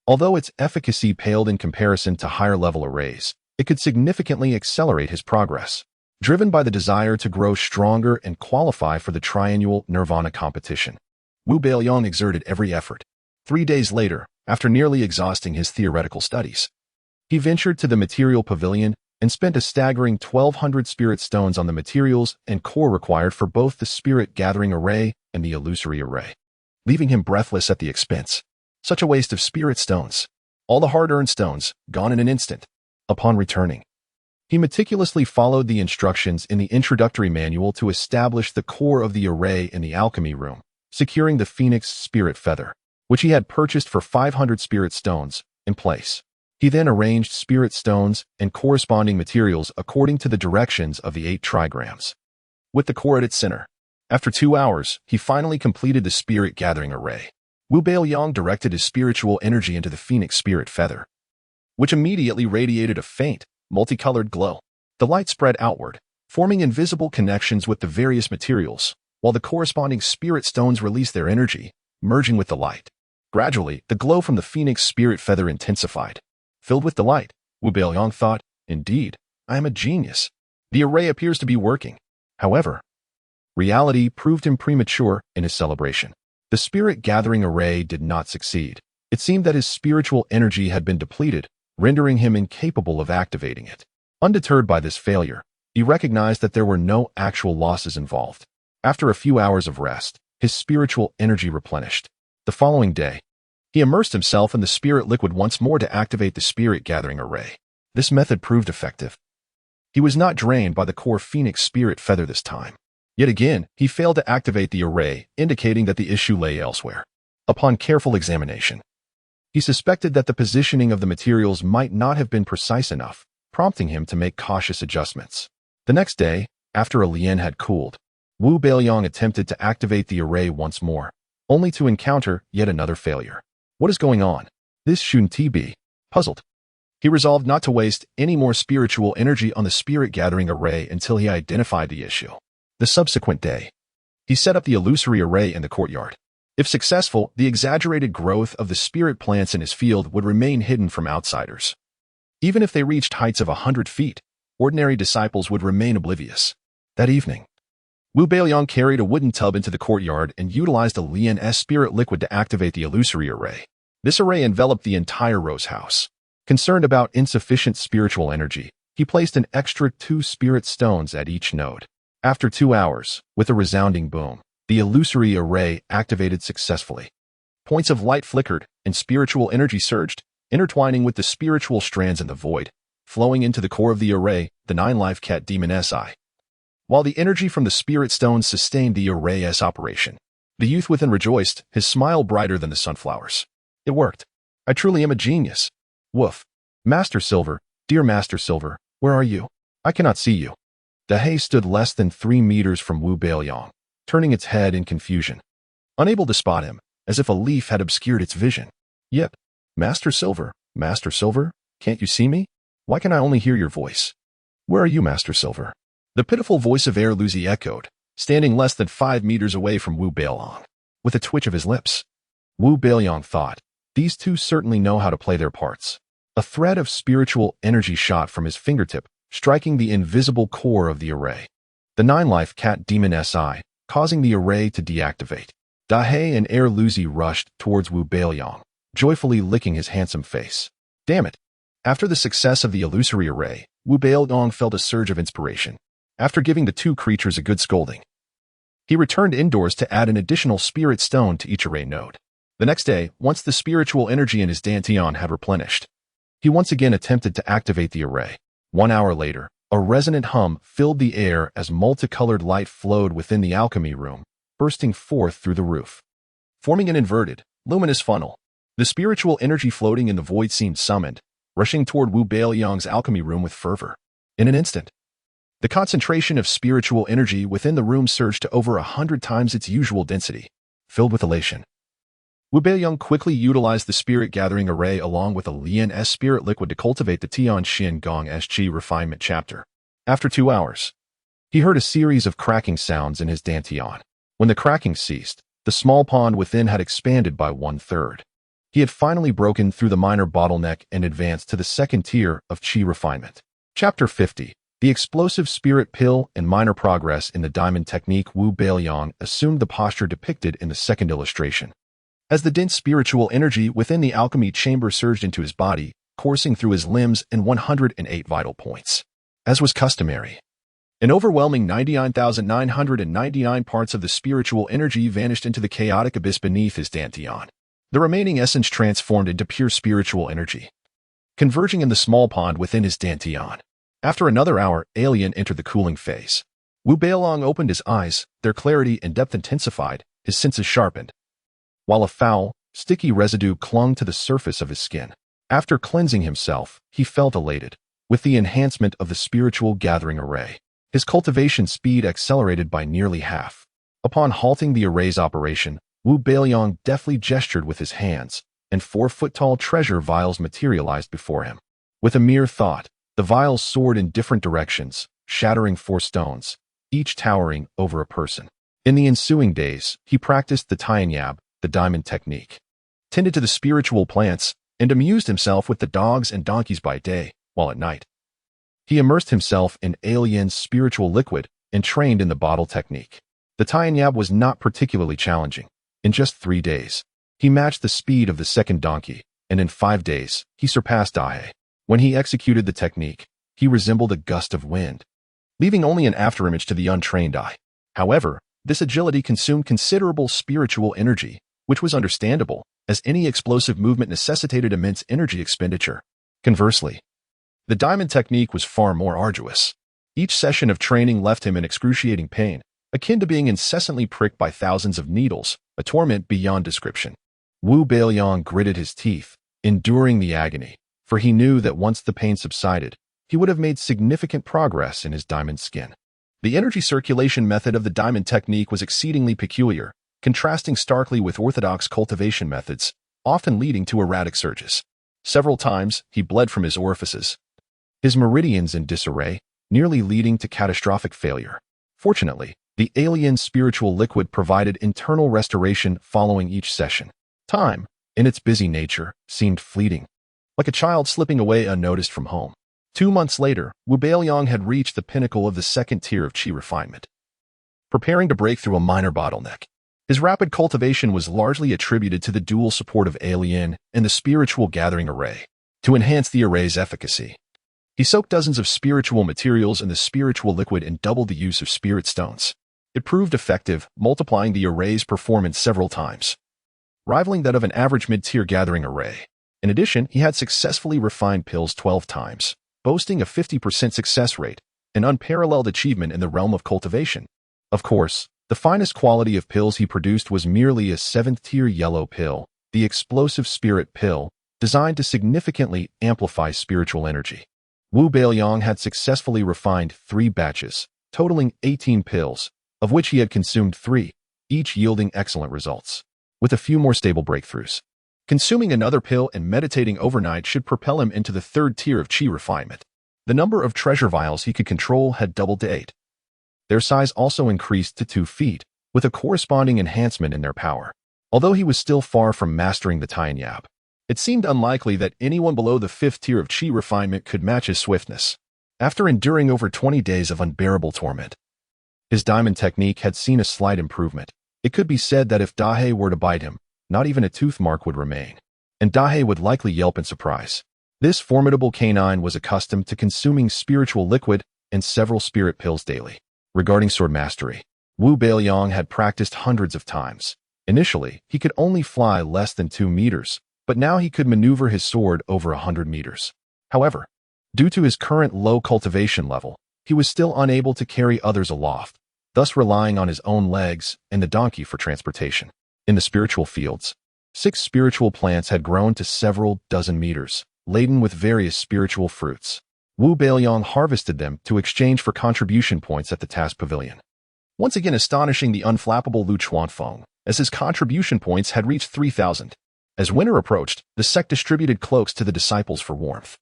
Although its efficacy paled in comparison to higher-level arrays, it could significantly accelerate his progress. Driven by the desire to grow stronger and qualify for the triennial Nirvana competition, Wu Beiliang exerted every effort. 3 days later, after nearly exhausting his theoretical studies, he ventured to the material pavilion and spent a staggering 1,200 spirit stones on the materials and core required for both the spirit-gathering array and the illusory array, leaving him breathless at the expense. Such a waste of spirit stones. All the hard-earned stones, gone in an instant. Upon returning, he meticulously followed the instructions in the introductory manual to establish the core of the array in the alchemy room, securing the phoenix spirit feather, which he had purchased for 500 spirit stones, in place. He then arranged spirit stones and corresponding materials according to the directions of the 8 trigrams, with the core at its center. After 2 hours, he finally completed the spirit-gathering array. Wu Beiliang directed his spiritual energy into the phoenix spirit feather, which immediately radiated a faint, multicolored glow. The light spread outward, forming invisible connections with the various materials, while the corresponding spirit stones released their energy, merging with the light. Gradually, the glow from the phoenix spirit feather intensified. Filled with delight, Wu Beiliang thought, "Indeed, I am a genius. The array appears to be working." However, reality proved him premature in his celebration. The spirit-gathering array did not succeed. It seemed that his spiritual energy had been depleted, rendering him incapable of activating it. Undeterred by this failure, he recognized that there were no actual losses involved. After a few hours of rest, his spiritual energy replenished. The following day, he immersed himself in the spirit liquid once more to activate the spirit-gathering array. This method proved effective. He was not drained by the core phoenix spirit feather this time. Yet again, he failed to activate the array, indicating that the issue lay elsewhere. Upon careful examination, he suspected that the positioning of the materials might not have been precise enough, prompting him to make cautious adjustments. The next day, after a lian had cooled, Wu Beiliang attempted to activate the array once more, only to encounter yet another failure. What is going on? This shouldn't be. Puzzled, he resolved not to waste any more spiritual energy on the spirit-gathering array until he identified the issue. The subsequent day, he set up the illusory array in the courtyard. If successful, the exaggerated growth of the spirit plants in his field would remain hidden from outsiders. Even if they reached heights of 100 feet, ordinary disciples would remain oblivious. That evening, Wu Beiliang carried a wooden tub into the courtyard and utilized a Lian-S spirit liquid to activate the illusory array. This array enveloped the entire rose house. Concerned about insufficient spiritual energy, he placed an extra 2 spirit stones at each node. After 2 hours, with a resounding boom, the illusory array activated successfully. Points of light flickered, and spiritual energy surged, intertwining with the spiritual strands in the void, flowing into the core of the array, the 9-life cat demon SI. While the energy from the spirit stones sustained the array's operation, the youth within rejoiced, his smile brighter than the sunflowers. It worked. I truly am a genius. Woof. Master Silver, dear Master Silver, where are you? I cannot see you. Dahei stood less than 3 meters from Wu Beiliang, turning its head in confusion, unable to spot him, as if a leaf had obscured its vision. Yep. Master Silver, can't you see me? Why can I only hear your voice? Where are you, Master Silver? The pitiful voice of Erlüüzi echoed, standing less than 5 meters away from Wu Beiliang, with a twitch of his lips. Wu Beiliang thought, these two certainly know how to play their parts. A thread of spiritual energy shot from his fingertip, striking the invisible core of the array. The 9-life cat demon SI, causing the array to deactivate. Dahei and Erlüüzi rushed towards Wu Beiliang, joyfully licking his handsome face. Damn it. After the success of the illusory array, Wu Beiliang felt a surge of inspiration. After giving the two creatures a good scolding, he returned indoors to add an additional spirit stone to each array node. The next day, once the spiritual energy in his dantian had replenished, he once again attempted to activate the array. 1 hour later, a resonant hum filled the air as multicolored light flowed within the alchemy room, bursting forth through the roof, forming an inverted, luminous funnel. The spiritual energy floating in the void seemed summoned, rushing toward Wu Beiliang's alchemy room with fervor. In an instant, the concentration of spiritual energy within the room surged to over 100 times its usual density. Filled with elation, Wu Beiliang quickly utilized the spirit gathering array along with a Lian-S spirit liquid to cultivate the Tian Xin Gong SG refinement chapter. After 2 hours, he heard a series of cracking sounds in his dantian. When the cracking ceased, the small pond within had expanded by 1/3. He had finally broken through the minor bottleneck and advanced to the second tier of Qi refinement. Chapter 50. The explosive spirit pill and minor progress in the diamond technique. Wu Beiliang assumed the posture depicted in the second illustration. As the dense spiritual energy within the alchemy chamber surged into his body, coursing through his limbs in 108 vital points. As was customary, an overwhelming 99,999 parts of the spiritual energy vanished into the chaotic abyss beneath his dantian. The remaining essence transformed into pure spiritual energy, converging in the small pond within his dantian. After another hour, Alien entered the cooling phase. Wu Beiliang opened his eyes, their clarity and depth intensified, his senses sharpened, while a foul, sticky residue clung to the surface of his skin. After cleansing himself, he felt elated. With the enhancement of the spiritual gathering array, his cultivation speed accelerated by nearly half. Upon halting the array's operation, Wu Beiliang deftly gestured with his hands, and 4-foot-tall treasure vials materialized before him. With a mere thought, the vials soared in different directions, shattering 4 stones, each towering over a person. In the ensuing days, he practiced the Tianyab, the diamond technique, tended to the spiritual plants, and amused himself with the dogs and donkeys by day, while at night he immersed himself in Alien's spiritual liquid and trained in the bottle technique. The Tianyab was not particularly challenging. In just 3 days, he matched the speed of the second donkey, and in 5 days, he surpassed Dahei. When he executed the technique, he resembled a gust of wind, leaving only an afterimage to the untrained eye. However, this agility consumed considerable spiritual energy, which was understandable, as any explosive movement necessitated immense energy expenditure. Conversely, the diamond technique was far more arduous. Each session of training left him in excruciating pain, akin to being incessantly pricked by thousands of needles, a torment beyond description. Wu Beiliang gritted his teeth, enduring the agony, for he knew that once the pain subsided, he would have made significant progress in his diamond skin. The energy circulation method of the diamond technique was exceedingly peculiar, contrasting starkly with orthodox cultivation methods, often leading to erratic surges. Several times, he bled from his orifices, his meridians in disarray, nearly leading to catastrophic failure. Fortunately, the alien spiritual liquid provided internal restoration following each session. Time, in its busy nature, seemed fleeting, like a child slipping away unnoticed from home. 2 months later, Wu Beiliang had reached the pinnacle of the second tier of Qi refinement, preparing to break through a minor bottleneck. His rapid cultivation was largely attributed to the dual support of Alien and the spiritual gathering array. To enhance the array's efficacy, he soaked dozens of spiritual materials in the spiritual liquid and doubled the use of spirit stones. It proved effective, multiplying the array's performance several times, rivaling that of an average mid-tier gathering array. In addition, he had successfully refined pills 12 times, boasting a 50% success rate, an unparalleled achievement in the realm of cultivation. Of course, the finest quality of pills he produced was merely a 7th-tier yellow pill, the explosive spirit pill, designed to significantly amplify spiritual energy. Wu Beiliang had successfully refined 3 batches, totaling 18 pills, of which he had consumed 3, each yielding excellent results, with a few more stable breakthroughs. Consuming another pill and meditating overnight should propel him into the 3rd tier of Qi refinement. The number of treasure vials he could control had doubled to 8. Their size also increased to 2 feet, with a corresponding enhancement in their power. Although he was still far from mastering the Tianyab, it seemed unlikely that anyone below the 5th tier of Qi refinement could match his swiftness. After enduring over 20 days of unbearable torment, his diamond technique had seen a slight improvement. It could be said that if Dahei were to bite him, not even a tooth mark would remain, and Dahei would likely yelp in surprise. This formidable canine was accustomed to consuming spiritual liquid and several spirit pills daily. Regarding sword mastery, Wu Beiliang had practiced hundreds of times. Initially, he could only fly less than 2 meters, but now he could maneuver his sword over 100 meters. However, due to his current low cultivation level, he was still unable to carry others aloft, thus relying on his own legs and the donkey for transportation. In the spiritual fields, 6 spiritual plants had grown to several dozen meters, laden with various spiritual fruits. Wu Beiliang harvested them to exchange for contribution points at the task pavilion, once again astonishing the unflappable Lu Chuanfeng, as his contribution points had reached 3,000. As winter approached, the sect distributed cloaks to the disciples for warmth.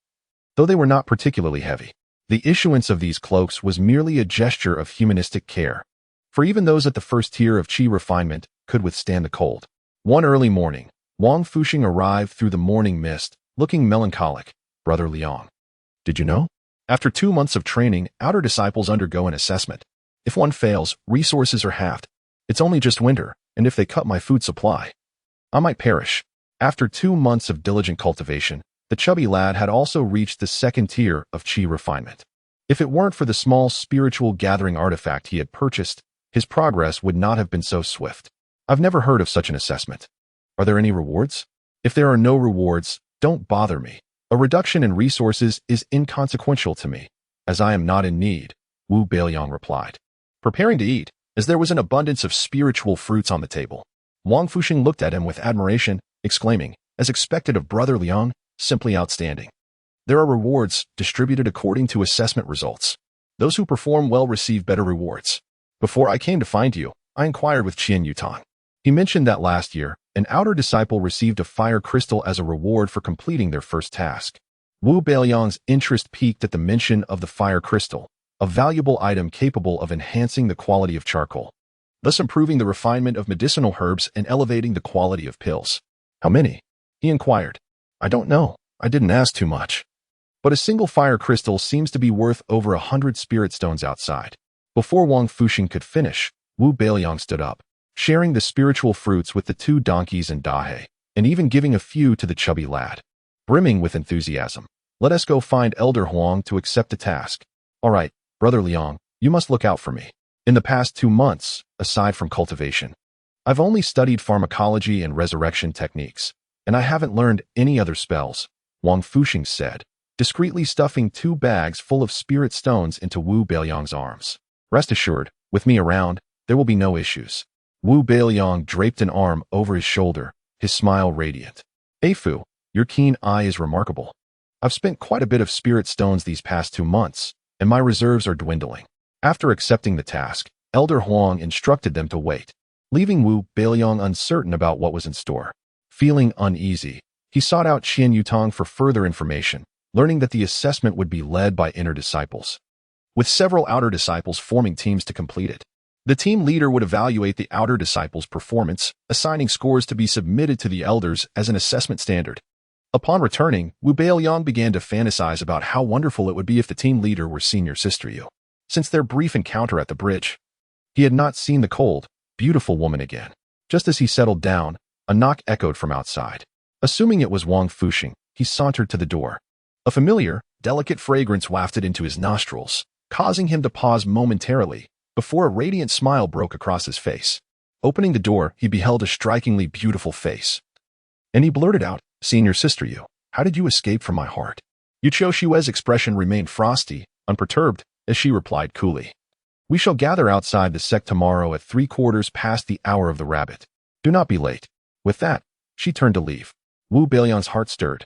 Though they were not particularly heavy, the issuance of these cloaks was merely a gesture of humanistic care, for even those at the first tier of qi refinement could withstand the cold. One early morning, Wang Fuxing arrived through the morning mist, looking melancholic. Brother Liang, did you know? After 2 months of training, outer disciples undergo an assessment. If one fails, resources are halved. It's only just winter, and if they cut my food supply, I might perish. After 2 months of diligent cultivation, the chubby lad had also reached the 2nd tier of qi refinement. If it weren't for the small spiritual gathering artifact he had purchased, his progress would not have been so swift. I've never heard of such an assessment. Are there any rewards? If there are no rewards, don't bother me. A reduction in resources is inconsequential to me, as I am not in need, Wu Beiliang replied, preparing to eat, as there was an abundance of spiritual fruits on the table. Wang Fuxing looked at him with admiration, exclaiming, as expected of Brother Liang, simply outstanding. There are rewards distributed according to assessment results. Those who perform well receive better rewards. Before I came to find you, I inquired with Qian Yutang. He mentioned that last year, an outer disciple received a fire crystal as a reward for completing their first task. Wu Beiliang's interest peaked at the mention of the fire crystal, a valuable item capable of enhancing the quality of charcoal, thus improving the refinement of medicinal herbs and elevating the quality of pills. How many? He inquired. I don't know. I didn't ask too much. But a single fire crystal seems to be worth over 100 spirit stones outside. Before Wang Fuxing could finish, Wu Beiliang stood up, sharing the spiritual fruits with the 2 donkeys and Dahei, and even giving a few to the chubby lad. Brimming with enthusiasm, let us go find Elder Huang to accept the task. All right, Brother Liang, you must look out for me. In the past 2 months, aside from cultivation, I've only studied pharmacology and resurrection techniques, and I haven't learned any other spells, Wang Fuxing said, discreetly stuffing 2 bags full of spirit stones into Wu Beiliang's arms. Rest assured, with me around, there will be no issues. Wu Beiliang draped an arm over his shoulder, his smile radiant. Afu, your keen eye is remarkable. I've spent quite a bit of spirit stones these past 2 months, and my reserves are dwindling. After accepting the task, Elder Huang instructed them to wait, leaving Wu Beiliang uncertain about what was in store. Feeling uneasy, he sought out Qian Yutang for further information, learning that the assessment would be led by inner disciples, with several outer disciples forming teams to complete it. The team leader would evaluate the outer disciples' performance, assigning scores to be submitted to the elders as an assessment standard. Upon returning, Wu Beiliang began to fantasize about how wonderful it would be if the team leader were Senior Sister Yu. Since their brief encounter at the bridge, he had not seen the cold, beautiful woman again. Just as he settled down, a knock echoed from outside. Assuming it was Wang Fuxing, he sauntered to the door. A familiar, delicate fragrance wafted into his nostrils, causing him to pause momentarily before a radiant smile broke across his face. Opening the door, he beheld a strikingly beautiful face. And he blurted out, Senior Sister Yu, how did you escape from my heart? Yu Qiushui's expression remained frosty, unperturbed, as she replied coolly. We shall gather outside the sect tomorrow at 3/4 past the hour of the rabbit. Do not be late. With that, she turned to leave. Wu Beiliang's heart stirred,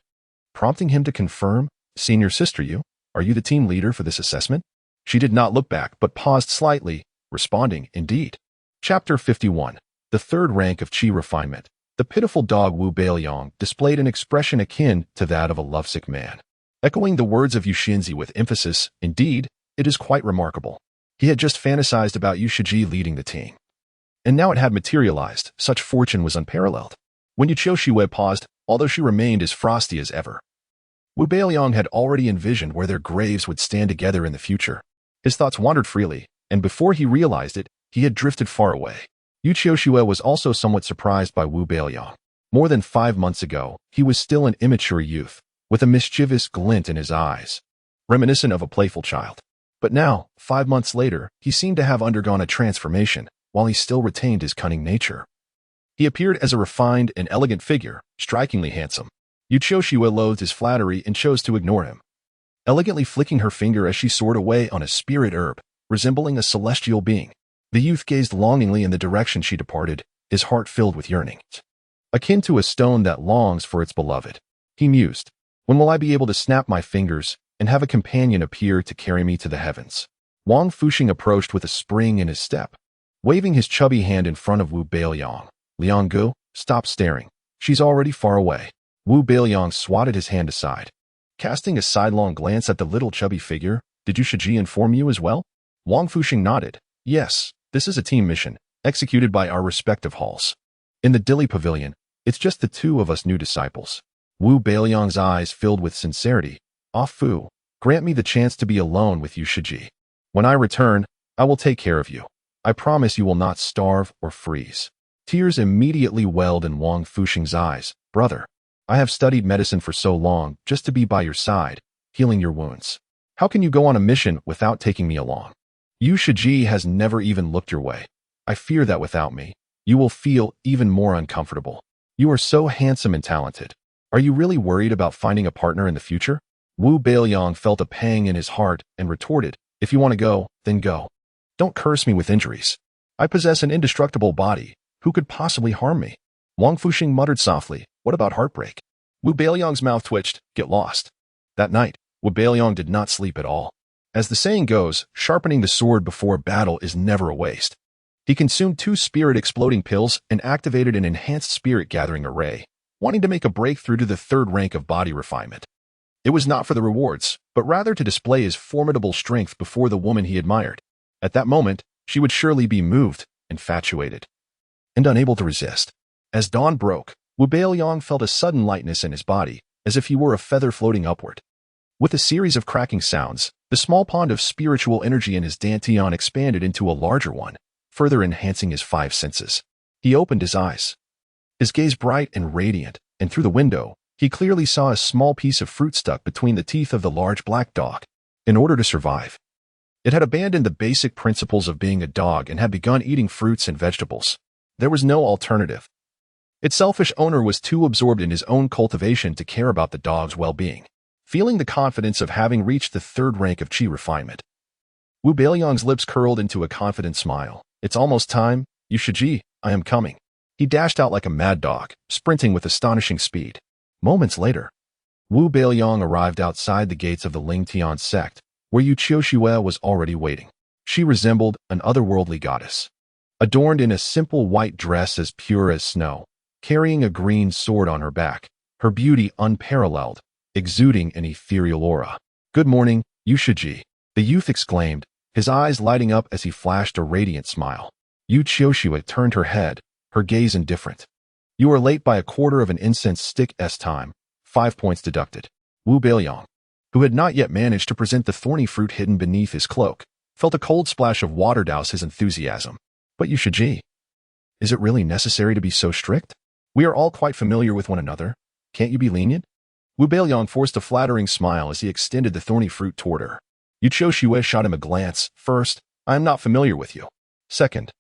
prompting him to confirm, Senior Sister Yu, are you the team leader for this assessment? She did not look back, but paused slightly, responding, indeed. Chapter 51. The 3rd rank of qi refinement. The pitiful dog Wu Beiliang displayed an expression akin to that of a lovesick man. Echoing the words of Yuxinzi with emphasis, indeed, it is quite remarkable. He had just fantasized about Yu Shiji leading the team. And now it had materialized, such fortune was unparalleled. When Yu Qiushui paused, although she remained as frosty as ever, Wu Beiliang had already envisioned where their graves would stand together in the future. His thoughts wandered freely, and before he realized it, he had drifted far away. Yu Qiushui was also somewhat surprised by Wu Beiliang. More than 5 months ago, he was still an immature youth, with a mischievous glint in his eyes, reminiscent of a playful child. But now, 5 months later, he seemed to have undergone a transformation, while he still retained his cunning nature. He appeared as a refined and elegant figure, strikingly handsome. Yu Qiuxiue loathed his flattery and chose to ignore him, elegantly flicking her finger as she soared away on a spirit herb, resembling a celestial being. The youth gazed longingly in the direction she departed, his heart filled with yearning. Akin to a stone that longs for its beloved, he mused, when will I be able to snap my fingers and have a companion appear to carry me to the heavens? Wang Fuxing approached with a spring in his step, waving his chubby hand in front of Wu Beiliang. Liang Gu, stop staring. She's already far away. Wu Beiliang swatted his hand aside, casting a sidelong glance at the little chubby figure. Did Yu Shiji inform you as well? Wang Fuxing nodded. Yes, this is a team mission, executed by our respective halls. In the Dilly Pavilion, it's just the two of us new disciples. Wu Beiliang's eyes filled with sincerity. Ah Fu, grant me the chance to be alone with Yu Shiji. When I return, I will take care of you. I promise you will not starve or freeze. Tears immediately welled in Wang Fuxing's eyes. Brother, I have studied medicine for so long just to be by your side, healing your wounds. How can you go on a mission without taking me along? Yu Shiji has never even looked your way. I fear that without me, you will feel even more uncomfortable. You are so handsome and talented. Are you really worried about finding a partner in the future? Wu Beiliang felt a pang in his heart and retorted, if you want to go, then go. Don't curse me with injuries. I possess an indestructible body. Who could possibly harm me? Wang Fuxing muttered softly, what about heartbreak? Wu Beiliang's mouth twitched, get lost. That night, Wu Beiliang did not sleep at all. As the saying goes, sharpening the sword before battle is never a waste. He consumed 2 spirit-exploding pills and activated an enhanced spirit-gathering array, wanting to make a breakthrough to the 3rd rank of body refinement. It was not for the rewards, but rather to display his formidable strength before the woman he admired. At that moment, she would surely be moved, infatuated, and unable to resist. As dawn broke, Wu Beiliang felt a sudden lightness in his body, as if he were a feather floating upward. With a series of cracking sounds, the small pond of spiritual energy in his dantian expanded into a larger one, further enhancing his 5 senses. He opened his eyes, his gaze bright and radiant, and through the window, he clearly saw a small piece of fruit stuck between the teeth of the large black dog. In order to survive, it had abandoned the basic principles of being a dog and had begun eating fruits and vegetables. There was no alternative. Its selfish owner was too absorbed in his own cultivation to care about the dog's well-being. Feeling the confidence of having reached the 3rd rank of qi refinement, Wu Beiliang's lips curled into a confident smile. It's almost time, Yu Shiji, I am coming. He dashed out like a mad dog, sprinting with astonishing speed. Moments later, Wu Beiliang arrived outside the gates of the Lingtian sect, where Yu Qiuxiue was already waiting. She resembled an otherworldly goddess, adorned in a simple white dress as pure as snow, carrying a green sword on her back, her beauty unparalleled, exuding an ethereal aura. Good morning, Yu Shiji, the youth exclaimed, his eyes lighting up as he flashed a radiant smile. Yu Qiuxiue turned her head, her gaze indifferent. You are late by a quarter of an incense stick's time, 5 points deducted. Wu Beiliang, who had not yet managed to present the thorny fruit hidden beneath his cloak, felt a cold splash of water douse his enthusiasm. But Yu Shiji, is it really necessary to be so strict? We are all quite familiar with one another. Can't you be lenient? Wu Beiliang forced a flattering smile as he extended the thorny fruit toward her. Yu Qiuxiue shot him a glance. First, I am not familiar with you. Second,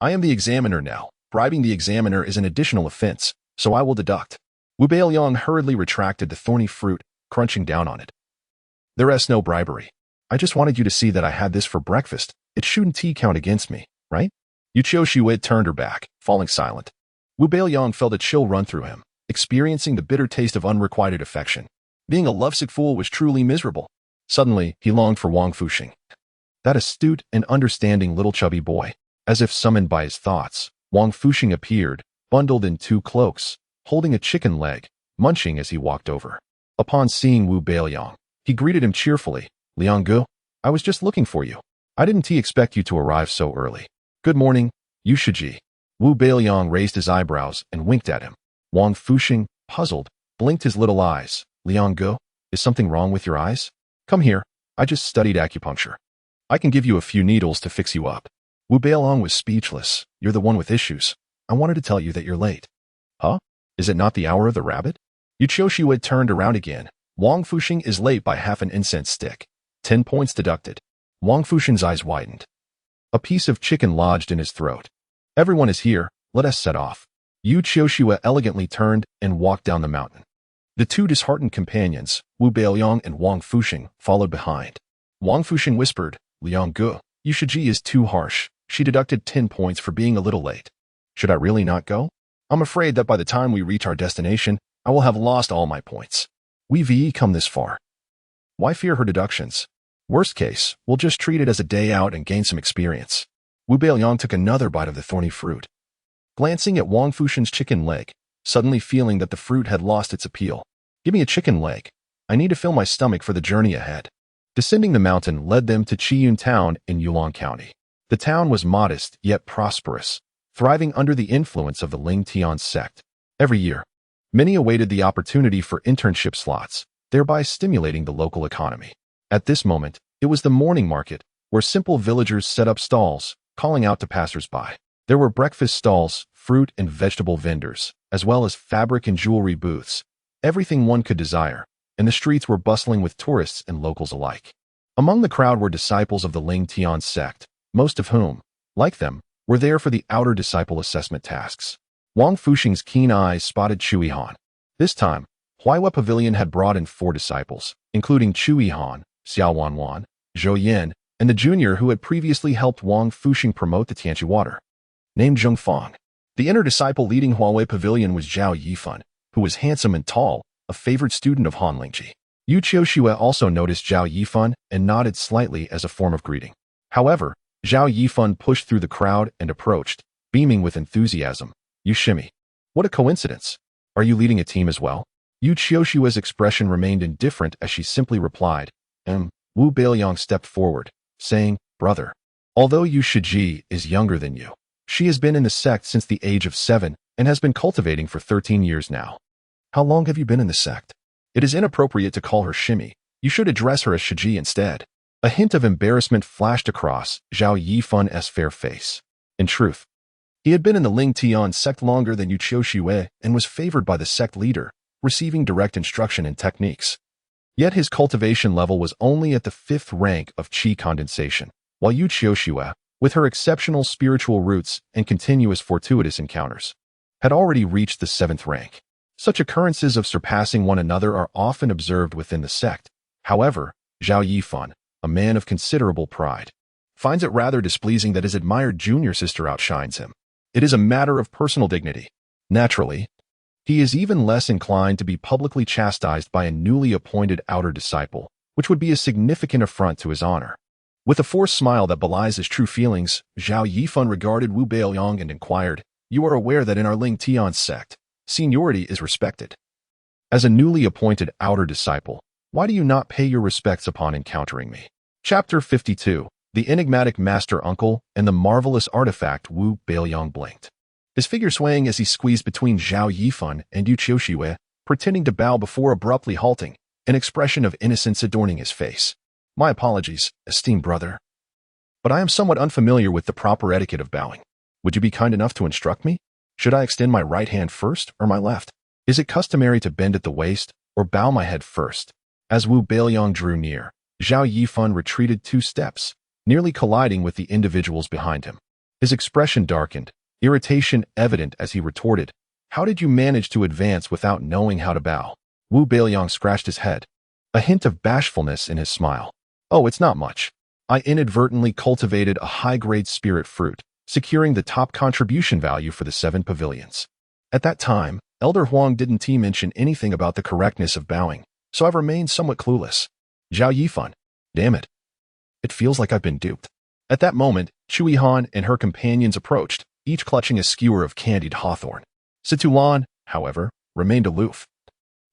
I am the examiner now. Bribing the examiner is an additional offense, so I will deduct. Wu Beiliang hurriedly retracted the thorny fruit, crunching down on it. There is no bribery. I just wanted you to see that I had this for breakfast. It shouldn't count against me, right? Yu Qiuxiue turned her back, falling silent. Wu Beiliang felt a chill run through him, experiencing the bitter taste of unrequited affection. Being a lovesick fool was truly miserable. Suddenly, he longed for Wang Fuxing. That astute and understanding little chubby boy. As if summoned by his thoughts, Wang Fuxing appeared, bundled in 2 cloaks, holding a chicken leg, munching as he walked over. Upon seeing Wu Beiliang, he greeted him cheerfully. Liang Gu, I was just looking for you. I didn't expect you to arrive so early. Good morning, Yu Shiji. Wu Beiliang raised his eyebrows and winked at him. Wang Fuxing, puzzled, blinked his little eyes. Liang Gu, is something wrong with your eyes? Come here, I just studied acupuncture. I can give you a few needles to fix you up. Wu Beiliang was speechless. You're the one with issues. I wanted to tell you that you're late. Huh? Is it not the hour of the rabbit? Yu Qiuxiue turned around again, Wang Fuxing is late by half an incense stick. 10 points deducted. Wang Fuxing's eyes widened. A piece of chicken lodged in his throat. Everyone is here, let us set off. Yu Qiushue elegantly turned and walked down the mountain. The two disheartened companions, Wu Beiliang and Wang Fuxing, followed behind. Wang Fuxing whispered, Liang Gu, Yushiji is too harsh. She deducted 10 points for being a little late. Should I really not go? I'm afraid that by the time we reach our destination, I will have lost all my points. We've come this far. Why fear her deductions? Worst case, we'll just treat it as a day out and gain some experience. Wu Beiliang took another bite of the thorny fruit. Glancing at Wang Fuxing's chicken leg, suddenly feeling that the fruit had lost its appeal. Give me a chicken leg. I need to fill my stomach for the journey ahead. Descending the mountain led them to Qiyun Town in Yulong County. The town was modest yet prosperous, thriving under the influence of the Ling Tian sect. Every year, many awaited the opportunity for internship slots, thereby stimulating the local economy. At this moment, it was the morning market, where simple villagers set up stalls, calling out to passers-by. There were breakfast stalls, fruit and vegetable vendors, as well as fabric and jewelry booths, everything one could desire, and the streets were bustling with tourists and locals alike. Among the crowd were disciples of the Ling Tian sect, most of whom, like them, were there for the outer disciple assessment tasks. Wang Fuxing's keen eyes spotted Chui Han. This time, Huaiwa Pavilion had brought in 4 disciples, including Chui Han, Xiao Wanwan, Zhou Yin, and the junior who had previously helped Wang Fuxing promote the Tianqi water. Named Zheng Fang. The inner disciple leading Huawei Pavilion was Zhao Yifan, who was handsome and tall, a favored student of Han Lingji. Yu Qiushue also noticed Zhao Yifan and nodded slightly as a form of greeting. However, Zhao Yifan pushed through the crowd and approached, beaming with enthusiasm. You shimmy. What a coincidence. Are you leading a team as well? Yu Qiushue's expression remained indifferent as she simply replied, Wu Beiliang stepped forward, saying, Brother. Although Yu Shiji is younger than you, she has been in the sect since the age of 7 and has been cultivating for 13 years now. How long have you been in the sect? It is inappropriate to call her Shimmy. You should address her as Shiji instead. A hint of embarrassment flashed across Zhao Yifan's fair face. In truth, he had been in the Ling Tian sect longer than Yu Qiushue and was favored by the sect leader, receiving direct instruction and techniques. Yet his cultivation level was only at the 5th rank of qi condensation, while Yu Qiushue, with her exceptional spiritual roots and continuous fortuitous encounters, had already reached the 7th rank. Such occurrences of surpassing one another are often observed within the sect. However, Zhao Yifan, a man of considerable pride, finds it rather displeasing that his admired junior sister outshines him. It is a matter of personal dignity. Naturally, he is even less inclined to be publicly chastised by a newly appointed outer disciple, which would be a significant affront to his honor. With a forced smile that belies his true feelings, Zhao Yifan regarded Wu Beiliang and inquired, You are aware that in our Ling Tian sect, seniority is respected. As a newly appointed outer disciple, why do you not pay your respects upon encountering me? Chapter 52. The Enigmatic Master Uncle and the Marvelous Artifact. Wu Beiliang blinked, his figure swaying as he squeezed between Zhao Yifan and Yu Qiushue, pretending to bow before abruptly halting, an expression of innocence adorning his face. My apologies, esteemed brother, but I am somewhat unfamiliar with the proper etiquette of bowing. Would you be kind enough to instruct me? Should I extend my right hand first or my left? Is it customary to bend at the waist or bow my head first? As Wu Beiliang drew near, Zhao Yifan retreated 2 steps, nearly colliding with the individuals behind him. His expression darkened, irritation evident as he retorted, How did you manage to advance without knowing how to bow? Wu Beiliang scratched his head, a hint of bashfulness in his smile. Oh, it's not much. I inadvertently cultivated a high-grade spirit fruit, securing the top contribution value for the 7 pavilions. At that time, Elder Huang didn't mention anything about the correctness of bowing, so I've remained somewhat clueless. Zhao Yifan. Damn it. It feels like I've been duped. At that moment, Chui Han and her companions approached, each clutching a skewer of candied hawthorn. Situlan, however, remained aloof,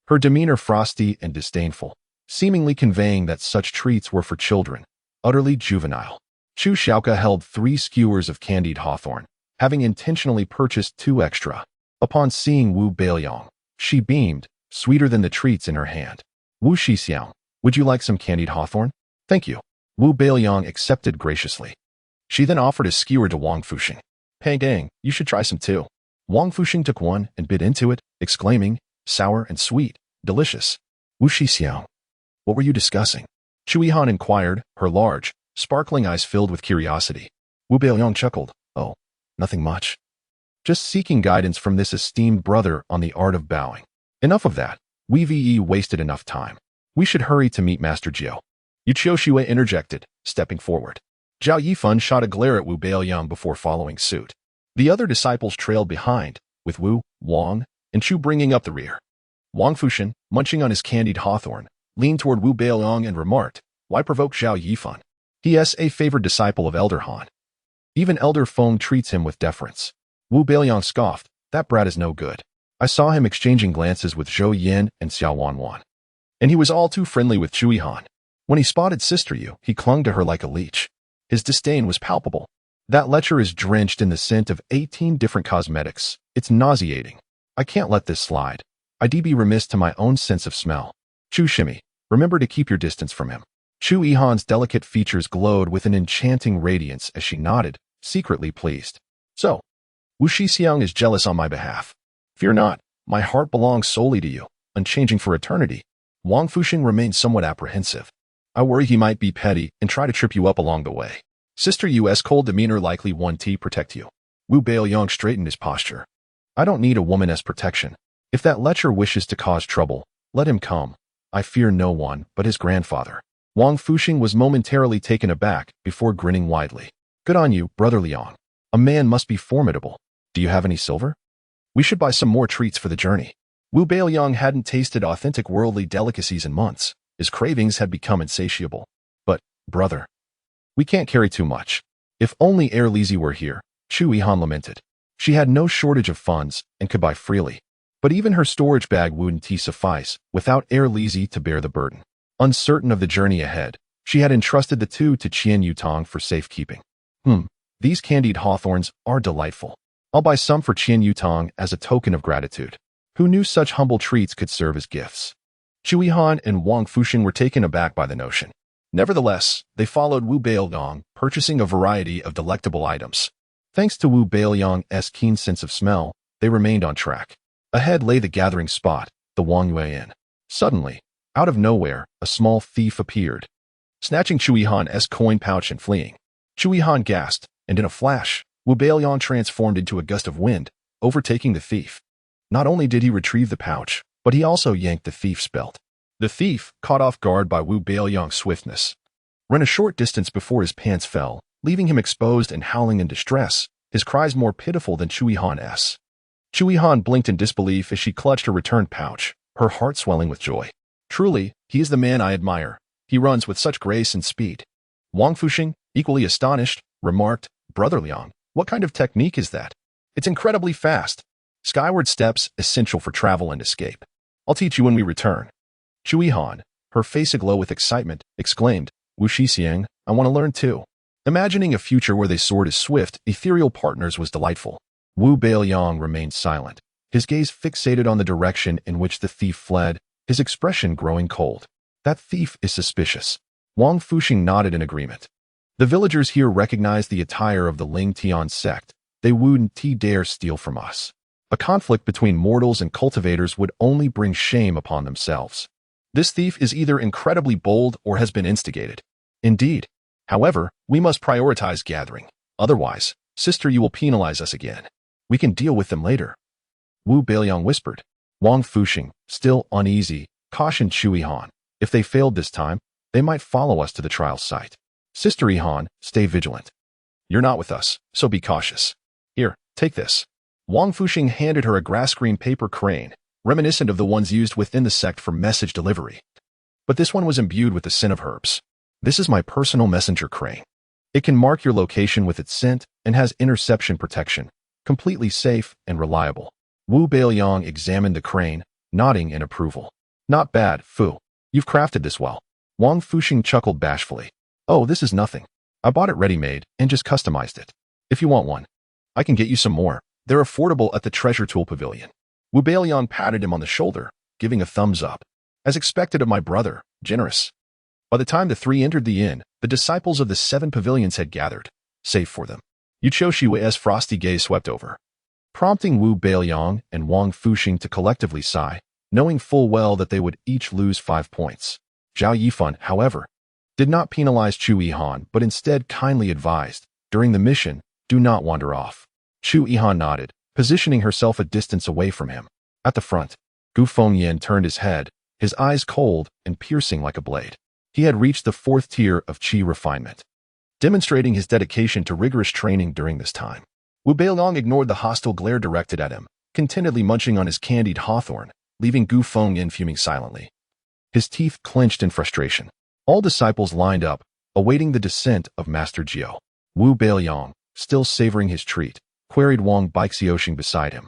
her demeanor frosty and disdainful, seemingly conveying that such treats were for children, utterly juvenile. Chu Xiaoka held 3 skewers of candied hawthorn, having intentionally purchased 2 extra. Upon seeing Wu Beiliang, she beamed, sweeter than the treats in her hand. Wu Shixiang, would you like some candied hawthorn? Thank you. Wu Beiliang accepted graciously. She then offered a skewer to Wang Fuxing. Hey gang, you should try some too. Wang Fuxing took one and bit into it, exclaiming, sour and sweet, delicious. Wu Shixiang, what were you discussing? Chu Yihan inquired, her large, sparkling eyes filled with curiosity. Wu Beiliang chuckled. Oh, nothing much. Just seeking guidance from this esteemed brother on the art of bowing. Enough of that. We wasted enough time. We should hurry to meet Master Jiao. Yu Qiuxue interjected, stepping forward. Zhao Yifan shot a glare at Wu Beiliang before following suit. The other disciples trailed behind, with Wu, Wang, and Chu bringing up the rear. Wang Fuxian, munching on his candied hawthorn, leaned toward Wu Beiliang and remarked, "Why provoke Zhao Yifan? He is a favored disciple of Elder Han. Even Elder Feng treats him with deference." Wu Beiliang scoffed, "That brat is no good. I saw him exchanging glances with Zhou Yin and Xiao Wanwan. And he was all too friendly with Chu Yihan. When he spotted Sister Yu, he clung to her like a leech. His disdain was palpable. That lecher is drenched in the scent of 18 different cosmetics. It's nauseating. I can't let this slide. I'd be remiss to my own sense of smell. Chu Shimmy, remember to keep your distance from him." Chu Yihan's delicate features glowed with an enchanting radiance as she nodded, secretly pleased. "So, Wu Shixiang is jealous on my behalf. Fear not, my heart belongs solely to you, unchanging for eternity." Wang Fuxing remained somewhat apprehensive. "I worry he might be petty and try to trip you up along the way. Sister Yu's cold demeanor likely won to protect you." Wu Beiliang straightened his posture. "I don't need a woman's protection. If that lecher wishes to cause trouble, let him come. I fear no one but his grandfather." Wang Fuxing was momentarily taken aback before grinning widely. "Good on you, Brother Liang. A man must be formidable. Do you have any silver? We should buy some more treats for the journey." Wu Beiliang hadn't tasted authentic worldly delicacies in months. His cravings had become insatiable. "But, brother, we can't carry too much. If only Erlüüzi were here," Chu Yihan lamented. She had no shortage of funds and could buy freely. But even her storage bag wouldn't suffice without Erlüüzi to bear the burden. Uncertain of the journey ahead, she had entrusted the two to Qian Yutong for safekeeping. These candied hawthorns are delightful. I'll buy some for Qian Yutong as a token of gratitude. Who knew such humble treats could serve as gifts? Chu Yihan and Wang Fuxing were taken aback by the notion. Nevertheless, they followed Wu Beiliang, purchasing a variety of delectable items. Thanks to Wu Beiliang's keen sense of smell, they remained on track. Ahead lay the gathering spot, the Wangyue Inn. Suddenly, out of nowhere, a small thief appeared, snatching Chu Yihan's coin pouch and fleeing. Chu Yihan gasped, and in a flash, Wu Beiliang transformed into a gust of wind, overtaking the thief. Not only did he retrieve the pouch, but he also yanked the thief's belt. The thief, caught off guard by Wu Beiliang's swiftness, ran a short distance before his pants fell, leaving him exposed and howling in distress, his cries more pitiful than Chu Yihan's. Chu Yihan blinked in disbelief as she clutched her returned pouch, her heart swelling with joy. "Truly, he is the man I admire. He runs with such grace and speed." Wang Fuxing, equally astonished, remarked, "Brother Liang, what kind of technique is that? It's incredibly fast. Skyward steps, essential for travel and escape. I'll teach you when we return." Chu Yihan, her face aglow with excitement, exclaimed, "Wu Shixiang, I want to learn too." Imagining a future where they soared as swift, ethereal partners was delightful. Wu Beiliang remained silent, his gaze fixated on the direction in which the thief fled, his expression growing cold. "That thief is suspicious." Wang Fuxing nodded in agreement. "The villagers here recognize the attire of the Ling Tian sect. They wouldn't dare steal from us. A conflict between mortals and cultivators would only bring shame upon themselves. This thief is either incredibly bold or has been instigated." "Indeed. However, we must prioritize gathering. Otherwise, Sister Yu will penalize us again. We can deal with them later." Wu Beiliang whispered. Wang Fuxing, still uneasy, cautioned Chu Yihan. "If they failed this time, they might follow us to the trial site. Sister Yihan, stay vigilant. You're not with us, so be cautious. Here, take this." Wang Fuxing handed her a grass-green paper crane, reminiscent of the ones used within the sect for message delivery. But this one was imbued with the scent of herbs. "This is my personal messenger crane. It can mark your location with its scent and has interception protection, completely safe and reliable." Wu Beiliang examined the crane, nodding in approval. "Not bad, Fu. You've crafted this well." Wang Fuxing chuckled bashfully. "Oh, this is nothing. I bought it ready-made and just customized it. If you want one, I can get you some more. They're affordable at the Treasure Tool Pavilion." Wu Beiliang patted him on the shoulder, giving a thumbs up. As expected of my brother, generous. By the time the three entered the inn, the disciples of the 7 pavilions had gathered, save for them. Yu Qiuxue's frosty gaze swept over, prompting Wu Beiliang and Wang Fuxing to collectively sigh. knowing full well that they would each lose 5 points. Zhao Yifan, however, did not penalize Chu Yihan, but instead kindly advised, during the mission, do not wander off. Chu Yihan nodded, positioning herself a distance away from him. At the front, Gu Fengyan turned his head, his eyes cold and piercing like a blade. He had reached the 4th tier of Qi refinement, demonstrating his dedication to rigorous training during this time. Wu Beiliang ignored the hostile glare directed at him, contentedly munching on his candied hawthorn, leaving Gu Fengyan fuming silently. His teeth clenched in frustration. All disciples lined up, awaiting the descent of Master Jiao. Wu Beiliang, still savoring his treat, queried Wang Baixiaoxing beside him.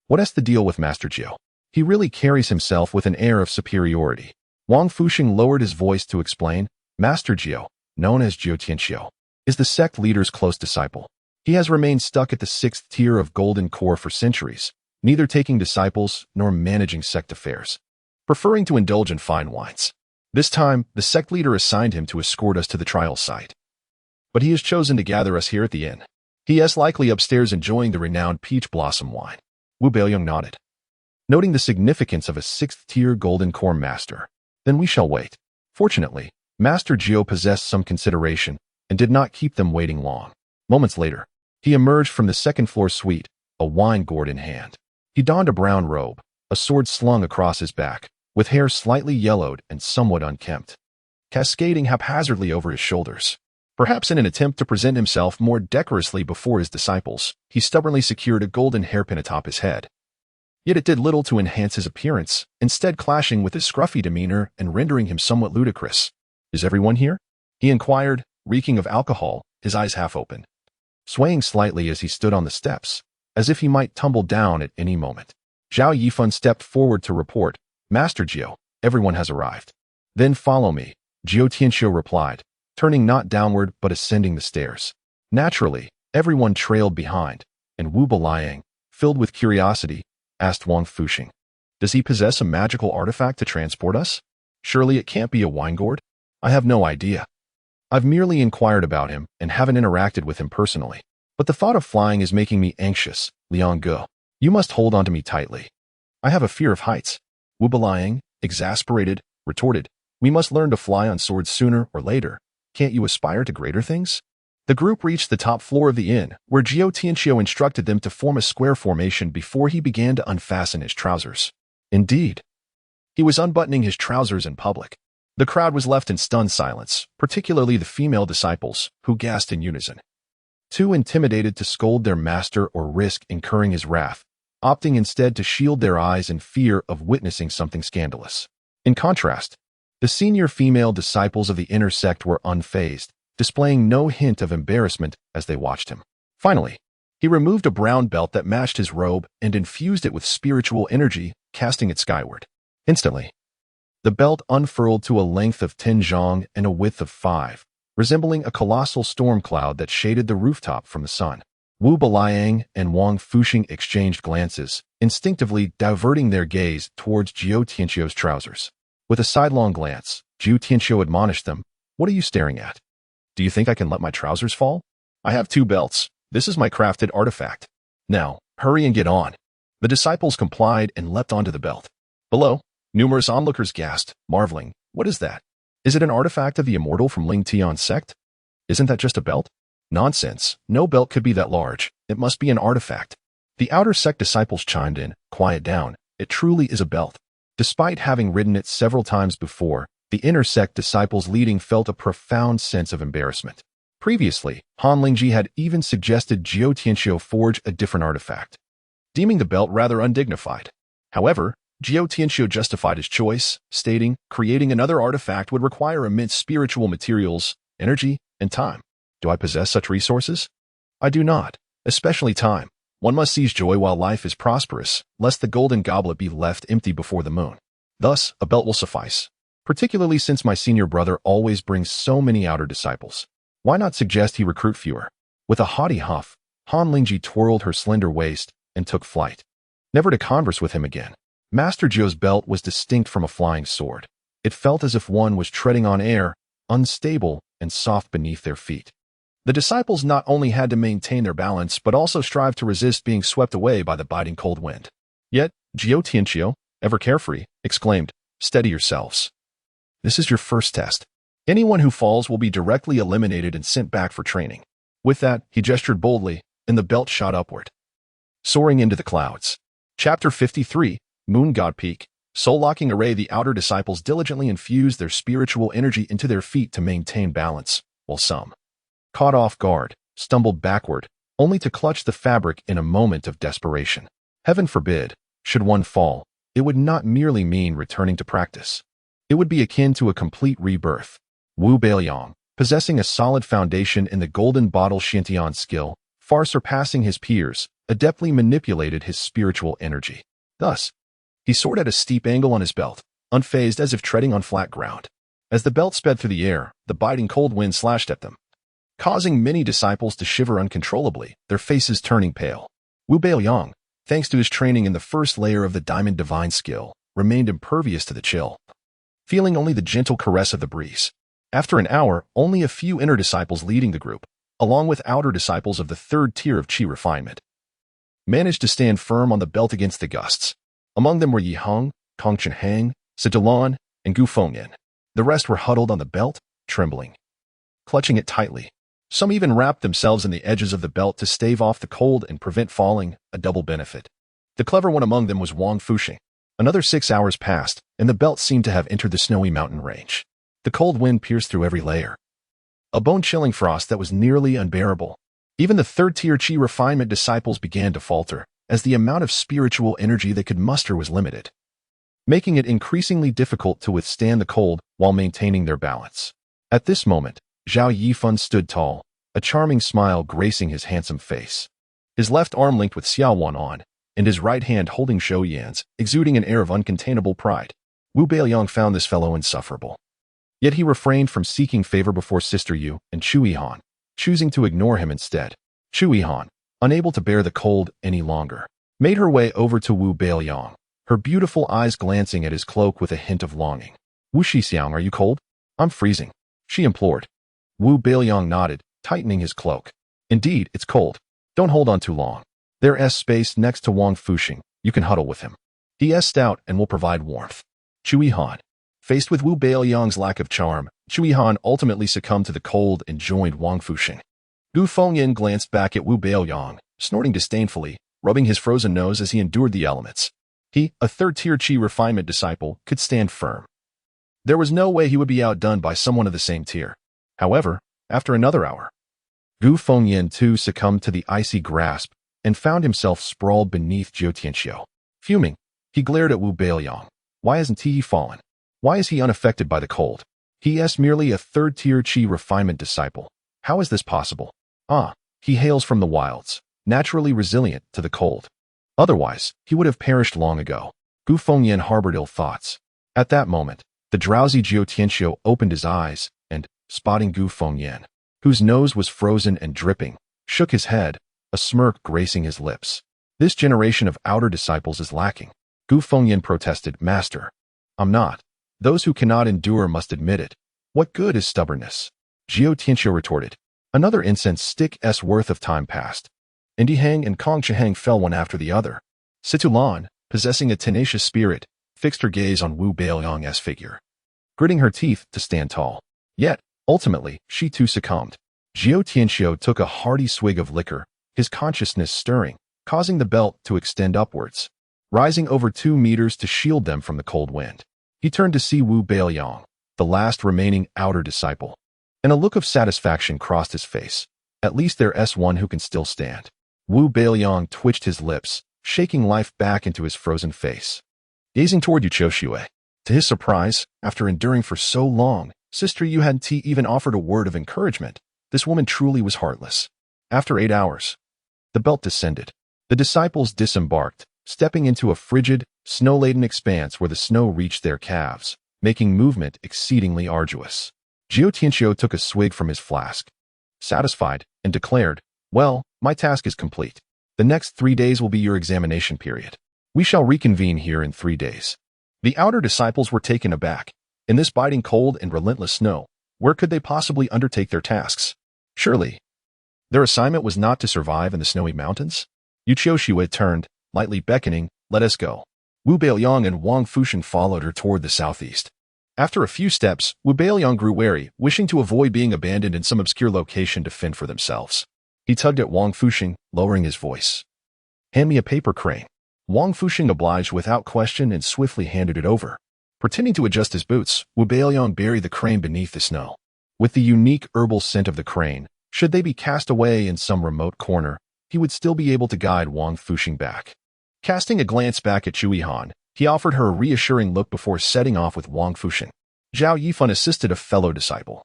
What's the deal with Master Jiao? He really carries himself with an air of superiority. Wang Fuxing lowered his voice to explain, Master Jiao, known as Jiao Tianxiu, is the sect leader's close disciple. He has remained stuck at the 6th tier of Golden Core for centuries, neither taking disciples nor managing sect affairs, preferring to indulge in fine wines. This time, the sect leader assigned him to escort us to the trial site. But he has chosen to gather us here at the inn. He is likely upstairs enjoying the renowned peach blossom wine. Wu Beiliang nodded, noting the significance of a 6th tier Golden Core master. Then we shall wait. Fortunately, Master Jiao possessed some consideration and did not keep them waiting long. Moments later, he emerged from the 2nd floor suite, a wine gourd in hand. He donned a brown robe, a sword slung across his back, with hair slightly yellowed and somewhat unkempt, cascading haphazardly over his shoulders. Perhaps in an attempt to present himself more decorously before his disciples, he stubbornly secured a golden hairpin atop his head. Yet it did little to enhance his appearance, instead clashing with his scruffy demeanor and rendering him somewhat ludicrous. Is everyone here? He inquired, reeking of alcohol, his eyes half open, swaying slightly as he stood on the steps, as if he might tumble down at any moment. Zhao Yifan stepped forward to report, Master Jiao, everyone has arrived. Then follow me, Jiao Tianxiu replied, turning not downward but ascending the stairs. Naturally, everyone trailed behind, and Wu Beiliang, filled with curiosity, asked Wang Fuxing, does he possess a magical artifact to transport us? Surely it can't be a wine gourd? I have no idea. I've merely inquired about him and haven't interacted with him personally. But the thought of flying is making me anxious, Liang Ge. You must hold on to me tightly. I have a fear of heights. Wu Beiliang, exasperated, retorted, we must learn to fly on swords sooner or later. Can't you aspire to greater things? The group reached the top floor of the inn, where Jiao Tianxiu instructed them to form a square formation before he began to unfasten his trousers. Indeed, he was unbuttoning his trousers in public. The crowd was left in stunned silence, particularly the female disciples, who gasped in unison. Too intimidated to scold their master or risk incurring his wrath, opting instead to shield their eyes in fear of witnessing something scandalous. In contrast, the senior female disciples of the inner sect were unfazed, displaying no hint of embarrassment as they watched him. Finally, he removed a brown belt that matched his robe and infused it with spiritual energy, casting it skyward. Instantly, the belt unfurled to a length of 10 zhang and a width of 5, resembling a colossal storm cloud that shaded the rooftop from the sun. Wu Beiliang and Wang Fuxing exchanged glances, instinctively diverting their gaze towards Jiao Tianxiu's trousers. With a sidelong glance, Jiao Tianxiu admonished them, what are you staring at? Do you think I can let my trousers fall? I have 2 belts. This is my crafted artifact. Now, hurry and get on. The disciples complied and leapt onto the belt. Below, numerous onlookers gasped, marveling, what is that? Is it an artifact of the immortal from Ling Tian's sect? Isn't that just a belt? Nonsense. No belt could be that large. It must be an artifact. The outer sect disciples chimed in, quiet down. It truly is a belt. Despite having ridden it several times before, the inner sect disciples leading felt a profound sense of embarrassment. Previously, Han Lingji had even suggested Jiao Tianxiu forge a different artifact, deeming the belt rather undignified. However, Jiao Tianxiu justified his choice, stating, creating another artifact would require immense spiritual materials, energy, and time. Do I possess such resources? I do not, especially time. One must seize joy while life is prosperous, lest the golden goblet be left empty before the moon. Thus, a belt will suffice, particularly since my senior brother always brings so many outer disciples. Why not suggest he recruit fewer? With a haughty huff, Han Lingji twirled her slender waist and took flight, never to converse with him again. Master Jiao's belt was distinct from a flying sword. It felt as if one was treading on air, unstable and soft beneath their feet. The disciples not only had to maintain their balance but also strive to resist being swept away by the biting cold wind. Yet, Jiao Tianxiu, ever carefree, exclaimed, "Steady yourselves. This is your first test. Anyone who falls will be directly eliminated and sent back for training." With that, he gestured boldly, and the belt shot upward, soaring into the clouds. Chapter 53, Moon God Peak. Soul-locking array. The outer disciples diligently infused their spiritual energy into their feet to maintain balance, while some, caught off guard, stumbled backward, only to clutch the fabric in a moment of desperation. Heaven forbid, should one fall, it would not merely mean returning to practice. It would be akin to a complete rebirth. Wu Beiliang, possessing a solid foundation in the golden bottle Shintian skill, far surpassing his peers, adeptly manipulated his spiritual energy. Thus, he soared at a steep angle on his belt, unfazed as if treading on flat ground. As the belt sped through the air, the biting cold wind slashed at them, causing many disciples to shiver uncontrollably, their faces turning pale. Wu Beiliang, thanks to his training in the first layer of the diamond divine skill, remained impervious to the chill, feeling only the gentle caress of the breeze. After an hour, only a few inner disciples leading the group, along with outer disciples of the third tier of Qi refinement, managed to stand firm on the belt against the gusts. Among them were Yi Heng, Kong Chenhang, Sidulan, and Gu Fengyan. The rest were huddled on the belt, trembling, clutching it tightly. Some even wrapped themselves in the edges of the belt to stave off the cold and prevent falling, a double benefit. The clever one among them was Wang Fuxing. Another 6 hours passed, and the belt seemed to have entered the snowy mountain range. The cold wind pierced through every layer, a bone-chilling frost that was nearly unbearable. Even the third-tier Qi refinement disciples began to falter, as the amount of spiritual energy they could muster was limited, making it increasingly difficult to withstand the cold while maintaining their balance. At this moment, Zhao Yifan stood tall, a charming smile gracing his handsome face. His left arm linked with Xiao Wan, and his right hand holding Shou Yan's, exuding an air of uncontainable pride. Wu Beiliang found this fellow insufferable. Yet he refrained from seeking favor before Sister Yu and Chu Yihan, choosing to ignore him instead. Chu Yihan, unable to bear the cold any longer, made her way over to Wu Beiliang, her beautiful eyes glancing at his cloak with a hint of longing. "Wu Shixiang, are you cold? I'm freezing," she implored. Wu Beiliang nodded, tightening his cloak. "Indeed, it's cold. Don't hold on too long. There's space next to Wang Fuxing. You can huddle with him. He's stout and will provide warmth." Chu Yihan. Faced with Wu Beiliang's lack of charm, Chu Yihan ultimately succumbed to the cold and joined Wang Fuxing. Gu Fengyan glanced back at Wu Beiliang, snorting disdainfully, rubbing his frozen nose as he endured the elements. He, a third-tier Qi refinement disciple, could stand firm. There was no way he would be outdone by someone of the same tier. However, after another hour, Gu Fengyan too succumbed to the icy grasp and found himself sprawled beneath Jiu Tianxiu. Fuming, he glared at Wu Beiliang. Why hasn't he fallen? Why is he unaffected by the cold? He is merely a third-tier Qi refinement disciple. How is this possible? He hails from the wilds, naturally resilient to the cold. Otherwise, he would have perished long ago. Gu Fengyan harbored ill thoughts. At that moment, the drowsy Jiu Tianxiu opened his eyes and, spotting Gu Fengyan, whose nose was frozen and dripping, shook his head, a smirk gracing his lips. "This generation of outer disciples is lacking." Gu Fengyan protested, "Master, I'm not. Those who cannot endure must admit it. What good is stubbornness?" Jiu Tianxiu retorted. Another incense stick's worth of time passed. Yi Heng and Kong Chenhang fell one after the other. Sidulan, possessing a tenacious spirit, fixed her gaze on Wu Beiliang's figure, gritting her teeth to stand tall. Yet, ultimately, she too succumbed. Jiu Tianxiu took a hearty swig of liquor, his consciousness stirring, causing the belt to extend upwards, rising over 2 meters to shield them from the cold wind. He turned to see Wu Beiliang, the last remaining outer disciple, and a look of satisfaction crossed his face. At least there's one who can still stand. Wu Beiliang twitched his lips, shaking life back into his frozen face, gazing toward Yu Shue. To his surprise, after enduring for so long, Sister Yu hadn't even offered a word of encouragement. This woman truly was heartless. After 8 hours, the belt descended. The disciples disembarked, stepping into a frigid, snow-laden expanse where the snow reached their calves, making movement exceedingly arduous. Jiu Tianxiu took a swig from his flask, satisfied, and declared, "Well, my task is complete. The next 3 days will be your examination period. We shall reconvene here in 3 days." The outer disciples were taken aback. In this biting cold and relentless snow, where could they possibly undertake their tasks? Surely, their assignment was not to survive in the snowy mountains? Yu Shue turned, lightly beckoning, "Let us go." Wu Beiliang and Wang Fusheng followed her toward the southeast. After a few steps, Wu Beiliang grew wary, wishing to avoid being abandoned in some obscure location to fend for themselves. He tugged at Wang Fusheng, lowering his voice. "Hand me a paper crane." Wang Fusheng obliged without question and swiftly handed it over. Pretending to adjust his boots, Wu Beiliang buried the crane beneath the snow. With the unique herbal scent of the crane, should they be cast away in some remote corner, he would still be able to guide Wang Fusheng back. Casting a glance back at Chu Yihan, he offered her a reassuring look before setting off with Wang Fusheng. Zhao Yifan assisted a fellow disciple,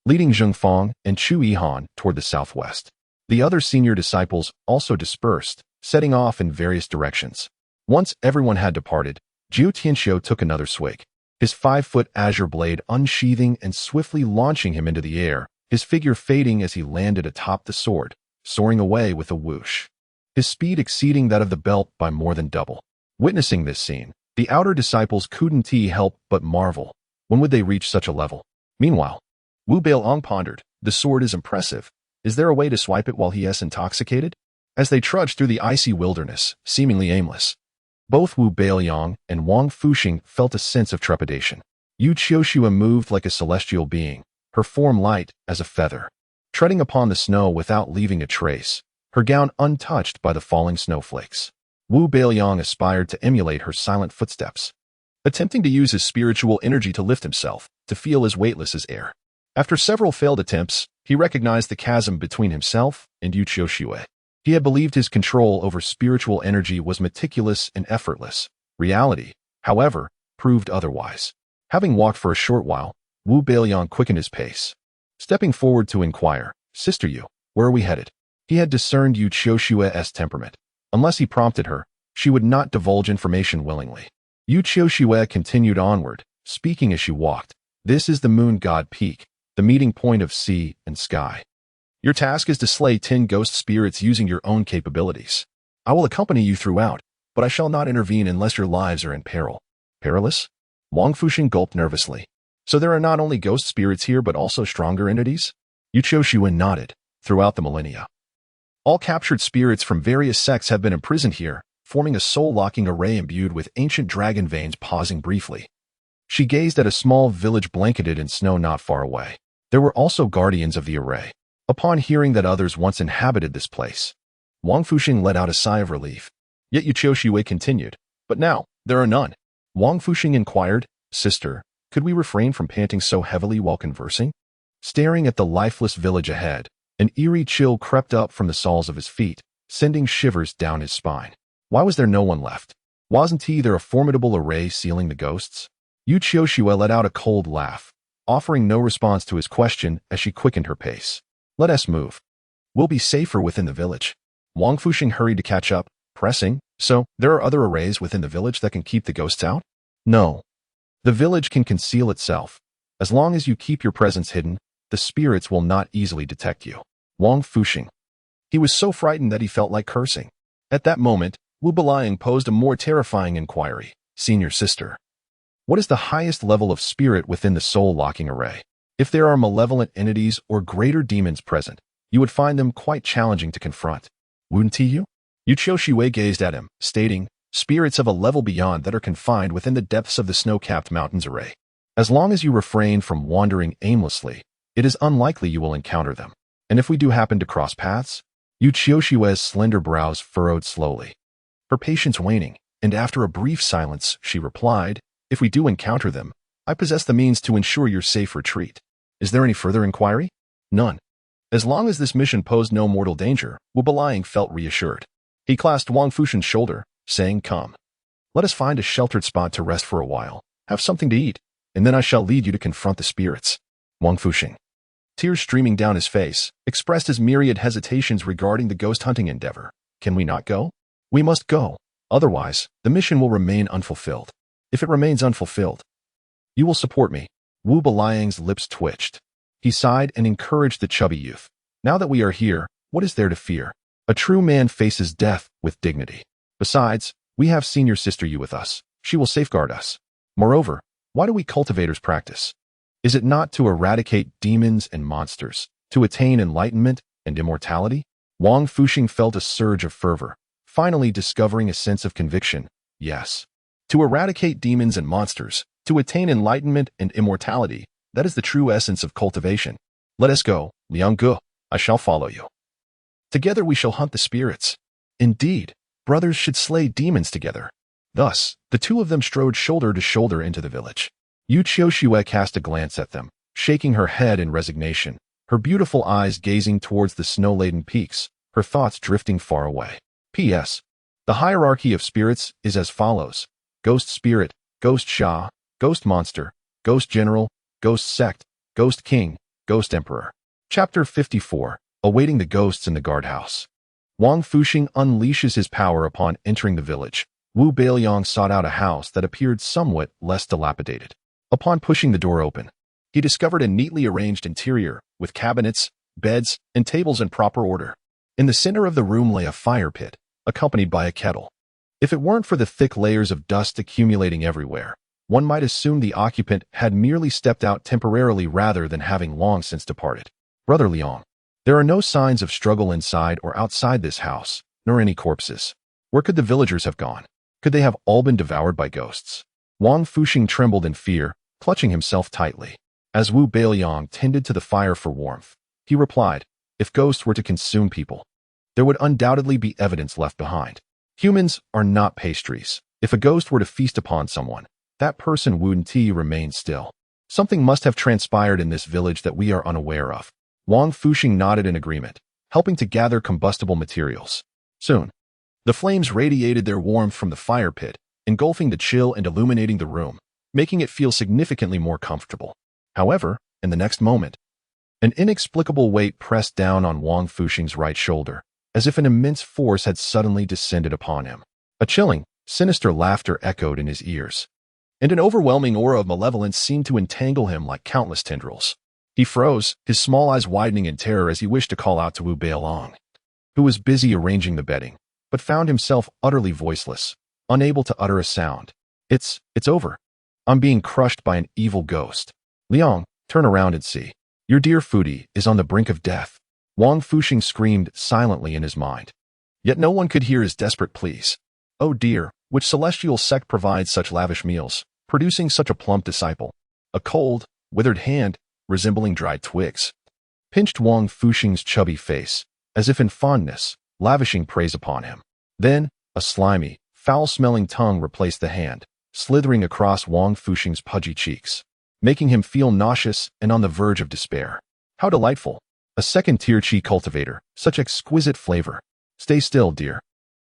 leading Zheng Fang and Chu Yihan toward the southwest. The other senior disciples also dispersed, setting off in various directions. Once everyone had departed, Jiu Tianxiu took another swig, his 5-foot azure blade unsheathing and swiftly launching him into the air, his figure fading as he landed atop the sword, soaring away with a whoosh, his speed exceeding that of the belt by more than double. Witnessing this scene, the outer disciples couldn't help but marvel. When would they reach such a level? Meanwhile, Wu Beiliang pondered, the sword is impressive. Is there a way to swipe it while he is intoxicated? As they trudged through the icy wilderness, seemingly aimless, both Wu Beiliang and Wang Fusheng felt a sense of trepidation. Yu Qiushua moved like a celestial being, her form light as a feather, treading upon the snow without leaving a trace, her gown untouched by the falling snowflakes. Wu Beiliang aspired to emulate her silent footsteps, attempting to use his spiritual energy to lift himself, to feel as weightless as air. After several failed attempts, he recognized the chasm between himself and Yu Qiushua. He had believed his control over spiritual energy was meticulous and effortless. Reality, however, proved otherwise. Having walked for a short while, Wu Beiliang quickened his pace, stepping forward to inquire, "Sister Yu, where are we headed?" He had discerned Yu Qiushua's temperament. Unless he prompted her, she would not divulge information willingly. Yu Qiushua continued onward, speaking as she walked. "This is the moon god peak, the meeting point of sea and sky. Your task is to slay 10 ghost spirits using your own capabilities. I will accompany you throughout, but I shall not intervene unless your lives are in peril." Perilous? Wang Fusheng gulped nervously. "So there are not only ghost spirits here but also stronger entities?" Yu Qiushua nodded. "Throughout the millennia, all captured spirits from various sects have been imprisoned here, forming a soul-locking array imbued with ancient dragon veins." Pausing briefly, she gazed at a small village blanketed in snow not far away. There were also guardians of the array. Upon hearing that others once inhabited this place, Wang Fusheng let out a sigh of relief. Yet Yu Qiushua continued, "But now, there are none." Wang Fusheng inquired, "Sister, could we refrain from panting so heavily while conversing?" Staring at the lifeless village ahead, an eerie chill crept up from the soles of his feet, sending shivers down his spine. Why was there no one left? Wasn't there a formidable array sealing the ghosts? Yu Qiushua let out a cold laugh, offering no response to his question as she quickened her pace. "Let us move. We'll be safer within the village." Wang Fusheng hurried to catch up, pressing, "So, there are other arrays within the village that can keep the ghosts out?" "No. The village can conceal itself. As long as you keep your presence hidden, the spirits will not easily detect you." Wang Fusheng. He was so frightened that he felt like cursing. At that moment, Wu Beiliang posed a more terrifying inquiry. "Senior sister, what is the highest level of spirit within the soul-locking array? If there are malevolent entities or greater demons present, you would find them quite challenging to confront, wouldn't you?" Yu Qiushua gazed at him, stating, "Spirits of a level beyond that are confined within the depths of the snow-capped mountains array. As long as you refrain from wandering aimlessly, it is unlikely you will encounter them. And if we do happen to cross paths?" Yu Qiushua's slender brows furrowed slowly, her patience waning, and after a brief silence, she replied, "If we do encounter them, I possess the means to ensure your safe retreat. Is there any further inquiry?" "None." As long as this mission posed no mortal danger, Wu Beiliang felt reassured. He clasped Wang Fusheng's shoulder, saying, "Come. Let us find a sheltered spot to rest for a while, have something to eat, and then I shall lead you to confront the spirits." Wang Fusheng, tears streaming down his face, expressed his myriad hesitations regarding the ghost hunting endeavor. "Can we not go?" "We must go. Otherwise, the mission will remain unfulfilled. If it remains unfulfilled, you will support me." Wu Beiliang's lips twitched. He sighed and encouraged the chubby youth. "Now that we are here, what is there to fear? A true man faces death with dignity. Besides, we have senior sister Yu with us. She will safeguard us. Moreover, why do we cultivators practice? Is it not to eradicate demons and monsters, to attain enlightenment and immortality?" Wang Fusheng felt a surge of fervor, finally discovering a sense of conviction. Yes. To eradicate demons and monsters, to attain enlightenment and immortality, that is the true essence of cultivation. Let us go, Liang Gu. I shall follow you. Together we shall hunt the spirits. Indeed, brothers should slay demons together. Thus, the two of them strode shoulder to shoulder into the village. Yu Qiuxue cast a glance at them, shaking her head in resignation, her beautiful eyes gazing towards the snow-laden peaks, her thoughts drifting far away. P.S. The hierarchy of spirits is as follows: Ghost Spirit, Ghost Sha, Ghost Monster, Ghost General, Ghost Sect, Ghost King, Ghost Emperor. Chapter 54. Awaiting the Ghosts in the Guardhouse. Wang Fuxing unleashes his power upon entering the village. Wu Beiliang sought out a house that appeared somewhat less dilapidated. Upon pushing the door open, he discovered a neatly arranged interior with cabinets, beds, and tables in proper order. In the center of the room lay a fire pit, accompanied by a kettle. If it weren't for the thick layers of dust accumulating everywhere, one might assume the occupant had merely stepped out temporarily rather than having long since departed. Brother Liang, there are no signs of struggle inside or outside this house, nor any corpses. Where could the villagers have gone? Could they have all been devoured by ghosts? Wang Fuxing trembled in fear, clutching himself tightly. As Wu Beiliang tended to the fire for warmth, he replied, if ghosts were to consume people, there would undoubtedly be evidence left behind. Humans are not pastries. If a ghost were to feast upon someone, that person wouldn't remain still. Something must have transpired in this village that we are unaware of. Wang Fuxing nodded in agreement, helping to gather combustible materials. Soon, the flames radiated their warmth from the fire pit, engulfing the chill and illuminating the room, making it feel significantly more comfortable. However, in the next moment, an inexplicable weight pressed down on Wang Fuxing's right shoulder, as if an immense force had suddenly descended upon him. A chilling, sinister laughter echoed in his ears, and an overwhelming aura of malevolence seemed to entangle him like countless tendrils. He froze, his small eyes widening in terror as he wished to call out to Wu Beiliang, who was busy arranging the bedding, but found himself utterly voiceless, unable to utter a sound. It's over. I'm being crushed by an evil ghost. Liang, turn around and see. Your dear Fudi is on the brink of death. Wang Fuxing screamed silently in his mind. Yet no one could hear his desperate pleas. Oh dear, which celestial sect provides such lavish meals, producing such a plump disciple? A cold, withered hand, resembling dried twigs, pinched Wang Fuxing's chubby face, as if in fondness, lavishing praise upon him. Then, a slimy, foul-smelling tongue replaced the hand, slithering across Wang Fuxing's pudgy cheeks, making him feel nauseous and on the verge of despair. How delightful! A second-tier chi cultivator, such exquisite flavor. Stay still, dear.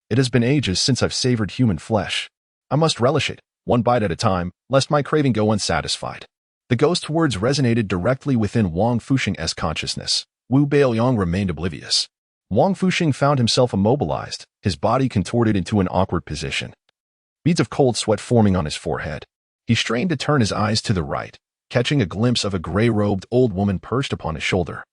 It has been ages since I've savored human flesh. I must relish it, one bite at a time, lest my craving go unsatisfied. The ghost's words resonated directly within Wang Fuxing's consciousness. Wu Beiliang remained oblivious. Wang Fuxing found himself immobilized, his body contorted into an awkward position, beads of cold sweat forming on his forehead. He strained to turn his eyes to the right, catching a glimpse of a gray-robed old woman perched upon his shoulder,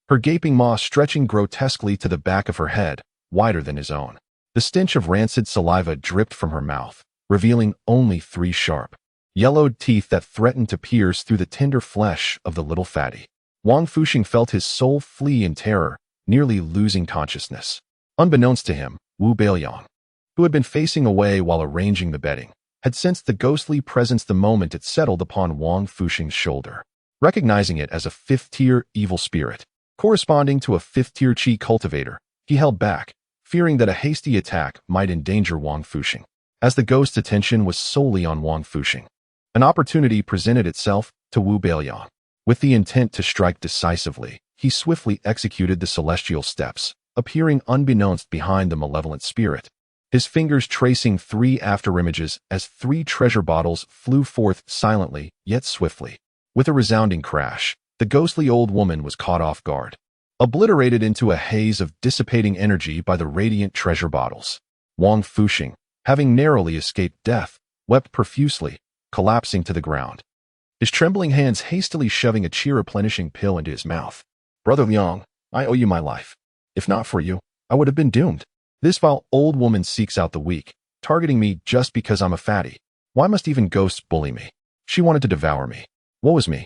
her gaping maw stretching grotesquely to the back of her head, wider than his own. The stench of rancid saliva dripped from her mouth, revealing only 3 sharp, yellowed teeth that threatened to pierce through the tender flesh of the little fatty. Wang Fuxing felt his soul flee in terror, nearly losing consciousness. Unbeknownst to him, Wu Beiliang, who had been facing away while arranging the bedding, had sensed the ghostly presence the moment it settled upon Wang Fuxing's shoulder. Recognizing it as a 5th-tier evil spirit, corresponding to a 5th-tier chi cultivator, he held back, fearing that a hasty attack might endanger Wang Fuxing. As the ghost's attention was solely on Wang Fuxing, an opportunity presented itself to Wu Beiliang. With the intent to strike decisively, he swiftly executed the celestial steps, appearing unbeknownst behind the malevolent spirit, his fingers tracing 3 afterimages as 3 treasure bottles flew forth silently yet swiftly. With a resounding crash, the ghostly old woman was caught off guard, obliterated into a haze of dissipating energy by the radiant treasure bottles. Wang Fuxing, having narrowly escaped death, wept profusely, collapsing to the ground, his trembling hands hastily shoving a chi-replenishing pill into his mouth. Brother Liang, I owe you my life. If not for you, I would have been doomed. This vile old woman seeks out the weak, targeting me just because I'm a fatty. Why must even ghosts bully me? She wanted to devour me. Woe is me.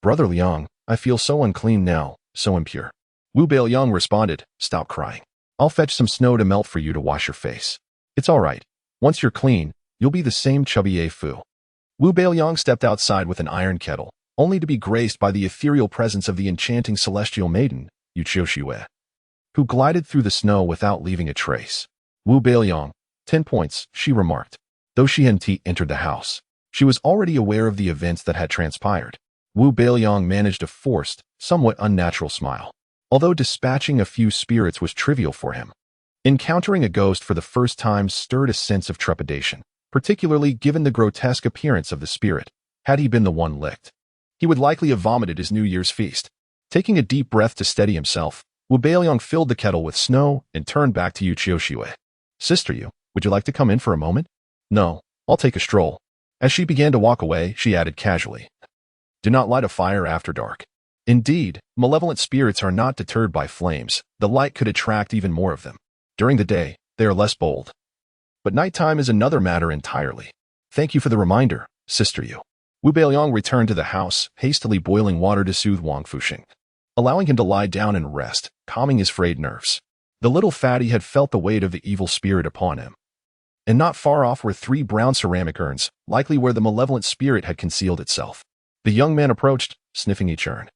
Brother Liang, I feel so unclean now, so impure. Wu Beiliang responded, stop crying. I'll fetch some snow to melt for you to wash your face. It's all right. Once you're clean, You'll be the same chubby Fu. Wu Beiliang stepped outside with an iron kettle, only to be graced by the ethereal presence of the enchanting celestial maiden, Yu Qiuxue, who glided through the snow without leaving a trace. Wu Beiliang, 10 points, she remarked. Though she hadn't entered the house, she was already aware of the events that had transpired. Wu Beiliang managed a forced, somewhat unnatural smile. Although dispatching a few spirits was trivial for him, encountering a ghost for the first time stirred a sense of trepidation, particularly given the grotesque appearance of the spirit. Had he been the one licked, he would likely have vomited his New Year's feast. Taking a deep breath to steady himself, Wu Beiliang filled the kettle with snow and turned back to Yu Qiuxue. Sister Yu, would you like to come in for a moment? No, I'll take a stroll. As she began to walk away, she added casually, do not light a fire after dark. Indeed, malevolent spirits are not deterred by flames. The light could attract even more of them. During the day, they are less bold. But nighttime is another matter entirely. Thank you for the reminder, Sister Yu. Wu Beiliang returned to the house, hastily boiling water to soothe Wang Fuxing, allowing him to lie down and rest, calming his frayed nerves. The little fatty had felt the weight of the evil spirit upon him. And not far off were 3 brown ceramic urns, likely where the malevolent spirit had concealed itself. The young man approached, sniffing each urn,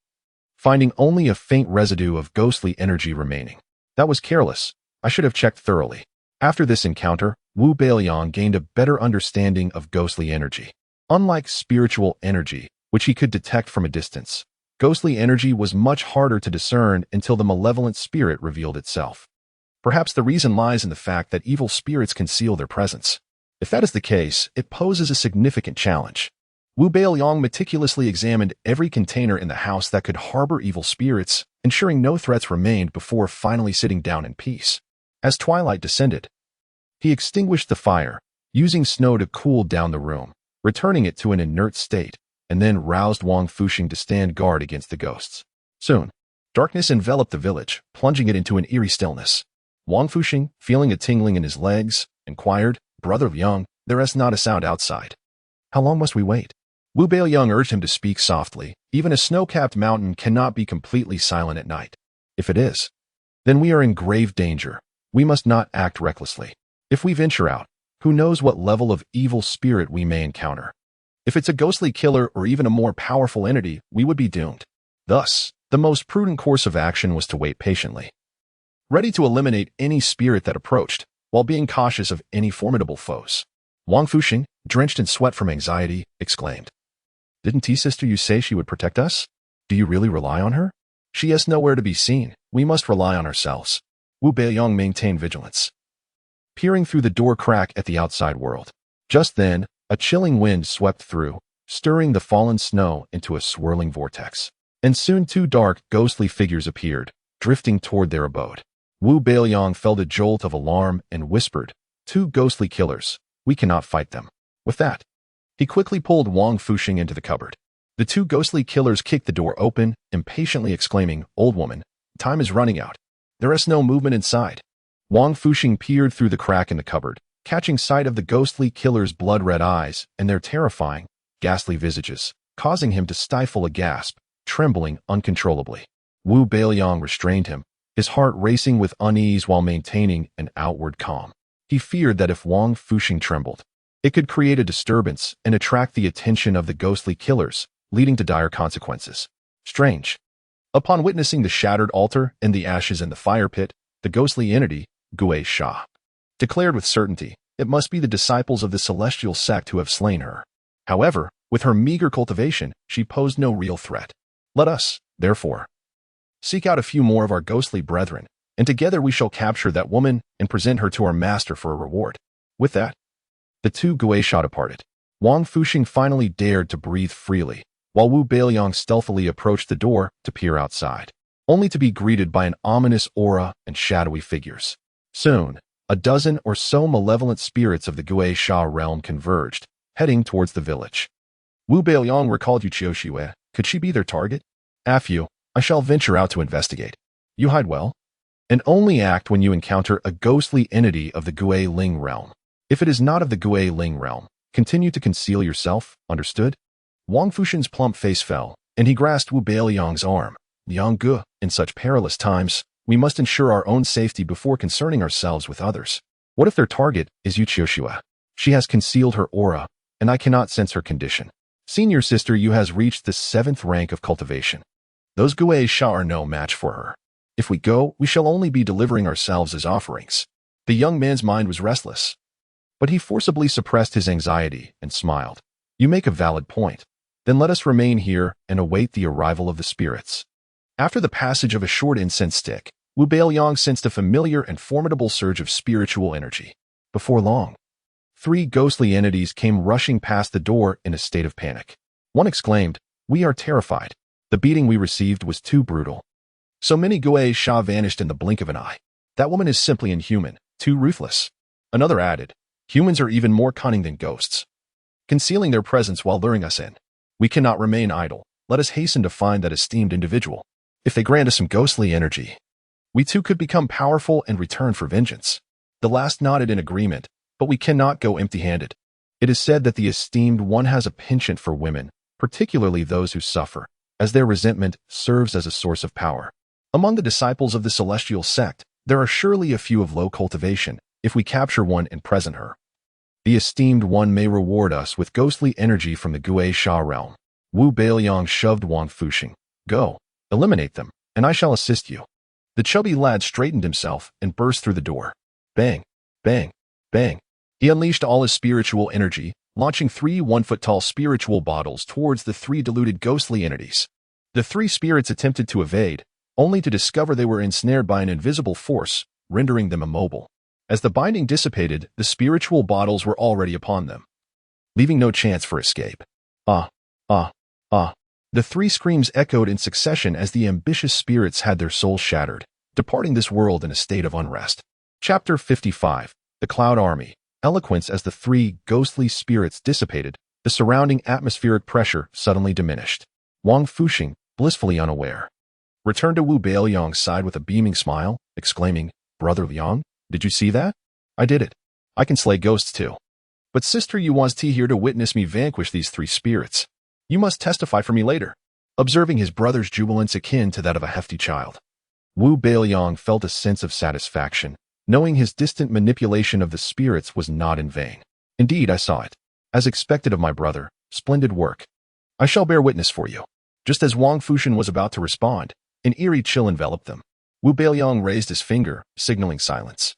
finding only a faint residue of ghostly energy remaining. That was careless. I should have checked thoroughly. After this encounter, Wu Beiliang gained a better understanding of ghostly energy. Unlike spiritual energy, which he could detect from a distance, ghostly energy was much harder to discern until the malevolent spirit revealed itself. Perhaps the reason lies in the fact that evil spirits conceal their presence. If that is the case, it poses a significant challenge. Wu Beiliang meticulously examined every container in the house that could harbor evil spirits, ensuring no threats remained before finally sitting down in peace. As twilight descended, he extinguished the fire, using snow to cool down the room, returning it to an inert state, and then roused Wang Fuxing to stand guard against the ghosts. Soon, darkness enveloped the village, plunging it into an eerie stillness. Wang Fuxing, feeling a tingling in his legs, inquired, Brother Liang, there is not a sound outside. How long must we wait? Wu Beiliang urged him to speak softly. Even a snow-capped mountain cannot be completely silent at night. If it is, then we are in grave danger. We must not act recklessly. If we venture out, who knows what level of evil spirit we may encounter. If it's a ghostly killer or even a more powerful entity, we would be doomed. Thus, the most prudent course of action was to wait patiently, ready to eliminate any spirit that approached, while being cautious of any formidable foes. Wang Fuxing, drenched in sweat from anxiety, exclaimed, Didn't Sister Yu say she would protect us? Do you really rely on her? She is nowhere to be seen. We must rely on ourselves. Wu Beiliang maintained vigilance, peering through the door crack at the outside world. Just then, a chilling wind swept through, stirring the fallen snow into a swirling vortex. And soon 2 dark, ghostly figures appeared, drifting toward their abode. Wu Beiliang felt a jolt of alarm and whispered, 2 ghostly killers. We cannot fight them. With that, he quickly pulled Wang Fuxing into the cupboard. The 2 ghostly killers kicked the door open, impatiently exclaiming, Old woman, time is running out. There is no movement inside. Wang Fuxing peered through the crack in the cupboard, catching sight of the ghostly killers' blood-red eyes and their terrifying, ghastly visages, causing him to stifle a gasp, trembling uncontrollably. Wu Beiliang restrained him, his heart racing with unease while maintaining an outward calm. He feared that if Wang Fuxing trembled, it could create a disturbance and attract the attention of the ghostly killers, leading to dire consequences. Strange. Upon witnessing the shattered altar and the ashes in the fire pit, the ghostly entity, Gui Sha, declared with certainty, it must be the disciples of the celestial sect who have slain her. However, with her meager cultivation, she posed no real threat. Let us, therefore, seek out a few more of our ghostly brethren, and together we shall capture that woman and present her to our master for a reward. With that, the 2 Gui Sha departed. Wang Fuxing finally dared to breathe freely, while Wu Beiliang stealthily approached the door to peer outside, only to be greeted by an ominous aura and shadowy figures. Soon, a dozen or so malevolent spirits of the Gui Sha realm converged, heading towards the village. Wu Beiliang recalled Yu Qiuxue. Could she be their target? After I shall venture out to investigate. You hide well, and only act when you encounter a ghostly entity of the Gui Ling realm. If it is not of the Gui Ling realm, continue to conceal yourself, understood? Wang Fuxing's plump face fell, and he grasped Wu Beiliang's arm. Liang Gu, in such perilous times, we must ensure our own safety before concerning ourselves with others. What if their target is Yu Qiuxue? She has concealed her aura, and I cannot sense her condition. Senior sister, you has reached the 7th rank of cultivation. Those Guei Sha are no match for her. If we go, we shall only be delivering ourselves as offerings. The young man's mind was restless, but he forcibly suppressed his anxiety and smiled. You make a valid point. Then let us remain here and await the arrival of the spirits. After the passage of a short incense stick, Wu Beiliang sensed a familiar and formidable surge of spiritual energy. Before long, 3 ghostly entities came rushing past the door in a state of panic. One exclaimed, "We are terrified. The beating we received was too brutal." So many Guei Sha vanished in the blink of an eye. That woman is simply inhuman, too ruthless. Another added, "Humans are even more cunning than ghosts, concealing their presence while luring us in. We cannot remain idle. Let us hasten to find that esteemed individual. If they grant us some ghostly energy, we too could become powerful and return for vengeance." The last nodded in agreement, but we cannot go empty-handed. It is said that the esteemed one has a penchant for women, particularly those who suffer, as their resentment serves as a source of power. Among the disciples of the celestial sect, there are surely a few of low cultivation. If we capture one and present her, the esteemed one may reward us with ghostly energy from the Guei Sha realm. Wu Beiliang shoved Wang Fuxing. "Go, eliminate them, and I shall assist you." The chubby lad straightened himself and burst through the door. Bang, bang, bang. He unleashed all his spiritual energy, launching 3 1-foot-tall spiritual bottles towards the 3 deluded ghostly entities. The 3 spirits attempted to evade, only to discover they were ensnared by an invisible force, rendering them immobile. As the binding dissipated, the spiritual bottles were already upon them, leaving no chance for escape. Ah, ah, ah. The 3 screams echoed in succession as the ambitious spirits had their souls shattered, departing this world in a state of unrest. Chapter 55. The Cloud Army. Eloquence. As the 3 ghostly spirits dissipated, the surrounding atmospheric pressure suddenly diminished. Wang Fuxing, blissfully unaware, returned to Wu Beiliang's side with a beaming smile, exclaiming, "Brother Liang, did you see that? I did it. I can slay ghosts too. But sister, you was here to witness me vanquish these 3 spirits. You must testify for me later." Observing his brother's jubilance akin to that of a hefty child, Wu Beiliang felt a sense of satisfaction, knowing his distant manipulation of the spirits was not in vain. "Indeed, I saw it. As expected of my brother, splendid work. I shall bear witness for you." Just as Wang Fuxing was about to respond, an eerie chill enveloped them. Wu Beiliang raised his finger, signaling silence,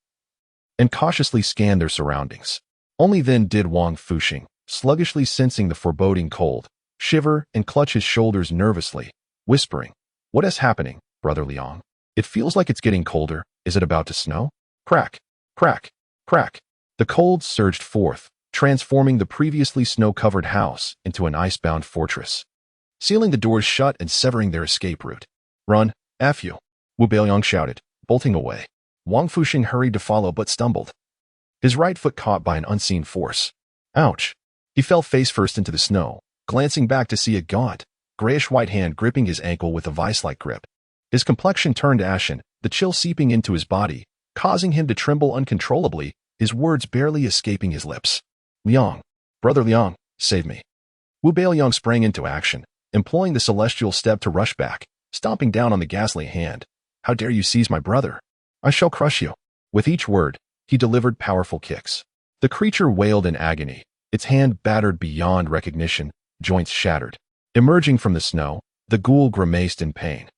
and cautiously scanned their surroundings. Only then did Wang Fuxing, sluggishly sensing the foreboding cold, shiver and clutch his shoulders nervously, whispering, "What is happening, Brother Liang? It feels like it's getting colder. Is it about to snow?" Crack, crack, crack. The cold surged forth, transforming the previously snow-covered house into an ice-bound fortress, sealing the doors shut and severing their escape route. "Run, F you," Wu Beiliang shouted, bolting away. Wang Fuxing hurried to follow but stumbled, his right foot caught by an unseen force. Ouch! He fell face first into the snow, glancing back to see a gaunt, grayish-white hand gripping his ankle with a vice-like grip. His complexion turned ashen, the chill seeping into his body, causing him to tremble uncontrollably, his words barely escaping his lips. "Liang, Brother Liang, save me." Wu Beiliang sprang into action, employing the celestial step to rush back, stomping down on the ghastly hand. "How dare you seize my brother? I shall crush you." With each word, he delivered powerful kicks. The creature wailed in agony, its hand battered beyond recognition, joints shattered. Emerging from the snow, the ghoul grimaced in pain,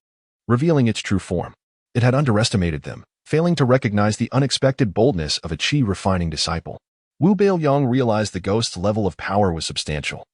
revealing its true form. It had underestimated them, failing to recognize the unexpected boldness of a chi-refining disciple. Wu Beiliang realized the ghost's level of power was substantial.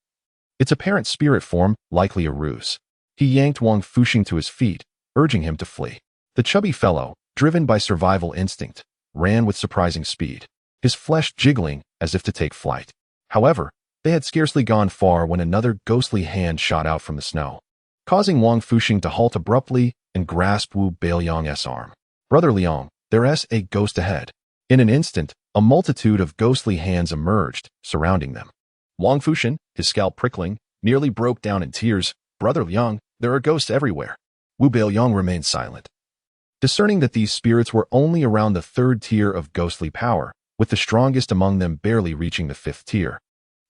Its apparent spirit form, likely a ruse. He yanked Wang Fuxing to his feet, urging him to flee. The chubby fellow, driven by survival instinct, ran with surprising speed, his flesh jiggling as if to take flight. However, they had scarcely gone far when another ghostly hand shot out from the snow, causing Wang Fuxing to halt abruptly and grasp Wu Beiliang's arm. "Brother Liang, there's a ghost ahead." In an instant, a multitude of ghostly hands emerged, surrounding them. Wang Fuxing, his scalp prickling, nearly broke down in tears. "Brother Liang, there are ghosts everywhere." Wu Beiliang remained silent, discerning that these spirits were only around the 3rd tier of ghostly power, with the strongest among them barely reaching the 5th tier,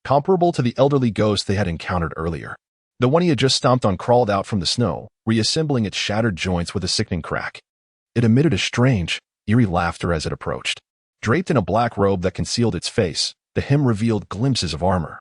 comparable to the elderly ghost they had encountered earlier. The one he had just stomped on crawled out from the snow, reassembling its shattered joints with a sickening crack. It emitted a strange, eerie laughter as it approached. Draped in a black robe that concealed its face, The hem revealed glimpses of armor.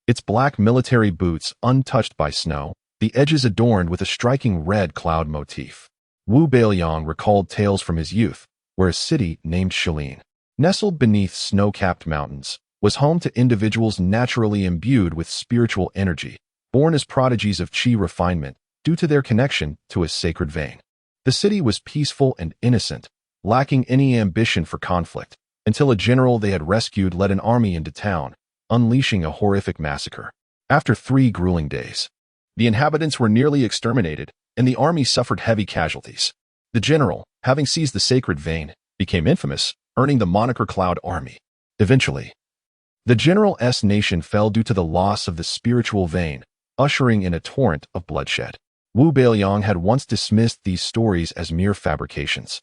Its black military boots untouched by snow, the edges adorned with a striking red cloud motif. Wu Beiliang recalled tales from his youth, where a city named Shameless, nestled beneath snow-capped mountains, was home to individuals naturally imbued with spiritual energy, born as prodigies of qi refinement due to their connection to a sacred vein. The city was peaceful and innocent, lacking any ambition for conflict, until a general they had rescued led an army into town, unleashing a horrific massacre. After 3 grueling days, the inhabitants were nearly exterminated, and the army suffered heavy casualties. The general, having seized the sacred vein, became infamous, earning the moniker Cloud Army. Eventually, the general's nation fell due to the loss of the spiritual vein, ushering in a torrent of bloodshed. Wu Beiliang had once dismissed these stories as mere fabrications.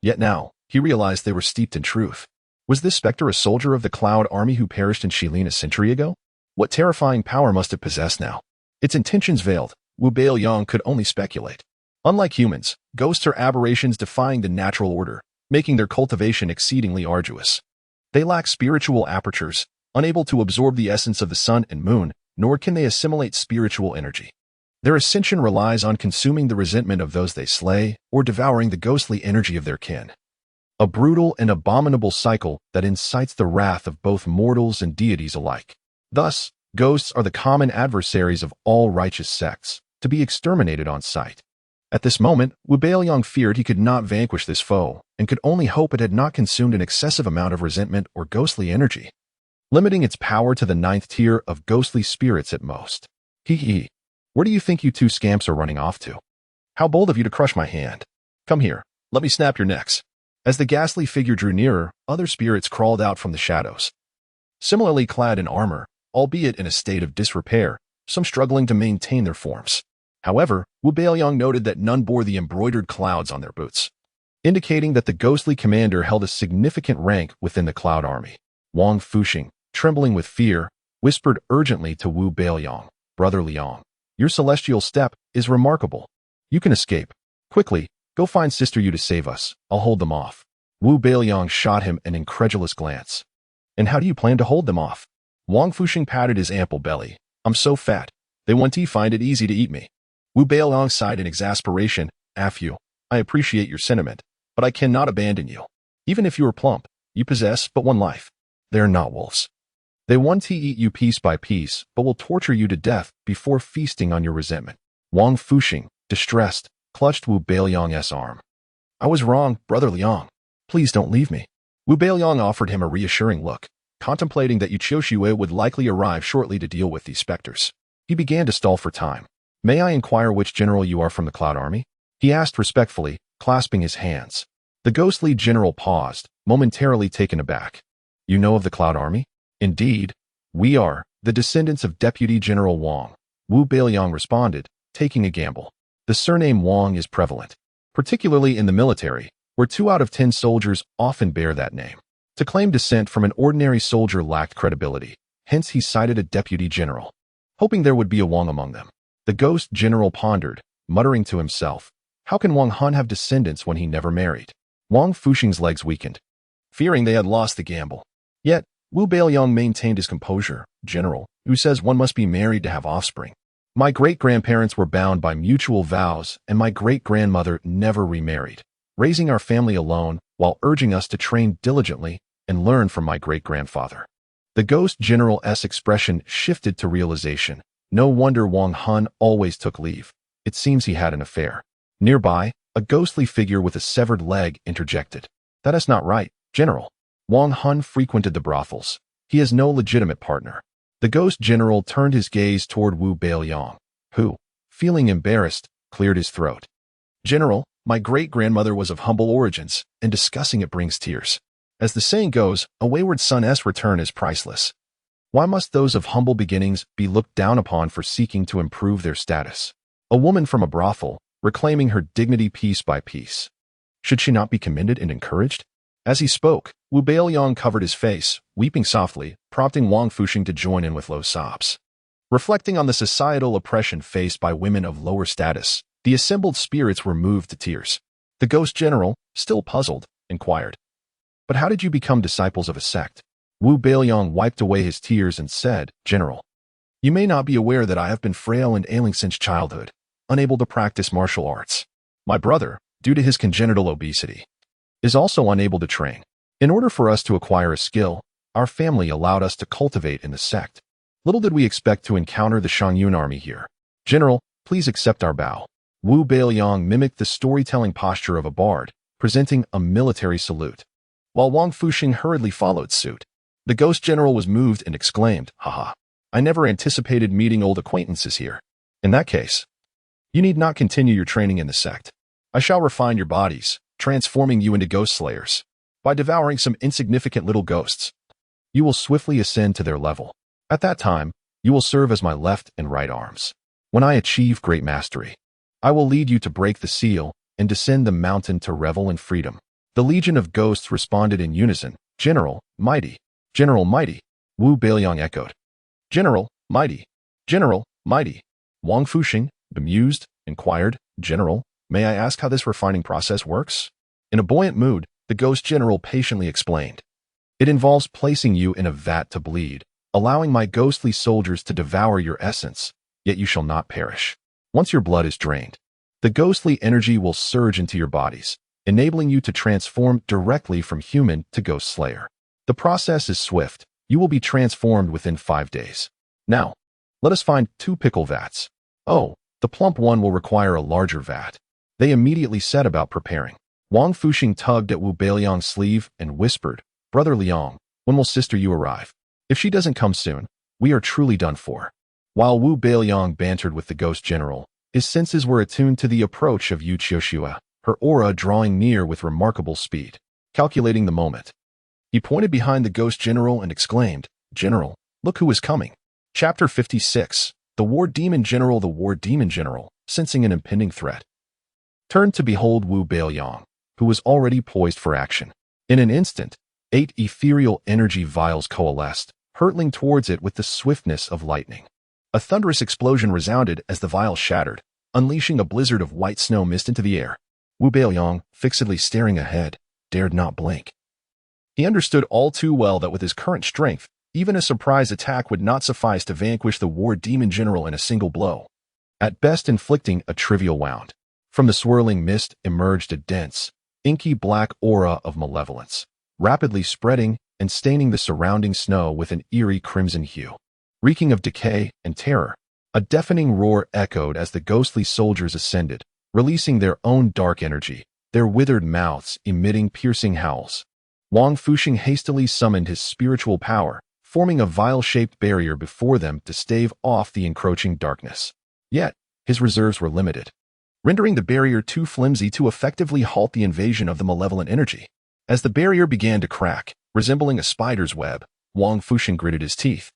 Yet now, he realized they were steeped in truth. Was this specter a soldier of the Cloud Army who perished in Shameless a century ago? What terrifying power must it possess now? Its intentions veiled, Wu Beiliang could only speculate. Unlike humans, ghosts are aberrations defying the natural order, making their cultivation exceedingly arduous. They lack spiritual apertures, unable to absorb the essence of the sun and moon, nor can they assimilate spiritual energy. Their ascension relies on consuming the resentment of those they slay or devouring the ghostly energy of their kin. A brutal and abominable cycle that incites the wrath of both mortals and deities alike. Thus, ghosts are the common adversaries of all righteous sects, to be exterminated on sight. At this moment, Wu Beiliang feared he could not vanquish this foe, and could only hope it had not consumed an excessive amount of resentment or ghostly energy, limiting its power to the 9th tier of ghostly spirits at most. Hee. Where do you think you 2 scamps are running off to? How bold of you to crush my hand. Come here, let me snap your necks. As the ghastly figure drew nearer, other spirits crawled out from the shadows. Similarly clad in armor, albeit in a state of disrepair, some struggling to maintain their forms. However, Wu Beiliang noted that none bore the embroidered clouds on their boots, indicating that the ghostly commander held a significant rank within the Cloud Army. Wang Fuxing, trembling with fear, whispered urgently to Wu Beiliang, "Brother Liang, your celestial step is remarkable. You can escape. Quickly, go find Sister Yu to save us. I'll hold them off." Wu Beiliang shot him an incredulous glance. "And how do you plan to hold them off?" Wang Fuxing patted his ample belly. "I'm so fat. They won't find it easy to eat me." Wu Beiliang sighed in exasperation. "Afu, I appreciate your sentiment, but I cannot abandon you. Even if you are plump, you possess but 1 life. They are not wolves. They want to eat you piece by piece, but will torture you to death before feasting on your resentment." Wang Fuxing, distressed, clutched Wu Beiliang's arm. "I was wrong, Brother Liang. Please don't leave me." Wu Beiliang offered him a reassuring look, contemplating that Yu Qiuxue would likely arrive shortly to deal with these specters. He began to stall for time. "May I inquire which general you are from the Cloud Army?" he asked respectfully, clasping his hands. The ghostly general paused, momentarily taken aback. "You know of the Cloud Army?" "Indeed, we are the descendants of Deputy General Wang," Wu Beiliang responded, taking a gamble. The surname Wang is prevalent, particularly in the military, where 2 out of 10 soldiers often bear that name. To claim descent from an ordinary soldier lacked credibility, hence he cited a deputy general, hoping there would be a Wang among them. The ghost general pondered, muttering to himself, "How can Wang Han have descendants when he never married?" Wang Fuxing's legs weakened, fearing they had lost the gamble. Yet, Wu Beiliang maintained his composure. "General, who says one must be married to have offspring? My great-grandparents were bound by mutual vows, and my great-grandmother never remarried, raising our family alone while urging us to train diligently and learn from my great-grandfather." The ghost general's expression shifted to realization. No wonder Wang Han always took leave. It seems he had an affair. Nearby, a ghostly figure with a severed leg interjected. "That is not right, General. Wang Han frequented the brothels. He has no legitimate partner." The ghost general turned his gaze toward Wu Beiliang, who, feeling embarrassed, cleared his throat. "General, my great-grandmother was of humble origins, and discussing it brings tears. As the saying goes, a wayward son's return is priceless. Why must those of humble beginnings be looked down upon for seeking to improve their status? A woman from a brothel, reclaiming her dignity piece by piece. Should she not be commended and encouraged?" As he spoke, Wu Beiliang covered his face, weeping softly, prompting Wang Fuxing to join in with low sobs. Reflecting on the societal oppression faced by women of lower status, the assembled spirits were moved to tears. The ghost general, still puzzled, inquired, "But how did you become disciples of a sect?" Wu Beiliang wiped away his tears and said, "General, you may not be aware that I have been frail and ailing since childhood, unable to practice martial arts. My brother, due to his congenital obesity, is also unable to train. In order for us to acquire a skill, our family allowed us to cultivate in the sect. Little did we expect to encounter the Shangyun army here. General, please accept our bow." Wu Beiliang mimicked the storytelling posture of a bard, presenting a military salute, while Wang Fuxing hurriedly followed suit. The ghost general was moved and exclaimed, "Haha, I never anticipated meeting old acquaintances here. In that case, you need not continue your training in the sect. I shall refine your bodies, transforming you into ghost slayers. By devouring some insignificant little ghosts, you will swiftly ascend to their level. At that time, you will serve as my left and right arms. When I achieve great mastery, I will lead you to break the seal and descend the mountain to revel in freedom." The legion of ghosts responded in unison, "General, mighty. General, mighty." Wu Beiliang echoed, "General, mighty. General, mighty." Wang Fuxing, bemused, inquired, "General, may I ask how this refining process works?" In a buoyant mood, the ghost general patiently explained, "It involves placing you in a vat to bleed, allowing my ghostly soldiers to devour your essence, yet you shall not perish. Once your blood is drained, the ghostly energy will surge into your bodies, enabling you to transform directly from human to ghost slayer. The process is swift. You will be transformed within 5 days. Now, let us find 2 pickle vats. Oh, the plump one will require a larger vat." They immediately set about preparing. Wang Fuxing tugged at Wu Beiliang's sleeve and whispered, "Brother Liang, when will sister you arrive? If she doesn't come soon, we are truly done for." While Wu Beiliang bantered with the ghost general, his senses were attuned to the approach of Yu Qiushua, her aura drawing near with remarkable speed. Calculating the moment, he pointed behind the ghost general and exclaimed, "General, look who is coming." Chapter 56. The War Demon General. The War Demon General, sensing an impending threat, turned to behold Wu Beiliang, who was already poised for action. In an instant, 8 ethereal energy vials coalesced, hurtling towards it with the swiftness of lightning. A thunderous explosion resounded as the vials shattered, unleashing a blizzard of white snow mist into the air. Wu Beiliang, fixedly staring ahead, dared not blink. He understood all too well that with his current strength, even a surprise attack would not suffice to vanquish the War Demon General in a single blow, at best inflicting a trivial wound. From the swirling mist emerged a dense, inky black aura of malevolence, rapidly spreading and staining the surrounding snow with an eerie crimson hue. Reeking of decay and terror, a deafening roar echoed as the ghostly soldiers ascended, releasing their own dark energy, their withered mouths emitting piercing howls. Wang Fuxing hastily summoned his spiritual power, forming a vial-shaped barrier before them to stave off the encroaching darkness. Yet, his reserves were limited, rendering the barrier too flimsy to effectively halt the invasion of the malevolent energy. As the barrier began to crack, resembling a spider's web, Wang Fuxing gritted his teeth,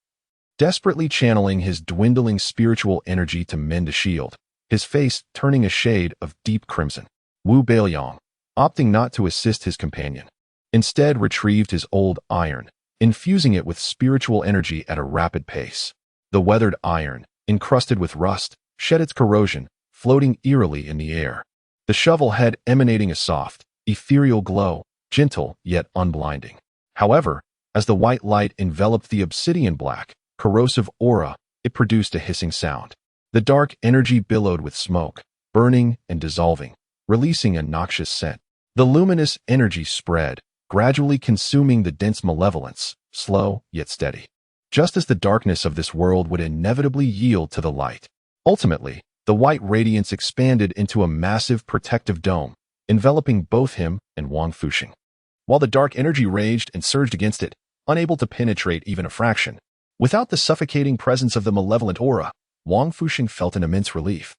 desperately channeling his dwindling spiritual energy to mend a shield, his face turning a shade of deep crimson. Wu Beiliang, opting not to assist his companion, instead retrieved his old iron, infusing it with spiritual energy at a rapid pace. The weathered iron, encrusted with rust, shed its corrosion, floating eerily in the air, the shovel head emanating a soft, ethereal glow, gentle yet unblinding. However, as the white light enveloped the obsidian black, corrosive aura, it produced a hissing sound. The dark energy billowed with smoke, burning and dissolving, releasing a noxious scent. The luminous energy spread, gradually consuming the dense malevolence, slow yet steady, just as the darkness of this world would inevitably yield to the light. Ultimately, the white radiance expanded into a massive protective dome, enveloping both him and Wang Fuxing. While the dark energy raged and surged against it, unable to penetrate even a fraction, without the suffocating presence of the malevolent aura, Wang Fuxing felt an immense relief.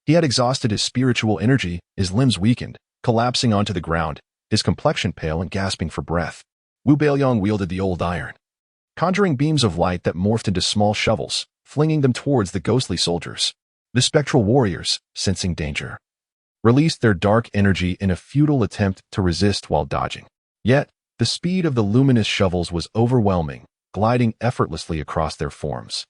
He had exhausted his spiritual energy, his limbs weakened, collapsing onto the ground, his complexion pale and gasping for breath. Wu Beiliang wielded the old iron, conjuring beams of light that morphed into small shovels, flinging them towards the ghostly soldiers. The spectral warriors, sensing danger, released their dark energy in a futile attempt to resist while dodging. Yet, the speed of the luminous shovels was overwhelming, gliding effortlessly across their forms,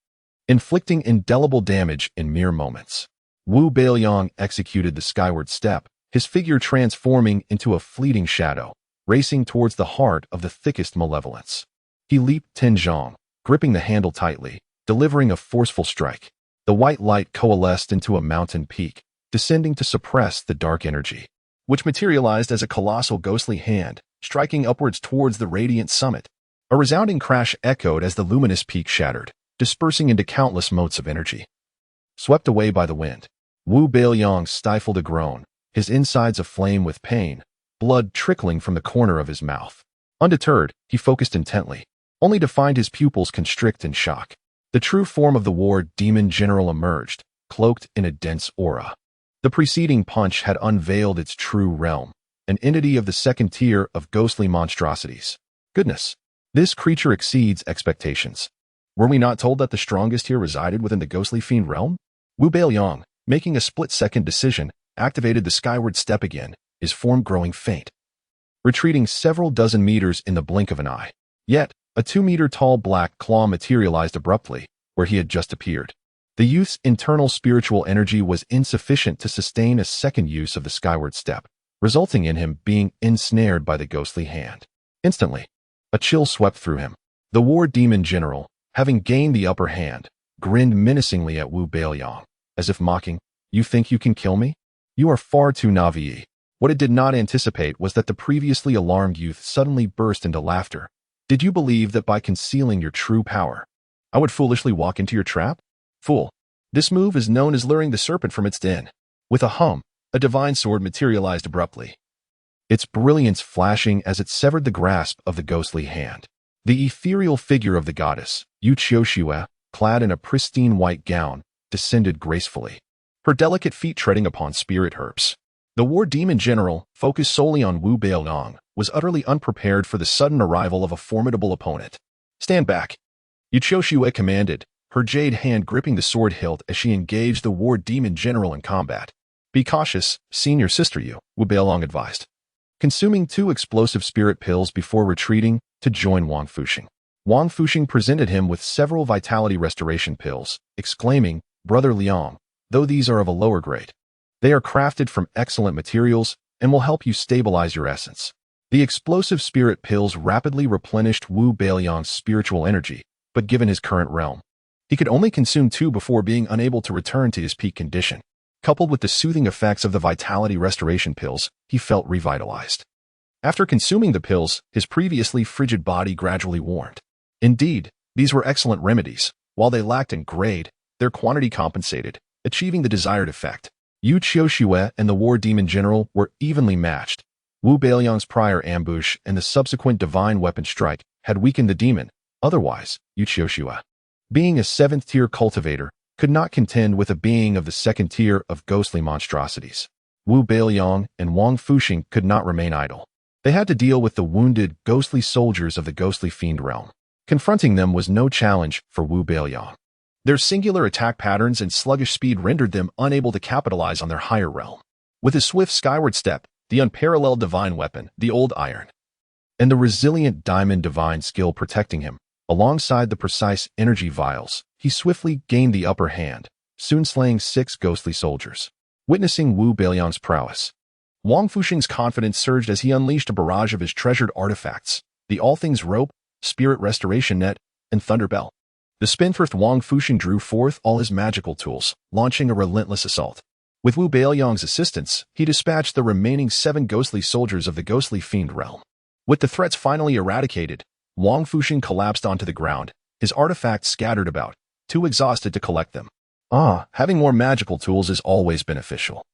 inflicting indelible damage in mere moments. Wu Beiliang executed the skyward step, his figure transforming into a fleeting shadow, racing towards the heart of the thickest malevolence. He leaped Tianzhong, gripping the handle tightly, delivering a forceful strike. The white light coalesced into a mountain peak, descending to suppress the dark energy, which materialized as a colossal ghostly hand, striking upwards towards the radiant summit. A resounding crash echoed as the luminous peak shattered, dispersing into countless motes of energy. Swept away by the wind, Wu Beiliang stifled a groan, his insides aflame with pain, blood trickling from the corner of his mouth. Undeterred, he focused intently, only to find his pupils constrict in shock. The true form of the war demon general emerged, cloaked in a dense aura. The preceding punch had unveiled its true realm, an entity of the second tier of ghostly monstrosities. Goodness, this creature exceeds expectations. Were we not told that the strongest here resided within the ghostly fiend realm? Wu Beiliang, making a split-second decision, activated the skyward step again, his form growing faint, retreating several dozen meters in the blink of an eye. Yet, a 2-meter-tall black claw materialized abruptly, where he had just appeared. The youth's internal spiritual energy was insufficient to sustain a second use of the skyward step, resulting in him being ensnared by the ghostly hand. Instantly, a chill swept through him. The war demon general, having gained the upper hand, grinned menacingly at Wu Beiliang, as if mocking, "You think you can kill me? You are far too naive." What it did not anticipate was that the previously alarmed youth suddenly burst into laughter. "Did you believe that by concealing your true power, I would foolishly walk into your trap? Fool, this move is known as luring the serpent from its den." With a hum, a divine sword materialized abruptly, its brilliance flashing as it severed the grasp of the ghostly hand. The ethereal figure of the goddess, Yu Qiuxue, clad in a pristine white gown, descended gracefully, her delicate feet treading upon spirit herbs. The war demon general, focused solely on Wu Beiliang, was utterly unprepared for the sudden arrival of a formidable opponent. "Stand back," Yu Qiuxue commanded, her jade hand gripping the sword hilt as she engaged the war demon general in combat. "Be cautious, senior sister Yu," Wu Beiliang advised, consuming 2 explosive spirit pills before retreating to join Wang Fuxing. Wang Fuxing presented him with several vitality restoration pills, exclaiming, "Brother Liang, though these are of a lower grade, they are crafted from excellent materials and will help you stabilize your essence." The explosive spirit pills rapidly replenished Wu Beiliang's spiritual energy, but given his current realm, he could only consume 2 before being unable to return to his peak condition. Coupled with the soothing effects of the vitality restoration pills, he felt revitalized. After consuming the pills, his previously frigid body gradually warmed. Indeed, these were excellent remedies. While they lacked in grade, their quantity compensated, achieving the desired effect. Yu Qiuxue and the war demon general were evenly matched. Wu Beiliang's prior ambush and the subsequent divine weapon strike had weakened the demon. Otherwise, Yu Qiuxue, being a 7th-tier cultivator, could not contend with a being of the 2nd tier of ghostly monstrosities. Wu Beiliang and Wang Fuxing could not remain idle. They had to deal with the wounded, ghostly soldiers of the ghostly fiend realm. Confronting them was no challenge for Wu Beiliang. Their singular attack patterns and sluggish speed rendered them unable to capitalize on their higher realm. With his swift skyward step, the unparalleled divine weapon, the old iron, and the resilient diamond divine skill protecting him, alongside the precise energy vials, he swiftly gained the upper hand, soon slaying 6 ghostly soldiers. Witnessing Wu Beiliang's prowess, Wang Fuxing's confidence surged as he unleashed a barrage of his treasured artifacts, the All Things Rope, Spirit Restoration Net, and Thunder Bell. The spendthrift Wang Fuxing drew forth all his magical tools, launching a relentless assault. With Wu Beiliang's assistance, he dispatched the remaining 7 ghostly soldiers of the ghostly fiend realm. With the threats finally eradicated, Wang Fuxing collapsed onto the ground, his artifacts scattered about, too exhausted to collect them. Having more magical tools is always beneficial.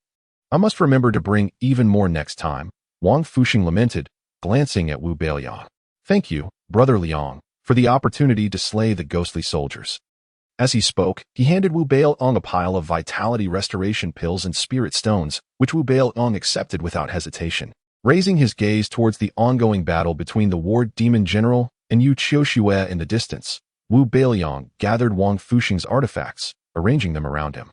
I must remember to bring even more next time, Wang Fuxing lamented, glancing at Wu Beiliang. "Thank you, Brother Liang, for the opportunity to slay the ghostly soldiers." As he spoke, he handed Wu Beiliang a pile of vitality restoration pills and spirit stones, which Wu Beiliang accepted without hesitation. Raising his gaze towards the ongoing battle between the war demon general and Yu Qiuxue in the distance, Wu Beiliang gathered Wang Fuxing's artifacts, arranging them around him,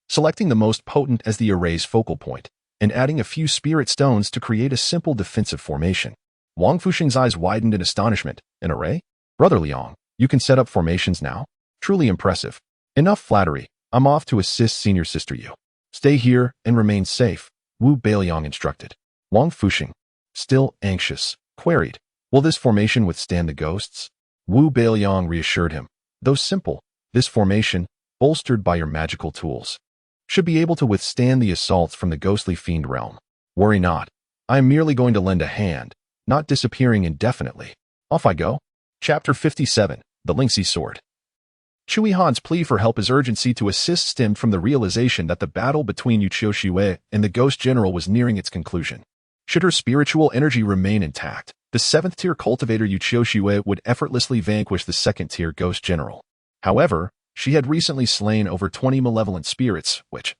selecting the most potent as the array's focal point, and adding a few spirit stones to create a simple defensive formation. Wang Fuxing's eyes widened in astonishment. "An array? Brother Liang, you can set up formations now? Truly impressive. Enough flattery. I'm off to assist senior sister Yu. Stay here and remain safe," Wu Beiliang instructed. Wang Fuxing, still anxious, queried, "Will this formation withstand the ghosts?" Wu Beiliang reassured him. Though simple, this formation, bolstered by your magical tools, should be able to withstand the assaults from the ghostly fiend realm. Worry not. I am merely going to lend a hand, not disappearing indefinitely. Off I go. Chapter 57, The Lingxi Sword. Chui Han's plea for help as urgency to assist stemmed from the realization that the battle between Yu Qiuxue and the Ghost General was nearing its conclusion. Should her spiritual energy remain intact, the 7th-tier cultivator Yu Qiuxue would effortlessly vanquish the 2nd-tier Ghost General. However, she had recently slain over 20 malevolent spirits, which,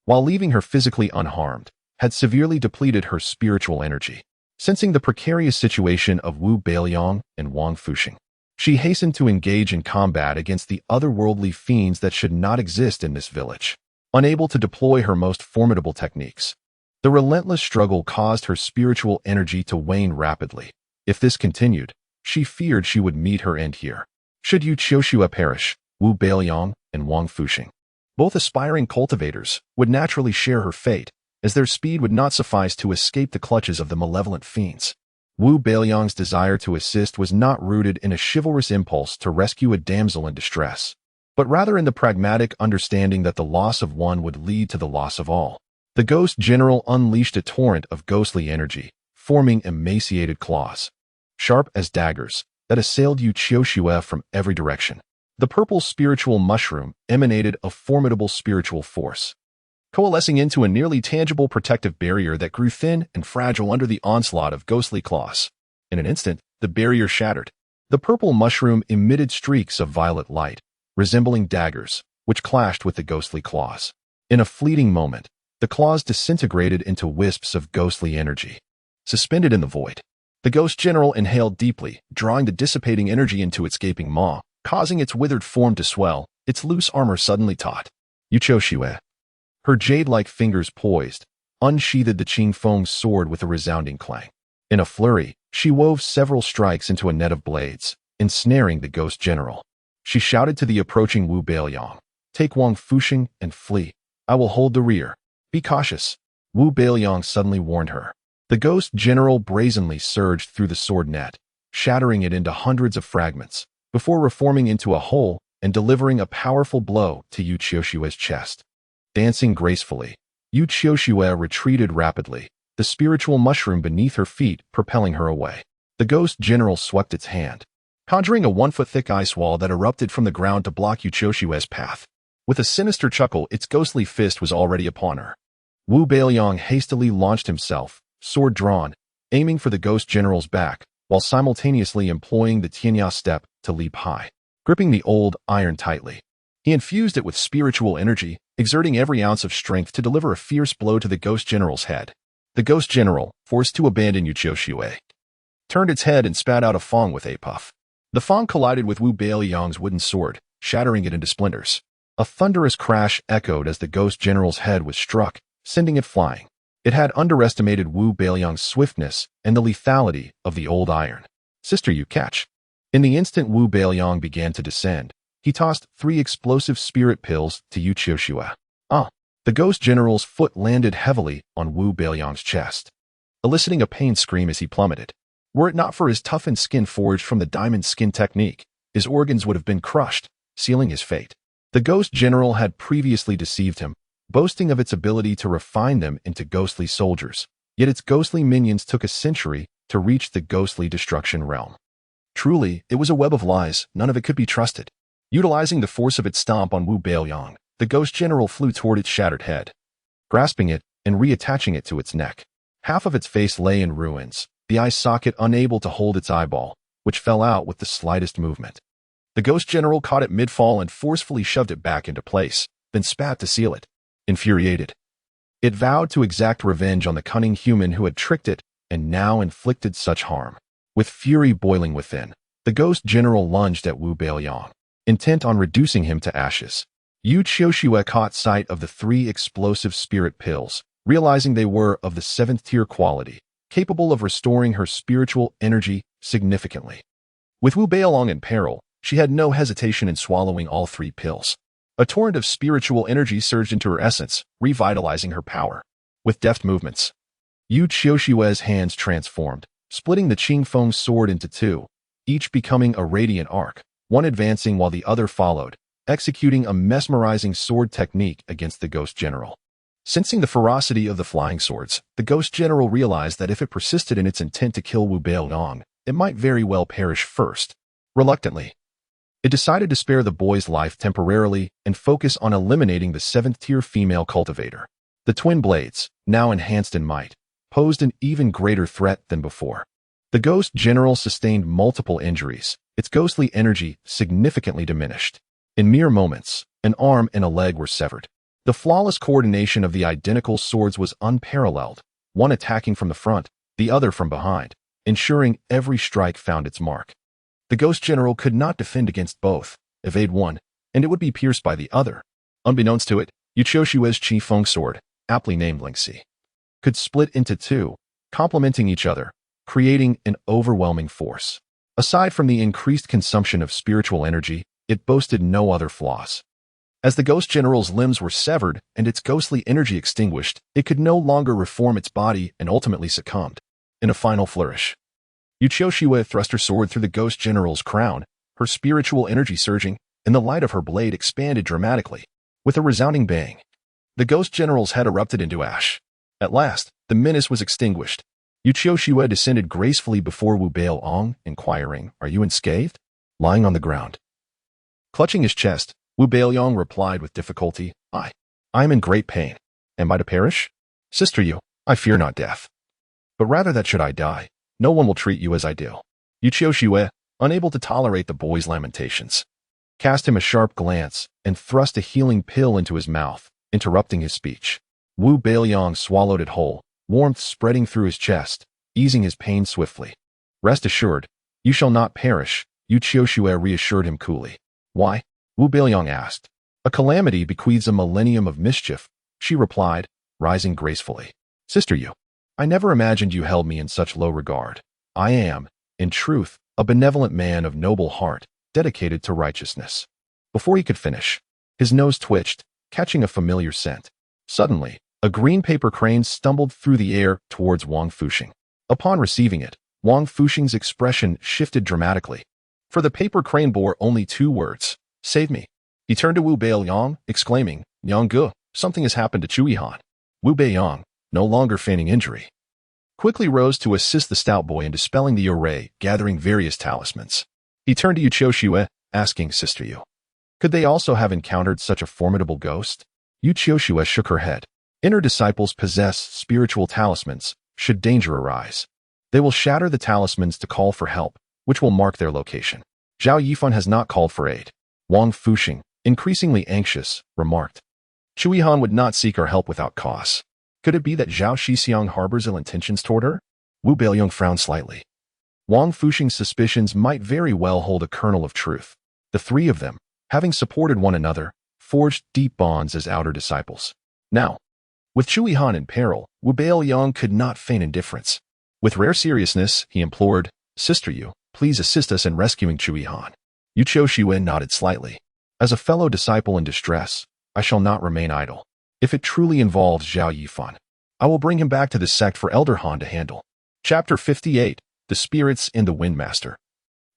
while leaving her physically unharmed, had severely depleted her spiritual energy. Sensing the precarious situation of Wu Beiliang and Wang Fuxing, she hastened to engage in combat against the otherworldly fiends that should not exist in this village. Unable to deploy her most formidable techniques, the relentless struggle caused her spiritual energy to wane rapidly. If this continued, she feared she would meet her end here. Should Yu Qiuxue perish, Wu Beiliang and Wang Fuxing, both aspiring cultivators, would naturally share her fate, as their speed would not suffice to escape the clutches of the malevolent fiends. Wu Beiliang's desire to assist was not rooted in a chivalrous impulse to rescue a damsel in distress, but rather in the pragmatic understanding that the loss of one would lead to the loss of all. The Ghost General unleashed a torrent of ghostly energy, forming emaciated claws, sharp as daggers, that assailed Yu Qiuxue from every direction. The purple spiritual mushroom emanated a formidable spiritual force, coalescing into a nearly tangible protective barrier that grew thin and fragile under the onslaught of ghostly claws. In an instant, the barrier shattered. The purple mushroom emitted streaks of violet light, resembling daggers, which clashed with the ghostly claws. In a fleeting moment, the claws disintegrated into wisps of ghostly energy. Suspended in the void, the Ghost General inhaled deeply, drawing the dissipating energy into its gaping maw, causing its withered form to swell, its loose armor suddenly taut. Yu Qiuxue, her jade-like fingers poised, unsheathed the Qing Feng's sword with a resounding clang. In a flurry, she wove several strikes into a net of blades, ensnaring the Ghost General. She shouted to the approaching Wu Beiliang, "Take Wang Fuxing and flee. I will hold the rear. Be cautious." Wu Beiliang suddenly warned her. The Ghost General brazenly surged through the sword net, shattering it into hundreds of fragments, before reforming into a whole and delivering a powerful blow to Yu Qiuxue's chest. Dancing gracefully, Yu Qiuxue retreated rapidly, the spiritual mushroom beneath her feet propelling her away. The Ghost General swept its hand, conjuring a 1-foot-thick ice wall that erupted from the ground to block Yu Qiuxue's path. With a sinister chuckle, its ghostly fist was already upon her. Wu Beiliang hastily launched himself, sword drawn, aiming for the Ghost General's back, while simultaneously employing the Tianya step to leap high. Gripping the old iron tightly, he infused it with spiritual energy, exerting every ounce of strength to deliver a fierce blow to the Ghost General's head. The Ghost General, forced to abandon Yu Qiuxue, turned its head and spat out a fang with a puff. The fang collided with Wu Beiliang's wooden sword, shattering it into splinters. A thunderous crash echoed as the Ghost General's head was struck, sending it flying. It had underestimated Wu Beiliang's swiftness and the lethality of the old iron. "Sister, you catch." In the instant Wu Beiliang began to descend, he tossed 3 explosive spirit pills to Yu Qiuxue. The Ghost General's foot landed heavily on Wu Beiliang's chest, eliciting a pained scream as he plummeted. Were it not for his toughened skin forged from the diamond skin technique, his organs would have been crushed, sealing his fate. The Ghost General had previously deceived him, boasting of its ability to refine them into ghostly soldiers, yet its ghostly minions took a century to reach the ghostly destruction realm. Truly, it was a web of lies, none of it could be trusted. Utilizing the force of its stomp on Wu Beiliang, the Ghost General flew toward its shattered head, grasping it and reattaching it to its neck. Half of its face lay in ruins, the eye socket unable to hold its eyeball, which fell out with the slightest movement. The Ghost General caught it mid-fall and forcefully shoved it back into place, then spat to seal it. Infuriated, it vowed to exact revenge on the cunning human who had tricked it and now inflicted such harm. With fury boiling within, the Ghost General lunged at Wu Beiliang, intent on reducing him to ashes. Yu Qiuxue caught sight of the 3 explosive spirit pills, realizing they were of the 7th-tier quality, capable of restoring her spiritual energy significantly. With Wu Beiliang in peril, she had no hesitation in swallowing all 3 pills. A torrent of spiritual energy surged into her essence, revitalizing her power. With deft movements, Yu Qiuxue's hands transformed, splitting the Qing Feng's sword into 2, each becoming a radiant arc, one advancing while the other followed, executing a mesmerizing sword technique against the Ghost General. Sensing the ferocity of the flying swords, the Ghost General realized that if it persisted in its intent to kill Wu Beiliang, it might very well perish first. Reluctantly, it decided to spare the boy's life temporarily and focus on eliminating the 7th-tier female cultivator. The twin blades, now enhanced in might, posed an even greater threat than before. The Ghost General sustained multiple injuries, its ghostly energy significantly diminished. In mere moments, an arm and a leg were severed. The flawless coordination of the identical swords was unparalleled, one attacking from the front, the other from behind, ensuring every strike found its mark. The Ghost General could not defend against both, evade one, and it would be pierced by the other. Unbeknownst to it, Yuqiushui's Qi Feng sword, aptly named Lingxi, could split into two, complementing each other, creating an overwhelming force. Aside from the increased consumption of spiritual energy, it boasted no other flaws. As the Ghost General's limbs were severed and its ghostly energy extinguished, it could no longer reform its body and ultimately succumbed. In a final flourish, Yuqiushue thrust her sword through the Ghost General's crown, her spiritual energy surging, and the light of her blade expanded dramatically. With a resounding bang, the Ghost General's head erupted into ash. At last, the menace was extinguished. Yuqiushue descended gracefully before Wu Beiliang, inquiring, "Are you unscathed?" Lying on the ground, clutching his chest, Wu Beiliang replied with difficulty, I am in great pain. Am I to perish? Sister Yu, I fear not death, but rather that should I die, no one will treat you as I do." Yuqiushue, unable to tolerate the boy's lamentations, cast him a sharp glance and thrust a healing pill into his mouth, interrupting his speech. Wu Beiliang swallowed it whole, warmth spreading through his chest, easing his pain swiftly. "Rest assured, you shall not perish," Yuqiushue reassured him coolly. "Why?" Wu Beiliang asked. "A calamity bequeaths a millennium of mischief," she replied, rising gracefully. "Sister Yu, I never imagined you held me in such low regard. I am, in truth, a benevolent man of noble heart, dedicated to righteousness." Before he could finish, his nose twitched, catching a familiar scent. Suddenly, a green paper crane stumbled through the air towards Wang Fuxing. Upon receiving it, Wang Fuxing's expression shifted dramatically. For the paper crane bore only 2 words, "Save me." He turned to Wu Beiliang, exclaiming, "Yang Gu, something has happened to Chui Han." Wu Beiliang, no longer feigning injury, quickly rose to assist the stout boy in dispelling the array, gathering various talismans. He turned to Yuqiushue, asking, "Sister Yu, could they also have encountered such a formidable ghost?" Yuqiushue shook her head. Inner disciples possess spiritual talismans, should danger arise. They will shatter the talismans to call for help, which will mark their location. Zhao Yifan has not called for aid. Wang Fuxing, increasingly anxious, remarked. Chui Han would not seek our help without cause. Could it be that Zhao Shixiang harbors ill intentions toward her? Wu Beiliang frowned slightly. Wang Fuxing's suspicions might very well hold a kernel of truth. The 3 of them, having supported one another, forged deep bonds as outer disciples. Now, with Chui Han in peril, Wu Beiliang could not feign indifference. With rare seriousness, he implored, "Sister Yu, please assist us in rescuing Chui Han." Yuqiushue nodded slightly. "As a fellow disciple in distress, I shall not remain idle. If it truly involves Zhao Yifan, I will bring him back to the sect for Elder Han to handle." Chapter 58, The Spirits in the Windmaster.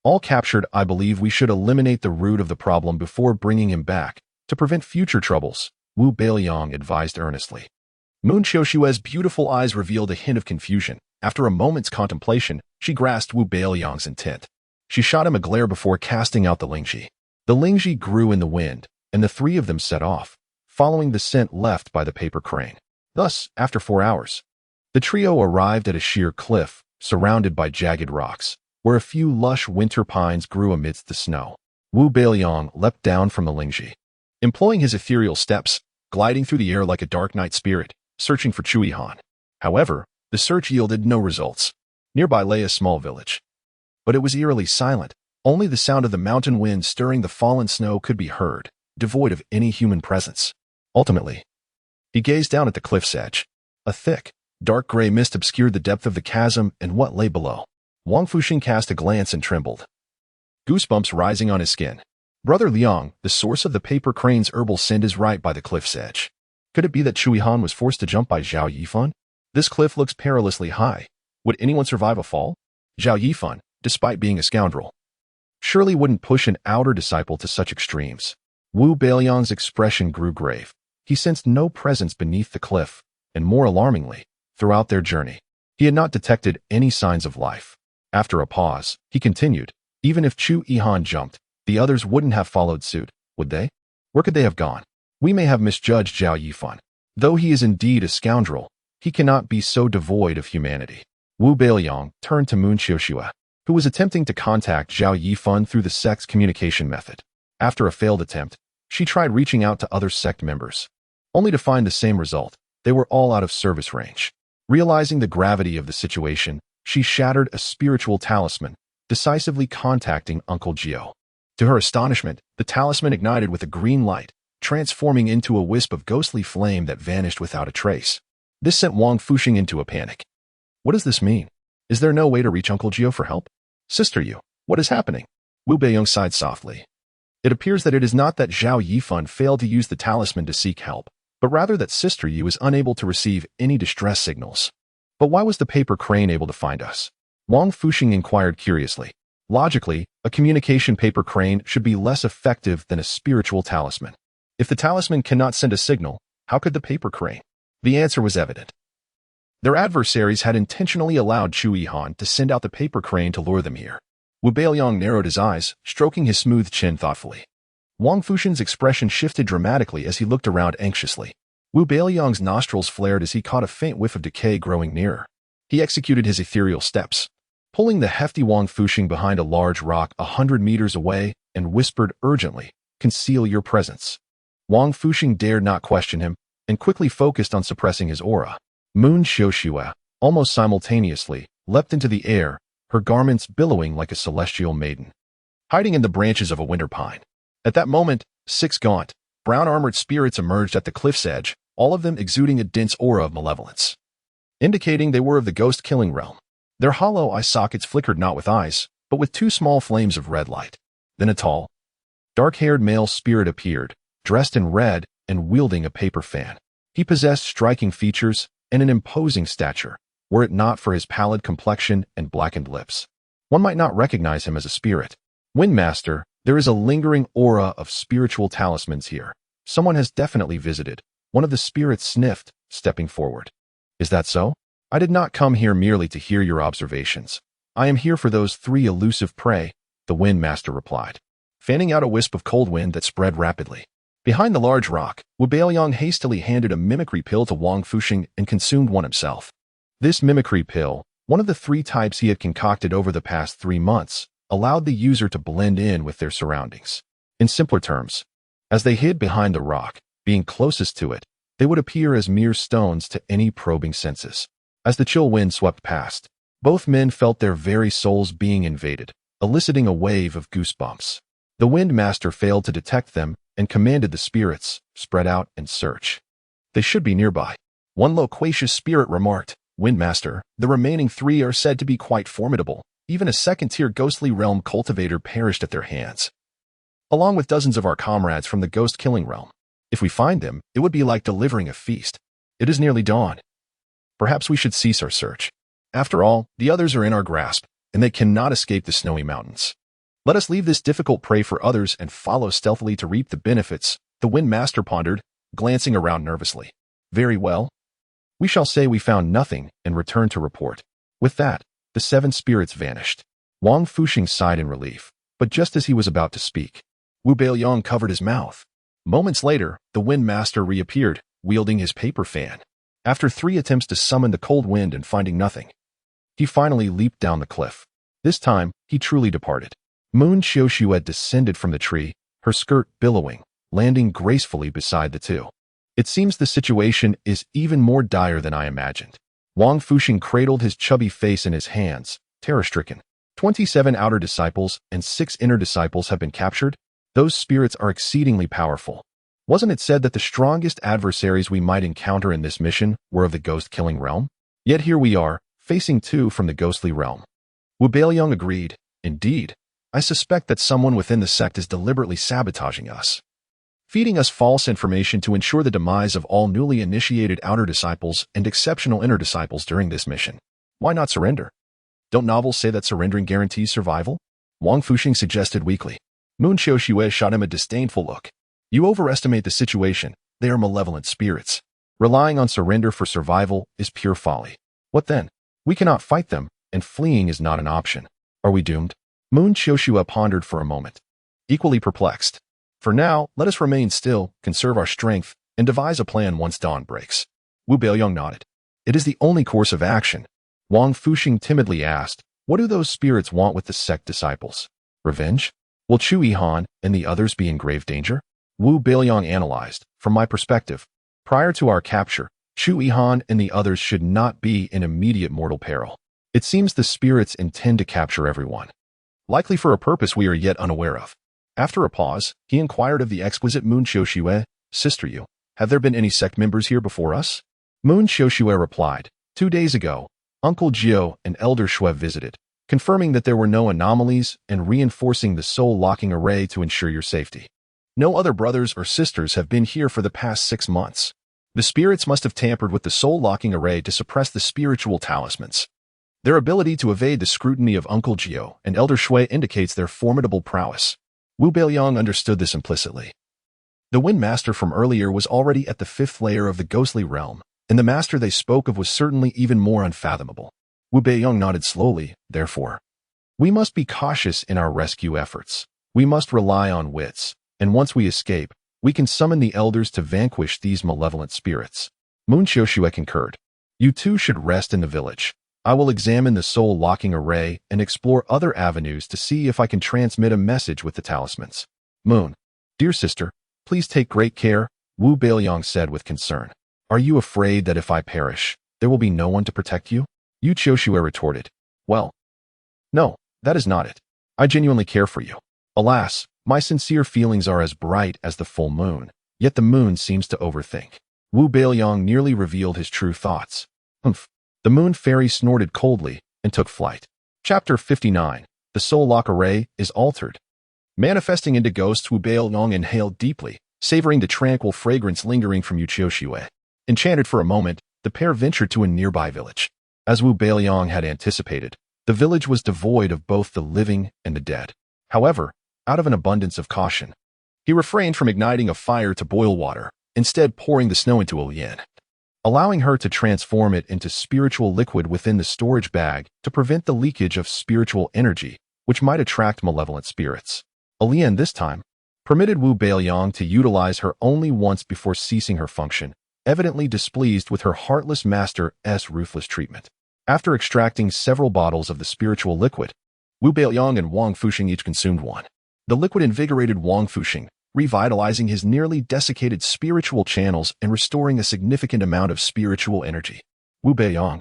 All captured, I believe we should eliminate the root of the problem before bringing him back, to prevent future troubles, Wu Beiliang advised earnestly. Moon Qiushue's beautiful eyes revealed a hint of confusion. After a moment's contemplation, she grasped Wu Beiliang's intent. She shot him a glare before casting out the Lingxi. The Lingxi grew in the wind, and the 3 of them set off, following the scent left by the paper crane. Thus, after 4 hours, the trio arrived at a sheer cliff, surrounded by jagged rocks, where a few lush winter pines grew amidst the snow. Wu Beiliang leapt down from the Lingxi, employing his ethereal steps, gliding through the air like a dark night spirit, searching for Chui Han. However, the search yielded no results. Nearby lay a small village, but it was eerily silent. Only the sound of the mountain wind stirring the fallen snow could be heard, devoid of any human presence. Ultimately, he gazed down at the cliff's edge. A thick, dark gray mist obscured the depth of the chasm and what lay below. Wang Fuxing cast a glance and trembled, goosebumps rising on his skin. Brother Liang, the source of the paper crane's herbal scent is right by the cliff's edge. Could it be that Chui Han was forced to jump by Zhao Yifan? This cliff looks perilously high. Would anyone survive a fall? Zhao Yifan, despite being a scoundrel, surely wouldn't push an outer disciple to such extremes. Wu Beiliang's expression grew grave. He sensed no presence beneath the cliff, and more alarmingly, throughout their journey, he had not detected any signs of life. After a pause, he continued, even if Chu Yihan jumped, the others wouldn't have followed suit, would they? Where could they have gone? We may have misjudged Zhao Yifan. Though he is indeed a scoundrel, he cannot be so devoid of humanity. Wu Beiliang turned to Moon Xiuxue, who was attempting to contact Zhao Yifan through the sect's communication method. After a failed attempt, she tried reaching out to other sect members, only to find the same result. They were all out of service range. Realizing the gravity of the situation, she shattered a spiritual talisman, decisively contacting Uncle Gio. To her astonishment, the talisman ignited with a green light, transforming into a wisp of ghostly flame that vanished without a trace. This sent Wang Fuxing into a panic. What does this mean? Is there no way to reach Uncle Gio for help? Sister Yu, what is happening? Wu Beiyong sighed softly. It appears that it is not that Zhao Yifan failed to use the talisman to seek help, but rather that Sister Yu is unable to receive any distress signals. But why was the paper crane able to find us? Wang Fuxing inquired curiously. Logically, a communication paper crane should be less effective than a spiritual talisman. If the talisman cannot send a signal, how could the paper crane? The answer was evident. Their adversaries had intentionally allowed Chu Yihan to send out the paper crane to lure them here. Wu Beiliang narrowed his eyes, stroking his smooth chin thoughtfully. Wang Fuxing's expression shifted dramatically as he looked around anxiously. Wu Beiliang's nostrils flared as he caught a faint whiff of decay growing nearer. He executed his ethereal steps, pulling the hefty Wang Fuxing behind a large rock 100 meters away and whispered urgently, "Conceal your presence." Wang Fuxing dared not question him and quickly focused on suppressing his aura. Moon Xiuxue, almost simultaneously, leapt into the air, her garments billowing like a celestial maiden, hiding in the branches of a winter pine. At that moment, 6 gaunt, brown-armored spirits emerged at the cliff's edge, all of them exuding a dense aura of malevolence, indicating they were of the ghost-killing realm. Their hollow eye sockets flickered not with eyes, but with 2 small flames of red light. Then a tall, dark-haired male spirit appeared, dressed in red and wielding a paper fan. He possessed striking features and an imposing stature, were it not for his pallid complexion and blackened lips. One might not recognize him as a spirit. Windmaster, there is a lingering aura of spiritual talismans here. Someone has definitely visited. One of the spirits sniffed, stepping forward. Is that so? I did not come here merely to hear your observations. I am here for those 3 elusive prey, the Windmaster replied, fanning out a wisp of cold wind that spread rapidly. Behind the large rock, Wu Beiliang hastily handed a mimicry pill to Wang Fuxing and consumed one himself. This mimicry pill, one of the 3 types he had concocted over the past 3 months, allowed the user to blend in with their surroundings. In simpler terms, as they hid behind the rock, being closest to it, they would appear as mere stones to any probing senses. As the chill wind swept past, both men felt their very souls being invaded, eliciting a wave of goosebumps. The Windmaster failed to detect them and commanded the spirits, spread out and search. They should be nearby. One loquacious spirit remarked, Windmaster, the remaining 3 are said to be quite formidable. Even a second-tier ghostly realm cultivator perished at their hands, along with dozens of our comrades from the ghost-killing realm. If we find them, it would be like delivering a feast. It is nearly dawn. Perhaps we should cease our search. After all, the others are in our grasp, and they cannot escape the snowy mountains. Let us leave this difficult prey for others and follow stealthily to reap the benefits, the Windmaster pondered, glancing around nervously. Very well. We shall say we found nothing and return to report. With that, the 7 spirits vanished. Wang Fuxing sighed in relief, but just as he was about to speak, Wu Beiliang covered his mouth. Moments later, the Windmaster reappeared, wielding his paper fan. After 3 attempts to summon the cold wind and finding nothing, he finally leaped down the cliff. This time, he truly departed. Moon Xiuxue descended from the tree, her skirt billowing, landing gracefully beside the 2. It seems the situation is even more dire than I imagined. Wang Fuxing cradled his chubby face in his hands, terror-stricken. 27 outer disciples and 6 inner disciples have been captured. Those spirits are exceedingly powerful. Wasn't it said that the strongest adversaries we might encounter in this mission were of the ghost-killing realm? Yet here we are, facing 2 from the ghostly realm. Wu Beiliang agreed. Indeed, I suspect that someone within the sect is deliberately sabotaging us, feeding us false information to ensure the demise of all newly initiated outer disciples and exceptional inner disciples during this mission. Why not surrender? Don't novels say that surrendering guarantees survival? Wang Fuxing suggested weakly. Moon Xiaoxue shot him a disdainful look. You overestimate the situation. They are malevolent spirits. Relying on surrender for survival is pure folly. What then? We cannot fight them, and fleeing is not an option. Are we doomed? Moon Xiaoxue pondered for a moment, equally perplexed. For now, let us remain still, conserve our strength, and devise a plan once dawn breaks. Wu Beiliang nodded. It is the only course of action. Wang Fuxing timidly asked, what do those spirits want with the sect disciples? Revenge? Will Chu Yihan and the others be in grave danger? Wu Beiliang analyzed. From my perspective, prior to our capture, Chu Yihan and the others should not be in immediate mortal peril. It seems the spirits intend to capture everyone, likely for a purpose we are yet unaware of. After a pause, he inquired of the exquisite Moon Xiaoxue, Sister Yu, have there been any sect members here before us? Moon Xiaoxue replied, 2 days ago, Uncle Jiao and Elder Shui visited, confirming that there were no anomalies and reinforcing the soul-locking array to ensure your safety. No other brothers or sisters have been here for the past 6 months. The spirits must have tampered with the soul-locking array to suppress the spiritual talismans. Their ability to evade the scrutiny of Uncle Jiao and Elder Shui indicates their formidable prowess. Wu Beiliang understood this implicitly. The Wind Master from earlier was already at the 5th layer of the ghostly realm, and the master they spoke of was certainly even more unfathomable. Wu Beiliang nodded slowly, therefore. We must be cautious in our rescue efforts. We must rely on wits, and once we escape, we can summon the elders to vanquish these malevolent spirits. Moon Xiaoxue concurred. You too should rest in the village. I will examine the soul-locking array and explore other avenues to see if I can transmit a message with the talismans. Moon, dear sister, please take great care, Wu Beiliang said with concern. Are you afraid that if I perish, there will be no one to protect you? Yu Xiaoxue retorted. Well, no, that is not it. I genuinely care for you. Alas, my sincere feelings are as bright as the full moon, yet the moon seems to overthink. Wu Beiliang nearly revealed his true thoughts. Humph. The moon fairy snorted coldly and took flight. Chapter 59. The soul lock array is altered. Manifesting into ghosts, Wu Beiliang inhaled deeply, savoring the tranquil fragrance lingering from Yu Xiaoxue. Enchanted for a moment, the pair ventured to a nearby village. As Wu Beiliang had anticipated, the village was devoid of both the living and the dead. However, out of an abundance of caution, he refrained from igniting a fire to boil water, instead pouring the snow into Erlüüzi, allowing her to transform it into spiritual liquid within the storage bag to prevent the leakage of spiritual energy, which might attract malevolent spirits. Erlüüzi, this time, permitted Wu Beiliang to utilize her only once before ceasing her function, evidently displeased with her heartless master's ruthless treatment. After extracting several bottles of the spiritual liquid, Wu Beiliang and Wang Fuxing each consumed one. The liquid invigorated Wang Fuxing, revitalizing his nearly desiccated spiritual channels and restoring a significant amount of spiritual energy. Wu Beiliang,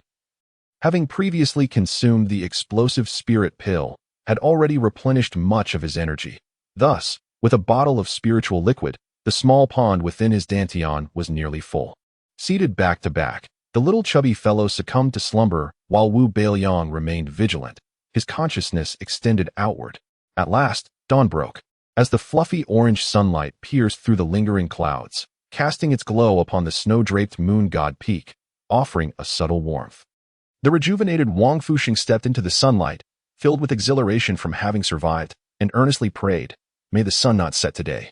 having previously consumed the explosive spirit pill, had already replenished much of his energy. Thus, with a bottle of spiritual liquid, the small pond within his dantian was nearly full. Seated back to back, the little chubby fellow succumbed to slumber while Wu Beiliang remained vigilant, his consciousness extended outward. At last, dawn broke. As the fluffy orange sunlight pierced through the lingering clouds, casting its glow upon the snow-draped moon god peak, offering a subtle warmth. The rejuvenated Wang Fuxing stepped into the sunlight, filled with exhilaration from having survived, and earnestly prayed, "May the sun not set today.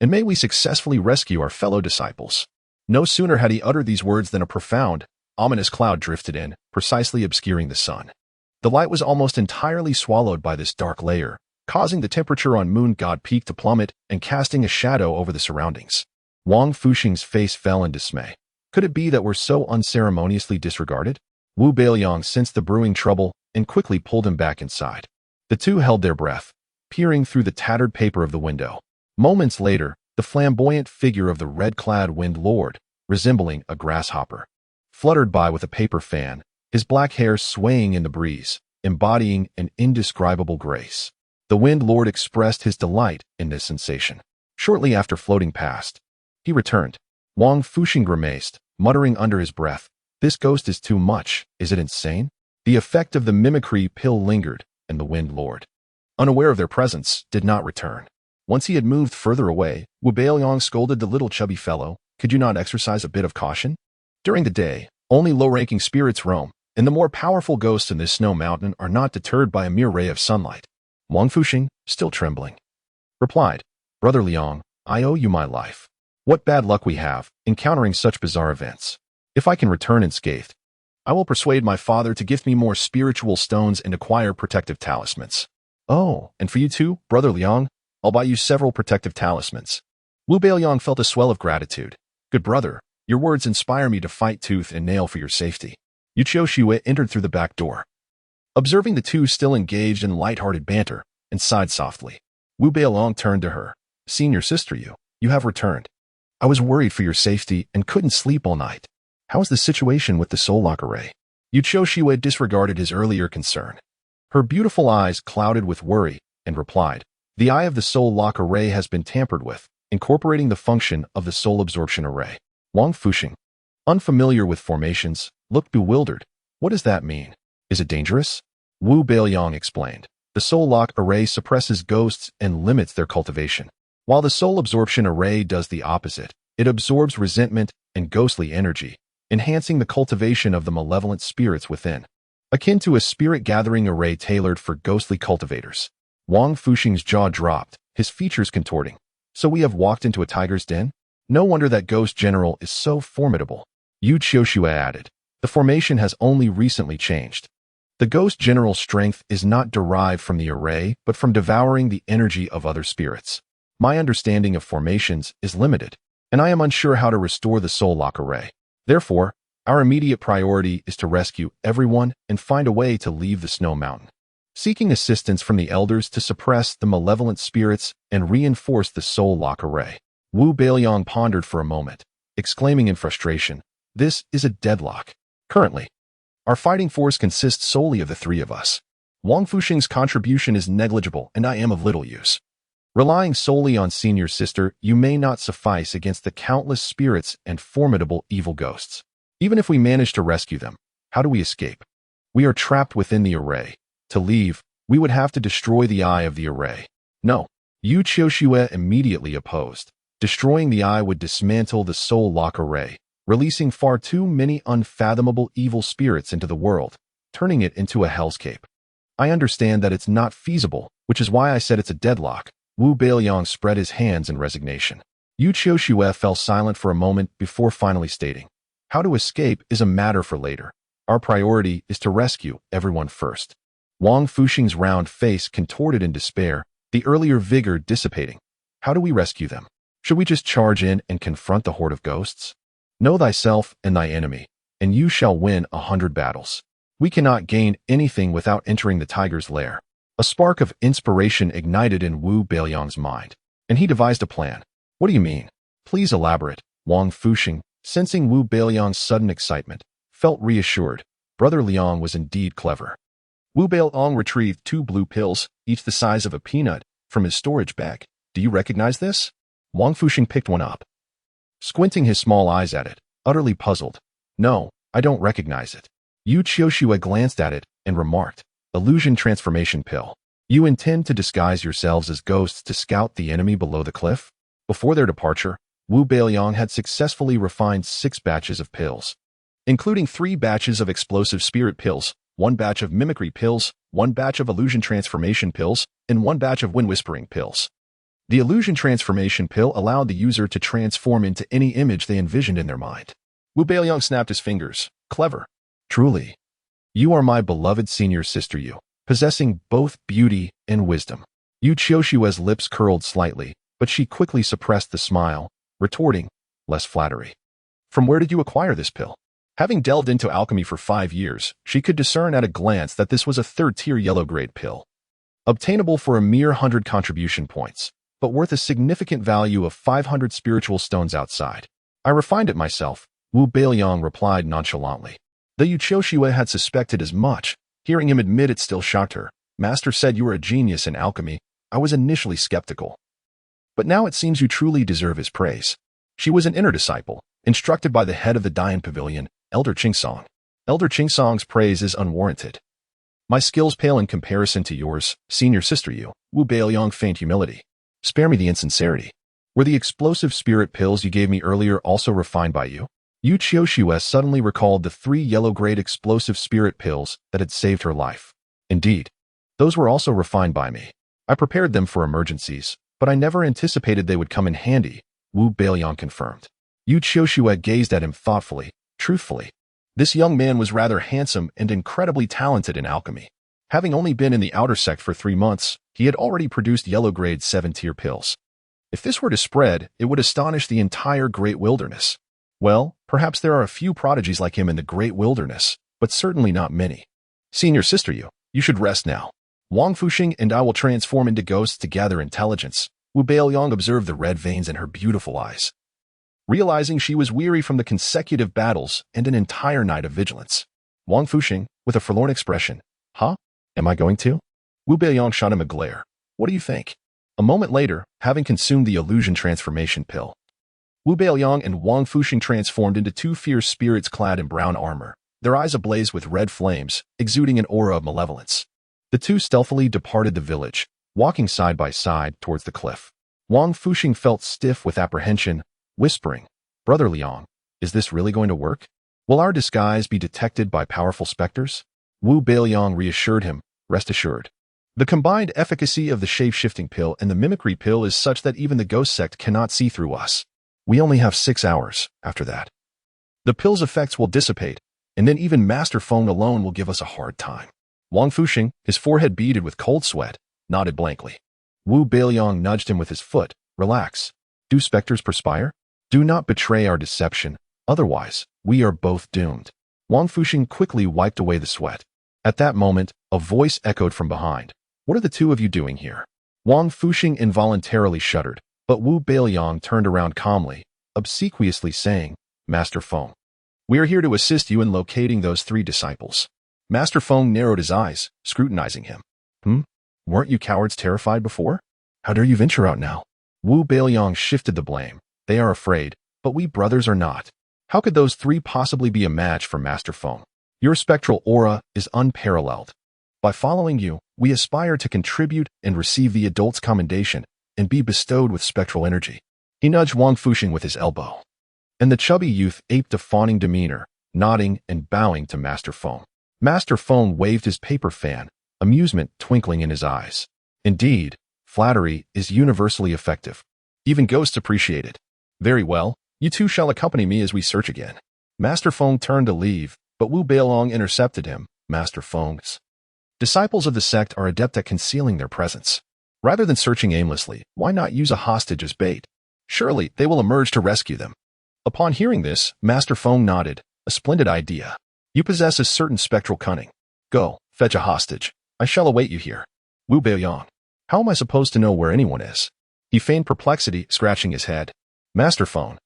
And may we successfully rescue our fellow disciples." No sooner had he uttered these words than a profound, ominous cloud drifted in, precisely obscuring the sun. The light was almost entirely swallowed by this dark layer, causing the temperature on Moon God Peak to plummet and casting a shadow over the surroundings. Wang Fuxing's face fell in dismay. Could it be that we're so unceremoniously disregarded? Wu Beiliang sensed the brewing trouble and quickly pulled him back inside. The two held their breath, peering through the tattered paper of the window. Moments later, the flamboyant figure of the red-clad Wind Lord, resembling a grasshopper, fluttered by with a paper fan, his black hair swaying in the breeze, embodying an indescribable grace. The Wind Lord expressed his delight in this sensation. Shortly after floating past, he returned. Wang Fuxing grimaced, muttering under his breath, "This ghost is too much. Is it insane?" The effect of the mimicry pill lingered, and the Wind Lord, unaware of their presence, did not return. Once he had moved further away, Wu Beiliang scolded the little chubby fellow, "Could you not exercise a bit of caution? During the day, only low-ranking spirits roam, and the more powerful ghosts in this snow mountain are not deterred by a mere ray of sunlight." Wang Fuxing, still trembling, replied, Brother Liang, I owe you my life. What bad luck we have, encountering such bizarre events. If I can return unscathed, I will persuade my father to gift me more spiritual stones and acquire protective talismans. Oh, and for you too, Brother Liang, I'll buy you several protective talismans. Wu Beiliang felt a swell of gratitude. Good brother, your words inspire me to fight tooth and nail for your safety. Yu Qiuxue entered through the back door, observing the two still engaged in light-hearted banter, and sighed softly. Wu Beiliang turned to her. Senior sister, you have returned. I was worried for your safety and couldn't sleep all night. How is the situation with the soul lock array? Yu Qiuxue disregarded his earlier concern. Her beautiful eyes clouded with worry and replied, The eye of the soul lock array has been tampered with, incorporating the function of the soul absorption array. Wang Fuxing, unfamiliar with formations, looked bewildered. What does that mean? Is it dangerous? Wu Beiliang explained. The soul lock array suppresses ghosts and limits their cultivation, while the soul absorption array does the opposite. It absorbs resentment and ghostly energy, enhancing the cultivation of the malevolent spirits within, akin to a spirit-gathering array tailored for ghostly cultivators. Wang Fuxing's jaw dropped, his features contorting. So we have walked into a tiger's den? No wonder that ghost general is so formidable. Yu Qiuxue added. The formation has only recently changed. The ghost general's strength is not derived from the array, but from devouring the energy of other spirits. My understanding of formations is limited, and I am unsure how to restore the soul lock array. Therefore, our immediate priority is to rescue everyone and find a way to leave the snow mountain. Seeking assistance from the elders to suppress the malevolent spirits and reinforce the soul lock array. Wu Beiliang pondered for a moment, exclaiming in frustration, This is a deadlock. Currently, our fighting force consists solely of the three of us. Wang Fuxing's contribution is negligible, and I am of little use. Relying solely on senior sister, you may not suffice against the countless spirits and formidable evil ghosts. Even if we manage to rescue them, how do we escape? We are trapped within the array. To leave, we would have to destroy the eye of the array. No, Yu Qiuxue immediately opposed. Destroying the eye would dismantle the soul lock array, releasing far too many unfathomable evil spirits into the world, turning it into a hellscape. I understand that it's not feasible, which is why I said it's a deadlock. Wu Beiliang spread his hands in resignation. Yu Qiuxue fell silent for a moment before finally stating, How to escape is a matter for later. Our priority is to rescue everyone first. Wang Fuxing's round face contorted in despair, the earlier vigor dissipating. How do we rescue them? Should we just charge in and confront the horde of ghosts? Know thyself and thy enemy, and you shall win 100 battles. We cannot gain anything without entering the tiger's lair. A spark of inspiration ignited in Wu Beiliang's mind, and he devised a plan. What do you mean? Please elaborate. Wang Fuxing, sensing Wu Beiliang's sudden excitement, felt reassured. Brother Liang was indeed clever. Wu Beiliang retrieved 2 blue pills, each the size of a peanut, from his storage bag. Do you recognize this? Wang Fuxing picked one up, squinting his small eyes at it, utterly puzzled. No, I don't recognize it. Yu Qiuxue glanced at it and remarked, Illusion Transformation Pill. You intend to disguise yourselves as ghosts to scout the enemy below the cliff? Before their departure, Wu Beiliang had successfully refined 6 batches of pills, including 3 batches of explosive spirit pills, 1 batch of mimicry pills, 1 batch of illusion transformation pills, and 1 batch of wind whispering pills. The illusion transformation pill allowed the user to transform into any image they envisioned in their mind. Wu Beiliang snapped his fingers. Clever. Truly. You are my beloved senior sister, you, possessing both beauty and wisdom. Yu Qiuxue's lips curled slightly, but she quickly suppressed the smile, retorting, less flattery. From where did you acquire this pill? Having delved into alchemy for 5 years, she could discern at a glance that this was a 3rd-tier yellow-grade pill, obtainable for a mere 100 contribution points, but worth a significant value of 500 spiritual stones outside. I refined it myself, Wu Beiliang replied nonchalantly. Though Yu Qiuxue had suspected as much, hearing him admit it still shocked her. Master said you were a genius in alchemy. I was initially skeptical, but now it seems you truly deserve his praise. She was an inner disciple, instructed by the head of the Dahei Pavilion, Elder Qingsong. Elder Qingsong's praise is unwarranted. My skills pale in comparison to yours, senior sister you. Wu Beiliang feigned humility. Spare me the insincerity. Were the explosive spirit pills you gave me earlier also refined by you? Yu Qiuxue suddenly recalled the 3 yellow-grade explosive spirit pills that had saved her life. Indeed, those were also refined by me. I prepared them for emergencies, but I never anticipated they would come in handy, Wu Beiliang confirmed. Yu Qiushue gazed at him thoughtfully, truthfully. This young man was rather handsome and incredibly talented in alchemy. Having only been in the outer sect for 3 months, he had already produced yellow-grade 7-tier pills. If this were to spread, it would astonish the entire Great Wilderness. Well, perhaps there are a few prodigies like him in the Great Wilderness, but certainly not many. Senior sister you should rest now. Wang Fuxing and I will transform into ghosts to gather intelligence. Wu Beiliang observed the red veins in her beautiful eyes, realizing she was weary from the consecutive battles and an entire night of vigilance. Wang Fuxing, with a forlorn expression, "Huh? Am I going to?" Wu Beiliang shot him a glare. "What do you think?" A moment later, having consumed the illusion transformation pill, Wu Beiliang and Wang Fuxing transformed into 2 fierce spirits clad in brown armor, their eyes ablaze with red flames, exuding an aura of malevolence. The 2 stealthily departed the village, walking side by side towards the cliff. Wang Fuxing felt stiff with apprehension, whispering, "Brother Liang, is this really going to work? Will our disguise be detected by powerful specters?" Wu Beiliang reassured him, "Rest assured. The combined efficacy of the shape-shifting pill and the mimicry pill is such that even the ghost sect cannot see through us. We only have 6 hours after that. The pill's effects will dissipate, and then even Master Feng alone will give us a hard time." Wang Fuxing, his forehead beaded with cold sweat, nodded blankly. Wu Beiliang nudged him with his foot. "Relax. Do specters perspire? Do not betray our deception, otherwise we are both doomed." Wang Fuxing quickly wiped away the sweat. At that moment, a voice echoed from behind. "What are the 2 of you doing here?" Wang Fuxing involuntarily shuddered, but Wu Beiliang turned around calmly, obsequiously saying, "Master Feng, we are here to assist you in locating those 3 disciples." Master Feng narrowed his eyes, scrutinizing him. Weren't you cowards terrified before? How dare you venture out now?" Wu Beiliang shifted the blame. "They are afraid, but we brothers are not. How could those 3 possibly be a match for Master Feng? Your spectral aura is unparalleled. By following you, we aspire to contribute and receive the adult's commendation and be bestowed with spectral energy." He nudged Wang Fuxing with his elbow, and the chubby youth aped a fawning demeanor, nodding and bowing to Master Feng. Master Feng waved his paper fan, amusement twinkling in his eyes. Indeed, flattery is universally effective. Even ghosts appreciate it. "Very well, you 2 shall accompany me as we search again." Master Feng turned to leave, but Wu Beiliang intercepted him. "Master Feng's disciples of the sect are adept at concealing their presence. Rather than searching aimlessly, why not use a hostage as bait? Surely they will emerge to rescue them." Upon hearing this, Master Feng nodded. "A splendid idea. You possess a certain spectral cunning. Go, fetch a hostage. I shall await you here." Wu Beiliang, "How am I supposed to know where anyone is?" He feigned perplexity, scratching his head. "Master Feng,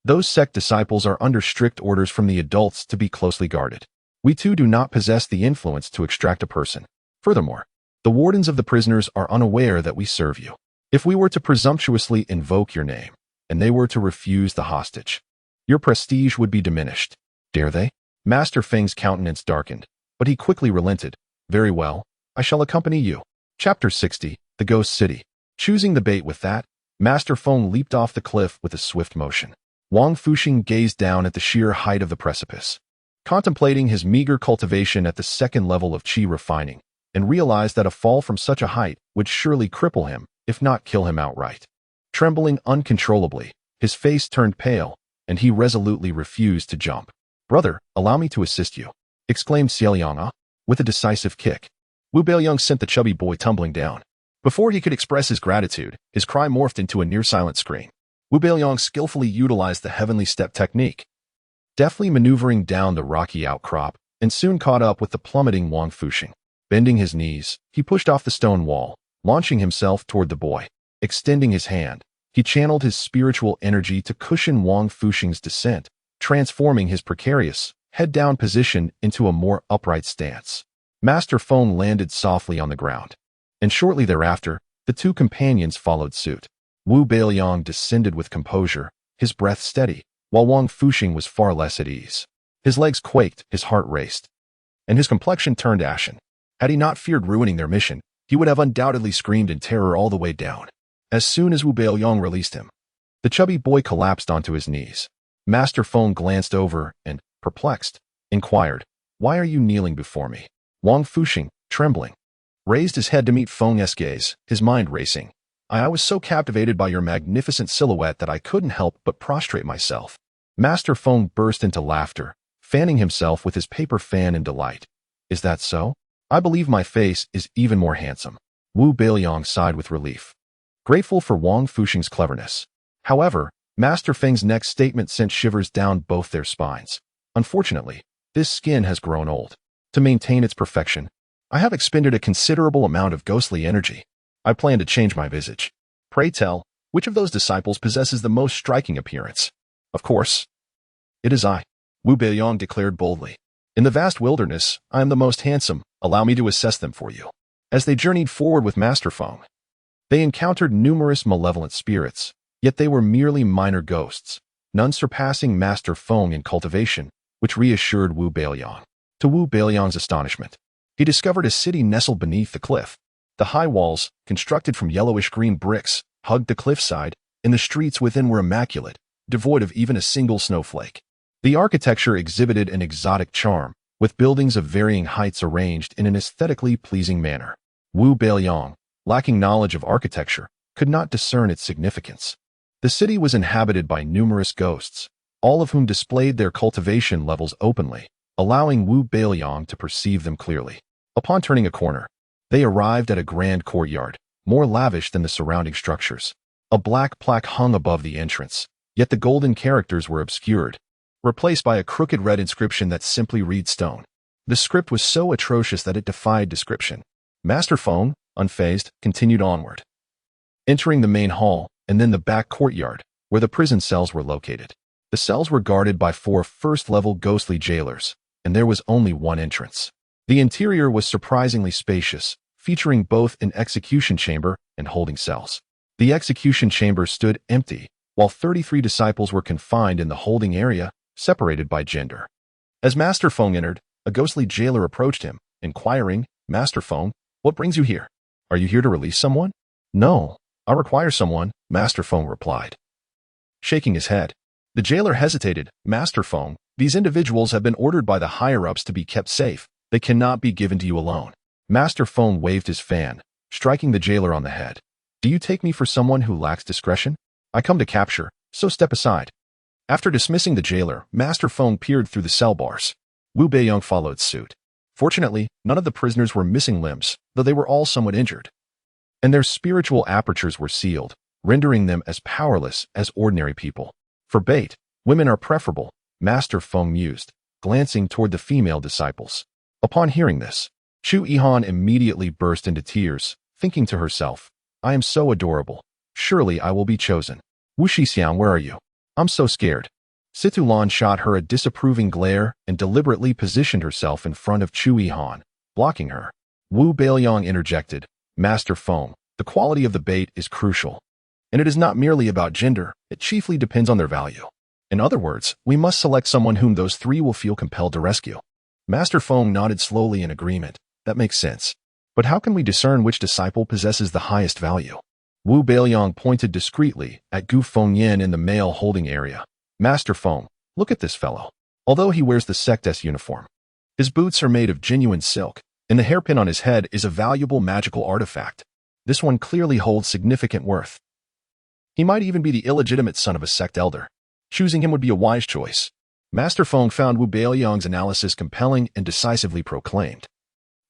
those sect disciples are under strict orders from the adults to be closely guarded. We 2 do not possess the influence to extract a person. Furthermore, the wardens of the prisoners are unaware that we serve you. If we were to presumptuously invoke your name, and they were to refuse the hostage, your prestige would be diminished. Dare they?" Master Feng's countenance darkened, but he quickly relented. "Very well, I shall accompany you." Chapter 60, The Ghost City. Choosing the bait with that, Master Feng leaped off the cliff with a swift motion. Wang Fuxing gazed down at the sheer height of the precipice, contemplating his meager cultivation at the 2nd level of qi refining, and realized that a fall from such a height would surely cripple him, if not kill him outright. Trembling uncontrollably, his face turned pale, and he resolutely refused to jump. "Brother, allow me to assist you," exclaimed Xiaoliang, with a decisive kick. Wu Beiliang sent the chubby boy tumbling down. Before he could express his gratitude, his cry morphed into a near-silent scream. Wu Beiliang skillfully utilized the heavenly step technique, deftly maneuvering down the rocky outcrop, and soon caught up with the plummeting Wang Fuxing. Bending his knees, he pushed off the stone wall, launching himself toward the boy. Extending his hand, he channeled his spiritual energy to cushion Wang Fuxing's descent, transforming his precarious, head-down position into a more upright stance. Master Feng landed softly on the ground, and shortly thereafter, the 2 companions followed suit. Wu Beiliang descended with composure, his breath steady, while Wang Fuxing was far less at ease. His legs quaked, his heart raced, and his complexion turned ashen. Had he not feared ruining their mission, he would have undoubtedly screamed in terror all the way down. As soon as Wu Beiliang released him, the chubby boy collapsed onto his knees. Master Feng glanced over and, perplexed, inquired, "Why are you kneeling before me?" Wang Fuxing, trembling, raised his head to meet Feng's gaze, his mind racing. I was so captivated by your magnificent silhouette that I couldn't help but prostrate myself. Master Feng burst into laughter, fanning himself with his paper fan in delight. Is that so? I believe my face is even more handsome. Wu Beiliang sighed with relief, grateful for Wang Fuxing's cleverness. However, Master Feng's next statement sent shivers down both their spines. Unfortunately, this skin has grown old. To maintain its perfection, I have expended a considerable amount of ghostly energy. I plan to change my visage. Pray tell, which of those disciples possesses the most striking appearance? Of course, it is I, Wu Beiliang declared boldly. In the vast wilderness, I am the most handsome. Allow me to assess them for you. As they journeyed forward with Master Feng, they encountered numerous malevolent spirits, yet they were merely minor ghosts, none surpassing Master Feng in cultivation, which reassured Wu Beiliang. To Wu Beiliang's astonishment, he discovered a city nestled beneath the cliff. The high walls, constructed from yellowish-green bricks, hugged the cliffside, and the streets within were immaculate, devoid of even a single snowflake. The architecture exhibited an exotic charm, with buildings of varying heights arranged in an aesthetically pleasing manner. Wu Beiliang, lacking knowledge of architecture, could not discern its significance. The city was inhabited by numerous ghosts, all of whom displayed their cultivation levels openly, allowing Wu Beiliang to perceive them clearly. Upon turning a corner, they arrived at a grand courtyard, more lavish than the surrounding structures. A black plaque hung above the entrance, yet the golden characters were obscured, replaced by a crooked red inscription that simply read stone. The script was so atrocious that it defied description. Master Feng, unfazed, continued onward, entering the main hall and then the back courtyard, where the prison cells were located. The cells were guarded by 4 first-level ghostly jailers, and there was only one entrance. The interior was surprisingly spacious, featuring both an execution chamber and holding cells. The execution chamber stood empty, while 33 disciples were confined in the holding area, separated by gender. As Master Feng entered, a ghostly jailer approached him, inquiring, "Master Feng, what brings you here? Are you here to release someone?" "No, I require someone," Master Feng replied, shaking his head. The jailer hesitated. "Master Feng, these individuals have been ordered by the higher-ups to be kept safe. They cannot be given to you alone." Master Feng waved his fan, striking the jailer on the head. "Do you take me for someone who lacks discretion? I come to capture, so step aside." After dismissing the jailer, Master Feng peered through the cell bars. Wu Beiliang followed suit. Fortunately, none of the prisoners were missing limbs, though they were all somewhat injured, and their spiritual apertures were sealed, rendering them as powerless as ordinary people. For bait, women are preferable, Master Feng mused, glancing toward the female disciples. Upon hearing this, Chu Yihan immediately burst into tears, thinking to herself, "I am so adorable. Surely I will be chosen. Wu Shixiang, where are you? I'm so scared." Situlan shot her a disapproving glare and deliberately positioned herself in front of Chu Yihan, blocking her. Wu Beiliang interjected, "Master Feng, the quality of the bait is crucial. And it is not merely about gender, it chiefly depends on their value. In other words, we must select someone whom those 3 will feel compelled to rescue." Master Feng nodded slowly in agreement. "That makes sense. But how can we discern which disciple possesses the highest value?" Wu Beiliang pointed discreetly at Gu Fengyan in the male holding area. "Master Feng, look at this fellow. Although he wears the sect's uniform, his boots are made of genuine silk, and the hairpin on his head is a valuable magical artifact. This one clearly holds significant worth. He might even be the illegitimate son of a sect elder. Choosing him would be a wise choice." Master Feng found Wu Beiliang's analysis compelling and decisively proclaimed,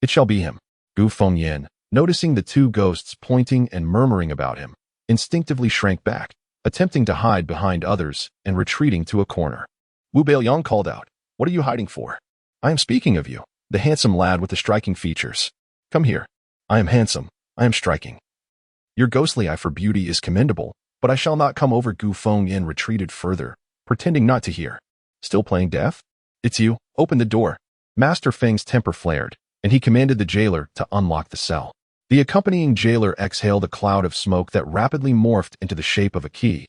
"It shall be him." Gu Fengyan, noticing the 2 ghosts pointing and murmuring about him, instinctively shrank back, attempting to hide behind others and retreating to a corner. Wu Beiliang called out, "What are you hiding for?" "I am speaking of you, the handsome lad with the striking features. Come here. I am handsome. I am striking. Your ghostly eye for beauty is commendable, but I shall not come over." Gu Fengyan retreated further, pretending not to hear. "Still playing deaf? It's you. Open the door." Master Feng's temper flared, and he commanded the jailer to unlock the cell. The accompanying jailer exhaled a cloud of smoke that rapidly morphed into the shape of a key,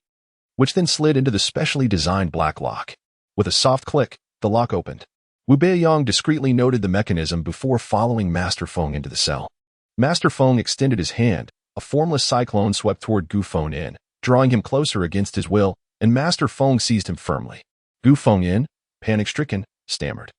which then slid into the specially designed black lock. With a soft click, the lock opened. Wu Beiliang discreetly noted the mechanism before following Master Feng into the cell. Master Feng extended his hand. A formless cyclone swept toward Gu Fengyan, drawing him closer against his will, and Master Feng seized him firmly. Gu Fengyan, panic-stricken, stammered,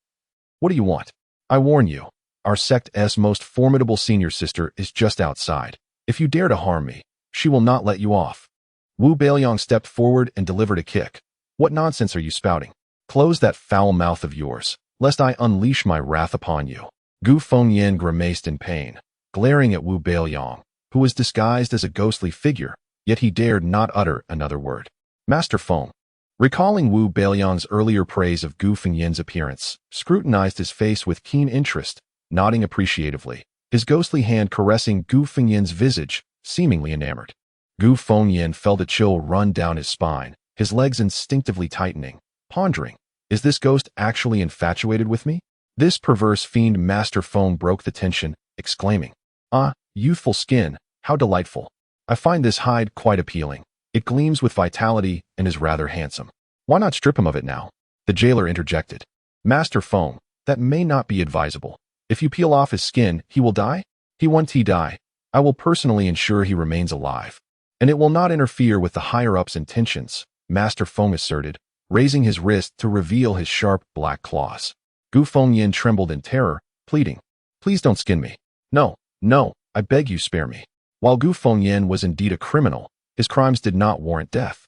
"What do you want? I warn you, Our sect's most formidable senior sister is just outside. If you dare to harm me, she will not let you off. Wu Beiliang stepped forward and delivered a kick. What nonsense are you spouting? Close that foul mouth of yours, lest I unleash my wrath upon you. Gu Fengyan grimaced in pain, glaring at Wu Beiliang, who was disguised as a ghostly figure, yet he dared not utter another word. Master Feng, recalling Wu Beiliang's earlier praise of Gu Fengyan's appearance, scrutinized his face with keen interest, nodding appreciatively, his ghostly hand caressing Gu Fengyan's visage, seemingly enamored. Gu Fengyan felt a chill run down his spine, his legs instinctively tightening, pondering, is this ghost actually infatuated with me? This perverse fiend. Master Feng broke the tension, exclaiming, "Ah, youthful skin, how delightful. I find this hide quite appealing. It gleams with vitality and is rather handsome. Why not strip him of it now?" The jailer interjected. "Master Feng, that may not be advisable. If you peel off his skin, he will die? He won't die. I will personally ensure he remains alive. And it will not interfere with the higher-up's intentions," Master Feng asserted, raising his wrist to reveal his sharp black claws. Gu Fengyan trembled in terror, pleading, "Please don't skin me. No, no, I beg you spare me." While Gu Fengyan was indeed a criminal, his crimes did not warrant death.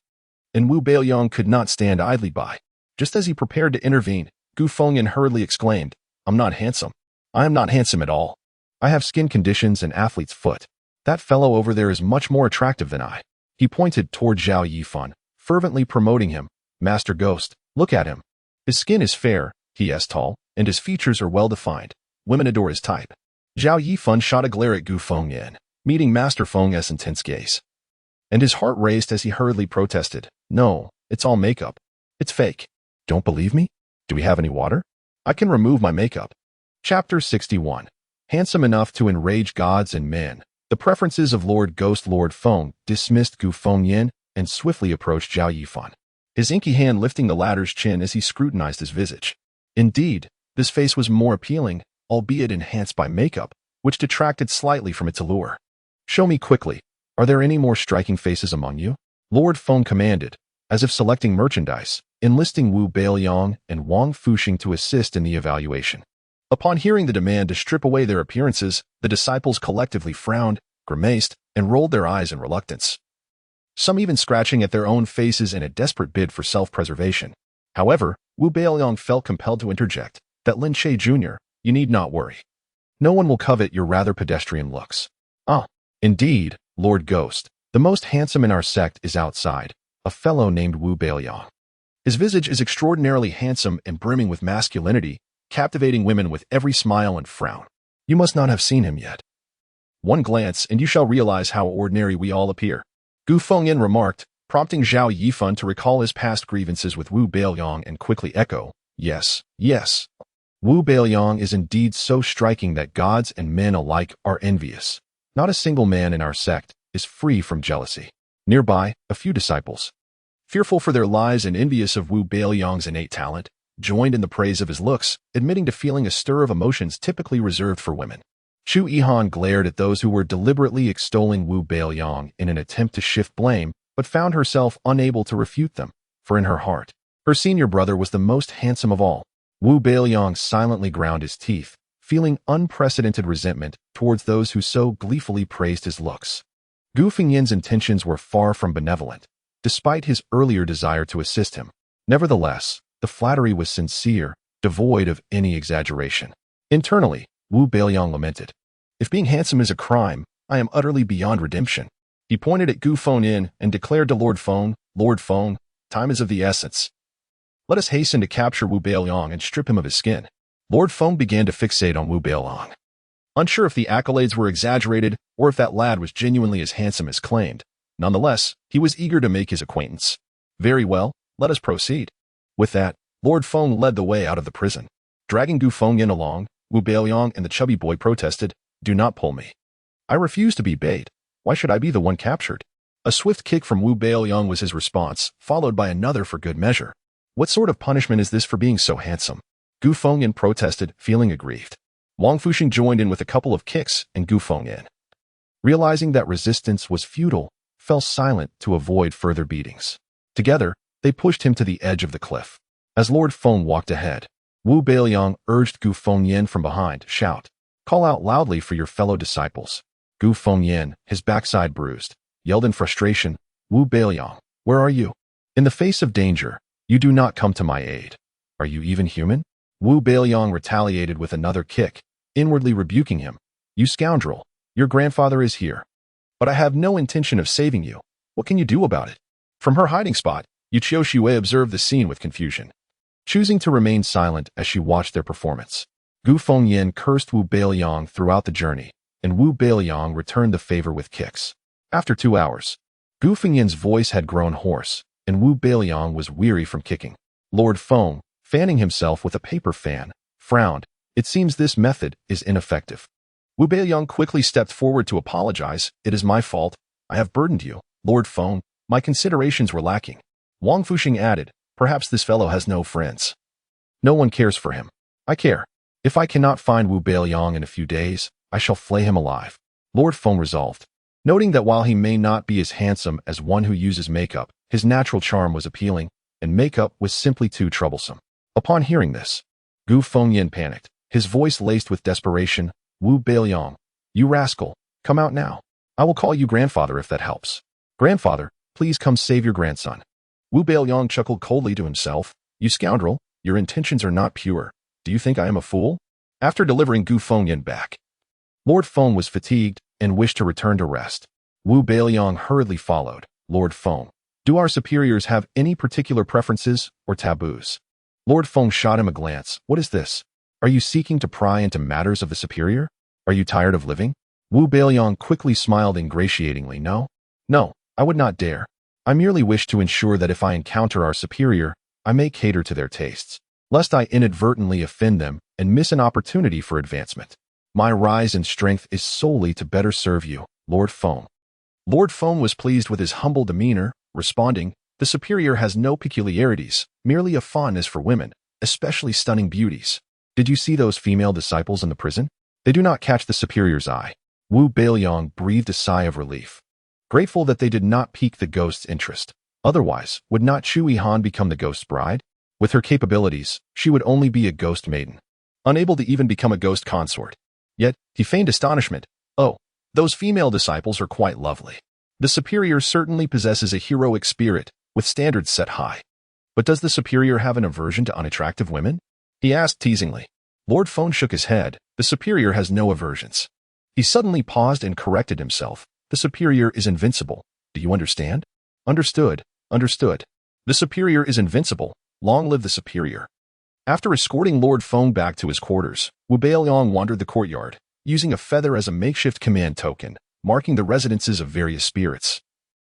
And Wu Beiliang could not stand idly by. Just as he prepared to intervene, Gu Fengyan hurriedly exclaimed, "I'm not handsome. I am not handsome at all. I have skin conditions and athlete's foot. That fellow over there is much more attractive than I." He pointed toward Zhao Yifan, fervently promoting him. "Master Ghost, look at him. His skin is fair, he is tall, and his features are well-defined. Women adore his type." Zhao Yifan shot a glare at Gu Fengyan, meeting Master Feng's intense gaze. And his heart raced as he hurriedly protested, "No, it's all makeup. It's fake. Don't believe me? Do we have any water? I can remove my makeup." Chapter 61. Handsome enough to enrage gods and men, the preferences of Lord Ghost. Lord Feng dismissed Gu Fengyan and swiftly approached Zhao Yifan, his inky hand lifting the latter's chin as he scrutinized his visage. Indeed, this face was more appealing, albeit enhanced by makeup, which detracted slightly from its allure. "Show me quickly. Are there any more striking faces among you?" Lord Feng commanded, as if selecting merchandise, enlisting Wu Beiliang and Wang Fuxing to assist in the evaluation. Upon hearing the demand to strip away their appearances, the disciples collectively frowned, grimaced, and rolled their eyes in reluctance. Some even scratching at their own faces in a desperate bid for self-preservation. However, Wu Beiliang felt compelled to interject, "That Lin Che Jr., you need not worry. No one will covet your rather pedestrian looks." "Ah, indeed, Lord Ghost. The most handsome in our sect is outside, a fellow named Wu Beiliang. His visage is extraordinarily handsome and brimming with masculinity, captivating women with every smile and frown. You must not have seen him yet. One glance and you shall realize how ordinary we all appear." Gu Fengyan remarked, prompting Zhao Yifan to recall his past grievances with Wu Beiliang and quickly echo, "Yes, yes. Wu Beiliang is indeed so striking that gods and men alike are envious. Not a single man in our sect is free from jealousy." Nearby, a few disciples, fearful for their lives and envious of Wu Beiliang's innate talent, joined in the praise of his looks, admitting to feeling a stir of emotions typically reserved for women. Chu Yihan glared at those who were deliberately extolling Wu Beiliang in an attempt to shift blame, but found herself unable to refute them, for in her heart, her senior brother was the most handsome of all. Wu Beiliang silently ground his teeth, feeling unprecedented resentment towards those who so gleefully praised his looks. Gu Fengyan's intentions were far from benevolent, despite his earlier desire to assist him. Nevertheless, the flattery was sincere, devoid of any exaggeration. Internally, Wu Beiliang lamented, "If being handsome is a crime, I am utterly beyond redemption." He pointed at Gu Fengyan and declared to Lord Feng, "Lord Feng, time is of the essence. Let us hasten to capture Wu Beiliang and strip him of his skin." Lord Feng began to fixate on Wu Beiliang. Unsure if the accolades were exaggerated or if that lad was genuinely as handsome as claimed. Nonetheless, he was eager to make his acquaintance. "Very well, let us proceed." With that, Lord Feng led the way out of the prison. Dragging Gu Fengyan along, Wu Beiliang and the chubby boy protested, "Do not pull me. I refuse to be bait. Why should I be the one captured?" A swift kick from Wu Beiliang was his response, followed by another for good measure. "What sort of punishment is this for being so handsome?" Gu Fengyan protested, feeling aggrieved. Wang Fuxing joined in with a couple of kicks, and Gu Fengyan, realizing that resistance was futile, fell silent to avoid further beatings. Together, they pushed him to the edge of the cliff. As Lord Feng walked ahead, Wu Beiliang urged Gu Fengyan from behind, "Shout. Call out loudly for your fellow disciples. Gu Fengyan, his backside bruised, yelled in frustration, Wu Beiliang, where are you? In the face of danger, you do not come to my aid. Are you even human? Wu Beiliang retaliated with another kick, inwardly rebuking him. You scoundrel, your grandfather is here. But I have no intention of saving you. What can you do about it? From her hiding spot, Yu Qiushui observed the scene with confusion, choosing to remain silent as she watched their performance. Gu Fengyan cursed Wu Beiliang throughout the journey, and Wu Beiliang returned the favor with kicks. After 2 hours, Gu Fengyan's voice had grown hoarse, and Wu Beiliang was weary from kicking. Lord Feng, fanning himself with a paper fan, frowned. It seems this method is ineffective. Wu Beiliang quickly stepped forward to apologize. It is my fault. I have burdened you, Lord Feng. My considerations were lacking. Wang Fuxing added, perhaps this fellow has no friends. No one cares for him. I care. If I cannot find Wu Beiliang in a few days, I shall flay him alive. Lord Feng resolved, noting that while he may not be as handsome as one who uses makeup, his natural charm was appealing, and makeup was simply too troublesome. Upon hearing this, Gu Fengyan panicked, his voice laced with desperation. Wu Beiliang, you rascal, come out now. I will call you grandfather if that helps. Grandfather, please come save your grandson. Wu Beiliang chuckled coldly to himself. You scoundrel, your intentions are not pure. Do you think I am a fool? After delivering Gu Fengyan back, Lord Feng was fatigued and wished to return to rest. Wu Beiliang hurriedly followed. Lord Feng, do our superiors have any particular preferences or taboos? Lord Feng shot him a glance. What is this? Are you seeking to pry into matters of the superior? Are you tired of living? Wu Beiliang quickly smiled ingratiatingly. No, I would not dare. I merely wish to ensure that if I encounter our superior, I may cater to their tastes, lest I inadvertently offend them and miss an opportunity for advancement. My rise in strength is solely to better serve you, Lord Feng. Lord Feng was pleased with his humble demeanor, responding, the superior has no peculiarities, merely a fondness for women, especially stunning beauties. Did you see those female disciples in the prison? They do not catch the superior's eye. Wu Beiliang breathed a sigh of relief, grateful that they did not pique the ghost's interest. Otherwise, would not Chui Han become the ghost's bride? With her capabilities, she would only be a ghost maiden, unable to even become a ghost consort. Yet, he feigned astonishment. Oh, those female disciples are quite lovely. The superior certainly possesses a heroic spirit, with standards set high. But does the superior have an aversion to unattractive women? He asked teasingly. Lord Feng shook his head. The superior has no aversions. He suddenly paused and corrected himself. The superior is invincible. Do you understand? Understood. The superior is invincible. Long live the superior. After escorting Lord Feng back to his quarters, Wu Beiliang wandered the courtyard, using a feather as a makeshift command token, marking the residences of various spirits.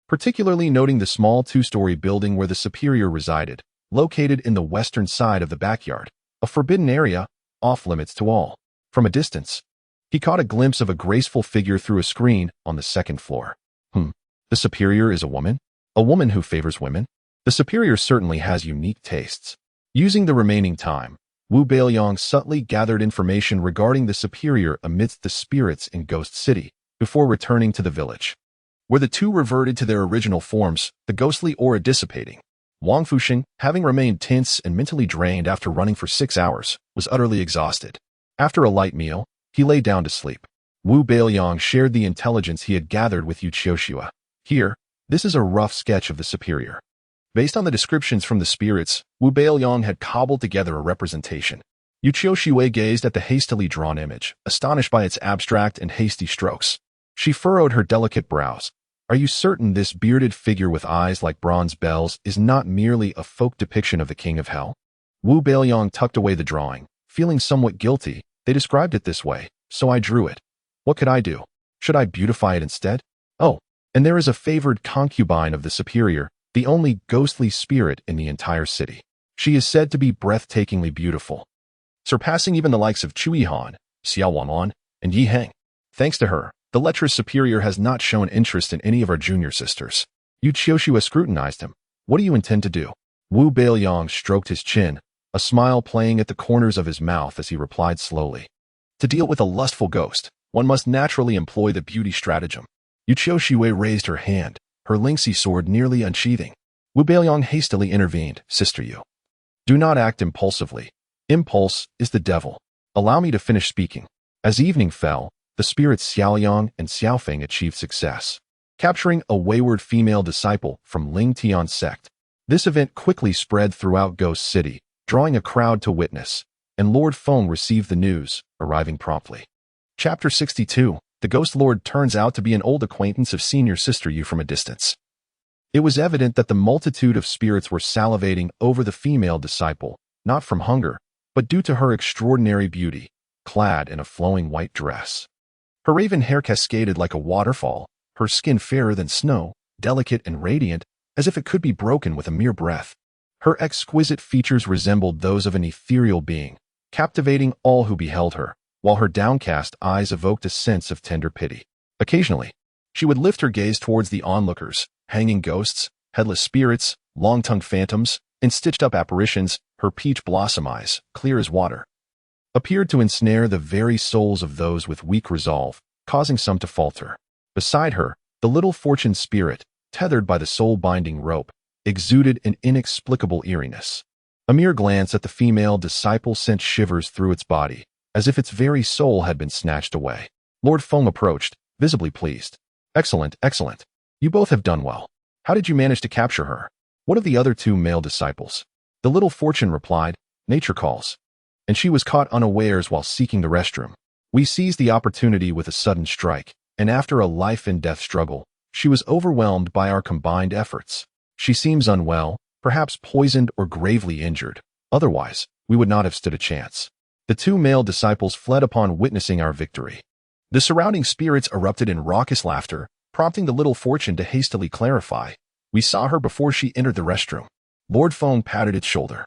Particularly noting the small 2-story building where the superior resided, located in the western side of the backyard, a forbidden area, off-limits to all. From a distance, he caught a glimpse of a graceful figure through a screen on the second floor. The superior is a woman? A woman who favors women? The superior certainly has unique tastes. Using the remaining time, Wu Beiliang subtly gathered information regarding the superior amidst the spirits in Ghost City, before returning to the village, where the two reverted to their original forms, the ghostly aura dissipating. Wang Fuxing, having remained tense and mentally drained after running for 6 hours, was utterly exhausted. After a light meal, he lay down to sleep. Wu Beiliang shared the intelligence he had gathered with Yu Qiushui. Here, this is a rough sketch of the superior. Based on the descriptions from the spirits, Wu Beiliang had cobbled together a representation. Yu Qiushui gazed at the hastily drawn image, astonished by its abstract and hasty strokes. She furrowed her delicate brows. Are you certain this bearded figure with eyes like bronze bells is not merely a folk depiction of the king of hell? Wu Beiliang tucked away the drawing, feeling somewhat guilty. They described it this way, so I drew it. What could I do? Should I beautify it instead? Oh, and there is a favored concubine of the superior, the only ghostly spirit in the entire city. She is said to be breathtakingly beautiful, surpassing even the likes of Chui Han, Xiao Wanlan, and Yi Heng. Thanks to her, the lecherous superior has not shown interest in any of our junior sisters. Yu Qiushui scrutinized him. What do you intend to do? Wu Beiliang stroked his chin, a smile playing at the corners of his mouth as he replied slowly. To deal with a lustful ghost, one must naturally employ the beauty stratagem. Yu Qiushui raised her hand, her lynxy sword nearly unsheathing. Wu Beiliang hastily intervened. Sister Yu, do not act impulsively. Impulse is the devil. Allow me to finish speaking. As evening fell, the spirits Xiaoyang and Xiaofeng achieved success, capturing a wayward female disciple from Ling Tian's sect. This event quickly spread throughout Ghost City, drawing a crowd to witness, and Lord Feng received the news, arriving promptly. Chapter 62. The Ghost Lord turns out to be an old acquaintance of senior sister Yu from a distance. It was evident that the multitude of spirits were salivating over the female disciple, not from hunger, but due to her extraordinary beauty, clad in a flowing white dress. Her raven hair cascaded like a waterfall, her skin fairer than snow, delicate and radiant, as if it could be broken with a mere breath. Her exquisite features resembled those of an ethereal being, captivating all who beheld her, while her downcast eyes evoked a sense of tender pity. Occasionally, she would lift her gaze towards the onlookers, hanging ghosts, headless spirits, long-tongued phantoms, and stitched-up apparitions. Her peach blossom eyes, clear as water, appeared to ensnare the very souls of those with weak resolve, causing some to falter. Beside her, the little fortune spirit, tethered by the soul-binding rope, exuded an inexplicable eeriness. A mere glance at the female disciple sent shivers through its body, as if its very soul had been snatched away. Lord Feng approached, visibly pleased. Excellent, excellent. You both have done well. How did you manage to capture her? What of the other two male disciples? The little fortune replied, nature calls. And she was caught unawares while seeking the restroom. We seized the opportunity with a sudden strike, and after a life-and-death struggle, she was overwhelmed by our combined efforts. She seems unwell, perhaps poisoned or gravely injured. Otherwise, we would not have stood a chance. The two male disciples fled upon witnessing our victory. The surrounding spirits erupted in raucous laughter, prompting the little fortune to hastily clarify. We saw her before she entered the restroom. Lord Feng patted its shoulder.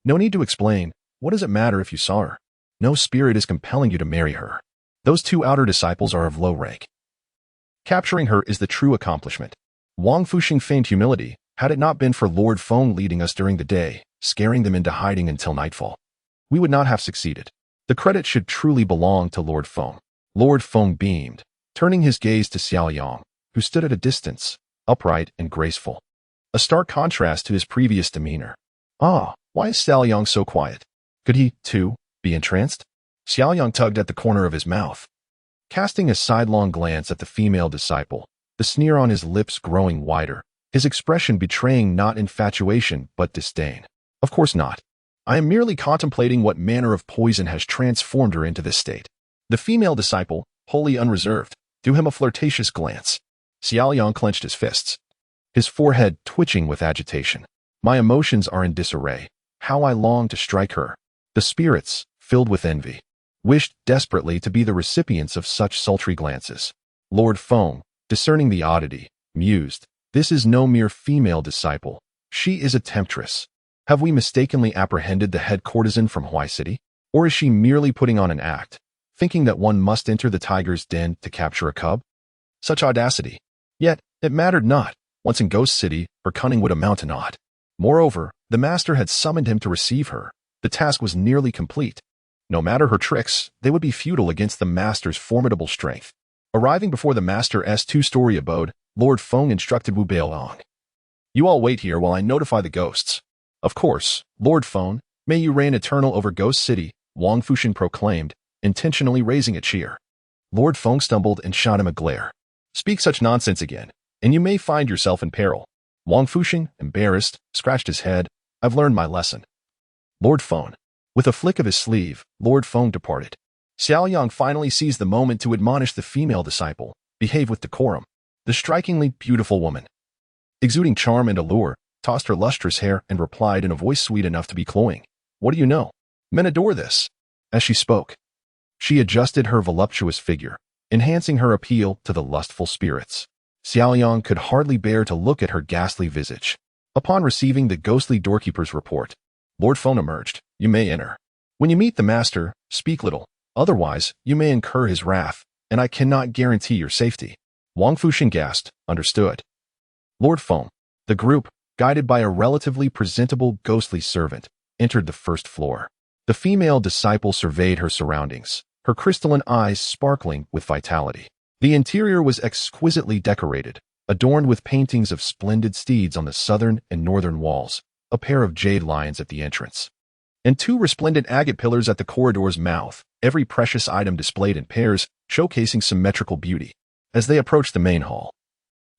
No need to explain. What does it matter if you saw her? No spirit is compelling you to marry her. Those two outer disciples are of low rank. Capturing her is the true accomplishment. Wang Fuxing feigned humility, had it not been for Lord Feng leading us during the day, scaring them into hiding until nightfall. We would not have succeeded. The credit should truly belong to Lord Feng. Lord Feng beamed, turning his gaze to Xiaoyang, who stood at a distance, upright and graceful. A stark contrast to his previous demeanor. Ah, why is Xiaoyang so quiet? Could he, too, be entranced? Xiaoyang tugged at the corner of his mouth. Casting a sidelong glance at the female disciple, the sneer on his lips growing wider, his expression betraying not infatuation but disdain. Of course not. I am merely contemplating what manner of poison has transformed her into this state. The female disciple, wholly unreserved, threw him a flirtatious glance. Xiaoyang clenched his fists, his forehead twitching with agitation. My emotions are in disarray. How I long to strike her. The spirits, filled with envy, wished desperately to be the recipients of such sultry glances. Lord Feng, discerning the oddity, mused, this is no mere female disciple. She is a temptress. Have we mistakenly apprehended the head courtesan from Huai City? Or is she merely putting on an act, thinking that one must enter the tiger's den to capture a cub? Such audacity. Yet, it mattered not. Once in Ghost City, her cunning would amount to naught. Moreover, the master had summoned him to receive her. The task was nearly complete. No matter her tricks, they would be futile against the master's formidable strength. Arriving before the master's two-story abode, Lord Feng instructed Wu Beiliang. You all wait here while I notify the ghosts. Of course, Lord Feng, may you reign eternal over Ghost City, Wang Fuxing proclaimed, intentionally raising a cheer. Lord Feng stumbled and shot him a glare. Speak such nonsense again, and you may find yourself in peril. Wang Fuxing, embarrassed, scratched his head. I've learned my lesson. Lord Feng. With a flick of his sleeve, Lord Feng departed. Xiaoyang finally seized the moment to admonish the female disciple. Behave with decorum. The strikingly beautiful woman, exuding charm and allure, tossed her lustrous hair and replied in a voice sweet enough to be cloying. What do you know? Men adore this. As she spoke, she adjusted her voluptuous figure, enhancing her appeal to the lustful spirits. Xiaoyang could hardly bear to look at her ghastly visage. Upon receiving the ghostly doorkeeper's report, Lord Feng emerged. You may enter. When you meet the master, speak little. Otherwise, you may incur his wrath, and I cannot guarantee your safety. Wang Fuxing gasped. Understood. Lord Feng. The group, guided by a relatively presentable ghostly servant, entered the first floor. The female disciple surveyed her surroundings, her crystalline eyes sparkling with vitality. The interior was exquisitely decorated, adorned with paintings of splendid steeds on the southern and northern walls, a pair of jade lions at the entrance, and two resplendent agate pillars at the corridor's mouth. every precious item displayed in pairs, showcasing symmetrical beauty. As they approached the main hall,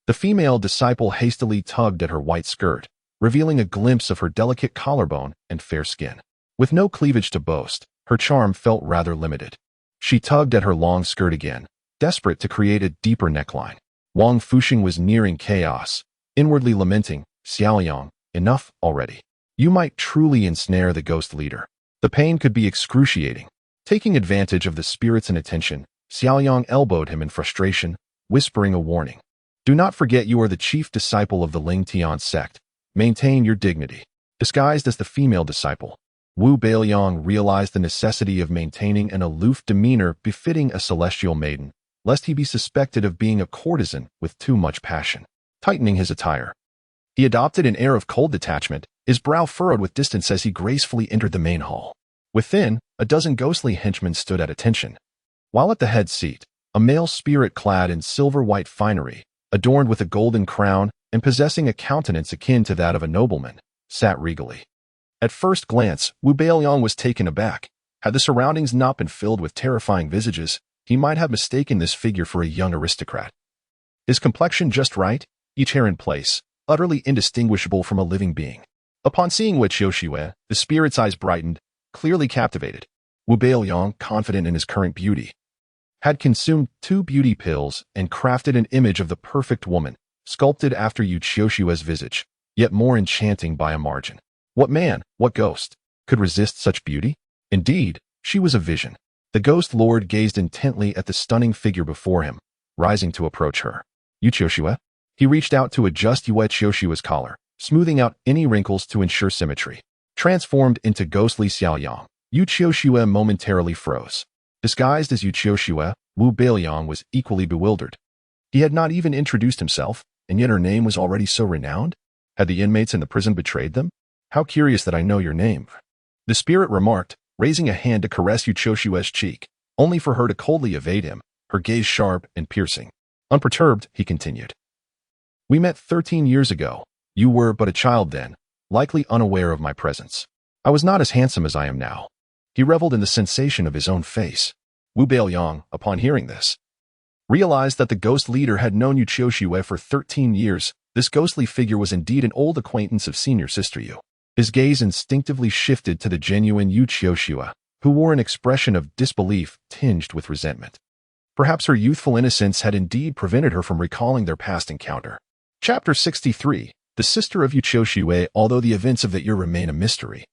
the female disciple hastily tugged at her white skirt, revealing a glimpse of her delicate collarbone and fair skin. With no cleavage to boast, her charm felt rather limited. She tugged at her long skirt again, desperate to create a deeper neckline. Wang Fuxing was nearing chaos, inwardly lamenting, Xiaoyang, enough already. You might truly ensnare the ghost leader. The pain could be excruciating. Taking advantage of the spirit's inattention, Xiaoyang elbowed him in frustration, whispering a warning. Do not forget you are the chief disciple of the Lingtian sect. Maintain your dignity. Disguised as the female disciple, Wu Beiliang realized the necessity of maintaining an aloof demeanor befitting a celestial maiden, lest he be suspected of being a courtesan with too much passion. Tightening his attire, he adopted an air of cold detachment, his brow furrowed with distance as he gracefully entered the main hall. Within, a dozen ghostly henchmen stood at attention. While at the head seat, a male spirit clad in silver-white finery, adorned with a golden crown and possessing a countenance akin to that of a nobleman, sat regally. At first glance, Wu Beiliang was taken aback. Had the surroundings not been filled with terrifying visages, he might have mistaken this figure for a young aristocrat. His complexion just right, each hair in place, utterly indistinguishable from a living being. Upon seeing Wu Qiuxue, the spirit's eyes brightened, clearly captivated. Wu Beiliang, confident in his current beauty, had consumed 2 beauty pills and crafted an image of the perfect woman, sculpted after Wu Qiuxue's visage, yet more enchanting by a margin. What man, what ghost, could resist such beauty? Indeed, she was a vision. The ghost lord gazed intently at the stunning figure before him, rising to approach her. Wu Qiuxue? He reached out to adjust Wu Qiuxue's collar, smoothing out any wrinkles to ensure symmetry. Transformed into ghostly Xiaoyang, Wu Qiuxue momentarily froze. Disguised as Wu Qiuxue, Wu Beiliang was equally bewildered. He had not even introduced himself, and yet her name was already so renowned? Had the inmates in the prison betrayed them? How curious that I know your name. The spirit remarked, raising a hand to caress Wu Qiuxue's cheek, only for her to coldly evade him, her gaze sharp and piercing. Unperturbed, he continued. We met 13 years ago. You were but a child then, likely unaware of my presence. I was not as handsome as I am now. He reveled in the sensation of his own face. Wu Beiliang, upon hearing this, realized that the ghost leader had known Wu Qiuxue for 13 years. This ghostly figure was indeed an old acquaintance of senior sister Yu. His gaze instinctively shifted to the genuine Wu Qiuxue, who wore an expression of disbelief tinged with resentment. Perhaps her youthful innocence had indeed prevented her from recalling their past encounter. Chapter 63. The sister of Wu Qiuxue. Although the events of that year remain a mystery,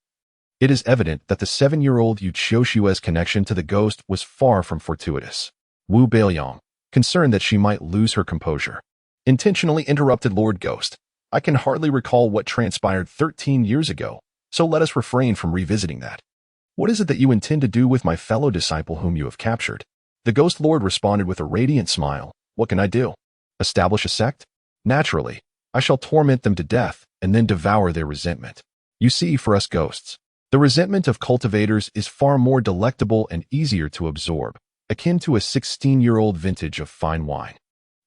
it is evident that the 7-year-old Wu Qiuxue's connection to the ghost was far from fortuitous. Wu Beiliang, concerned that she might lose her composure, intentionally interrupted Lord Ghost. I can hardly recall what transpired 13 years ago, so let us refrain from revisiting that. What is it that you intend to do with my fellow disciple whom you have captured? The Ghost Lord responded with a radiant smile. What can I do? Establish a sect? Naturally, I shall torment them to death and then devour their resentment. You see, for us ghosts, the resentment of cultivators is far more delectable and easier to absorb, akin to a 16-year-old vintage of fine wine.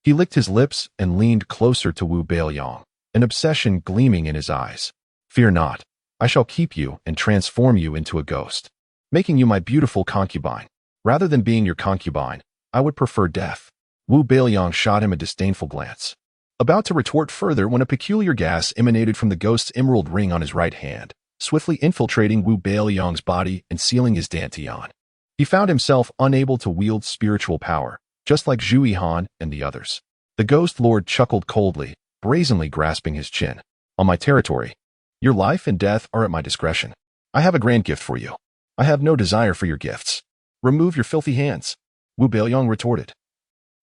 He licked his lips and leaned closer to Wu Beiliang, an obsession gleaming in his eyes. Fear not, I shall keep you and transform you into a ghost, making you my beautiful concubine. Rather than being your concubine, I would prefer death. Wu Beiliang shot him a disdainful glance, about to retort further when a peculiar gas emanated from the ghost's emerald ring on his right hand, swiftly infiltrating Wu Beiliang's body and sealing his dantian. He found himself unable to wield spiritual power, just like Zhu Yihan and the others. The Ghost Lord chuckled coldly, brazenly grasping his chin. On my territory, your life and death are at my discretion. I have a grand gift for you. I have no desire for your gifts. Remove your filthy hands, Wu Beiliang retorted,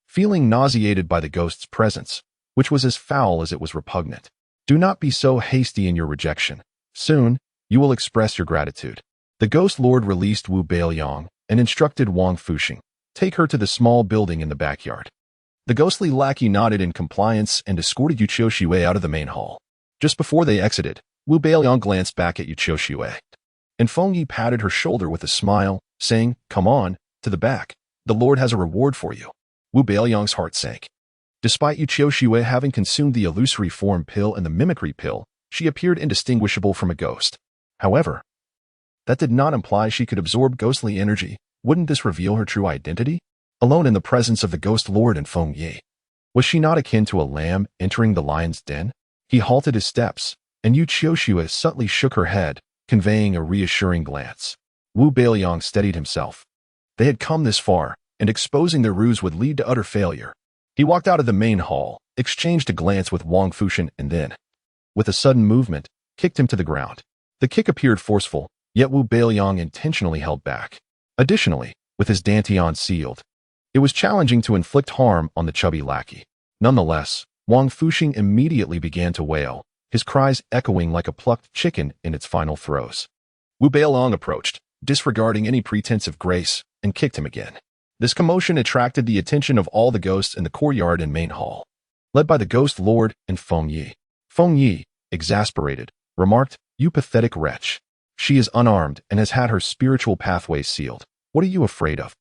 feeling nauseated by the ghost's presence, which was as foul as it was repugnant. Do not be so hasty in your rejection. Soon, you will express your gratitude. The Ghost Lord released Wu Beiliang and instructed Wang Fuxing, take her to the small building in the backyard. The ghostly lackey nodded in compliance and escorted Wu Qiuxue out of the main hall. Just before they exited, Wu Beiliang glanced back at Wu Qiuxue, and Feng Yi patted her shoulder with a smile, saying, come on, to the back. The Lord has a reward for you. Wu Beiliang's heart sank. Despite Wu Qiuxue having consumed the illusory form pill and the mimicry pill, she appeared indistinguishable from a ghost. However, that did not imply she could absorb ghostly energy, Wouldn't this reveal her true identity? Alone in the presence of the Ghost Lord and Feng Yi. Was she not akin to a lamb entering the lion's den? He halted his steps, and Yu Qiushue subtly shook her head, conveying a reassuring glance. Wu Beiliang steadied himself. They had come this far, and exposing their ruse would lead to utter failure. He walked out of the main hall, exchanged a glance with Wang Fushan, and then, with a sudden movement, kicked him to the ground. The kick appeared forceful, yet Wu Beiliang intentionally held back. Additionally, with his dantian sealed, it was challenging to inflict harm on the chubby lackey. Nonetheless, Wang Fushan immediately began to wail, his cries echoing like a plucked chicken in its final throes. Wu Beiliang approached, disregarding any pretense of grace, and kicked him again. This commotion attracted the attention of all the ghosts in the courtyard and main hall, led by the Ghost Lord and Feng Yi. Feng Yi, exasperated, remarked, "You pathetic wretch. She is unarmed and has had her spiritual pathways sealed. What are you afraid of?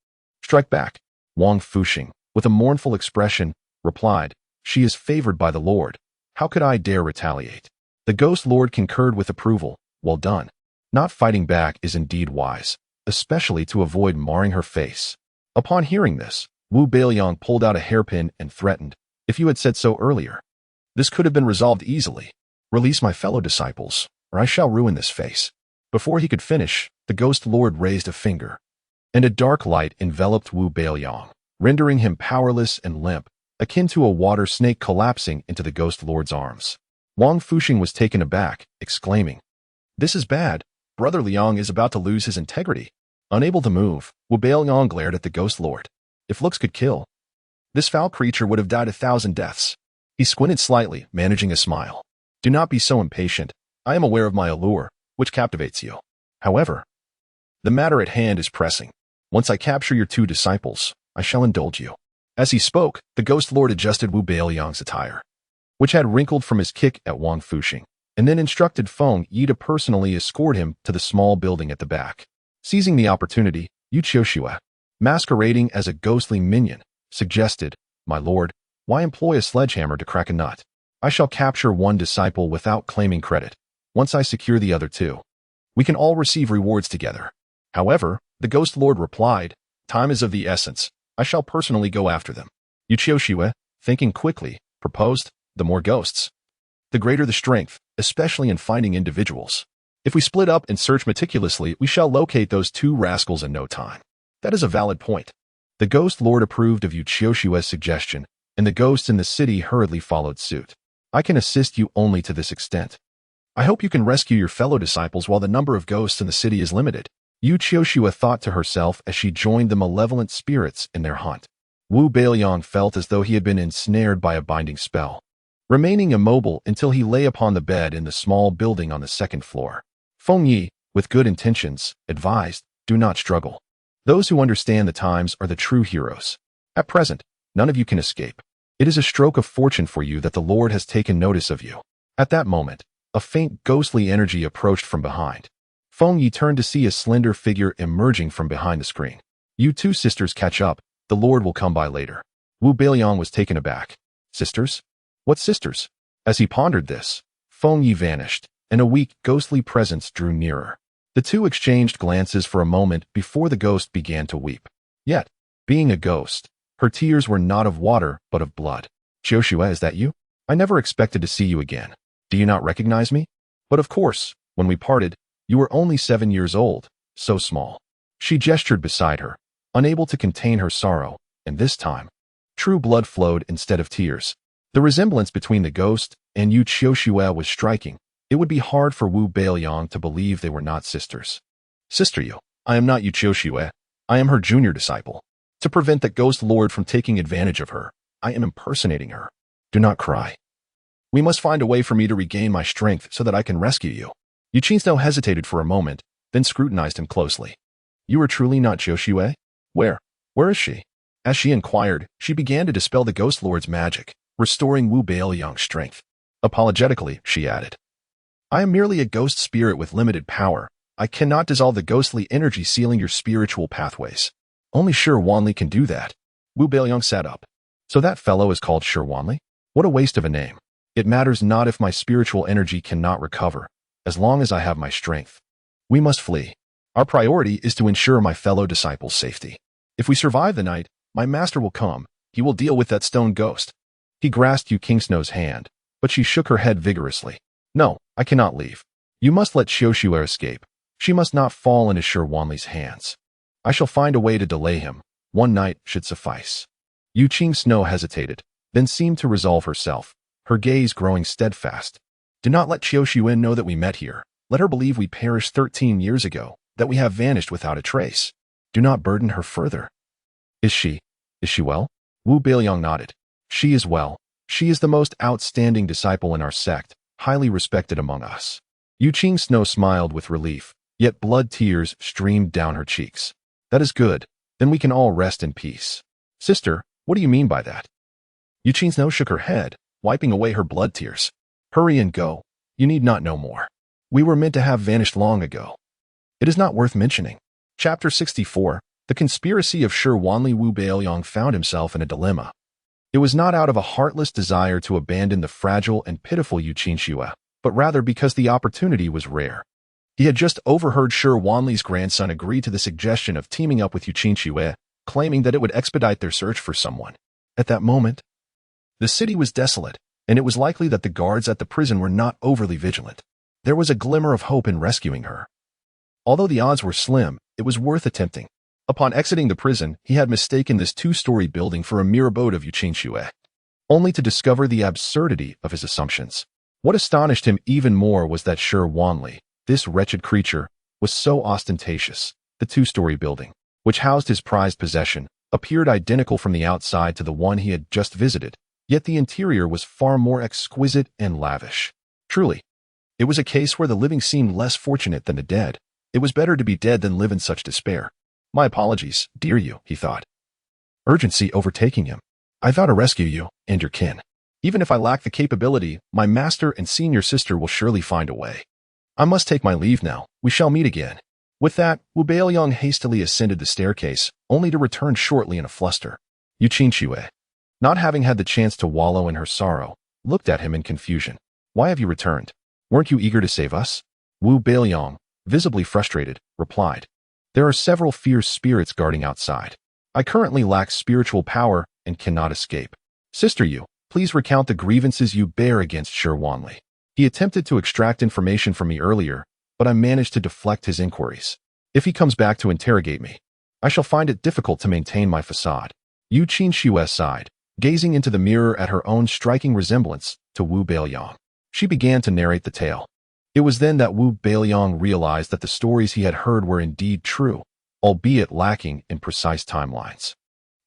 Strike back." Wang Fushan, with a mournful expression, replied, "She is favored by the Lord. How could I dare retaliate?" The Ghost Lord concurred with approval. "Well done. Not fighting back is indeed wise, especially to avoid marring her face." Upon hearing this, Wu Beiliang pulled out a hairpin and threatened, "If you had said so earlier, this could have been resolved easily. Release my fellow disciples, or I shall ruin this face." Before he could finish, the Ghost Lord raised a finger, and a dark light enveloped Wu Beiliang, rendering him powerless and limp, akin to a water snake collapsing into the Ghost Lord's arms. Wang Fushan was taken aback, exclaiming, "This is bad. Brother Liang is about to lose his integrity." Unable to move, Wu Beiliang glared at the Ghost Lord. If looks could kill, this foul creature would have died 1,000 deaths. He squinted slightly, managing a smile. "Do not be so impatient. I am aware of my allure, which captivates you. However, the matter at hand is pressing. Once I capture your 2 disciples, I shall indulge you." As he spoke, the Ghost Lord adjusted Wu Beiliang's attire, which had wrinkled from his kick at Wang Fushan, and then instructed Feng Yi to personally escort him to the small building at the back. Seizing the opportunity, Yu Qiushue, masquerading as a ghostly minion, suggested, "My lord, why employ a sledgehammer to crack a nut? I shall capture 1 disciple without claiming credit. Once I secure the other 2, we can all receive rewards together." However, the Ghost Lord replied, "Time is of the essence. I shall personally go after them." Yu Qiushue, thinking quickly, proposed, "The more ghosts, the greater the strength, especially in finding individuals. If we split up and search meticulously, we shall locate those 2 rascals in no time." That is a valid point. The Ghost Lord approved of Yu Qiushue's suggestion, and the ghosts in the city hurriedly followed suit. "I can assist you only to this extent. I hope you can rescue your fellow disciples while the number of ghosts in the city is limited." Yu Qiushue thought to herself as she joined the malevolent spirits in their hunt. Wu Beiliang felt as though he had been ensnared by a binding spell, remaining immobile until he lay upon the bed in the small building on the 2nd floor. Feng Yi, with good intentions, advised, "Do not struggle. Those who understand the times are the true heroes. At present, none of you can escape. It is a stroke of fortune for you that the Lord has taken notice of you." At that moment, a faint ghostly energy approached from behind. Feng Yi turned to see a slender figure emerging from behind the screen. "You 2 sisters catch up. The Lord will come by later." Wu Beiliang was taken aback. "Sisters? What sisters?" As he pondered this, Feng Yi vanished, and a weak, ghostly presence drew nearer. The 2 exchanged glances for a moment before the ghost began to weep. Yet, being a ghost, her tears were not of water but of blood. "Qiushue, is that you? I never expected to see you again. Do you not recognize me? But of course, when we parted, you were only 7 years old, so small." She gestured beside her, unable to contain her sorrow, and this time, true blood flowed instead of tears. The resemblance between the ghost and Yu Qiushue was striking. It would be hard for Wu Beiliang to believe they were not sisters. "Sister Yu, I am not Yu Qiushue. I am her junior disciple. To prevent the Ghost Lord from taking advantage of her, I am impersonating her. Do not cry. We must find a way for me to regain my strength so that I can rescue you." Yu Qiushue hesitated for a moment, then scrutinized him closely. "You are truly not Qiushue? Where is she?" As she inquired, she began to dispel the Ghost Lord's magic, restoring Wu Beiliang's strength. Apologetically, she added, "I am merely a ghost spirit with limited power. I cannot dissolve the ghostly energy sealing your spiritual pathways. Only Shi Wanli can do that." Wu Beiliang sat up. "So that fellow is called Shi Wanli? What a waste of a name. It matters not if my spiritual energy cannot recover, as long as I have my strength. We must flee." Our priority is to ensure my fellow disciples' safety. If we survive the night, my master will come. He will deal with that stone ghost. He grasped Yu Kingsnow's hand, but she shook her head vigorously. No, I cannot leave. You must let Xiaoxue escape. She must not fall into Shi Wanli's hands. I shall find a way to delay him. One night should suffice. Yu Qingsnow hesitated, then seemed to resolve herself, her gaze growing steadfast. Do not let Xiaoxue know that we met here. Let her believe we perished 13 years ago, that we have vanished without a trace. Do not burden her further. Is she well? Wu Beiliang nodded. She is well. She is the most outstanding disciple in our sect, highly respected among us. Yu Qingsnow smiled with relief, yet blood tears streamed down her cheeks. That is good. Then we can all rest in peace. Sister, what do you mean by that? Yu Qingsnow shook her head, wiping away her blood tears. Hurry and go. You need not know more. We were meant to have vanished long ago. It is not worth mentioning. Chapter 64. The Conspiracy of Shi Wanli. Wu Beiliang found himself in a dilemma. It was not out of a heartless desire to abandon the fragile and pitiful Yu Qingsue, but rather because the opportunity was rare. He had just overheard Shi Wanli's grandson agree to the suggestion of teaming up with Yu Qingsue, claiming that it would expedite their search for someone. At that moment, the city was desolate, and it was likely that the guards at the prison were not overly vigilant. There was a glimmer of hope in rescuing her. Although the odds were slim, it was worth attempting. Upon exiting the prison, he had mistaken this two-story building for a mere abode of Yu Qingsue, only to discover the absurdity of his assumptions. What astonished him even more was that Shi Wanli, this wretched creature, was so ostentatious. The two-story building, which housed his prized possession, appeared identical from the outside to the one he had just visited, yet the interior was far more exquisite and lavish. Truly, it was a case where the living seemed less fortunate than the dead. It was better to be dead than live in such despair. My apologies, dear you, he thought. Urgency overtaking him. I vow to rescue you and your kin. Even if I lack the capability, my master and senior sister will surely find a way. I must take my leave now. We shall meet again. With that, Wu Beiliang hastily ascended the staircase, only to return shortly in a fluster. Yu Qingsue, not having had the chance to wallow in her sorrow, looked at him in confusion. Why have you returned? Weren't you eager to save us? Wu Beiliang, visibly frustrated, replied. There are several fierce spirits guarding outside. I currently lack spiritual power and cannot escape. Sister Yu, please recount the grievances you bear against Shi Wanli. He attempted to extract information from me earlier, but I managed to deflect his inquiries. If he comes back to interrogate me, I shall find it difficult to maintain my facade. Yu Qingsue sighed, gazing into the mirror at her own striking resemblance to Wu Beiliang. She began to narrate the tale. It was then that Wu Beiliang realized that the stories he had heard were indeed true, albeit lacking in precise timelines.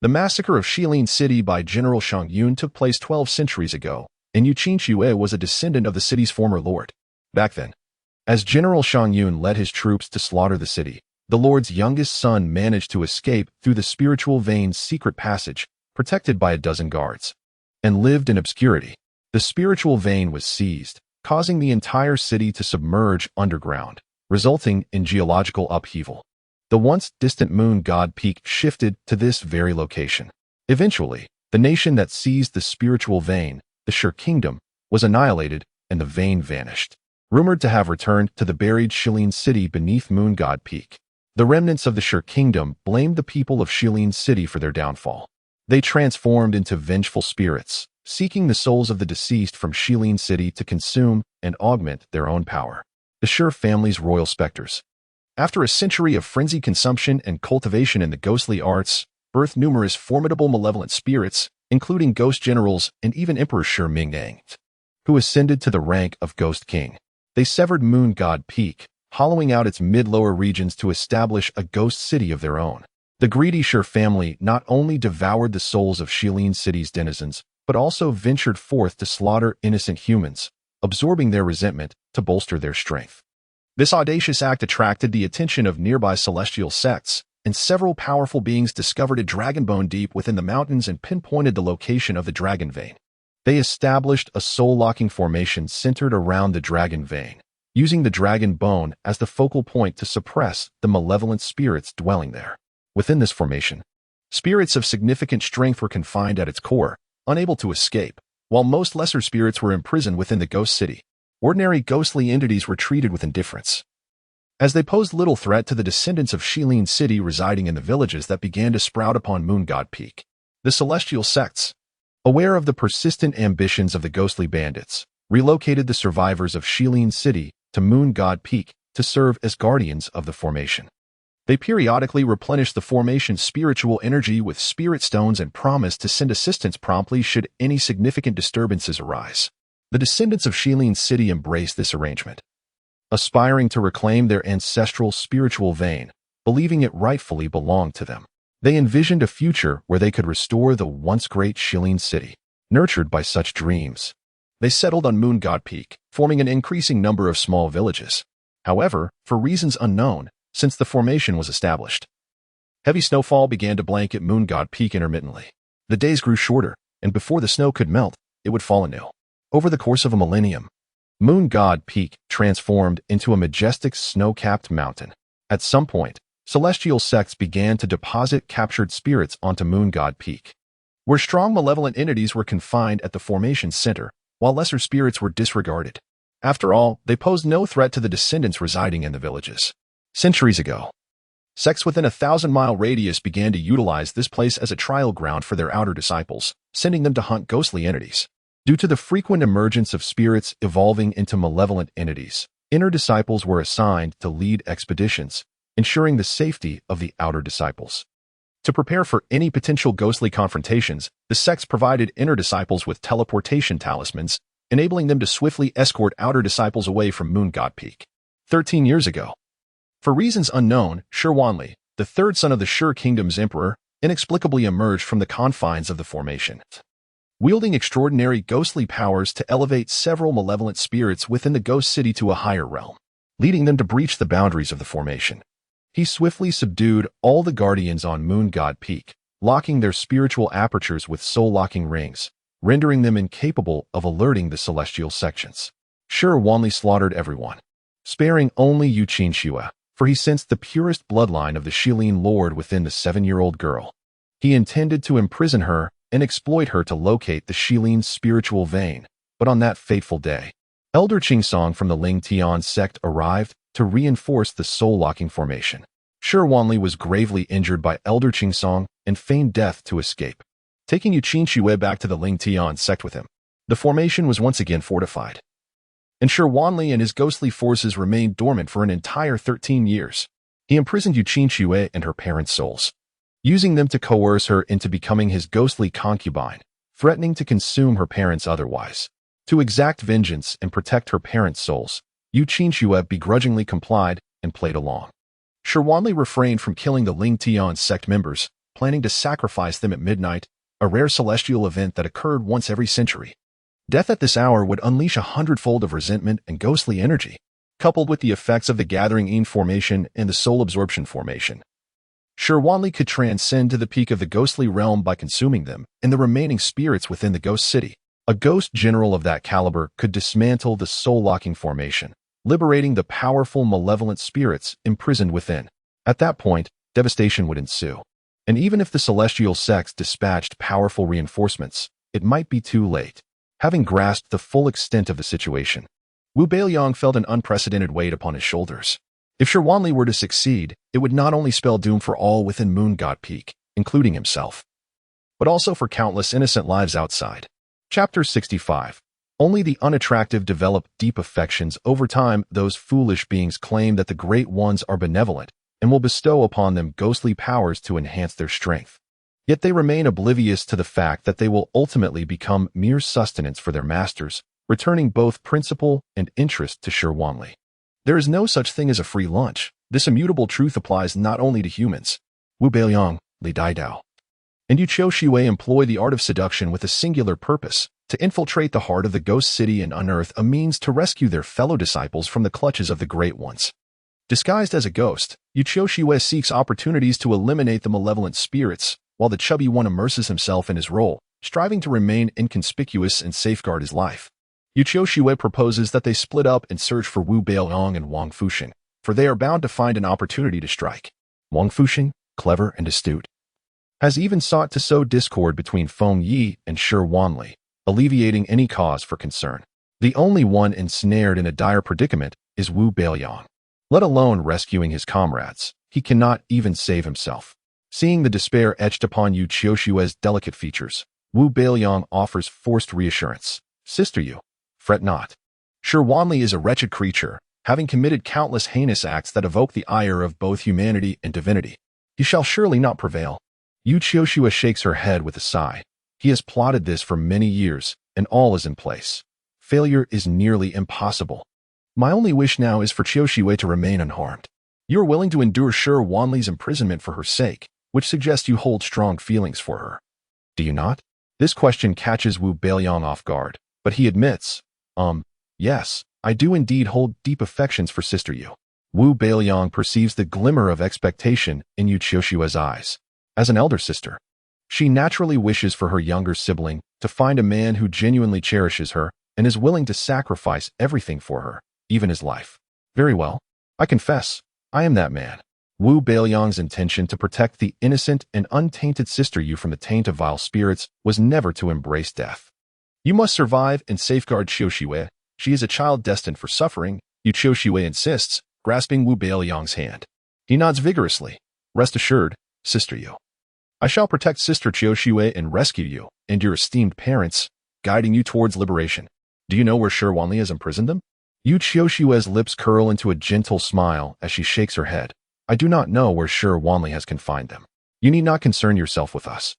The massacre of Shilin City by General Shang Yun took place 12 centuries ago, and Yu Qingsue was a descendant of the city's former lord. Back then, as General Shang Yun led his troops to slaughter the city, the lord's youngest son managed to escape through the spiritual vein's secret passage, protected by a dozen guards, and lived in obscurity. The spiritual vein was seized, causing the entire city to submerge underground, resulting in geological upheaval. The once distant moon god peak shifted to this very location. Eventually, the nation that seized the spiritual vein, the Shi Kingdom, was annihilated and the vein vanished, rumored to have returned to the buried Shilin City beneath Moon God Peak. The remnants of the Shi Kingdom blamed the people of Shilin City for their downfall. They transformed into vengeful spirits, seeking the souls of the deceased from Shilin City to consume and augment their own power. The Shi family's royal specters. After a century of frenzied consumption and cultivation in the ghostly arts, birthed numerous formidable malevolent spirits, including ghost generals and even Emperor Shi Mingyang, who ascended to the rank of Ghost King. They severed Moon God Peak, hollowing out its mid-lower regions to establish a ghost city of their own. The greedy Shi family not only devoured the souls of Shilin City's denizens, but also ventured forth to slaughter innocent humans, absorbing their resentment to bolster their strength. This audacious act attracted the attention of nearby celestial sects, and several powerful beings discovered a dragon bone deep within the mountains and pinpointed the location of the dragon vein. They established a soul-locking formation centered around the dragon vein, using the dragon bone as the focal point to suppress the malevolent spirits dwelling there. Within this formation, spirits of significant strength were confined at its core, unable to escape, while most lesser spirits were imprisoned within the ghost city. Ordinary ghostly entities were treated with indifference. as they posed little threat to the descendants of Shameless city residing in the villages that began to sprout upon Moon God Peak. The celestial sects, aware of the persistent ambitions of the ghostly bandits, relocated the survivors of Shameless city to Moon God Peak to serve as guardians of the formation. They periodically replenished the formation's spiritual energy with spirit stones and promised to send assistance promptly should any significant disturbances arise. The descendants of Shameless city embraced this arrangement, aspiring to reclaim their ancestral spiritual vein, believing it rightfully belonged to them. They envisioned a future where they could restore the once great Shameless city. Nurtured by such dreams, they settled on Moon God Peak, forming an increasing number of small villages. However, for reasons unknown, since the formation was established, heavy snowfall began to blanket Moon God Peak intermittently. The days grew shorter, and before the snow could melt, it would fall anew. Over the course of a millennium, Moon God Peak transformed into a majestic snow-capped mountain. At some point, celestial sects began to deposit captured spirits onto Moon God Peak, where strong malevolent entities were confined at the formation's center, while lesser spirits were disregarded. After all, they posed no threat to the descendants residing in the villages. Centuries ago, sects within a 1,000-mile radius began to utilize this place as a trial ground for their outer disciples, sending them to hunt ghostly entities. Due to the frequent emergence of spirits evolving into malevolent entities, inner disciples were assigned to lead expeditions, ensuring the safety of the outer disciples. To prepare for any potential ghostly confrontations, the sects provided inner disciples with teleportation talismans, enabling them to swiftly escort outer disciples away from Moon God Peak. 13 years ago, for reasons unknown, Shi Wanli, the third son of the Shi Kingdom's emperor, inexplicably emerged from the confines of the formation, wielding extraordinary ghostly powers to elevate several malevolent spirits within the ghost city to a higher realm, leading them to breach the boundaries of the formation. He swiftly subdued all the guardians on Moon God Peak, locking their spiritual apertures with soul-locking rings, rendering them incapable of alerting the celestial sections. Shi Wanli slaughtered everyone, sparing only Yu Qinxue, for he sensed the purest bloodline of the Shilin Lord within the 7-year-old girl. He intended to imprison her and exploit her to locate the Shilin's spiritual vein, but on that fateful day, Elder Qingsong from the Ling Tian sect arrived to reinforce the soul-locking formation. Shi Wanli was gravely injured by Elder Qingsong and feigned death to escape, taking Yu Qinxue back to the Ling Tian sect with him. The formation was once again fortified, and Shi Wanli and his ghostly forces remained dormant for an entire 13 years. He imprisoned Yu Qinxue and her parents' souls, using them to coerce her into becoming his ghostly concubine, threatening to consume her parents otherwise. To exact vengeance and protect her parents' souls, Yu Qinxue begrudgingly complied and played along. Shi Wanli refrained from killing the Ling Tian sect members, planning to sacrifice them at midnight, a rare celestial event that occurred once every century. Death at this hour would unleash 100-fold of resentment and ghostly energy, coupled with the effects of the Gathering Yin formation and the Soul Absorption formation. Shi Wanli could transcend to the peak of the ghostly realm by consuming them and the remaining spirits within the ghost city. A ghost general of that caliber could dismantle the soul-locking formation, liberating the powerful malevolent spirits imprisoned within. At that point, devastation would ensue. And even if the celestial sects dispatched powerful reinforcements, it might be too late. Having grasped the full extent of the situation, Beiliang felt an unprecedented weight upon his shoulders. If Shi Wanli were to succeed, it would not only spell doom for all within Moon God Peak, including himself, but also for countless innocent lives outside. Chapter 65. Only the unattractive develop deep affections. Over time, those foolish beings claim that the Great Ones are benevolent and will bestow upon them ghostly powers to enhance their strength. Yet they remain oblivious to the fact that they will ultimately become mere sustenance for their masters, returning both principle and interest to Shi Wanli. There is no such thing as a free lunch. This immutable truth applies not only to humans. Beiliang, Li Daidao, and Yu Qinxue employ the art of seduction with a singular purpose, to infiltrate the heart of the ghost city and unearth a means to rescue their fellow disciples from the clutches of the Great Ones. Disguised as a ghost, Yu Qinxue seeks opportunities to eliminate the malevolent spirits, while the chubby one immerses himself in his role, striving to remain inconspicuous and safeguard his life. Yu Qinxue proposes that they split up and search for Beiliang and Wang Fuxing, for they are bound to find an opportunity to strike. Wang Fuxing, clever and astute, has even sought to sow discord between Feng Yi and Shi Wanli, alleviating any cause for concern. The only one ensnared in a dire predicament is Beiliang. let alone rescuing his comrades. He cannot even save himself. Seeing the despair etched upon Yu Qiushui's delicate features, Wu Beiliang offers forced reassurance. Sister Yu, fret not. Shi Wanli is a wretched creature, having committed countless heinous acts that evoke the ire of both humanity and divinity. He shall surely not prevail. Yu Qiushua shakes her head with a sigh. He has plotted this for many years, and all is in place. Failure is nearly impossible. My only wish now is for Qiushua to remain unharmed. You are willing to endure Shi Wanli's imprisonment for her sake, which suggests you hold strong feelings for her. Do you not? This question catches Wu Beiliang off guard, but he admits, yes, I do indeed hold deep affections for Sister Yu. Wu Beiliang perceives the glimmer of expectation in Yu Qiushua's eyes. As an elder sister, she naturally wishes for her younger sibling to find a man who genuinely cherishes her and is willing to sacrifice everything for her, even his life. Very well. I confess, I am that man. Wu Beiliang's intention to protect the innocent and untainted Sister Yu from the taint of vile spirits was never to embrace death. You must survive and safeguard Qiushua. She is a child destined for suffering, Yu Qiushua insists, grasping Wu Beiliang's hand. He nods vigorously. Rest assured, Sister Yu. I shall protect Sister Qiushua and rescue you and your esteemed parents, guiding you towards liberation. Do you know where Shi Wanli has imprisoned them? Yu Qiushua's lips curl into a gentle smile as she shakes her head. I do not know where Shi Wanli has confined them. You need not concern yourself with us.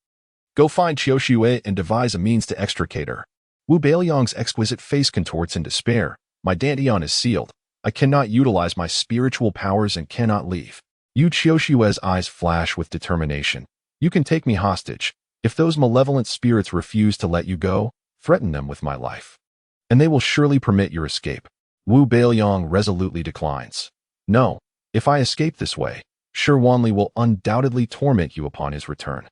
Go find Qiushua and devise a means to extricate her. Wu Beiliang's exquisite face contorts in despair. My dantian is sealed. I cannot utilize my spiritual powers and cannot leave. Yu Qiushua's eyes flash with determination. You can take me hostage. If those malevolent spirits refuse to let you go, threaten them with my life. And they will surely permit your escape. Wu Beiliang resolutely declines. No, if I escape this way, Shi Wanli will undoubtedly torment you upon his return.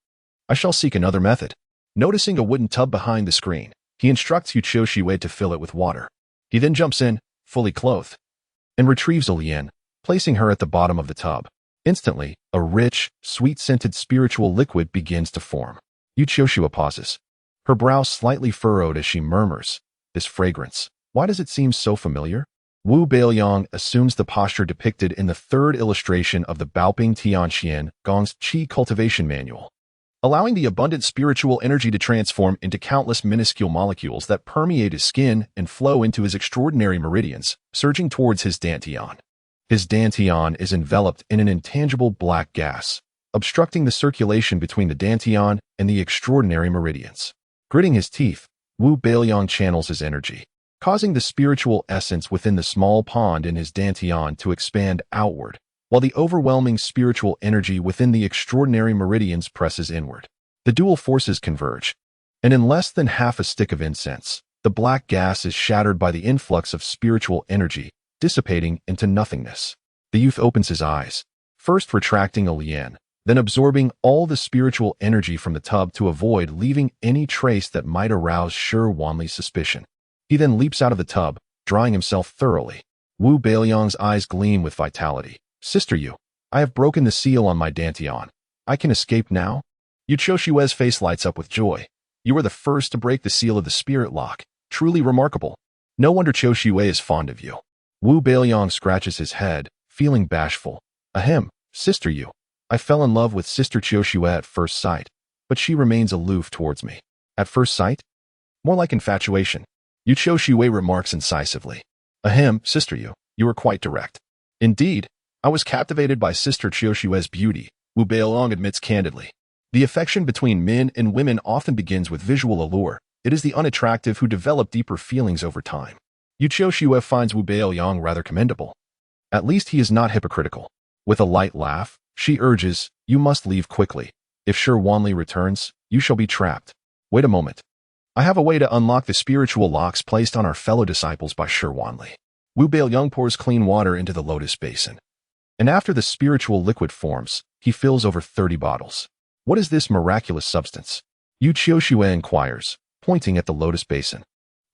I shall seek another method. Noticing a wooden tub behind the screen, he instructs Yu Qiushuai to fill it with water. He then jumps in, fully clothed, and retrieves a lian, placing her at the bottom of the tub. Instantly, a rich, sweet-scented spiritual liquid begins to form. Yu Qiushua pauses, her brow slightly furrowed as she murmurs, this fragrance, why does it seem so familiar? Wu Beiliang assumes the posture depicted in the third illustration of the Baoping Tianxian Gong's Qi cultivation manual, allowing the abundant spiritual energy to transform into countless minuscule molecules that permeate his skin and flow into his extraordinary meridians, surging towards his dantian. His dantian is enveloped in an intangible black gas, obstructing the circulation between the dantian and the extraordinary meridians. Gritting his teeth, Wu Beiliang channels his energy, causing the spiritual essence within the small pond in his dantian to expand outward, while the overwhelming spiritual energy within the extraordinary meridians presses inward. The dual forces converge, and in less than half a stick of incense, the black gas is shattered by the influx of spiritual energy, dissipating into nothingness. The youth opens his eyes, first retracting a lian, then absorbing all the spiritual energy from the tub to avoid leaving any trace that might arouse Shi Wanli's suspicion. He then leaps out of the tub, drying himself thoroughly. Wu Beiliang's eyes gleam with vitality. Sister Yu, I have broken the seal on my dantian. I can escape now? Yu Qiushua's face lights up with joy. You are the first to break the seal of the spirit lock. Truly remarkable. No wonder Qiushua is fond of you. Wu Beiliang scratches his head, feeling bashful. Ahem, Sister Yu. I fell in love with Sister Qiushua at first sight, but she remains aloof towards me. At first sight? More like infatuation. Yu Qiushua remarks incisively. Ahem, Sister Yu, you are quite direct. Indeed, I was captivated by Sister Qiushua's beauty, Wu Beiliang admits candidly. The affection between men and women often begins with visual allure. It is the unattractive who develop deeper feelings over time. Yu Qiushua finds Wu Beiliang rather commendable. At least he is not hypocritical. With a light laugh, she urges, you must leave quickly. If Shi Wanli returns, you shall be trapped. Wait a moment. I have a way to unlock the spiritual locks placed on our fellow disciples by Shi Wanli. Wu Beiliang pours clean water into the lotus basin. And after the spiritual liquid forms, he fills over 30 bottles. What is this miraculous substance? Yu Qiushua inquires, pointing at the lotus basin.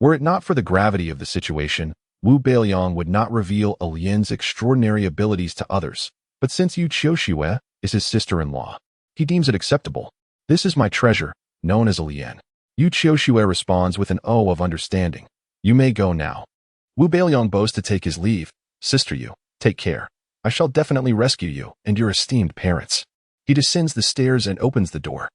Were it not for the gravity of the situation, Wu Beiliang would not reveal a lian's extraordinary abilities to others, but since Yu Qiushua is his sister-in-law, he deems it acceptable. This is my treasure, known as a lian. Yu Qiushua responds with an O of understanding. You may go now. Wu Beiliang bows to take his leave. Sister Yu, take care. I shall definitely rescue you and your esteemed parents. He descends the stairs and opens the door,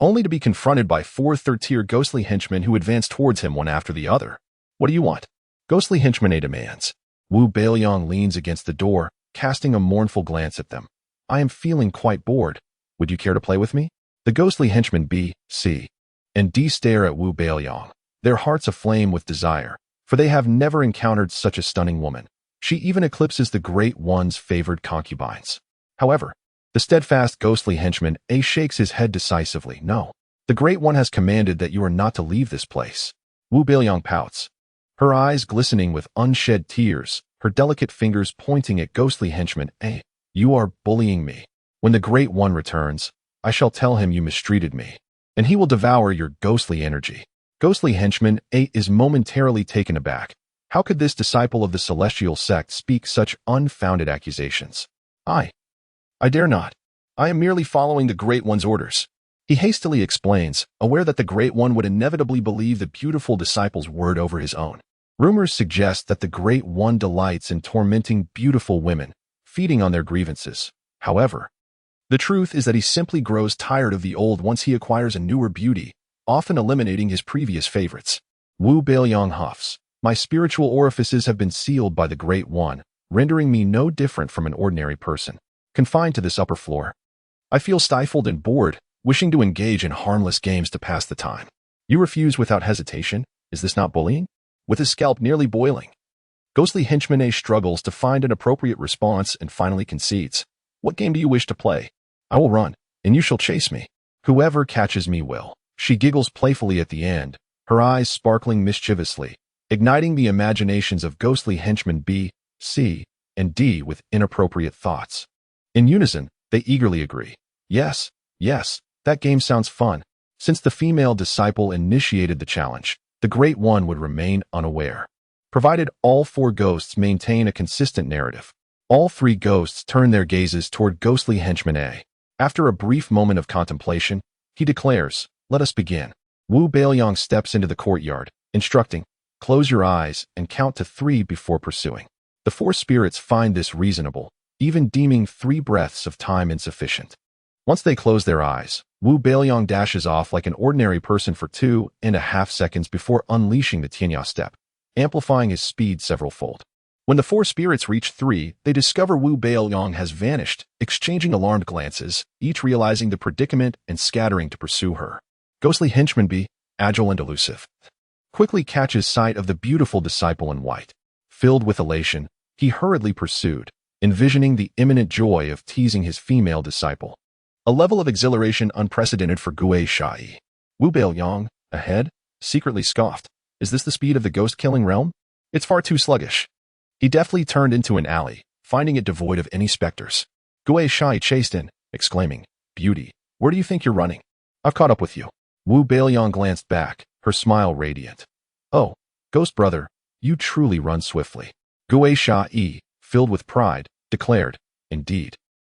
only to be confronted by 4 third-tier ghostly henchmen who advance towards him one after the other. What do you want? Ghostly henchman A demands. Wu Beiliang leans against the door, casting a mournful glance at them. I am feeling quite bored. Would you care to play with me? The ghostly henchmen B, C, and D stare at Wu Beiliang, their hearts aflame with desire, for they have never encountered such a stunning woman. She even eclipses the Great One's favored concubines. However, the steadfast ghostly henchman A shakes his head decisively. No, the Great One has commanded that you are not to leave this place. Wu Beiliang pouts, her eyes glistening with unshed tears, her delicate fingers pointing at ghostly henchman A. You are bullying me. When the Great One returns, I shall tell him you mistreated me, and he will devour your ghostly energy. Ghostly henchman A is momentarily taken aback. How could this disciple of the celestial sect speak such unfounded accusations? I dare not. I am merely following the Great One's orders. He hastily explains, aware that the Great One would inevitably believe the beautiful disciple's word over his own. Rumors suggest that the Great One delights in tormenting beautiful women, feeding on their grievances. However, the truth is that he simply grows tired of the old once he acquires a newer beauty, often eliminating his previous favorites. Wu Beiliang huffs. My spiritual orifices have been sealed by the Great One, rendering me no different from an ordinary person, confined to this upper floor. I feel stifled and bored, wishing to engage in harmless games to pass the time. You refuse without hesitation? Is this not bullying? With his scalp nearly boiling, ghostly henchman A struggles to find an appropriate response and finally concedes. What game do you wish to play? I will run, and you shall chase me. Whoever catches me will. She giggles playfully at the end, her eyes sparkling mischievously, igniting the imaginations of ghostly henchmen B, C, and D with inappropriate thoughts. In unison, they eagerly agree. Yes, that game sounds fun. Since the female disciple initiated the challenge, the Great One would remain unaware. Provided all 4 ghosts maintain a consistent narrative, all 3 ghosts turn their gazes toward ghostly henchman A. After a brief moment of contemplation, he declares, let us begin. Wu Beiliang steps into the courtyard, instructing, close your eyes and count to 3 before pursuing. The 4 spirits find this reasonable, even deeming 3 breaths of time insufficient. Once they close their eyes, Wu Beiliang dashes off like an ordinary person for 2.5 seconds before unleashing the Tianya step, amplifying his speed several-fold. When the 4 spirits reach 3, they discover Wu Beiliang has vanished, exchanging alarmed glances, each realizing the predicament and scattering to pursue her. Ghostly henchman B, agile and elusive, quickly catches sight of the beautiful disciple in white. Filled with elation, he hurriedly pursued, envisioning the imminent joy of teasing his female disciple. A level of exhilaration unprecedented for Gui Shai. Wu Beiliang, ahead, secretly scoffed. Is this the speed of the ghost-killing realm? It's far too sluggish. He deftly turned into an alley, finding it devoid of any specters. Gui Shai chased in, exclaiming, Beauty, where do you think you're running? I've caught up with you. Wu Beiliang glanced back, her smile radiant. Oh, ghost brother, you truly run swiftly. Gui Shai, filled with pride, declared, Indeed.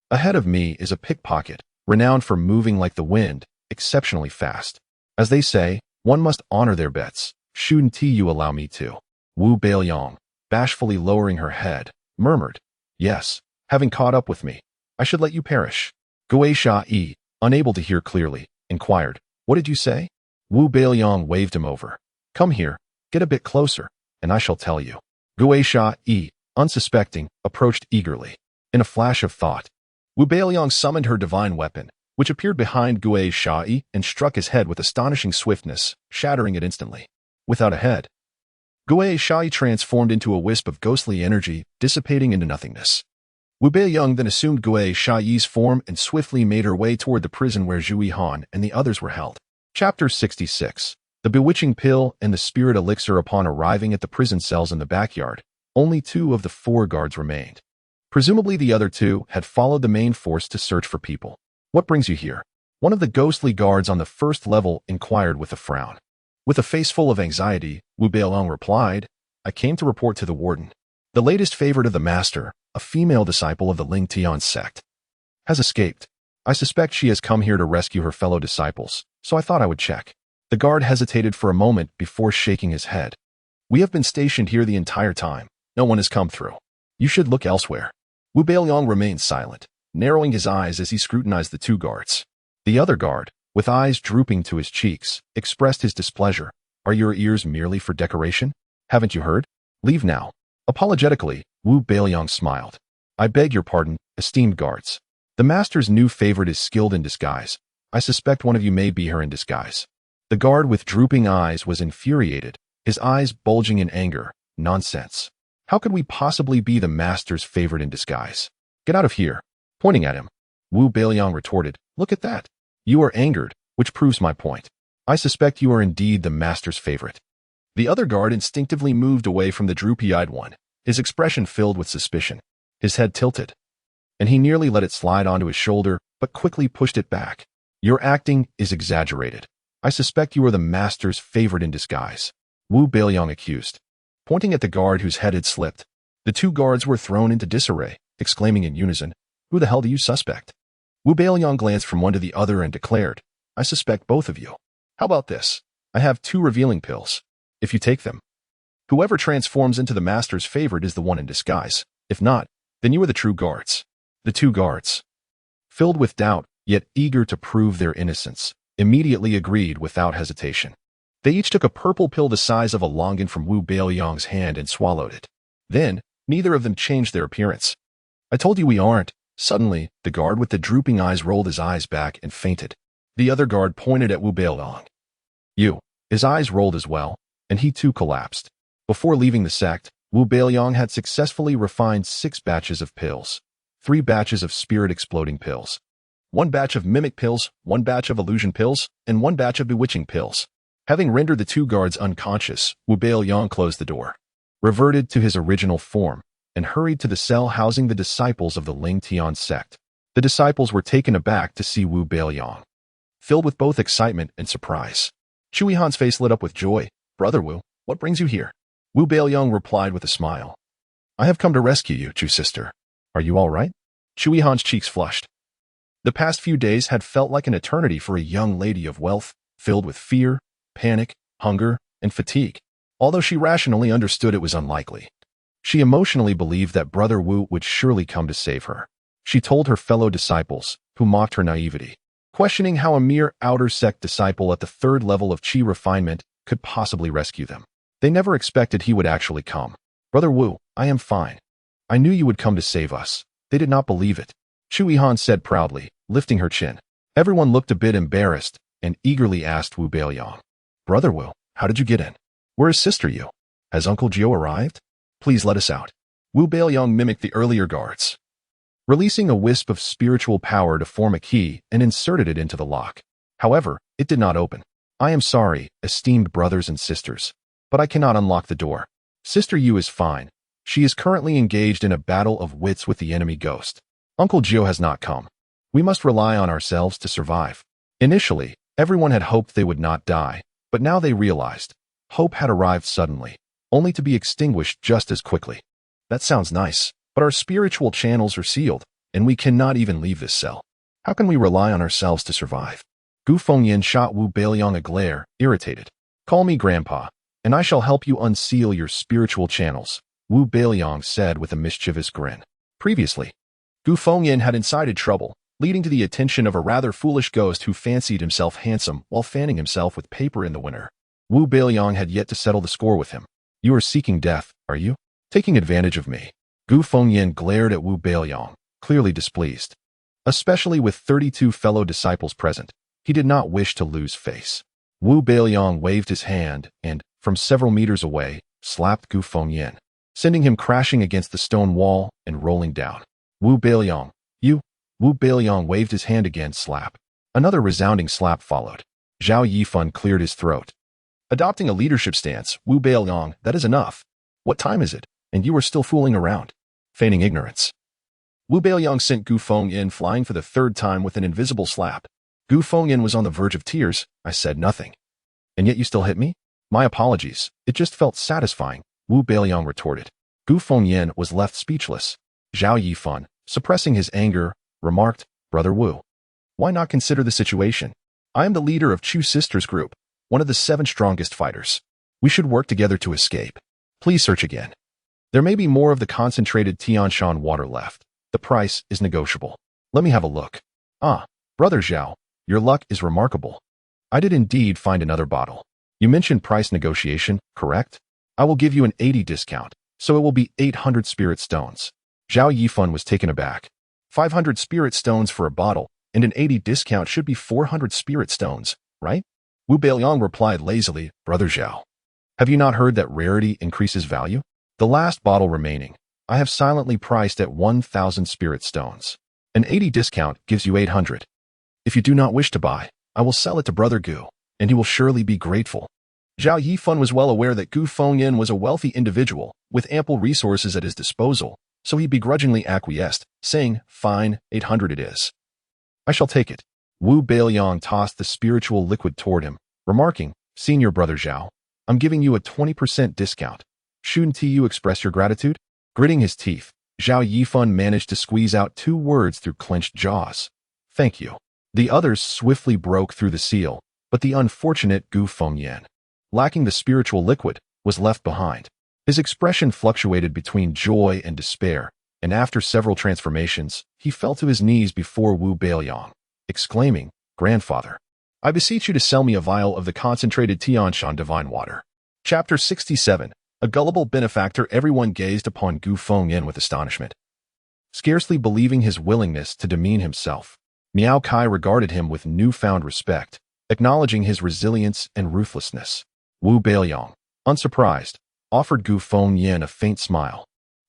Ahead of me is a pickpocket, renowned for moving like the wind, exceptionally fast. As they say, one must honor their bets. Shouldn't you allow me to? Wu Beiliang, bashfully lowering her head, murmured, Yes, having caught up with me, I should let you perish. Gui Shai, unable to hear clearly, inquired, What did you say? Wu Beiliang waved him over. Come here, get a bit closer, and I shall tell you. Gui Shai, unsuspecting, approached eagerly. In a flash of thought, Wu Beiliang summoned her divine weapon, which appeared behind Gui Shai and struck his head with astonishing swiftness, shattering it instantly. Without a head, Gui Shai transformed into a wisp of ghostly energy, dissipating into nothingness. Wu Beiliang then assumed Gui Shai's form and swiftly made her way toward the prison where Zhu Han and the others were held. Chapter 66. The bewitching pill and the spirit elixir. Upon arriving at the prison cells in the backyard, only 2 of the 4 guards remained. Presumably the other 2 had followed the main force to search for people. What brings you here? One of the ghostly guards on the first level inquired with a frown. With a face full of anxiety, Wu Beiliang replied, I came to report to the warden. The latest favorite of the master, a female disciple of the Ling Tian sect, has escaped. I suspect she has come here to rescue her fellow disciples, so I thought I would check. The guard hesitated for a moment before shaking his head. We have been stationed here the entire time. No one has come through. You should look elsewhere. Wu Beiliang remained silent, narrowing his eyes as he scrutinized the two guards. The other guard, with eyes drooping to his cheeks, expressed his displeasure. Are your ears merely for decoration? Haven't you heard? Leave now. Apologetically, Wu Beiliang smiled. I beg your pardon, esteemed guards. The master's new favorite is skilled in disguise. I suspect one of you may be her in disguise. The guard with drooping eyes was infuriated, his eyes bulging in anger. Nonsense. How could we possibly be the master's favorite in disguise? Get out of here. Pointing at him, Wu Beiliang retorted, look at that. You are angered, which proves my point. I suspect you are indeed the master's favorite. The other guard instinctively moved away from the droopy-eyed one, his expression filled with suspicion. His head tilted, and he nearly let it slide onto his shoulder, but quickly pushed it back. Your acting is exaggerated. I suspect you are the master's favorite in disguise, Wu Beiliang accused, pointing at the guard whose head had slipped. The two guards were thrown into disarray, exclaiming in unison, Who the hell do you suspect? Wu Beiliang glanced from one to the other and declared, I suspect both of you. How about this? I have 2 revealing pills. If you take them, whoever transforms into the master's favorite is the one in disguise. If not, then you are the true guards. The 2 guards, filled with doubt, yet eager to prove their innocence, immediately agreed without hesitation. They each took a purple pill the size of a longan from Wu Beiliang's hand and swallowed it. Then, neither of them changed their appearance. I told you we aren't. Suddenly, the guard with the drooping eyes rolled his eyes back and fainted. The other guard pointed at Wu Beiliang. You. His eyes rolled as well, and he too collapsed. Before leaving the sect, Wu Beiliang had successfully refined 6 batches of pills, 3 batches of spirit-exploding pills, 1 batch of mimic pills, 1 batch of illusion pills, and 1 batch of bewitching pills. Having rendered the 2 guards unconscious, Wu Beiliang closed the door, reverted to his original form, and hurried to the cell housing the disciples of the Ling Tian sect. The disciples were taken aback to see Wu Beiliang, filled with both excitement and surprise. Chui Han's face lit up with joy. Brother Wu, what brings you here? Wu Beiliang replied with a smile. I have come to rescue you, Chu sister. Are you all right? Chui Han's cheeks flushed. The past few days had felt like an eternity for a young lady of wealth, filled with fear, panic, hunger, and fatigue. Although she rationally understood it was unlikely, she emotionally believed that Brother Wu would surely come to save her. She told her fellow disciples, who mocked her naivety, questioning how a mere outer sect disciple at the 3rd level of Qi refinement could possibly rescue them. They never expected he would actually come. Brother Wu, I am fine. I knew you would come to save us. They did not believe it, Chui Han said proudly, lifting her chin. Everyone looked a bit embarrassed and eagerly asked Wu Beiliang, Brother Wu, how did you get in? Where is Sister Yu? Has Uncle Jiu arrived? Please let us out. Wu Beiliang mimicked the earlier guards, releasing a wisp of spiritual power to form a key and inserted it into the lock. However, it did not open. I am sorry, esteemed brothers and sisters, but I cannot unlock the door. Sister Yu is fine. She is currently engaged in a battle of wits with the enemy ghost. Uncle Jiu has not come. We must rely on ourselves to survive. Initially, everyone had hoped they would not die, but now they realized hope had arrived suddenly, only to be extinguished just as quickly. That sounds nice, but our spiritual channels are sealed, and we cannot even leave this cell. How can we rely on ourselves to survive? Gu Fengyan shot Wu Beiliang a glare, irritated. Call me Grandpa, and I shall help you unseal your spiritual channels, Wu Beiliang said with a mischievous grin. Previously, Gu Fengyan had incited trouble, leading to the attention of a rather foolish ghost who fancied himself handsome while fanning himself with paper in the winter. Wu Beiliang had yet to settle the score with him. You are seeking death, are you? Taking advantage of me. Gu Fengyan glared at Wu Beiliang, clearly displeased. Especially with 32 fellow disciples present, he did not wish to lose face. Wu Beiliang waved his hand and, from several meters away, slapped Gu Fengyan, sending him crashing against the stone wall and rolling down. Wu Beiliang, you! Wu Beiliang waved his hand again, slap. Another resounding slap followed. Zhao Yifan cleared his throat. Adopting a leadership stance, Wu Beiliang, that is enough. What time is it? And you are still fooling around. Feigning ignorance. Wu Beiliang sent Gu Fengyan flying for the 3rd time with an invisible slap. Gu Fengyan was on the verge of tears. I said nothing. And yet you still hit me? My apologies. It just felt satisfying, Wu Beiliang retorted. Gu Fengyan was left speechless. Zhao Yifan, suppressing his anger, remarked, Brother Wu, why not consider the situation? I am the leader of Chu Sisters Group, one of the 7 strongest fighters. We should work together to escape. Please search again. There may be more of the concentrated Tianshan water left. The price is negotiable. Let me have a look. Ah, Brother Zhao, your luck is remarkable. I did indeed find another bottle. You mentioned price negotiation, correct? I will give you an 80 discount, so it will be 800 spirit stones. Zhao Yifan was taken aback. 500 spirit stones for a bottle, and an 80 discount should be 400 spirit stones, right? Wu Beiliang replied lazily, Brother Zhao. Have you not heard that rarity increases value? The last bottle remaining, I have silently priced at 1,000 spirit stones. An 80 discount gives you 800. If you do not wish to buy, I will sell it to Brother Gu, and he will surely be grateful. Zhao Yifan was well aware that Gu Fengyan was a wealthy individual with ample resources at his disposal, so he begrudgingly acquiesced, saying, Fine, 800 it is. I shall take it. Wu Beiliang tossed the spiritual liquid toward him, remarking, Senior Brother Zhao, I'm giving you a 20% discount. Shouldn't you express your gratitude? Gritting his teeth, Zhao Yifan managed to squeeze out 2 words through clenched jaws. Thank you. The others swiftly broke through the seal, but the unfortunate Gu Fengyan, lacking the spiritual liquid, was left behind. His expression fluctuated between joy and despair, and after several transformations, he fell to his knees before Wu Beiliang, exclaiming, Grandfather, I beseech you to sell me a vial of the concentrated Tianshan divine water. Chapter 67. A gullible benefactor. Everyone gazed upon Gu Fengyan with astonishment, scarcely believing his willingness to demean himself. Miao Kai regarded him with newfound respect, acknowledging his resilience and ruthlessness. Wu Beiliang, unsurprised, offered Gu Fengyan a faint smile.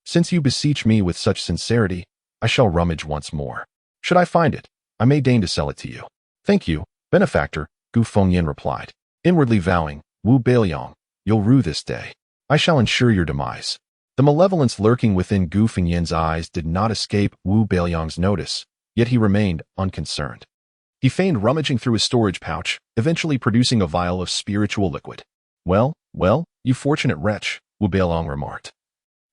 Since you beseech me with such sincerity, I shall rummage once more. Should I find it, I may deign to sell it to you. Thank you, benefactor, Gu Fengyan replied, inwardly vowing, Wu Beiliang, you'll rue this day. I shall ensure your demise. The malevolence lurking within Gu Fengyan's eyes did not escape Wu Beiliang's notice, yet he remained unconcerned. He feigned rummaging through his storage pouch, eventually producing a vial of spiritual liquid. Well, you fortunate wretch, Wu Beiliang remarked.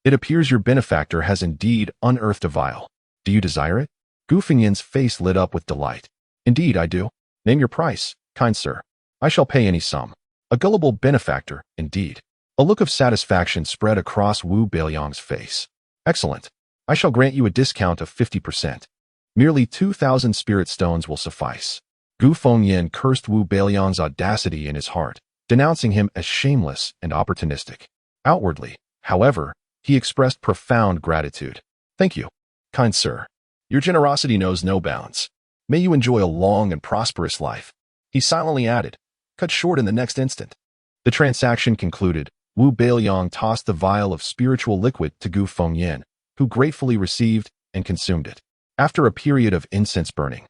It appears your benefactor has indeed unearthed a vial. Do you desire it? Gu Fengyan's face lit up with delight. Indeed, I do. Name your price, kind sir. I shall pay any sum. A gullible benefactor, indeed. A look of satisfaction spread across Wu Beiliang's face. Excellent. I shall grant you a discount of 50%. Merely 2,000 spirit stones will suffice. Gu Fengyan cursed Wu Beiliang's audacity in his heart, denouncing him as shameless and opportunistic. Outwardly, however, he expressed profound gratitude. Thank you, kind sir. Your generosity knows no bounds. May you enjoy a long and prosperous life. He silently added, cut short in the next instant. The transaction concluded, Wu Beiliang tossed the vial of spiritual liquid to Gu Fengyan, who gratefully received and consumed it. After a period of incense burning,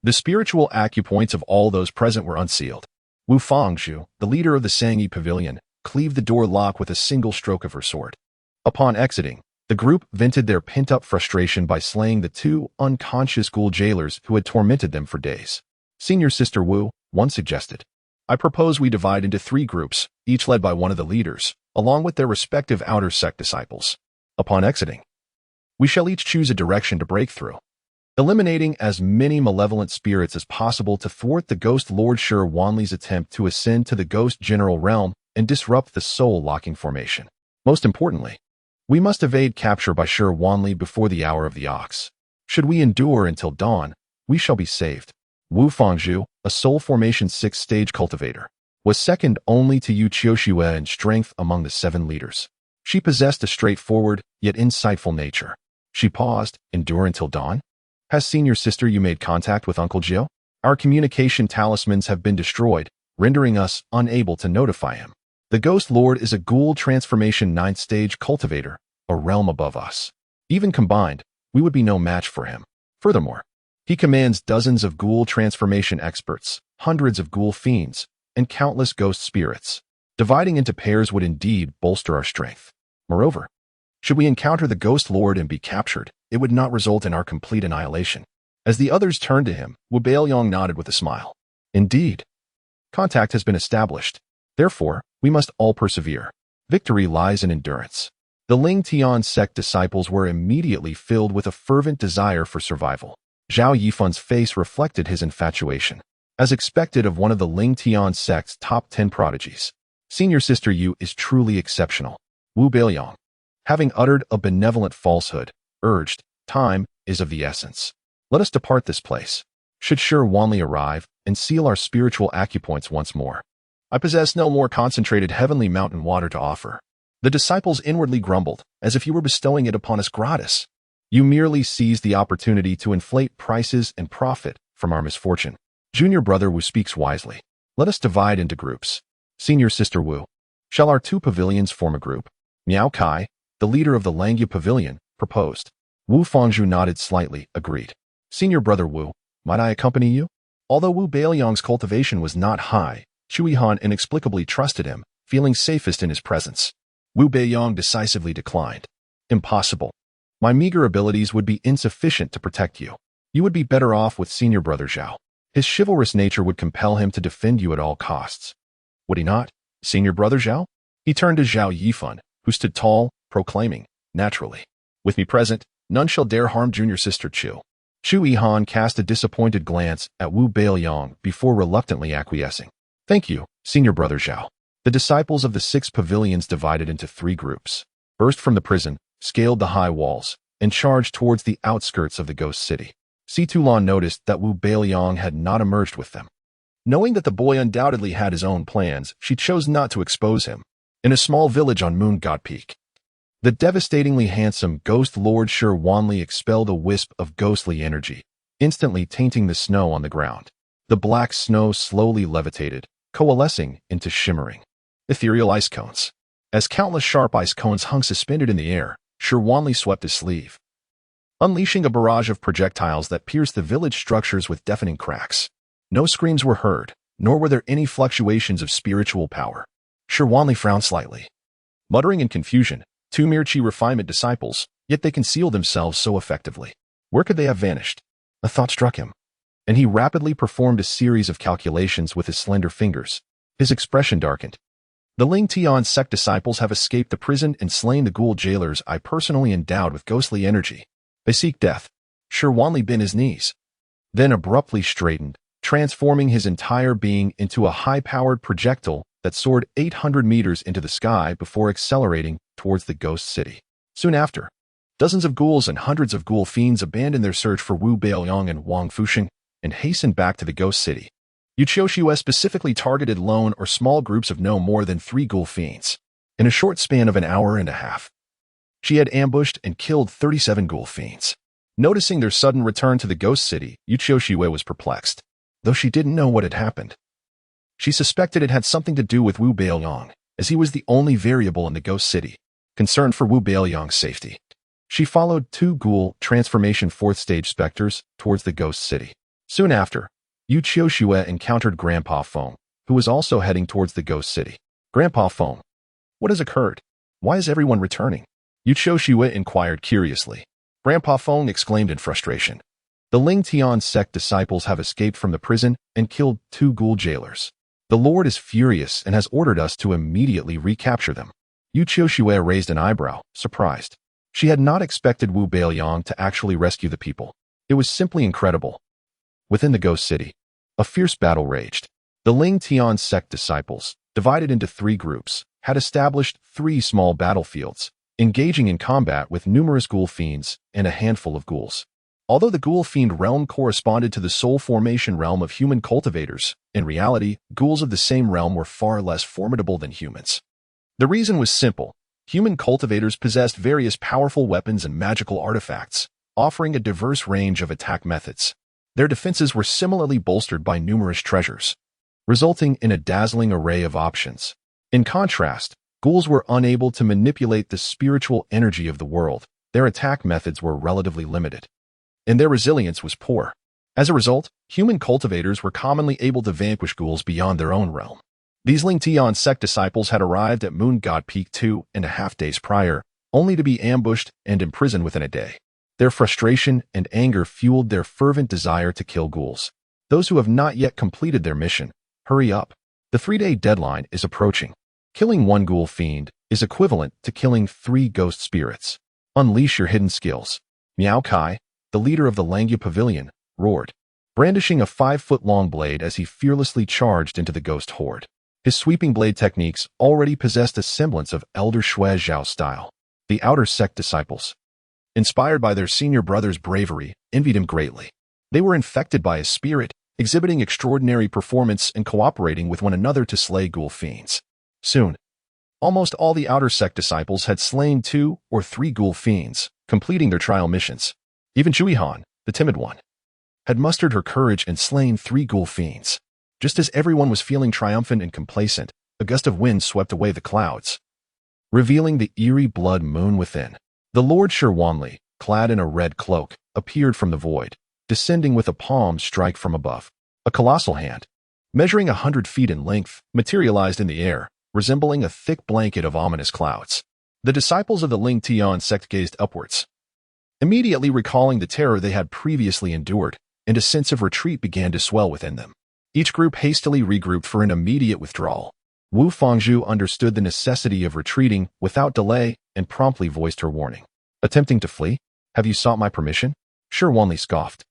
the spiritual acupoints of all those present were unsealed. Wu Fangzhu, the leader of the Sangyi Pavilion, cleaved the door lock with a single stroke of her sword. Upon exiting, the group vented their pent-up frustration by slaying the 2 unconscious ghoul jailers who had tormented them for days. Senior Sister Wu, one suggested, I propose we divide into 3 groups, each led by one of the leaders, along with their respective outer sect disciples. Upon exiting, we shall each choose a direction to break through, eliminating as many malevolent spirits as possible to thwart the Ghost Lord Shi Wanli's attempt to ascend to the Ghost General Realm and disrupt the soul-locking formation. Most importantly, we must evade capture by Shi Wanli before the hour of the ox. Should we endure until dawn, we shall be saved. Wu Fangzhu, a soul formation 6th-stage cultivator, was second only to Yu Qiuxue in strength among the 7 leaders. She possessed a straightforward, yet insightful nature. She paused, endure until dawn? Has Senior Sister Yu made contact with Uncle Jiu? Our communication talismans have been destroyed, rendering us unable to notify him. The Ghost Lord is a ghoul transformation 9th-stage cultivator, a realm above us. Even combined, we would be no match for him. Furthermore, he commands dozens of ghoul transformation experts, hundreds of ghoul fiends, and countless ghost spirits. Dividing into pairs would indeed bolster our strength. Moreover, should we encounter the Ghost Lord and be captured, it would not result in our complete annihilation. As the others turned to him, Wu Beiliang nodded with a smile. Indeed. Contact has been established. Therefore, we must all persevere. Victory lies in endurance. The Ling Tian sect disciples were immediately filled with a fervent desire for survival. Zhao Yifan's face reflected his infatuation, as expected of one of the Ling Tian sect's top 10 prodigies. Senior Sister Yu is truly exceptional. Wu Beiliang, having uttered a benevolent falsehood, urged, time, is of the essence. Let us depart this place. Should Shi Wanli arrive and seal our spiritual acupoints once more. I possess no more concentrated heavenly mountain water to offer. The disciples inwardly grumbled, as if you were bestowing it upon us gratis. You merely seized the opportunity to inflate prices and profit from our misfortune. Junior brother Wu speaks wisely. Let us divide into groups. Senior sister Wu. Shall our two pavilions form a group? Miao Kai, the leader of the Langya pavilion, proposed. Wu Fangzhu nodded slightly, agreed. Senior brother Wu, might I accompany you? Although Wu Beiliang's cultivation was not high, Shu Han inexplicably trusted him, feeling safest in his presence. Wu Beiliang decisively declined. Impossible. My meager abilities would be insufficient to protect you. You would be better off with senior brother Zhao. His chivalrous nature would compel him to defend you at all costs. Would he not, senior brother Zhao? He turned to Zhao Yifan, who stood tall, proclaiming, naturally. With me present, none shall dare harm junior sister Chu. Shu Yihan cast a disappointed glance at Wu Beiliang before reluctantly acquiescing. Thank you, senior brother Zhao. The disciples of the 6 pavilions divided into 3 groups, burst from the prison, scaled the high walls, and charged towards the outskirts of the ghost city. Si Tulan noticed that Wu Beiliang had not emerged with them. Knowing that the boy undoubtedly had his own plans, she chose not to expose him. In a small village on Moon God Peak, the devastatingly handsome Ghost Lord Shi Wanli expelled a wisp of ghostly energy, instantly tainting the snow on the ground. The black snow slowly levitated, coalescing into shimmering, ethereal ice cones. As countless sharp ice cones hung suspended in the air, Shi Wanli swept his sleeve, unleashing a barrage of projectiles that pierced the village structures with deafening cracks. No screams were heard, nor were there any fluctuations of spiritual power. Shi Wanli frowned slightly. Muttering in confusion, 2 mere Qi refinement disciples, yet they concealed themselves so effectively. Where could they have vanished? A thought struck him, and he rapidly performed a series of calculations with his slender fingers. His expression darkened. The Ling Tian sect disciples have escaped the prison and slain the ghoul jailers I personally endowed with ghostly energy. They seek death. Shi Wanli bent his knees, then abruptly straightened, transforming his entire being into a high-powered projectile that soared 800 meters into the sky before accelerating towards the ghost city. Soon after, dozens of ghouls and hundreds of ghoul fiends abandoned their search for Wu Beiliang and Wang Fuxing and hastened back to the ghost city. Yu Qiuxiue specifically targeted lone or small groups of no more than 3 ghoul fiends. In a short span of an hour and a half, she had ambushed and killed 37 ghoul fiends. Noticing their sudden return to the ghost city, Yu Qiuxiue was perplexed. Though she didn't know what had happened, she suspected it had something to do with Wu Beiliang, as he was the only variable in the ghost city. Concerned for Wu Beiliang's safety, she followed 2 ghoul transformation 4th stage specters towards the ghost city. Soon after, Yu Qiuxiue encountered Grandpa Feng, who was also heading towards the ghost city. Grandpa Feng, what has occurred? Why is everyone returning? Yu Qiuxiue inquired curiously. Grandpa Feng exclaimed in frustration. The Ling Tian sect disciples have escaped from the prison and killed 2 ghoul jailers. The Lord is furious and has ordered us to immediately recapture them. Yu Qiuxiue raised an eyebrow, surprised. She had not expected Wu Beiliang to actually rescue the people. It was simply incredible. Within the ghost city, a fierce battle raged. The Ling Tian sect disciples, divided into 3 groups, had established 3 small battlefields, engaging in combat with numerous ghoul fiends and a handful of ghouls. Although the ghoul fiend realm corresponded to the soul formation realm of human cultivators, in reality, ghouls of the same realm were far less formidable than humans. The reason was simple. Human cultivators possessed various powerful weapons and magical artifacts, offering a diverse range of attack methods. Their defenses were similarly bolstered by numerous treasures, resulting in a dazzling array of options. In contrast, ghouls were unable to manipulate the spiritual energy of the world. Their attack methods were relatively limited, and their resilience was poor. As a result, human cultivators were commonly able to vanquish ghouls beyond their own realm. These Ling Tian sect disciples had arrived at Moon God Peak 2.5 days prior, only to be ambushed and imprisoned within a day. Their frustration and anger fueled their fervent desire to kill ghouls. Those who have not yet completed their mission, hurry up. The 3-day deadline is approaching. Killing 1 ghoul fiend is equivalent to killing 3 ghost spirits. Unleash your hidden skills. Miao Kai, the leader of the Langya pavilion, roared, brandishing a 5-foot-long blade as he fearlessly charged into the ghost horde. His sweeping blade techniques already possessed a semblance of Elder Shui Zhao style. The outer sect disciples, inspired by their senior brother's bravery, envied him greatly. They were infected by his spirit, exhibiting extraordinary performance and cooperating with one another to slay ghoul fiends. Soon, almost all the outer sect disciples had slain 2 or 3 ghoul fiends, completing their trial missions. Even Juihan, the timid one, had mustered her courage and slain 3 ghoul fiends. Just as everyone was feeling triumphant and complacent, a gust of wind swept away the clouds, revealing the eerie blood moon within. The Lord Shirwanli, clad in a red cloak, appeared from the void, descending with a palm strike from above. A colossal hand, measuring 100 feet in length, materialized in the air, resembling a thick blanket of ominous clouds. The disciples of the Ling Tian sect gazed upwards, immediately recalling the terror they had previously endured, and a sense of retreat began to swell within them. Each group hastily regrouped for an immediate withdrawal. Wu Fangzhu understood the necessity of retreating without delay and promptly voiced her warning. Attempting to flee? Have you sought my permission? Shirwanli scoffed,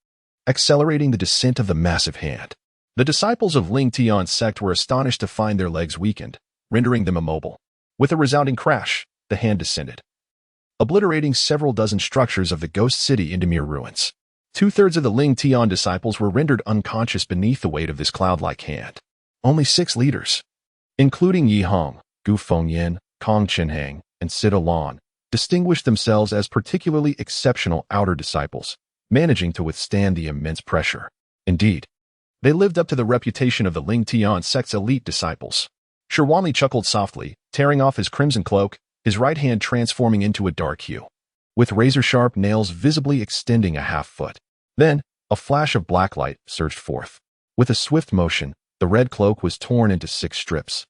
accelerating the descent of the massive hand. The disciples of Ling Tian's sect were astonished to find their legs weakened, rendering them immobile. With a resounding crash, the hand descended, obliterating several dozen structures of the ghost city into mere ruins. 2/3 of the Ling Tian disciples were rendered unconscious beneath the weight of this cloud-like hand. Only 6 leaders, including Yi Hong, Gu Fengyan, Kong Chenhang, and Sida Lan, distinguished themselves as particularly exceptional outer disciples, managing to withstand the immense pressure. Indeed, they lived up to the reputation of the Ling Tian sect's elite disciples. Shirwanli chuckled softly, tearing off his crimson cloak, his right hand transforming into a dark hue, with razor-sharp nails visibly extending a half-foot. Then, a flash of black light surged forth. With a swift motion, the red cloak was torn into 6 strips,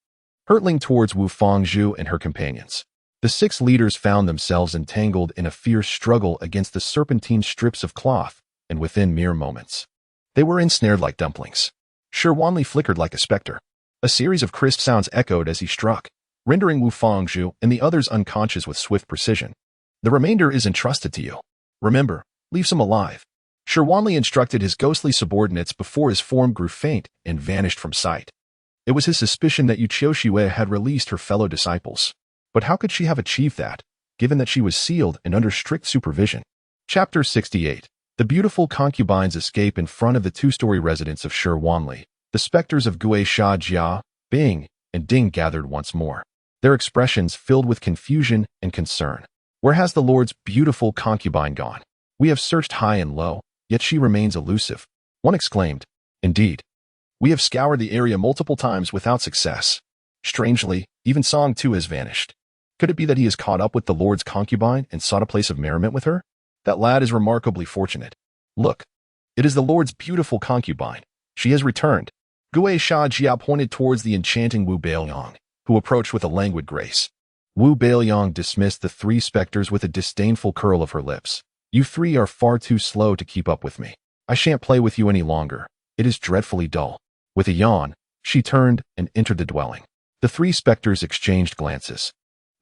hurtling towards Wu Fangzhu and her companions. The 6 leaders found themselves entangled in a fierce struggle against the serpentine strips of cloth, and within mere moments, they were ensnared like dumplings. Shirwanli flickered like a specter. A series of crisp sounds echoed as he struck, rendering Wu Fangzhu and the others unconscious with swift precision. The remainder is entrusted to you. Remember, leave some alive. Shirwanli instructed his ghostly subordinates before his form grew faint and vanished from sight. It was his suspicion that Yu Qiuxue had released her fellow disciples. But how could she have achieved that, given that she was sealed and under strict supervision? Chapter 68. The beautiful concubines escape in front of the 2-story residence of Shirwanli. The specters of Gue Sha Jia, Bing, and Ding gathered once more, their expressions filled with confusion and concern. Where has the Lord's beautiful concubine gone? We have searched high and low, yet she remains elusive. One exclaimed. Indeed, we have scoured the area multiple times without success. Strangely, even Song too has vanished. Could it be that he has caught up with the Lord's concubine and sought a place of merriment with her? That lad is remarkably fortunate. Look, it is the Lord's beautiful concubine. She has returned. Gue Sha Jia pointed towards the enchanting Wu Beiliang, who approached with a languid grace. Wu Beiliang dismissed the 3 specters with a disdainful curl of her lips. You 3 are far too slow to keep up with me. I shan't play with you any longer. It is dreadfully dull. With a yawn, she turned and entered the dwelling. The 3 specters exchanged glances,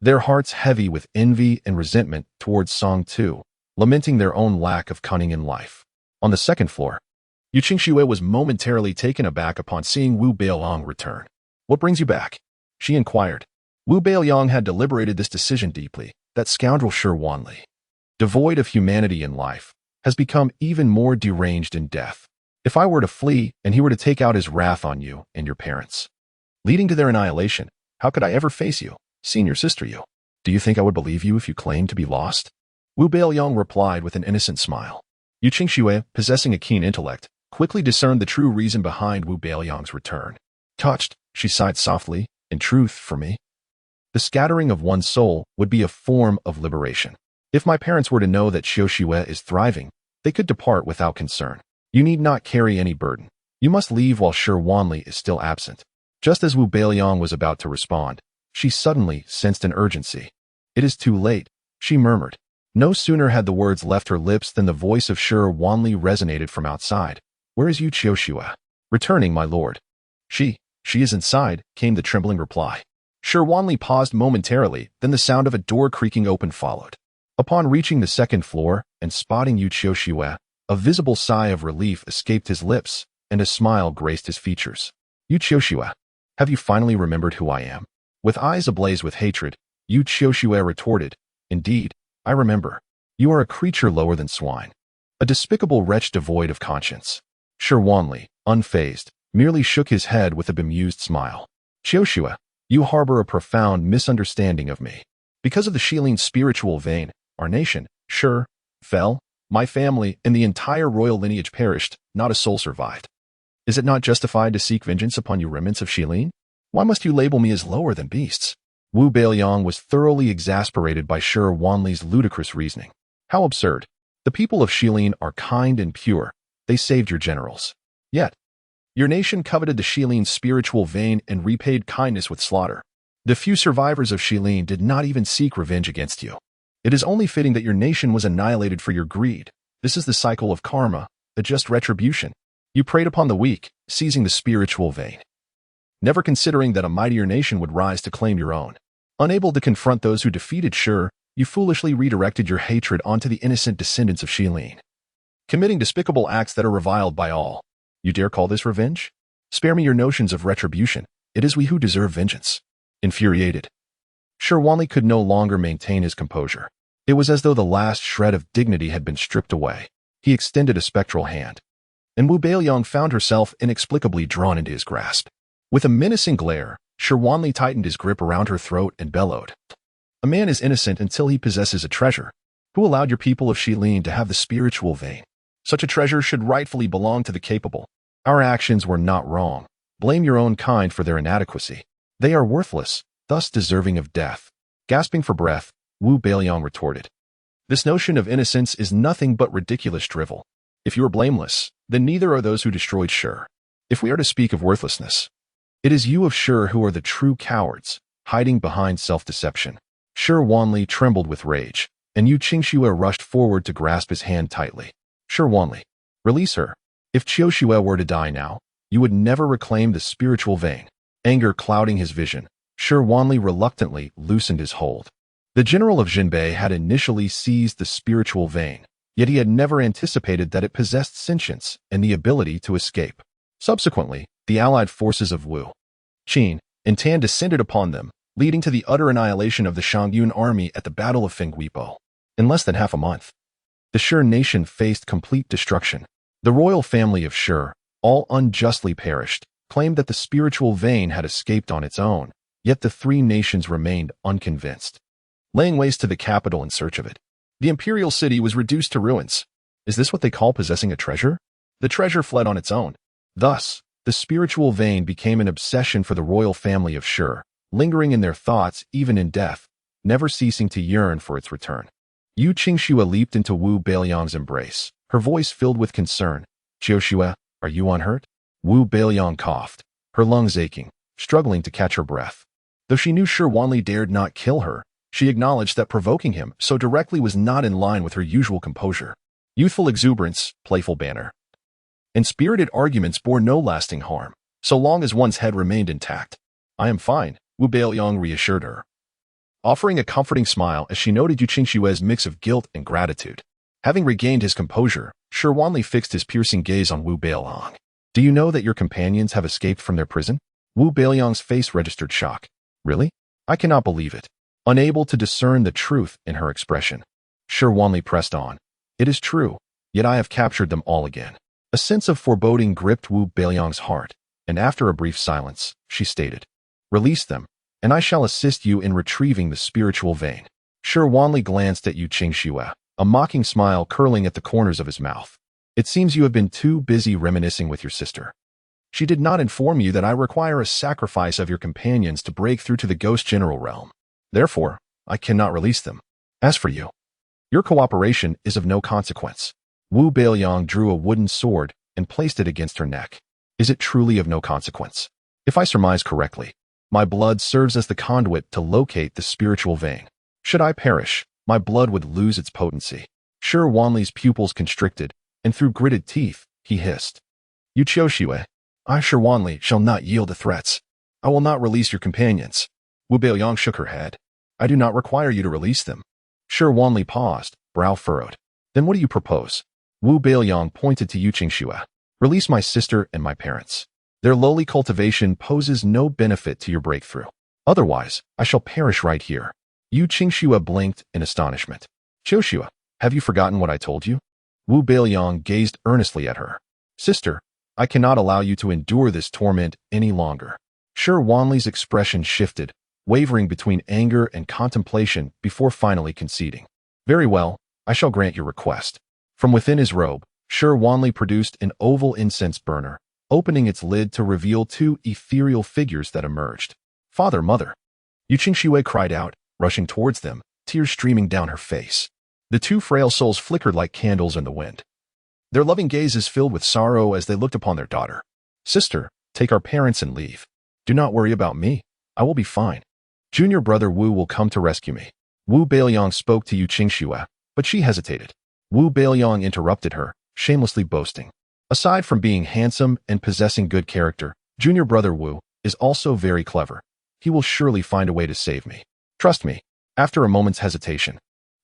their hearts heavy with envy and resentment towards Song Tu, lamenting their own lack of cunning in life. On the 2nd floor, Yu Qingxue was momentarily taken aback upon seeing Wu Beiliang return. What brings you back? She inquired. Wu Beiliang had deliberated this decision deeply. That scoundrel Shirwanli, devoid of humanity in life, has become even more deranged in death. If I were to flee and he were to take out his wrath on you and your parents, leading to their annihilation, how could I ever face you, senior sister you? Do you think I would believe you if you claimed to be lost? Wu Beiliang replied with an innocent smile. Yu Qingxue, possessing a keen intellect, quickly discerned the true reason behind Wu Beiliang's return. Touched, she sighed softly. In truth, for me, the scattering of one's soul would be a form of liberation. If my parents were to know that Qiuxue is thriving, they could depart without concern. You need not carry any burden. You must leave while Shirwanli is still absent. Just as Wu Beiliang was about to respond, she suddenly sensed an urgency. It is too late, she murmured. No sooner had the words left her lips than the voice of Shirwanli resonated from outside. Where is Yu Qiuxue? Returning, my lord. She is inside, came the trembling reply. Shirwanli paused momentarily, then the sound of a door creaking open followed. Upon reaching the 2nd floor and spotting Yu Qiuxue, a visible sigh of relief escaped his lips, and a smile graced his features. Yu Qiuxue, have you finally remembered who I am? With eyes ablaze with hatred, Yu Qiuxue retorted, Indeed, I remember. You are a creature lower than swine. A despicable wretch devoid of conscience. Shi Wanli, unfazed, merely shook his head with a bemused smile. Qiushua, you harbor a profound misunderstanding of me. Because of the Shiline's spiritual vein, our nation, Shi, fell, my family and the entire royal lineage perished, not a soul survived. Is it not justified to seek vengeance upon you remnants of Xiling? Why must you label me as lower than beasts? Wu Beiliang was thoroughly exasperated by Shi Wanli's ludicrous reasoning. How absurd. The people of Xiling are kind and pure. They saved your generals. Yet, your nation coveted the Shiline's spiritual vein and repaid kindness with slaughter. The few survivors of Xiling did not even seek revenge against you. It is only fitting that your nation was annihilated for your greed. This is the cycle of karma, a just retribution. You preyed upon the weak, seizing the spiritual vein, never considering that a mightier nation would rise to claim your own. Unable to confront those who defeated Shi, you foolishly redirected your hatred onto the innocent descendants of Xiling, committing despicable acts that are reviled by all. You dare call this revenge? Spare me your notions of retribution. It is we who deserve vengeance. Infuriated, Shi Wanli could no longer maintain his composure. It was as though the last shred of dignity had been stripped away. He extended a spectral hand, and Wu Beiliang found herself inexplicably drawn into his grasp. With a menacing glare, Shi Wanli tightened his grip around her throat and bellowed. A man is innocent until he possesses a treasure. Who allowed your people of Xiling to have the spiritual vein? Such a treasure should rightfully belong to the capable. Our actions were not wrong. Blame your own kind for their inadequacy. They are worthless, thus deserving of death. Gasping for breath, Wu Beiliang retorted. This notion of innocence is nothing but ridiculous drivel. If you are blameless, then neither are those who destroyed Shi. If we are to speak of worthlessness, it is you of Shi who are the true cowards, hiding behind self-deception. Shi Wanli trembled with rage, and Yu Qingxue rushed forward to grasp his hand tightly. Shi Wanli, release her. If Qiushua were to die now, you would never reclaim the spiritual vein. Anger clouding his vision, Shi Wanli reluctantly loosened his hold. The general of Jinbei had initially seized the spiritual vein, yet he had never anticipated that it possessed sentience and the ability to escape. Subsequently, the allied forces of Wu, Qin, and Tan descended upon them, leading to the utter annihilation of the Shangyun army at the Battle of Fenghuipo. In less than half a month, the Shi nation faced complete destruction. The royal family of Shi, all unjustly perished, claimed that the spiritual vein had escaped on its own, yet the three nations remained unconvinced, laying waste to the capital in search of it. The imperial city was reduced to ruins. Is this what they call possessing a treasure? The treasure fled on its own. Thus, the spiritual vein became an obsession for the royal family of Shi, lingering in their thoughts even in death, never ceasing to yearn for its return. Yu Qingxue leaped into Wu Beiliang's embrace, her voice filled with concern. Qiushua, are you unhurt? Wu Beiliang coughed, her lungs aching, struggling to catch her breath. Though she knew Shi Wanli dared not kill her, she acknowledged that provoking him so directly was not in line with her usual composure. Youthful exuberance, playful banter, and spirited arguments bore no lasting harm, so long as one's head remained intact. I am fine, Wu Beiliang reassured her, offering a comforting smile as she noted Yu Qingxue's mix of guilt and gratitude. Having regained his composure, Shi Wanli fixed his piercing gaze on Wu Beiliang. Do you know that your companions have escaped from their prison? Wu Beiliang's face registered shock. Really? I cannot believe it. Unable to discern the truth in her expression, Shi Wanli pressed on. It is true, yet I have captured them all again. A sense of foreboding gripped Wu Beiliang's heart, and after a brief silence, she stated, release them, and I shall assist you in retrieving the spiritual vein. Shi Wanli glanced at Yu Qingxue, a mocking smile curling at the corners of his mouth. It seems you have been too busy reminiscing with your sister. She did not inform you that I require a sacrifice of your companions to break through to the ghost general realm. Therefore, I cannot release them. As for you, your cooperation is of no consequence. Wu Beiliang drew a wooden sword and placed it against her neck. Is it truly of no consequence? If I surmise correctly, my blood serves as the conduit to locate the spiritual vein. Should I perish, my blood would lose its potency. Shi Wanli's pupils constricted, and through gritted teeth, he hissed. You Qiushue, I Shi Wanli shall not yield to threats. I will not release your companions. Wu Beiliang shook her head. I do not require you to release them. Shi Wanli paused, brow furrowed. Then what do you propose? Wu Beiliang pointed to Yu Qingxue. Release my sister and my parents. Their lowly cultivation poses no benefit to your breakthrough. Otherwise, I shall perish right here. Yu Qingxue blinked in astonishment. Qiushue, Have you forgotten what I told you? Wu Beiliang gazed earnestly at her. Sister, I cannot allow you to endure this torment any longer. Shi Wanli's expression shifted, wavering between anger and contemplation before finally conceding. Very well, I shall grant your request. From within his robe, Shi Wanli produced an oval incense burner, opening its lid to reveal two ethereal figures that emerged. Father, mother. Yu Qingxue cried out, rushing towards them, tears streaming down her face. The two frail souls flickered like candles in the wind. Their loving gazes filled with sorrow as they looked upon their daughter. Sister, take our parents and leave. Do not worry about me. I will be fine. Junior brother Wu will come to rescue me. Wu Beiliang spoke to Yu Qingxue, but she hesitated. Wu Beiliang interrupted her, shamelessly boasting. Aside from being handsome and possessing good character, junior brother Wu is also very clever. He will surely find a way to save me. Trust me. After a moment's hesitation,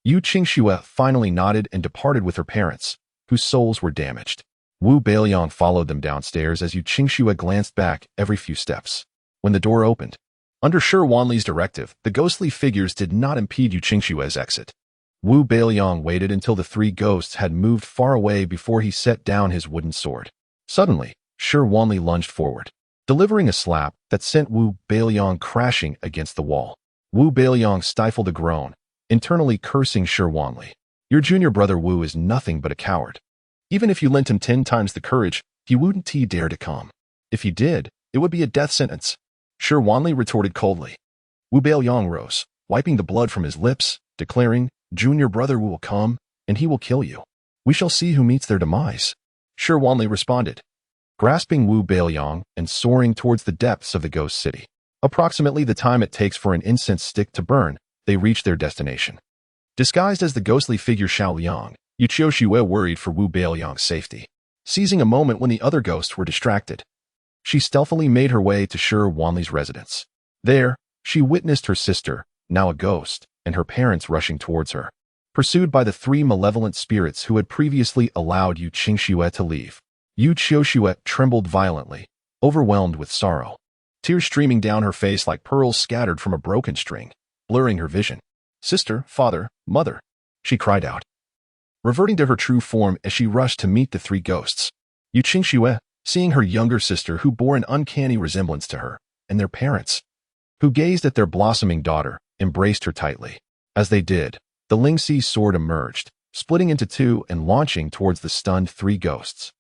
Yu Qingxue finally nodded and departed with her parents, whose souls were damaged. Wu Beiliang followed them downstairs as Yu Qingxue glanced back every few steps. When the door opened, under Shi Wanli's directive, the ghostly figures did not impede Yu Qingxue's exit. Wu Beiliang waited until the three ghosts had moved far away before he set down his wooden sword. Suddenly, Shi Wanli lunged forward, delivering a slap that sent Wu Beiliang crashing against the wall. Wu Beiliang stifled a groan, internally cursing Shi Wanli. Your junior brother Wu is nothing but a coward. Even if you lent him 10 times the courage, he wouldn't dare to come. If he did, it would be a death sentence. Shi Wanli retorted coldly. Wu Beiliang rose, wiping the blood from his lips, declaring, Junior brother Wu will come, and he will kill you. We shall see who meets their demise. Shi Wanli responded, grasping Wu Beiliang and soaring towards the depths of the ghost city. Approximately the time it takes for an incense stick to burn, they reach their destination. Disguised as the ghostly figure Xiaoliang, Yu Qingxue worried for Wu Beiliang's safety. Seizing a moment when the other ghosts were distracted, she stealthily made her way to Shi Wanli's residence. There, she witnessed her sister, now a ghost, and her parents rushing towards her, pursued by the three malevolent spirits who had previously allowed Yu Qingxue to leave. Yu Qingxue trembled violently, overwhelmed with sorrow. Tears streaming down her face like pearls scattered from a broken string, blurring her vision. Sister, father, mother, she cried out, reverting to her true form as she rushed to meet the three ghosts. Yu Qingxue, seeing her younger sister who bore an uncanny resemblance to her, and their parents, who gazed at their blossoming daughter, embraced her tightly. As they did, the Lingxi's sword emerged, splitting into two and launching towards the stunned three ghosts.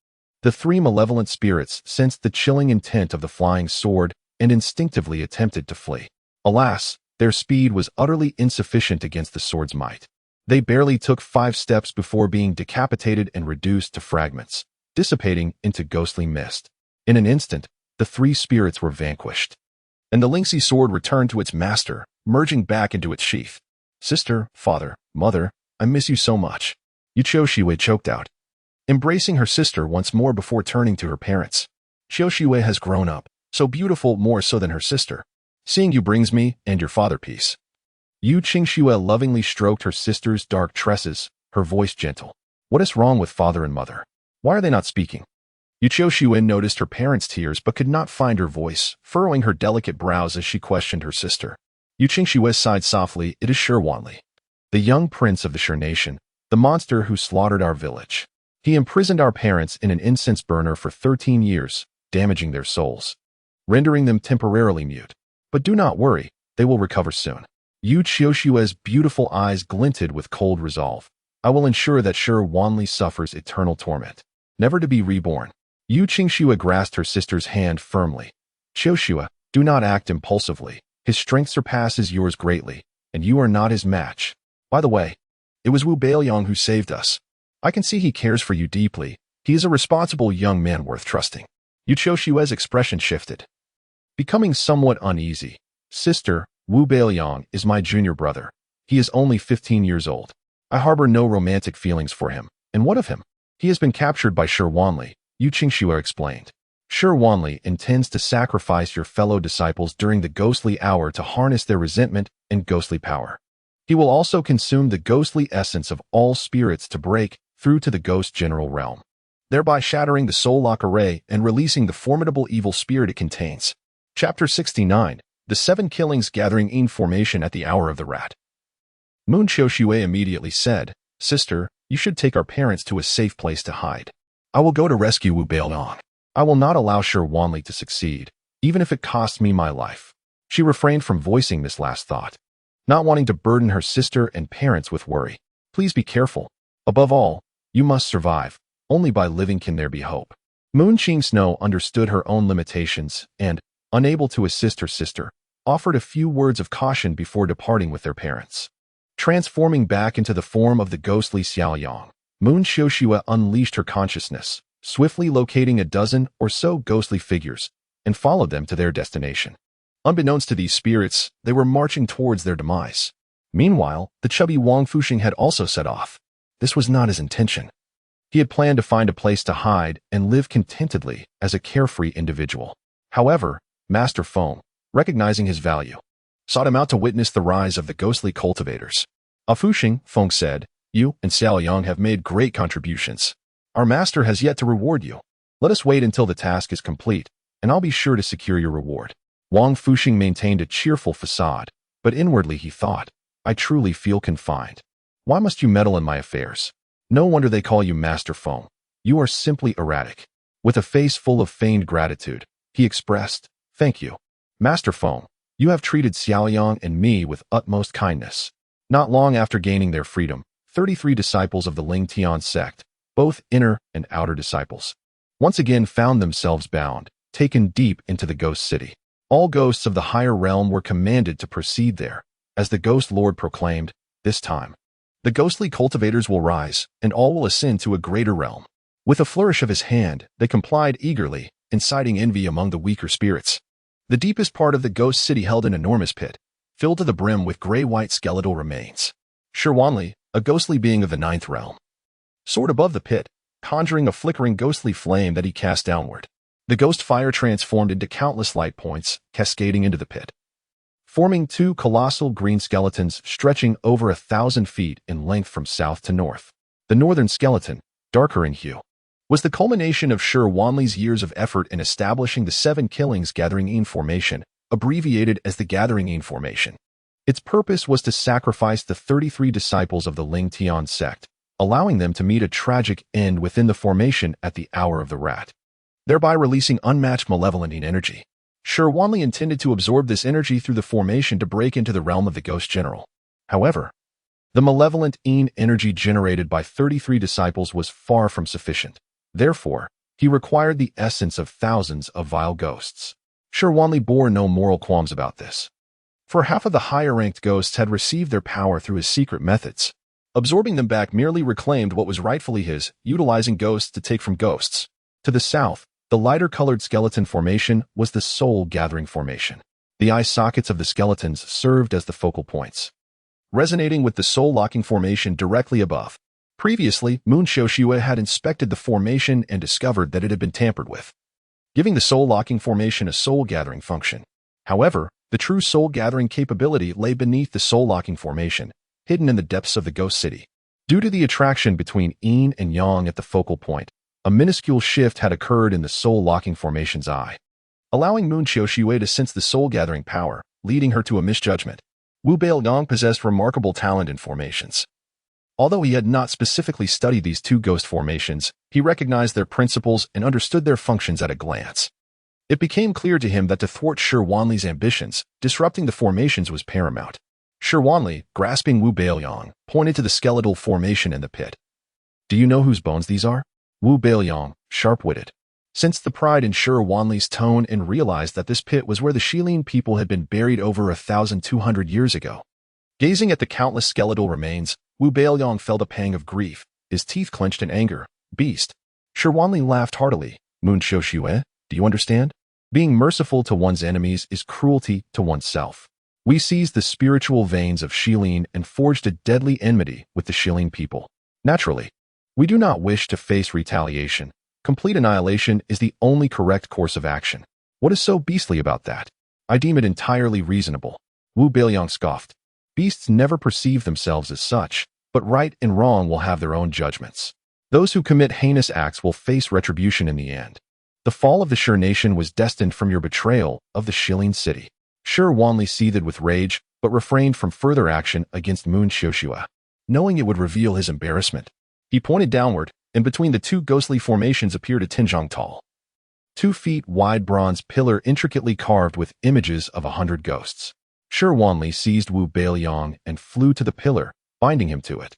The three malevolent spirits sensed the chilling intent of the flying sword and instinctively attempted to flee. Alas, their speed was utterly insufficient against the sword's might. They barely took 5 steps before being decapitated and reduced to fragments, dissipating into ghostly mist. In an instant, the three spirits were vanquished, and the Lingxi sword returned to its master, merging back into its sheath. Sister, father, mother, I miss you so much. Yu Qingxue choked out, embracing her sister once more before turning to her parents. Qingxue has grown up, so beautiful more so than her sister. Seeing you brings me and your father peace. Yu Qingxue lovingly stroked her sister's dark tresses, her voice gentle. What is wrong with father and mother? Why are they not speaking? Yu Qingxue noticed her parents' tears but could not find her voice, furrowing her delicate brows as she questioned her sister. Yu Qingxue sighed softly. It is Shi Wanli, the young prince of the Shi nation, the monster who slaughtered our village. He imprisoned our parents in an incense burner for 13 years, damaging their souls, rendering them temporarily mute. But do not worry, they will recover soon. Yu Qingxue's beautiful eyes glinted with cold resolve. I will ensure that Shi Wanli suffers eternal torment, never to be reborn. Yu Qingxue grasped her sister's hand firmly. Qingxue, do not act impulsively. His strength surpasses yours greatly, and you are not his match. By the way, it was Wu Beiliang who saved us. I can see he cares for you deeply. He is a responsible young man worth trusting. Yu Qingxue's expression shifted, becoming somewhat uneasy. Sister, Wu Beiliang is my junior brother. He is only 15 years old. I harbor no romantic feelings for him. And what of him? He has been captured by Shi Wanli, Yu Qingxue explained. Shi Wanli intends to sacrifice your fellow disciples during the ghostly hour to harness their resentment and ghostly power. He will also consume the ghostly essence of all spirits to break through to the ghost general realm, thereby shattering the soul lock array and releasing the formidable evil spirit it contains. Chapter 69. The 7 Killings gathering in formation at the hour of the rat. Moon Qingxue immediately said, Sister, you should take our parents to a safe place to hide. I will go to rescue Wu Beiliang. I will not allow Shi Wanli to succeed, even if it costs me my life. She refrained from voicing this last thought, not wanting to burden her sister and parents with worry. Please be careful. Above all, you must survive. Only by living can there be hope. Moon Qing Snow understood her own limitations and, unable to assist her sister, offered a few words of caution before departing with their parents. Transforming back into the form of the ghostly Xiaoyang, Moon Xiuxue unleashed her consciousness, swiftly locating a dozen or so ghostly figures, and followed them to their destination. Unbeknownst to these spirits, they were marching towards their demise. Meanwhile, the chubby Wang Fuxing had also set off. This was not his intention. He had planned to find a place to hide and live contentedly as a carefree individual. However, Master Feng, recognizing his value, sought him out to witness the rise of the ghostly cultivators. Fuxing, Feng said, you and Xiaoyang have made great contributions. Our master has yet to reward you. Let us wait until the task is complete, and I'll be sure to secure your reward. Wang Fuxing maintained a cheerful facade, but inwardly he thought, I truly feel confined. Why must you meddle in my affairs? No wonder they call you Master Feng. You are simply erratic. With a face full of feigned gratitude, he expressed, thank you. Master Feng, you have treated Xiaoyang and me with utmost kindness. Not long after gaining their freedom, 33 disciples of the Ling Tian sect, both inner and outer disciples, once again found themselves bound, taken deep into the ghost city. All ghosts of the higher realm were commanded to proceed there, as the ghost lord proclaimed, this time, the ghostly cultivators will rise, and all will ascend to a greater realm. With a flourish of his hand, they complied eagerly, inciting envy among the weaker spirits. The deepest part of the ghost city held an enormous pit, filled to the brim with gray-white skeletal remains. Shi Wanli, a ghostly being of the 9th realm, soared above the pit, conjuring a flickering ghostly flame that he cast downward. The ghost fire transformed into countless light points, cascading into the pit, forming 2 colossal green skeletons stretching over 1,000 feet in length from south to north. The northern skeleton, darker in hue, was the culmination of Shi Wanli's years of effort in establishing the 7 Killings Gathering Yin formation, abbreviated as the Gathering Yin formation. Its purpose was to sacrifice the 33 disciples of the Ling Tian sect, allowing them to meet a tragic end within the formation at the Hour of the Rat, thereby releasing unmatched malevolent Yin energy. Shi Wanli intended to absorb this energy through the formation to break into the realm of the Ghost General. However, the malevolent Yin energy generated by 33 disciples was far from sufficient. Therefore, he required the essence of thousands of vile ghosts. Shi Wanli bore no moral qualms about this, for half of the higher-ranked ghosts had received their power through his secret methods. Absorbing them back merely reclaimed what was rightfully his, utilizing ghosts to take from ghosts. To the south, the lighter-colored skeleton formation was the Soul Gathering formation. The eye sockets of the skeletons served as the focal points, resonating with the soul-locking formation directly above. Previously, Moon Xiuxue had inspected the formation and discovered that it had been tampered with, giving the soul-locking formation a soul-gathering function. However, the true soul-gathering capability lay beneath the soul-locking formation, hidden in the depths of the ghost city. Due to the attraction between Yin and Yang at the focal point, a minuscule shift had occurred in the soul-locking formation's eye, allowing Moon Xiuxue to sense the soul-gathering power, leading her to a misjudgment. Wu Beiliang possessed remarkable talent in formations. Although he had not specifically studied these 2 ghost formations, he recognized their principles and understood their functions at a glance. It became clear to him that to thwart Shi Wanli's ambitions, disrupting the formations was paramount. Shi Wanli, grasping Wu Beiliang, pointed to the skeletal formation in the pit. Do you know whose bones these are? Wu Beiliang, sharp-witted, sensed the pride in Shi Wanli's tone and realized that this pit was where the Shilin people had been buried over 1,200 years ago. Gazing at the countless skeletal remains, Wu Beiliang felt a pang of grief, his teeth clenched in anger. Beast. Shi Wanli laughed heartily. Moon Xiuxue, do you understand? Being merciful to one's enemies is cruelty to oneself. We seized the spiritual veins of Shilin and forged a deadly enmity with the Shilin people. Naturally, we do not wish to face retaliation. Complete annihilation is the only correct course of action. What is so beastly about that? I deem it entirely reasonable. Wu Beiliang scoffed. Beasts never perceive themselves as such, but right and wrong will have their own judgments. Those who commit heinous acts will face retribution in the end. The fall of the Shi nation was destined from your betrayal of the Shilin city. Shi Wanli seethed with rage, but refrained from further action against Moon Xiuxue. knowing it would reveal his embarrassment. He pointed downward, and between the two ghostly formations appeared a Tinjiang tall, 2 feet wide bronze pillar intricately carved with images of 100 ghosts. Shi Wanli seized Wu Beiliang and flew to the pillar, binding him to it.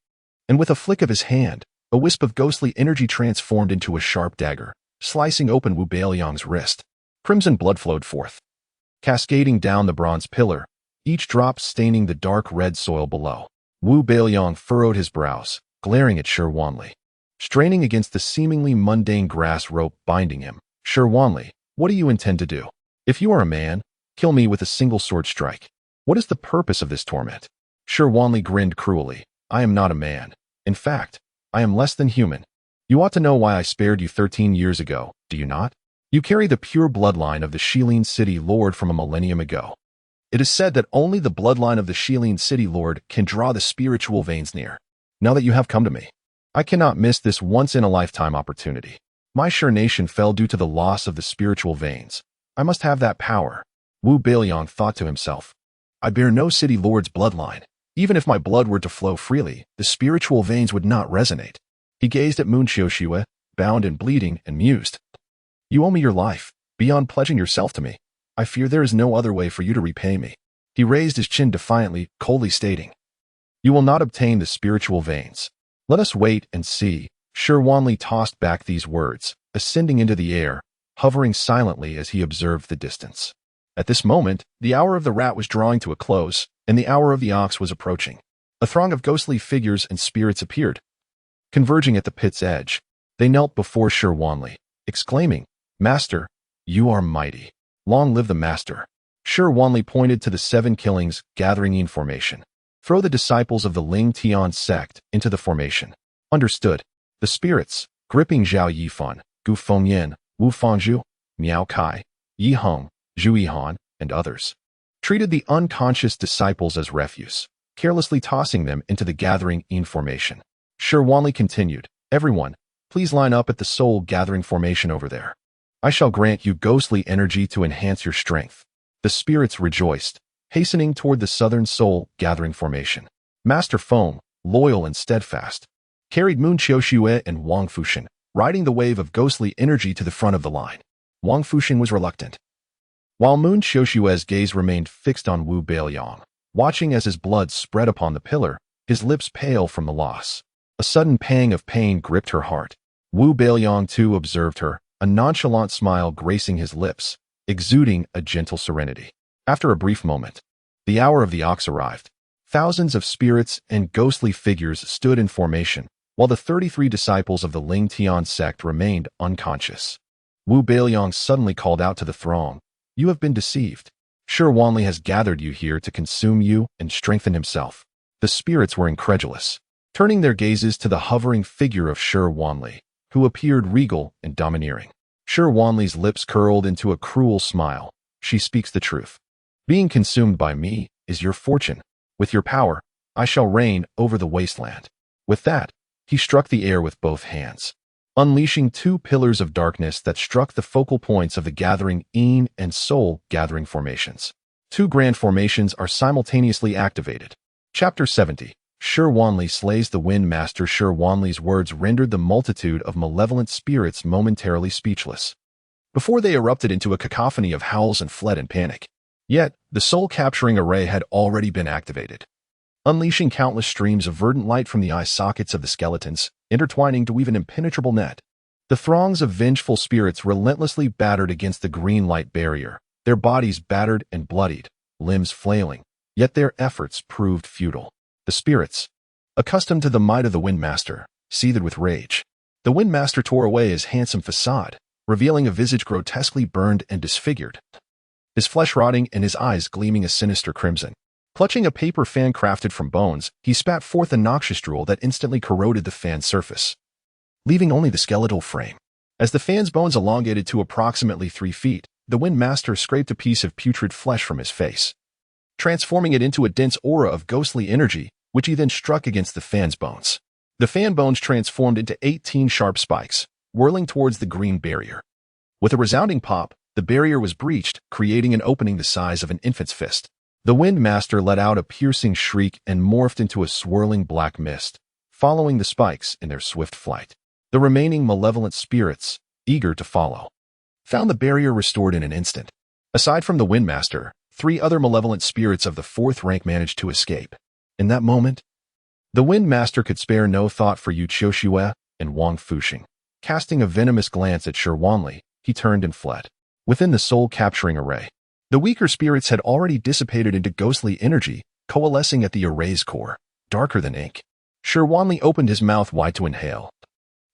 And with a flick of his hand, a wisp of ghostly energy transformed into a sharp dagger, slicing open Wu Beiliang's wrist. Crimson blood flowed forth, cascading down the bronze pillar, each drop staining the dark red soil below. Wu Beiliang furrowed his brows, glaring at Shi Wanli. Straining against the seemingly mundane grass rope binding him, Shi Wanli, what do you intend to do? If you are a man, kill me with a single sword strike. What is the purpose of this torment? Shi Wanli grinned cruelly. I am not a man. In fact, I am less than human. You ought to know why I spared you 13 years ago, do you not? You carry the pure bloodline of the Shilin City Lord from a millennium ago. It is said that only the bloodline of the Shilin City Lord can draw the spiritual veins near. Now that you have come to me, I cannot miss this once-in-a-lifetime opportunity. My Shi nation fell due to the loss of the spiritual veins. I must have that power. Wu Beiliang thought to himself. I bear no city lord's bloodline. Even if my blood were to flow freely, the spiritual veins would not resonate. He gazed at Moon Xiuxue, bound and bleeding, and mused. You owe me your life. Beyond pledging yourself to me, I fear there is no other way for you to repay me. He raised his chin defiantly, coldly stating. You will not obtain the spiritual veins. Let us wait and see. Shi Wanli tossed back these words, ascending into the air, hovering silently as he observed the distance. At this moment, the hour of the rat was drawing to a close, and the hour of the ox was approaching. A throng of ghostly figures and spirits appeared. Converging at the pit's edge, they knelt before Shi Wanli, exclaiming, Master, you are mighty. Long live the Master. Shi Wanli pointed to the 7 killings gathering in formation. Throw the disciples of the Ling Tian sect into the formation. Understood. The spirits, gripping Zhao Yifan, Gu Fengyan, Wu Fangzhu, Miao Kai, Yi Heng, Zhu Yihan, and others, treated the unconscious disciples as refuse, carelessly tossing them into the gathering in formation. Shi Wanli continued, Everyone, please line up at the soul gathering formation over there. I shall grant you ghostly energy to enhance your strength. The spirits rejoiced, hastening toward the southern soul gathering formation. Master Feng, loyal and steadfast, carried Moon Xiuxue and Wang Fushan, riding the wave of ghostly energy to the front of the line. Wang Fushan was reluctant, while Moon Xiuxue's gaze remained fixed on Wu Beiliang, watching as his blood spread upon the pillar, his lips pale from the loss. A sudden pang of pain gripped her heart. Wu Beiliang too observed her, a nonchalant smile gracing his lips, exuding a gentle serenity. After a brief moment, the hour of the ox arrived. Thousands of spirits and ghostly figures stood in formation, while the 33 disciples of the Ling Tian sect remained unconscious. Wu Beiliang suddenly called out to the throng, You have been deceived. Shi Wanli has gathered you here to consume you and strengthen himself. The spirits were incredulous, turning their gazes to the hovering figure of Shi Wanli, who appeared regal and domineering. Shi Wanli's lips curled into a cruel smile. She speaks the truth. Being consumed by me is your fortune. With your power, I shall reign over the wasteland. With that, he struck the air with both hands, unleashing 2 pillars of darkness that struck the focal points of the gathering Yin and Soul gathering formations. 2 grand formations are simultaneously activated. Chapter 70. Shi Wanli slays the Wind Master. Shi Wanli's words rendered the multitude of malevolent spirits momentarily speechless, before they erupted into a cacophony of howls and fled in panic. Yet, the soul-capturing array had already been activated, unleashing countless streams of verdant light from the eye sockets of the skeletons, intertwining to weave an impenetrable net. The throngs of vengeful spirits relentlessly battered against the green light barrier, their bodies battered and bloodied, limbs flailing, yet their efforts proved futile. The spirits, accustomed to the might of the Windmaster, seethed with rage. The Windmaster tore away his handsome facade, revealing a visage grotesquely burned and disfigured, his flesh rotting and his eyes gleaming a sinister crimson. Clutching a paper fan crafted from bones, he spat forth a noxious drool that instantly corroded the fan's surface, leaving only the skeletal frame. As the fan's bones elongated to approximately 3 feet, the Windmaster scraped a piece of putrid flesh from his face, transforming it into a dense aura of ghostly energy, which he then struck against the fan's bones. The fan bones transformed into 18 sharp spikes, whirling towards the green barrier. With a resounding pop, the barrier was breached, creating an opening the size of an infant's fist. The Wind Master let out a piercing shriek and morphed into a swirling black mist, following the spikes in their swift flight. The remaining malevolent spirits, eager to follow, found the barrier restored in an instant. Aside from the Wind Master, 3 other malevolent spirits of the 4th rank managed to escape. In that moment, the Wind Master could spare no thought for Yu Qiuxue and Wang Fuxing. Casting a venomous glance at Shi Wanli, he turned and fled. Within the soul-capturing array, the weaker spirits had already dissipated into ghostly energy, coalescing at the array's core, darker than ink. Shi Wanli opened his mouth wide to inhale,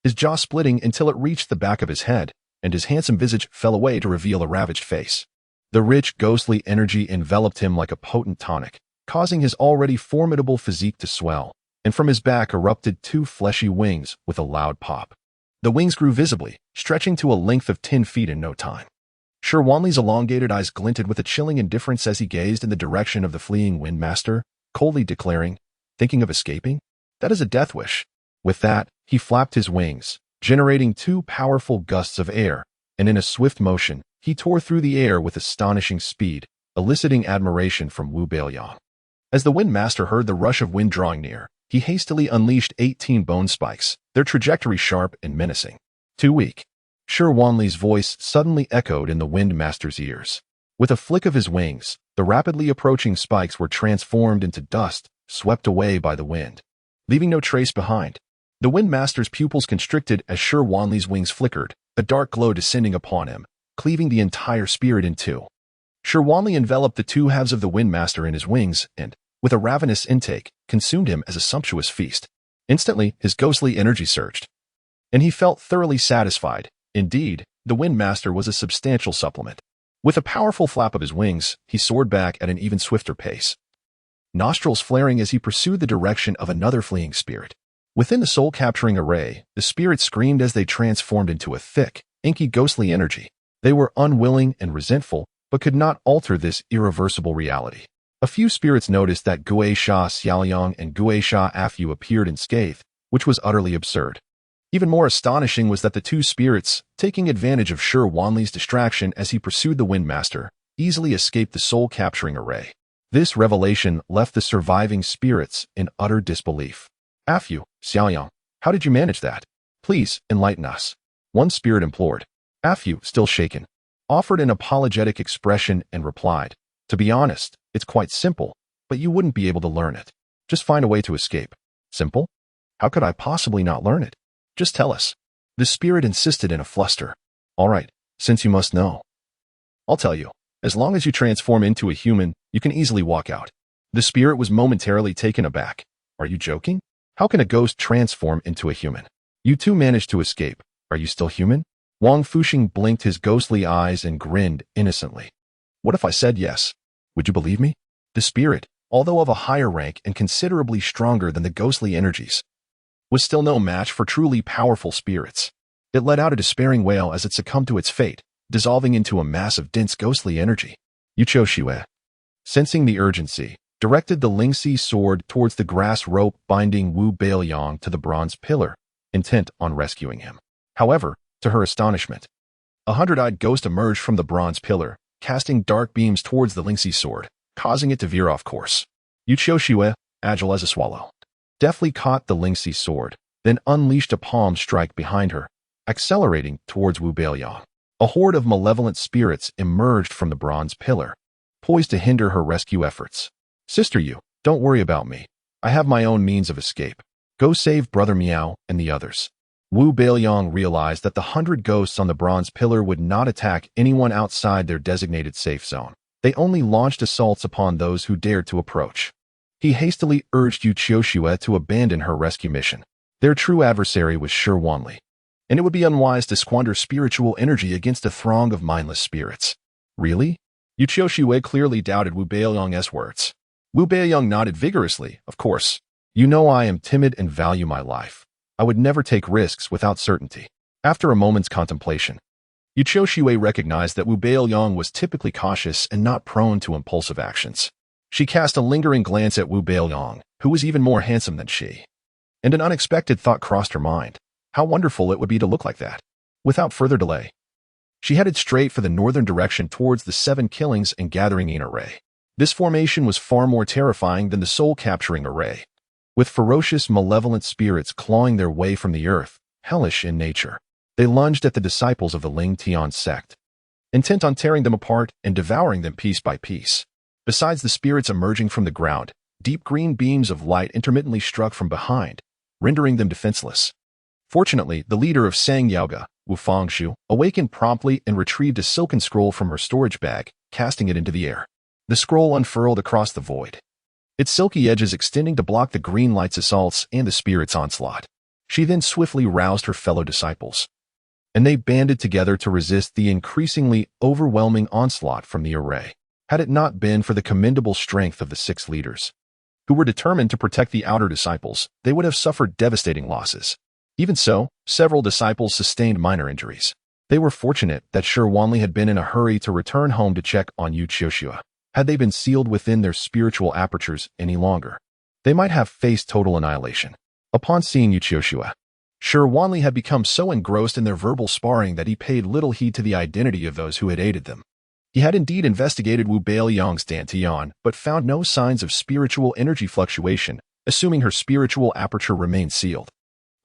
his jaw splitting until it reached the back of his head, and his handsome visage fell away to reveal a ravaged face. The rich, ghostly energy enveloped him like a potent tonic, causing his already formidable physique to swell, and from his back erupted 2 fleshy wings with a loud pop. The wings grew visibly, stretching to a length of 10 feet in no time. Shi Wanli's elongated eyes glinted with a chilling indifference as he gazed in the direction of the fleeing Wind Master, coldly declaring, "Thinking of escaping? That is a death wish." With that, he flapped his wings, generating 2 powerful gusts of air, and in a swift motion, he tore through the air with astonishing speed, eliciting admiration from Wu Beiliang. As the Wind Master heard the rush of wind drawing near, he hastily unleashed 18 bone spikes, their trajectory sharp and menacing. Too weak. Shi Wanli's voice suddenly echoed in the Wind Master's ears. With a flick of his wings, the rapidly approaching spikes were transformed into dust, swept away by the wind, leaving no trace behind. The Wind Master's pupils constricted as Shi Wanli's wings flickered, a dark glow descending upon him, cleaving the entire spirit in 2. Shi Wanli enveloped the 2 halves of the Wind Master in his wings and, with a ravenous intake, consumed him as a sumptuous feast. Instantly, his ghostly energy surged, and he felt thoroughly satisfied. Indeed, the Wind Master was a substantial supplement. With a powerful flap of his wings, he soared back at an even swifter pace, nostrils flaring as he pursued the direction of another fleeing spirit. Within the soul-capturing array, the spirits screamed as they transformed into a thick, inky ghostly energy. They were unwilling and resentful, but could not alter this irreversible reality. A few spirits noticed that Gui Sha Xiaoliang and Gui Sha Afu appeared unscathed, which was utterly absurd. Even more astonishing was that the 2 spirits, taking advantage of Shi Wanli's distraction as he pursued the Wind Master, easily escaped the soul-capturing array. This revelation left the surviving spirits in utter disbelief. "Afu, Xiaoliang, how did you manage that? Please, enlighten us," one spirit implored. Afu, still shaken, offered an apologetic expression and replied, "To be honest, it's quite simple, but you wouldn't be able to learn it. Just find a way to escape." "Simple? How could I possibly not learn it? Just tell us." The spirit insisted in a fluster. "All right, since you must know, I'll tell you. As long as you transform into a human, you can easily walk out." The spirit was momentarily taken aback. "Are you joking? How can a ghost transform into a human? You 2 managed to escape. Are you still human?" Wang Fuxing blinked his ghostly eyes and grinned innocently. "What if I said yes? Would you believe me?" The spirit, although of a higher rank and considerably stronger than the ghostly energies, was still no match for truly powerful spirits. It let out a despairing wail as it succumbed to its fate, dissolving into a mass of dense ghostly energy. Yu Qiuxue, sensing the urgency, directed the Lingxi sword towards the grass rope binding Wu Beiliang to the bronze pillar, intent on rescuing him. However, to her astonishment, a 100-eyed ghost emerged from the bronze pillar, casting dark beams towards the Lingxi sword, causing it to veer off course. Yu Qiuxue, agile as a swallow, deftly caught the Lingxi sword, then unleashed a palm strike behind her, accelerating towards Wu Beiliang. A horde of malevolent spirits emerged from the bronze pillar, poised to hinder her rescue efforts. "Sister Yu, don't worry about me. I have my own means of escape. Go save Brother Miao and the others." Wu Beiliang realized that the 100 ghosts on the bronze pillar would not attack anyone outside their designated safe zone. They only launched assaults upon those who dared to approach. He hastily urged Yu Qiuxue to abandon her rescue mission. Their true adversary was Shi Wanli, and it would be unwise to squander spiritual energy against a throng of mindless spirits. "Really?" Yu Qiuxue clearly doubted Wu Beiliang's words. Wu Beiliang nodded vigorously. "Of course. You know I am timid and value my life. I would never take risks without certainty." After a moment's contemplation, Yu Qiuxue recognized that Wu Beiliang was typically cautious and not prone to impulsive actions. She cast a lingering glance at Wu Beiliang, who was even more handsome than she. And an unexpected thought crossed her mind. How wonderful it would be to look like that. Without further delay, she headed straight for the northern direction towards the 7 killings and gathering in array. This formation was far more terrifying than the soul-capturing array. With ferocious, malevolent spirits clawing their way from the earth, hellish in nature, they lunged at the disciples of the Ling Tian sect, intent on tearing them apart and devouring them piece by piece. Besides the spirits emerging from the ground, deep green beams of light intermittently struck from behind, rendering them defenseless. Fortunately, the leader of Sang Yaoga, Wu Fangshu, awakened promptly and retrieved a silken scroll from her storage bag, casting it into the air. The scroll unfurled across the void, its silky edges extending to block the green light's assaults and the spirit's onslaught. She then swiftly roused her fellow disciples, and they banded together to resist the increasingly overwhelming onslaught from the array. Had it not been for the commendable strength of the 6 leaders, who were determined to protect the outer disciples, they would have suffered devastating losses. Even so, several disciples sustained minor injuries. They were fortunate that Shi Wanli had been in a hurry to return home to check on Yu Qiuxue. Had they been sealed within their spiritual apertures any longer, they might have faced total annihilation. Upon seeing Yu Qiuxue, Shi Wanli had become so engrossed in their verbal sparring that he paid little heed to the identity of those who had aided them. He had indeed investigated Wu Beiliang's dantian, but found no signs of spiritual energy fluctuation, assuming her spiritual aperture remained sealed.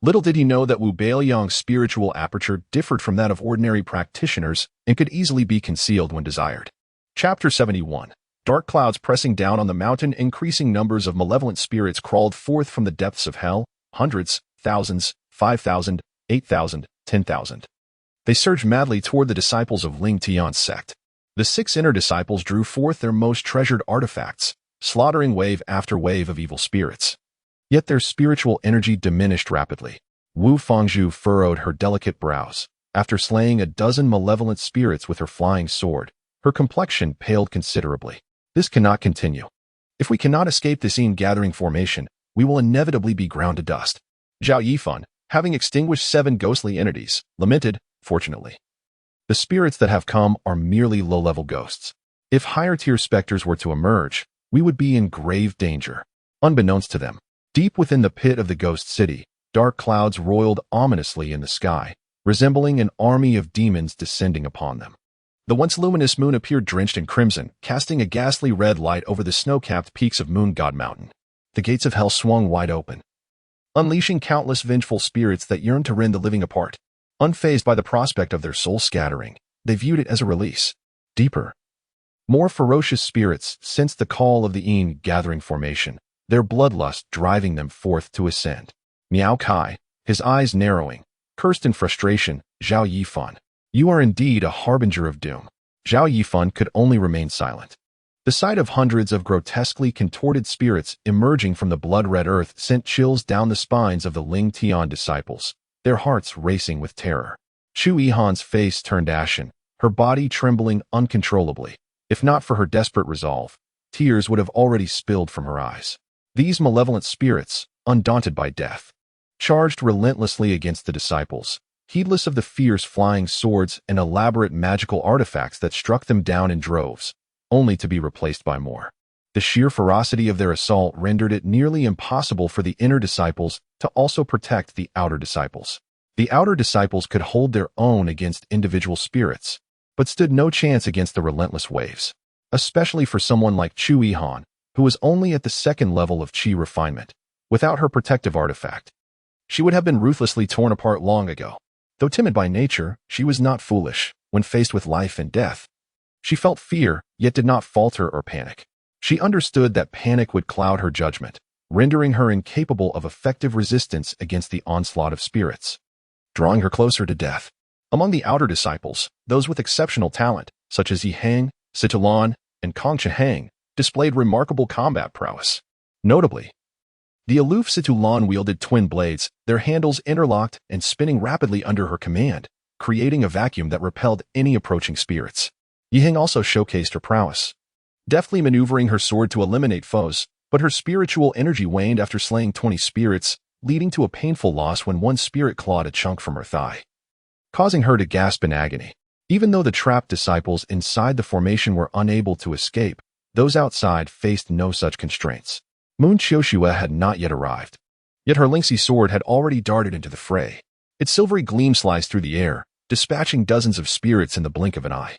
Little did he know that Wu Beiliang's spiritual aperture differed from that of ordinary practitioners and could easily be concealed when desired. Chapter 71. Dark clouds pressing down on the mountain, increasing numbers of malevolent spirits crawled forth from the depths of hell, hundreds, thousands, 5,000, 8,000, 10,000. They surged madly toward the disciples of Ling Tian's sect. The 6 inner disciples drew forth their most treasured artifacts, slaughtering wave after wave of evil spirits. Yet their spiritual energy diminished rapidly. Wu Fangzhu furrowed her delicate brows. After slaying a dozen malevolent spirits with her flying sword, her complexion paled considerably. This cannot continue. If we cannot escape this gathering formation, we will inevitably be ground to dust. Zhao Yifan, having extinguished 7 ghostly entities, lamented, fortunately. The spirits that have come are merely low-level ghosts. If higher-tier specters were to emerge, we would be in grave danger. Unbeknownst to them, deep within the pit of the ghost city, dark clouds roiled ominously in the sky, resembling an army of demons descending upon them. The once luminous moon appeared drenched in crimson, casting a ghastly red light over the snow-capped peaks of Moon God Mountain. The gates of hell swung wide open, unleashing countless vengeful spirits that yearned to rend the living apart. Unfazed by the prospect of their soul scattering, they viewed it as a release. Deeper, more ferocious spirits sensed the call of the gathering formation, their bloodlust driving them forth to ascend. Miao Kai, his eyes narrowing, cursed in frustration, Zhao Yifan, you are indeed a harbinger of doom. Zhao Yifan could only remain silent. The sight of hundreds of grotesquely contorted spirits emerging from the blood-red earth sent chills down the spines of the Ling Tian disciples, their hearts racing with terror. Chu Yihan's face turned ashen, her body trembling uncontrollably. If not for her desperate resolve, tears would have already spilled from her eyes. These malevolent spirits, undaunted by death, charged relentlessly against the disciples, heedless of the fierce flying swords and elaborate magical artifacts that struck them down in droves, only to be replaced by more. The sheer ferocity of their assault rendered it nearly impossible for the inner disciples to also protect the outer disciples. The outer disciples could hold their own against individual spirits, but stood no chance against the relentless waves, especially for someone like Chu Yihan, who was only at the 2nd level of Qi refinement. Without her protective artifact, she would have been ruthlessly torn apart long ago. Though timid by nature, she was not foolish. When faced with life and death, she felt fear, yet did not falter or panic. She understood that panic would cloud her judgment, rendering her incapable of effective resistance against the onslaught of spirits, drawing her closer to death. Among the outer disciples, those with exceptional talent, such as Yi Hang, Situlan, and Kong Chihang, displayed remarkable combat prowess. Notably, the aloof Situlan wielded twin blades, their handles interlocked and spinning rapidly under her command, creating a vacuum that repelled any approaching spirits. Yi Hang also showcased her prowess, deftly maneuvering her sword to eliminate foes, but her spiritual energy waned after slaying 20 spirits, leading to a painful loss when one spirit clawed a chunk from her thigh, causing her to gasp in agony. Even though the trapped disciples inside the formation were unable to escape, those outside faced no such constraints. Moon Qiuxue had not yet arrived, yet her lynxy sword had already darted into the fray. Its silvery gleam sliced through the air, dispatching dozens of spirits in the blink of an eye,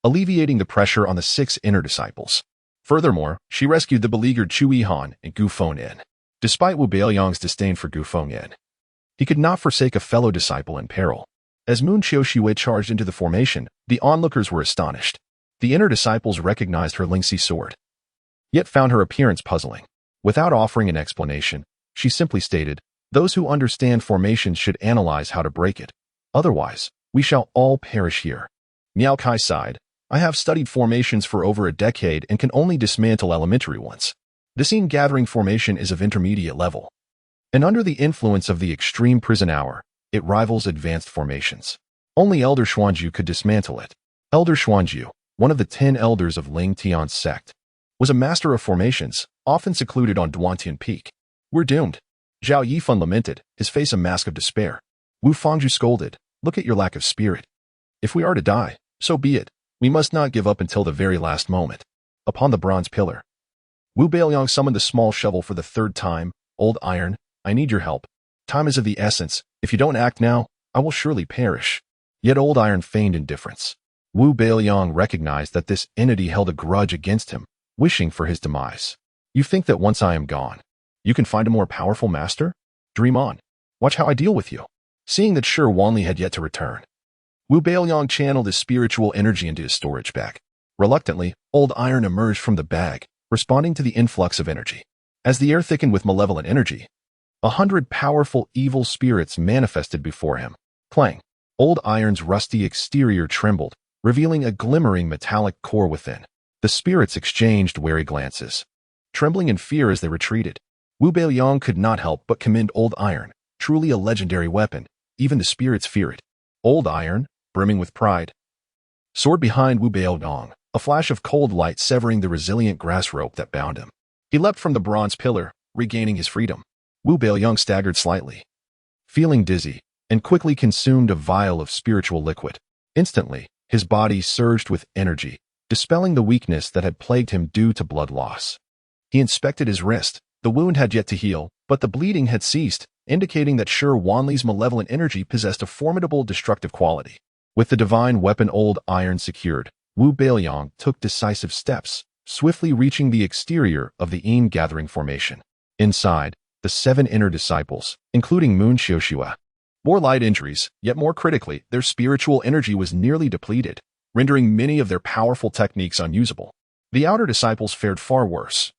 alleviating the pressure on the 6 inner disciples. Furthermore, she rescued the beleaguered Chu Yihan and Gu Fengyin. Despite Wu Beiliang's disdain for Gu Fengyin, he could not forsake a fellow disciple in peril. As Moon Qiuxue charged into the formation, the onlookers were astonished. The inner disciples recognized her Lingxi sword, yet found her appearance puzzling. Without offering an explanation, she simply stated, "Those who understand formations should analyze how to break it. Otherwise, we shall all perish here." Miao Kai sighed. "I have studied formations for over a decade and can only dismantle elementary ones. The scene gathering formation is of intermediate level, and under the influence of the extreme prison hour, it rivals advanced formations. Only Elder Xuanju could dismantle it." Elder Xuanju, one of the 10 elders of Ling Tian's sect, was a master of formations, often secluded on Duantian Peak. "We're doomed," Zhao Yifan lamented, his face a mask of despair. Wu Fangju scolded, "Look at your lack of spirit. If we are to die, so be it. We must not give up until the very last moment." Upon the bronze pillar, Wu Beiliang summoned the small shovel for the 3rd time. "Old Iron, I need your help. Time is of the essence. If you don't act now, I will surely perish." Yet Old Iron feigned indifference. Wu Beiliang recognized that this entity held a grudge against him, wishing for his demise. "You think that once I am gone, you can find a more powerful master? Dream on. Watch how I deal with you." Seeing that Shi Wanli had yet to return, Wu Beiliang channeled his spiritual energy into his storage bag. Reluctantly, Old Iron emerged from the bag, responding to the influx of energy. As the air thickened with malevolent energy, 100 powerful evil spirits manifested before him. Clang! Old Iron's rusty exterior trembled, revealing a glimmering metallic core within. The spirits exchanged wary glances, trembling in fear as they retreated. Wu Beiliang could not help but commend Old Iron, truly a legendary weapon. Even the spirits fear it. Old Iron, brimming with pride, soared behind Wu Beiliang, a flash of cold light severing the resilient grass rope that bound him. He leapt from the bronze pillar, regaining his freedom. Wu Beiliang staggered slightly, feeling dizzy, and quickly consumed a vial of spiritual liquid. Instantly, his body surged with energy, dispelling the weakness that had plagued him due to blood loss. He inspected his wrist. The wound had yet to heal, but the bleeding had ceased, indicating that Shi Wanli's malevolent energy possessed a formidable destructive quality. With the divine weapon Old Iron secured, Wu Beiliang took decisive steps, swiftly reaching the exterior of the Yin gathering formation. Inside, the 7 inner disciples, including Moon Qiuxue, bore light injuries, yet more critically, their spiritual energy was nearly depleted, rendering many of their powerful techniques unusable. The outer disciples fared far worse,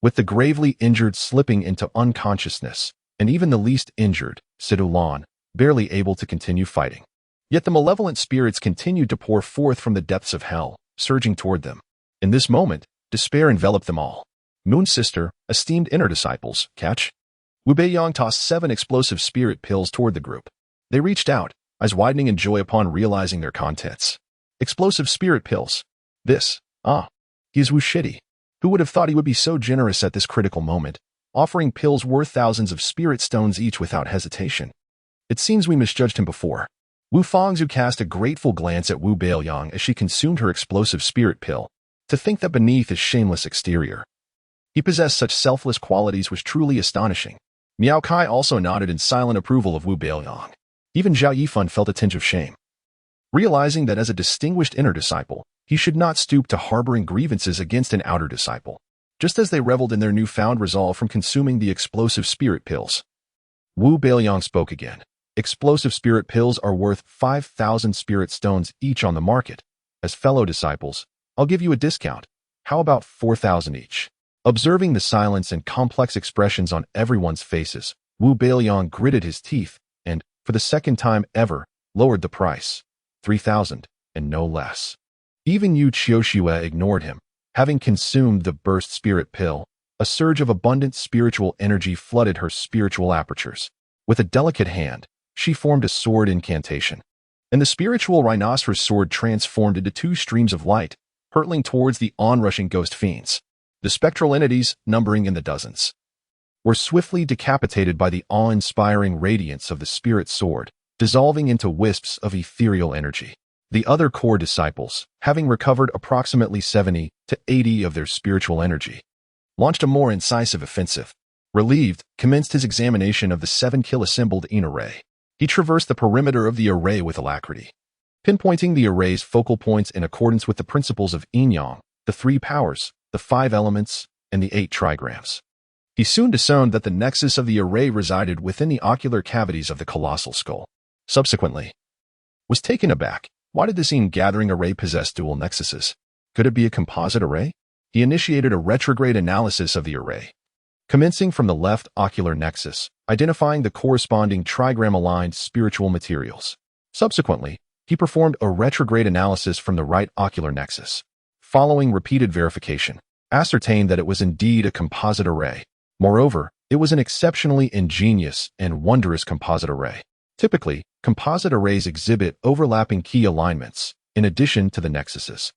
with the gravely injured slipping into unconsciousness, and even the least injured, Sidulan, barely able to continue fighting. Yet the malevolent spirits continued to pour forth from the depths of hell, surging toward them. In this moment, despair enveloped them all. Moon's sister, esteemed inner disciples, catch? Wu Beiliang tossed 7 explosive spirit pills toward the group. They reached out, eyes widening in joy upon realizing their contents. Explosive spirit pills. He is Wu Shidi. Who would have thought he would be so generous at this critical moment, offering pills worth thousands of spirit stones each without hesitation? It seems we misjudged him before. Wu Fangzu cast a grateful glance at Wu Beiliang as she consumed her explosive spirit pill. To think that beneath his shameless exterior, he possessed such selfless qualities was truly astonishing. Miao Kai also nodded in silent approval of Wu Beiliang. Even Zhao Yifan felt a tinge of shame, realizing that as a distinguished inner disciple, he should not stoop to harboring grievances against an outer disciple. Just as they reveled in their newfound resolve from consuming the explosive spirit pills, Wu Beiliang spoke again. Explosive spirit pills are worth 5,000 spirit stones each on the market. As fellow disciples, I'll give you a discount. How about 4,000 each? Observing the silence and complex expressions on everyone's faces, Wu Beiliang gritted his teeth and, for the second time ever, lowered the price. 3,000, and no less. Even Yu Qiuxue ignored him. Having consumed the burst spirit pill, a surge of abundant spiritual energy flooded her spiritual apertures. With a delicate hand, she formed a sword incantation, and the spiritual rhinoceros sword transformed into 2 streams of light, hurtling towards the onrushing ghost fiends. The spectral entities, numbering in the dozens, were swiftly decapitated by the awe-inspiring radiance of the spirit sword, dissolving into wisps of ethereal energy. The other core disciples, having recovered approximately 70 to 80 of their spiritual energy, launched a more incisive offensive. Relieved, commenced his examination of the 7-kill-assembled Yin array. He traversed the perimeter of the array with alacrity, pinpointing the array's focal points in accordance with the principles of Yin Yang, the 3 powers, the 5 elements, and the 8 trigrams. He soon discerned that the nexus of the array resided within the ocular cavities of the colossal skull. Subsequently, was taken aback. Why did this gathering array possess dual nexuses? Could it be a composite array? He initiated a retrograde analysis of the array, commencing from the left ocular nexus, identifying the corresponding trigram-aligned spiritual materials. Subsequently, he performed a retrograde analysis from the right ocular nexus. Following repeated verification, ascertained that it was indeed a composite array. Moreover, it was an exceptionally ingenious and wondrous composite array. Typically, composite arrays exhibit overlapping key alignments, in addition to the nexuses.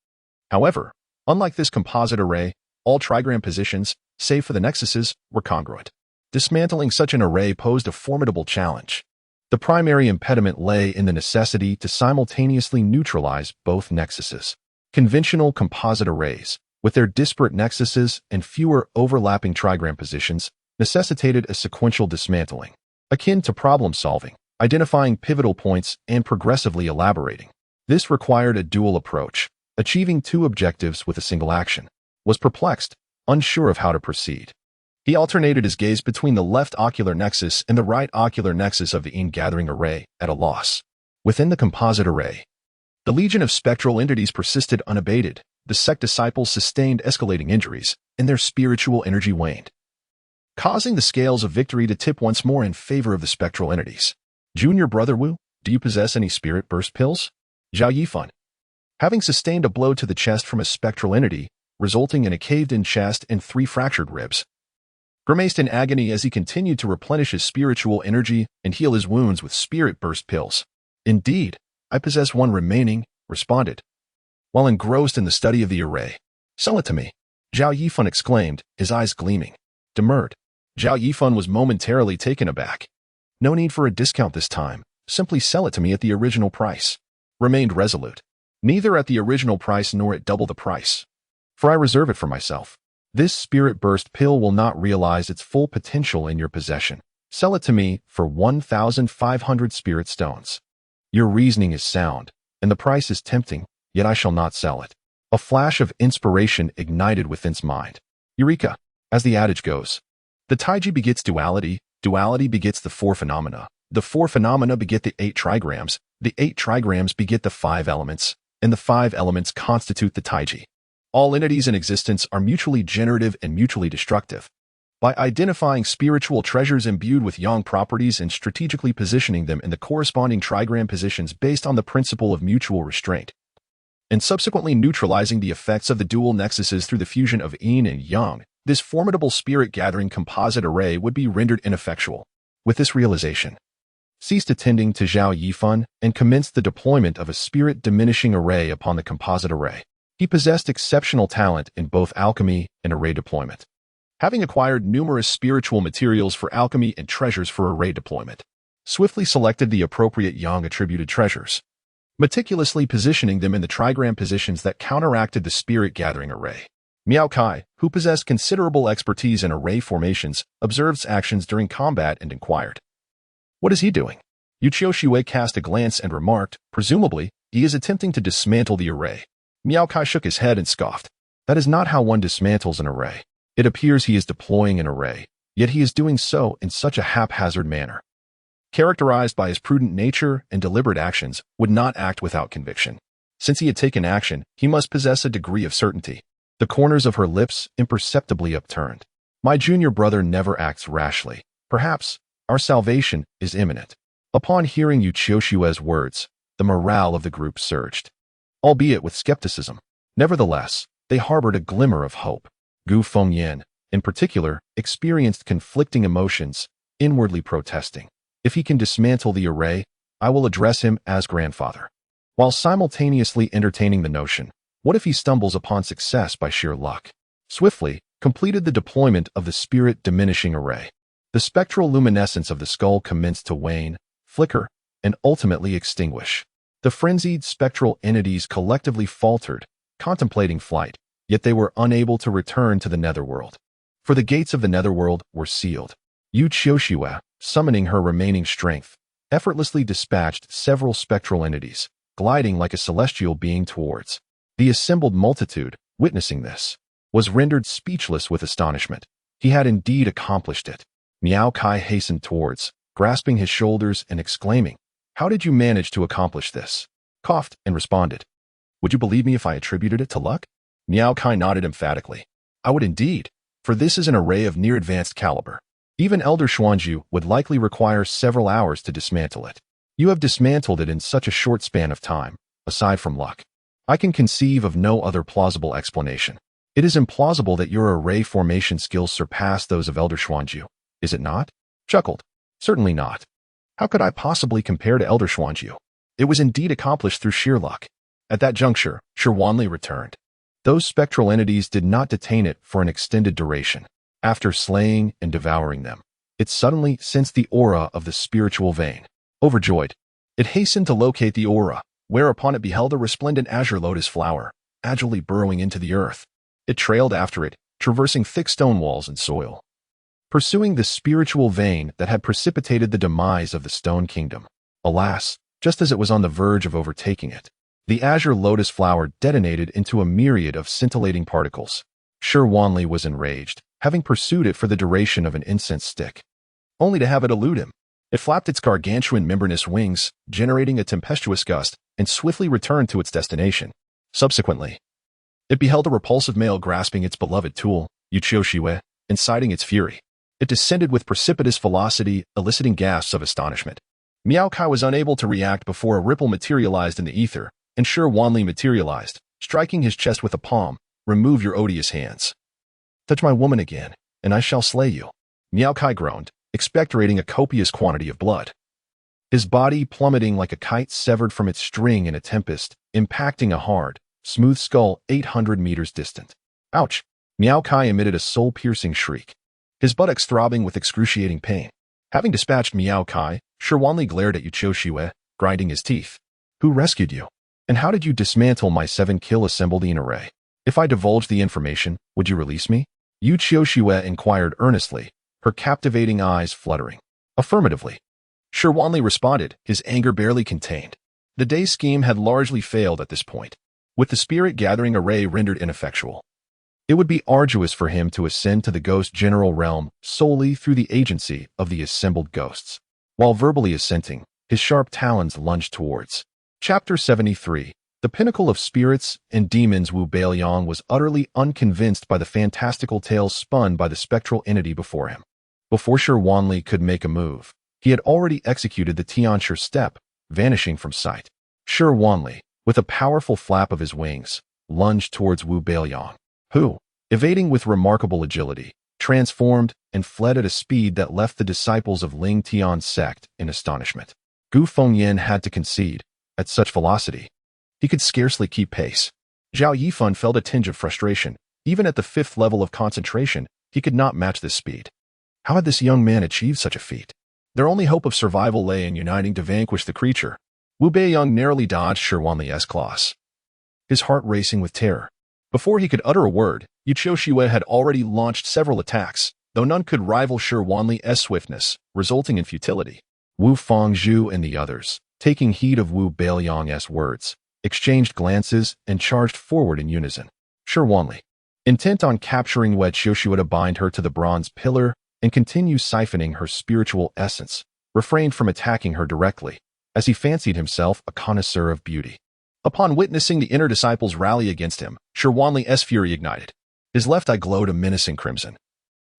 However, unlike this composite array, all trigram positions, save for the nexuses, were congruent. Dismantling such an array posed a formidable challenge. The primary impediment lay in the necessity to simultaneously neutralize both nexuses. Conventional composite arrays, with their disparate nexuses and fewer overlapping trigram positions, necessitated a sequential dismantling, akin to problem-solving, identifying pivotal points and progressively elaborating. This required a dual approach, achieving 2 objectives with a single action. Was perplexed, unsure of how to proceed. He alternated his gaze between the left ocular nexus and the right ocular nexus of the gathering array, at a loss. Within the composite array, the legion of spectral entities persisted unabated. The sect disciples sustained escalating injuries, and their spiritual energy waned, causing the scales of victory to tip once more in favor of the spectral entities. Junior Brother Wu, do you possess any spirit burst pills? Zhao Yifan, having sustained a blow to the chest from a spectral entity, resulting in a caved-in chest and 3 fractured ribs, grimaced in agony as he continued to replenish his spiritual energy and heal his wounds with spirit burst pills. Indeed, I possess one remaining, responded, while engrossed in the study of the array. Sell it to me, Zhao Yifan exclaimed, his eyes gleaming. Demurred. Zhao Yifan was momentarily taken aback. No need for a discount this time, simply sell it to me at the original price. Remained resolute. Neither at the original price nor at double the price. For I reserve it for myself. This spirit burst pill will not realize its full potential in your possession. Sell it to me for 1,500 spirit stones. Your reasoning is sound, and the price is tempting, yet I shall not sell it. A flash of inspiration ignited within his mind. Eureka! As the adage goes, the Taiji begets duality, duality begets the 4 phenomena, the 4 phenomena beget the 8 trigrams, the 8 trigrams beget the 5 elements, and the 5 elements constitute the Taiji. All entities in existence are mutually generative and mutually destructive. By identifying spiritual treasures imbued with yang properties and strategically positioning them in the corresponding trigram positions based on the principle of mutual restraint, and subsequently neutralizing the effects of the dual nexuses through the fusion of yin and yang, this formidable spirit-gathering composite array would be rendered ineffectual. With this realization, ceased attending to Zhao Yifan and commenced the deployment of a spirit-diminishing array upon the composite array. He possessed exceptional talent in both alchemy and array deployment, having acquired numerous spiritual materials for alchemy and treasures for array deployment. Swiftly selected the appropriate yang-attributed treasures, meticulously positioning them in the trigram positions that counteracted the spirit-gathering array. Miao Kai, who possessed considerable expertise in array formations, observed actions during combat and inquired, "What is he doing?" Yu Qiuxiwei cast a glance and remarked, "Presumably, he is attempting to dismantle the array." Miao Kai shook his head and scoffed. "That is not how one dismantles an array. It appears he is deploying an array, yet he is doing so in such a haphazard manner. Characterized by his prudent nature and deliberate actions, would not act without conviction. Since he had taken action, he must possess a degree of certainty." The corners of her lips imperceptibly upturned. "My junior brother never acts rashly. Perhaps our salvation is imminent." Upon hearing Yu Qiuxiue's words, the morale of the group surged, albeit with skepticism. Nevertheless, they harbored a glimmer of hope. Gu Fengyan, in particular, experienced conflicting emotions, inwardly protesting. "If he can dismantle the array, I will address him as grandfather." While simultaneously entertaining the notion, what if he stumbles upon success by sheer luck? Swiftly completed the deployment of the spirit-diminishing array. The spectral luminescence of the skull commenced to wane, flicker, and ultimately extinguish. The frenzied spectral entities collectively faltered, contemplating flight, yet they were unable to return to the netherworld. For the gates of the netherworld were sealed. Yu Qiuxiue, summoning her remaining strength, effortlessly dispatched several spectral entities, gliding like a celestial being towards the assembled multitude. Witnessing this, was rendered speechless with astonishment. He had indeed accomplished it. Miao Kai hastened towards, grasping his shoulders and exclaiming, "How did you manage to accomplish this?" Coughed and responded, "Would you believe me if I attributed it to luck?" Miao Kai nodded emphatically. "I would indeed, for this is an array of near-advanced caliber. Even Elder Xuanju would likely require several hours to dismantle it. You have dismantled it in such a short span of time, aside from luck. I can conceive of no other plausible explanation. It is implausible that your array formation skills surpass those of Elder Xuanju, is it not?" Chuckled. "Certainly not. How could I possibly compare to Elder Xuanju? It was indeed accomplished through sheer luck." At that juncture, Shi Wanli returned. Those spectral entities did not detain it for an extended duration. After slaying and devouring them, it suddenly sensed the aura of the spiritual vein. Overjoyed, it hastened to locate the aura, whereupon it beheld a resplendent azure lotus flower, agilely burrowing into the earth. It trailed after it, traversing thick stone walls and soil, pursuing the spiritual vein that had precipitated the demise of the Stone Kingdom. Alas, just as it was on the verge of overtaking it, the azure lotus flower detonated into a myriad of scintillating particles. Shi Wanli was enraged, having pursued it for the duration of an incense stick, only to have it elude him. It flapped its gargantuan membranous wings, generating a tempestuous gust, and swiftly returned to its destination. Subsequently, it beheld a repulsive male grasping its beloved tool, Yuqiu Shiwei, inciting its fury. It descended with precipitous velocity, eliciting gasps of astonishment. Miao Kai was unable to react before a ripple materialized in the ether, and Shi Wanli materialized, striking his chest with a palm. "Remove your odious hands. Touch my woman again, and I shall slay you." Miao Kai groaned, expectorating a copious quantity of blood. His body plummeting like a kite severed from its string in a tempest, impacting a hard, smooth skull 800 meters distant. Ouch! Miao Kai emitted a soul-piercing shriek, his buttocks throbbing with excruciating pain. Having dispatched Miao Kai, Shi Wanli glared at Yuqiu Shiwei, grinding his teeth. "Who rescued you? And how did you dismantle my 7-kill assembly array? If I divulge the information, would you release me?" Yuqiu Shiwei inquired earnestly, her captivating eyes fluttering. Affirmatively. Shi Wanli responded, his anger barely contained. The Dahei scheme had largely failed at this point, with the spirit-gathering array rendered ineffectual. It would be arduous for him to ascend to the ghost general realm solely through the agency of the assembled ghosts. While verbally assenting, his sharp talons lunged towards. Chapter 73. The pinnacle of spirits and demons. Wu Beiliang was utterly unconvinced by the fantastical tales spun by the spectral entity before him. Before Shi Wanli could make a move, he had already executed the Tianshi step, vanishing from sight. Shi Wanli, with a powerful flap of his wings, lunged towards Wu Beiliang, who, evading with remarkable agility, transformed and fled at a speed that left the disciples of Ling Tian's sect in astonishment. Gu Fengyan had to concede, at such velocity, he could scarcely keep pace. Zhao Yifan felt a tinge of frustration. Even at the 5th level of concentration, he could not match this speed. How had this young man achieved such a feat? Their only hope of survival lay in uniting to vanquish the creature. Wu Beiliang narrowly dodged Shi Wanli's claws, his heart racing with terror. Before he could utter a word, Yuqiu Shiwei had already launched several attacks, though none could rival Shi Wanli's swiftness, resulting in futility. Wu Fangzhu and the others, taking heed of Wu Beiliang's words, exchanged glances and charged forward in unison. Shi Wanli, intent on capturing Yuqiu Shiwei to bind her to the bronze pillar and continue siphoning her spiritual essence, refrained from attacking her directly, as he fancied himself a connoisseur of beauty. Upon witnessing the inner disciples rally against him, Shi Wanli's fury ignited. His left eye glowed a menacing crimson,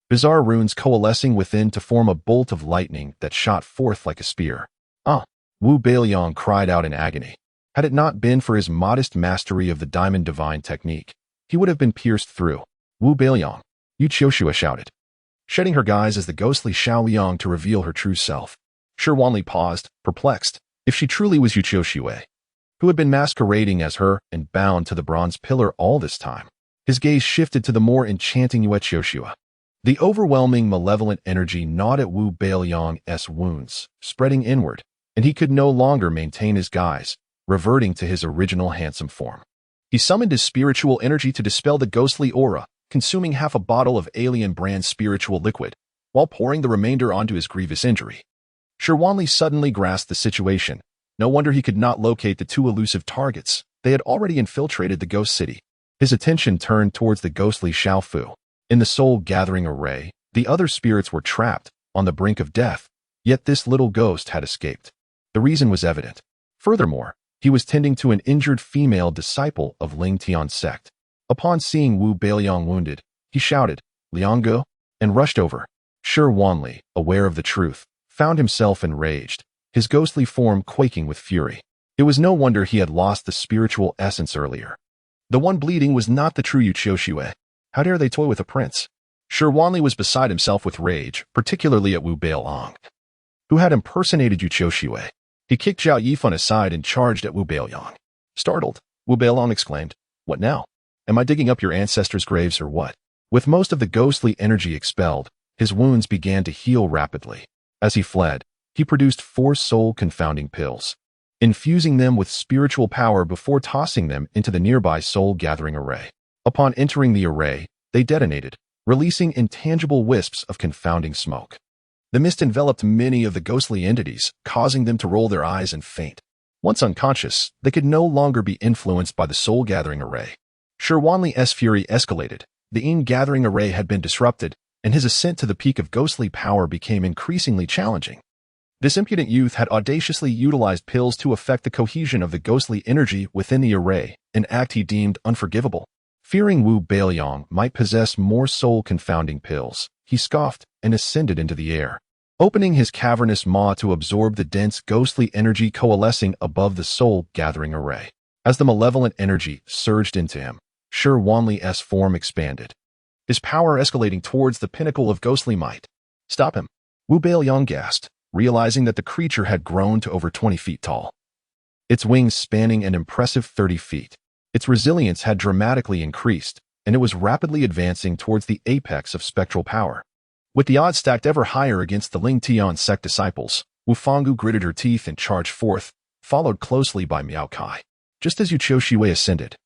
bizarre runes coalescing within to form a bolt of lightning that shot forth like a spear. "Ah!" Wu Beiliang cried out in agony. Had it not been for his modest mastery of the diamond divine technique, he would have been pierced through. "Wu Beiliang!" Yuqiu Shiwei shouted, shedding her guise as the ghostly Shaoyang to reveal her true self. Shi Wanli paused, perplexed. If she truly was Yuqiu Shiwei, who had been masquerading as her and bound to the bronze pillar all this time, his gaze shifted to the more enchanting Yuqiu Shiwei. The overwhelming malevolent energy gnawed at Wu Beiliang's wounds, spreading inward, and he could no longer maintain his guise, reverting to his original handsome form. He summoned his spiritual energy to dispel the ghostly aura, consuming half a bottle of alien brand spiritual liquid, while pouring the remainder onto his grievous injury. Shi Wanli suddenly grasped the situation. No wonder he could not locate the two elusive targets. They had already infiltrated the ghost city. His attention turned towards the ghostly Xiaofu. In the soul-gathering array, the other spirits were trapped, on the brink of death, yet this little ghost had escaped. The reason was evident. Furthermore, he was tending to an injured female disciple of Ling Tian's sect. Upon seeing Wu Beiliang wounded, he shouted, "Lianggo," and rushed over. Shi Wanli, aware of the truth, found himself enraged, his ghostly form quaking with fury. It was no wonder he had lost the spiritual essence earlier. The one bleeding was not the true Yu Qiuxue. How dare they toy with a prince? Shi Wanli was beside himself with rage, particularly at Wu Beiliang, who had impersonated Yu Qiuxue. He kicked Zhao Yifan aside and charged at Wu Beiliang. Startled, Wu Beiliang exclaimed, "What now? Am I digging up your ancestors' graves or what?" With most of the ghostly energy expelled, his wounds began to heal rapidly. As he fled, he produced 4 soul-confounding pills, infusing them with spiritual power before tossing them into the nearby soul-gathering array. Upon entering the array, they detonated, releasing intangible wisps of confounding smoke. The mist enveloped many of the ghostly entities, causing them to roll their eyes and faint. Once unconscious, they could no longer be influenced by the soul-gathering array. Shi Wanli's fury escalated. The in-gathering array had been disrupted, and his ascent to the peak of ghostly power became increasingly challenging. This impudent youth had audaciously utilized pills to affect the cohesion of the ghostly energy within the array, an act he deemed unforgivable. Fearing Wu Beiliang might possess more soul-confounding pills, he scoffed and ascended into the air, opening his cavernous maw to absorb the dense ghostly energy coalescing above the soul-gathering array. As the malevolent energy surged into him, Shi Wanli's form expanded, his power escalating towards the pinnacle of ghostly might. "Stop him," Wu Beiliang gasped, realizing that the creature had grown to over 20 feet tall, its wings spanning an impressive 30 feet. Its resilience had dramatically increased, and it was rapidly advancing towards the apex of spectral power. With the odds stacked ever higher against the Ling Tian sect disciples, Wu Fanggu gritted her teeth and charged forth, followed closely by Miao Kai. Just as Yu Qiuxue ascended,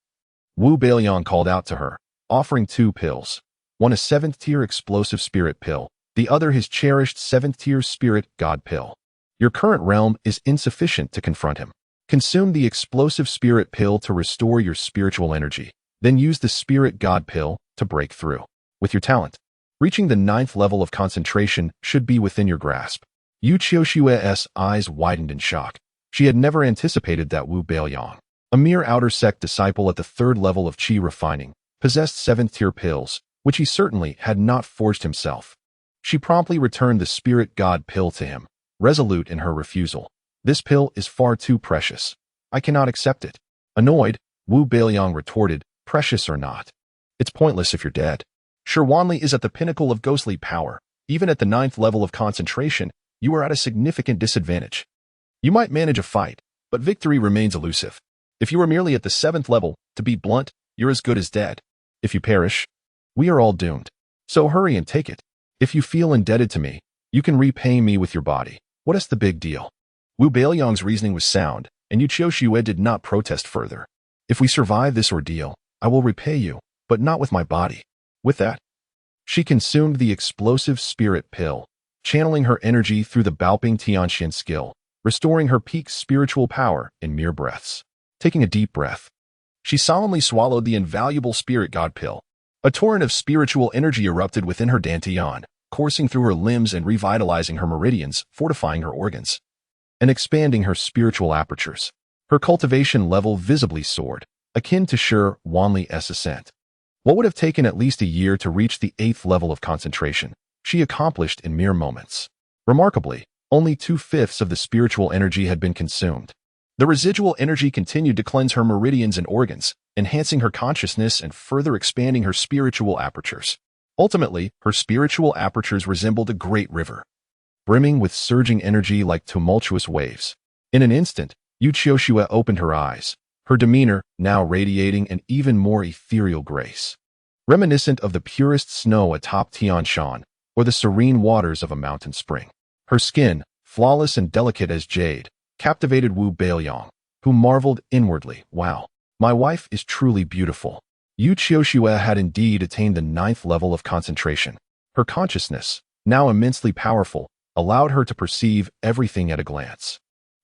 Wu Beiliang called out to her, offering 2 pills, one a 7th-tier explosive spirit pill, the other his cherished 7th-tier spirit god pill. Your current realm is insufficient to confront him. Consume the explosive spirit pill to restore your spiritual energy, then use the spirit god pill to break through. With your talent, reaching the 9th level of concentration should be within your grasp. Yu Qiuxue's eyes widened in shock. She had never anticipated that Wu Beiliang, a mere outer sect disciple at the 3rd level of qi refining, possessed 7th-tier pills, which he certainly had not forged himself. She promptly returned the spirit god pill to him, resolute in her refusal. "This pill is far too precious. I cannot accept it." Annoyed, Wu Beiliang retorted, "Precious or not, it's pointless if you're dead. Shi Wanli is at the pinnacle of ghostly power. Even at the 9th level of concentration, you are at a significant disadvantage. You might manage a fight, but victory remains elusive. If you are merely at the 7th level, to be blunt, you're as good as dead. If you perish, we are all doomed. So hurry and take it. If you feel indebted to me, you can repay me with your body. What is the big deal?" Wu Beiliang's reasoning was sound, and Yu Qiuxue did not protest further. "If we survive this ordeal, I will repay you, but not with my body." With that, she consumed the explosive spirit pill, channeling her energy through the Baoping Tianxian skill, restoring her peak spiritual power in mere breaths. Taking a deep breath, she solemnly swallowed the invaluable spirit god pill. A torrent of spiritual energy erupted within her dantian, coursing through her limbs and revitalizing her meridians, fortifying her organs, and expanding her spiritual apertures. Her cultivation level visibly soared, akin to Shi Wanli's ascent. What would have taken at least a year to reach the 8th level of concentration, she accomplished in mere moments. Remarkably, only 2/5 of the spiritual energy had been consumed. The residual energy continued to cleanse her meridians and organs, enhancing her consciousness and further expanding her spiritual apertures. Ultimately, her spiritual apertures resembled a great river, brimming with surging energy like tumultuous waves. In an instant, Yu Qiuxue opened her eyes, her demeanor now radiating an even more ethereal grace, reminiscent of the purest snow atop Tian Shan or the serene waters of a mountain spring. Her skin, flawless and delicate as jade, captivated Wu Beiliang, who marveled inwardly, "Wow, my wife is truly beautiful." Yu Qiuxue had indeed attained the 9th level of concentration. Her consciousness, now immensely powerful, allowed her to perceive everything at a glance.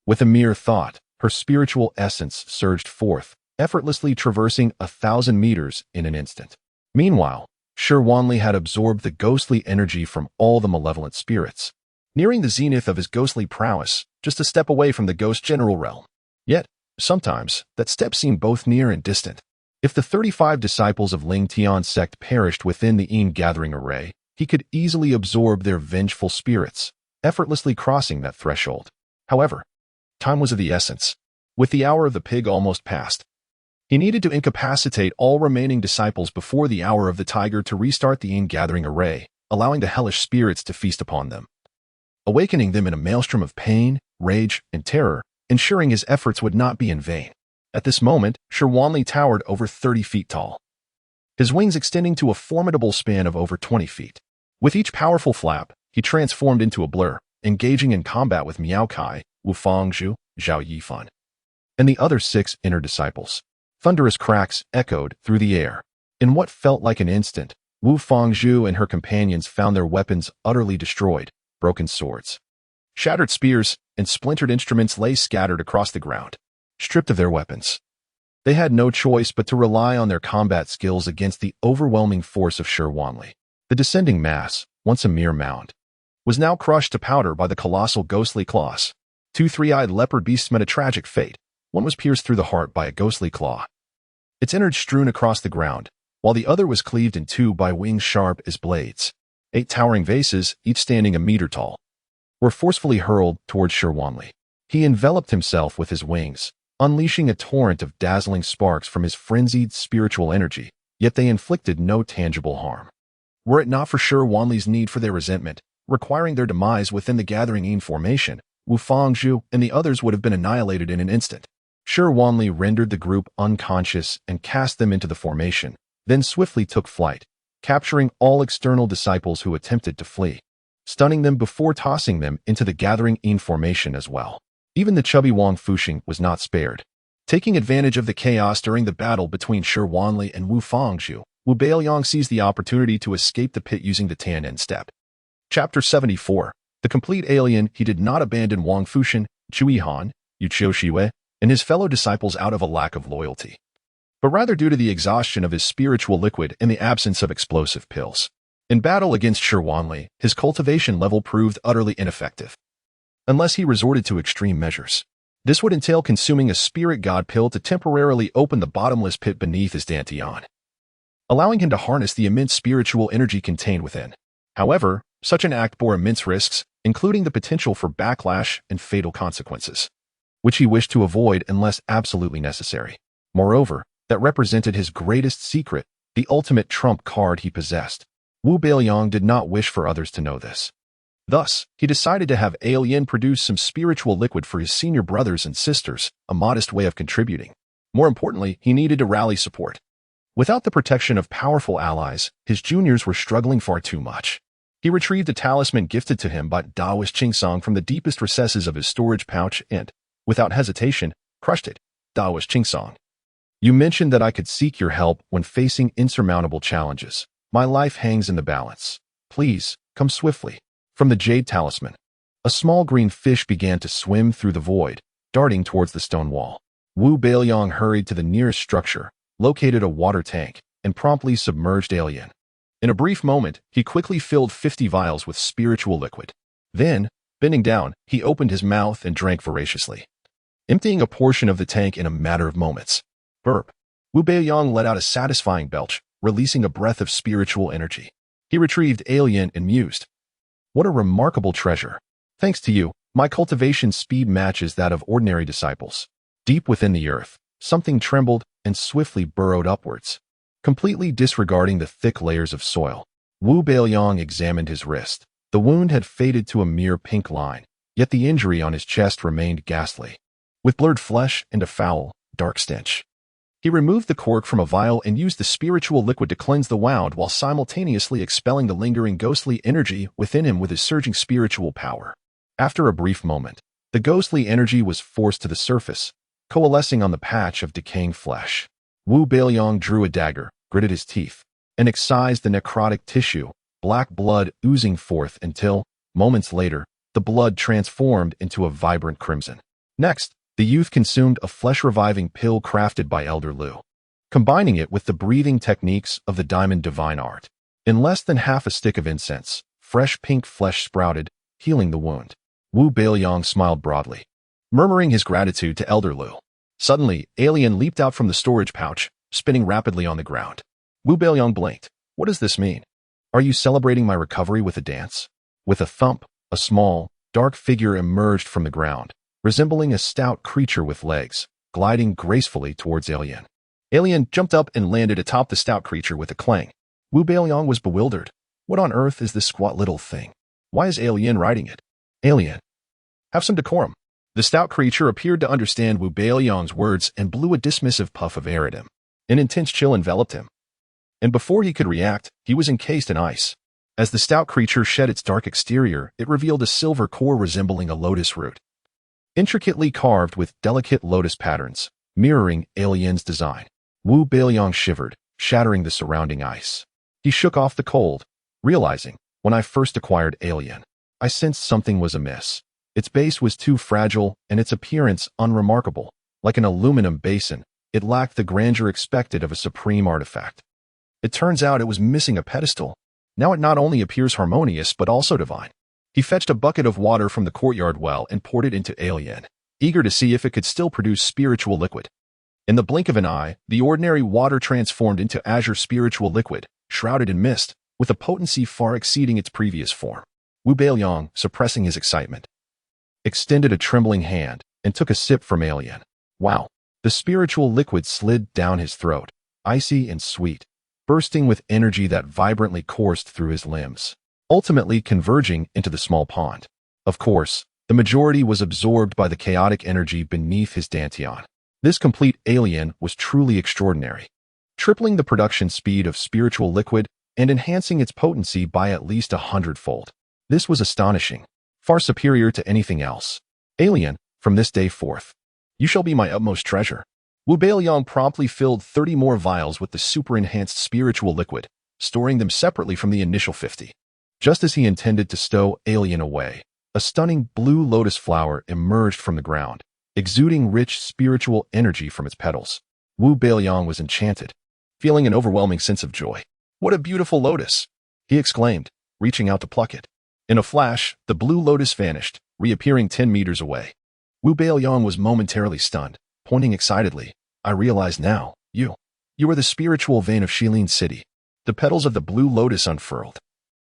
With a mere thought, her spiritual essence surged forth, effortlessly traversing 1,000 meters in an instant. Meanwhile, Shi Wanli had absorbed the ghostly energy from all the malevolent spirits, nearing the zenith of his ghostly prowess, just a step away from the ghost general realm. Yet, sometimes, that step seemed both near and distant. If the 35 disciples of Ling Tian's sect perished within the gathering array, he could easily absorb their vengeful spirits, effortlessly crossing that threshold. However, time was of the essence. With the hour of the pig almost past, he needed to incapacitate all remaining disciples before the hour of the tiger to restart the gathering array, allowing the hellish spirits to feast upon them, awakening them in a maelstrom of pain, rage, and terror, ensuring his efforts would not be in vain. At this moment, Shi Wanli towered over 30 feet tall, his wings extending to a formidable span of over 20 feet. With each powerful flap, he transformed into a blur, engaging in combat with Miao Kai, Wu Fangzhu, Zhao Yifan, and the other 6 inner disciples. Thunderous cracks echoed through the air. In what felt like an instant, Wu Fangzhu and her companions found their weapons utterly destroyed. Broken swords, shattered spears, and splintered instruments lay scattered across the ground. Stripped of their weapons, they had no choice but to rely on their combat skills against the overwhelming force of Shi Wanli. The descending mass, once a mere mound, was now crushed to powder by the colossal ghostly claws. 2 three-eyed leopard beasts met a tragic fate. One was pierced through the heart by a ghostly claw, its innards strewn across the ground, while the other was cleaved in 2 by wings sharp as blades. 8 towering vases, each standing a meter tall, were forcefully hurled towards Shi Wanli. He enveloped himself with his wings, unleashing a torrent of dazzling sparks from his frenzied spiritual energy, yet they inflicted no tangible harm. Were it not for Shi Wanli's need for their resentment, requiring their demise within the gathering formation, Wu Fangzhu and the others would have been annihilated in an instant. Shi Wanli rendered the group unconscious and cast them into the formation, then swiftly took flight, capturing all external disciples who attempted to flee, stunning them before tossing them into the gathering formation as well. Even the chubby Wang Fuxing was not spared. Taking advantage of the chaos during the battle between Shi Wanli and Wu Fangzhu, Wu Beiliang seized the opportunity to escape the pit using the Tianen step. Chapter 74. The complete alien. He did not abandon Wang Fuxing, Chu Yihan, Yu Qiuxiwei, and his fellow disciples out of a lack of loyalty, but rather due to the exhaustion of his spiritual liquid and the absence of explosive pills. In battle against Shi Wanli, his cultivation level proved utterly ineffective, unless he resorted to extreme measures. This would entail consuming a spirit god pill to temporarily open the bottomless pit beneath his dantian, allowing him to harness the immense spiritual energy contained within. However, such an act bore immense risks, including the potential for backlash and fatal consequences, which he wished to avoid unless absolutely necessary. Moreover, that represented his greatest secret, the ultimate trump card he possessed. Wu Beiliang did not wish for others to know this. Thus, he decided to have Alien produce some spiritual liquid for his senior brothers and sisters, a modest way of contributing. More importantly, he needed to rally support. Without the protection of powerful allies, his juniors were struggling far too much. He retrieved a talisman gifted to him by Daoist Qingsong from the deepest recesses of his storage pouch and, without hesitation, crushed it. Daoist Qingsong. You mentioned that I could seek your help when facing insurmountable challenges. My life hangs in the balance. Please, come swiftly. From the jade talisman, a small green fish began to swim through the void, darting towards the stone wall. Wu Beiliang hurried to the nearest structure, located a water tank, and promptly submerged Alien. In a brief moment, he quickly filled 50 vials with spiritual liquid. Then, bending down, he opened his mouth and drank voraciously, emptying a portion of the tank in a matter of moments. Burp. Wu Beiliang let out a satisfying belch, releasing a breath of spiritual energy. He retrieved Alien and mused. What a remarkable treasure. Thanks to you, my cultivation speed matches that of ordinary disciples. Deep within the earth, something trembled and swiftly burrowed upwards, completely disregarding the thick layers of soil. Wu Beiliang examined his wrist. The wound had faded to a mere pink line, yet the injury on his chest remained ghastly, with blurred flesh and a foul, dark stench. He removed the cork from a vial and used the spiritual liquid to cleanse the wound while simultaneously expelling the lingering ghostly energy within him with his surging spiritual power. After a brief moment, the ghostly energy was forced to the surface, coalescing on the patch of decaying flesh. Wu Beiliang drew a dagger, gritted his teeth, and excised the necrotic tissue, black blood oozing forth until, moments later, the blood transformed into a vibrant crimson. Next, The youth consumed a flesh-reviving pill crafted by Erlürzi, combining it with the breathing techniques of the diamond divine art. In less than half a stick of incense, fresh pink flesh sprouted, healing the wound. Wu Beiliang smiled broadly, murmuring his gratitude to Erlürzi. Suddenly, Alien leaped out from the storage pouch, spinning rapidly on the ground. Wu Beiliang blinked. What does this mean? Are you celebrating my recovery with a dance? With a thump, a small, dark figure emerged from the ground, resembling a stout creature with legs, gliding gracefully towards Alien. Alien jumped up and landed atop the stout creature with a clang. Wu Beiliang was bewildered. What on earth is this squat little thing? Why is Alien riding it? Alien, have some decorum. The stout creature appeared to understand Wu Beiliang's words and blew a dismissive puff of air at him. An intense chill enveloped him, and before he could react, he was encased in ice. As the stout creature shed its dark exterior, it revealed a silver core resembling a lotus root, intricately carved with delicate lotus patterns, mirroring Alien's design. Wu Beiliang shivered, shattering the surrounding ice. He shook off the cold, realizing, when I first acquired Alien, I sensed something was amiss. Its base was too fragile and its appearance unremarkable. Like an aluminum basin, it lacked the grandeur expected of a supreme artifact. It turns out it was missing a pedestal. Now it not only appears harmonious but also divine. He fetched a bucket of water from the courtyard well and poured it into Alien, eager to see if it could still produce spiritual liquid. In the blink of an eye, the ordinary water transformed into azure spiritual liquid, shrouded in mist, with a potency far exceeding its previous form. Wu Beiliang, suppressing his excitement, extended a trembling hand and took a sip from Alien. Wow! The spiritual liquid slid down his throat, icy and sweet, bursting with energy that vibrantly coursed through his limbs, ultimately converging into the small pond. Of course, the majority was absorbed by the chaotic energy beneath his dantian. This complete Alien was truly extraordinary, tripling the production speed of spiritual liquid and enhancing its potency by at least 100-fold. This was astonishing, far superior to anything else. Alien, from this day forth, you shall be my utmost treasure. Wu Beiliang promptly filled 30 more vials with the super-enhanced spiritual liquid, storing them separately from the initial 50. Just as he intended to stow Alien away, a stunning blue lotus flower emerged from the ground, exuding rich spiritual energy from its petals. Wu Beiliang was enchanted, feeling an overwhelming sense of joy. What a beautiful lotus! He exclaimed, reaching out to pluck it. In a flash, the blue lotus vanished, reappearing 10 meters away. Wu Beiliang was momentarily stunned, pointing excitedly. I realize now, you are the spiritual vein of Shilin City. The petals of the blue lotus unfurled,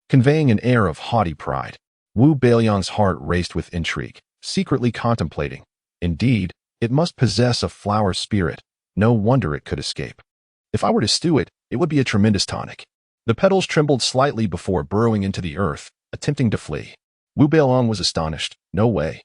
conveying an air of haughty pride. Wu Beiliang's heart raced with intrigue, secretly contemplating. Indeed, it must possess a flower spirit. No wonder it could escape. If I were to stew it, it would be a tremendous tonic. The petals trembled slightly before burrowing into the earth, attempting to flee. Wu Beiliang was astonished. No way.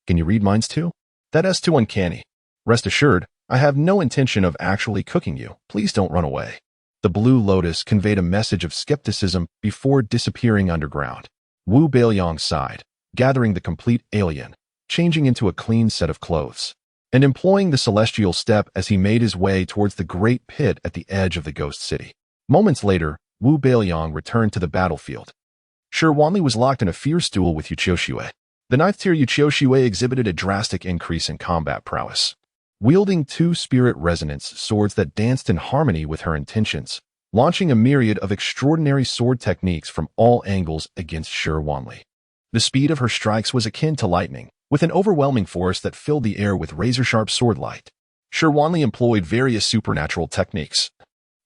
Can you read minds too? That's too uncanny. Rest assured, I have no intention of actually cooking you. Please don't run away. The blue lotus conveyed a message of skepticism before disappearing underground. Wu Beiliang sighed, gathering the complete Alien, changing into a clean set of clothes, and employing the celestial step as he made his way towards the great pit at the edge of the ghost city. Moments later, Wu Beiliang returned to the battlefield. Shi Wanli was locked in a fierce duel with Yu Qiuxue. The 9th tier Yu Qiuxue exhibited a drastic increase in combat prowess, wielding 2 spirit resonance swords that danced in harmony with her intentions, launching a myriad of extraordinary sword techniques from all angles against Shi Wanli. The speed of her strikes was akin to lightning, with an overwhelming force that filled the air with razor-sharp sword light. Shi Wanli employed various supernatural techniques,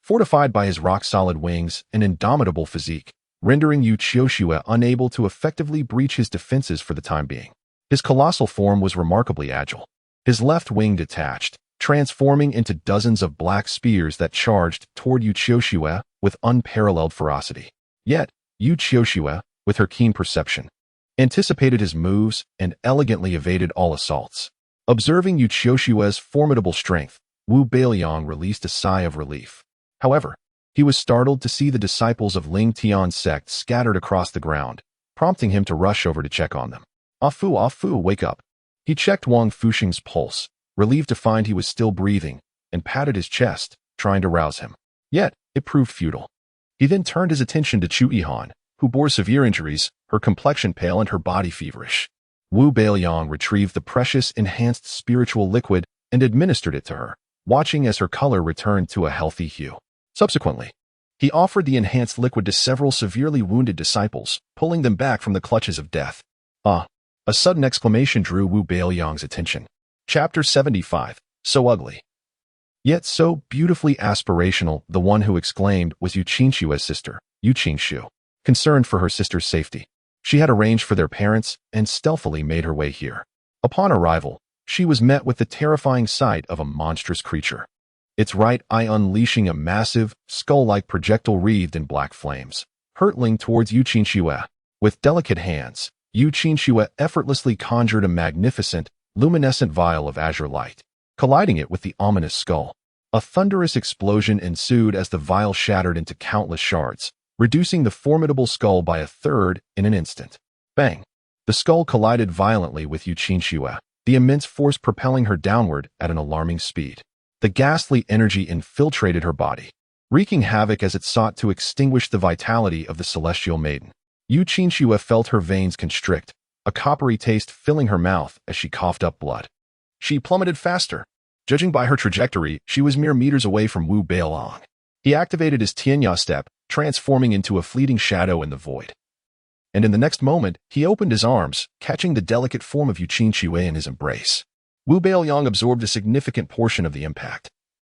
fortified by his rock-solid wings and indomitable physique, rendering Yu Qiuxue unable to effectively breach his defenses for the time being. His colossal form was remarkably agile. His left wing detached, transforming into dozens of black spears that charged toward Yu Qiuxue with unparalleled ferocity. Yet, Yu Qiuxue, with her keen perception, anticipated his moves and elegantly evaded all assaults. Observing Yu Qiuxue's formidable strength, Wu Beiliang released a sigh of relief. However, he was startled to see the disciples of Ling Tian's sect scattered across the ground, prompting him to rush over to check on them. Ah Fu, wake up. He checked Wang Fuxing's pulse, relieved to find he was still breathing, and patted his chest, trying to rouse him. Yet, it proved futile. He then turned his attention to Chu Yihan, who bore severe injuries, her complexion pale and her body feverish. Wu Beiliang retrieved the precious enhanced spiritual liquid and administered it to her, watching as her color returned to a healthy hue. Subsequently, he offered the enhanced liquid to several severely wounded disciples, pulling them back from the clutches of death. Ah! A sudden exclamation drew Wu Beiliang's attention. Chapter 75. So ugly, yet so beautifully aspirational. The one who exclaimed was Yu Qinshue's sister, Yu Qinshu. Concerned for her sister's safety, she had arranged for their parents and stealthily made her way here. Upon arrival, she was met with the terrifying sight of a monstrous creature, its right eye unleashing a massive, skull-like projectile wreathed in black flames, hurtling towards Yu Qinshu. With delicate hands, Yu Qinshu effortlessly conjured a magnificent, luminescent vial of azure light, colliding it with the ominous skull. A thunderous explosion ensued as the vial shattered into countless shards, reducing the formidable skull by a third in an instant. Bang! The skull collided violently with Yu Qinshu, the immense force propelling her downward at an alarming speed. The ghastly energy infiltrated her body, wreaking havoc as it sought to extinguish the vitality of the celestial maiden. Yu Qinshu felt her veins constrict, a coppery taste filling her mouth as she coughed up blood. She plummeted faster. Judging by her trajectory, she was mere meters away from Wu Beiliang. He activated his Tianya step, transforming into a fleeting shadow in the void. And in the next moment, he opened his arms, catching the delicate form of Yu Qinshu in his embrace. Wu Beiliang absorbed a significant portion of the impact,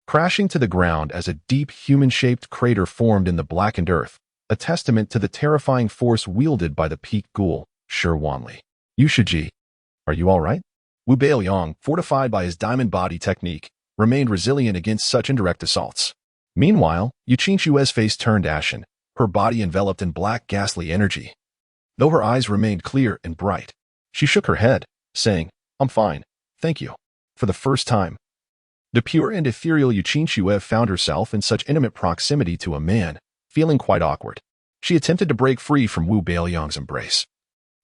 crashing to the ground as a deep human-shaped crater formed in the blackened earth, a testament to the terrifying force wielded by the peak ghoul, Shi Wanli. Yu Shiji, are you all right? Wu Beiliang, fortified by his diamond body technique, remained resilient against such indirect assaults. Meanwhile, Yu Qinshu's face turned ashen, her body enveloped in black ghastly energy. Though her eyes remained clear and bright, she shook her head, saying, "I'm fine, thank you." For the first time, the pure and ethereal Yu Qinshu found herself in such intimate proximity to a man, feeling quite awkward. She attempted to break free from Wu Beiliang's embrace,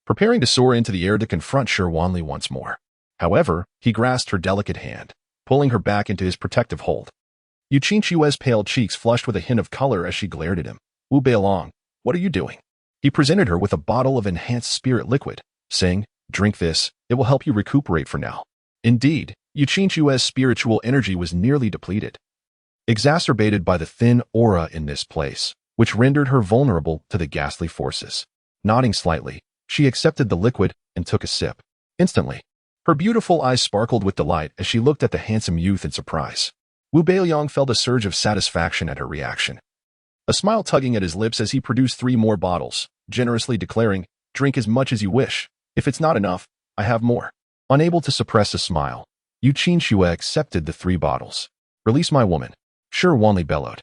preparing to soar into the air to confront Shi Wanli once more. However, he grasped her delicate hand, pulling her back into his protective hold. Yu Qinshu's pale cheeks flushed with a hint of color as she glared at him. "Wu Beiliang, what are you doing?" He presented her with a bottle of enhanced spirit liquid, saying, "Drink this, it will help you recuperate for now." Indeed, Yu Qinshu's spiritual energy was nearly depleted, exacerbated by the thin aura in this place, which rendered her vulnerable to the ghastly forces. Nodding slightly, she accepted the liquid and took a sip. Instantly, her beautiful eyes sparkled with delight as she looked at the handsome youth in surprise. Wu Beiliang felt a surge of satisfaction at her reaction, a smile tugging at his lips as he produced 3 more bottles, generously declaring, "Drink as much as you wish. If it's not enough, I have more." Unable to suppress a smile, Yu Qinshu accepted the 3 bottles. "Release my woman," Shi Wanli bellowed,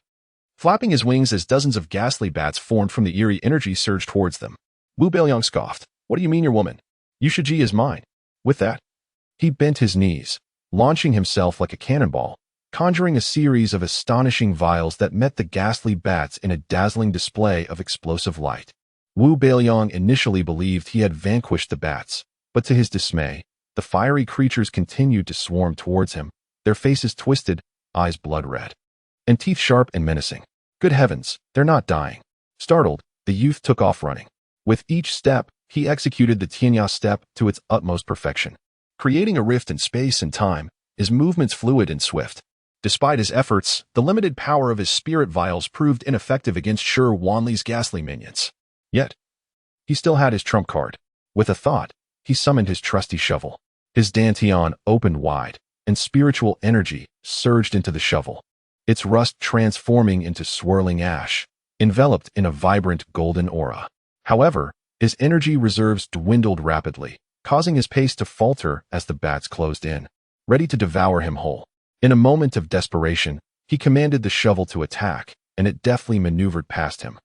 flapping his wings as dozens of ghastly bats formed from the eerie energy surged towards them. Wu Beiliang scoffed, "What do you mean your woman? Yu Shiji is mine." With that, he bent his knees, launching himself like a cannonball, conjuring a series of astonishing vials that met the ghastly bats in a dazzling display of explosive light. Wu Beiliang initially believed he had vanquished the bats, but to his dismay, the fiery creatures continued to swarm towards him, their faces twisted, eyes blood-red, and teeth sharp and menacing. Good heavens, they're not dying. Startled, the youth took off running. With each step, he executed the Tianya step to its utmost perfection, creating a rift in space and time, his movements fluid and swift. Despite his efforts, the limited power of his spirit vials proved ineffective against Shi Wanli's ghastly minions. Yet, he still had his trump card. With a thought, he summoned his trusty shovel. His dantian opened wide, and spiritual energy surged into the shovel, its rust transforming into swirling ash, enveloped in a vibrant golden aura. However, his energy reserves dwindled rapidly, causing his pace to falter as the bats closed in, ready to devour him whole. In a moment of desperation, he commanded the shovel to attack, and it deftly maneuvered past him,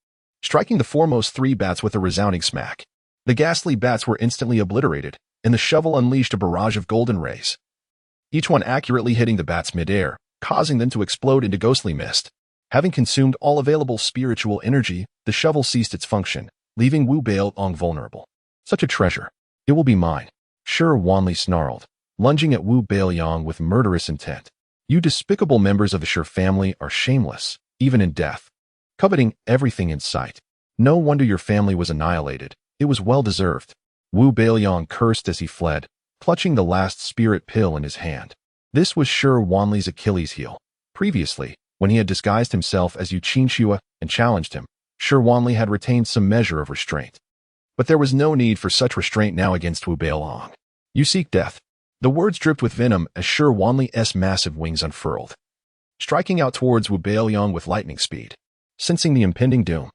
striking the foremost 3 bats with a resounding smack. The ghastly bats were instantly obliterated, and the shovel unleashed a barrage of golden rays, each one accurately hitting the bats midair, causing them to explode into ghostly mist. Having consumed all available spiritual energy, the shovel ceased its function, leaving Wu Beiliang vulnerable. "Such a treasure. It will be mine," Shi Wanli snarled, lunging at Wu Beiliang with murderous intent. "You despicable members of the Shi family are shameless, even in death, coveting everything in sight. No wonder your family was annihilated. It was well deserved." Wu Beiliang cursed as he fled, clutching the last spirit pill in his hand. This was Shi Wanli's Achilles heel. Previously, when he had disguised himself as Yu Qingxue and challenged him, Shi Wanli had retained some measure of restraint. But there was no need for such restraint now against Wu Beiliang. You seek death. The words dripped with venom as Shi Wanli's massive wings unfurled, striking out towards Wu Beiliang with lightning speed. Sensing the impending doom,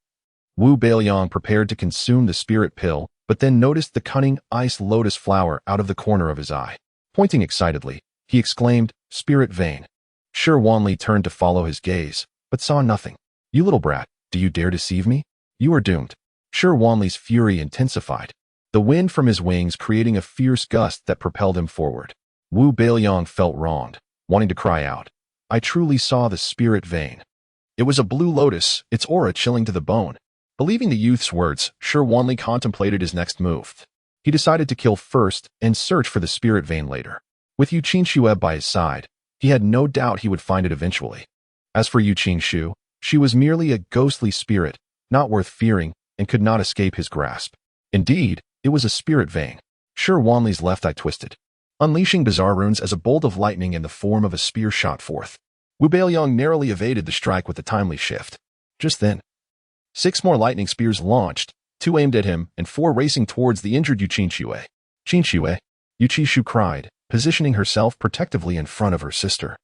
Wu Beiliang prepared to consume the spirit pill, but then noticed the cunning ice lotus flower out of the corner of his eye. Pointing excitedly, he exclaimed, "Spirit vein." Shi Wanli turned to follow his gaze, but saw nothing. "You little brat, do you dare deceive me? You are doomed." Shi Wanli's fury intensified, the wind from his wings creating a fierce gust that propelled him forward. Wu Beiliang felt wronged, wanting to cry out. I truly saw the spirit vein. It was a blue lotus, its aura chilling to the bone. Believing the youth's words, Shi Wanli contemplated his next move. He decided to kill first and search for the spirit vein later. With Yu Qingxue by his side, he had no doubt he would find it eventually. As for Yu Qingxue, she was merely a ghostly spirit, not worth fearing, and could not escape his grasp. Indeed, it was a spirit vein. Shi Wanli's left eye twisted, unleashing bizarre runes as a bolt of lightning in the form of a spear shot forth. Wu Beiliang narrowly evaded the strike with a timely shift. Just then, 6 more lightning spears launched, 2 aimed at him and 4 racing towards the injured Yu Qingxue. "Qingxue," Yu Qingxue cried, positioning herself protectively in front of her sister.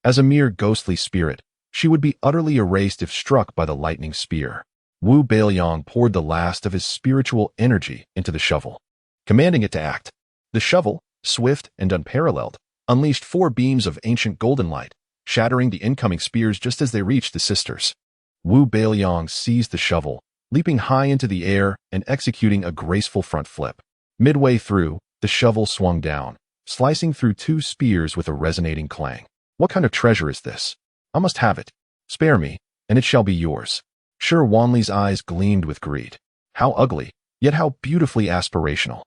As a mere ghostly spirit, she would be utterly erased if struck by the lightning spear. Wu Beiliang poured the last of his spiritual energy into the shovel, commanding it to act. The shovel, swift and unparalleled, unleashed 4 beams of ancient golden light, shattering the incoming spears just as they reached the sisters. Wu Beiliang seized the shovel, leaping high into the air and executing a graceful front flip. Midway through, the shovel swung down, slicing through 2 spears with a resonating clang. What kind of treasure is this? I must have it. Spare me, and it shall be yours. Shi Wanli's eyes gleamed with greed. How ugly, yet how beautifully aspirational.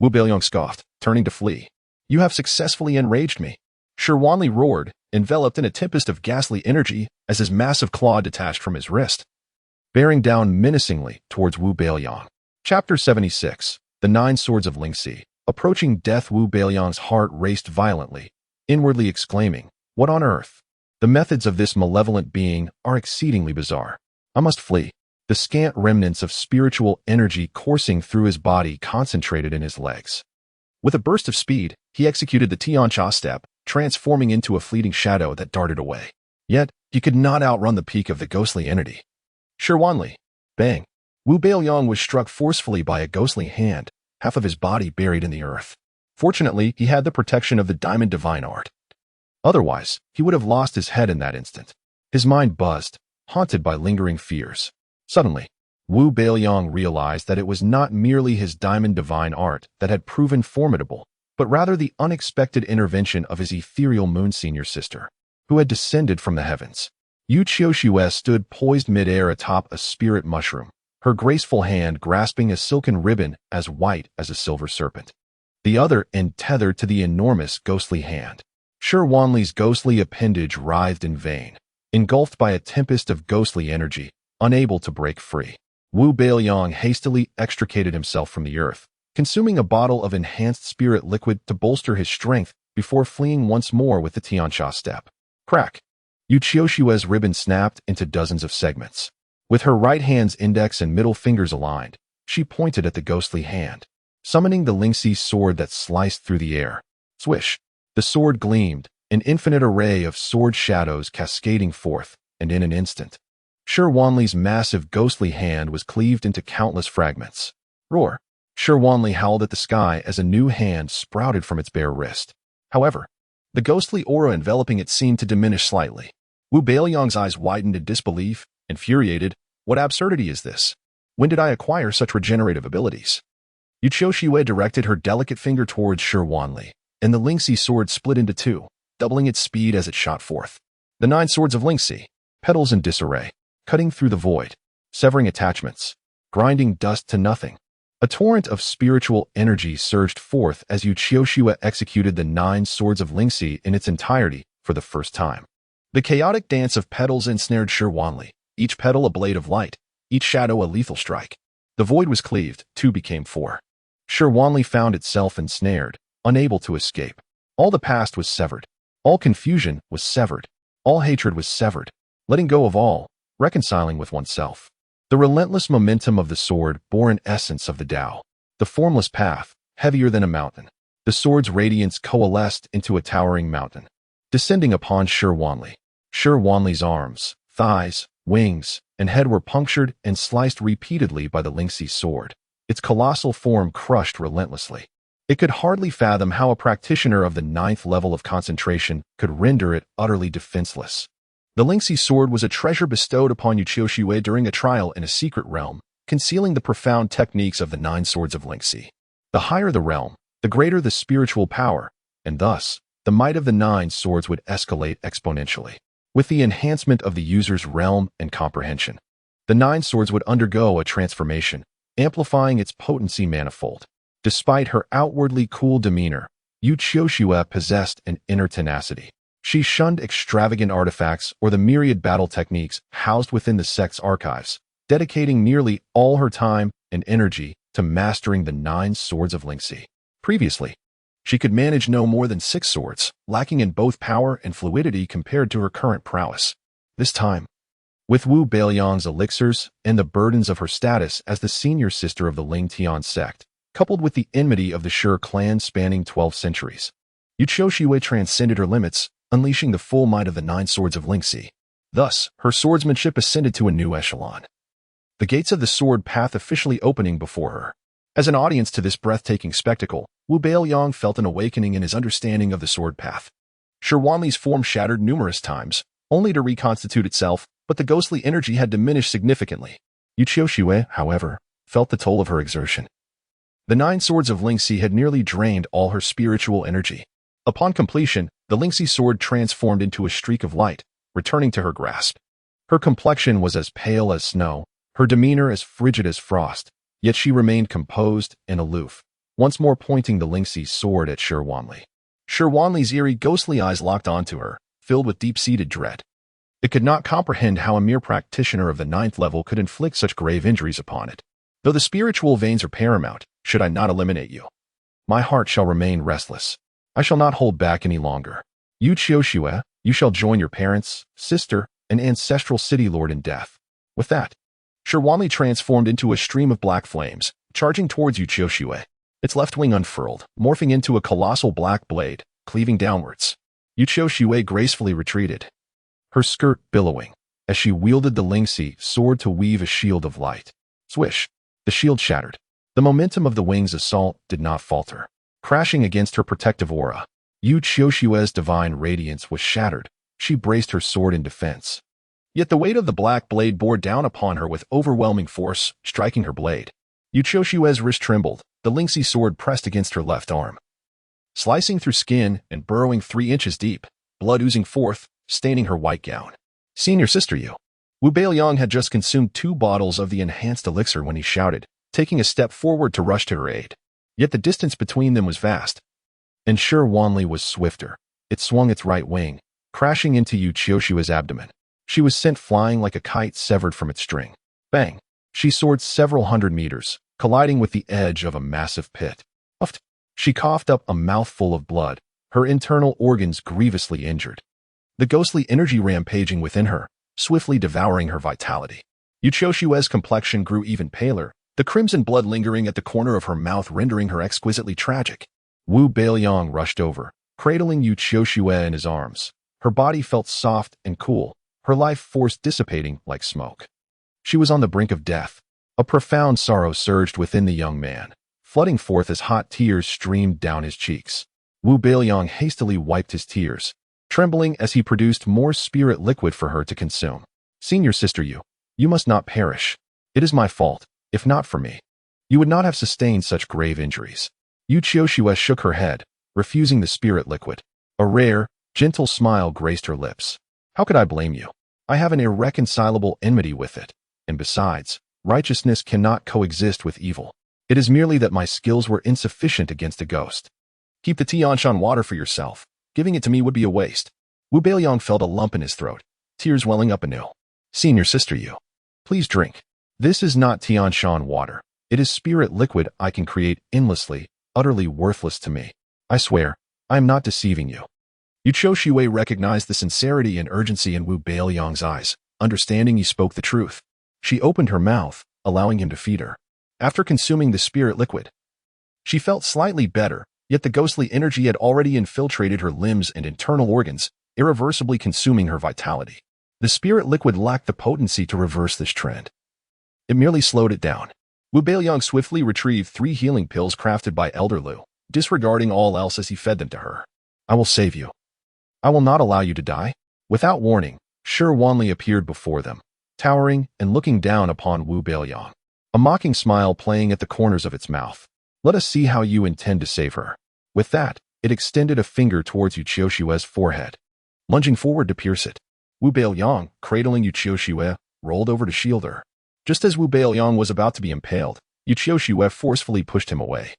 Wu Beiliang scoffed, turning to flee. You have successfully enraged me. Shi Wanli roared, enveloped in a tempest of ghastly energy as his massive claw detached from his wrist, bearing down menacingly towards Wu Beiliang. Chapter 76. The 9 Swords of Lingxi. Approaching death, Wu Beiliang's heart raced violently, inwardly exclaiming, What on earth? The methods of this malevolent being are exceedingly bizarre. I must flee. The scant remnants of spiritual energy coursing through his body concentrated in his legs. With a burst of speed, he executed the Tiancha step, transforming into a fleeting shadow that darted away. Yet, he could not outrun the peak of the ghostly entity. Shi Wanli. Bang. Wu Beiliang was struck forcefully by a ghostly hand, half of his body buried in the earth. Fortunately, he had the protection of the diamond divine art. Otherwise, he would have lost his head in that instant. His mind buzzed, haunted by lingering fears. Suddenly, Wu Beiliang realized that it was not merely his diamond divine art that had proven formidable, but rather the unexpected intervention of his ethereal moon senior sister, who had descended from the heavens. Yu Qingxue stood poised midair atop a spirit mushroom, her graceful hand grasping a silken ribbon as white as a silver serpent, the other end tethered to the enormous ghostly hand. Shi Wanli's ghostly appendage writhed in vain, engulfed by a tempest of ghostly energy, unable to break free. Wu Beiliang hastily extricated himself from the earth, consuming a bottle of enhanced spirit liquid to bolster his strength before fleeing once more with the Tiancha step. Crack! Yu Qingxue's ribbon snapped into dozens of segments. With her right hand's index and middle fingers aligned, she pointed at the ghostly hand, summoning the Lingxi sword that sliced through the air. Swish! The sword gleamed, an infinite array of sword shadows cascading forth, and in an instant, Shi Wanli's massive ghostly hand was cleaved into countless fragments. Roar! Shi Wanli howled at the sky as a new hand sprouted from its bare wrist. However, the ghostly aura enveloping it seemed to diminish slightly. Wu Beiliang's eyes widened in disbelief, infuriated. What absurdity is this? When did I acquire such regenerative abilities? Yu Qingxue directed her delicate finger towards Shi Wanli, and the Lingxi sword split into 2, doubling its speed as it shot forth. The 9 Swords of Lingxi, petals in disarray, cutting through the void, severing attachments, grinding dust to nothing. A torrent of spiritual energy surged forth as Yu Qingxue executed the 9 Swords of Lingxi in its entirety for the first time. The chaotic dance of petals ensnared Shi Wanli, each petal a blade of light, each shadow a lethal strike. The void was cleaved, 2 became 4. Wanli found itself ensnared, unable to escape. All the past was severed. All confusion was severed. All hatred was severed. Letting go of all, reconciling with oneself. The relentless momentum of the sword bore an essence of the Tao. The formless path, heavier than a mountain. The sword's radiance coalesced into a towering mountain, descending upon Wanli. Wanli's arms, thighs, wings, and head were punctured and sliced repeatedly by the Lingxi's sword, its colossal form crushed relentlessly. It could hardly fathom how a practitioner of the 9th level of concentration could render it utterly defenseless. The Lingxi's sword was a treasure bestowed upon Yuqiu during a trial in a secret realm, concealing the profound techniques of the 9 swords of Lingxi. The higher the realm, the greater the spiritual power, and thus, the might of the 9 swords would escalate exponentially. With the enhancement of the user's realm and comprehension, the 9 swords would undergo a transformation, amplifying its potency manifold. Despite her outwardly cool demeanor, Yuqiu possessed an inner tenacity. She shunned extravagant artifacts or the myriad battle techniques housed within the sect's archives, dedicating nearly all her time and energy to mastering the 9 swords of Lingxi. Previously, she could manage no more than 6 swords, lacking in both power and fluidity compared to her current prowess. This time, with Wu Beiliang's elixirs and the burdens of her status as the senior sister of the Ling Tian sect, coupled with the enmity of the Shi clan spanning 12 centuries, Yuqiu transcended her limits, unleashing the full might of the 9 swords of Lingxi. Thus, her swordsmanship ascended to a new echelon. The gates of the sword path officially opening before her. As an audience to this breathtaking spectacle, Wu Beiliang felt an awakening in his understanding of the sword path. Wanli's form shattered numerous times, only to reconstitute itself, but the ghostly energy had diminished significantly. Yuqiu, however, felt the toll of her exertion. The 9 swords of Lingxi had nearly drained all her spiritual energy. Upon completion, the Lingxi sword transformed into a streak of light, returning to her grasp. Her complexion was as pale as snow, her demeanor as frigid as frost, yet she remained composed and aloof, once more pointing the Lingxi's sword at Wanli. Wanli's eerie, ghostly eyes locked onto her, filled with deep-seated dread. It could not comprehend how a mere practitioner of the 9th level could inflict such grave injuries upon it. Though the spiritual veins are paramount, should I not eliminate you? My heart shall remain restless. I shall not hold back any longer. Yuqiu, you shall join your parents, sister, and ancestral city lord in death. With that, Wanli transformed into a stream of black flames, charging towards Yuqiu. Its left wing unfurled, morphing into a colossal black blade, cleaving downwards. Yuqiu gracefully retreated, her skirt billowing, as she wielded the Lingxi sword to weave a shield of light. Swish! The shield shattered. The momentum of the wing's assault did not falter, crashing against her protective aura. Yuqiu's divine radiance was shattered. She braced her sword in defense. Yet the weight of the black blade bore down upon her with overwhelming force, striking her blade. Yuqiu's wrist trembled, the Lingxi sword pressed against her left arm, slicing through skin and burrowing 3 inches deep, blood oozing forth, staining her white gown. Senior sister Yu. Wu Beiliang had just consumed 2 bottles of the enhanced elixir when he shouted, taking a step forward to rush to her aid. Yet the distance between them was vast, and Wanli was swifter. It swung its right wing, crashing into Yuqiu's abdomen. She was sent flying like a kite severed from its string. Bang! She soared several hundred meters, colliding with the edge of a massive pit. Puffed! She coughed up a mouthful of blood, her internal organs grievously injured. The ghostly energy rampaging within her, swiftly devouring her vitality. Yuqiu's complexion grew even paler, the crimson blood lingering at the corner of her mouth rendering her exquisitely tragic. Wu Beiliang rushed over, cradling Yuqiu in his arms. Her body felt soft and cool, her life force dissipating like smoke. She was on the brink of death. A profound sorrow surged within the young man, flooding forth as hot tears streamed down his cheeks. Wu Beiliang hastily wiped his tears, trembling as he produced more spirit liquid for her to consume. Senior sister Yu, you must not perish. It is my fault. If not for me, you would not have sustained such grave injuries. Yuqiu shook her head, refusing the spirit liquid. A rare, gentle smile graced her lips. How could I blame you? I have an irreconcilable enmity with it. And besides, righteousness cannot coexist with evil. It is merely that my skills were insufficient against a ghost. Keep the Tianshan water for yourself. Giving it to me would be a waste. Wu Beiliang felt a lump in his throat, tears welling up anew. Senior sister Yu, please drink. This is not Tianshan water. It is spirit liquid I can create endlessly, utterly worthless to me. I swear, I am not deceiving you. Yuqiu Shui recognized the sincerity and urgency in Wu Beiliang's eyes, understanding he spoke the truth. She opened her mouth, allowing him to feed her. After consuming the spirit liquid, she felt slightly better, yet the ghostly energy had already infiltrated her limbs and internal organs, irreversibly consuming her vitality. The spirit liquid lacked the potency to reverse this trend. It merely slowed it down. Wu Beiliang swiftly retrieved 3 healing pills crafted by Erlǘzi, disregarding all else as he fed them to her. I will save you. I will not allow you to die. Without warning, Shi Wanli appeared before them, towering and looking down upon Wu Beiliang, a mocking smile playing at the corners of its mouth. Let us see how you intend to save her. With that, it extended a finger towards Yuqiu Shui's forehead, lunging forward to pierce it. Wu Beiliang, cradling Yuqiu Shui, rolled over to shield her. Just as Wu Beiliang was about to be impaled, Yuqiu Shui forcefully pushed him away,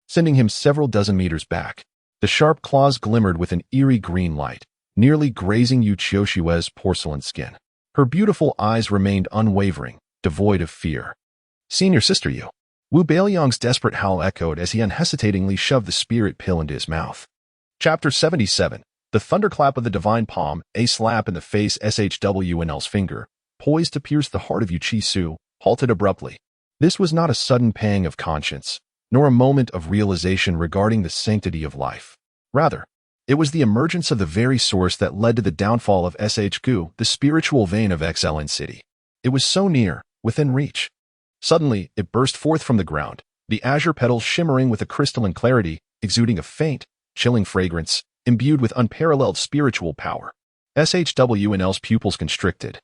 sending him several dozen meters back. The sharp claws glimmered with an eerie green light, nearly grazing Yuqiu Shui's porcelain skin. Her beautiful eyes remained unwavering, devoid of fear. Senior sister you. Wu Beiliang's desperate howl echoed as he unhesitatingly shoved the spirit pill into his mouth. Chapter 77. The thunderclap of the divine palm, a slap in the face. SHWNL's finger, poised to pierce the heart of Yuqiu Shu, halted abruptly. This was not a sudden pang of conscience, nor a moment of realization regarding the sanctity of life. Rather, it was the emergence of the very source that led to the downfall of SHGU, the spiritual vein of Erlüüzi. It was so near, within reach. Suddenly, it burst forth from the ground, the azure petals shimmering with a crystalline clarity, exuding a faint, chilling fragrance, imbued with unparalleled spiritual power. SHWNL's pupils constricted.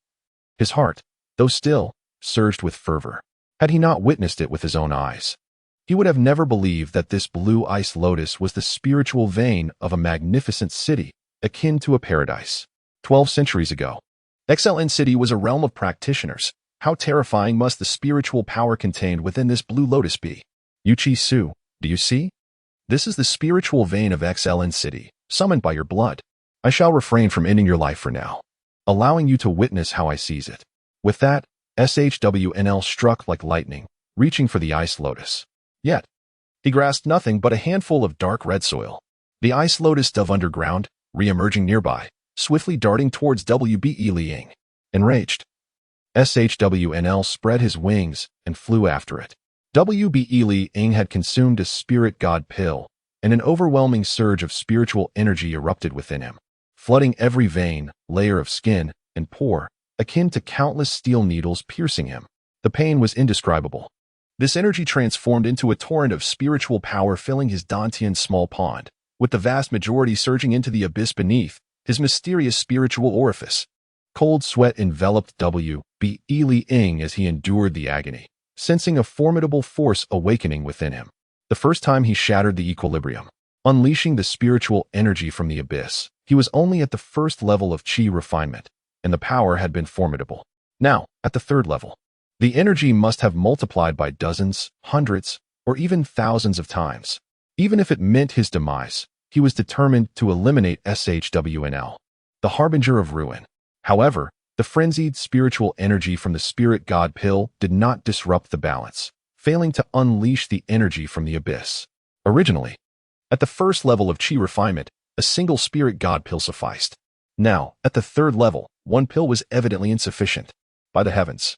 His heart, though still, surged with fervor. Had he not witnessed it with his own eyes, he would have never believed that this blue ice lotus was the spiritual vein of a magnificent city, akin to a paradise. 12 centuries ago, Erlüüzi was a realm of practitioners. How terrifying must the spiritual power contained within this blue lotus be? Yuqiu Shu, do you see? This is the spiritual vein of Erlüüzi, summoned by your blood. I shall refrain from ending your life for now, allowing you to witness how I seize it. With that, SHWNL struck like lightning, reaching for the ice lotus. Yet, he grasped nothing but a handful of dark red soil. The ice lotus dove underground, re-emerging nearby, swiftly darting towards Beiliang. Enraged, SHWNL spread his wings and flew after it. Beiliang had consumed a spirit god pill, and an overwhelming surge of spiritual energy erupted within him, flooding every vein, layer of skin, and pore, akin to countless steel needles piercing him. The pain was indescribable. This energy transformed into a torrent of spiritual power filling his Dantian small pond, with the vast majority surging into the abyss beneath, his mysterious spiritual orifice. Cold sweat enveloped Beiliang as he endured the agony, sensing a formidable force awakening within him. The first time he shattered the equilibrium, unleashing the spiritual energy from the abyss, he was only at the first level of qi refinement, and the power had been formidable. Now, at the third level, the energy must have multiplied by dozens, hundreds, or even thousands of times. Even if it meant his demise, he was determined to eliminate SHWNL, the harbinger of ruin. However, the frenzied spiritual energy from the spirit god pill did not disrupt the balance, failing to unleash the energy from the abyss. Originally, at the first level of qi refinement, a single spirit god pill sufficed. Now, at the third level, one pill was evidently insufficient. By the heavens,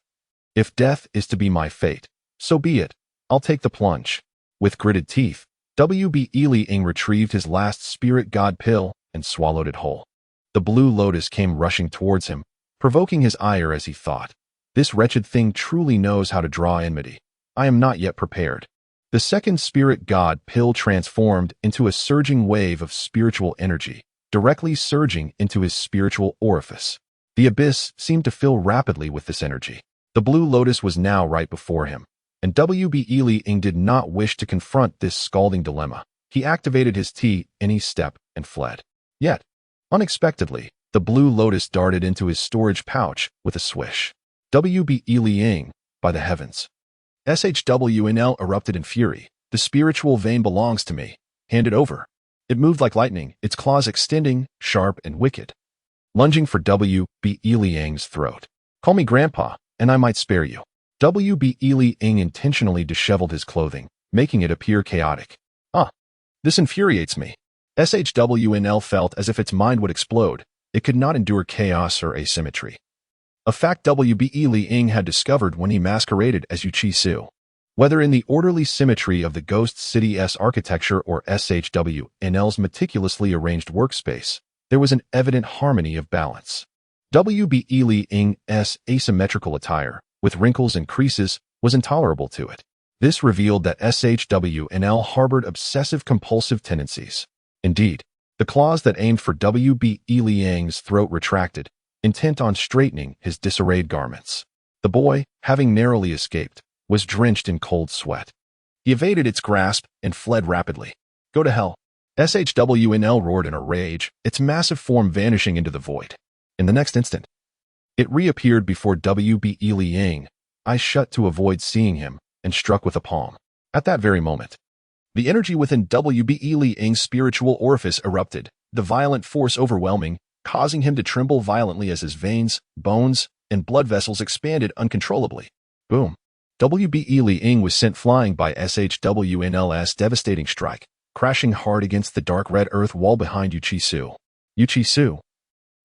if death is to be my fate, so be it. I'll take the plunge. With gritted teeth, Beiliang retrieved his last spirit god pill and swallowed it whole. The blue lotus came rushing towards him, provoking his ire as he thought, this wretched thing truly knows how to draw enmity. I am not yet prepared. The second spirit god pill transformed into a surging wave of spiritual energy, directly surging into his spiritual orifice. The abyss seemed to fill rapidly with this energy. The blue lotus was now right before him, and Beiliang did not wish to confront this scalding dilemma. He activated his any step and fled. Yet, unexpectedly, the blue lotus darted into his storage pouch with a swish. Beiliang, by the heavens. SHWNL erupted in fury. The spiritual vein belongs to me. Hand it over. It moved like lightning, its claws extending, sharp and wicked, lunging for Beiliang's throat. Call me Grandpa, and I might spare you. WB Li Ying intentionally disheveled his clothing, making it appear chaotic. This infuriates me. SHWNL felt as if its mind would explode. It could not endure chaos or asymmetry. A fact WB Li Ying had discovered when he masqueraded as Yuchi Su. Whether in the orderly symmetry of the Ghost City's architecture or SHWNL's meticulously arranged workspace, there was an evident harmony of balance. WB Li Ying's asymmetrical attire, with wrinkles and creases, was intolerable to it. This revealed that SHWNL harbored obsessive-compulsive tendencies. Indeed, the claws that aimed for WB Li Ying's throat retracted, intent on straightening his disarrayed garments. The boy, having narrowly escaped, was drenched in cold sweat. He evaded its grasp and fled rapidly. Go to hell. SHWNL roared in a rage, its massive form vanishing into the void. In the next instant, it reappeared before WB Li Ying, eyes shut to avoid seeing him, and struck with a palm. At that very moment, the energy within WB Li Ying's spiritual orifice erupted, the violent force overwhelming, causing him to tremble violently as his veins, bones, and blood vessels expanded uncontrollably. Boom. WB Li Ying was sent flying by SHWNL's devastating strike, crashing hard against the dark red earth wall behind Yuchi Su. Yuchi Su,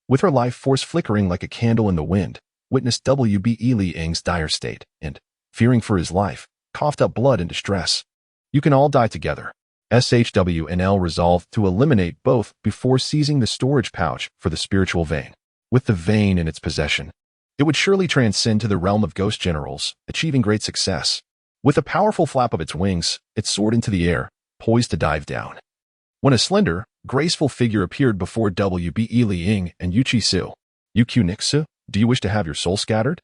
with her life force flickering like a candle in the wind, witnessed WB Li Ying's dire state and, fearing for his life, coughed up blood in distress. You can all die together. SHWNL resolved to eliminate both before seizing the storage pouch for the spiritual vein. With the vein in its possession, it would surely transcend to the realm of ghost generals, achieving great success. With a powerful flap of its wings, it soared into the air, poised to dive down. When a slender, graceful figure appeared before WB Li Ying and Yuchi Su. Yuki Nixu, do you wish to have your soul scattered?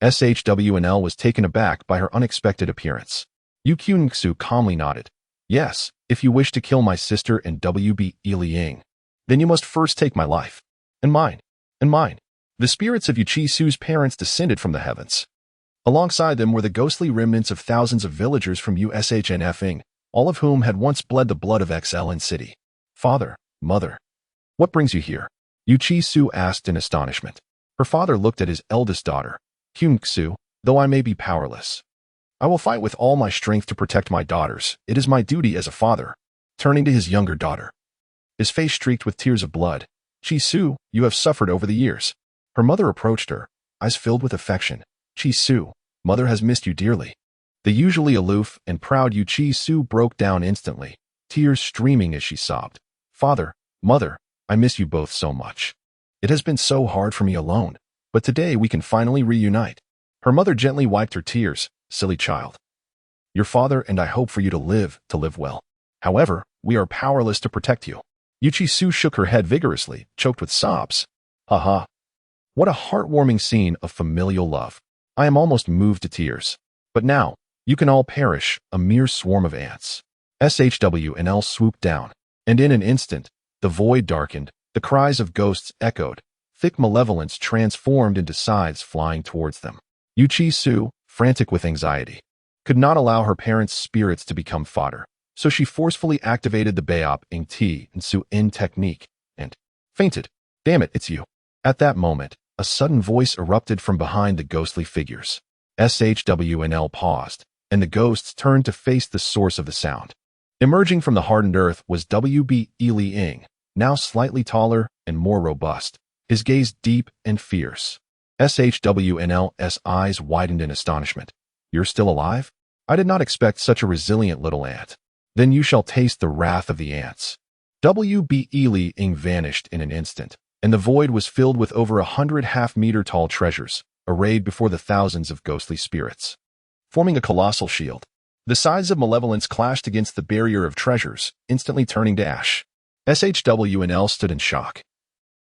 SHWNL was taken aback by her unexpected appearance. Yuki Nixu calmly nodded. Yes, if you wish to kill my sister and WB Li Ying, then you must first take my life. And mine. And mine. The spirits of Yuchi Su's parents descended from the heavens. Alongside them were the ghostly remnants of thousands of villagers from USHNFing, all of whom had once bled the blood of XLN City. Father, mother, what brings you here? Yuchi Su asked in astonishment. Her father looked at his eldest daughter. Kyung-su, though I may be powerless, I will fight with all my strength to protect my daughters. It is my duty as a father. Turning to his younger daughter, his face streaked with tears of blood. Chi-su, you have suffered over the years. Her mother approached her, eyes filled with affection. Chi-su, mother has missed you dearly. The usually aloof and proud Yuchi Su broke down instantly, tears streaming as she sobbed. Father, mother, I miss you both so much. It has been so hard for me alone, but today we can finally reunite. Her mother gently wiped her tears. Silly child. Your father and I hope for you to live well. However, we are powerless to protect you. Yuchi Su shook her head vigorously, choked with sobs. Haha. What a heartwarming scene of familial love. I am almost moved to tears. But now, you can all perish, a mere swarm of ants. SHWNL swooped down, and in an instant, the void darkened, the cries of ghosts echoed, thick malevolence transformed into scythes flying towards them. Yuchi Su, frantic with anxiety, could not allow her parents' spirits to become fodder, so she forcefully activated the Beop Ing T and Su In technique, and fainted. Damn it, it's you. At that moment, a sudden voice erupted from behind the ghostly figures. SHWNL paused, and the ghosts turned to face the source of the sound. Emerging from the hardened earth was WB Li Ying, now slightly taller and more robust, his gaze deep and fierce. SHWNL's eyes widened in astonishment. You're still alive? I did not expect such a resilient little ant. Then you shall taste the wrath of the ants. WB Li Ying vanished in an instant, and the void was filled with over 100 half-meter-tall treasures, arrayed before the thousands of ghostly spirits. Forming a colossal shield, the sides of malevolence clashed against the barrier of treasures, instantly turning to ash. SHWNL stood in shock,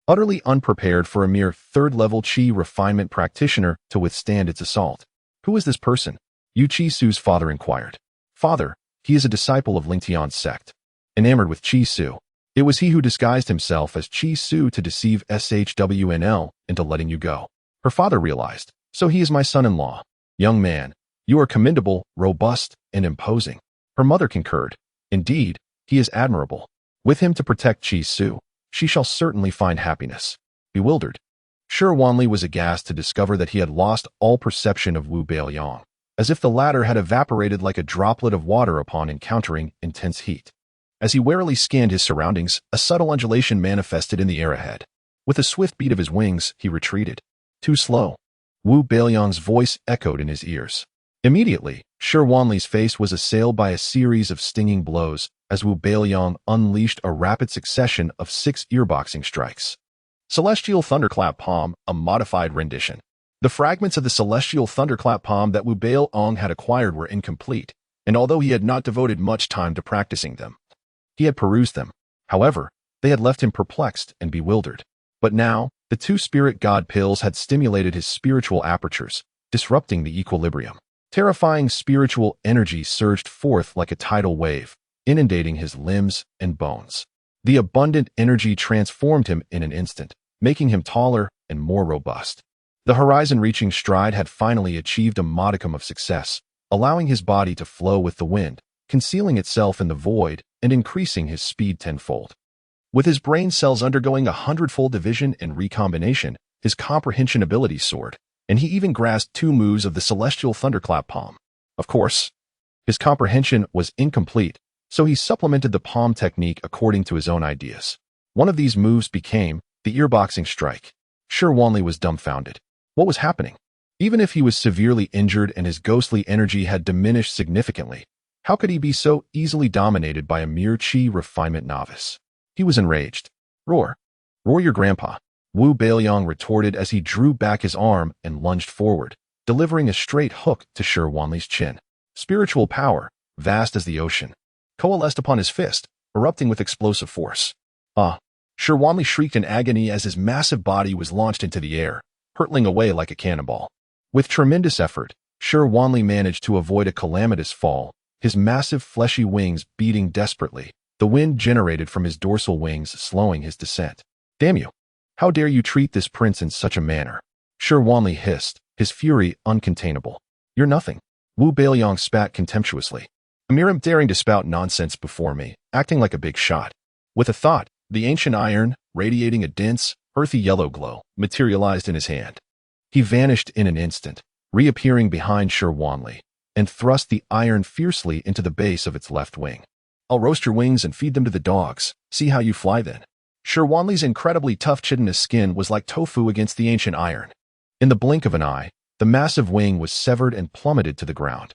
utterly unprepared for a mere third-level Qi refinement practitioner to withstand its assault. Who is this person? Yuchi Su's father inquired. Father, he is a disciple of Lingtian's sect. Enamored with Chi Su, it was he who disguised himself as Chi Su to deceive SHWNL into letting you go. Her father realized, so he is my son-in-law. Young man, you are commendable, robust, and imposing. Her mother concurred. Indeed, he is admirable. With him to protect Chi Su, she shall certainly find happiness. Bewildered, Shi Wanli was aghast to discover that he had lost all perception of Wu Beiliang. as if the latter had evaporated like a droplet of water upon encountering intense heat. As he warily scanned his surroundings, a subtle undulation manifested in the air ahead. With a swift beat of his wings, he retreated. Too slow. Wu Beiliang's voice echoed in his ears. Immediately, Shi Wanli's face was assailed by a series of stinging blows as Wu Beiliang unleashed a rapid succession of 6 earboxing strikes. Celestial Thunderclap Palm, a modified rendition. The fragments of the Celestial Thunderclap Palm that Wu Beiliang had acquired were incomplete, and although he had not devoted much time to practicing them, he had perused them. However, they had left him perplexed and bewildered. But now, the 2 spirit god pills had stimulated his spiritual apertures, disrupting the equilibrium. Terrifying spiritual energy surged forth like a tidal wave, inundating his limbs and bones. The abundant energy transformed him in an instant, making him taller and more robust. The horizon-reaching stride had finally achieved a modicum of success, allowing his body to flow with the wind, concealing itself in the void and increasing his speed tenfold. With his brain cells undergoing 100-fold division and recombination, his comprehension ability soared, and he even grasped 2 moves of the Celestial Thunderclap Palm. Of course, his comprehension was incomplete, so he supplemented the palm technique according to his own ideas. One of these moves became the earboxing strike. Shi Wanli was dumbfounded. What was happening? Even if he was severely injured and his ghostly energy had diminished significantly, how could he be so easily dominated by a mere chi refinement novice? He was enraged. Roar. Roar your grandpa. Wu Beiliang retorted as he drew back his arm and lunged forward, delivering a straight hook to Shi Wanli's chin. Spiritual power, vast as the ocean, coalesced upon his fist, erupting with explosive force. Shi Wanli shrieked in agony as his massive body was launched into the air, hurtling away like a cannonball. With tremendous effort, Shi Wanli managed to avoid a calamitous fall, his massive fleshy wings beating desperately, the wind generated from his dorsal wings slowing his descent. Damn you! How dare you treat this prince in such a manner? Shi Wanli hissed, his fury uncontainable. You're nothing. Wu Beiliang spat contemptuously. A mere imp daring to spout nonsense before me, acting like a big shot. With a thought, the ancient iron, radiating a dense, earthy yellow glow, materialized in his hand. He vanished in an instant, reappearing behind Shi Wanli, and thrust the iron fiercely into the base of its left wing. I'll roast your wings and feed them to the dogs. See how you fly then. Shi Wanli's incredibly tough chitinous skin was like tofu against the ancient iron. In the blink of an eye, the massive wing was severed and plummeted to the ground.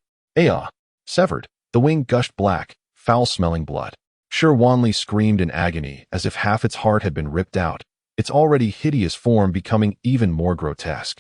Severed. The wing gushed black, foul-smelling blood. Shi Wanli screamed in agony as if half its heart had been ripped out, its already hideous form becoming even more grotesque.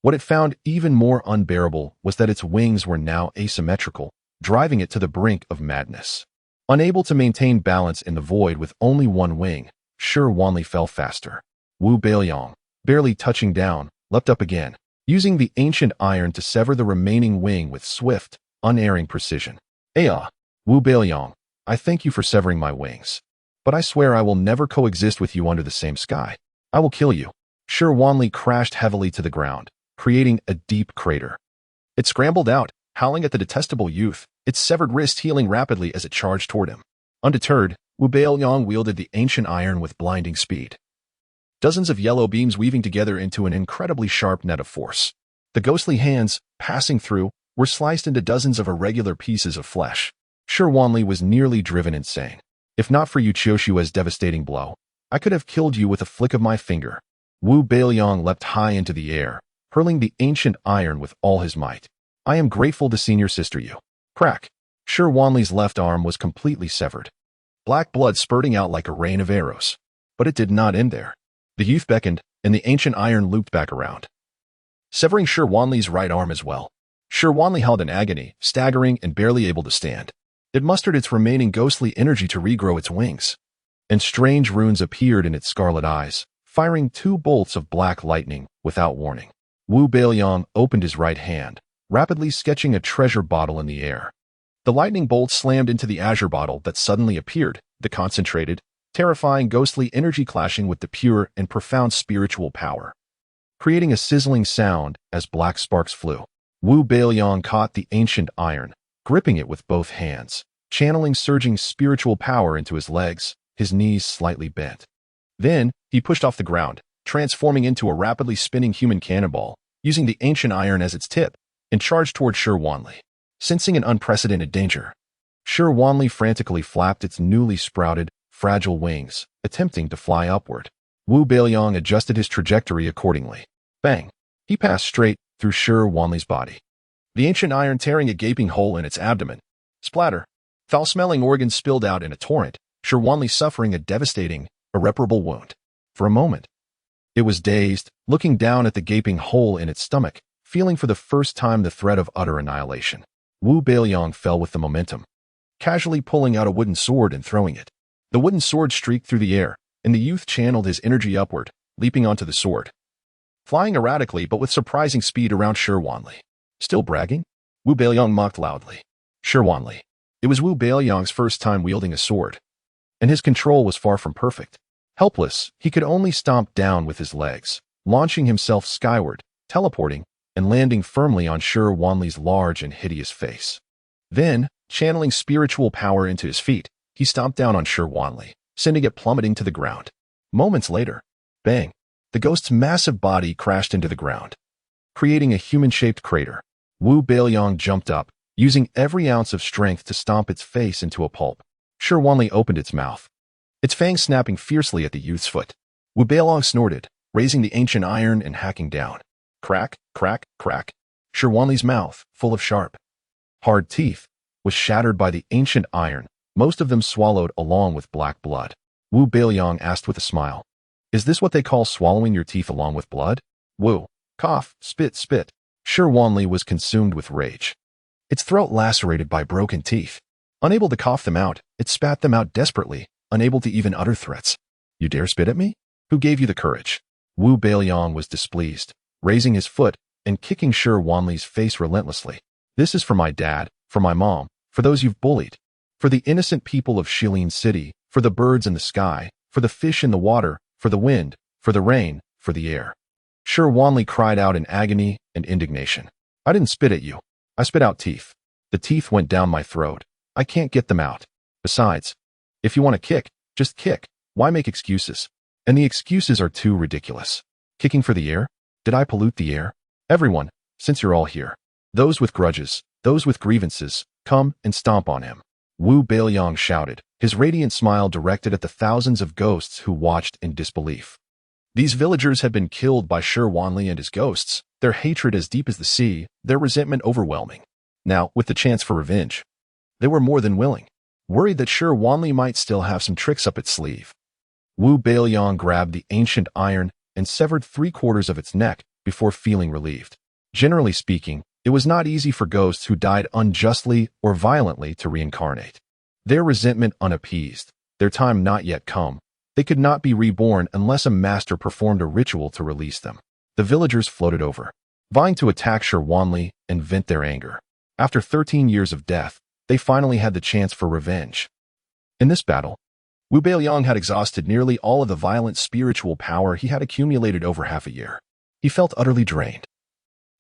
What it found even more unbearable was that its wings were now asymmetrical, driving it to the brink of madness. Unable to maintain balance in the void with only one wing, Shi Wanli fell faster. Wu Beiliang, barely touching down, leapt up again, using the ancient iron to sever the remaining wing with swift, unerring precision. Wu Beiliang, I thank you for severing my wings. But I swear I will never coexist with you under the same sky. I will kill you. Shi Wanli crashed heavily to the ground, creating a deep crater. It scrambled out, howling at the detestable youth, its severed wrist healing rapidly as it charged toward him. Undeterred, Wu Beiliang wielded the ancient iron with blinding speed. Dozens of yellow beams weaving together into an incredibly sharp net of force. The ghostly hands, passing through, were sliced into dozens of irregular pieces of flesh. Shi Wanli was nearly driven insane. If not for Yu Qiushua's devastating blow, I could have killed you with a flick of my finger. Wu Beiliang leapt high into the air, hurling the ancient iron with all his might. I am grateful to senior sister you. Crack. Shi Wanli's left arm was completely severed. Black blood spurting out like a rain of arrows. But it did not end there. The youth beckoned, and the ancient iron looped back around, severing Shi Wanli's right arm as well. Shi Wanli held in agony, staggering and barely able to stand. It mustered its remaining ghostly energy to regrow its wings. And strange runes appeared in its scarlet eyes, firing 2 bolts of black lightning without warning. Wu Beiliang opened his right hand, rapidly sketching a treasure bottle in the air. The lightning bolt slammed into the azure bottle that suddenly appeared, the concentrated, terrifying ghostly energy clashing with the pure and profound spiritual power, creating a sizzling sound as black sparks flew. Wu Beiliang caught the ancient iron, gripping it with both hands, channeling surging spiritual power into his legs, his knees slightly bent. Then, he pushed off the ground, transforming into a rapidly spinning human cannonball, using the ancient iron as its tip, and charged toward Shi Wanli. Sensing an unprecedented danger, Shi Wanli frantically flapped its newly sprouted, fragile wings, attempting to fly upward. Wu Beiliang adjusted his trajectory accordingly. Bang! He passed straight through Shi Wanli's body, the ancient iron tearing a gaping hole in its abdomen. Splatter! Foul-smelling organs spilled out in a torrent, Shi Wanli suffering a devastating, irreparable wound. For a moment, it was dazed, looking down at the gaping hole in its stomach, feeling for the first time the threat of utter annihilation. Wu Beiliang fell with the momentum, casually pulling out a wooden sword and throwing it. The wooden sword streaked through the air, and the youth channeled his energy upward, leaping onto the sword, flying erratically but with surprising speed around Shi Wanli. Still bragging? Wu Beiliang mocked loudly. Shi Wanli. It was Wu Beiliang's first time wielding a sword, and his control was far from perfect. Helpless, he could only stomp down with his legs, launching himself skyward, teleporting, and landing firmly on Shi Wanli's large and hideous face. Then, channeling spiritual power into his feet, he stomped down on Shi Wanli, sending it plummeting to the ground. Moments later, bang, the ghost's massive body crashed into the ground, creating a human-shaped crater. Wu Beiliang jumped up, using every ounce of strength to stomp its face into a pulp. Shi Wanli opened its mouth, its fangs snapping fiercely at the youth's foot. Wu Beiliang snorted, raising the ancient iron and hacking down. Crack, crack, crack. Shi Wanli's mouth, full of sharp, hard teeth, was shattered by the ancient iron, most of them swallowed along with black blood. Wu Beiliang asked with a smile, "Is this what they call swallowing your teeth along with blood?" Wu, cough, spit, spit. Shi Wanli was consumed with rage, its throat lacerated by broken teeth. Unable to cough them out, it spat them out desperately, unable to even utter threats. "You dare spit at me? Who gave you the courage?" Wu Beiliang was displeased, raising his foot and kicking Shi Wanli's face relentlessly. "This is for my dad, for my mom, for those you've bullied, for the innocent people of Shilin City, for the birds in the sky, for the fish in the water, for the wind, for the rain, for the air." Shi Wanli cried out in agony and indignation. "I didn't spit at you. I spit out teeth. The teeth went down my throat. I can't get them out. Besides, if you want to kick, just kick. Why make excuses? And the excuses are too ridiculous. Kicking for the air? Did I pollute the air? Everyone, since you're all here, those with grudges, those with grievances, come and stomp on him." Wu Beiliang shouted, his radiant smile directed at the thousands of ghosts who watched in disbelief. These villagers had been killed by Shi Wanli and his ghosts, their hatred as deep as the sea, their resentment overwhelming. Now, with the chance for revenge, they were more than willing, worried that Shi Wanli might still have some tricks up its sleeve. Wu Beiliang grabbed the ancient iron and severed 3/4 of its neck before feeling relieved. Generally speaking, it was not easy for ghosts who died unjustly or violently to reincarnate. Their resentment unappeased, their time not yet come, they could not be reborn unless a master performed a ritual to release them. The villagers floated over, vying to attack Shi Wanli and vent their anger. After 13 years of death, they finally had the chance for revenge. In this battle, Wu Beiliang had exhausted nearly all of the violent spiritual power he had accumulated over half a year. He felt utterly drained,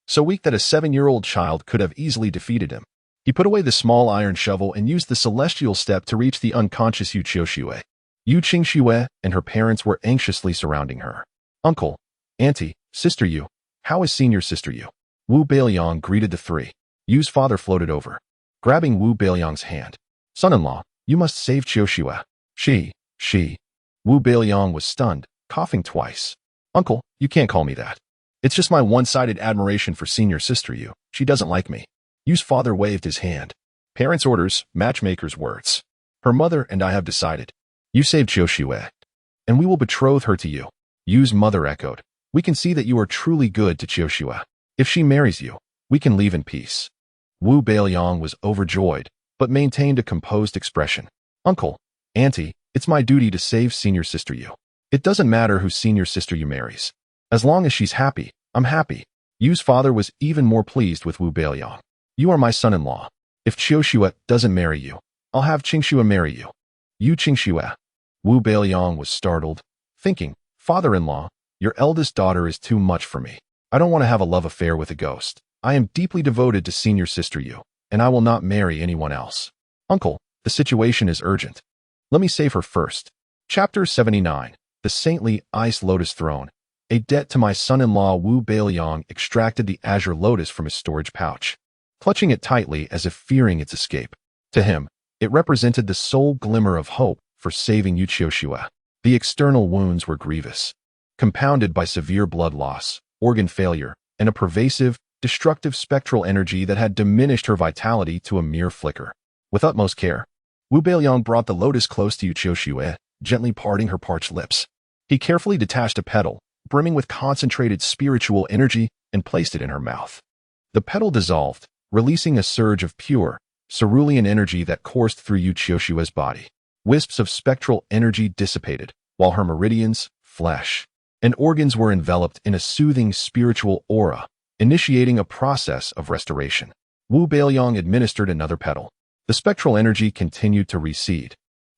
so weak that a 7-year-old child could have easily defeated him. He put away the small iron shovel and used the celestial step to reach the unconscious Yu Qiuxue. Yu Qingxue and her parents were anxiously surrounding her. "Uncle, Auntie, Sister Yu, how is Senior Sister Yu?" Wu Beiliang greeted the three. Yu's father floated over, grabbing Wu Beiliang's hand. "Son-in-law, you must save Qiuxue." She. Wu Beiliang was stunned, coughing twice. "Uncle, you can't call me that. It's just my one-sided admiration for Senior Sister Yu. She doesn't like me." Yu's father waved his hand. "Parents' orders, matchmaker's words. Her mother and I have decided. You saved Qiuxue, and we will betroth her to you." Yu's mother echoed. "We can see that you are truly good to Qiuxue. If she marries you, we can leave in peace." Wu Beiliang was overjoyed, but maintained a composed expression. "Uncle, Auntie, it's my duty to save Senior Sister Yu. It doesn't matter who Senior Sister Yu marries. As long as she's happy, I'm happy." Yu's father was even more pleased with Wu Beiliang. "You are my son-in-law. If Qiuxue doesn't marry you, I'll have Qingxue marry you." Yu Qingxue. Wu Beiliang was startled, thinking, "Father-in-law, your eldest daughter is too much for me. I don't want to have a love affair with a ghost. I am deeply devoted to Senior Sister Yu, and I will not marry anyone else." "Uncle, the situation is urgent. Let me save her first." Chapter 79. The Saintly Ice Lotus Throne. A debt to my son-in-law Wu Beiliang extracted the azure lotus from his storage pouch, clutching it tightly as if fearing its escape. To him, it represented the sole glimmer of hope for saving Yu Qiushue. The external wounds were grievous, compounded by severe blood loss, organ failure, and a pervasive, destructive spectral energy that had diminished her vitality to a mere flicker. With utmost care, Wu Beiliang brought the lotus close to Yu Qiushue, gently parting her parched lips. He carefully detached a petal, brimming with concentrated spiritual energy, and placed it in her mouth. The petal dissolved, releasing a surge of pure, cerulean energy that coursed through Yu Qiushue's body. Wisps of spectral energy dissipated, while her meridians, flesh, and organs were enveloped in a soothing spiritual aura, initiating a process of restoration. Wu Beiliang administered another petal. The spectral energy continued to recede,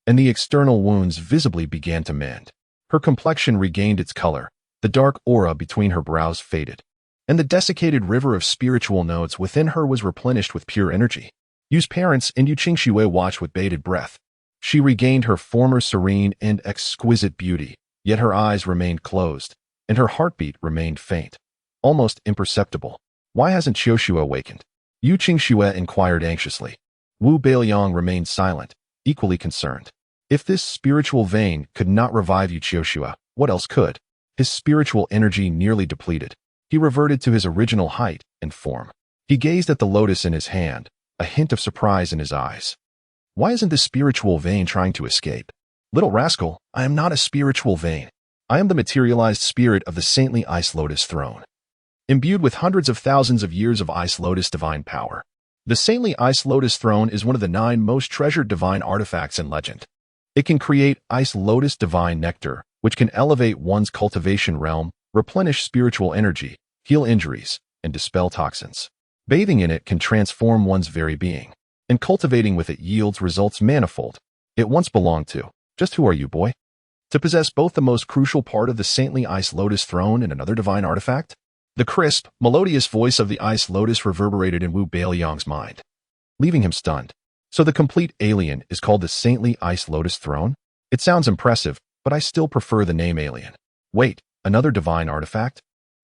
and the external wounds visibly began to mend. Her complexion regained its color, the dark aura between her brows faded, and the desiccated river of spiritual nodes within her was replenished with pure energy. Yu's parents and Yu Qingshui watched with bated breath. She regained her former serene and exquisite beauty, yet her eyes remained closed, and her heartbeat remained faint, almost imperceptible. Why hasn't Qiushui awakened? Yu Qingshui inquired anxiously. Wu Beiliang remained silent, equally concerned. If this spiritual vein could not revive Yu Qiushui, what else could? His spiritual energy nearly depleted, he reverted to his original height and form. He gazed at the lotus in his hand, a hint of surprise in his eyes. Why isn't this spiritual vein trying to escape? Little rascal, I am not a spiritual vein. I am the materialized spirit of the saintly ice lotus throne, imbued with hundreds of thousands of years of ice lotus divine power. The saintly ice lotus throne is one of the 9 most treasured divine artifacts in legend. It can create ice lotus divine nectar, which can elevate one's cultivation realm, replenish spiritual energy, heal injuries, and dispel toxins. Bathing in it can transform one's very being, and cultivating with it yields results manifold. It once belonged to. Just who are you, boy? To possess both the most crucial part of the saintly ice lotus throne and another divine artifact? The crisp, melodious voice of the ice lotus reverberated in Wu Beiliang's mind, leaving him stunned. So the complete alien is called the saintly ice lotus throne? It sounds impressive, but I still prefer the name alien. Wait, another divine artifact?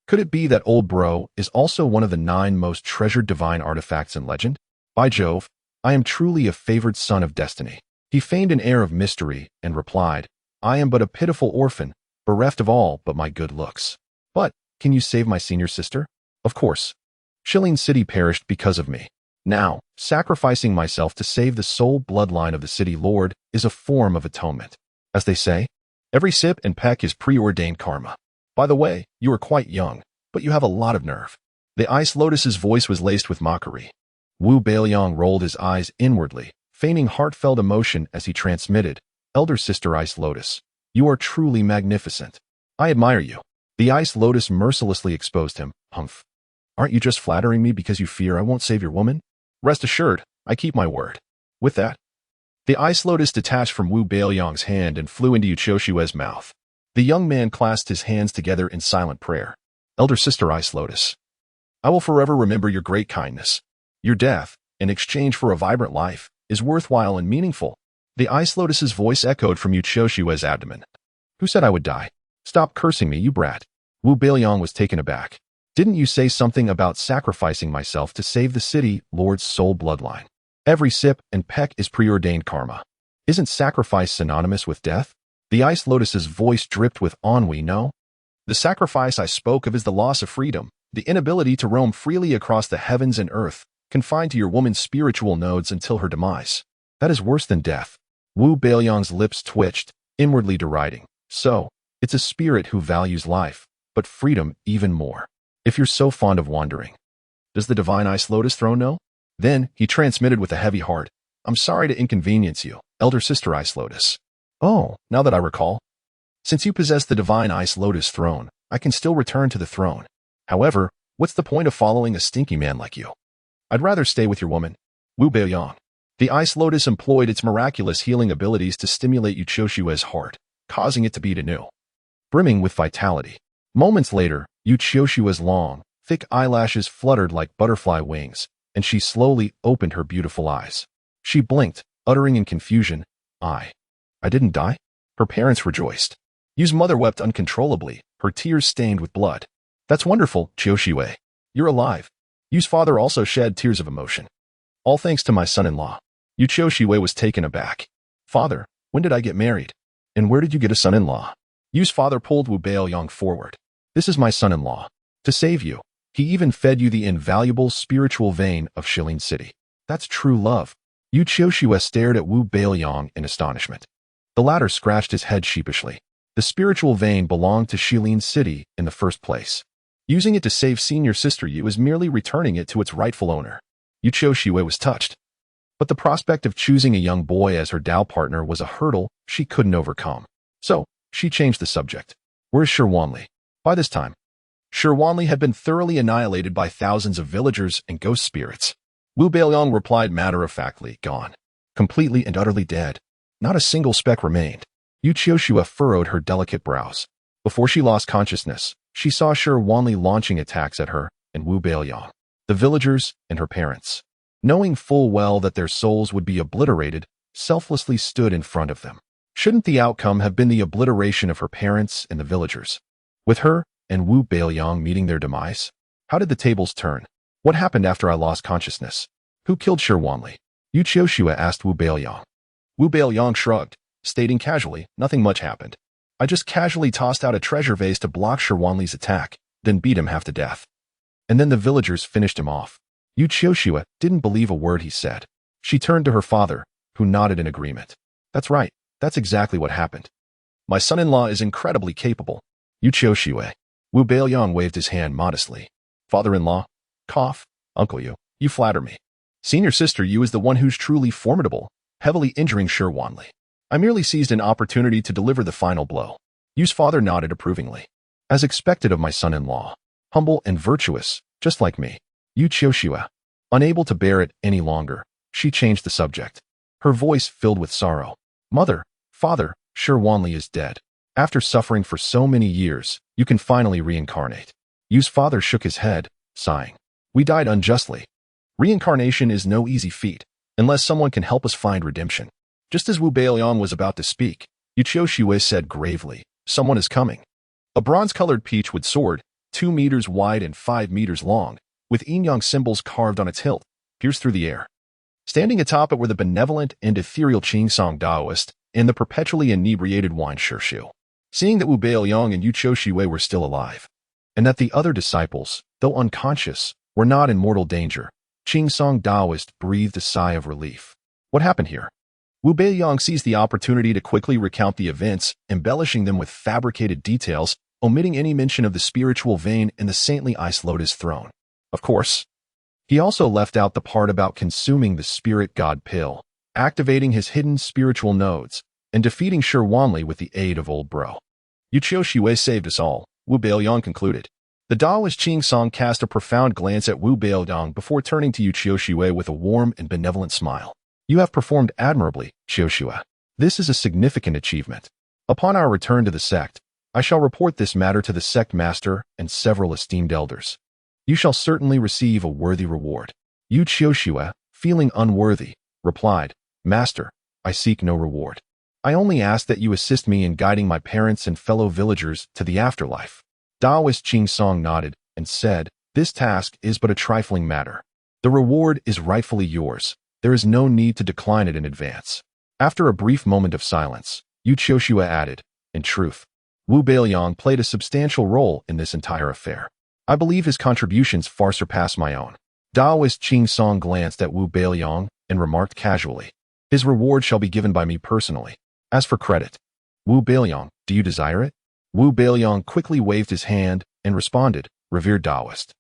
Could it be that old bro is also one of the 9 most treasured divine artifacts in legend? By Jove, I am truly a favored son of destiny. He feigned an air of mystery and replied, I am but a pitiful orphan, bereft of all but my good looks. But, can you save my senior sister? Of course. Shilling City perished because of me. Now, sacrificing myself to save the sole bloodline of the city lord is a form of atonement. As they say, every sip and peck is preordained karma. By the way, you are quite young, but you have a lot of nerve. The ice lotus's voice was laced with mockery. Wu Beiliang rolled his eyes inwardly, feigning heartfelt emotion as he transmitted, Elder Sister Ice Lotus, you are truly magnificent. I admire you. The ice lotus mercilessly exposed him. Humph. Aren't you just flattering me because you fear I won't save your woman? Rest assured, I keep my word. With that, the ice lotus detached from Wu Beiliang's hand and flew into Yu Qiushue's mouth. The young man clasped his hands together in silent prayer. Elder Sister Ice Lotus, I will forever remember your great kindness. Your death, in exchange for a vibrant life, is worthwhile and meaningful. The ice lotus's voice echoed from Yu Qiushue's abdomen. Who said I would die? Stop cursing me, you brat. Wu Beiliang was taken aback. Didn't you say something about sacrificing myself to save the city lord's sole bloodline? Every sip and peck is preordained karma. Isn't sacrifice synonymous with death? The ice lotus's voice dripped with ennui, no? The sacrifice I spoke of is the loss of freedom, the inability to roam freely across the heavens and earth, confined to your woman's spiritual nodes until her demise. That is worse than death. Wu Beiliang's lips twitched, inwardly deriding. So, it's a spirit who values life, but freedom even more. If you're so fond of wandering. Does the divine ice lotus throne know? Then, he transmitted with a heavy heart. I'm sorry to inconvenience you, Elder Sister Ice Lotus. Oh, now that I recall. Since you possess the divine ice lotus throne, I can still return to the throne. However, what's the point of following a stinky man like you? I'd rather stay with your woman. Wu Beiliang. The ice lotus employed its miraculous healing abilities to stimulate Yu Qiushue's heart, causing it to beat anew, brimming with vitality. Moments later, Yu Qiushue's long, thick eyelashes fluttered like butterfly wings, and she slowly opened her beautiful eyes. She blinked, uttering in confusion, I didn't die? Her parents rejoiced. Yu's mother wept uncontrollably, her tears stained with blood. That's wonderful, Qiuxiwei. You're alive. Yu's father also shed tears of emotion. All thanks to my son-in-law. Yu Qiuxiwei was taken aback. Father, when did I get married? And where did you get a son-in-law? Yu's father pulled Wu Beiliang forward. This is my son-in-law. To save you, he even fed you the invaluable spiritual vein of Shilin City. That's true love. Yu Qiuxiwei stared at Wu Beiliang in astonishment. The latter scratched his head sheepishly. The spiritual vein belonged to Shilin City in the first place. Using it to save senior sister Yu was merely returning it to its rightful owner. Yu Qiuxiwei was touched. But the prospect of choosing a young boy as her Dao partner was a hurdle she couldn't overcome. So, she changed the subject. Where's Shi Wanli? By this time, Shi Wanli had been thoroughly annihilated by thousands of villagers and ghost spirits. Wu Beiliang replied matter-of-factly, gone. Completely and utterly dead. Not a single speck remained. Yu Qiuxiwei furrowed her delicate brows. Before she lost consciousness, she saw Shi Wanli launching attacks at her and Wu Beiliang, the villagers, and her parents. Knowing full well that their souls would be obliterated, selflessly stood in front of them. Shouldn't the outcome have been the obliteration of her parents and the villagers? With her and Wu Beiliang meeting their demise? How did the tables turn? What happened after I lost consciousness? Who killed Shi Wanli? Yu Qiuxiwei asked Wu Beiliang. Wu Beiliang shrugged, stating casually, nothing much happened. I just casually tossed out a treasure vase to block Shi Wanli's attack, then beat him half to death. And then the villagers finished him off. Yu Qiuxiwei didn't believe a word he said. She turned to her father, who nodded in agreement. That's right, that's exactly what happened. My son-in-law is incredibly capable. Yu Qiuxiwei. Wu Beiliang waved his hand modestly. Father-in-law? Cough. Uncle Yu, you flatter me. Senior sister Yu is the one who's truly formidable, heavily injuring Shi Wanli. I merely seized an opportunity to deliver the final blow. Yu's father nodded approvingly. As expected of my son-in-law. Humble and virtuous, just like me. Yu Qiuxiwei. Unable to bear it any longer, she changed the subject. Her voice filled with sorrow. Mother, father, Shi Wanli is dead. After suffering for so many years, you can finally reincarnate. Yu's father shook his head, sighing. We died unjustly. Reincarnation is no easy feat, unless someone can help us find redemption. Just as Wu Beiliang was about to speak, Yu Qiuxiwei said gravely, someone is coming. A bronze-colored peachwood sword, 2 meters wide and 5 meters long, with yin-yang symbols carved on its hilt, pierced through the air. Standing atop it were the benevolent and ethereal Qingsong Daoist and the perpetually inebriated wine Shirshu. Seeing that Wu Beiliang and Yu Qiuxiwei were still alive, and that the other disciples, though unconscious, were not in mortal danger, Qingsong Daoist breathed a sigh of relief. What happened here? Wu Beiliang seized the opportunity to quickly recount the events, embellishing them with fabricated details, omitting any mention of the spiritual vein and the saintly ice lotus throne. Of course, he also left out the part about consuming the spirit god pill, activating his hidden spiritual nodes, and defeating Shi Wanli with the aid of old bro. Yu Qiuxiwei saved us all, Wu Beiliang concluded. The Daoist Qingsong cast a profound glance at Wu Beiliang before turning to Yu Qiuxiwei with a warm and benevolent smile. You have performed admirably, Qiuxiwei. This is a significant achievement. Upon our return to the sect, I shall report this matter to the sect master and several esteemed elders. You shall certainly receive a worthy reward. Yu Qiuxiwei, feeling unworthy, replied, Master, I seek no reward. I only ask that you assist me in guiding my parents and fellow villagers to the afterlife. Daoist Qingsong nodded and said, This task is but a trifling matter. The reward is rightfully yours. There is no need to decline it in advance. After a brief moment of silence, Yu Qiuxiwei added, In truth, Wu Beiliang played a substantial role in this entire affair. I believe his contributions far surpass my own. Daoist Qingsong glanced at Wu Beiliang and remarked casually, His reward shall be given by me personally. As for credit, Wu Beiliang, do you desire it? Wu Beiliang quickly waved his hand and responded, Revered Daoist.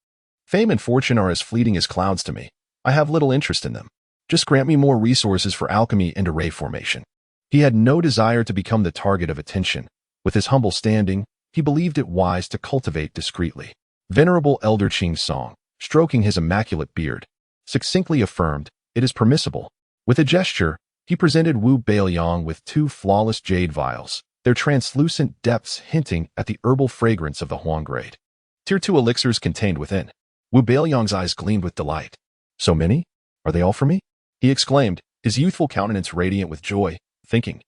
Fame and fortune are as fleeting as clouds to me. I have little interest in them. Just grant me more resources for alchemy and array formation. He had no desire to become the target of attention. With his humble standing, he believed it wise to cultivate discreetly. Venerable Elder Qingsong, stroking his immaculate beard, succinctly affirmed, It is permissible. With a gesture, he presented Wu Beiliang with 2 flawless jade vials, their translucent depths hinting at the herbal fragrance of the Huang grade. Tier 2 elixirs contained within. Wu Beiliang's eyes gleamed with delight. So many? Are they all for me? He exclaimed, his youthful countenance radiant with joy, thinking,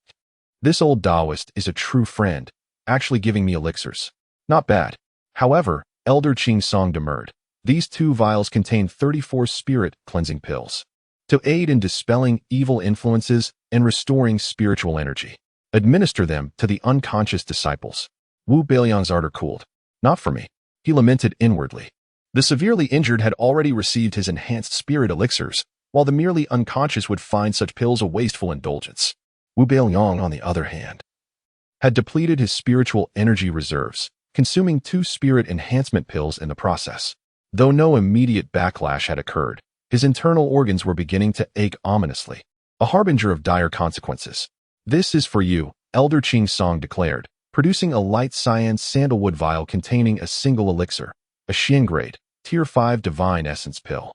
This old Daoist is a true friend, actually giving me elixirs. Not bad. However, Elder Qing Song demurred. These 2 vials contain 34 spirit cleansing pills to aid in dispelling evil influences and restoring spiritual energy. Administer them to the unconscious disciples. Wu Beiliang's ardor cooled. Not for me. He lamented inwardly. The severely injured had already received his enhanced spirit elixirs, while the merely unconscious would find such pills a wasteful indulgence. Wu Beiliang, on the other hand, had depleted his spiritual energy reserves, consuming 2 spirit enhancement pills in the process. Though no immediate backlash had occurred, his internal organs were beginning to ache ominously, a harbinger of dire consequences. This is for you, Elder Qing Song declared, producing a light cyan sandalwood vial containing a single elixir, a Xian grade, Tier 5 Divine Essence Pill.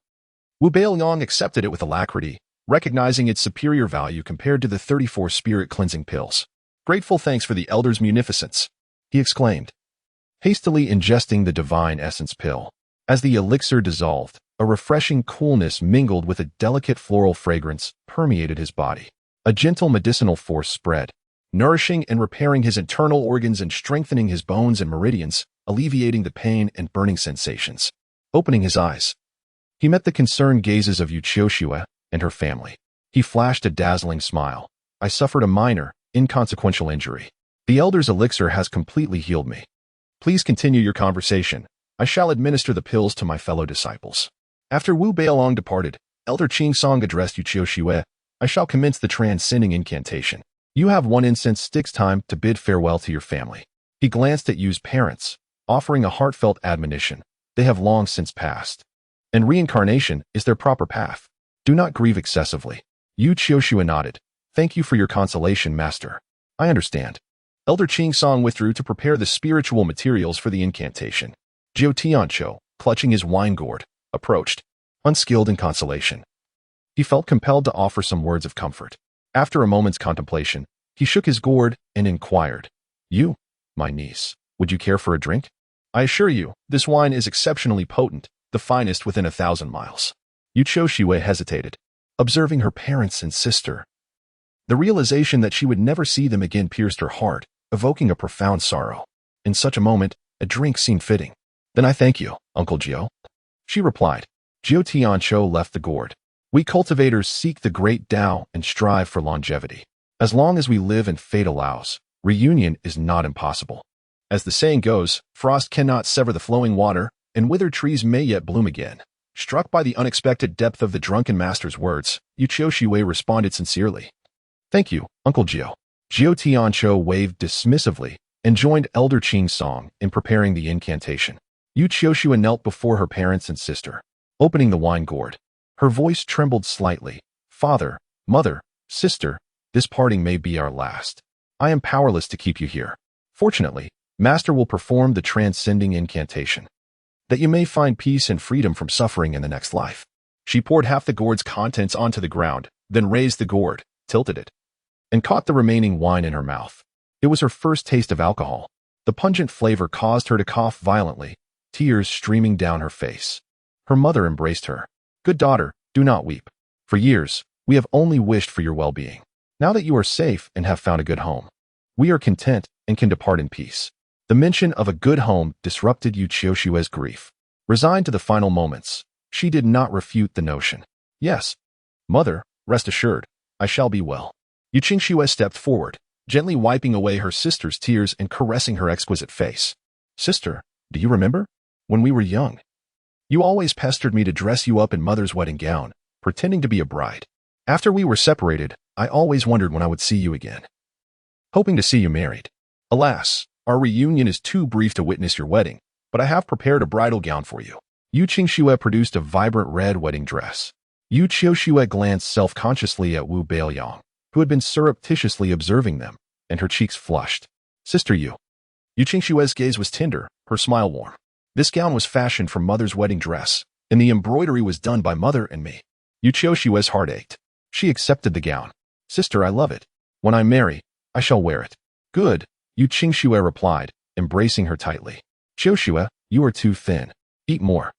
Wu Beiliang accepted it with alacrity, recognizing its superior value compared to the 34 spirit cleansing pills. Grateful thanks for the Elder's munificence, he exclaimed, hastily ingesting the Divine Essence Pill. As the elixir dissolved, a refreshing coolness mingled with a delicate floral fragrance permeated his body. A gentle medicinal force spread, nourishing and repairing his internal organs and strengthening his bones and meridians, alleviating the pain and burning sensations. Opening his eyes, he met the concerned gazes of Yu Qiuxue and her family. He flashed a dazzling smile. I suffered a minor, inconsequential injury. The Elder's elixir has completely healed me. Please continue your conversation. I shall administer the pills to my fellow disciples. After Wu Beiliang departed, Elder Qing Song addressed Yu Qiuxue. I shall commence the transcending incantation. You have 1 incense stick's time to bid farewell to your family. He glanced at Yu's parents, offering a heartfelt admonition. They have long since passed, and reincarnation is their proper path. Do not grieve excessively. Yu Qiuxue nodded. Thank you for your consolation, Master. I understand. Elder Qing Song withdrew to prepare the spiritual materials for the incantation. Jiu Tianqiu, clutching his wine gourd, approached, unskilled in consolation. He felt compelled to offer some words of comfort. After a moment's contemplation, he shook his gourd and inquired, You, my niece, would you care for a drink? I assure you, this wine is exceptionally potent, the finest within 1,000 miles. Yu Qiuxue hesitated, observing her parents and sister. The realization that she would never see them again pierced her heart, evoking a profound sorrow. In such a moment, a drink seemed fitting. Then I thank you, Uncle Jiu. She replied. Jiu Tianqiu left the gourd. We cultivators seek the great Tao and strive for longevity. As long as we live and fate allows, reunion is not impossible. As the saying goes, frost cannot sever the flowing water, and withered trees may yet bloom again. Struck by the unexpected depth of the drunken master's words, Yu Qiuxue responded sincerely. Thank you, Uncle Jiu. Jiu Tianqiu waved dismissively and joined Elder Qing Song in preparing the incantation. Yu Qiuxue knelt before her parents and sister, opening the wine gourd. Her voice trembled slightly. Father, mother, sister, this parting may be our last. I am powerless to keep you here. Fortunately, Master will perform the transcending incantation, that you may find peace and freedom from suffering in the next life. She poured half the gourd's contents onto the ground, then raised the gourd, tilted it, and caught the remaining wine in her mouth. It was her first taste of alcohol. The pungent flavor caused her to cough violently, tears streaming down her face. Her mother embraced her. Good daughter, do not weep. For years, we have only wished for your well-being. Now that you are safe and have found a good home, we are content and can depart in peace. The mention of a good home disrupted Yu Qiuxue's grief. Resigned to the final moments, she did not refute the notion. Yes, mother, rest assured, I shall be well. Yu Qiuxue stepped forward, gently wiping away her sister's tears and caressing her exquisite face. Sister, do you remember? When we were young, you always pestered me to dress you up in mother's wedding gown, pretending to be a bride. After we were separated, I always wondered when I would see you again, hoping to see you married. Alas, our reunion is too brief to witness your wedding, but I have prepared a bridal gown for you. Yu Qiuxue produced a vibrant red wedding dress. Yu Qiuxue glanced self-consciously at Wu Beiliang, who had been surreptitiously observing them, and her cheeks flushed. Sister Yu. Yu Qiuxue's gaze was tender, her smile warm. This gown was fashioned from mother's wedding dress, and the embroidery was done by mother and me. Yu Qiuxue's heart ached. She accepted the gown. Sister, I love it. When I marry, I shall wear it. Good, Yu Qiuxue replied, embracing her tightly. Qiuxue, you are too thin. Eat more.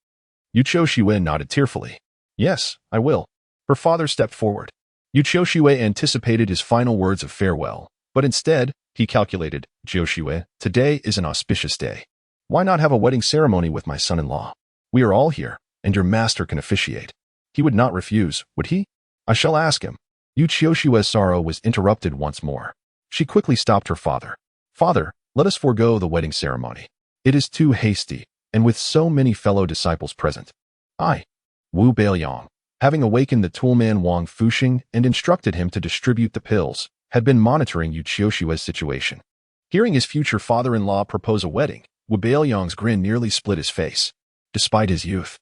Yu Qiuxue nodded tearfully. Yes, I will. Her father stepped forward. Yu Qiuxue anticipated his final words of farewell, but instead, He calculated, Jiuxue, today is an auspicious day. Why not have a wedding ceremony with my son-in-law? We are all here, and your master can officiate. He would not refuse, would he? I shall ask him. Yu Qiushue's sorrow was interrupted once more. She quickly stopped her father. Father, let us forego the wedding ceremony. It is too hasty, and with so many fellow disciples present. Wu Beiliang, having awakened the toolman Wang Fuxing and instructed him to distribute the pills, had been monitoring Yu Qiushue's situation. Hearing his future father-in-law propose a wedding, Wu Beiliang's grin nearly split his face. Despite his youth,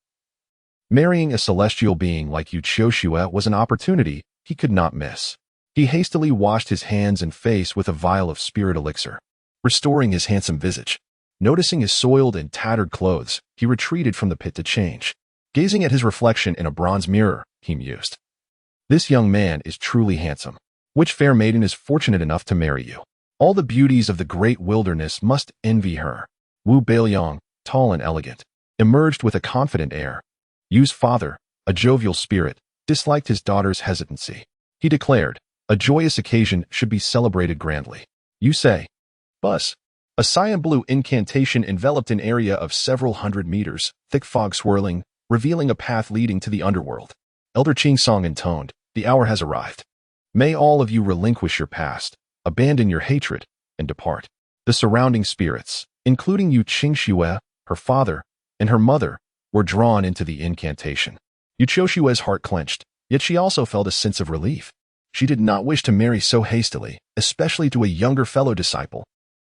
marrying a celestial being like Yu Qiushue was an opportunity he could not miss. He hastily washed his hands and face with a vial of spirit elixir, restoring his handsome visage. Noticing his soiled and tattered clothes, he retreated from the pit to change. Gazing at his reflection in a bronze mirror, he mused. This young man is truly handsome. Which fair maiden is fortunate enough to marry you? All the beauties of the great wilderness must envy her. Wu Beiliang, tall and elegant, emerged with a confident air. Yu's father, a jovial spirit, disliked his daughter's hesitancy. He declared, a joyous occasion should be celebrated grandly. You say. Bus. A cyan blue incantation enveloped an area of several hundred meters, thick fog swirling, revealing a path leading to the underworld. Elder Qingsong intoned, the hour has arrived. May all of you relinquish your past, abandon your hatred, and depart. The surrounding spirits, including Yu Qingxue, her father, and her mother, were drawn into the incantation. Yu Qiushue's heart clenched, yet she also felt a sense of relief. She did not wish to marry so hastily, especially to a younger fellow disciple.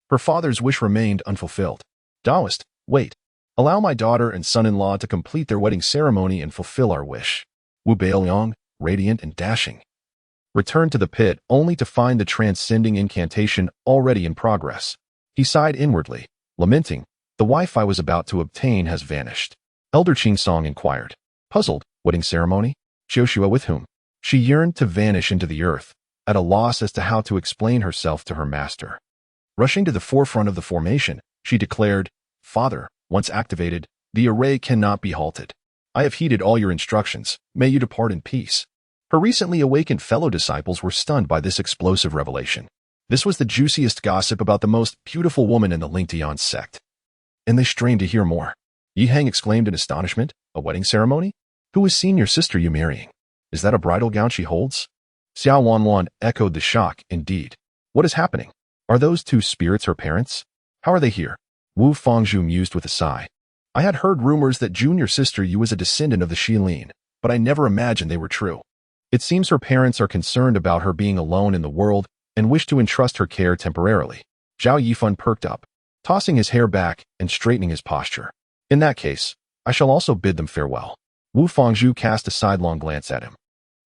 Her father's wish remained unfulfilled. Taoist, wait. Allow my daughter and son-in-law to complete their wedding ceremony and fulfill our wish. Wu Beiliang, radiant and dashing, returned to the pit only to find the transcending incantation already in progress. He sighed inwardly, lamenting, the wife I was about to obtain has vanished. Elder Qingsong inquired. Puzzled, wedding ceremony? Qiushue with whom? She yearned to vanish into the earth, at a loss as to how to explain herself to her master. Rushing to the forefront of the formation, she declared, Father, once activated, the array cannot be halted. I have heeded all your instructions. May you depart in peace. Her recently awakened fellow disciples were stunned by this explosive revelation. This was the juiciest gossip about the most beautiful woman in the Lingtian sect. And they strained to hear more. Yi Heng exclaimed in astonishment, a wedding ceremony? Who is senior sister you marrying? Is that a bridal gown she holds? Xiao Wanwan echoed the shock, indeed. What is happening? Are those two spirits her parents? How are they here? Wu Fangzhu mused with a sigh. I had heard rumors that junior sister Yu was a descendant of the Xilin, but I never imagined they were true. It seems her parents are concerned about her being alone in the world and wish to entrust her care temporarily. Zhao Yifan perked up, tossing his hair back and straightening his posture. In that case, I shall also bid them farewell. Wu Fangzhu cast a sidelong glance at him.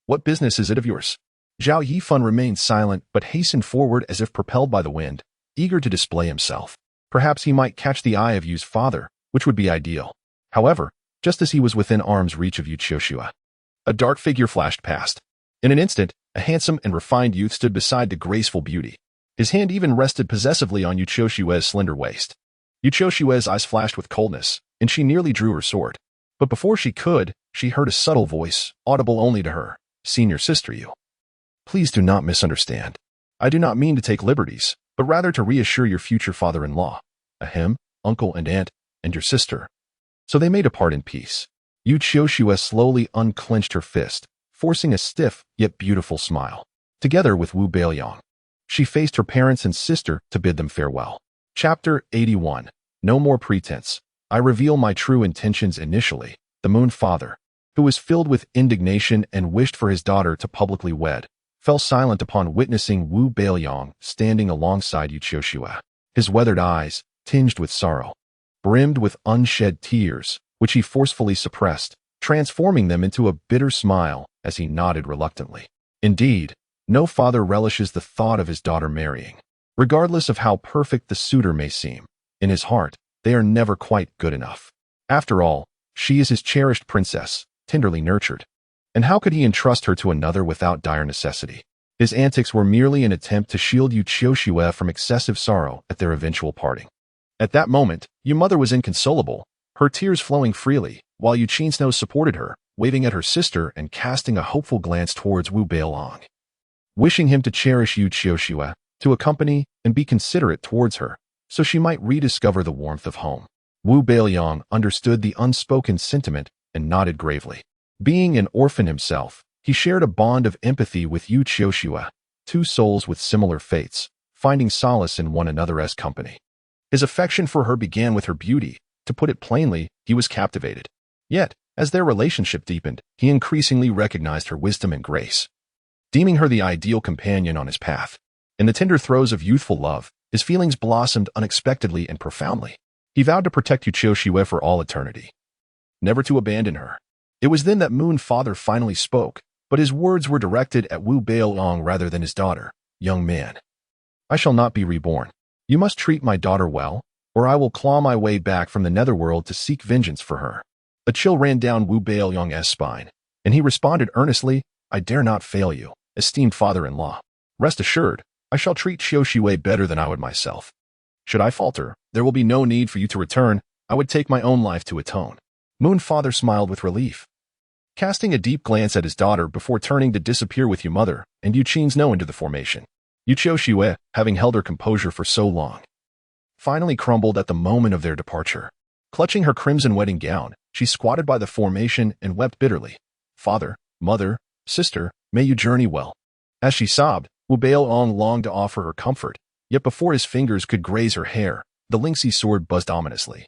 What business is it of yours? Zhao Yifan remained silent but hastened forward as if propelled by the wind, eager to display himself. Perhaps he might catch the eye of Yu's father, which would be ideal. However, just as he was within arm's reach of Yu Qiushue, a dark figure flashed past. In an instant, a handsome and refined youth stood beside the graceful beauty. His hand even rested possessively on Yu Qiushue's slender waist. Yu Qiushue's eyes flashed with coldness, and she nearly drew her sword. But before she could, she heard a subtle voice, audible only to her. Senior sister Yu. Please do not misunderstand. I do not mean to take liberties, but rather to reassure your future father-in-law, him, uncle and aunt, and your sister. So they may depart in peace. Yu Qiushue slowly unclenched her fist, forcing a stiff yet beautiful smile. Together with Wu Beiliang, she faced her parents and sister to bid them farewell. Chapter 81. No more pretense. I reveal my true intentions initially. The Moon Father, who was filled with indignation and wished for his daughter to publicly wed, fell silent upon witnessing Wu Beiliang standing alongside Yu Qiushue. His weathered eyes, tinged with sorrow, brimmed with unshed tears, which he forcefully suppressed, transforming them into a bitter smile as he nodded reluctantly. Indeed, no father relishes the thought of his daughter marrying. Regardless of how perfect the suitor may seem, in his heart, they are never quite good enough. After all, she is his cherished princess, tenderly nurtured. And how could he entrust her to another without dire necessity? His antics were merely an attempt to shield Yu Qiushue from excessive sorrow at their eventual parting. At that moment, Yu mother was inconsolable, her tears flowing freely, while Yu Qingsno supported her, waving at her sister and casting a hopeful glance towards Wu Beiliang. Wishing him to cherish Yu Qiushue, to accompany and be considerate towards her, so she might rediscover the warmth of home. Wu Beiliang understood the unspoken sentiment and nodded gravely. Being an orphan himself, he shared a bond of empathy with Yu Qiuxue, two souls with similar fates, finding solace in one another's company. His affection for her began with her beauty. To put it plainly, he was captivated. Yet, as their relationship deepened, he increasingly recognized her wisdom and grace, deeming her the ideal companion on his path. In the tender throes of youthful love, his feelings blossomed unexpectedly and profoundly. He vowed to protect Yu Qiuxue for all eternity, never to abandon her. It was then that Moon Father finally spoke, but his words were directed at Wu Beiliang rather than his daughter. Young man, I shall not be reborn. You must treat my daughter well, or I will claw my way back from the netherworld to seek vengeance for her. A chill ran down Wu Beiliang's spine, and he responded earnestly, I dare not fail you, esteemed father-in-law. Rest assured, I shall treat Qiuxue better than I would myself. Should I falter, there will be no need for you to return. I would take my own life to atone. Moon Father smiled with relief, casting a deep glance at his daughter before turning to disappear with Yu Mother and Yu Qing's no into the formation. Yu Qiuxue, having held her composure for so long, finally crumbled at the moment of their departure. Clutching her crimson wedding gown, she squatted by the formation and wept bitterly. Father, mother, sister, may you journey well. As she sobbed, Wu Beiliang longed to offer her comfort, yet before his fingers could graze her hair, the lynxy sword buzzed ominously,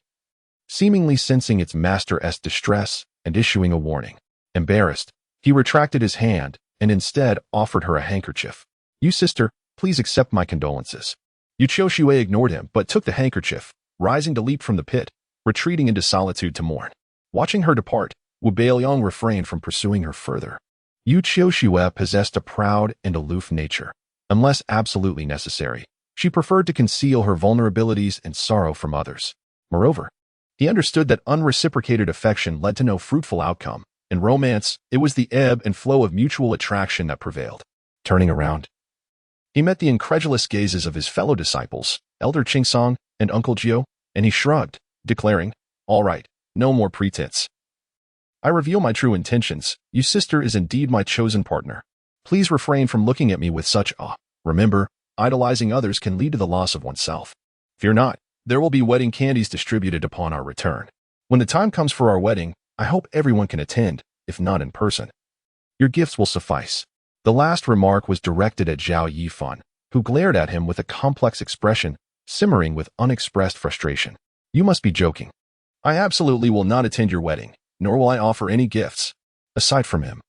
seemingly sensing its master's distress and issuing a warning. Embarrassed, he retracted his hand and instead offered her a handkerchief. You sister, please accept my condolences. Yu Qiuxue ignored him but took the handkerchief, rising to leap from the pit, retreating into solitude to mourn. Watching her depart, Wu Beiliang refrained from pursuing her further. Yu Qiuxue possessed a proud and aloof nature. Unless absolutely necessary, she preferred to conceal her vulnerabilities and sorrow from others. Moreover, he understood that unreciprocated affection led to no fruitful outcome. In romance, it was the ebb and flow of mutual attraction that prevailed. Turning around, he met the incredulous gazes of his fellow disciples, Elder Qingsong and Uncle Jiu, and he shrugged, declaring, All right, no more pretense. I reveal my true intentions. Your sister is indeed my chosen partner. Please refrain from looking at me with such awe. Remember, idolizing others can lead to the loss of oneself. Fear not, there will be wedding candies distributed upon our return. When the time comes for our wedding, I hope everyone can attend, if not in person. Your gifts will suffice. The last remark was directed at Zhao Yifan, who glared at him with a complex expression, simmering with unexpressed frustration. You must be joking. I absolutely will not attend your wedding, nor will I offer any gifts. Aside from him,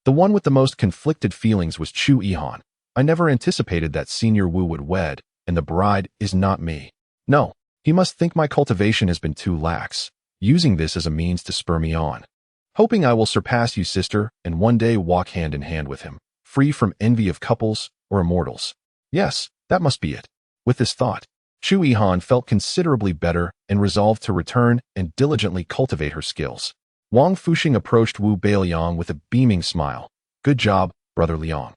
the one with the most conflicted feelings was Chu Yihan. I never anticipated that Senior Wu would wed, and the bride is not me. No, he must think my cultivation has been too lax, using this as a means to spur me on. Hoping I will surpass you, sister, and one day walk hand in hand with him, free from envy of couples or immortals. Yes, that must be it. With this thought, Chu Yihan felt considerably better and resolved to return and diligently cultivate her skills. Wang Fuxing approached Wu Beiliang with a beaming smile. Good job, Brother Liang.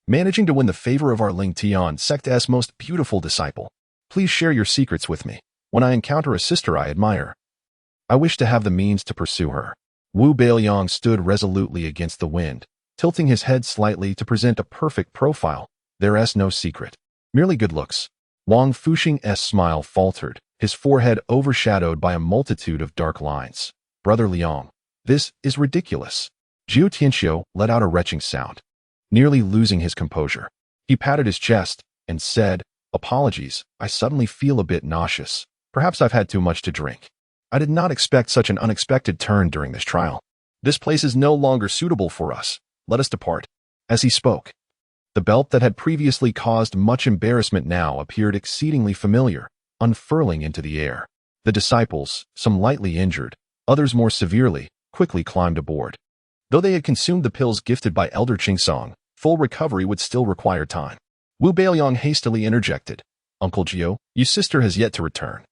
Managing to win the favor of our Ling Tian sect's most beautiful disciple. Please share your secrets with me. When I encounter a sister I admire, I wish to have the means to pursue her. Wu Beiliang stood resolutely against the wind, tilting his head slightly to present a perfect profile. There's no secret, merely good looks. Wang Fuxing's smile faltered, his forehead overshadowed by a multitude of dark lines. Brother Liang, this is ridiculous. Zhu Tianxiu let out a retching sound, nearly losing his composure. He patted his chest and said, Apologies, I suddenly feel a bit nauseous. Perhaps I've had too much to drink. I did not expect such an unexpected turn during this trial. This place is no longer suitable for us. Let us depart. As he spoke, the belt that had previously caused much embarrassment now appeared exceedingly familiar, unfurling into the air. The disciples, some lightly injured, others more severely, quickly climbed aboard. Though they had consumed the pills gifted by Elder Qingsong, full recovery would still require time. Wu Beiliang hastily interjected. Uncle Jiu, your sister has yet to return.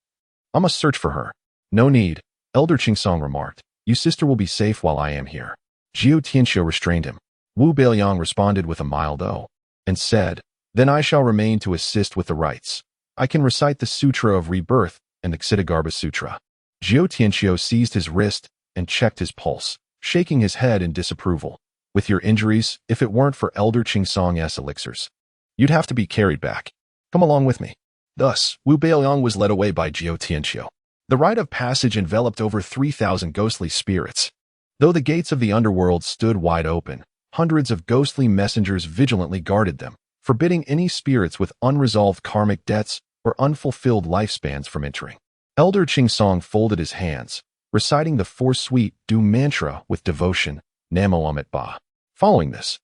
I must search for her. No need, Elder Qingsong remarked. Your sister will be safe while I am here. Zhu Tianxiu restrained him. Wu Beiliang responded with a mild "oh," and said, Then I shall remain to assist with the rites. I can recite the Sutra of Rebirth and the Ksitigarbha Sutra. Zhu Tianxiu seized his wrist and checked his pulse, shaking his head in disapproval. With your injuries, if it weren't for Elder Qingsong's elixirs, you'd have to be carried back. Come along with me. Thus, Wu Beiliang was led away by Jiao Tianqiu. The rite of passage enveloped over 3,000 ghostly spirits. Though the gates of the underworld stood wide open, hundreds of ghostly messengers vigilantly guarded them, forbidding any spirits with unresolved karmic debts or unfulfilled lifespans from entering. Elder Qingsong folded his hands, reciting the four-sweet Du mantra with devotion, Namo Amit Ba. Following this,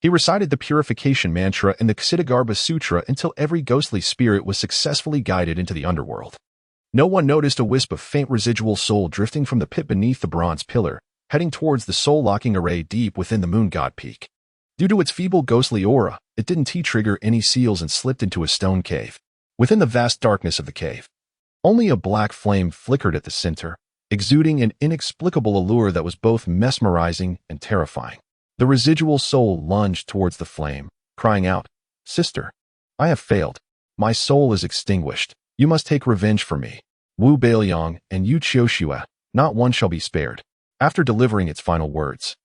he recited the purification mantra and the Ksitigarbha Sutra until every ghostly spirit was successfully guided into the underworld. No one noticed a wisp of faint residual soul drifting from the pit beneath the bronze pillar, heading towards the soul-locking array deep within the moon god peak. Due to its feeble ghostly aura, it didn't trigger any seals and slipped into a stone cave. Within the vast darkness of the cave, only a black flame flickered at the center, exuding an inexplicable allure that was both mesmerizing and terrifying. The residual soul lunged towards the flame, crying out, "Sister, I have failed. My soul is extinguished. You must take revenge for me. Wu Beiliang and Yu Qiuxue, not one shall be spared." After delivering its final words,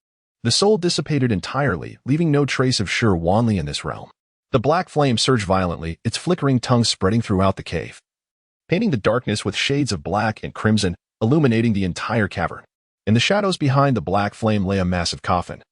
the soul dissipated entirely, leaving no trace of Shi Wanli in this realm. The black flame surged violently, its flickering tongue spreading throughout the cave, painting the darkness with shades of black and crimson, illuminating the entire cavern. In the shadows behind the black flame lay a massive coffin,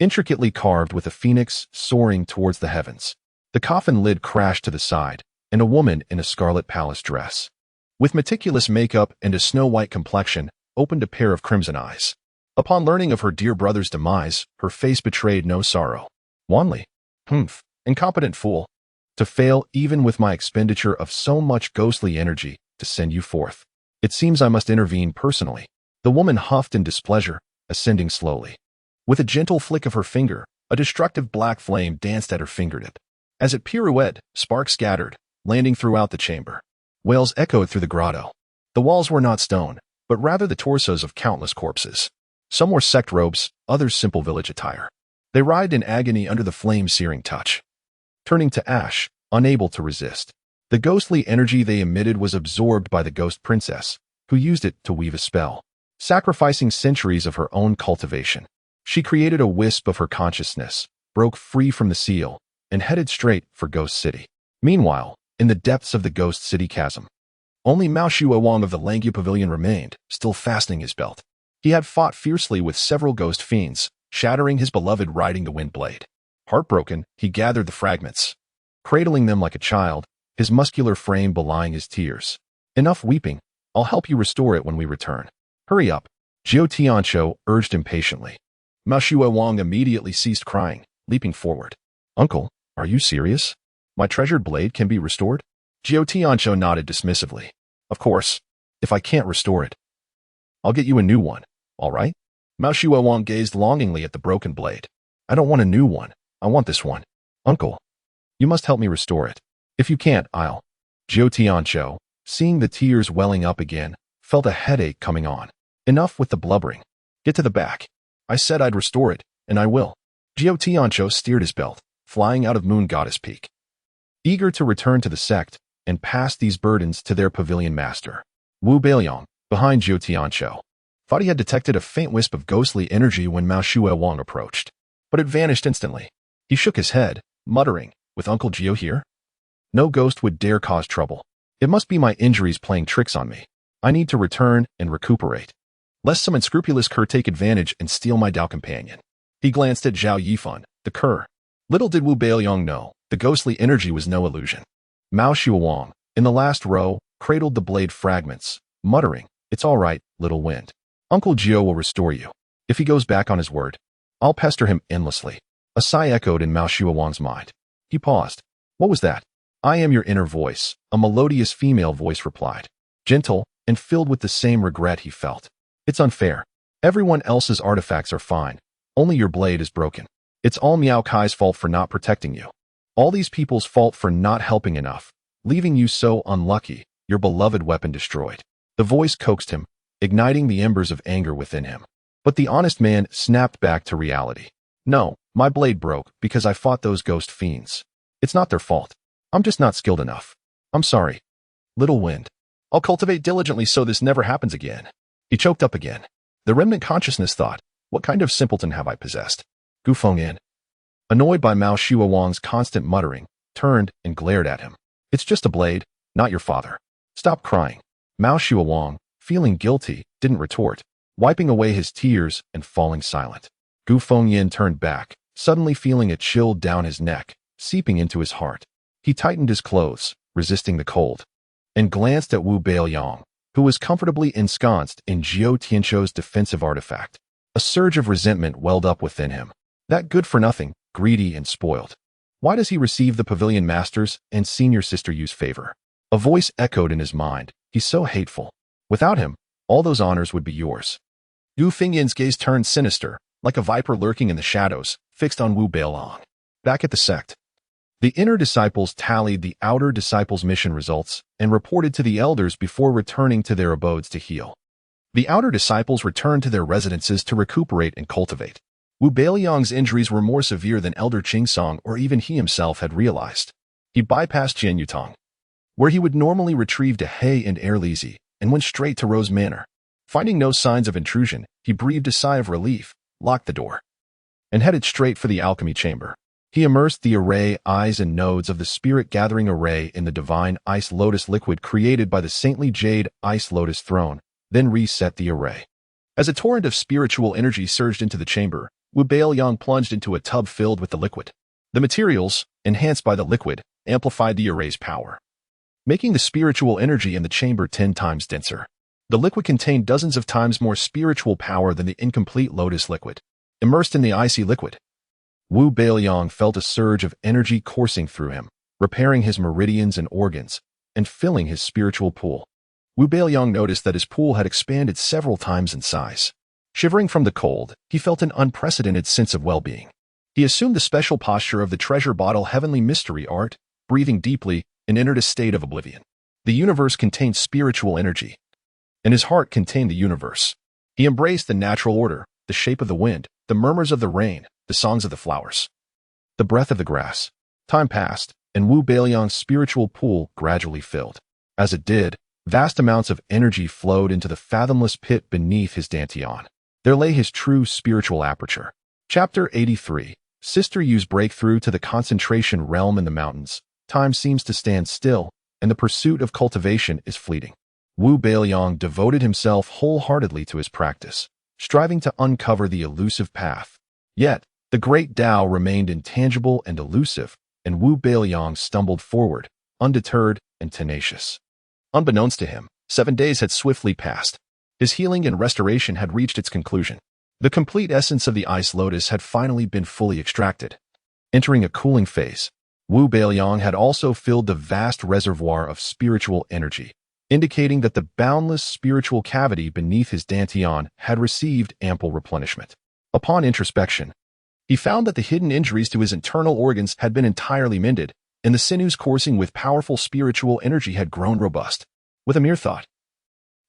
intricately carved with a phoenix soaring towards the heavens. The coffin lid crashed to the side, and a woman in a scarlet palace dress, with meticulous makeup and a snow-white complexion, opened a pair of crimson eyes. Upon learning of her dear brother's demise, her face betrayed no sorrow. "Wanli, incompetent fool. To fail even with my expenditure of so much ghostly energy to send you forth. It seems I must intervene personally." The woman huffed in displeasure, ascending slowly. With a gentle flick of her finger, a destructive black flame danced at her fingertip. As it pirouetted, sparks scattered, landing throughout the chamber. Wails echoed through the grotto. The walls were not stone, but rather the torsos of countless corpses. Some wore sect robes, others simple village attire. They writhed in agony under the flame's searing touch, turning to ash, unable to resist. The ghostly energy they emitted was absorbed by the ghost princess, who used it to weave a spell. Sacrificing centuries of her own cultivation, she created a wisp of her consciousness, broke free from the seal, and headed straight for Ghost City. Meanwhile, in the depths of the Ghost City chasm, only Mao Shuowang of the Langyu Pavilion remained, still fastening his belt. He had fought fiercely with several ghost fiends, shattering his beloved riding the wind blade. Heartbroken, he gathered the fragments, cradling them like a child, his muscular frame belying his tears. "Enough weeping. I'll help you restore it when we return. Hurry up," Jiao Tianqiu urged impatiently. Mao Shuowang immediately ceased crying, leaping forward. "Uncle, are you serious? My treasured blade can be restored?" Jiao Tianqiu nodded dismissively. "Of course. If I can't restore it, I'll get you a new one, all right?" Mao Shuowang gazed longingly at the broken blade. "I don't want a new one. I want this one. Uncle, you must help me restore it. If you can't, I'll..." Jiao Tianqiu, seeing the tears welling up again, felt a headache coming on. "Enough with the blubbering. Get to the back. I said I'd restore it, and I will." Jiao Tianqiu steered his belt, flying out of Moon Goddess Peak, eager to return to the sect and pass these burdens to their pavilion master. Wu Beiliang, behind Jiao Tianqiu, thought he had detected a faint wisp of ghostly energy when Mao Shuowang approached, but it vanished instantly. He shook his head, muttering, "With Uncle Jiao here? No ghost would dare cause trouble. It must be my injuries playing tricks on me. I need to return and recuperate, lest some unscrupulous cur take advantage and steal my Dao companion." He glanced at Zhao Yifan, the cur. Little did Wu Beiliang know, the ghostly energy was no illusion. Mao Shuowang, in the last row, cradled the blade fragments, muttering, "It's all right, little wind. Uncle Jiao will restore you. If he goes back on his word, I'll pester him endlessly." A sigh echoed in Mao Shuowang's mind. He paused. "What was that?" "I am your inner voice," a melodious female voice replied, gentle and filled with the same regret he felt. "It's unfair. Everyone else's artifacts are fine. Only your blade is broken. It's all Miao Kai's fault for not protecting you. All these people's fault for not helping enough, leaving you so unlucky, your beloved weapon destroyed." The voice coaxed him, igniting the embers of anger within him. But the honest man snapped back to reality. "No, my blade broke because I fought those ghost fiends. It's not their fault. I'm just not skilled enough. I'm sorry. Little wind. I'll cultivate diligently so this never happens again." He choked up again. The remnant consciousness thought, "What kind of simpleton have I possessed?" Gu Fengyan, annoyed by Mao Shuowang's constant muttering, turned and glared at him. It's just a blade, not your father. Stop crying. Mao Shuawang, feeling guilty, didn't retort, wiping away his tears and falling silent. Gu Fengyin turned back, suddenly feeling a chill down his neck, seeping into his heart. He tightened his clothes, resisting the cold, and glanced at Wu Beiliang, who was comfortably ensconced in Jiao Tianzhou's defensive artifact. A surge of resentment welled up within him. That good-for-nothing, greedy and spoiled. Why does he receive the Pavilion Master's and Senior Sister Yu's favor? A voice echoed in his mind. He's so hateful. Without him, all those honors would be yours. Gu Fengyin's gaze turned sinister, like a viper lurking in the shadows, fixed on Wu Beiliang. Back at the sect, the inner disciples tallied the outer disciples' mission results and reported to the elders before returning to their abodes to heal. The outer disciples returned to their residences to recuperate and cultivate. Wu Beiliang's injuries were more severe than Elder Qingsong or even he himself had realized. He bypassed Jian Yutong, where he would normally retrieve Dahei and Erlüüzi, and went straight to Rose Manor. Finding no signs of intrusion, he breathed a sigh of relief, locked the door, and headed straight for the alchemy chamber. He immersed the array, eyes, and nodes of the spirit-gathering array in the divine ice lotus liquid created by the saintly jade ice lotus throne, then reset the array. As a torrent of spiritual energy surged into the chamber, Wu Beiliang plunged into a tub filled with the liquid. The materials, enhanced by the liquid, amplified the array's power, making the spiritual energy in the chamber 10 times denser. The liquid contained dozens of times more spiritual power than the incomplete lotus liquid. Immersed in the icy liquid, Wu Beiliang felt a surge of energy coursing through him, repairing his meridians and organs, and filling his spiritual pool. Wu Beiliang noticed that his pool had expanded several times in size. Shivering from the cold, he felt an unprecedented sense of well-being. He assumed the special posture of the treasure bottle heavenly mystery art, breathing deeply, and entered a state of oblivion. The universe contained spiritual energy, and his heart contained the universe. He embraced the natural order, the shape of the wind, the murmurs of the rain, the songs of the flowers, the breath of the grass. Time passed, and Wu Beiliang's spiritual pool gradually filled. As it did, vast amounts of energy flowed into the fathomless pit beneath his dantian. There lay his true spiritual aperture. Chapter 83. Sister Yu's breakthrough to the concentration realm in the mountains. Time seems to stand still, and the pursuit of cultivation is fleeting. Wu Beiliang devoted himself wholeheartedly to his practice, striving to uncover the elusive path. Yet, the great Tao remained intangible and elusive, and Wu Beiliang stumbled forward, undeterred and tenacious. Unbeknownst to him, 7 days had swiftly passed. His healing and restoration had reached its conclusion. The complete essence of the ice lotus had finally been fully extracted. Entering a cooling phase, Wu Beiliang had also filled the vast reservoir of spiritual energy, indicating that the boundless spiritual cavity beneath his dantian had received ample replenishment. Upon introspection, he found that the hidden injuries to his internal organs had been entirely mended, and the sinews coursing with powerful spiritual energy had grown robust. With a mere thought,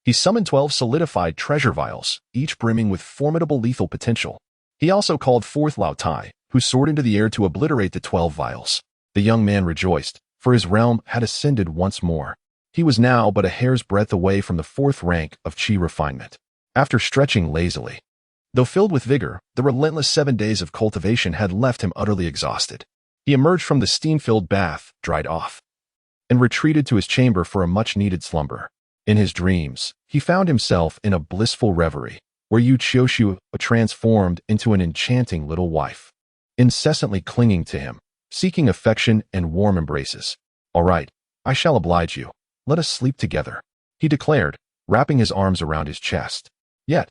he summoned 12 solidified treasure vials, each brimming with formidable lethal potential. He also called forth Lao Tai, who soared into the air to obliterate the 12 vials. The young man rejoiced, for his realm had ascended once more. He was now but a hair's breadth away from the 4th rank of Qi refinement. After stretching lazily, though filled with vigor, the relentless 7 days of cultivation had left him utterly exhausted. He emerged from the steam-filled bath, dried off, and retreated to his chamber for a much-needed slumber. In his dreams, he found himself in a blissful reverie, where Yu Qiushu transformed into an enchanting little wife, incessantly clinging to him, seeking affection and warm embraces. "All right, I shall oblige you. Let us sleep together," he declared, wrapping his arms around his chest. Yet,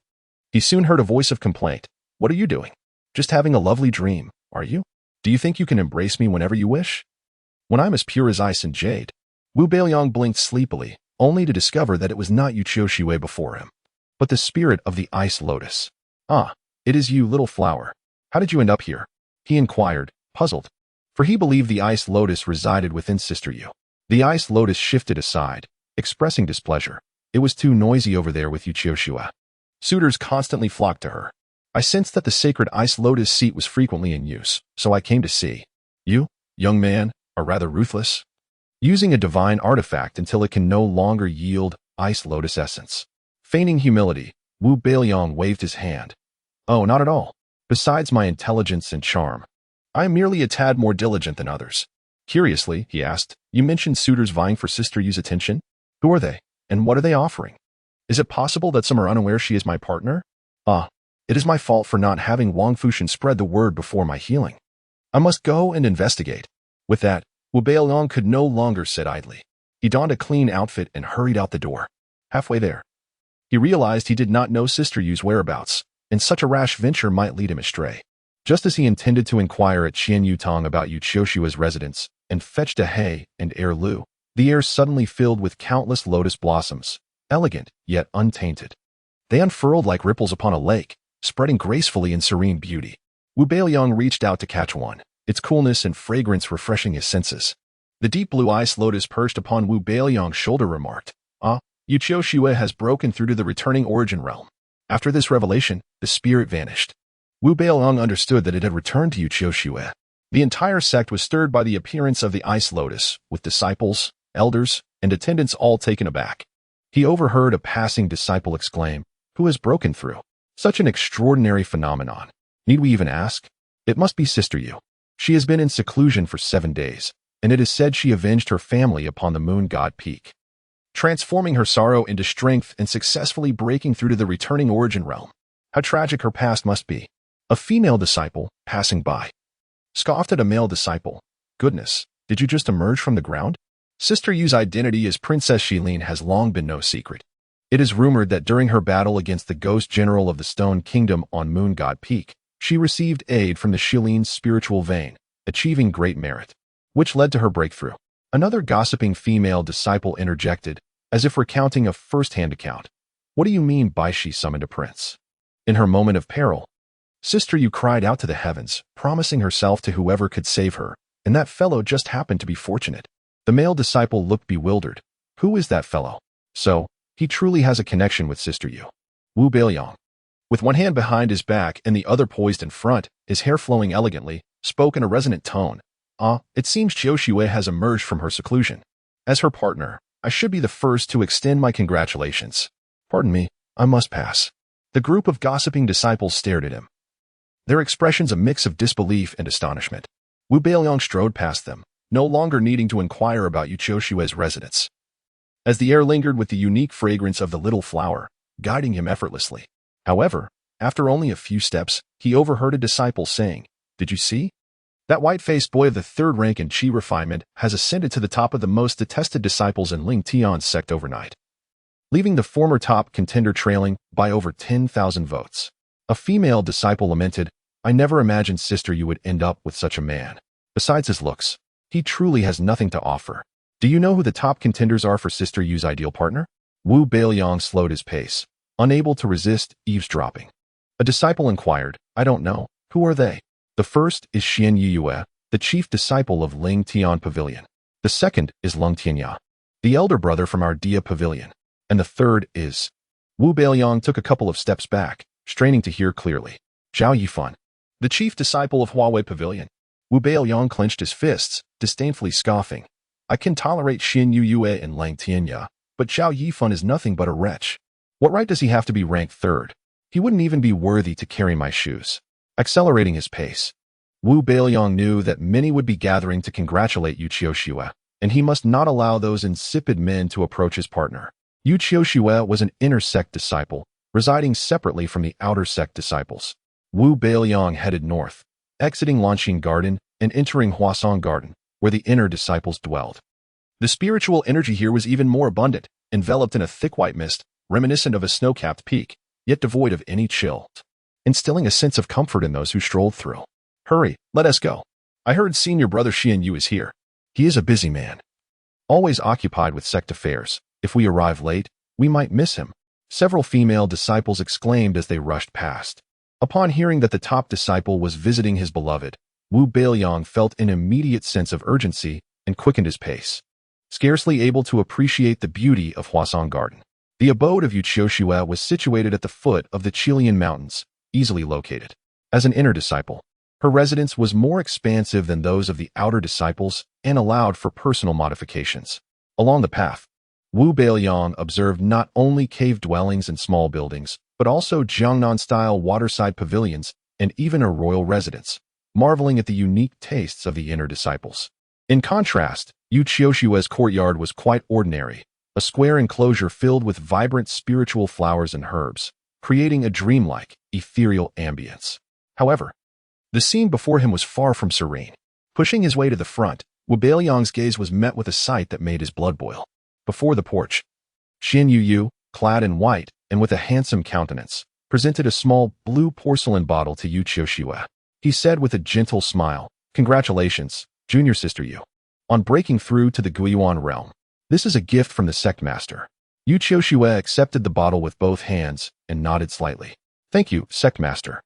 he soon heard a voice of complaint. "What are you doing? Just having a lovely dream, are you? Do you think you can embrace me whenever you wish? When I'm as pure as ice and jade?" Wu Beiliang blinked sleepily, only to discover that it was not Yu Qiushu before him, but the spirit of the ice lotus. "Ah, it is you, little flower. How did you end up here?" he inquired, puzzled, for he believed the ice lotus resided within Sister Yu. The ice lotus shifted aside, expressing displeasure. It was too noisy over there with Yu Qiushu. Suitors constantly flocked to her. "I sensed that the sacred ice lotus seat was frequently in use, so I came to see. You, young man, are rather ruthless, using a divine artifact until it can no longer yield ice lotus essence." Feigning humility, Wu Beiliang waved his hand. "Oh, not at all. Besides my intelligence and charm, I am merely a tad more diligent than others." Curiously, he asked, you mentioned suitors vying for Sister Yu's attention? Who are they, and what are they offering? Is it possible that some are unaware she is my partner? It is my fault for not having Wang Fushan spread the word before my healing. I must go and investigate. With that, Wu Beiliang could no longer sit idly. He donned a clean outfit and hurried out the door. Halfway there, he realized he did not know Sister Yu's whereabouts, and such a rash venture might lead him astray. Just as he intended to inquire at Qian Yutong about Yu Qiushua's residence and fetch Dahei and Erlǘzi, the air suddenly filled with countless lotus blossoms, elegant yet untainted. They unfurled like ripples upon a lake, spreading gracefully in serene beauty. Wu Beiliang reached out to catch one, its coolness and fragrance refreshing his senses. The deep blue ice lotus perched upon Wu Beiliang's shoulder remarked, Yu Qiushua has broken through to the returning origin realm. After this revelation, the spirit vanished. Wu Beiliang understood that it had returned to Yu Qiushua. The entire sect was stirred by the appearance of the ice lotus, with disciples, elders, and attendants all taken aback. He overheard a passing disciple exclaim, "Who has broken through? Such an extraordinary phenomenon. Need we even ask? It must be Sister Yu. She has been in seclusion for 7 days, and it is said she avenged her family upon the moon god peak, transforming her sorrow into strength and successfully breaking through to the returning origin realm. How tragic her past must be." A female disciple, passing by, scoffed at a male disciple. "Goodness, did you just emerge from the ground?" Sister Yu's identity as Princess Shilin has long been no secret. It is rumored that during her battle against the ghost general of the Stone Kingdom on Moon God Peak, she received aid from the Shilin's spiritual vein, achieving great merit, which led to her breakthrough. Another gossiping female disciple interjected, as if recounting a first-hand account. "What do you mean by she summoned a prince?" In her moment of peril, Sister Yu cried out to the heavens, promising herself to whoever could save her, and that fellow just happened to be fortunate. The male disciple looked bewildered. Who is that fellow? So, he truly has a connection with Sister Yu. Wu Beiliang, with one hand behind his back and the other poised in front, his hair flowing elegantly, spoke in a resonant tone. It seems Qiushua has emerged from her seclusion. As her partner, I should be the first to extend my congratulations. Pardon me, I must pass. The group of gossiping disciples stared at him, their expressions a mix of disbelief and astonishment. Wu Beiliang strode past them, no longer needing to inquire about Yu Qiushua's residence, as the air lingered with the unique fragrance of the little flower, guiding him effortlessly. However, after only a few steps, he overheard a disciple saying, "Did you see? That white-faced boy of the 3rd rank in Qi refinement has ascended to the top of the most detested disciples in Ling Tian's sect overnight, leaving the former top contender trailing by over 10,000 votes. A female disciple lamented, "I never imagined Sister Yu would end up with such a man. Besides his looks, he truly has nothing to offer. Do you know who the top contenders are for Sister Yu's ideal partner?" Wu Beiliang slowed his pace, unable to resist eavesdropping. A disciple inquired, "I don't know. Who are they?" "The first is Xian Yuyue, the chief disciple of Ling Tian Pavilion. The second is Lung Tianya, the elder brother from our Dia Pavilion. And the third is..." Wu Beiliang took a couple of steps back, straining to hear clearly. "Zhao Yifan, the chief disciple of Huawei Pavilion." Wu Beiliang clenched his fists, disdainfully scoffing. "I can tolerate Xian Yuyue and Lang Tianya, but Zhao Yifan is nothing but a wretch. What right does he have to be ranked 3rd? He wouldn't even be worthy to carry my shoes." Accelerating his pace, Wu Beiliang knew that many would be gathering to congratulate Yu Qiushua, and he must not allow those insipid men to approach his partner. Yu Qiushua was an inner sect disciple, residing separately from the outer sect disciples. Wu Beiliang headed north, exiting Lanxing Garden and entering Huasong Garden, where the inner disciples dwelled. The spiritual energy here was even more abundant, enveloped in a thick white mist, reminiscent of a snow-capped peak, yet devoid of any chill, instilling a sense of comfort in those who strolled through. "Hurry, let us go. I heard senior brother Xian Yu is here. He is a busy man, always occupied with sect affairs. If we arrive late, we might miss him." Several female disciples exclaimed as they rushed past. Upon hearing that the top disciple was visiting his beloved, Wu Beiliang felt an immediate sense of urgency and quickened his pace, scarcely able to appreciate the beauty of Huasong Garden. The abode of Yu Qiushua was situated at the foot of the Qilian Mountains, easily located. As an inner disciple, her residence was more expansive than those of the outer disciples and allowed for personal modifications. Along the path, Wu Beiliang observed not only cave dwellings and small buildings, but also Jiangnan-style waterside pavilions and even a royal residence, marveling at the unique tastes of the inner disciples. In contrast, Yu Qiushua's courtyard was quite ordinary, a square enclosure filled with vibrant spiritual flowers and herbs, creating a dreamlike, ethereal ambience. However, the scene before him was far from serene. Pushing his way to the front, Wu Beiliang's gaze was met with a sight that made his blood boil. Before the porch, Xian Yu, clad in white and with a handsome countenance, presented a small blue porcelain bottle to Yu Qiushua. He said with a gentle smile, "Congratulations, junior sister Yu, on breaking through to the Guiyuan realm. This is a gift from the sect master." Yu Qiushua accepted the bottle with both hands and nodded slightly. "Thank you, sect master."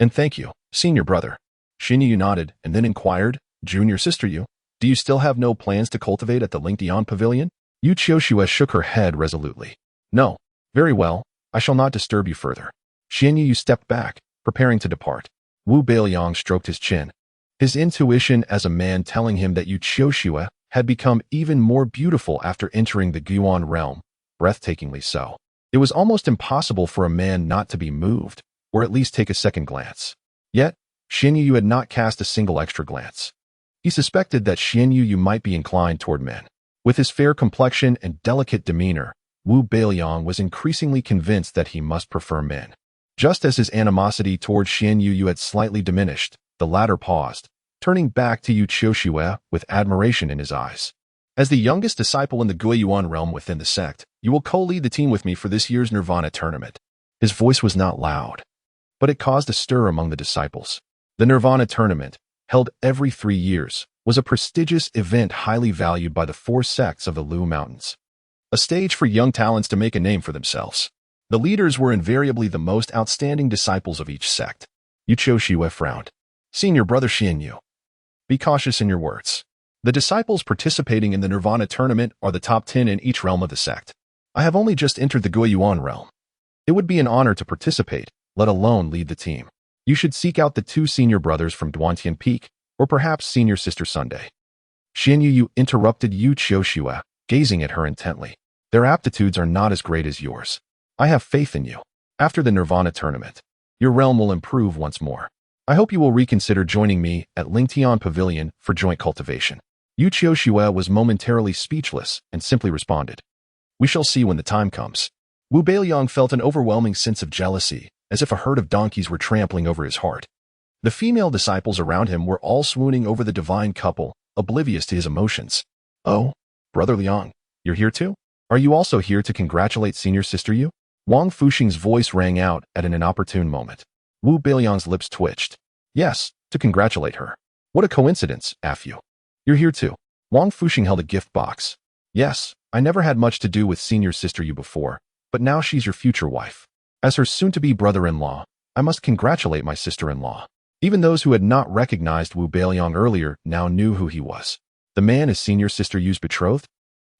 "And thank you, senior brother." Xian Yu nodded and then inquired, "Junior sister Yu, do you still have no plans to cultivate at the Lingtian Pavilion?" Yu Qiushua shook her head resolutely. "No. Very well, I shall not disturb you further." Xian Yu stepped back, preparing to depart. Wu Beiliang stroked his chin, his intuition as a man telling him that Yu Qiushua had become even more beautiful after entering the Guiyuan realm, breathtakingly so. It was almost impossible for a man not to be moved, or at least take a second glance. Yet, Xian Yu had not cast a single extra glance. He suspected that Xian Yu might be inclined toward men. With his fair complexion and delicate demeanor, Wu Beiliang was increasingly convinced that he must prefer men. Just as his animosity toward Xian Yu had slightly diminished, the latter paused, turning back to Yu Qiushua with admiration in his eyes. "As the youngest disciple in the Guiyuan realm within the sect, you will co-lead the team with me for this year's Nirvana tournament." His voice was not loud, but it caused a stir among the disciples. The Nirvana tournament, held every 3 years, was a prestigious event highly valued by the 4 sects of the Lu Mountains. A stage for young talents to make a name for themselves. The leaders were invariably the most outstanding disciples of each sect. Yu Qiushua frowned. "Senior brother Xian Yu, be cautious in your words. The disciples participating in the Nirvana tournament are the top 10 in each realm of the sect. I have only just entered the Guiyuan realm. It would be an honor to participate, let alone lead the team. You should seek out the 2 senior brothers from Duantian Peak, or perhaps senior sister Sunday." Xian Yu interrupted Yu Qiushua, gazing at her intently. "Their aptitudes are not as great as yours. I have faith in you. After the Nirvana tournament, your realm will improve once more. I hope you will reconsider joining me at Lingtian Pavilion for joint cultivation." Yu Qiushua was momentarily speechless and simply responded, "We shall see when the time comes." Wu Beiliang felt an overwhelming sense of jealousy, as if a herd of donkeys were trampling over his heart. The female disciples around him were all swooning over the divine couple, oblivious to his emotions. "Oh, Brother Liang, you're here too? Are you also here to congratulate senior sister Yu?" Wang Fuxing's voice rang out at an inopportune moment. Wu Beiliang's lips twitched. "Yes, to congratulate her. What a coincidence, Fu. You're here too." Wang Fuxing held a gift box. "Yes, I never had much to do with senior sister Yu before, but now she's your future wife. As her soon-to-be brother-in-law, I must congratulate my sister-in-law." Even those who had not recognized Wu Beiliang earlier now knew who he was. The man is senior sister Yu's betrothed?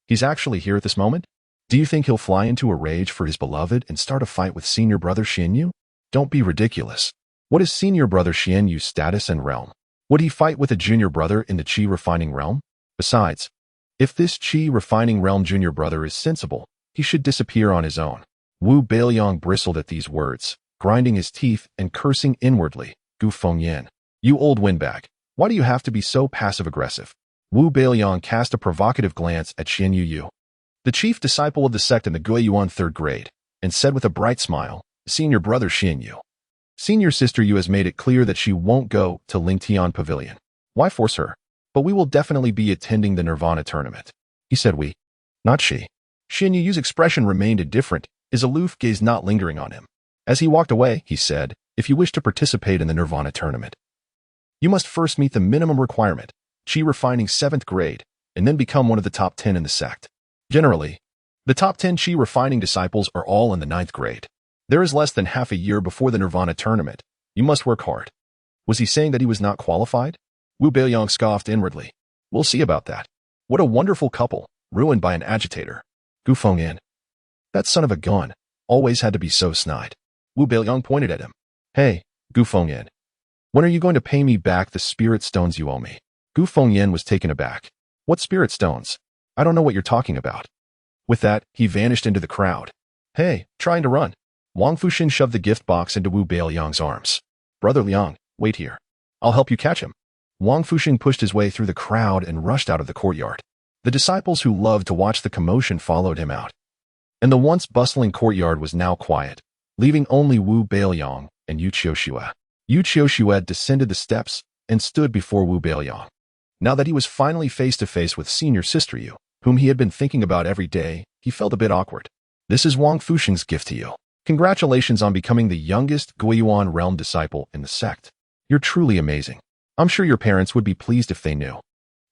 He's actually here at this moment? Do you think he'll fly into a rage for his beloved and start a fight with senior brother Xian Yu? Don't be ridiculous. What is senior brother Xian Yu's status and realm? Would he fight with a junior brother in the Qi refining realm? Besides, if this Qi refining realm junior brother is sensible, he should disappear on his own. Wu Beiliang bristled at these words, grinding his teeth and cursing inwardly. "Gu Fengyan, you old windbag, why do you have to be so passive-aggressive?" Wu Beiliang cast a provocative glance at Xian Yu, the chief disciple of the sect in the Guiyuan 3rd grade, and said with a bright smile, "Senior brother Xian Yu, senior sister Yu has made it clear that she won't go to Lingtian Pavilion. Why force her? But we will definitely be attending the Nirvana tournament." He said we, not she. Xian Yu's expression remained indifferent, his aloof gaze not lingering on him. As he walked away, he said, "If you wish to participate in the Nirvana tournament, you must first meet the minimum requirement, Qi refining 7th grade, and then become one of the top 10 in the sect. Generally, the top 10 Qi refining disciples are all in the 9th grade. There is less than half a year before the Nirvana tournament. You must work hard." Was he saying that he was not qualified? Wu Beiliang scoffed inwardly. "We'll see about that. What a wonderful couple, ruined by an agitator. Gu Fengyan. That son of a gun, always had to be so snide." Wu Beiliang pointed at him. "Hey, Gu Fengyan. When are you going to pay me back the spirit stones you owe me?" Gu Fengyan was taken aback. "What spirit stones? I don't know what you're talking about." With that, he vanished into the crowd. "Hey, trying to run." Wang Fuxing shoved the gift box into Wu Beiliang's arms. "Brother Liang, wait here. I'll help you catch him." Wang Fuxing pushed his way through the crowd and rushed out of the courtyard. The disciples who loved to watch the commotion followed him out. And the once bustling courtyard was now quiet, leaving only Wu Beiliang and Yu Qiuxue. Yu Qiuxue descended the steps and stood before Wu Beiliang. Now that he was finally face to face with senior sister Yu, whom he had been thinking about every day, he felt a bit awkward. This is Wang Fuxing's gift to you. Congratulations on becoming the youngest Guiyuan realm disciple in the sect. You're truly amazing. I'm sure your parents would be pleased if they knew.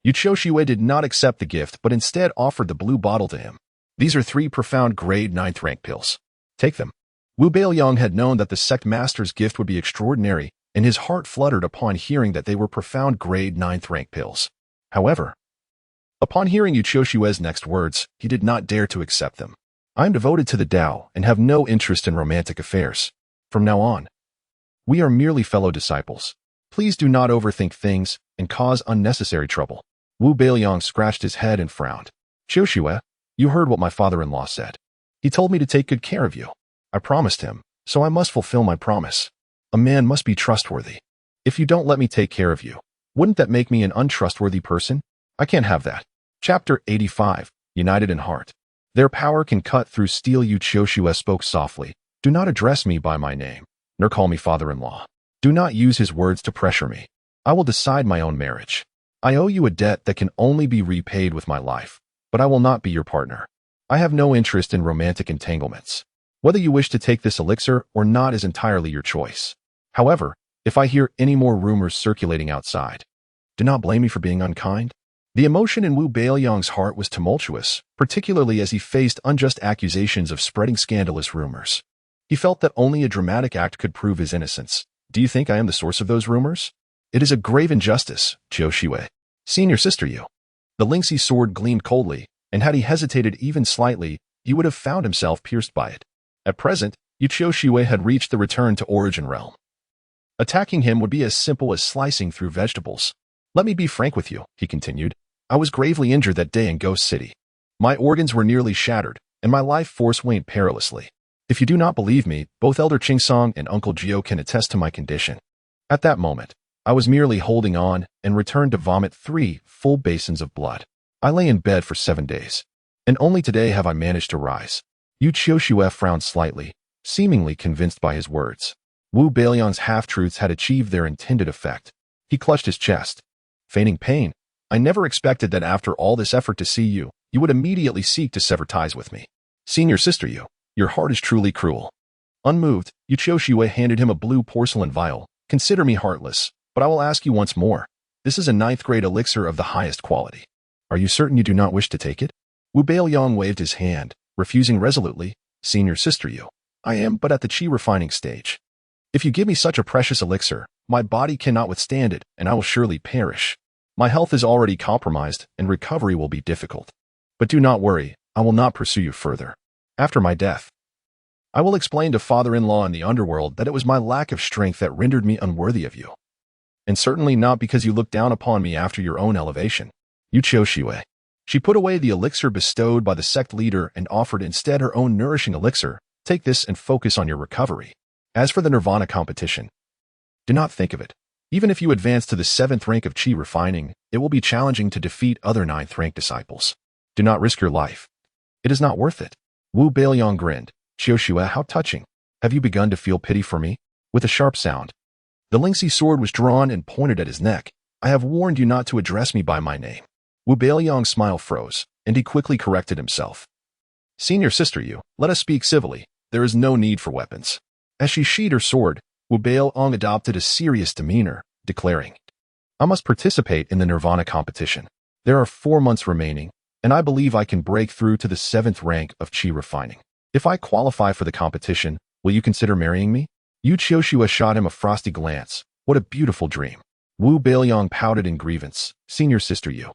Yu Qiuxue did not accept the gift but instead offered the blue bottle to him. These are 3 profound grade 9th rank pills. Take them. Wu Beiliang had known that the sect master's gift would be extraordinary, and his heart fluttered upon hearing that they were profound grade 9th rank pills. However, upon hearing Yu Qiuxue's next words, he did not dare to accept them. I am devoted to the Tao and have no interest in romantic affairs. From now on, we are merely fellow disciples. Please do not overthink things and cause unnecessary trouble. Wu Beiliang scratched his head and frowned. Qiuxue, you heard what my father-in-law said. He told me to take good care of you. I promised him, so I must fulfill my promise. A man must be trustworthy. If you don't let me take care of you, wouldn't that make me an untrustworthy person? I can't have that. Chapter 85, United in Heart. Their power can cut through steel. Yu Qiuxue spoke softly. Do not address me by my name, nor call me father-in-law. Do not use his words to pressure me. I will decide my own marriage. I owe you a debt that can only be repaid with my life, but I will not be your partner. I have no interest in romantic entanglements. Whether you wish to take this elixir or not is entirely your choice. However, if I hear any more rumors circulating outside, do not blame me for being unkind. The emotion in Wu Beiliang's heart was tumultuous, particularly as he faced unjust accusations of spreading scandalous rumors. He felt that only a dramatic act could prove his innocence. Do you think I am the source of those rumors? It is a grave injustice, Qiuxue. Senior sister Yu. The Lingxi sword gleamed coldly, and had he hesitated even slightly, he would have found himself pierced by it. At present, Yu Qiuxue had reached the return to origin realm. Attacking him would be as simple as slicing through vegetables. Let me be frank with you, he continued. I was gravely injured that day in Ghost City. My organs were nearly shattered, and my life force waned perilously. If you do not believe me, both Elder Qingsong and Uncle Gio can attest to my condition. At that moment, I was merely holding on and returned to vomit 3 full basins of blood. I lay in bed for 7 days, and only today have I managed to rise. Yu Qiuxue frowned slightly, seemingly convinced by his words. Wu Beiliang's half-truths had achieved their intended effect. He clutched his chest. Feigning pain, I never expected that after all this effort to see you, you would immediately seek to sever ties with me. Senior sister Yu, your heart is truly cruel. Unmoved, Yu Qiuxue handed him a blue porcelain vial. Consider me heartless, but I will ask you once more. This is a 9th grade elixir of the highest quality. Are you certain you do not wish to take it? Wu Beiliang waved his hand, refusing resolutely. Senior sister Yu, I am but at the qi refining stage. If you give me such a precious elixir, my body cannot withstand it, and I will surely perish. My health is already compromised, and recovery will be difficult. But do not worry, I will not pursue you further. After my death, I will explain to father-in-law in the underworld that it was my lack of strength that rendered me unworthy of you. And certainly not because you looked down upon me after your own elevation. Yu Qiuxue. She put away the elixir bestowed by the sect leader and offered instead her own nourishing elixir. Take this and focus on your recovery. As for the Nirvana competition, do not think of it. Even if you advance to the 7th rank of Qi refining, it will be challenging to defeat other 9th rank disciples. Do not risk your life. It is not worth it. Wu Beiliang grinned. Qiuxue, how touching. Have you begun to feel pity for me? With a sharp sound, the Lingxi sword was drawn and pointed at his neck. I have warned you not to address me by my name. Wu Beiliang's smile froze, and he quickly corrected himself. Senior sister Yu, let us speak civilly. There is no need for weapons. As she sheathed her sword, Wu Beiliang adopted a serious demeanor, declaring, I must participate in the Nirvana competition. There are 4 months remaining, and I believe I can break through to the 7th rank of Qi refining. If I qualify for the competition, will you consider marrying me? Yu Qiuxue shot him a frosty glance. What a beautiful dream. Wu Beiliang pouted in grievance. Senior sister Yu,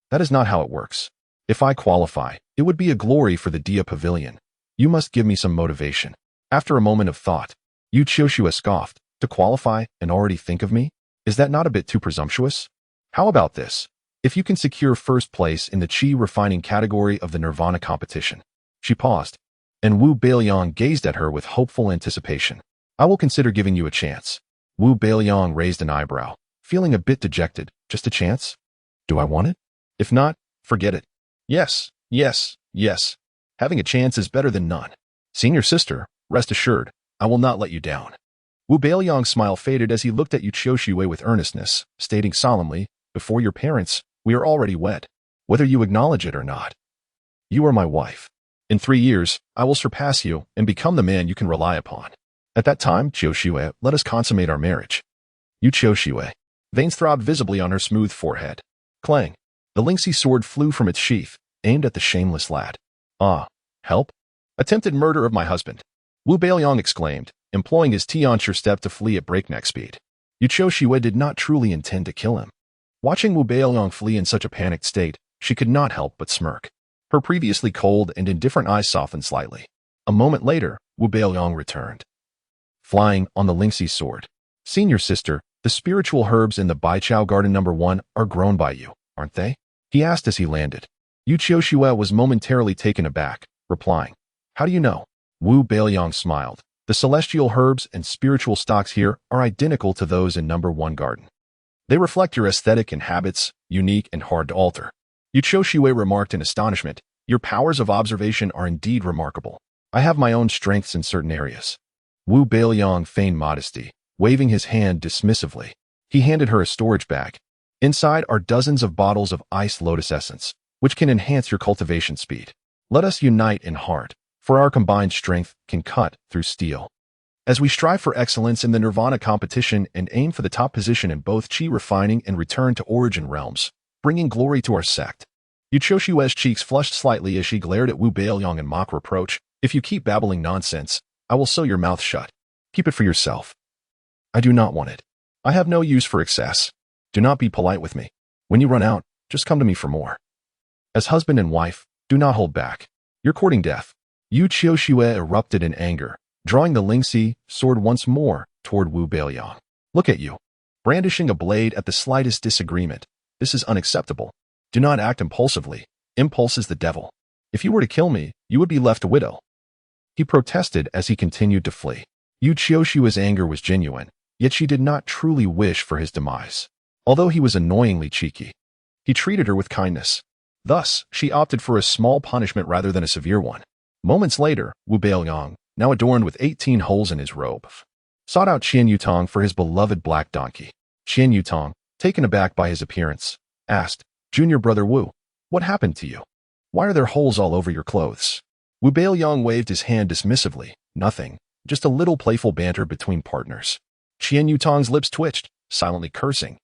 that is not how it works. If I qualify, it would be a glory for the Dia Pavilion. You must give me some motivation. After a moment of thought, Yu Qiuxue scoffed. To qualify and already think of me? Is that not a bit too presumptuous? How about this? If you can secure first place in the Qi refining category of the Nirvana competition. She paused, and Wu Beiliang gazed at her with hopeful anticipation. I will consider giving you a chance. Wu Beiliang raised an eyebrow, feeling a bit dejected. Just a chance? Do I want it? If not, forget it. Yes, yes, yes. Having a chance is better than none. Senior sister, rest assured, I will not let you down. Wu Beiliang's smile faded as he looked at Yu Qiushui with earnestness, stating solemnly, before your parents, we are already wed, whether you acknowledge it or not. You are my wife. In 3 years, I will surpass you and become the man you can rely upon. At that time, Qiushui, let us consummate our marriage. Yu Qiushui. Veins throbbed visibly on her smooth forehead. Clang. The lynxy sword flew from its sheath, aimed at the shameless lad. Ah, help? Attempted murder of my husband. Wu Beiliang exclaimed, employing his Tianchi step to flee at breakneck speed. Yu Qiushui did not truly intend to kill him. Watching Wu Beiliang flee in such a panicked state, she could not help but smirk. Her previously cold and indifferent eyes softened slightly. A moment later, Wu Beiliang returned. Flying on the lynxy sword. Senior sister, the spiritual herbs in the Baichao Garden No. 1 are grown by you, aren't they? He asked as he landed. Yu Qiushui was momentarily taken aback, replying, How do you know? Wu Beiliang smiled. The celestial herbs and spiritual stocks here are identical to those in No. 1 garden. They reflect your aesthetic and habits, unique and hard to alter. Yu Qiushui remarked in astonishment, Your powers of observation are indeed remarkable. I have my own strengths in certain areas. Wu Beiliang feigned modesty, waving his hand dismissively. He handed her a storage bag. Inside are dozens of bottles of iced lotus essence, which can enhance your cultivation speed. Let us unite in heart, for our combined strength can cut through steel. As we strive for excellence in the Nirvana competition and aim for the top position in both Qi refining and return to origin realms, bringing glory to our sect. Yu Qiushui's cheeks flushed slightly as she glared at Wu Beiliang in mock reproach. If you keep babbling nonsense, I will sew your mouth shut. Keep it for yourself. I do not want it. I have no use for excess. Do not be polite with me. When you run out, just come to me for more. As husband and wife, do not hold back. You're courting death. Yu Qiushui erupted in anger, drawing the lynxy sword once more toward Wu Beiliang. Look at you, brandishing a blade at the slightest disagreement. This is unacceptable. Do not act impulsively. Impulse is the devil. If you were to kill me, you would be left a widow. He protested as he continued to flee. Yu Qiushui's anger was genuine, yet she did not truly wish for his demise. Although he was annoyingly cheeky, he treated her with kindness. Thus, she opted for a small punishment rather than a severe one. Moments later, Wu Beiliang, now adorned with 18 holes in his robe, sought out Qian Yutong for his beloved black donkey. Qian Yutong, taken aback by his appearance, asked, Junior brother Wu, what happened to you? Why are there holes all over your clothes? Wu Beiliang waved his hand dismissively. Nothing, just a little playful banter between partners. Qian Yutong's lips twitched, silently cursing.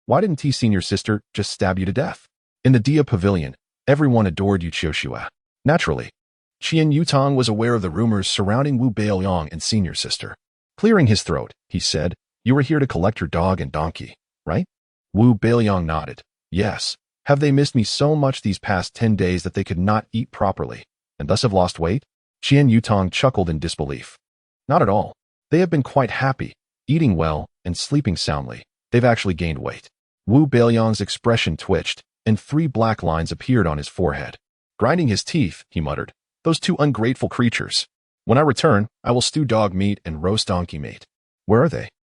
Why didn't T senior sister just stab you to death? In the Dia Pavilion, everyone adored Yu Qiushui. Naturally, Qian Yutong was aware of the rumors surrounding Wu Beiliang and senior sister. Clearing his throat, he said, You were here to collect your dog and donkey, right? Wu Beiliang nodded. Yes. Have they missed me so much these past 10 days that they could not eat properly, and thus have lost weight? Qian Yutong chuckled in disbelief. Not at all. They have been quite happy, eating well, and sleeping soundly. They've actually gained weight. Wu Beiliang's expression twitched, and 3 black lines appeared on his forehead. Grinding his teeth, he muttered, Those 2 ungrateful creatures. When I return, I will stew dog meat and roast donkey meat. Where are they?